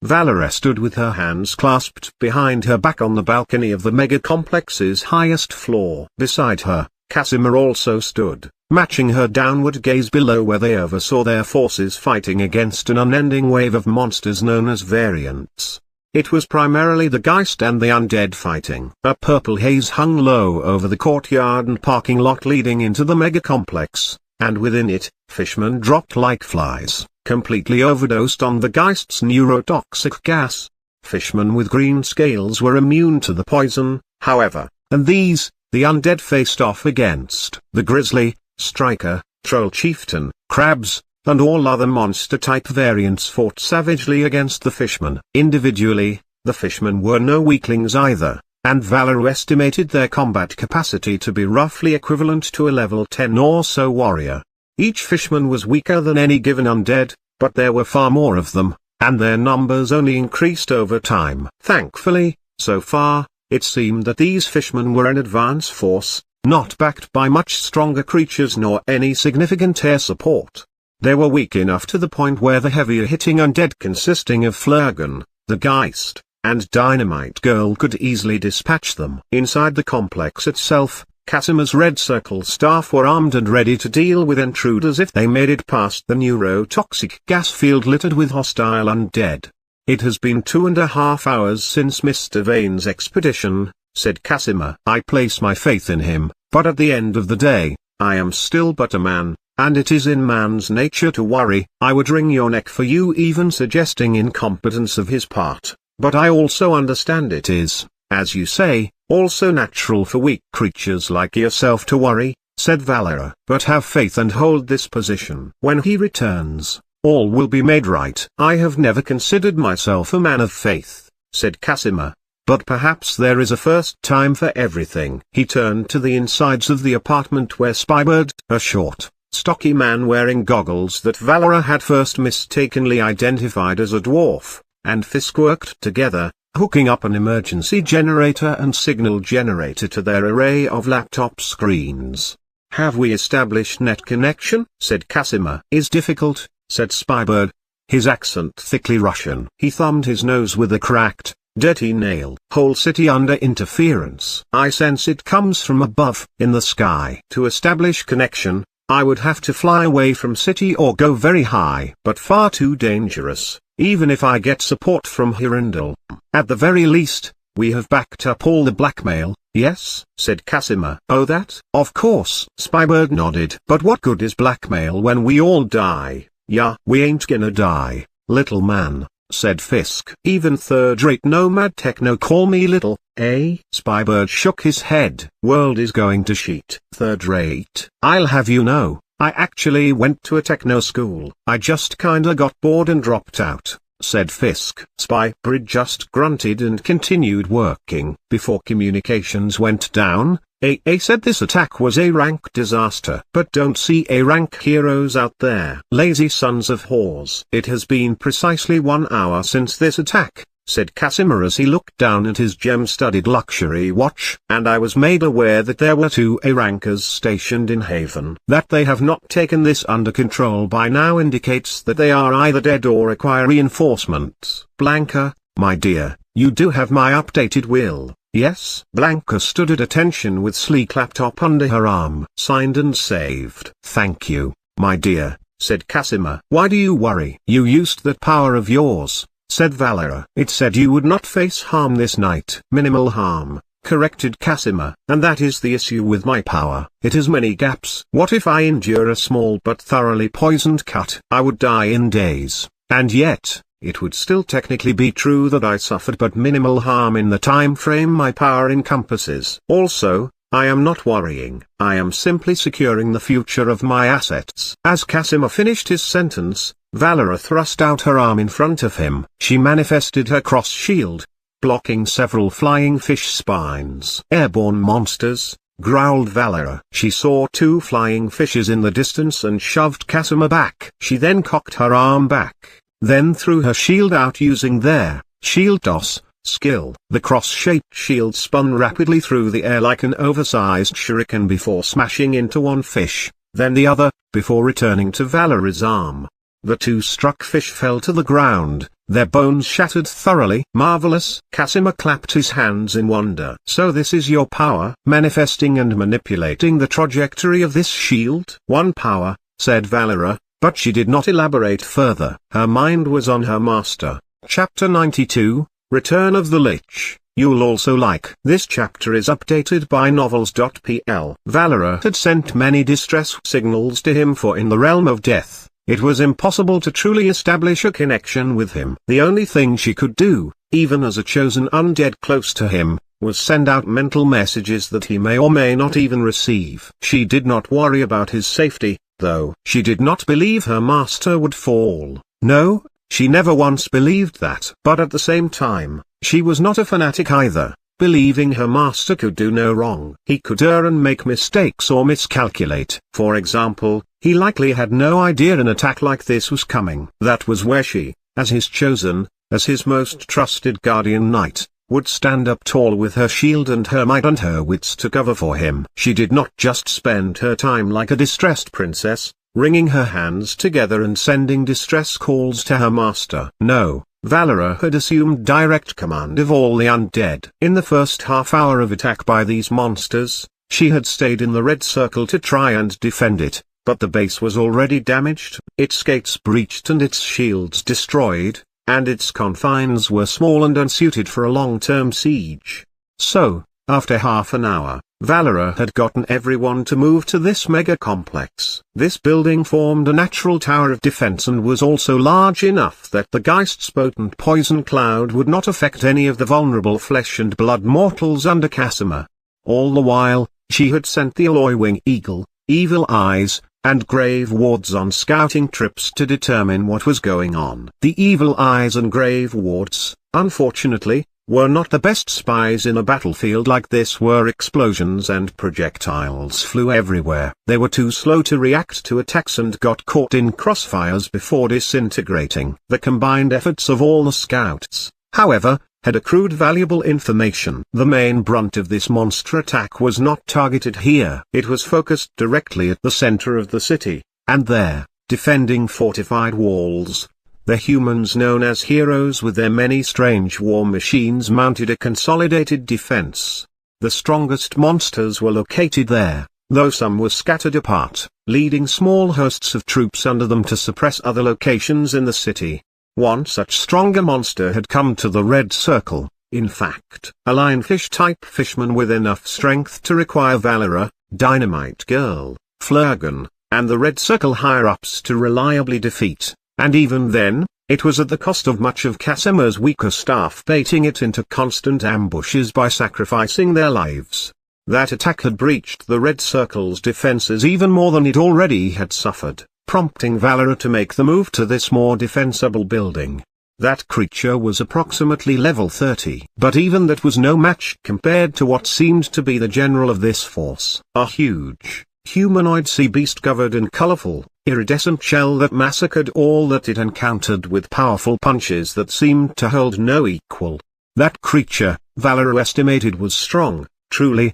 Valera stood with her hands clasped behind her back on the balcony of the mega complex's highest floor. Beside her, Casimir also stood, matching her downward gaze below where they oversaw their forces fighting against an unending wave of monsters known as variants. It was primarily the Geist and the undead fighting. A purple haze hung low over the courtyard and parking lot leading into the mega complex, and within it, fishmen dropped like flies, completely overdosed on the Geist's neurotoxic gas. Fishmen with green scales were immune to the poison, however, and these, the undead faced off against. The grizzly, striker, troll chieftain, crabs, and all other monster-type variants fought savagely against the fishmen. Individually, the fishmen were no weaklings either, and Valero estimated their combat capacity to be roughly equivalent to a level 10 or so warrior. Each fishman was weaker than any given undead, but there were far more of them, and their numbers only increased over time. Thankfully, so far, it seemed that these fishmen were an advance force, not backed by much stronger creatures nor any significant air support. They were weak enough to the point where the heavier hitting undead consisting of Flurgan, the Geist, and Dynamite Girl could easily dispatch them. Inside the complex itself, Casimir's Red Circle staff were armed and ready to deal with intruders if they made it past the neurotoxic gas field littered with hostile undead. "It has been 2.5 hours since Mr. Vane's expedition," said Casimir. "I place my faith in him, but at the end of the day, I am still but a man, and it is in man's nature to worry. I would wring your neck for you even suggesting incompetence of his part, but I also understand it is, as you say, also natural for weak creatures like yourself to worry," said Valera. "But have faith and hold this position. When he returns, all will be made right." "I have never considered myself a man of faith," said Casimir, "but perhaps there is a first time for everything." He turned to the insides of the apartment where Spybird, a short, stocky man wearing goggles that Valera had first mistakenly identified as a dwarf, and Fisk worked together, hooking up an emergency generator and signal generator to their array of laptop screens. "Have we established net connection?" said Casimir. "Is difficult," said Spybird, his accent thickly Russian. He thumbed his nose with a cracked, dirty nail. "Whole city under interference. I sense it comes from above, in the sky. To establish connection, I would have to fly away from city or go very high. But far too dangerous, even if I get support from Hirindel. At the very least, we have backed up all the blackmail, yes?" said Casimir. "Oh that, of course." Spybird nodded. "But what good is blackmail when we all die?" "Yeah, we ain't gonna die, little man," said Fisk. "Even third-rate nomad techno call me little, eh?" Spybird shook his head. "World is going to shit. Third-rate? I'll have you know, I actually went to a techno school. I just kinda got bored and dropped out," said Fisk. Spybird just grunted and continued working. Before communications went down, AA said this attack was a rank disaster. "But don't see A-rank heroes out there. Lazy sons of whores." "It has been precisely 1 hour since this attack," said Casimir as he looked down at his gem-studded luxury watch. "And I was made aware that there were 2 A-rankers stationed in Haven. That they have not taken this under control by now indicates that they are either dead or require reinforcements." "Blanca, my dear, you do have my updated will, yes?" Blanca stood at attention with sleek laptop under her arm. "Signed and saved." "Thank you, my dear," said Casimir. "Why do you worry?" "You used that power of yours," said Valera. "It said you would not face harm this night." "Minimal harm," corrected Casimir. "And that is the issue with my power. It has many gaps. What if I endure a small but thoroughly poisoned cut? I would die in days, and yet, it would still technically be true that I suffered but minimal harm in the time frame my power encompasses. Also, I am not worrying. I am simply securing the future of my assets." As Casimir finished his sentence, Valera thrust out her arm in front of him. She manifested her cross shield, blocking several flying fish spines. "Airborne monsters, growled Valera. She saw two flying fishes in the distance and shoved Casimir back. She then cocked her arm back, then threw her shield out using their shield toss skill. The cross-shaped shield spun rapidly through the air like an oversized shuriken before smashing into one fish, then the other, before returning to Valera's arm. The two struck fish fell to the ground, their bones shattered thoroughly. Marvelous! Casimir clapped his hands in wonder. So this is your power, manifesting and manipulating the trajectory of this shield? One power, said Valera, but she did not elaborate further. Her mind was on her master. Chapter 92, Return of the Lich. You'll also like. This chapter is updated by novels.pl. Valera had sent many distress signals to him, for in the realm of death, it was impossible to truly establish a connection with him. The only thing she could do, even as a chosen undead close to him, was send out mental messages that he may or may not even receive. She did not worry about his safety, though. She did not believe her master would fall. No, she never once believed that. But at the same time, she was not a fanatic either, believing her master could do no wrong. He could err and make mistakes or miscalculate. For example, he likely had no idea an attack like this was coming. That was where she, as his chosen, as his most trusted guardian knight, would stand up tall with her shield and her might and her wits to cover for him. She did not just spend her time like a distressed princess, wringing her hands together and sending distress calls to her master. No, Valera had assumed direct command of all the undead. In the first half hour of attack by these monsters, she had stayed in the red circle to try and defend it, but the base was already damaged, its gates breached and its shields destroyed, and its confines were small and unsuited for a long-term siege. So, after half an hour, Valera had gotten everyone to move to this mega-complex. This building formed a natural tower of defense and was also large enough that the Geist's potent poison cloud would not affect any of the vulnerable flesh and blood mortals under Casimir. All the while, she had sent the Alloy-Wing Eagle, Evil Eyes, and Grave Wards on scouting trips to determine what was going on. The Evil Eyes and Grave Wards, unfortunately, were not the best spies in a battlefield like this where explosions and projectiles flew everywhere. They were too slow to react to attacks and got caught in crossfires before disintegrating. The combined efforts of all the scouts, however, had accrued valuable information. The main brunt of this monster attack was not targeted here. It was focused directly at the center of the city, and there, defending fortified walls, the humans known as heroes with their many strange war machines mounted a consolidated defense. The strongest monsters were located there, though some were scattered apart, leading small hosts of troops under them to suppress other locations in the city. One such stronger monster had come to the red circle, in fact, a lionfish-type fishman with enough strength to require Valera, Dynamite Girl, Flurgan, and the red circle higher-ups to reliably defeat. And even then, it was at the cost of much of Casimir's weaker staff baiting it into constant ambushes by sacrificing their lives. That attack had breached the Red Circle's defenses even more than it already had suffered, prompting Valera to make the move to this more defensible building. That creature was approximately level 30. But even that was no match compared to what seemed to be the general of this force. A huge, humanoid sea beast covered in colorful, iridescent shell that massacred all that it encountered with powerful punches that seemed to hold no equal. That creature, Valera estimated, was strong, truly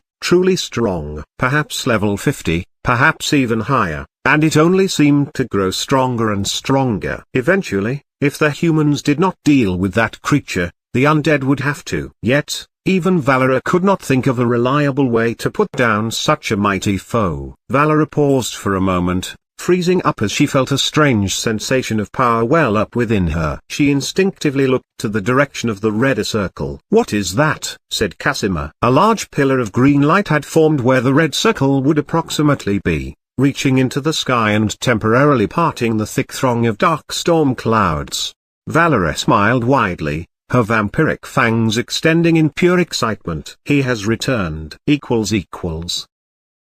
strong. Perhaps level 50, perhaps even higher, and it only seemed to grow stronger and stronger. Eventually, if the humans did not deal with that creature, the undead would have to. Yet, even Valera could not think of a reliable way to put down such a mighty foe. Valera paused for a moment, freezing up as she felt a strange sensation of power well up within her. She instinctively looked to the direction of the redder circle. "What is that?" said Casimir. A large pillar of green light had formed where the red circle would approximately be, reaching into the sky and temporarily parting the thick throng of dark storm clouds. Valera smiled widely, her vampiric fangs extending in pure excitement. "He has returned."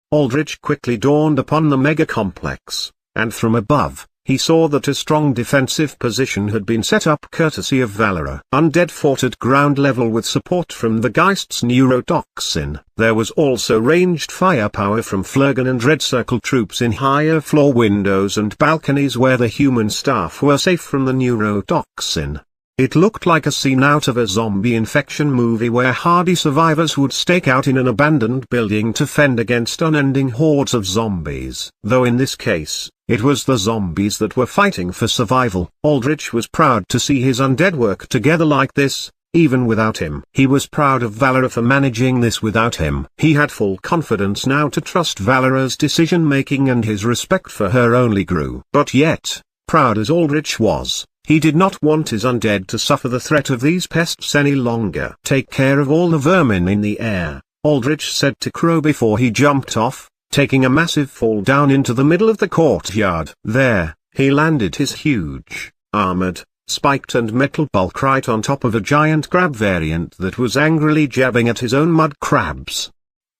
Aldrich quickly dawned upon the mega-complex, and from above, he saw that a strong defensive position had been set up courtesy of Valera. Undead fought at ground level with support from the Geist's neurotoxin. There was also ranged firepower from Flurgan and Red Circle troops in higher floor windows and balconies where the human staff were safe from the neurotoxin. It looked like a scene out of a zombie infection movie where hardy survivors would stake out in an abandoned building to fend against unending hordes of zombies. Though in this case, it was the zombies that were fighting for survival. Aldrich was proud to see his undead work together like this, even without him. He was proud of Valera for managing this without him. He had full confidence now to trust Valera's decision-making, and his respect for her only grew. But yet, proud as Aldrich was, he did not want his undead to suffer the threat of these pests any longer. "Take care of all the vermin in the air," Aldrich said to Crow before he jumped off, taking a massive fall down into the middle of the courtyard. There, he landed his huge, armored, spiked and metal bulk right on top of a giant crab variant that was angrily jabbing at his own mud crabs.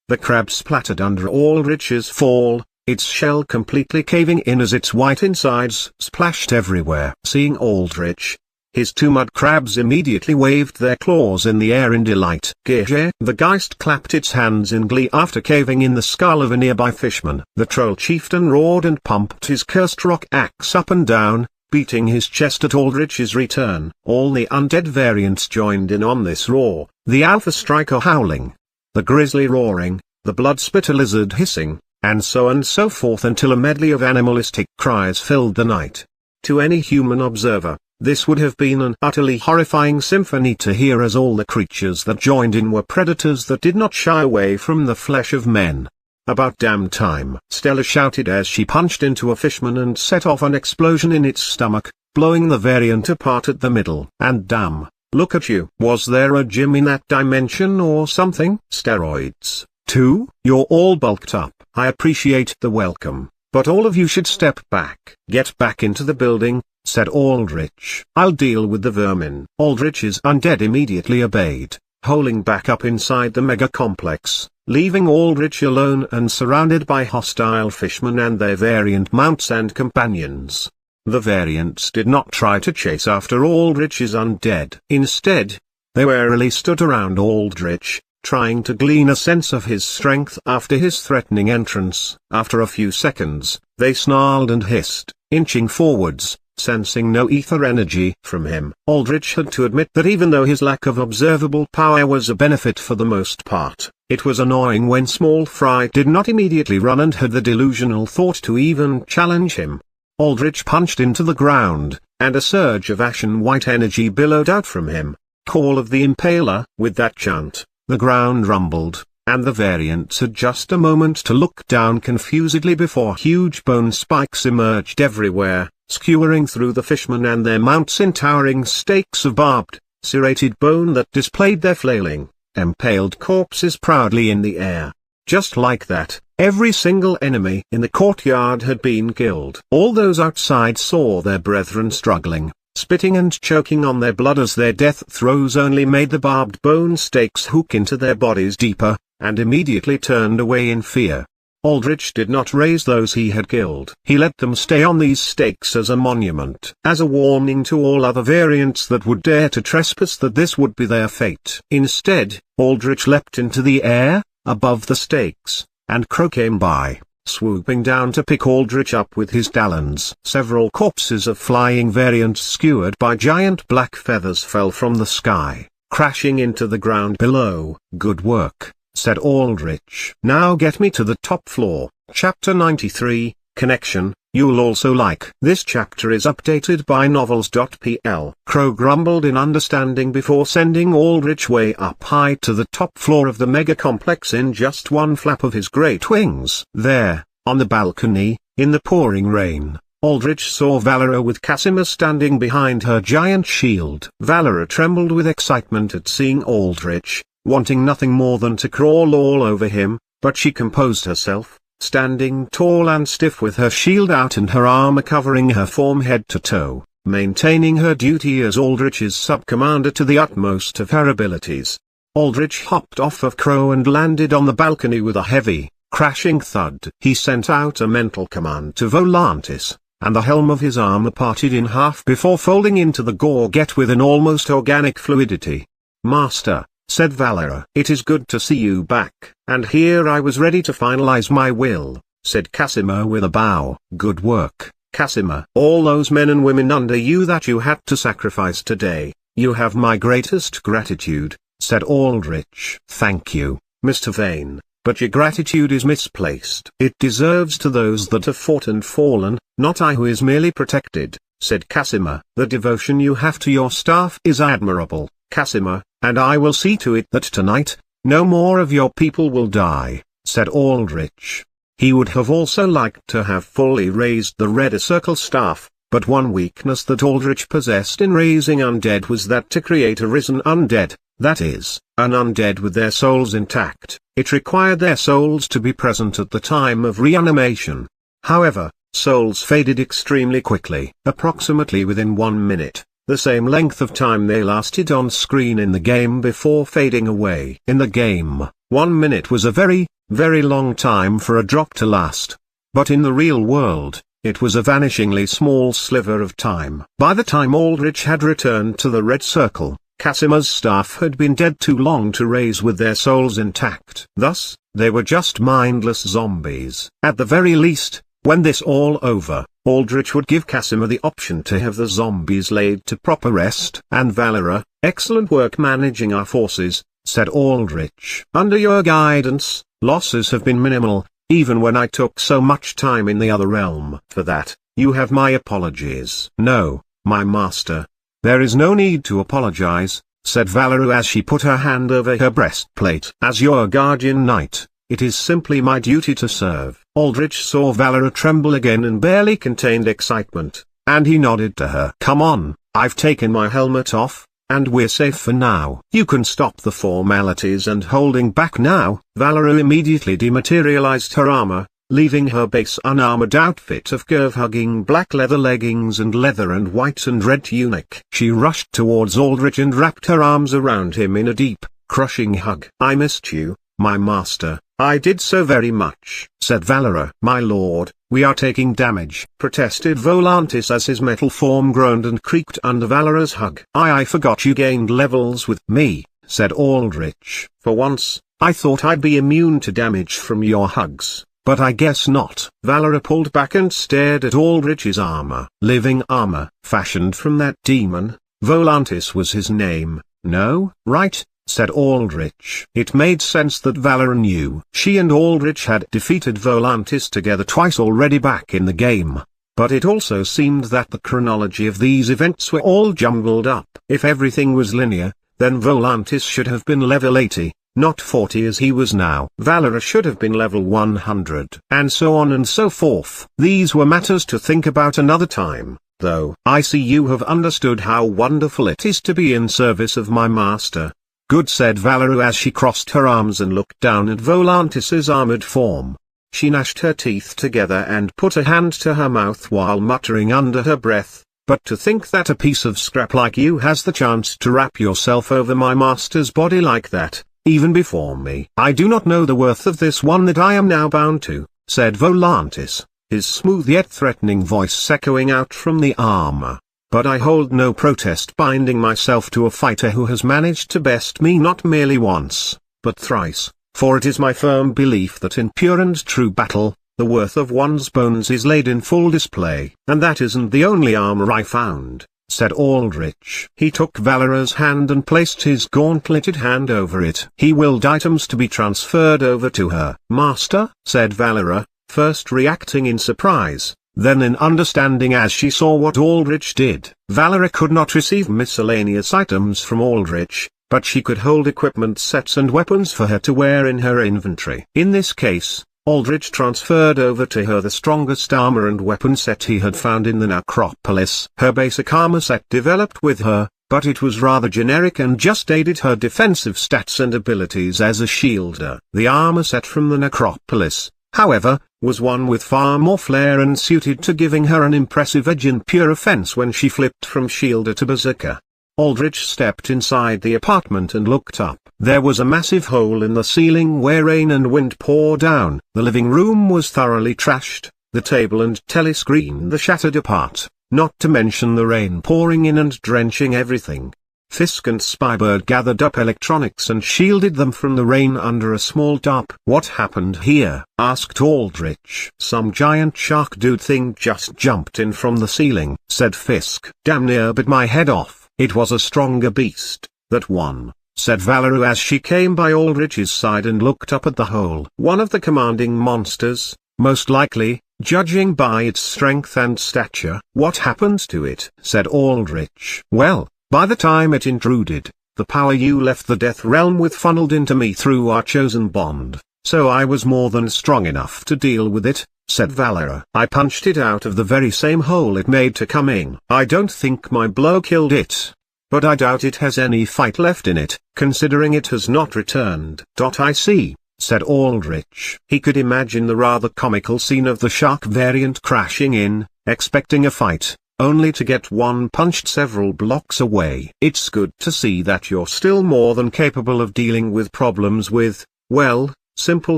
The crab splattered under Aldrich's fall, its shell completely caving in as its white insides splashed everywhere. Seeing Aldrich, his two mud crabs immediately waved their claws in the air in delight. "Gege!" The Geist clapped its hands in glee after caving in the skull of a nearby fishman. The troll chieftain roared and pumped his cursed rock axe up and down, beating his chest at Aldrich's return. All the undead variants joined in on this roar, the Alpha Striker howling, the Grizzly roaring, the Blood Spitter lizard hissing, and so forth until a medley of animalistic cries filled the night. To any human observer, this would have been an utterly horrifying symphony to hear, as all the creatures that joined in were predators that did not shy away from the flesh of men. "About damn time!" Stella shouted as she punched into a fishman and set off an explosion in its stomach, blowing the variant apart at the middle. "And damn, look at you! Was there a gym in that dimension or something? Steroids, too? You're all bulked up. I appreciate the welcome, but all of you should step back." "Get back into the building," said Aldrich. "I'll deal with the vermin." Aldrich's undead immediately obeyed, holing back up inside the mega complex, leaving Aldrich alone and surrounded by hostile fishmen and their variant mounts and companions. The variants did not try to chase after Aldrich's undead. Instead, they warily stood around Aldrich, trying to glean a sense of his strength after his threatening entrance. After a few seconds, they snarled and hissed, inching forwards, sensing no ether energy from him. Aldrich had to admit that even though his lack of observable power was a benefit for the most part, it was annoying when Small Fry did not immediately run and had the delusional thought to even challenge him. Aldrich punched into the ground, and a surge of ashen white energy billowed out from him. "Call of the Impaler!" With that chant, the ground rumbled, and the variants had just a moment to look down confusedly before huge bone spikes emerged everywhere, skewering through the fishmen and their mounts in towering stakes of barbed, serrated bone that displayed their flailing, impaled corpses proudly in the air. Just like that, every single enemy in the courtyard had been killed. All those outside saw their brethren struggling, spitting and choking on their blood as their death throes only made the barbed bone stakes hook into their bodies deeper, and immediately turned away in fear. Aldrich did not raise those he had killed. He let them stay on these stakes as a monument, as a warning to all other variants that would dare to trespass that this would be their fate. Instead, Aldrich leapt into the air, above the stakes, and Crow came by, swooping down to pick Aldrich up with his talons. Several corpses of flying variants skewered by giant black feathers fell from the sky, crashing into the ground below. "Good work," said Aldrich. "Now get me to the top floor." Chapter 93, Connection. You'll also like this chapter is updated by novels.pl. Crow grumbled in understanding before sending Aldrich way up high to the top floor of the mega complex in just one flap of his great wings. There, on the balcony, in the pouring rain, Aldrich saw Valera with Casimir standing behind her giant shield. Valera trembled with excitement at seeing Aldrich, wanting nothing more than to crawl all over him, but she composed herself, standing tall and stiff with her shield out and her armor covering her form head to toe, maintaining her duty as Aldrich's sub-commander to the utmost of her abilities. Aldrich hopped off of Crow and landed on the balcony with a heavy, crashing thud. He sent out a mental command to Volantis, and the helm of his armor parted in half before folding into the gorget with an almost organic fluidity. "Master," said Valera. "It is good to see you back." "And here I was ready to finalize my will," said Casimir with a bow. "Good work, Casimir. All those men and women under you that you had to sacrifice today, you have my greatest gratitude," said Aldrich. "Thank you, Mr. Vane, but your gratitude is misplaced. It deserves to those that have fought and fallen, not I who is merely protected," said Casimir. "The devotion you have to your staff is admirable, Casimir, and I will see to it that tonight, no more of your people will die," said Aldrich. He would have also liked to have fully raised the Red Circle staff, but one weakness that Aldrich possessed in raising undead was that to create a risen undead, that is, an undead with their souls intact, it required their souls to be present at the time of reanimation. However, souls faded extremely quickly, approximately within 1 minute, the same length of time they lasted on screen in the game before fading away. In the game, 1 minute was a very, very long time for a drop to last. But in the real world, it was a vanishingly small sliver of time. By the time Aldrich had returned to the Red Circle, Casimir's staff had been dead too long to raise with their souls intact. Thus, they were just mindless zombies. At the very least, when this all over, Aldrich would give Casimir the option to have the zombies laid to proper rest. "And Valera, excellent work managing our forces," said Aldrich. "Under your guidance, losses have been minimal, even when I took so much time in the other realm. For that, you have my apologies." "No, my master. There is no need to apologize," said Valera as she put her hand over her breastplate. "As your guardian knight, it is simply my duty to serve." Aldrich saw Valera tremble again and barely contained excitement, and he nodded to her. "Come on, I've taken my helmet off, and we're safe for now. You can stop the formalities and holding back now." Valera immediately dematerialized her armor, leaving her base unarmored outfit of curve-hugging black leather leggings and leather and white and red tunic. She rushed towards Aldrich and wrapped her arms around him in a deep, crushing hug. "I missed you, my master. I did so very much," said Valera. "My lord, we are taking damage," protested Volantis as his metal form groaned and creaked under Valera's hug. I forgot you gained levels with me," said Aldrich. "For once, I thought I'd be immune to damage from your hugs, but I guess not." Valera pulled back and stared at Aldrich's armor. Living armor, fashioned from that demon. Volantis was his name. "No, right," said Aldrich. It made sense that Valera knew. She and Aldrich had defeated Volantis together twice already back in the game. But it also seemed that the chronology of these events were all jumbled up. If everything was linear, then Volantis should have been level 80, not 40 as he was now. Valera should have been level 100, and so on and so forth. These were matters to think about another time, though. "I see you have understood how wonderful it is to be in service of my master." "Good," said Valera as she crossed her arms and looked down at Volantis's armored form. She gnashed her teeth together and put a hand to her mouth while muttering under her breath, "But to think that a piece of scrap like you has the chance to wrap yourself over my master's body like that, even before me." "I do not know the worth of this one that I am now bound to," said Volantis, his smooth yet threatening voice echoing out from the armor. "But I hold no protest binding myself to a fighter who has managed to best me not merely once, but thrice, for it is my firm belief that in pure and true battle, the worth of one's bones is laid in full display. And that isn't the only armor I found," said Aldrich. He took Valera's hand and placed his gauntleted hand over it. He willed items to be transferred over to her. "Master," said Valera, first reacting in surprise, then in understanding as she saw what Aldrich did. Valera could not receive miscellaneous items from Aldrich, but she could hold equipment sets and weapons for her to wear in her inventory. In this case, Aldrich transferred over to her the strongest armor and weapon set he had found in the necropolis. Her basic armor set developed with her, but it was rather generic and just aided her defensive stats and abilities as a shielder. The armor set from the necropolis, however, was one with far more flair and suited to giving her an impressive edge in pure offense when she flipped from shielder to berserker. Aldrich stepped inside the apartment and looked up. There was a massive hole in the ceiling where rain and wind poured down. The living room was thoroughly trashed, the table and telescreen the shattered apart, not to mention the rain pouring in and drenching everything. Fisk and Spybird gathered up electronics and shielded them from the rain under a small tarp. "What happened here?" asked Aldrich. "Some giant shark dude thing just jumped in from the ceiling," said Fisk. "Damn near bit my head off." "It was a stronger beast, that one," said Valerie as she came by Aldrich's side and looked up at the hole. "One of the commanding monsters, most likely, judging by its strength and stature." "What happened to it?" said Aldrich. "Well, by the time it intruded, the power you left the Death Realm with funneled into me through our chosen bond, so I was more than strong enough to deal with it," said Valera. "I punched it out of the very same hole it made to come in. I don't think my blow killed it, but I doubt it has any fight left in it, considering it has not returned." "I see," said Aldrich. He could imagine the rather comical scene of the shark variant crashing in, expecting a fight, only to get one punched several blocks away. "It's good to see that you're still more than capable of dealing with problems with, well, simple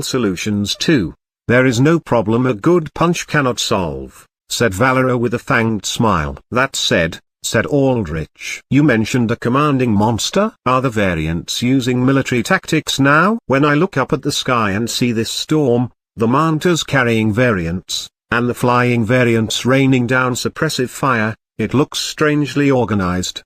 solutions too. There is no problem a good punch cannot solve," said Valera with a fanged smile. "That said," said Aldrich, "you mentioned a commanding monster. Are the variants using military tactics now? When I look up at the sky and see this storm, the mantas carrying variants, and the flying variants raining down suppressive fire, it looks strangely organized."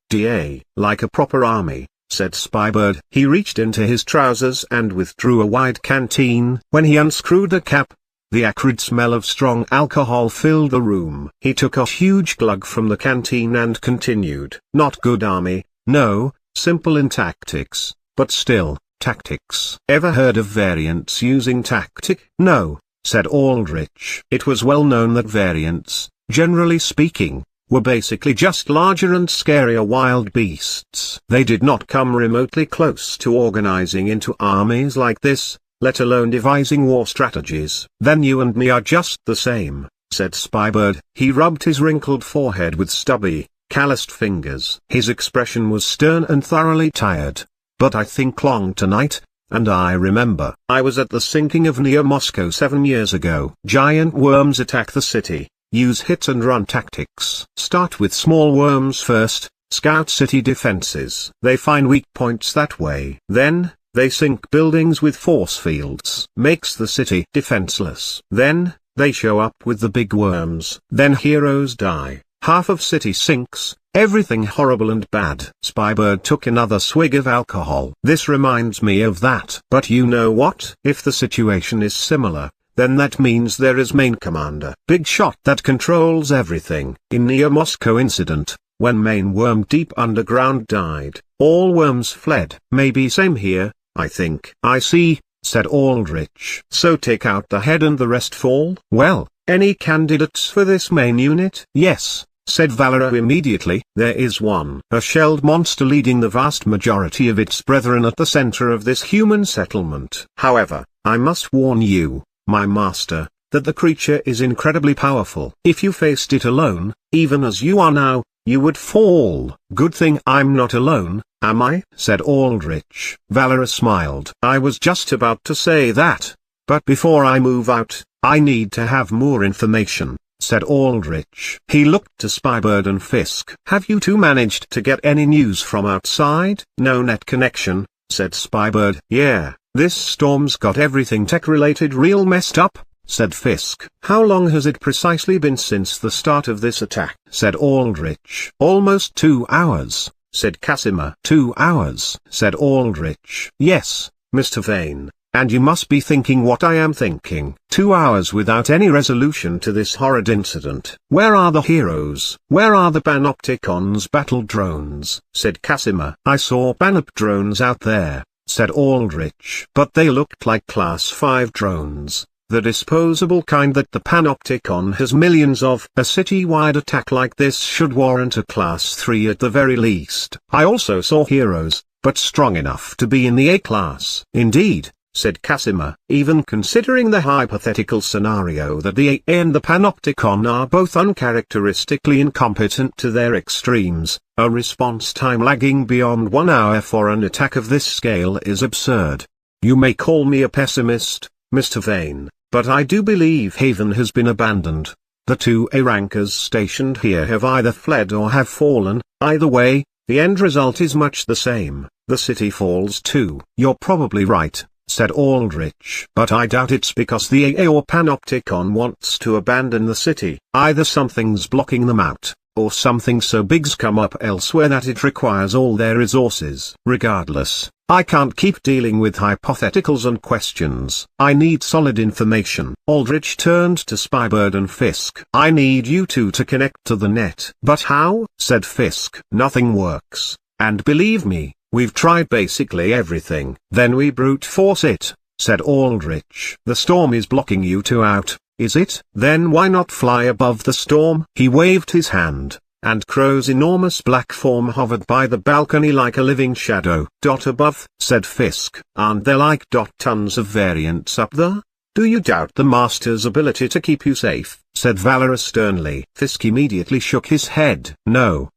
"Like a proper army," said Spybird. He reached into his trousers and withdrew a wide canteen. When he unscrewed the cap, the acrid smell of strong alcohol filled the room. He took a huge glug from the canteen and continued. "Not good army, no, simple in tactics, but still, tactics." "Ever heard of variants using tactic?" "No," said Aldrich. It was well known that variants, generally speaking, were basically just larger and scarier wild beasts. They did not come remotely close to organizing into armies like this, let alone devising war strategies. "Then you and me are just the same," said Spybird. He rubbed his wrinkled forehead with stubby, calloused fingers. His expression was stern and thoroughly tired. "But I think long tonight. And I remember, I was at the sinking of near Moscow 7 years ago. Giant worms attack the city, use hit and run tactics. Start with small worms first, scout city defenses. They find weak points that way. Then, they sink buildings with force fields. Makes the city defenseless. Then, they show up with the big worms. Then heroes die, half of city sinks. Everything horrible and bad." Spybird took another swig of alcohol. "This reminds me of that. But you know what? If the situation is similar, then that means there is main commander. Big shot that controls everything. In near Moscow incident, when main worm deep underground died, all worms fled. Maybe same here, I think." "I see," said Aldrich. "So take out the head and the rest fall?" "Well, any candidates for this main unit?" "Yes," said Valera immediately. "There is one. A shelled monster leading the vast majority of its brethren at the center of this human settlement. However, I must warn you, my master, that the creature is incredibly powerful. If you faced it alone, even as you are now, you would fall." "Good thing I'm not alone, am I?" said Aldrich. Valera smiled. "I was just about to say that. But before I move out, I need to have more information," said Aldrich. He looked to Spybird and Fisk. "Have you two managed to get any news from outside?" "No net connection," said Spybird. "Yeah, this storm's got everything tech-related real messed up," said Fisk. "How long has it precisely been since the start of this attack?" said Aldrich. "Almost 2 hours," said Casimir. 2 hours, said Aldrich. "Yes, Mr. Vane. And you must be thinking what I am thinking. 2 hours without any resolution to this horrid incident. Where are the heroes? Where are the Panopticon's battle drones?" said Casimir. "I saw Panop drones out there," said Aldrich. "But they looked like Class 5 drones, the disposable kind that the Panopticon has millions of. A city-wide attack like this should warrant a Class 3 at the very least. I also saw heroes, but strong enough to be in the A-class." "Indeed," said Casimir. "Even considering the hypothetical scenario that the A and the Panopticon are both uncharacteristically incompetent to their extremes, a response time lagging beyond 1 hour for an attack of this scale is absurd. You may call me a pessimist, Mr. Vane, but I do believe Haven has been abandoned. The two A rankers stationed here have either fled or have fallen. Either way, the end result is much the same. The city falls too. You're probably right, said Aldrich. But I doubt it's because the AA or Panopticon wants to abandon the city. Either something's blocking them out, or something so big's come up elsewhere that it requires all their resources. Regardless, I can't keep dealing with hypotheticals and questions. I need solid information. Aldrich turned to Spybird and Fisk. I need you two to connect to the net. But how? Said Fisk. Nothing works. And believe me, we've tried basically everything. Then we brute force it, said Aldrich. The storm is blocking you two out, is it? Then why not fly above the storm? He waved his hand, and Crow's enormous black form hovered by the balcony like a living shadow. Above, said Fisk. Aren't there like tons of variants up there? Do you doubt the Master's ability to keep you safe? Said Valera sternly. Fisk immediately shook his head. No,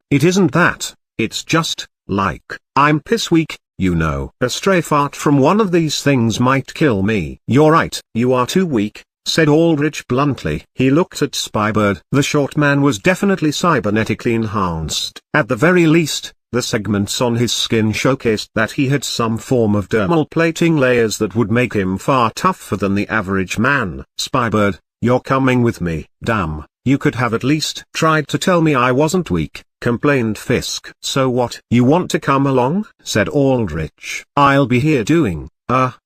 it isn't that. It's just, like, I'm piss weak, you know. A stray fart from one of these things might kill me. You're right, you are too weak, said Aldrich bluntly. He looked at Spybird. The short man was definitely cybernetically enhanced. At the very least, the segments on his skin showcased that he had some form of dermal plating layers that would make him far tougher than the average man. Spybird, you're coming with me. Damn, you could have at least tried to tell me I wasn't weak, complained Fisk. So what? You want to come along? Said Aldrich. I'll be here doing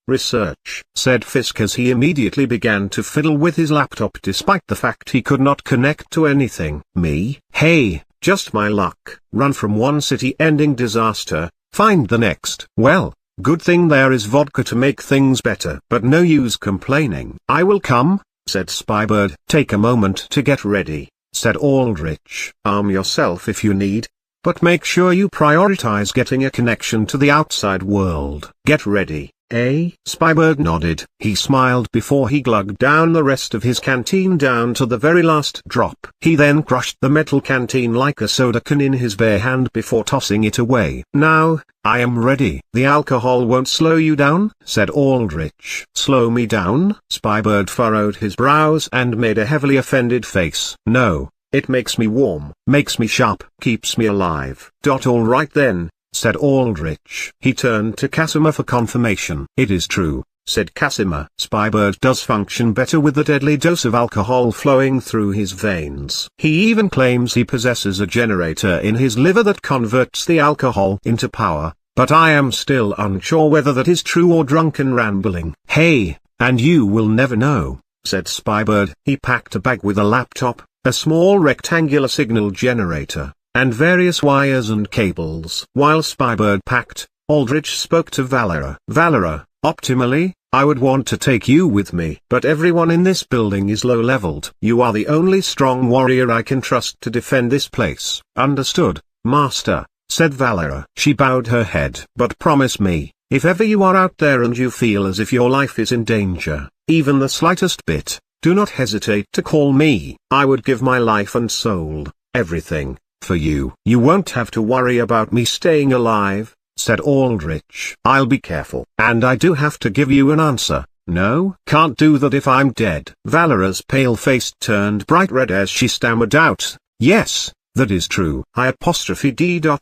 research, said Fisk as he immediately began to fiddle with his laptop despite the fact he could not connect to anything. Me? Hey, just my luck. Run from one city-ending disaster, find the next. Well, good thing there is vodka to make things better. But no use complaining. I will come, said Spybird. Take a moment to get ready, said Aldrich. Arm yourself if you need, but make sure you prioritize getting a connection to the outside world. Get ready. Spybird nodded. He smiled before he glugged down the rest of his canteen down to the very last drop. He then crushed the metal canteen like a soda can in his bare hand before tossing it away. Now, I am ready. The alcohol won't slow you down, said Aldrich. Slow me down? Spybird furrowed his brows and made a heavily offended face. No, it makes me warm, makes me sharp, keeps me alive. All right then, said Aldrich. He turned to Casimir for confirmation. It is true, said Casimir. Spybird does function better with the deadly dose of alcohol flowing through his veins. He even claims he possesses a generator in his liver that converts the alcohol into power, but I am still unsure whether that is true or drunken rambling. Hey, and you will never know, said Spybird. He packed a bag with a laptop, a small rectangular signal generator, and various wires and cables. While Spybird packed, Aldrich spoke to Valera. Valera, optimally, I would want to take you with me. But everyone in this building is low-leveled. You are the only strong warrior I can trust to defend this place. Understood, Master, said Valera. She bowed her head. But promise me, if ever you are out there and you feel as if your life is in danger, even the slightest bit, do not hesitate to call me. I would give my life and soul, everything, for you. You won't have to worry about me staying alive, said Aldrich. I'll be careful. And I do have to give you an answer. No, can't do that if I'm dead. Valera's pale face turned bright red as she stammered out, yes, that is true.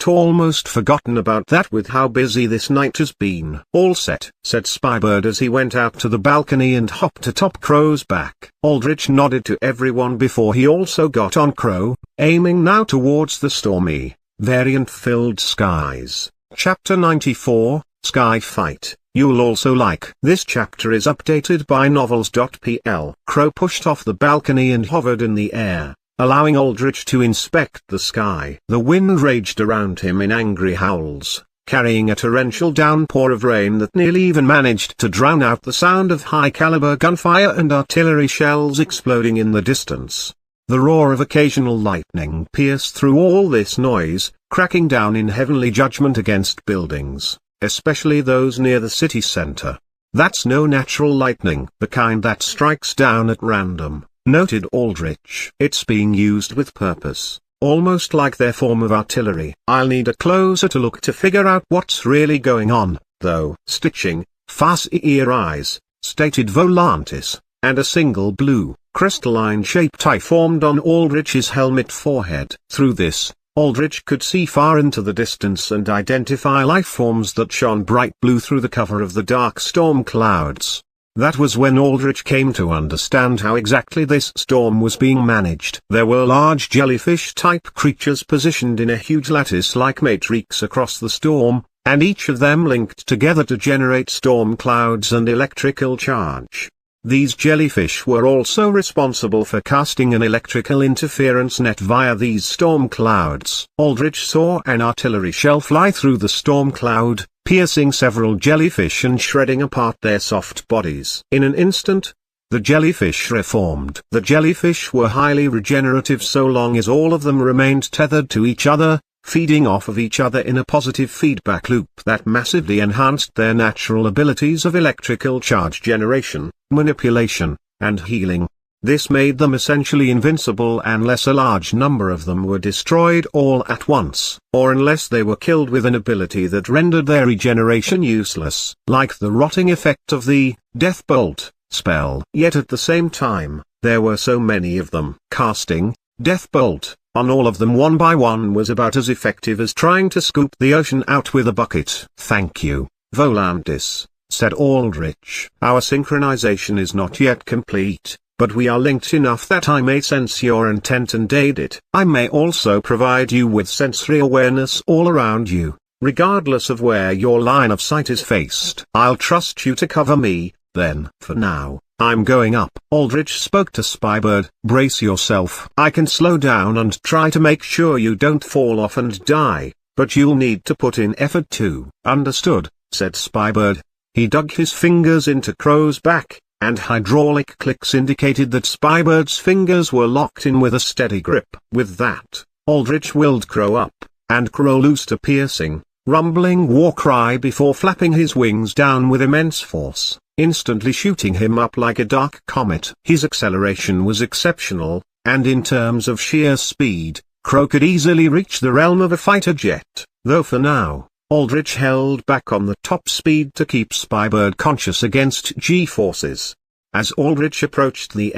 Almost forgotten about that with how busy this night has been. All set, said Spybird as he went out to the balcony and hopped atop Crow's back. Aldrich nodded to everyone before he also got on Crow, aiming now towards the stormy, variant-filled skies. Chapter 94, Sky Fight. You'll also like. This chapter is updated by novels.pl. Crow pushed off the balcony and hovered in the air, allowing Aldrich to inspect the sky. The wind raged around him in angry howls, carrying a torrential downpour of rain that nearly even managed to drown out the sound of high-caliber gunfire and artillery shells exploding in the distance. The roar of occasional lightning pierced through all this noise, cracking down in heavenly judgment against buildings, especially those near the city center. That's no natural lightning, the kind that strikes down at random, noted Aldrich. It's being used with purpose, almost like their form of artillery. I'll need a closer to look to figure out what's really going on, though. Stitching, fast ear eyes, stated Volantis, and a single blue, crystalline-shaped eye formed on Aldrich's helmet forehead. Through this, Aldrich could see far into the distance and identify life forms that shone bright blue through the cover of the dark storm clouds. That was when Aldrich came to understand how exactly this storm was being managed. There were large jellyfish-type creatures positioned in a huge lattice-like matrix across the storm, and each of them linked together to generate storm clouds and electrical charge. These jellyfish were also responsible for casting an electrical interference net via these storm clouds. Aldrich saw an artillery shell fly through the storm cloud, piercing several jellyfish and shredding apart their soft bodies. In an instant, the jellyfish reformed. The jellyfish were highly regenerative so long as all of them remained tethered to each other, feeding off of each other in a positive feedback loop that massively enhanced their natural abilities of electrical charge generation, manipulation, and healing. This made them essentially invincible unless a large number of them were destroyed all at once, or unless they were killed with an ability that rendered their regeneration useless, like the rotting effect of the Death Bolt spell. Yet at the same time, there were so many of them. Casting Death Bolt on all of them one by one was about as effective as trying to scoop the ocean out with a bucket. "Thank you, Volantis," said Aldrich. "Our synchronization is not yet complete, but we are linked enough that I may sense your intent and aid it. I may also provide you with sensory awareness all around you, regardless of where your line of sight is faced. I'll trust you to cover me, then. For now, I'm going up." Aldrich spoke to Spybird. "Brace yourself. I can slow down and try to make sure you don't fall off and die, but you'll need to put in effort too." "Understood," said Spybird. He dug his fingers into Crow's back, and hydraulic clicks indicated that Spybird's fingers were locked in with a steady grip. With that, Aldrich willed Crow up, and Crow loosed a piercing, rumbling war cry before flapping his wings down with immense force, instantly shooting him up like a dark comet. His acceleration was exceptional, and in terms of sheer speed, Crow could easily reach the realm of a fighter jet, though for now, Aldrich held back on the top speed to keep Spybird conscious against G-forces. As Aldrich approached the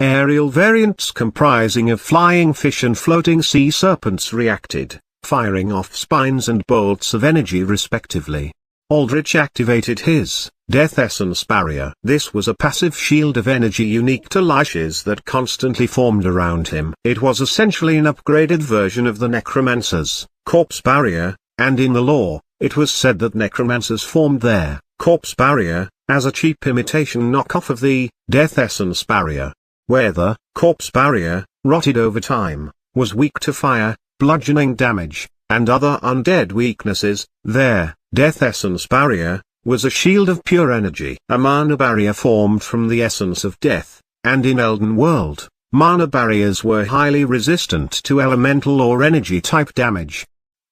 aerial variants comprising of flying fish and floating sea serpents reacted, firing off spines and bolts of energy respectively. Aldrich activated his Death Essence Barrier. This was a passive shield of energy unique to Liches that constantly formed around him. It was essentially an upgraded version of the Necromancer's Corpse Barrier, and in the lore, it was said that Necromancers formed their Corpse Barrier as a cheap imitation knockoff of the Death Essence Barrier, where the Corpse Barrier, rotted over time, was weak to fire, bludgeoning damage, and other undead weaknesses. Their Death Essence Barrier was a shield of pure energy. A mana barrier formed from the essence of death, and in Elden World, mana barriers were highly resistant to elemental or energy-type damage.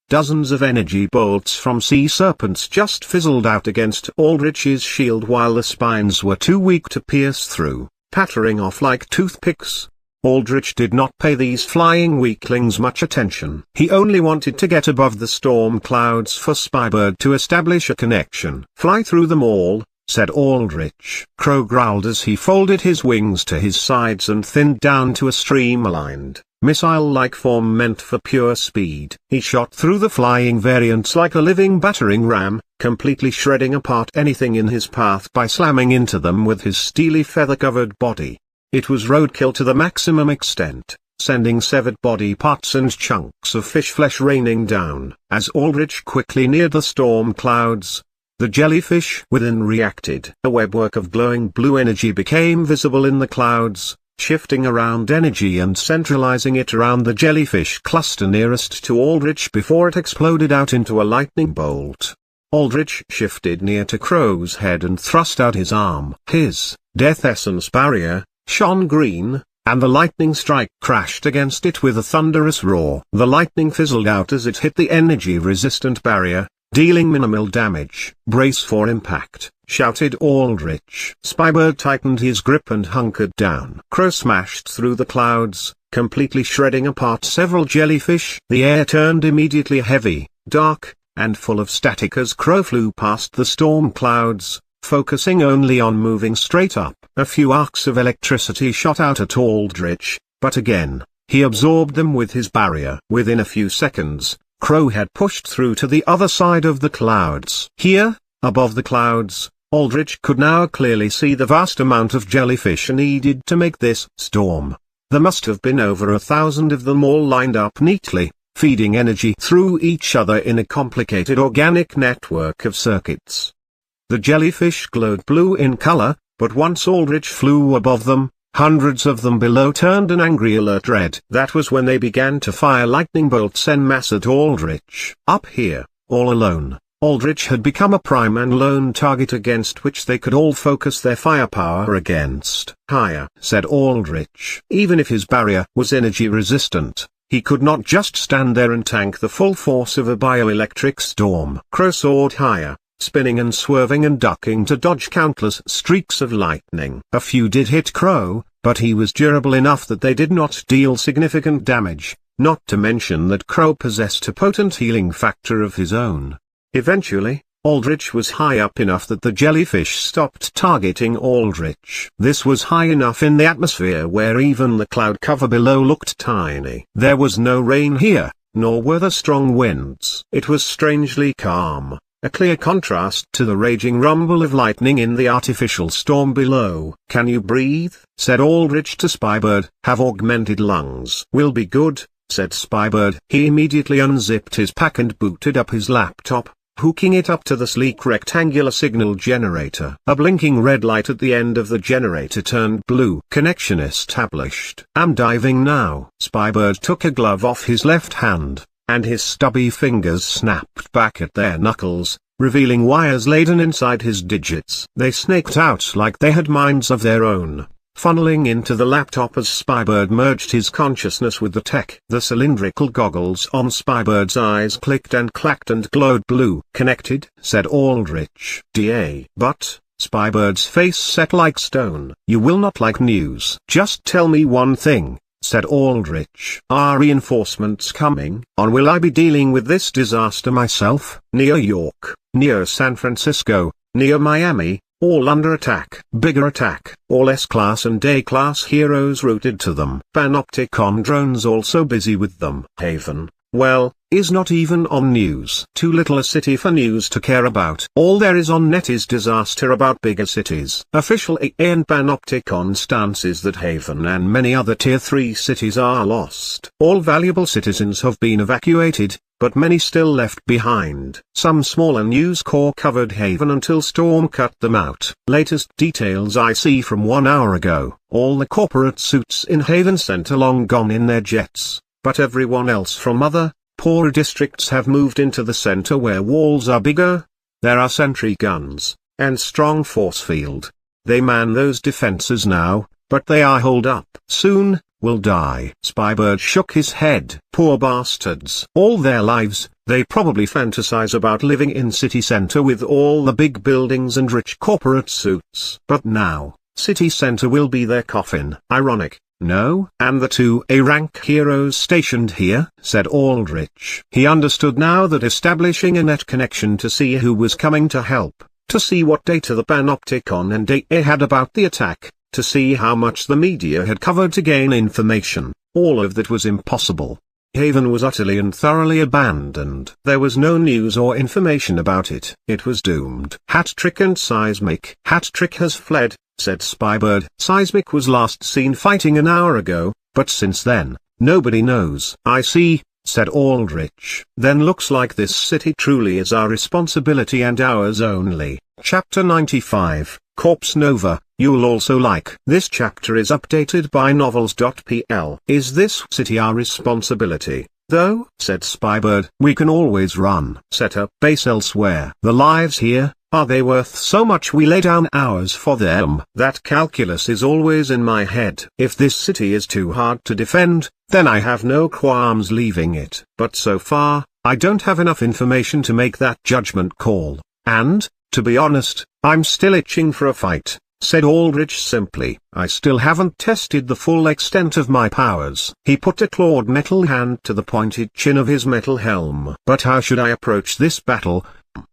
Dozens of energy bolts from sea serpents just fizzled out against Aldrich's shield while the spines were too weak to pierce through, pattering off like toothpicks. Aldrich did not pay these flying weaklings much attention. He only wanted to get above the storm clouds for Spybird to establish a connection. "Fly through them all," said Aldrich. Crow growled as he folded his wings to his sides and thinned down to a streamlined, missile-like form meant for pure speed. He shot through the flying variants like a living battering ram, completely shredding apart anything in his path by slamming into them with his steely feather-covered body. It was roadkill to the maximum extent, sending severed body parts and chunks of fish flesh raining down. As Aldrich quickly neared the storm clouds, the jellyfish within reacted. A webwork of glowing blue energy became visible in the clouds, shifting around energy and centralizing it around the jellyfish cluster nearest to Aldrich before it exploded out into a lightning bolt. Aldrich shifted near to Crow's head and thrust out his arm. His Death Essence Barrier shone green, and the lightning strike crashed against it with a thunderous roar. The lightning fizzled out as it hit the energy-resistant barrier, dealing minimal damage. "Brace for impact," shouted Aldrich. Spybird tightened his grip and hunkered down. Crow smashed through the clouds, completely shredding apart several jellyfish. The air turned immediately heavy, dark, and full of static as Crow flew past the storm clouds, focusing only on moving straight up. A few arcs of electricity shot out at Aldrich, but again, he absorbed them with his barrier. Within a few seconds, Crow had pushed through to the other side of the clouds. Here, above the clouds, Aldrich could now clearly see the vast amount of jellyfish needed to make this storm. There must have been over 1,000 of them all lined up neatly, feeding energy through each other in a complicated organic network of circuits. The jellyfish glowed blue in color, but once Aldrich flew above them, hundreds of them below turned an angry alert red. That was when they began to fire lightning bolts en masse at Aldrich. Up here, all alone, Aldrich had become a prime and lone target against which they could all focus their firepower against. Higher, said Aldrich. Even if his barrier was energy resistant, he could not just stand there and tank the full force of a bioelectric storm. Crow soared higher, spinning and swerving and ducking to dodge countless streaks of lightning. A few did hit Crow, but he was durable enough that they did not deal significant damage, not to mention that Crow possessed a potent healing factor of his own. Eventually, Aldrich was high up enough that the jellyfish stopped targeting Aldrich. This was high enough in the atmosphere where even the cloud cover below looked tiny. There was no rain here, nor were there strong winds. It was strangely calm, a clear contrast to the raging rumble of lightning in the artificial storm below. Can you breathe? Said Aldrich to Spybird. Have augmented lungs. Will be good, said Spybird. He immediately unzipped his pack and booted up his laptop, hooking it up to the sleek rectangular signal generator. A blinking red light at the end of the generator turned blue. Connection established. I'm diving now. Spybird took a glove off his left hand, and his stubby fingers snapped back at their knuckles, revealing wires laden inside his digits. They snaked out like they had minds of their own, funneling into the laptop as Spybird merged his consciousness with the tech. The cylindrical goggles on Spybird's eyes clicked and clacked and glowed blue. Connected, said Aldrich. DA. But, Spybird's face set like stone. You will not like news. Just tell me one thing, said Aldrich. Are reinforcements coming? Or will I be dealing with this disaster myself? Near York, near San Francisco, near Miami, all under attack. Bigger attack. All S-class and A-class heroes routed to them. Panopticon drones also busy with them. Haven, well, is not even on news. Too little a city for news to care about. All there is on net is disaster about bigger cities. Official AA and Panopticon stance is that Haven and many other Tier 3 cities are lost. All valuable citizens have been evacuated, but many still left behind. Some smaller News Corps covered Haven until Storm cut them out. Latest details I see from 1 hour ago. All the corporate suits in Haven sent along gone in their jets, but everyone else from other, poorer districts have moved into the center where walls are bigger. There are sentry guns, and strong force field. They man those defenses now, but they are holed up. Soon, will die. Spybird shook his head. Poor bastards. All their lives, they probably fantasize about living in city center with all the big buildings and rich corporate suits. But now, city center will be their coffin. Ironic, no? And the 2 A-rank heroes stationed here, said Aldrich. He understood now that establishing a net connection to see who was coming to help, to see what data the Panopticon and AA had about the attack, to see how much the media had covered to gain information, all of that was impossible. Haven was utterly and thoroughly abandoned. There was no news or information about it. It was doomed. Hat-Trick and Seismic. Hat-Trick has fled, said Spybird. Seismic was last seen fighting an hour ago, but since then, nobody knows. I see, said Aldrich. Then looks like this city truly is our responsibility and ours only. Chapter 95, Corpse Nova. You'll also like. This chapter is updated by novels.pl. Is this city our responsibility, though? Said Spybird. We can always run. Set up base elsewhere. The lives here, are they worth so much we lay down hours for them? That calculus is always in my head. If this city is too hard to defend, then I have no qualms leaving it. But so far, I don't have enough information to make that judgment call. And, to be honest, I'm still itching for a fight, said Aldrich simply. I still haven't tested the full extent of my powers. He put a clawed metal hand to the pointed chin of his metal helm. But how should I approach this battle?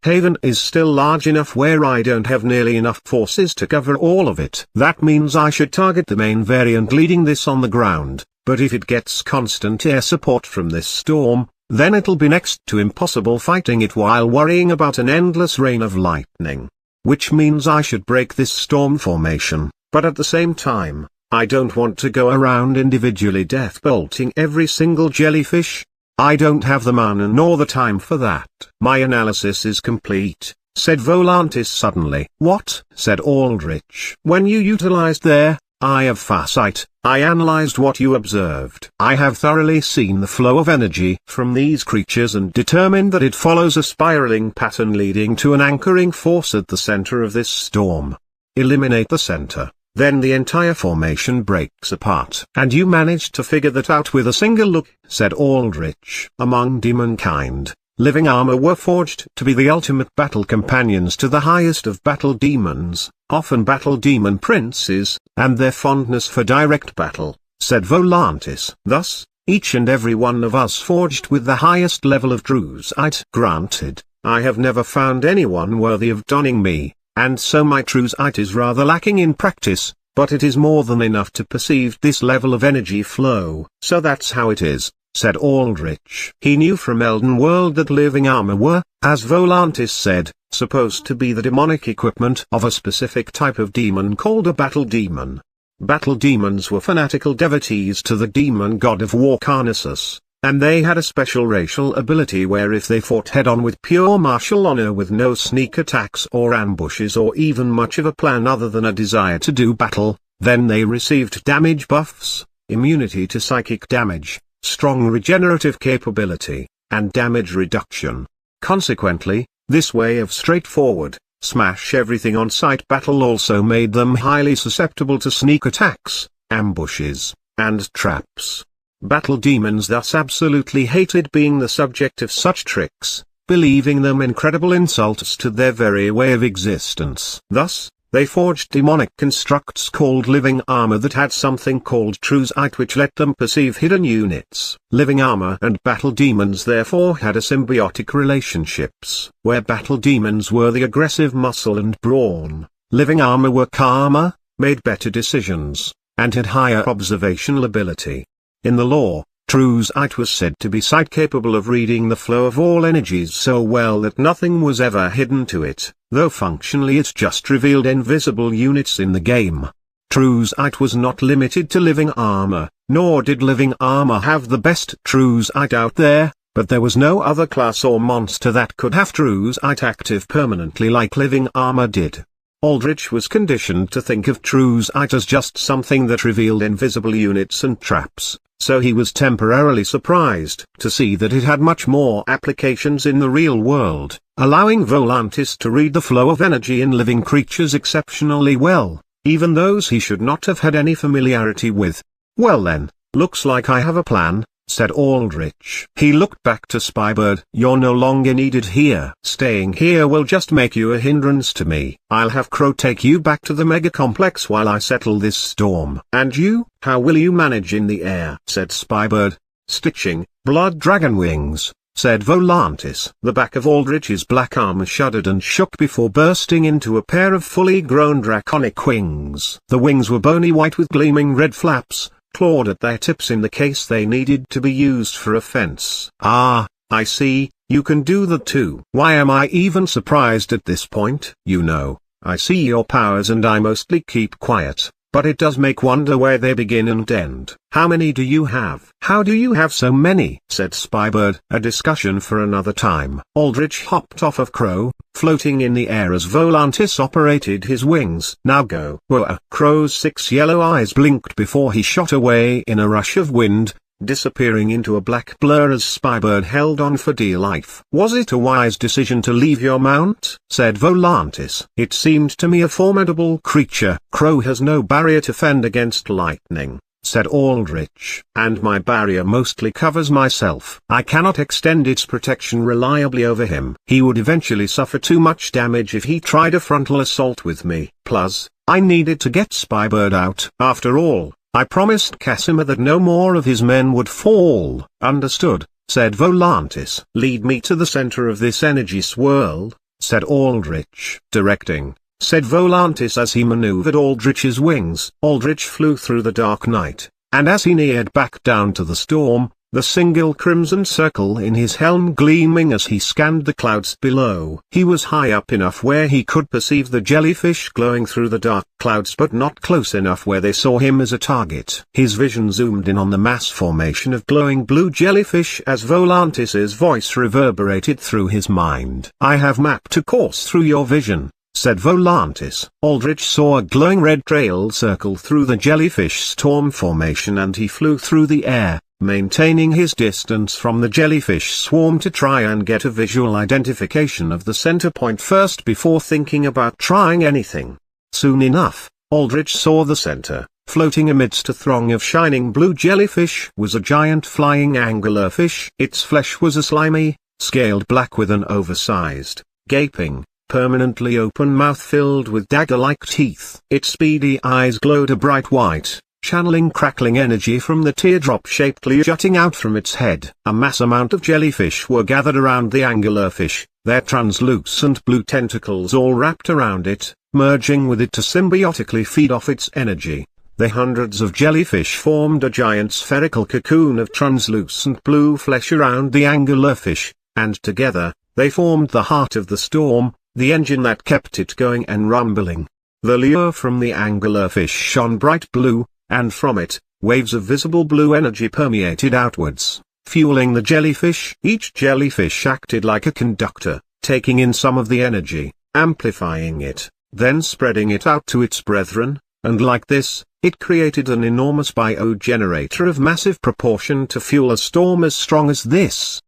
Haven is still large enough where I don't have nearly enough forces to cover all of it. That means I should target the main variant leading this on the ground, but if it gets constant air support from this storm, then it'll be next to impossible fighting it while worrying about an endless rain of lightning. Which means I should break this storm formation, but at the same time, I don't want to go around individually death bolting every single jellyfish. I don't have the mana nor the time for that. My analysis is complete, said Volantis suddenly. What? Said Aldrich. When you utilized their Eye of Farsight, I analyzed what you observed. I have thoroughly seen the flow of energy from these creatures and determined that it follows a spiraling pattern leading to an anchoring force at the center of this storm. Eliminate the center, then the entire formation breaks apart. And you managed to figure that out with a single look, said Aldrich. Among demonkind, living armor were forged to be the ultimate battle companions to the highest of battle demons, often battle demon princes, and their fondness for direct battle, said Volantis. Thus, each and every one of us forged with the highest level of Druzite. Granted, I have never found anyone worthy of donning me, and so my Druzite is rather lacking in practice, but it is more than enough to perceive this level of energy flow. So that's how it is, said Aldrich. He knew from Elden World that living armor were, as Volantis said, supposed to be the demonic equipment of a specific type of demon called a battle demon. Battle demons were fanatical devotees to the demon god of war Carnissus, and they had a special racial ability where if they fought head-on with pure martial honor with no sneak attacks or ambushes or even much of a plan other than a desire to do battle, then they received damage buffs, immunity to psychic damage, strong regenerative capability, and damage reduction. Consequently, this way of straightforward, smash everything on sight battle also made them highly susceptible to sneak attacks, ambushes, and traps. Battle demons thus absolutely hated being the subject of such tricks, believing them incredible insults to their very way of existence. Thus, they forged demonic constructs called living armor that had something called Druzite which let them perceive hidden units. Living armor and battle demons therefore had a symbiotic relationships, where battle demons were the aggressive muscle and brawn, living armor were calmer, made better decisions, and had higher observational ability. In the lore, Druzite was said to be sight capable of reading the flow of all energies so well that nothing was ever hidden to it, though functionally it just revealed invisible units in the game. Druzite was not limited to living armor, nor did living armor have the best Druzite out there, but there was no other class or monster that could have Druzite active permanently like living armor did. Aldrich was conditioned to think of Druzite as just something that revealed invisible units and traps, so he was temporarily surprised to see that it had much more applications in the real world, allowing Volantis to read the flow of energy in living creatures exceptionally well, even those he should not have had any familiarity with. Well then, looks like I have a plan, said Aldrich. He looked back to Spybird. You're no longer needed here. Staying here will just make you a hindrance to me. I'll have Crow take you back to the mega complex while I settle this storm. And you, how will you manage in the air? Said Spybird. Stitching, blood dragon wings, said Volantis. The back of Aldrich's black armor shuddered and shook before bursting into a pair of fully grown draconic wings. The wings were bony white with gleaming red flaps, clawed at their tips in the case they needed to be used for offense. Ah, I see, you can do that too. Why am I even surprised at this point? You know, I see your powers and I mostly keep quiet, but it does make wonder where they begin and end. How many do you have? How do you have so many? Said Spybird. A discussion for another time. Aldrich hopped off of Crow, floating in the air as Volantis operated his wings. Now go. Whoa. Crow's 6 yellow eyes blinked before he shot away in a rush of wind, disappearing into a black blur as Spybird held on for dear life. Was it a wise decision to leave your mount? Said Volantis. It seemed to me a formidable creature. Crow has no barrier to fend against lightning, said Aldrich. And my barrier mostly covers myself. I cannot extend its protection reliably over him. He would eventually suffer too much damage if he tried a frontal assault with me. Plus, I needed to get Spybird out. After all, I promised Casimir that no more of his men would fall. Understood, said Volantis. "Lead me to the center of this energy swirl," said Aldrich. "Directing," said Volantis as he maneuvered Aldrich's wings. Aldrich flew through the dark night, and as he neared back down to the storm, the single crimson circle in his helm gleaming as he scanned the clouds below. He was high up enough where he could perceive the jellyfish glowing through the dark clouds, but not close enough where they saw him as a target. His vision zoomed in on the mass formation of glowing blue jellyfish as Volantis's voice reverberated through his mind. "I have mapped a course through your vision," said Volantis. Aldrich saw a glowing red trail circle through the jellyfish storm formation, and he flew through the air, maintaining his distance from the jellyfish swarm to try and get a visual identification of the center point first before thinking about trying anything. Soon enough, Aldrich saw the center. Floating amidst a throng of shining blue jellyfish was a giant flying anglerfish. Its flesh was a slimy, scaled black with an oversized, gaping, permanently open mouth filled with dagger-like teeth. Its speedy eyes glowed a bright white, channeling crackling energy from the teardrop-shaped glee jutting out from its head. A mass amount of jellyfish were gathered around the anglerfish, their translucent blue tentacles all wrapped around it, merging with it to symbiotically feed off its energy. The hundreds of jellyfish formed a giant spherical cocoon of translucent blue flesh around the anglerfish, and together, they formed the heart of the storm, the engine that kept it going and rumbling. The lure from the anglerfish shone bright blue, and from it, waves of visible blue energy permeated outwards, fueling the jellyfish. Each jellyfish acted like a conductor, taking in some of the energy, amplifying it, then spreading it out to its brethren, and like this, it created an enormous biogenerator of massive proportion to fuel a storm as strong as this,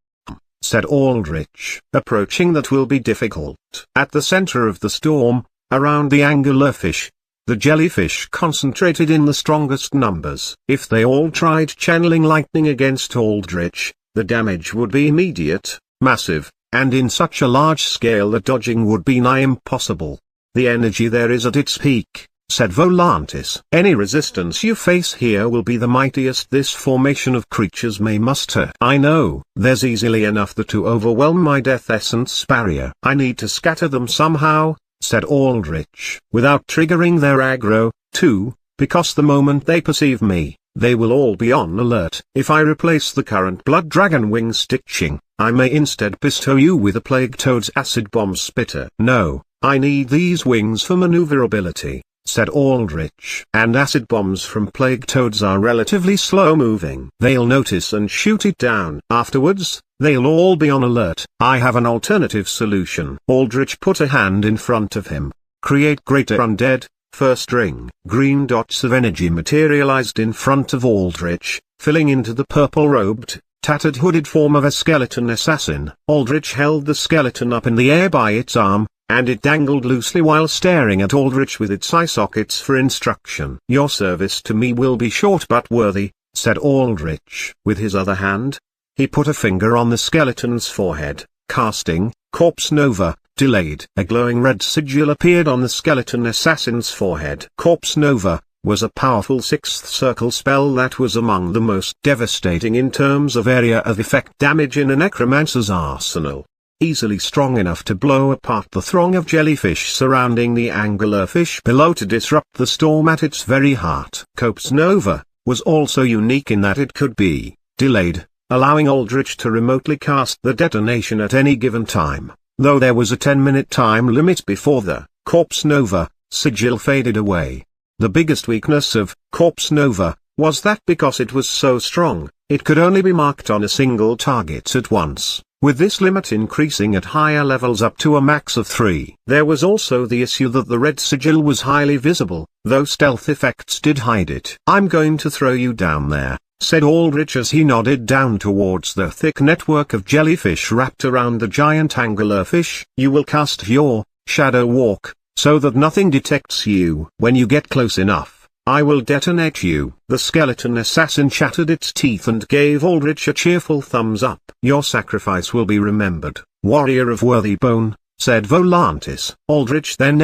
said Aldrich. "Approaching that will be difficult." At the center of the storm, around the anglerfish, the jellyfish concentrated in the strongest numbers. If they all tried channeling lightning against Aldrich, the damage would be immediate, massive, and in such a large scale that dodging would be nigh impossible. "The energy there is at its peak," said Volantis. "Any resistance you face here will be the mightiest this formation of creatures may muster. I know, there's easily enough there to overwhelm my death essence barrier. I need to scatter them somehow," said Aldrich. "Without triggering their aggro, too, because the moment they perceive me, they will all be on alert. If I replace the current blood dragon wing stitching, I may instead bestow you with a plague toad's acid bomb spitter." "No, I need these wings for maneuverability," said Aldrich. "And acid bombs from plague toads are relatively slow-moving. They'll notice and shoot it down. Afterwards, they'll all be on alert. I have an alternative solution." Aldrich put a hand in front of him. "Create greater undead." First ring. Green dots of energy materialized in front of Aldrich, filling into the purple-robed, tattered hooded form of a skeleton assassin. Aldrich held the skeleton up in the air by its arm, and it dangled loosely while staring at Aldrich with its eye sockets for instruction. "Your service to me will be short but worthy," said Aldrich. With his other hand, he put a finger on the skeleton's forehead, casting Corpse Nova, delayed. A glowing red sigil appeared on the skeleton assassin's forehead. Corpse Nova was a powerful sixth circle spell that was among the most devastating in terms of area of effect damage in a necromancer's arsenal. Easily strong enough to blow apart the throng of jellyfish surrounding the anglerfish below to disrupt the storm at its very heart. Corpse Nova was also unique in that it could be delayed, allowing Aldrich to remotely cast the detonation at any given time, though there was a 10-minute time limit before the Corpse Nova sigil faded away. The biggest weakness of Corpse Nova was that because it was so strong, it could only be marked on a single target at once, with this limit increasing at higher levels up to a max of 3. There was also the issue that the red sigil was highly visible, though stealth effects did hide it. "I'm going to throw you down there," said Aldrich as he nodded down towards the thick network of jellyfish wrapped around the giant anglerfish. "You will cast your shadow walk, so that nothing detects you. When you get close enough, I will detonate you." The skeleton assassin chattered its teeth and gave Aldrich a cheerful thumbs up. "Your sacrifice will be remembered, warrior of worthy bone," said Volantis. Aldrich then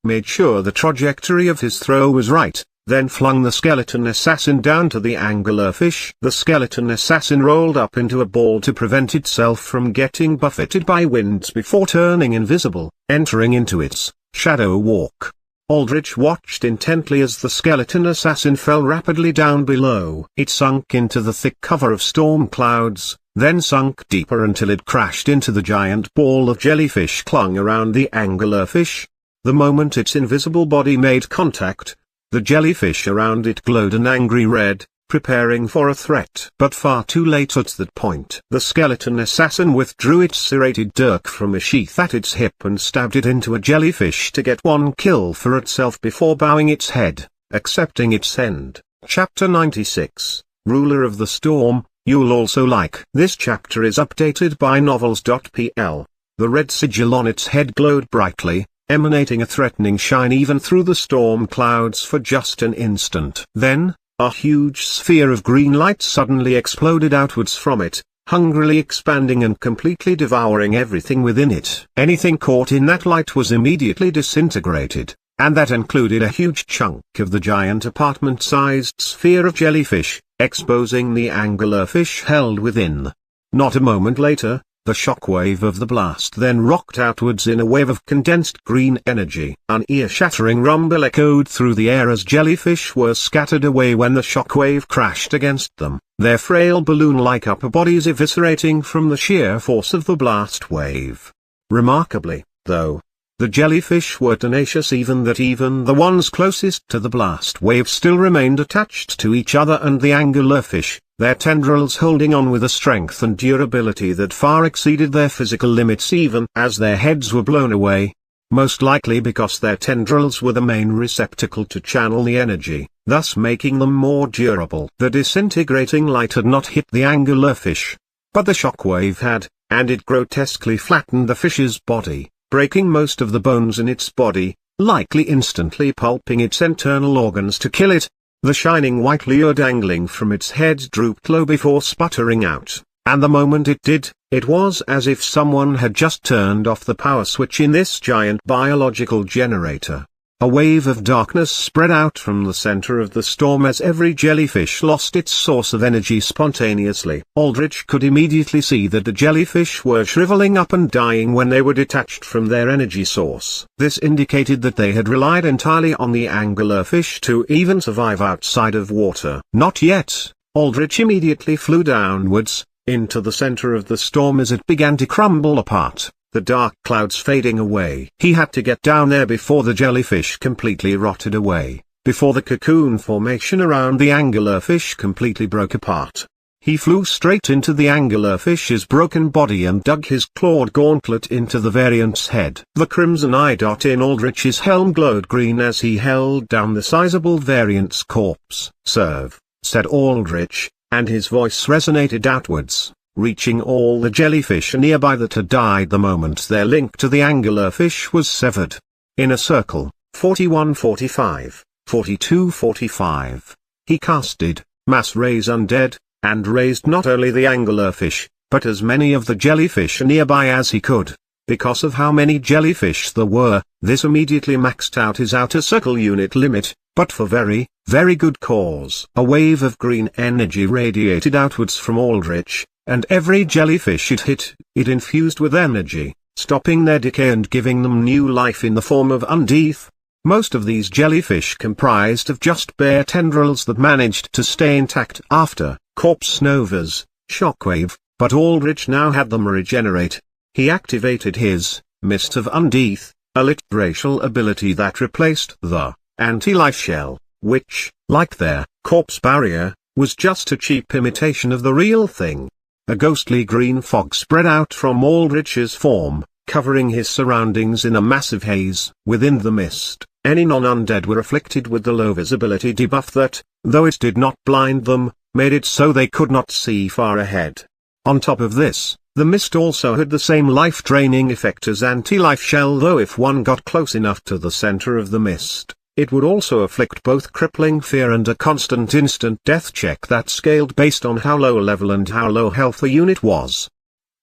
made sure the trajectory of his throw was right, then flung the skeleton assassin down to the anglerfish. The skeleton assassin rolled up into a ball to prevent itself from getting buffeted by winds before turning invisible, entering into its shadow walk. Aldrich watched intently as the skeleton assassin fell rapidly down below. It sunk into the thick cover of storm clouds, then sunk deeper until it crashed into the giant ball of jellyfish clung around the anglerfish. The moment its invisible body made contact, the jellyfish around it glowed an angry red, preparing for a threat. But far too late at that point. The skeleton assassin withdrew its serrated dirk from a sheath at its hip and stabbed it into a jellyfish to get one kill for itself before bowing its head, accepting its end. Chapter 96, Ruler of the Storm. You'll also like. This chapter is updated by novels.pl. The red sigil on its head glowed brightly, emanating a threatening shine even through the storm clouds for just an instant. Then, a huge sphere of green light suddenly exploded outwards from it, hungrily expanding and completely devouring everything within it. Anything caught in that light was immediately disintegrated, and that included a huge chunk of the giant apartment-sized sphere of jellyfish, exposing the anglerfish held within. Not a moment later, the shockwave of the blast then rocked outwards in a wave of condensed green energy. An ear-shattering rumble echoed through the air as jellyfish were scattered away when the shockwave crashed against them, their frail balloon-like upper bodies eviscerating from the sheer force of the blast wave. Remarkably, though, the jellyfish were tenacious even the ones closest to the blast wave still remained attached to each other and the anglerfish, their tendrils holding on with a strength and durability that far exceeded their physical limits even as their heads were blown away. Most likely because their tendrils were the main receptacle to channel the energy, thus making them more durable. The disintegrating light had not hit the anglerfish, but the shockwave had, and it grotesquely flattened the fish's body, breaking most of the bones in its body, likely instantly pulping its internal organs to kill it. The shining white lure dangling from its head drooped low before sputtering out, and the moment it did, it was as if someone had just turned off the power switch in this giant biological generator. A wave of darkness spread out from the center of the storm as every jellyfish lost its source of energy spontaneously. Aldrich could immediately see that the jellyfish were shriveling up and dying when they were detached from their energy source. This indicated that they had relied entirely on the anglerfish to even survive outside of water. Not yet. Aldrich immediately flew downwards, into the center of the storm as it began to crumble apart, the dark clouds fading away. He had to get down there before the jellyfish completely rotted away, before the cocoon formation around the anglerfish completely broke apart. He flew straight into the anglerfish's broken body and dug his clawed gauntlet into the variant's head. The crimson eye dot in Aldrich's helm glowed green as he held down the sizable variant's corpse. "Serve," said Aldrich, and his voice resonated outwards, reaching all the jellyfish nearby that had died the moment their link to the anglerfish was severed. In a circle, 41-45, 42-45, he casted Mass Raise Undead, and raised not only the anglerfish, but as many of the jellyfish nearby as he could. Because of how many jellyfish there were, this immediately maxed out his outer circle unit limit, but for very, very good cause. A wave of green energy radiated outwards from Aldrich, and every jellyfish it hit, it infused with energy, stopping their decay and giving them new life in the form of undeath. Most of these jellyfish comprised of just bare tendrils that managed to stay intact after Corpse Nova's shockwave, but Aldrich now had them regenerate. He activated his Mist of Undeath, a lit racial ability that replaced the anti-life shell, which, like their corpse barrier, was just a cheap imitation of the real thing. A ghostly green fog spread out from Aldrich's form, covering his surroundings in a massive haze. Within the mist, any non-undead were afflicted with the low visibility debuff that, though it did not blind them, made it so they could not see far ahead. On top of this, the mist also had the same life-draining effect as anti-life shell, though if one got close enough to the center of the mist, it would also afflict both crippling fear and a constant instant death check that scaled based on how low level and how low health the unit was.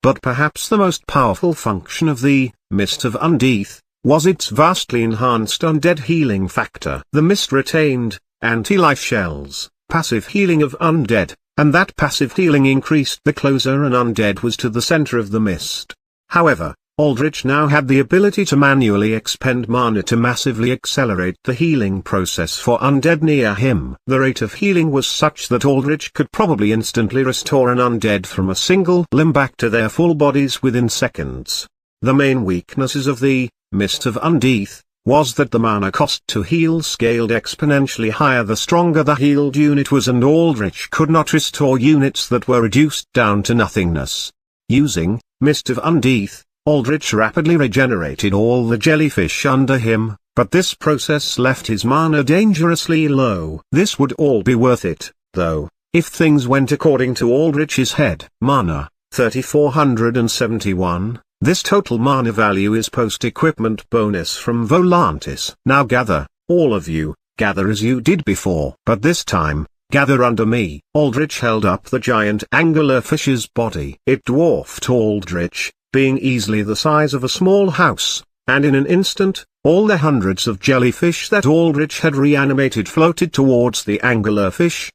But perhaps the most powerful function of the Mist of Undeath was its vastly enhanced undead healing factor. The mist retained, anti-life shells, passive healing of undead, and that passive healing increased the closer an undead was to the center of the mist. However, Aldrich now had the ability to manually expend mana to massively accelerate the healing process for undead near him. The rate of healing was such that Aldrich could probably instantly restore an undead from a single limb back to their full bodies within seconds. The main weaknesses of the Mist of Undeath was that the mana cost to heal scaled exponentially higher the stronger the healed unit was, and Aldrich could not restore units that were reduced down to nothingness. Using Mist of Undeath, Aldrich rapidly regenerated all the jellyfish under him, but this process left his mana dangerously low. This would all be worth it, though, if things went according to Aldrich's head. Mana, 3471. This total mana value is post-equipment bonus from Volantis. Now gather, all of you, gather as you did before. But this time, gather under me. Aldrich held up the giant anglerfish's body. It dwarfed Aldrich, being easily the size of a small house, and in an instant, all the hundreds of jellyfish that Aldrich had reanimated floated towards the anglerfish.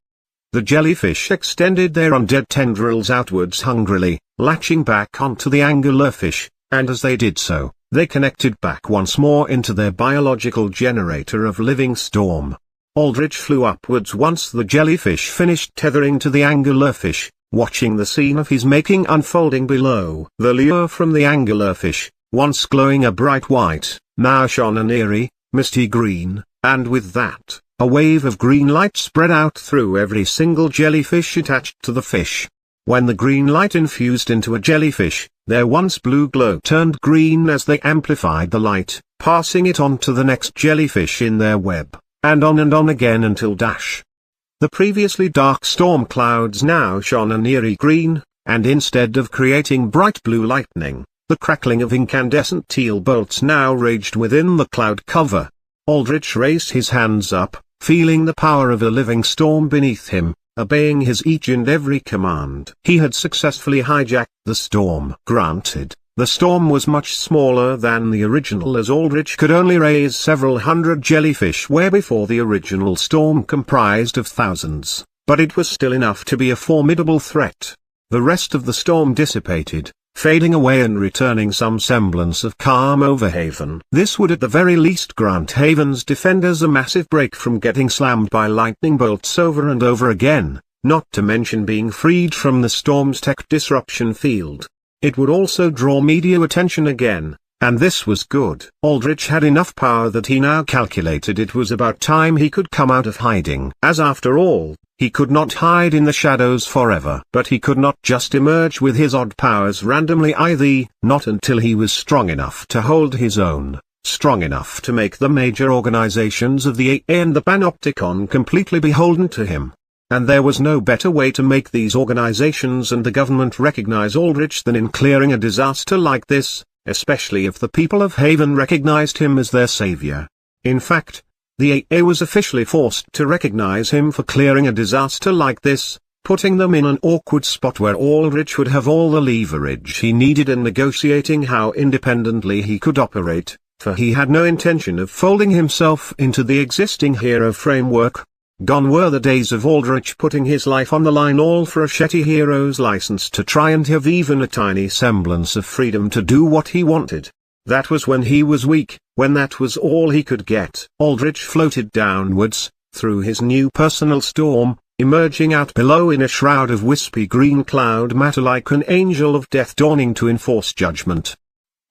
The jellyfish extended their undead tendrils outwards hungrily, latching back onto the anglerfish, and as they did so, they connected back once more into their biological generator of living storm. Aldrich flew upwards once the jellyfish finished tethering to the anglerfish, watching the scene of his making unfolding below. The lure from the anglerfish, once glowing a bright white, now shone an eerie, misty green, and with that, a wave of green light spread out through every single jellyfish attached to the fish. When the green light infused into a jellyfish, their once blue glow turned green as they amplified the light, passing it on to the next jellyfish in their web, and on again until dash. The previously dark storm clouds now shone an eerie green, and instead of creating bright blue lightning, the crackling of incandescent teal bolts now raged within the cloud cover. Aldrich raised his hands up, feeling the power of a living storm beneath him, obeying his each and every command. He had successfully hijacked the storm. Granted, the storm was much smaller than the original, as Aldrich could only raise several hundred jellyfish where before the original storm comprised of thousands, but it was still enough to be a formidable threat. The rest of the storm dissipated, fading away and returning some semblance of calm over Haven. This would at the very least grant Haven's defenders a massive break from getting slammed by lightning bolts over and over again, not to mention being freed from the storm's tech disruption field. It would also draw media attention again, and this was good. Aldrich had enough power that he now calculated it was about time he could come out of hiding. As after all, he could not hide in the shadows forever. But he could not just emerge with his odd powers randomly either, not until he was strong enough to hold his own, strong enough to make the major organizations of the AA and the Panopticon completely beholden to him. And there was no better way to make these organizations and the government recognize Aldrich than in clearing a disaster like this, especially if the people of Haven recognized him as their savior. In fact, the AA was officially forced to recognize him for clearing a disaster like this, putting them in an awkward spot where Aldrich would have all the leverage he needed in negotiating how independently he could operate, for he had no intention of folding himself into the existing hero framework. Gone were the days of Aldrich putting his life on the line all for a Shetty hero's license to try and have even a tiny semblance of freedom to do what he wanted. That was when he was weak, when that was all he could get. Aldrich floated downwards, through his new personal storm, emerging out below in a shroud of wispy green cloud matter like an angel of death dawning to enforce judgment.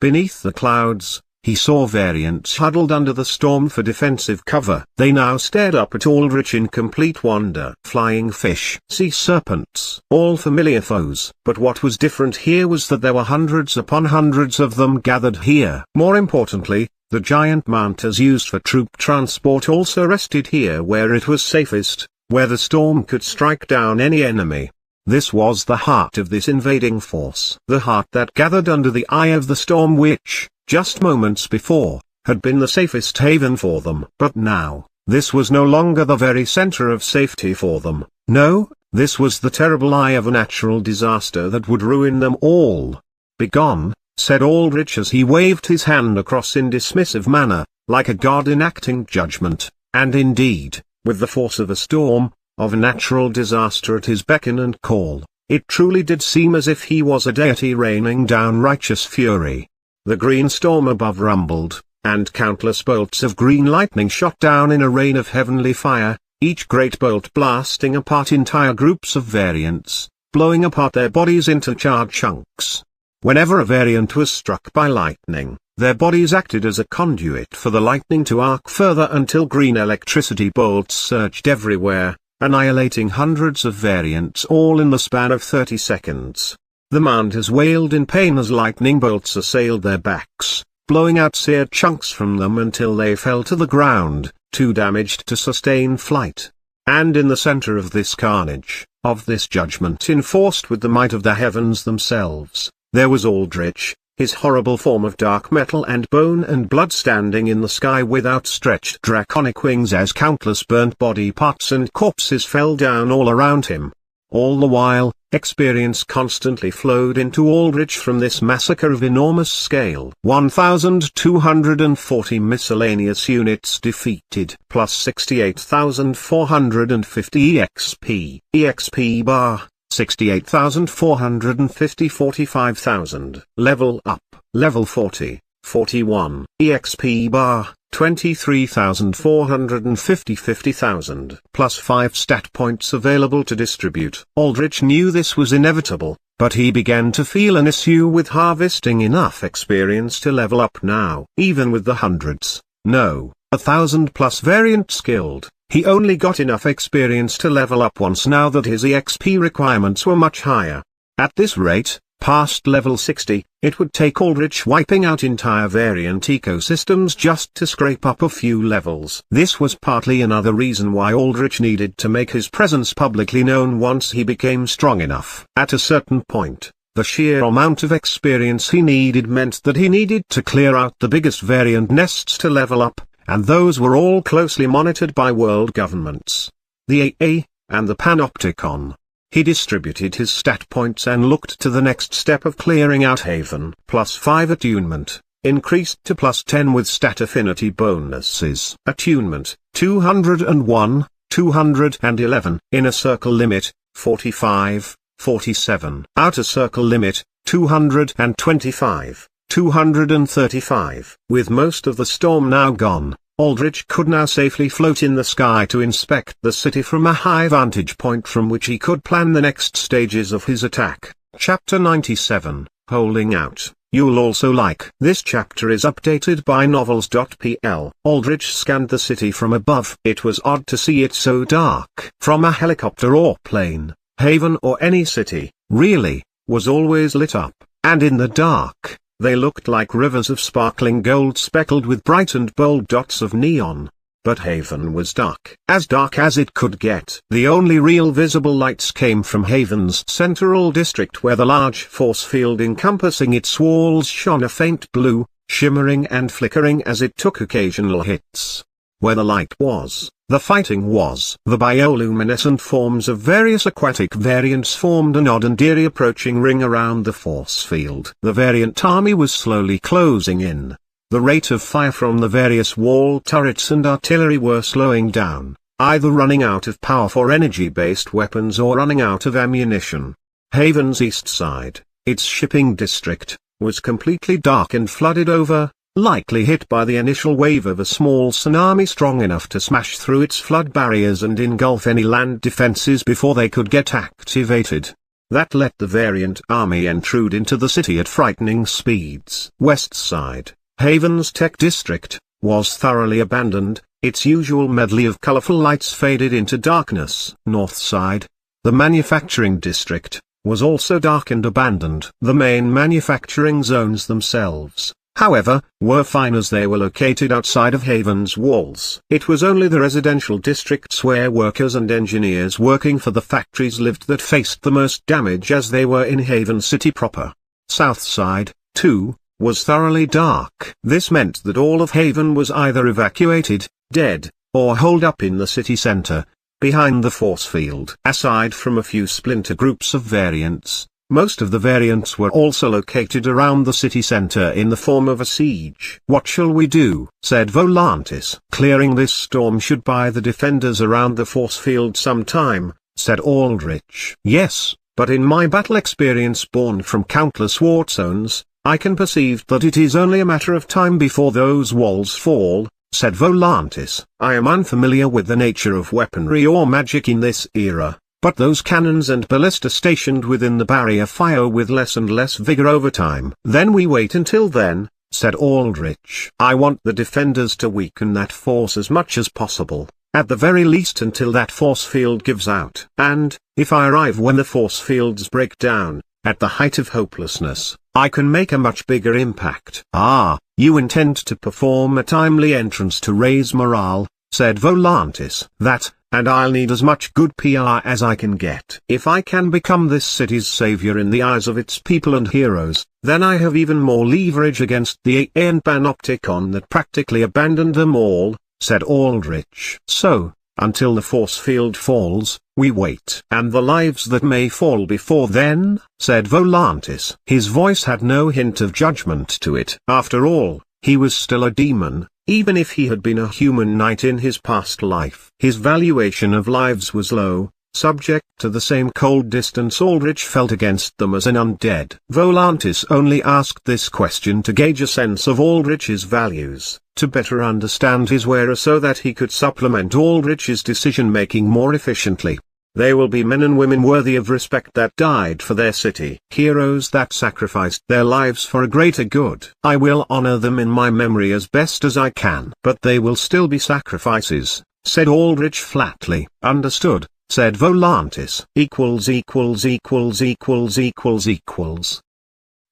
Beneath the clouds, he saw variants huddled under the storm for defensive cover. They now stared up at Aldrich in complete wonder. Flying fish, sea serpents, all familiar foes. But what was different here was that there were hundreds upon hundreds of them gathered here. More importantly, the giant mantas used for troop transport also rested here where it was safest, where the storm could strike down any enemy. This was the heart of this invading force. The heart that gathered under the eye of the storm which, just moments before, had been the safest haven for them. But now, this was no longer the very center of safety for them. No, this was the terrible eye of a natural disaster that would ruin them all. "Begone," said Aldrich as he waved his hand across in dismissive manner, like a god enacting judgment, and indeed, with the force of a storm, of a natural disaster at his beckon and call. It truly did seem as if he was a deity raining down righteous fury. The green storm above rumbled, and countless bolts of green lightning shot down in a rain of heavenly fire, each great bolt blasting apart entire groups of variants, blowing apart their bodies into charred chunks. Whenever a variant was struck by lightning, their bodies acted as a conduit for the lightning to arc further until green electricity bolts surged everywhere, annihilating hundreds of variants all in the span of 30 seconds. The Mantas wailed in pain as lightning bolts assailed their backs, blowing out seared chunks from them until they fell to the ground, too damaged to sustain flight. And in the center of this carnage, of this judgment enforced with the might of the heavens themselves, there was Aldrich, his horrible form of dark metal and bone and blood standing in the sky with outstretched draconic wings as countless burnt body parts and corpses fell down all around him. All the while, experience constantly flowed into Aldrich from this massacre of enormous scale. 1,240 miscellaneous units defeated, plus 68,450 EXP. EXP bar, 68,450 45,000. Level up, level 40, 41. EXP bar, 23,450 50,000. Plus 5 stat points available to distribute. Aldrich knew this was inevitable, but he began to feel an issue with harvesting enough experience to level up now. Even with the hundreds, no, 1,000 plus variants killed, he only got enough experience to level up once now that his EXP requirements were much higher. At this rate, past level 60, it would take Aldrich wiping out entire variant ecosystems just to scrape up a few levels. This was partly another reason why Aldrich needed to make his presence publicly known once he became strong enough. At a certain point, the sheer amount of experience he needed meant that he needed to clear out the biggest variant nests to level up, and those were all closely monitored by world governments, the AA, and the Panopticon. He distributed his stat points and looked to the next step of clearing out Haven. Plus 5 attunement, increased to plus 10 with stat affinity bonuses. Attunement, 201, 211. Inner circle limit, 45, 47. Outer circle limit, 225, 235. With most of the storm now gone, Aldrich could now safely float in the sky to inspect the city from a high vantage point from which he could plan the next stages of his attack. Chapter 97, Holding Out. You'll also like. This chapter is updated by novels.pl. Aldrich scanned the city from above. It was odd to see it so dark. From a helicopter or plane, Haven or any city, really, was always lit up, and in the dark, they looked like rivers of sparkling gold speckled with bright and bold dots of neon. But Haven was dark as it could get. The only real visible lights came from Haven's central district, where the large force field encompassing its walls shone a faint blue, shimmering and flickering as it took occasional hits. Where the light was, the fighting was. The bioluminescent forms of various aquatic variants formed an odd and eerie approaching ring around the force field. The variant army was slowly closing in. The rate of fire from the various wall turrets and artillery were slowing down, either running out of power for energy-based weapons or running out of ammunition. Haven's east side, its shipping district, was completely dark and flooded over, likely hit by the initial wave of a small tsunami strong enough to smash through its flood barriers and engulf any land defenses before they could get activated. That let the variant army intrude into the city at frightening speeds. West side, Haven's tech district, was thoroughly abandoned, its usual medley of colorful lights faded into darkness. North side, the manufacturing district, was also dark and abandoned. The main manufacturing zones themselves, however, were fine as they were located outside of Haven's walls. It was only the residential districts where workers and engineers working for the factories lived that faced the most damage, as they were in Haven City proper. South side, too, was thoroughly dark. This meant that all of Haven was either evacuated, dead, or holed up in the city center, behind the force field. Aside from a few splinter groups of variants, Most of the variants were also located around the city center in the form of a siege. "What shall we do?" said Volantis. "Clearing this storm should buy the defenders around the force field some time," said Aldrich. "Yes, but in my battle experience born from countless war zones, I can perceive that it is only a matter of time before those walls fall," said Volantis. "I am unfamiliar with the nature of weaponry or magic in this era, but those cannons and ballista stationed within the barrier fire with less and less vigor over time." "Then we wait until then," said Aldrich. "I want the defenders to weaken that force as much as possible, at the very least until that force field gives out. And, if I arrive when the force fields break down, at the height of hopelessness, I can make a much bigger impact." "Ah, you intend to perform a timely entrance to raise morale," said Volantis. "That, and I'll need as much good PR as I can get. If I can become this city's savior in the eyes of its people and heroes, then I have even more leverage against the AA and Panopticon that practically abandoned them all," said Aldrich. "So, until the force field falls, we wait." "And the lives that may fall before then?" said Volantis. His voice had no hint of judgment to it. After all, he was still a demon, even if he had been a human knight in his past life. His valuation of lives was low, subject to the same cold distance Aldrich felt against them as an undead. Volantis only asked this question to gauge a sense of Aldrich's values, to better understand his wearer so that he could supplement Aldrich's decision-making more efficiently. "They will be men and women worthy of respect that died for their city. Heroes that sacrificed their lives for a greater good. I will honor them in my memory as best as I can." "But they will still be sacrifices," said Aldrich flatly. "Understood," said Volantis.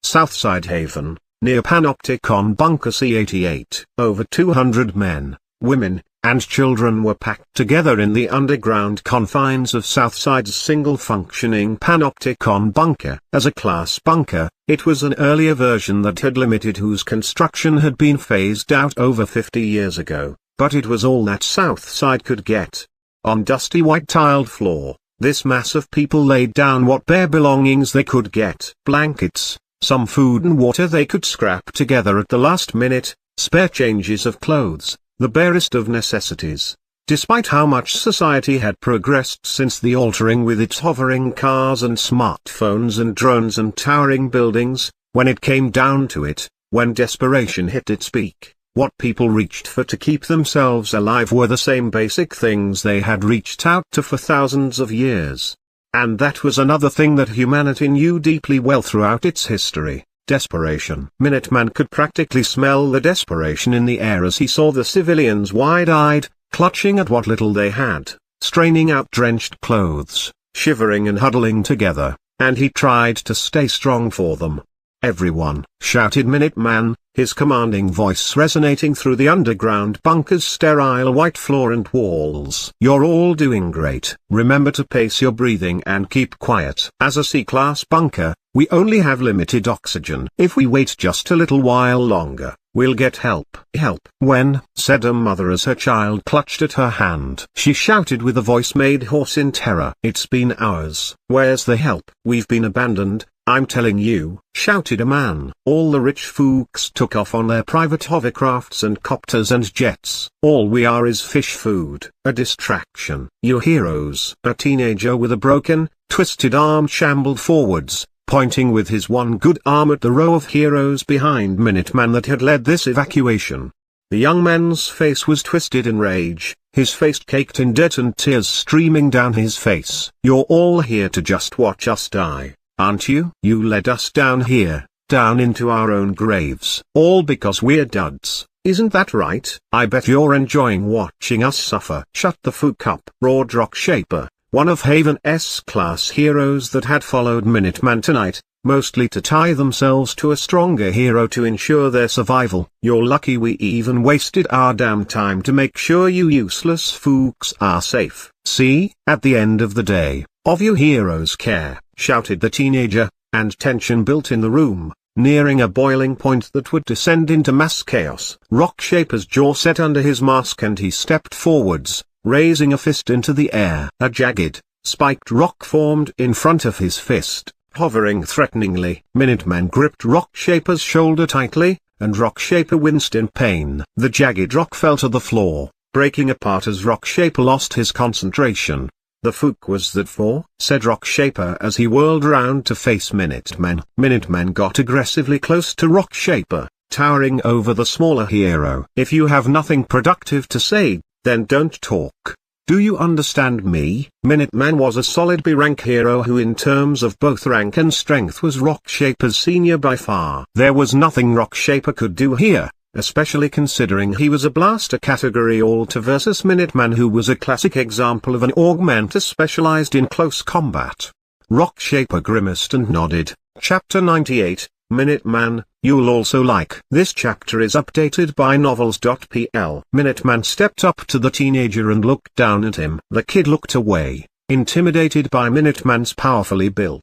Southside Haven, near Panopticon Bunker C-88. Over 200 men, women, and children were packed together in the underground confines of Southside's single-functioning Panopticon bunker. As a class bunker, it was an earlier version that had limited whose construction had been phased out over 50 years ago, but it was all that Southside could get. On dusty white-tiled floor, this mass of people laid down what bare belongings they could get. Blankets, some food and water they could scrap together at the last minute, spare changes of clothes, the barest of necessities. Despite how much society had progressed since the altering with its hovering cars and smartphones and drones and towering buildings, when it came down to it, when desperation hit its peak, what people reached for to keep themselves alive were the same basic things they had reached out to for thousands of years. And that was another thing that humanity knew deeply well throughout its history: desperation. Minuteman could practically smell the desperation in the air as he saw the civilians wide-eyed, clutching at what little they had, straining out drenched clothes, shivering and huddling together, and he tried to stay strong for them. "Everyone!" shouted Minuteman, his commanding voice resonating through the underground bunker's sterile white floor and walls. "You're all doing great. Remember to pace your breathing and keep quiet. As a C-class bunker, we only have limited oxygen. If we wait just a little while longer, we'll get help." "Help? When?" said a mother as her child clutched at her hand. She shouted with a voice made hoarse in terror. "It's been hours. Where's the help?" "We've been abandoned, I'm telling you," shouted a man. "All the rich fooks took off on their private hovercrafts and copters and jets. All we are is fish food, a distraction. Your heroes." A teenager with a broken, twisted arm shambled forwards, pointing with his one good arm at the row of heroes behind Minuteman that had led this evacuation. The young man's face was twisted in rage, his face caked in debt and tears streaming down his face. "You're all here to just watch us die, aren't you? You led us down here, down into our own graves, all because we're duds. Isn't that right? I bet you're enjoying watching us suffer." "Shut the fuck up," roared Rock Shaper, one of Haven's class heroes that had followed Minuteman tonight, mostly to tie themselves to a stronger hero to ensure their survival. "You're lucky we even wasted our damn time to make sure you useless fooks are safe. See, at the end of the day, of you heroes care," shouted the teenager, and tension built in the room, nearing a boiling point that would descend into mass chaos. Rock Shaper's jaw set under his mask and he stepped forwards, raising a fist into the air. A jagged, spiked rock formed in front of his fist, hovering threateningly. Minuteman gripped Rockshaper's shoulder tightly, and Rockshaper winced in pain. The jagged rock fell to the floor, breaking apart as Rockshaper lost his concentration. "The fuck was that for?" said Rockshaper as he whirled round to face Minuteman. Minuteman got aggressively close to Rockshaper, towering over the smaller hero. "If you have nothing productive to say, then don't talk. Do you understand me?" Minuteman was a solid B-rank hero who in terms of both rank and strength was Rockshaper's senior by far. There was nothing Rockshaper could do here, especially considering he was a blaster category alter versus Minuteman, who was a classic example of an augmenter specialized in close combat. Rockshaper grimaced and nodded. Chapter 98, Minuteman, You'll Also Like. This chapter is updated by novels.pl. Minuteman stepped up to the teenager and looked down at him. The kid looked away, intimidated by Minuteman's powerfully built,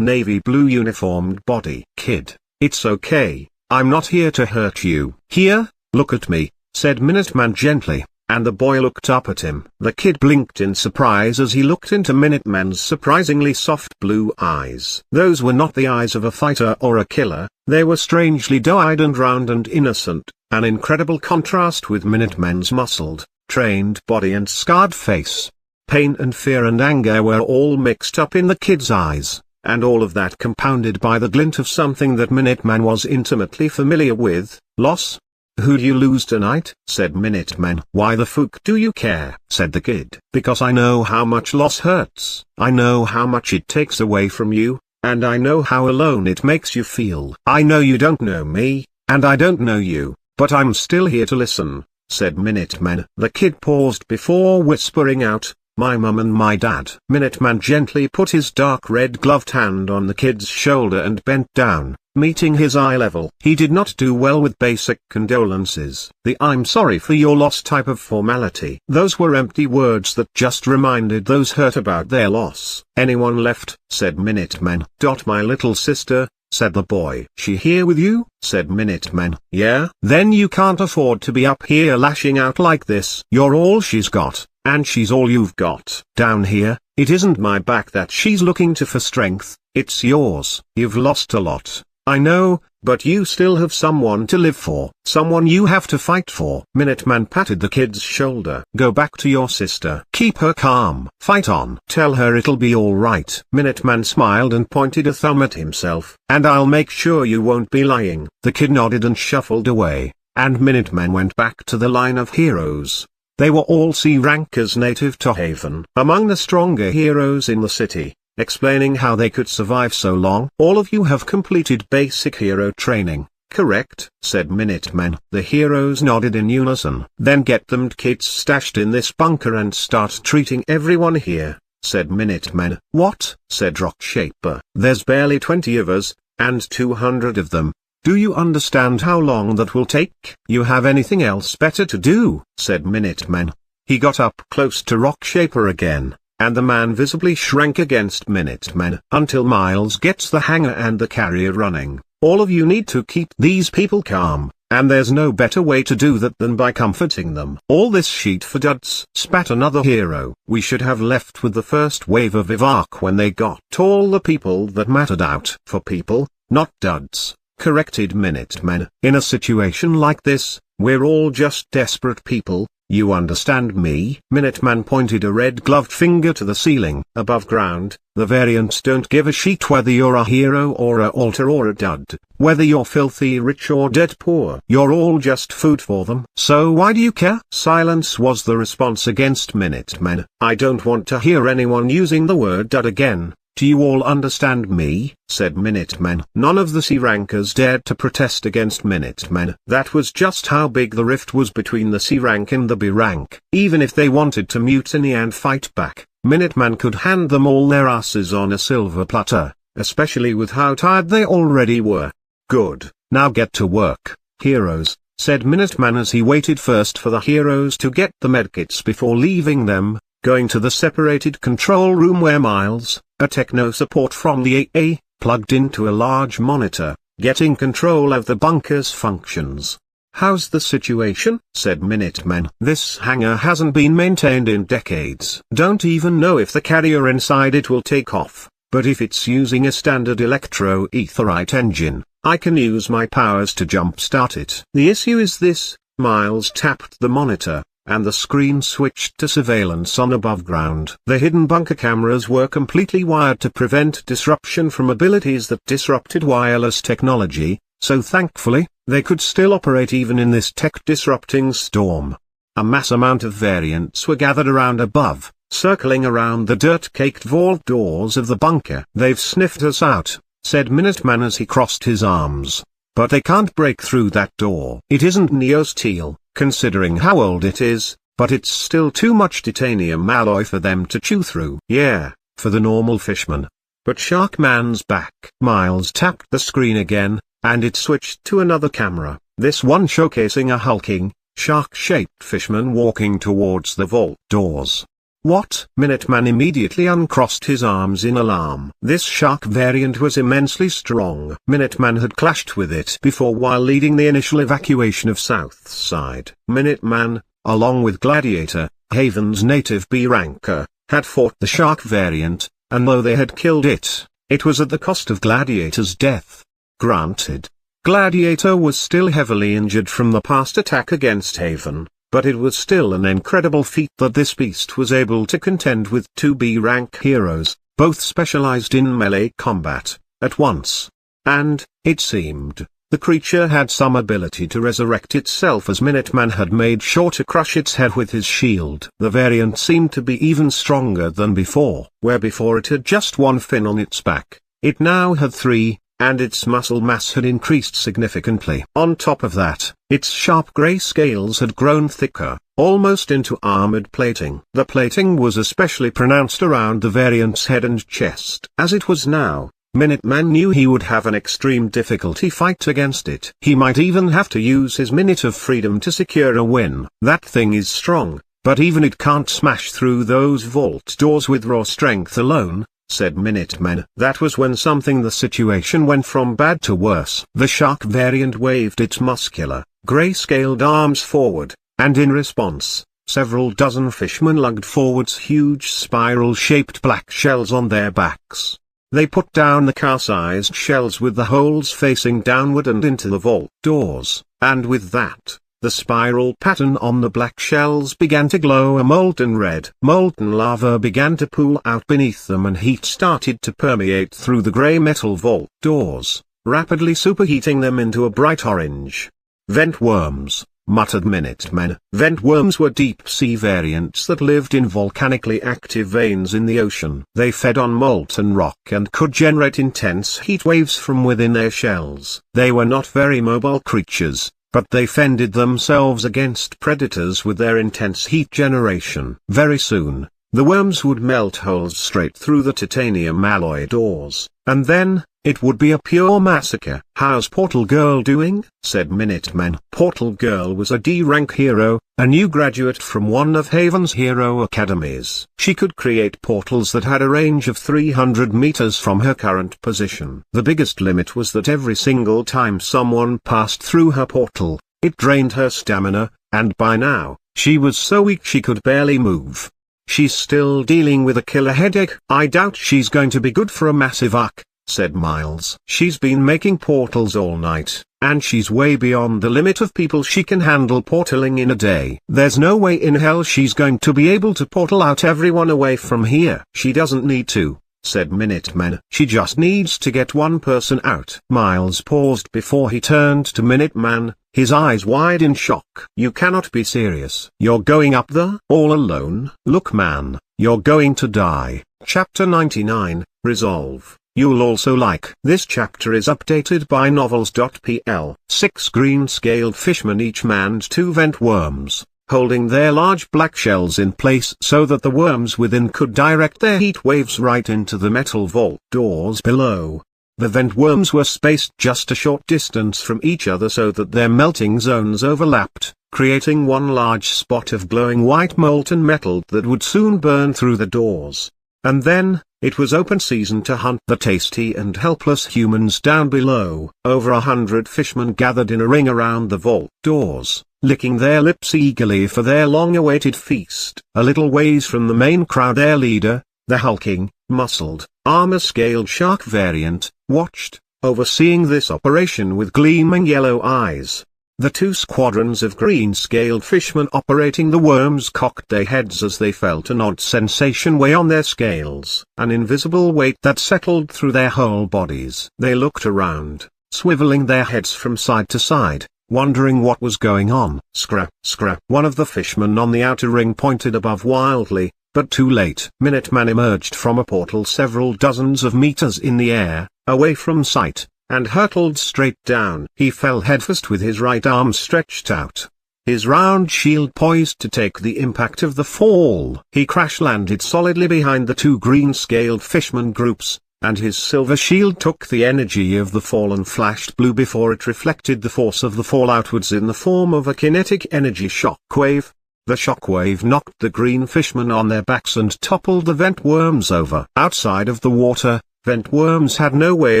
navy blue uniformed body. "Kid, it's okay, I'm not here to hurt you." "Here, look at me," said Minuteman gently, and the boy looked up at him. The kid blinked in surprise as he looked into Minuteman's surprisingly soft blue eyes. Those were not the eyes of a fighter or a killer, they were strangely doe-eyed and round and innocent, an incredible contrast with Minuteman's muscled, trained body and scarred face. Pain and fear and anger were all mixed up in the kid's eyes, and all of that compounded by the glint of something that Minuteman was intimately familiar with: loss. "Who'd you lose tonight?" said Minuteman. "Why the fuck do you care?" said the kid. "Because I know how much loss hurts. I know how much it takes away from you, and I know how alone it makes you feel. I know you don't know me, and I don't know you, but I'm still here to listen," said Minuteman. The kid paused before whispering out, "My mum and my dad." Minuteman gently put his dark red gloved hand on the kid's shoulder and bent down, meeting his eye level. He did not do well with basic condolences. The "I'm sorry for your loss" type of formality. Those were empty words that just reminded those hurt about their loss. "Anyone left?" said Minuteman. "My little sister," said the boy. "She here with you?" said Minuteman. "Yeah." "Then you can't afford to be up here lashing out like this. You're all she's got, and she's all you've got. Down here, it isn't my back that she's looking to for strength, it's yours. You've lost a lot, I know, but you still have someone to live for, someone you have to fight for." Minuteman patted the kid's shoulder. "Go back to your sister. Keep her calm. Fight on. Tell her it'll be all right." Minuteman smiled and pointed a thumb at himself. "And I'll make sure you won't be lying." The kid nodded and shuffled away, and Minuteman went back to the line of heroes. They were all C-rankers native to Haven. Among the stronger heroes in the city, explaining how they could survive so long. "All of you have completed basic hero training, correct?" said Minuteman. The heroes nodded in unison. "Then get them kits stashed in this bunker and start treating everyone here," said Minuteman. "What?" said Rockshaper. "There's barely 20 of us, and 200 of them. Do you understand how long that will take?" "You have anything else better to do?" said Minuteman. He got up close to Rockshaper again, and the man visibly shrank against Minuteman. "Until Miles gets the hangar and the carrier running, all of you need to keep these people calm, and there's no better way to do that than by comforting them." "All this sheet for duds," spat another hero. "We should have left with the first wave of evac when they got all the people that mattered out." "For people, not duds," corrected Minuteman. "In a situation like this, we're all just desperate people. You understand me?" Minuteman pointed a red-gloved finger to the ceiling. "Above ground, the variants don't give a shit whether you're a hero or a alter or a dud, whether you're filthy rich or dead poor. You're all just food for them. So why do you care?" Silence was the response against Minuteman. "I don't want to hear anyone using the word dud again. Do you all understand me?" said Minuteman. None of the C-rankers dared to protest against Minuteman. That was just how big the rift was between the C-rank and the B-rank. Even if they wanted to mutiny and fight back, Minuteman could hand them all their asses on a silver platter, especially with how tired they already were. "Good, now get to work, heroes," said Minuteman as he waited first for the heroes to get the medkits before leaving them, going to the separated control room where Miles, a techno support from the AA, plugged into a large monitor, getting control of the bunker's functions. "How's the situation?" said Minuteman. "This hangar hasn't been maintained in decades. Don't even know if the carrier inside it will take off, but if it's using a standard electro-etherite engine, I can use my powers to jumpstart it. The issue is this: Miles tapped the monitor, and the screen switched to surveillance on above ground. The hidden bunker cameras were completely wired to prevent disruption from abilities that disrupted wireless technology, so thankfully, they could still operate even in this tech-disrupting storm. A mass amount of variants were gathered around above, circling around the dirt-caked vault doors of the bunker. "They've sniffed us out," said Minuteman as he crossed his arms. "But they can't break through that door. It isn't neo-steel, considering how old it is, but it's still too much titanium alloy for them to chew through." "Yeah, for the normal fishman. But Sharkman's back." Miles tapped the screen again, and it switched to another camera, this one showcasing a hulking, shark-shaped fishman walking towards the vault doors. "What?" Minuteman immediately uncrossed his arms in alarm. This shark variant was immensely strong. Minuteman had clashed with it before while leading the initial evacuation of Southside. Minuteman, along with Gladiator, Haven's native B-ranker, had fought the shark variant, and though they had killed it, it was at the cost of Gladiator's death. Granted, Gladiator was still heavily injured from the past attack against Haven, but it was still an incredible feat that this beast was able to contend with two B-rank heroes, both specialized in melee combat, at once. And, it seemed, the creature had some ability to resurrect itself, as Minuteman had made sure to crush its head with his shield. The variant seemed to be even stronger than before. Where before it had just one fin on its back, it now had three, and its muscle mass had increased significantly. On top of that, its sharp gray scales had grown thicker, almost into armored plating. The plating was especially pronounced around the variant's head and chest. As it was now, Minuteman knew he would have an extreme difficulty fight against it. He might even have to use his minute of freedom to secure a win. "That thing is strong, but even it can't smash through those vault doors with raw strength alone," said Minuteman. That was when the situation went from bad to worse. The shark variant waved its muscular, gray-scaled arms forward, and in response, several dozen fishmen lugged forwards huge spiral-shaped black shells on their backs. They put down the car-sized shells with the holes facing downward and into the vault doors, and with that, the spiral pattern on the black shells began to glow a molten red. Molten lava began to pool out beneath them, and heat started to permeate through the grey metal vault doors, rapidly superheating them into a bright orange. "Vent worms," muttered Minuteman. Vent worms were deep-sea variants that lived in volcanically active veins in the ocean. They fed on molten rock and could generate intense heat waves from within their shells. They were not very mobile creatures, but they fended themselves against predators with their intense heat generation. Very soon, the worms would melt holes straight through the titanium alloy doors, and then, it would be a pure massacre. "How's Portal Girl doing?" said Minuteman. Portal Girl was a D-rank hero, a new graduate from one of Haven's hero academies. She could create portals that had a range of 300 meters from her current position. The biggest limit was that every single time someone passed through her portal, it drained her stamina, and by now, she was so weak she could barely move. "She's still dealing with a killer headache." "I doubt she's going to be good for a massive arc," said Miles. "She's been making portals all night, and she's way beyond the limit of people she can handle portaling in a day. There's no way in hell she's going to be able to portal out everyone away from here." "She doesn't need to," said Minuteman. "She just needs to get one person out." Miles paused before he turned to Minuteman, his eyes wide in shock. "You cannot be serious. You're going up there? All alone? Look man, you're going to die." Chapter 99, Resolve. You'll also like. This chapter is updated by novels.pl. 6 green-scaled fishmen each manned 2 vent worms, holding their large black shells in place so that the worms within could direct their heat waves right into the metal vault doors below. The vent worms were spaced just a short distance from each other so that their melting zones overlapped, creating one large spot of glowing white molten metal that would soon burn through the doors. And then, it was open season to hunt the tasty and helpless humans down below. Over 100 fishmen gathered in a ring around the vault doors, licking their lips eagerly for their long-awaited feast. A little ways from the main crowd, their leader, the hulking, muscled, armor-scaled shark variant, watched, overseeing this operation with gleaming yellow eyes. The two squadrons of green-scaled fishmen operating the worms cocked their heads as they felt an odd sensation weigh on their scales, an invisible weight that settled through their whole bodies. They looked around, swiveling their heads from side to side, wondering what was going on. Scrap, scrap. One of the fishmen on the outer ring pointed above wildly, but too late. Minuteman emerged from a portal several dozens of meters in the air, away from sight, and hurtled straight down. He fell headfirst with his right arm stretched out, his round shield poised to take the impact of the fall. He crash-landed solidly behind the two green-scaled fishman groups, and his silver shield took the energy of the fall and flashed blue before it reflected the force of the fall outwards in the form of a kinetic energy shockwave. The shockwave knocked the green fishmen on their backs and toppled the vent worms over. Outside of the water, vent worms had no way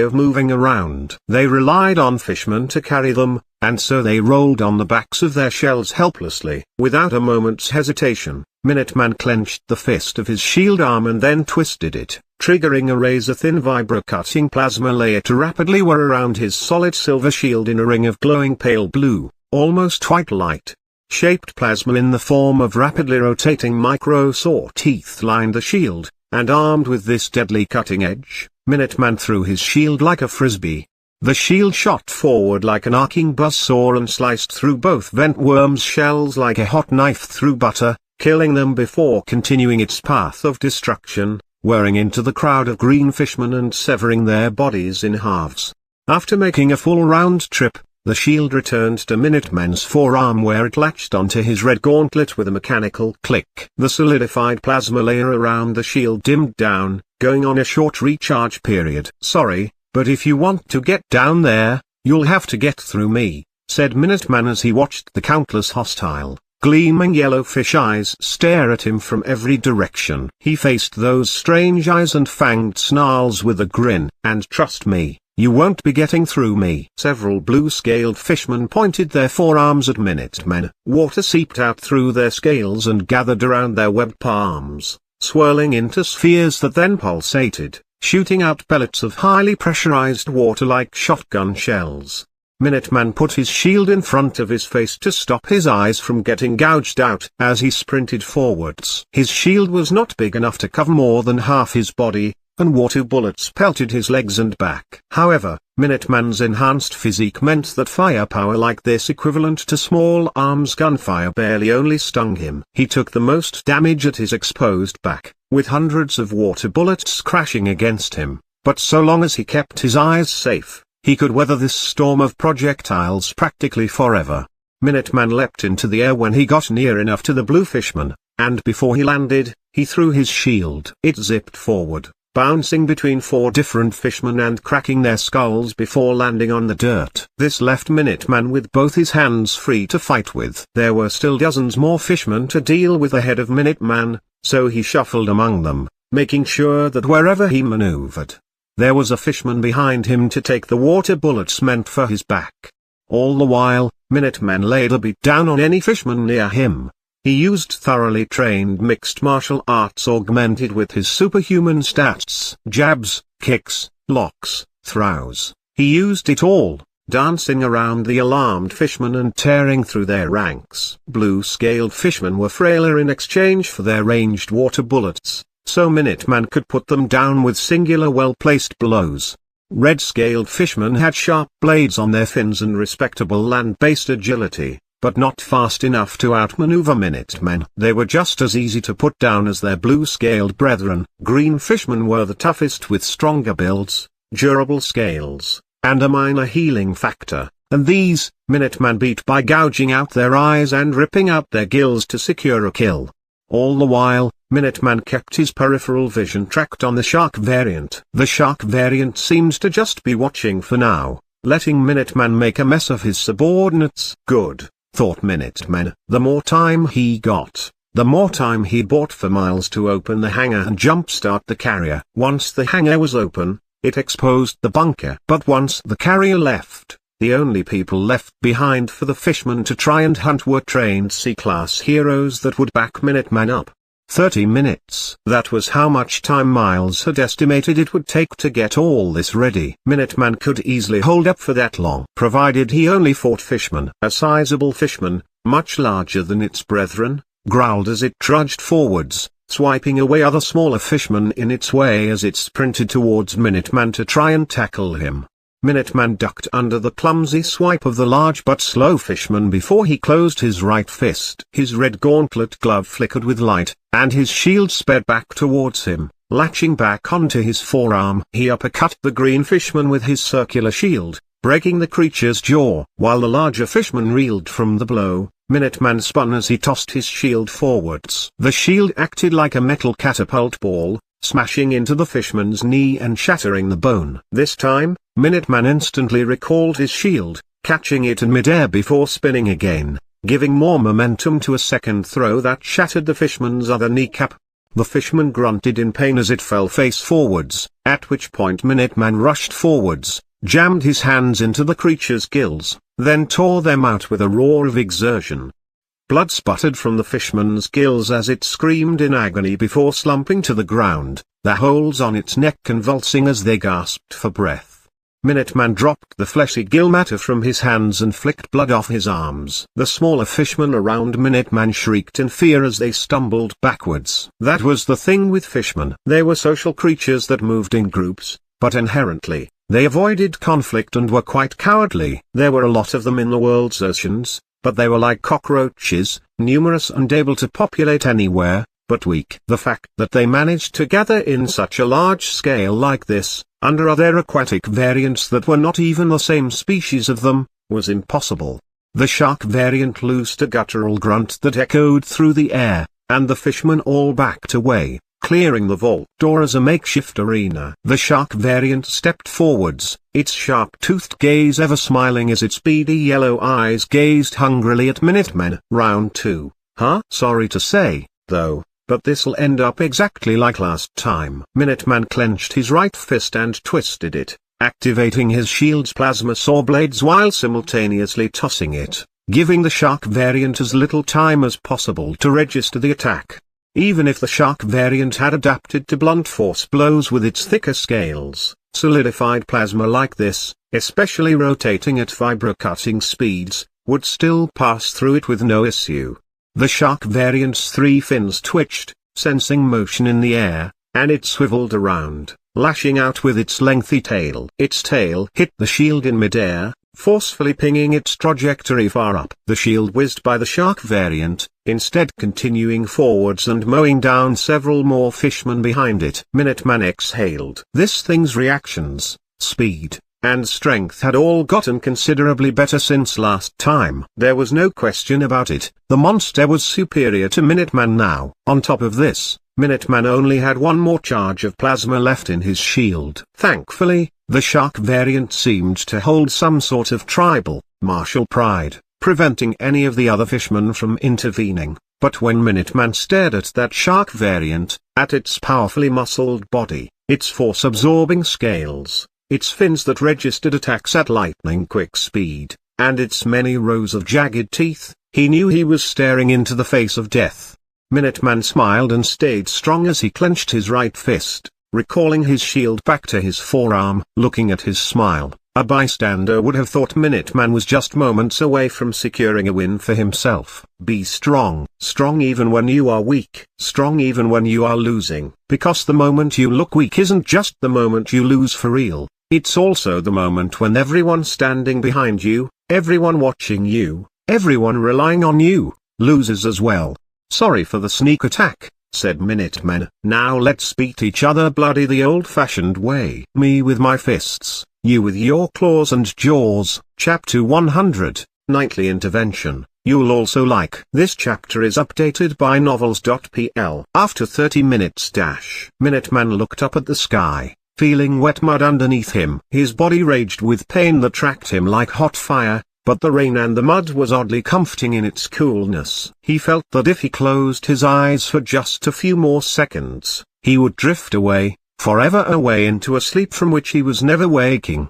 of moving around. They relied on fishmen to carry them, and so they rolled on the backs of their shells helplessly. Without a moment's hesitation, Minuteman clenched the fist of his shield arm and then twisted it, triggering a razor-thin vibro-cutting plasma layer to rapidly whir around his solid silver shield in a ring of glowing pale blue, almost white light. Shaped plasma in the form of rapidly rotating micro-saw teeth lined the shield, and armed with this deadly cutting edge, Minuteman threw his shield like a frisbee. The shield shot forward like an arcing buzzsaw and sliced through both vent worms' shells like a hot knife through butter, killing them before continuing its path of destruction, whirring into the crowd of green fishmen and severing their bodies in halves. After making a full round trip, the shield returned to Minuteman's forearm where it latched onto his red gauntlet with a mechanical click. The solidified plasma layer around the shield dimmed down, going on a short recharge period. "Sorry, but if you want to get down there, you'll have to get through me," said Minuteman as he watched the countless hostile, gleaming yellow fish eyes stare at him from every direction. He faced those strange eyes and fanged snarls with a grin. "And trust me, you won't be getting through me." Several blue-scaled fishmen pointed their forearms at Minutemen. Water seeped out through their scales and gathered around their webbed palms, swirling into spheres that then pulsated, shooting out pellets of highly pressurized water like shotgun shells. Minuteman put his shield in front of his face to stop his eyes from getting gouged out. As he sprinted forwards, his shield was not big enough to cover more than half his body, and water bullets pelted his legs and back. However, Minuteman's enhanced physique meant that firepower like this, equivalent to small arms gunfire, barely only stung him. He took the most damage at his exposed back, with hundreds of water bullets crashing against him, but so long as he kept his eyes safe, he could weather this storm of projectiles practically forever. Minuteman leapt into the air when he got near enough to the blue fishman, and before he landed, he threw his shield. It zipped forward, bouncing between four different fishmen and cracking their skulls before landing on the dirt. This left Minuteman with both his hands free to fight with. There were still dozens more fishmen to deal with ahead of Minuteman, so he shuffled among them, making sure that wherever he maneuvered, there was a fishman behind him to take the water bullets meant for his back. All the while, Minuteman laid a beat down on any fishman near him. He used thoroughly trained mixed martial arts augmented with his superhuman stats. Jabs, kicks, locks, throws. He used it all, dancing around the alarmed fishmen and tearing through their ranks. Blue-scaled fishmen were frailer in exchange for their ranged water bullets, so Minuteman could put them down with singular well-placed blows. Red-scaled fishmen had sharp blades on their fins and respectable land-based agility, but not fast enough to outmaneuver Minutemen. They were just as easy to put down as their blue-scaled brethren. Green fishmen were the toughest with stronger builds, durable scales, and a minor healing factor, and these, Minuteman beat by gouging out their eyes and ripping out their gills to secure a kill. All the while, Minuteman kept his peripheral vision tracked on the shark variant. The shark variant seemed to just be watching for now, letting Minuteman make a mess of his subordinates. Good, thought Minuteman. The more time he got, the more time he bought for Miles to open the hangar and jumpstart the carrier. Once the hangar was open, it exposed the bunker. But once the carrier left, the only people left behind for the fishmen to try and hunt were trained C-class heroes that would back Minuteman up. 30 minutes. That was how much time Miles had estimated it would take to get all this ready. Minuteman could easily hold up for that long, provided he only fought Fishman. A sizable Fishman, much larger than its brethren, growled as it trudged forwards, swiping away other smaller fishmen in its way as it sprinted towards Minuteman to try and tackle him. Minuteman ducked under the clumsy swipe of the large but slow fishman before he closed his right fist. His red gauntlet glove flickered with light, and his shield sped back towards him, latching back onto his forearm. He uppercut the green fishman with his circular shield, breaking the creature's jaw. While the larger fishman reeled from the blow, Minuteman spun as he tossed his shield forwards. The shield acted like a metal catapult ball, smashing into the fishman's knee and shattering the bone. This time, Minuteman instantly recalled his shield, catching it in midair before spinning again, giving more momentum to a second throw that shattered the fishman's other kneecap. The fishman grunted in pain as it fell face forwards, at which point Minuteman rushed forwards, jammed his hands into the creature's gills, then tore them out with a roar of exertion. Blood sputtered from the fishman's gills as it screamed in agony before slumping to the ground, the holes on its neck convulsing as they gasped for breath. Minuteman dropped the fleshy gill matter from his hands and flicked blood off his arms. The smaller fishmen around Minuteman shrieked in fear as they stumbled backwards. That was the thing with fishmen. They were social creatures that moved in groups, but inherently, they avoided conflict and were quite cowardly. There were a lot of them in the world's oceans, but they were like cockroaches, numerous and able to populate anywhere, but weak. The fact that they managed to gather in such a large scale like this, under other aquatic variants that were not even the same species of them, was impossible. The shark variant loosed a guttural grunt that echoed through the air, and the fishmen all backed away, clearing the vault door as a makeshift arena. The shark variant stepped forwards, its sharp-toothed gaze ever smiling as its beady yellow eyes gazed hungrily at Minutemen. Round 2. Huh? Sorry to say, though, but this'll end up exactly like last time. Minuteman clenched his right fist and twisted it, activating his shield's plasma saw blades while simultaneously tossing it, giving the shark variant as little time as possible to register the attack. Even if the shark variant had adapted to blunt force blows with its thicker scales, solidified plasma like this, especially rotating at vibro-cutting speeds, would still pass through it with no issue. The shark variant's 3 fins twitched, sensing motion in the air, and it swiveled around, lashing out with its lengthy tail. Its tail hit the shield in midair, forcefully pinging its trajectory far up. The shield whizzed by the shark variant, instead continuing forwards and mowing down several more fishmen behind it. Minuteman exhaled. This thing's reactions, speed, and strength had all gotten considerably better since last time. There was no question about it. The monster was superior to Minuteman now. On top of this, Minuteman only had one more charge of plasma left in his shield. Thankfully, the shark variant seemed to hold some sort of tribal, martial pride, preventing any of the other fishmen from intervening. But when Minuteman stared at that shark variant, at its powerfully muscled body, its force-absorbing scales, its fins that registered attacks at lightning-quick speed, and its many rows of jagged teeth, he knew he was staring into the face of death. Minuteman smiled and stayed strong as he clenched his right fist, recalling his shield back to his forearm. Looking at his smile, a bystander would have thought Minuteman was just moments away from securing a win for himself. Be strong. Strong even when you are weak. Strong even when you are losing. Because the moment you look weak isn't just the moment you lose for real. It's also the moment when everyone standing behind you, everyone watching you, everyone relying on you, loses as well. Sorry for the sneak attack, said Minuteman. Now let's beat each other bloody the old-fashioned way. Me with my fists, you with your claws and jaws. Chapter 100, Nightly Intervention. You'll also like. This chapter is updated by novels.pl. After 30 minutes Minuteman looked up at the sky, feeling wet mud underneath him. His body raged with pain that tracked him like hot fire, but the rain and the mud was oddly comforting in its coolness. He felt that if he closed his eyes for just a few more seconds, he would drift away, forever away into a sleep from which he was never waking.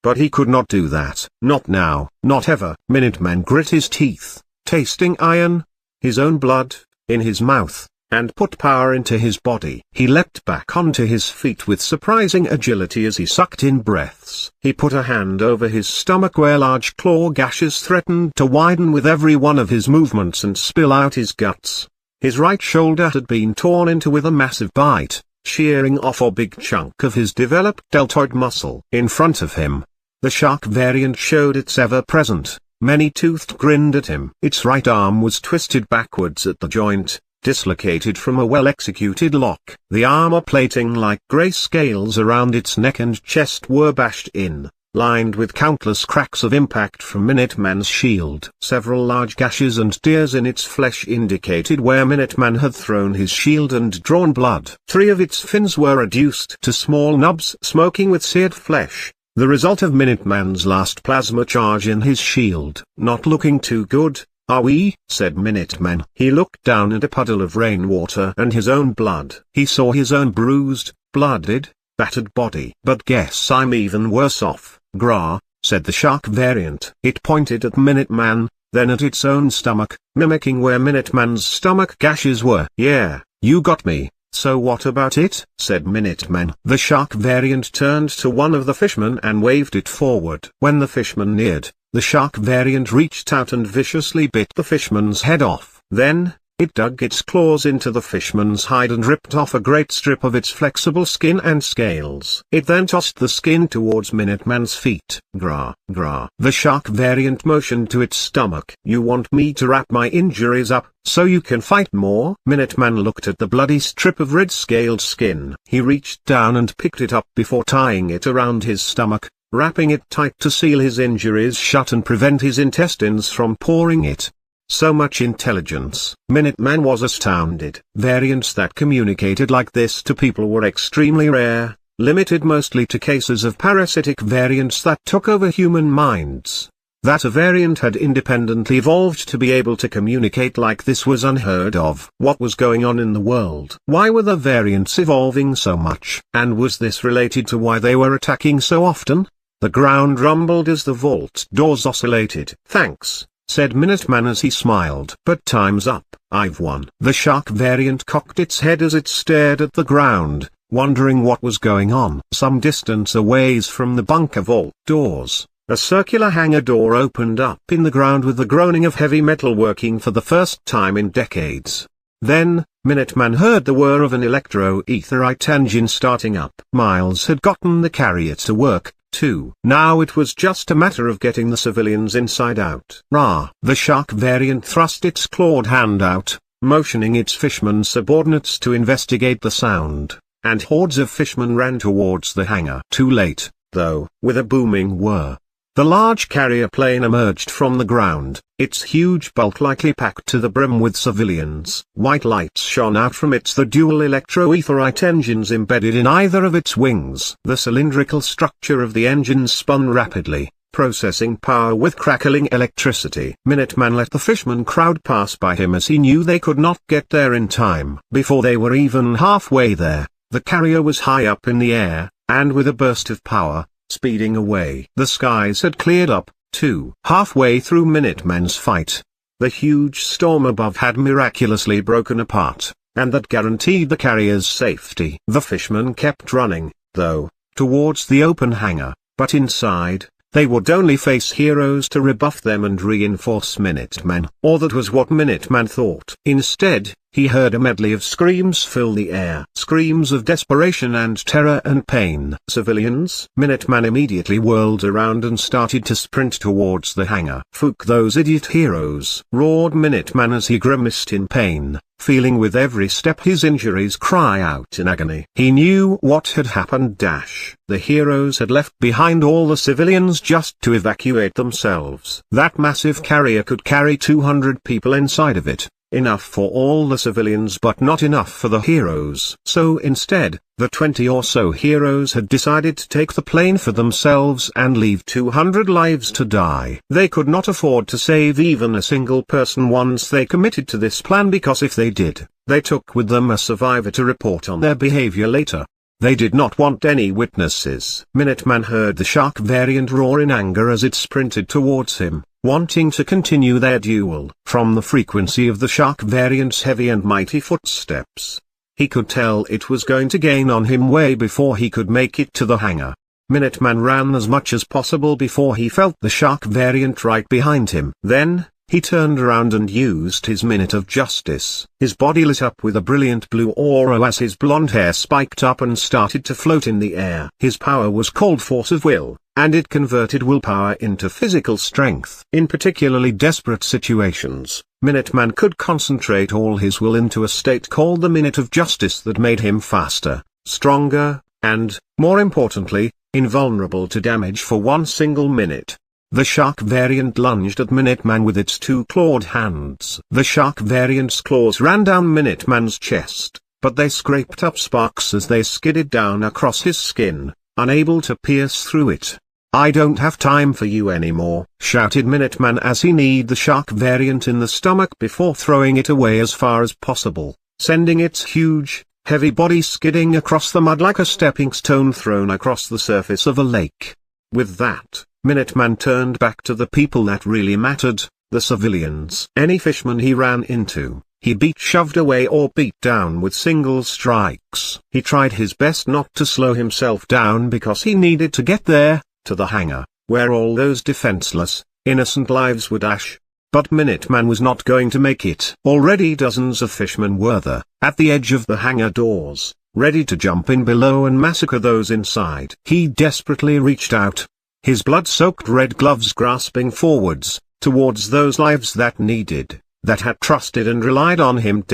But he could not do that. Not now, not ever. Minuteman grit his teeth, tasting iron, his own blood, in his mouth, and put power into his body. He leapt back onto his feet with surprising agility as he sucked in breaths. He put a hand over his stomach where large claw gashes threatened to widen with every one of his movements and spill out his guts. His right shoulder had been torn into with a massive bite, shearing off a big chunk of his developed deltoid muscle. In front of him, the shark variant showed its ever-present, many-toothed grin at him. Its right arm was twisted backwards at the joint, dislocated from a well-executed lock. The armor plating like grey scales around its neck and chest were bashed in, lined with countless cracks of impact from Minuteman's shield. Several large gashes and tears in its flesh indicated where Minuteman had thrown his shield and drawn blood. 3 of its fins were reduced to small nubs smoking with seared flesh, the result of Minuteman's last plasma charge in his shield. "Not looking too good, are we?" said Minuteman. He looked down at a puddle of rainwater and his own blood. He saw his own bruised, blooded, battered body. "But guess I'm even worse off, Gra," said the shark variant. It pointed at Minuteman, then at its own stomach, mimicking where Minuteman's stomach gashes were. "Yeah, you got me. So what about it?" said Minuteman. The shark variant turned to one of the fishmen and waved it forward. When the fishman neared, the shark variant reached out and viciously bit the fishman's head off. Then, it dug its claws into the fishman's hide and ripped off a great strip of its flexible skin and scales. It then tossed the skin towards Minuteman's feet. "Gra, gra." The shark variant motioned to its stomach. "You want me to wrap my injuries up, so you can fight more?" Minuteman looked at the bloody strip of red-scaled skin. He reached down and picked it up before tying it around his stomach, wrapping it tight to seal his injuries shut and prevent his intestines from pouring it. So much intelligence. Minuteman was astounded. Variants that communicated like this to people were extremely rare, limited mostly to cases of parasitic variants that took over human minds. That a variant had independently evolved to be able to communicate like this was unheard of. What was going on in the world? Why were the variants evolving so much? And was this related to why they were attacking so often? The ground rumbled as the vault doors oscillated. "Thanks," said Minuteman as he smiled. "But time's up, I've won." The shark variant cocked its head as it stared at the ground, wondering what was going on. Some distance away from the bunker vault doors, a circular hangar door opened up in the ground with the groaning of heavy metal working for the first time in decades. Then, Minuteman heard the whir of an electro-etherite engine starting up. Miles had gotten the carrier to work, too. Now it was just a matter of getting the civilians inside out. "Rah!" The shark variant thrust its clawed hand out, motioning its fishermen subordinates to investigate the sound, and hordes of fishermen ran towards the hangar. Too late, though. With a booming whir, the large carrier plane emerged from the ground, its huge bulk likely packed to the brim with civilians. White lights shone out from its the dual electro-etherite engines embedded in either of its wings. The cylindrical structure of the engines spun rapidly, processing power with crackling electricity. Minuteman let the fisherman crowd pass by him as he knew they could not get there in time. Before they were even halfway there, the carrier was high up in the air, and with a burst of power, speeding away. The skies had cleared up, too. Halfway through Minuteman's fight, the huge storm above had miraculously broken apart, and that guaranteed the carrier's safety. The fishermen kept running, though, towards the open hangar, but inside, they would only face heroes to rebuff them and reinforce Minuteman. Or that was what Minuteman thought. Instead, he heard a medley of screams fill the air. Screams of desperation and terror and pain. "Civilians?" Minuteman immediately whirled around and started to sprint towards the hangar. "Fook those idiot heroes!" roared Minuteman as he grimaced in pain, feeling with every step his injuries cry out in agony. He knew what had happened. The heroes had left behind all the civilians just to evacuate themselves. That massive carrier could carry 200 people inside of it. Enough for all the civilians but not enough for the heroes. So instead, the 20 or so heroes had decided to take the plane for themselves and leave 200 lives to die. They could not afford to save even a single person once they committed to this plan, because if they did, they took with them a survivor to report on their behavior later. They did not want any witnesses. Minuteman heard the shark variant roar in anger as it sprinted towards him, wanting to continue their duel. From the frequency of the shark variant's heavy and mighty footsteps, he could tell it was going to gain on him way before he could make it to the hangar. Minuteman ran as much as possible before he felt the shark variant right behind him. Then, he turned around and used his minute of justice. His body lit up with a brilliant blue aura as his blonde hair spiked up and started to float in the air. His power was called Force of Will, and it converted willpower into physical strength. In particularly desperate situations, Minuteman could concentrate all his will into a state called the Minute of Justice that made him faster, stronger, and, more importantly, invulnerable to damage for one single minute. The shark variant lunged at Minuteman with its two clawed hands. The shark variant's claws ran down Minuteman's chest, but they scraped up sparks as they skidded down across his skin, unable to pierce through it. "I don't have time for you anymore," shouted Minuteman as he kneed the shark variant in the stomach before throwing it away as far as possible, sending its huge, heavy body skidding across the mud like a stepping stone thrown across the surface of a lake. With that, Minuteman turned back to the people that really mattered, the civilians. Any fishman he ran into, he beat, shoved away or beat down with single strikes. He tried his best not to slow himself down because he needed to get there, to the hangar, where all those defenseless, innocent lives would dash. But Minuteman was not going to make it. Already dozens of fishermen were there, at the edge of the hangar doors, ready to jump in below and massacre those inside. He desperately reached out, his blood-soaked red gloves grasping forwards, towards those lives that needed, that had trusted and relied on him.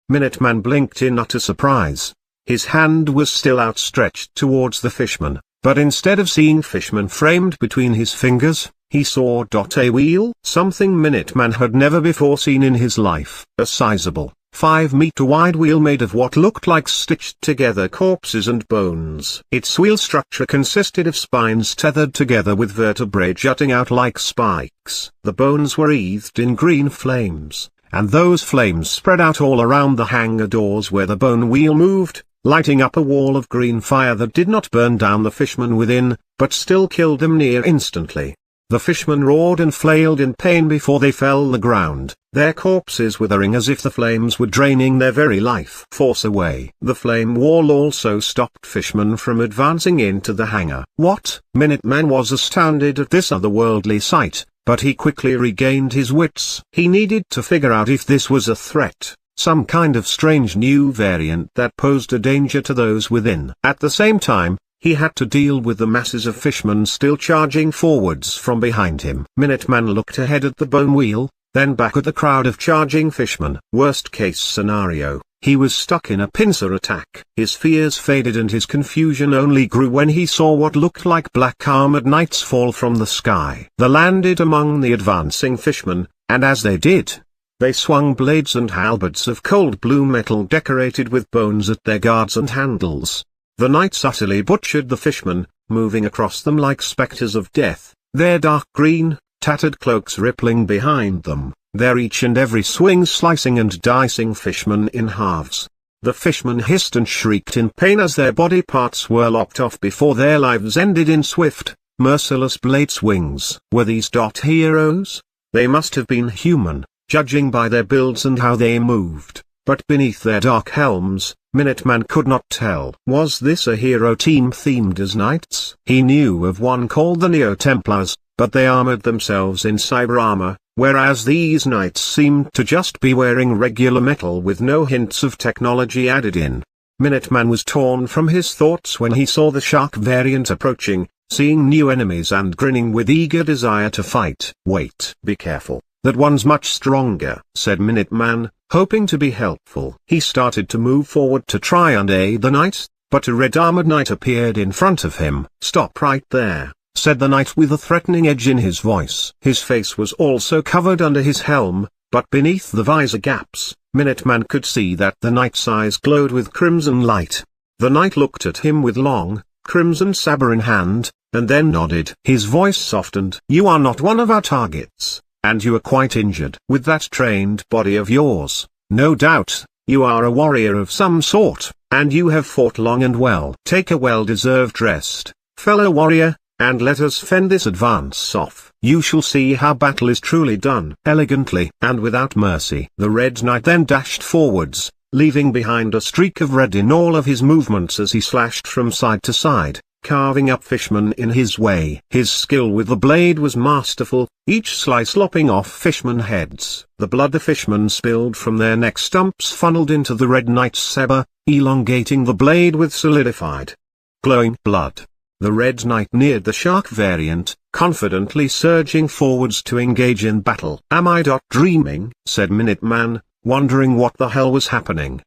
Minuteman blinked in utter surprise. His hand was still outstretched towards the fishman, but instead of seeing fishman framed between his fingers, he saw a wheel. Something Minuteman had never before seen in his life. A sizable, 5-meter-wide wheel made of what looked like stitched-together corpses and bones. Its wheel structure consisted of spines tethered together with vertebrae jutting out like spikes. The bones were wreathed in green flames, and those flames spread out all around the hangar doors where the bone wheel moved, lighting up a wall of green fire that did not burn down the fishmen within, but still killed them near instantly. The fishmen roared and flailed in pain before they fell to the ground, their corpses withering as if the flames were draining their very life force away. The flame wall also stopped fishmen from advancing into the hangar. What? Minuteman was astounded at this otherworldly sight, but he quickly regained his wits. He needed to figure out if this was a threat, some kind of strange new variant that posed a danger to those within. At the same time, he had to deal with the masses of fishmen still charging forwards from behind him. Minuteman looked ahead at the bone wheel, then back at the crowd of charging fishmen. Worst case scenario, he was stuck in a pincer attack. His fears faded and his confusion only grew when he saw what looked like black armored knights fall from the sky. They landed among the advancing fishmen, and as they did, they swung blades and halberds of cold blue metal decorated with bones at their guards and handles. The knights utterly butchered the fishmen, moving across them like specters of death, their dark green, tattered cloaks rippling behind them, their each and every swing slicing and dicing fishmen in halves. The fishmen hissed and shrieked in pain as their body parts were lopped off before their lives ended in swift, merciless blade swings. Were these heroes? They must have been human, judging by their builds and how they moved, but beneath their dark helms, Minuteman could not tell. Was this a hero team themed as knights? He knew of one called the Neo-Templars, but they armored themselves in cyber armor, whereas these knights seemed to just be wearing regular metal with no hints of technology added in. Minuteman was torn from his thoughts when he saw the shark variant approaching, seeing new enemies and grinning with eager desire to fight. "Wait, be careful. That one's much stronger," said Minuteman, hoping to be helpful. He started to move forward to try and aid the knight, but a red-armored knight appeared in front of him. "Stop right there," said the knight with a threatening edge in his voice. His face was also covered under his helm, but beneath the visor gaps, Minuteman could see that the knight's eyes glowed with crimson light. The knight looked at him with long, crimson saber in hand, and then nodded. His voice softened. "You are not one of our targets, and you are quite injured. With that trained body of yours, no doubt, you are a warrior of some sort, and you have fought long and well. Take a well-deserved rest, fellow warrior, and let us fend this advance off. You shall see how battle is truly done. Elegantly and without mercy. The Red Knight then dashed forwards, leaving behind a streak of red in all of his movements as he slashed from side to side, carving up fishmen in his way. His skill with the blade was masterful, each slice lopping off fishmen heads. The blood the fishmen spilled from their neck stumps funneled into the Red Knight's sabre, elongating the blade with solidified, glowing blood. The Red Knight neared the shark variant, confidently surging forwards to engage in battle. "Am I dreaming?" said Minuteman, wondering what the hell was happening.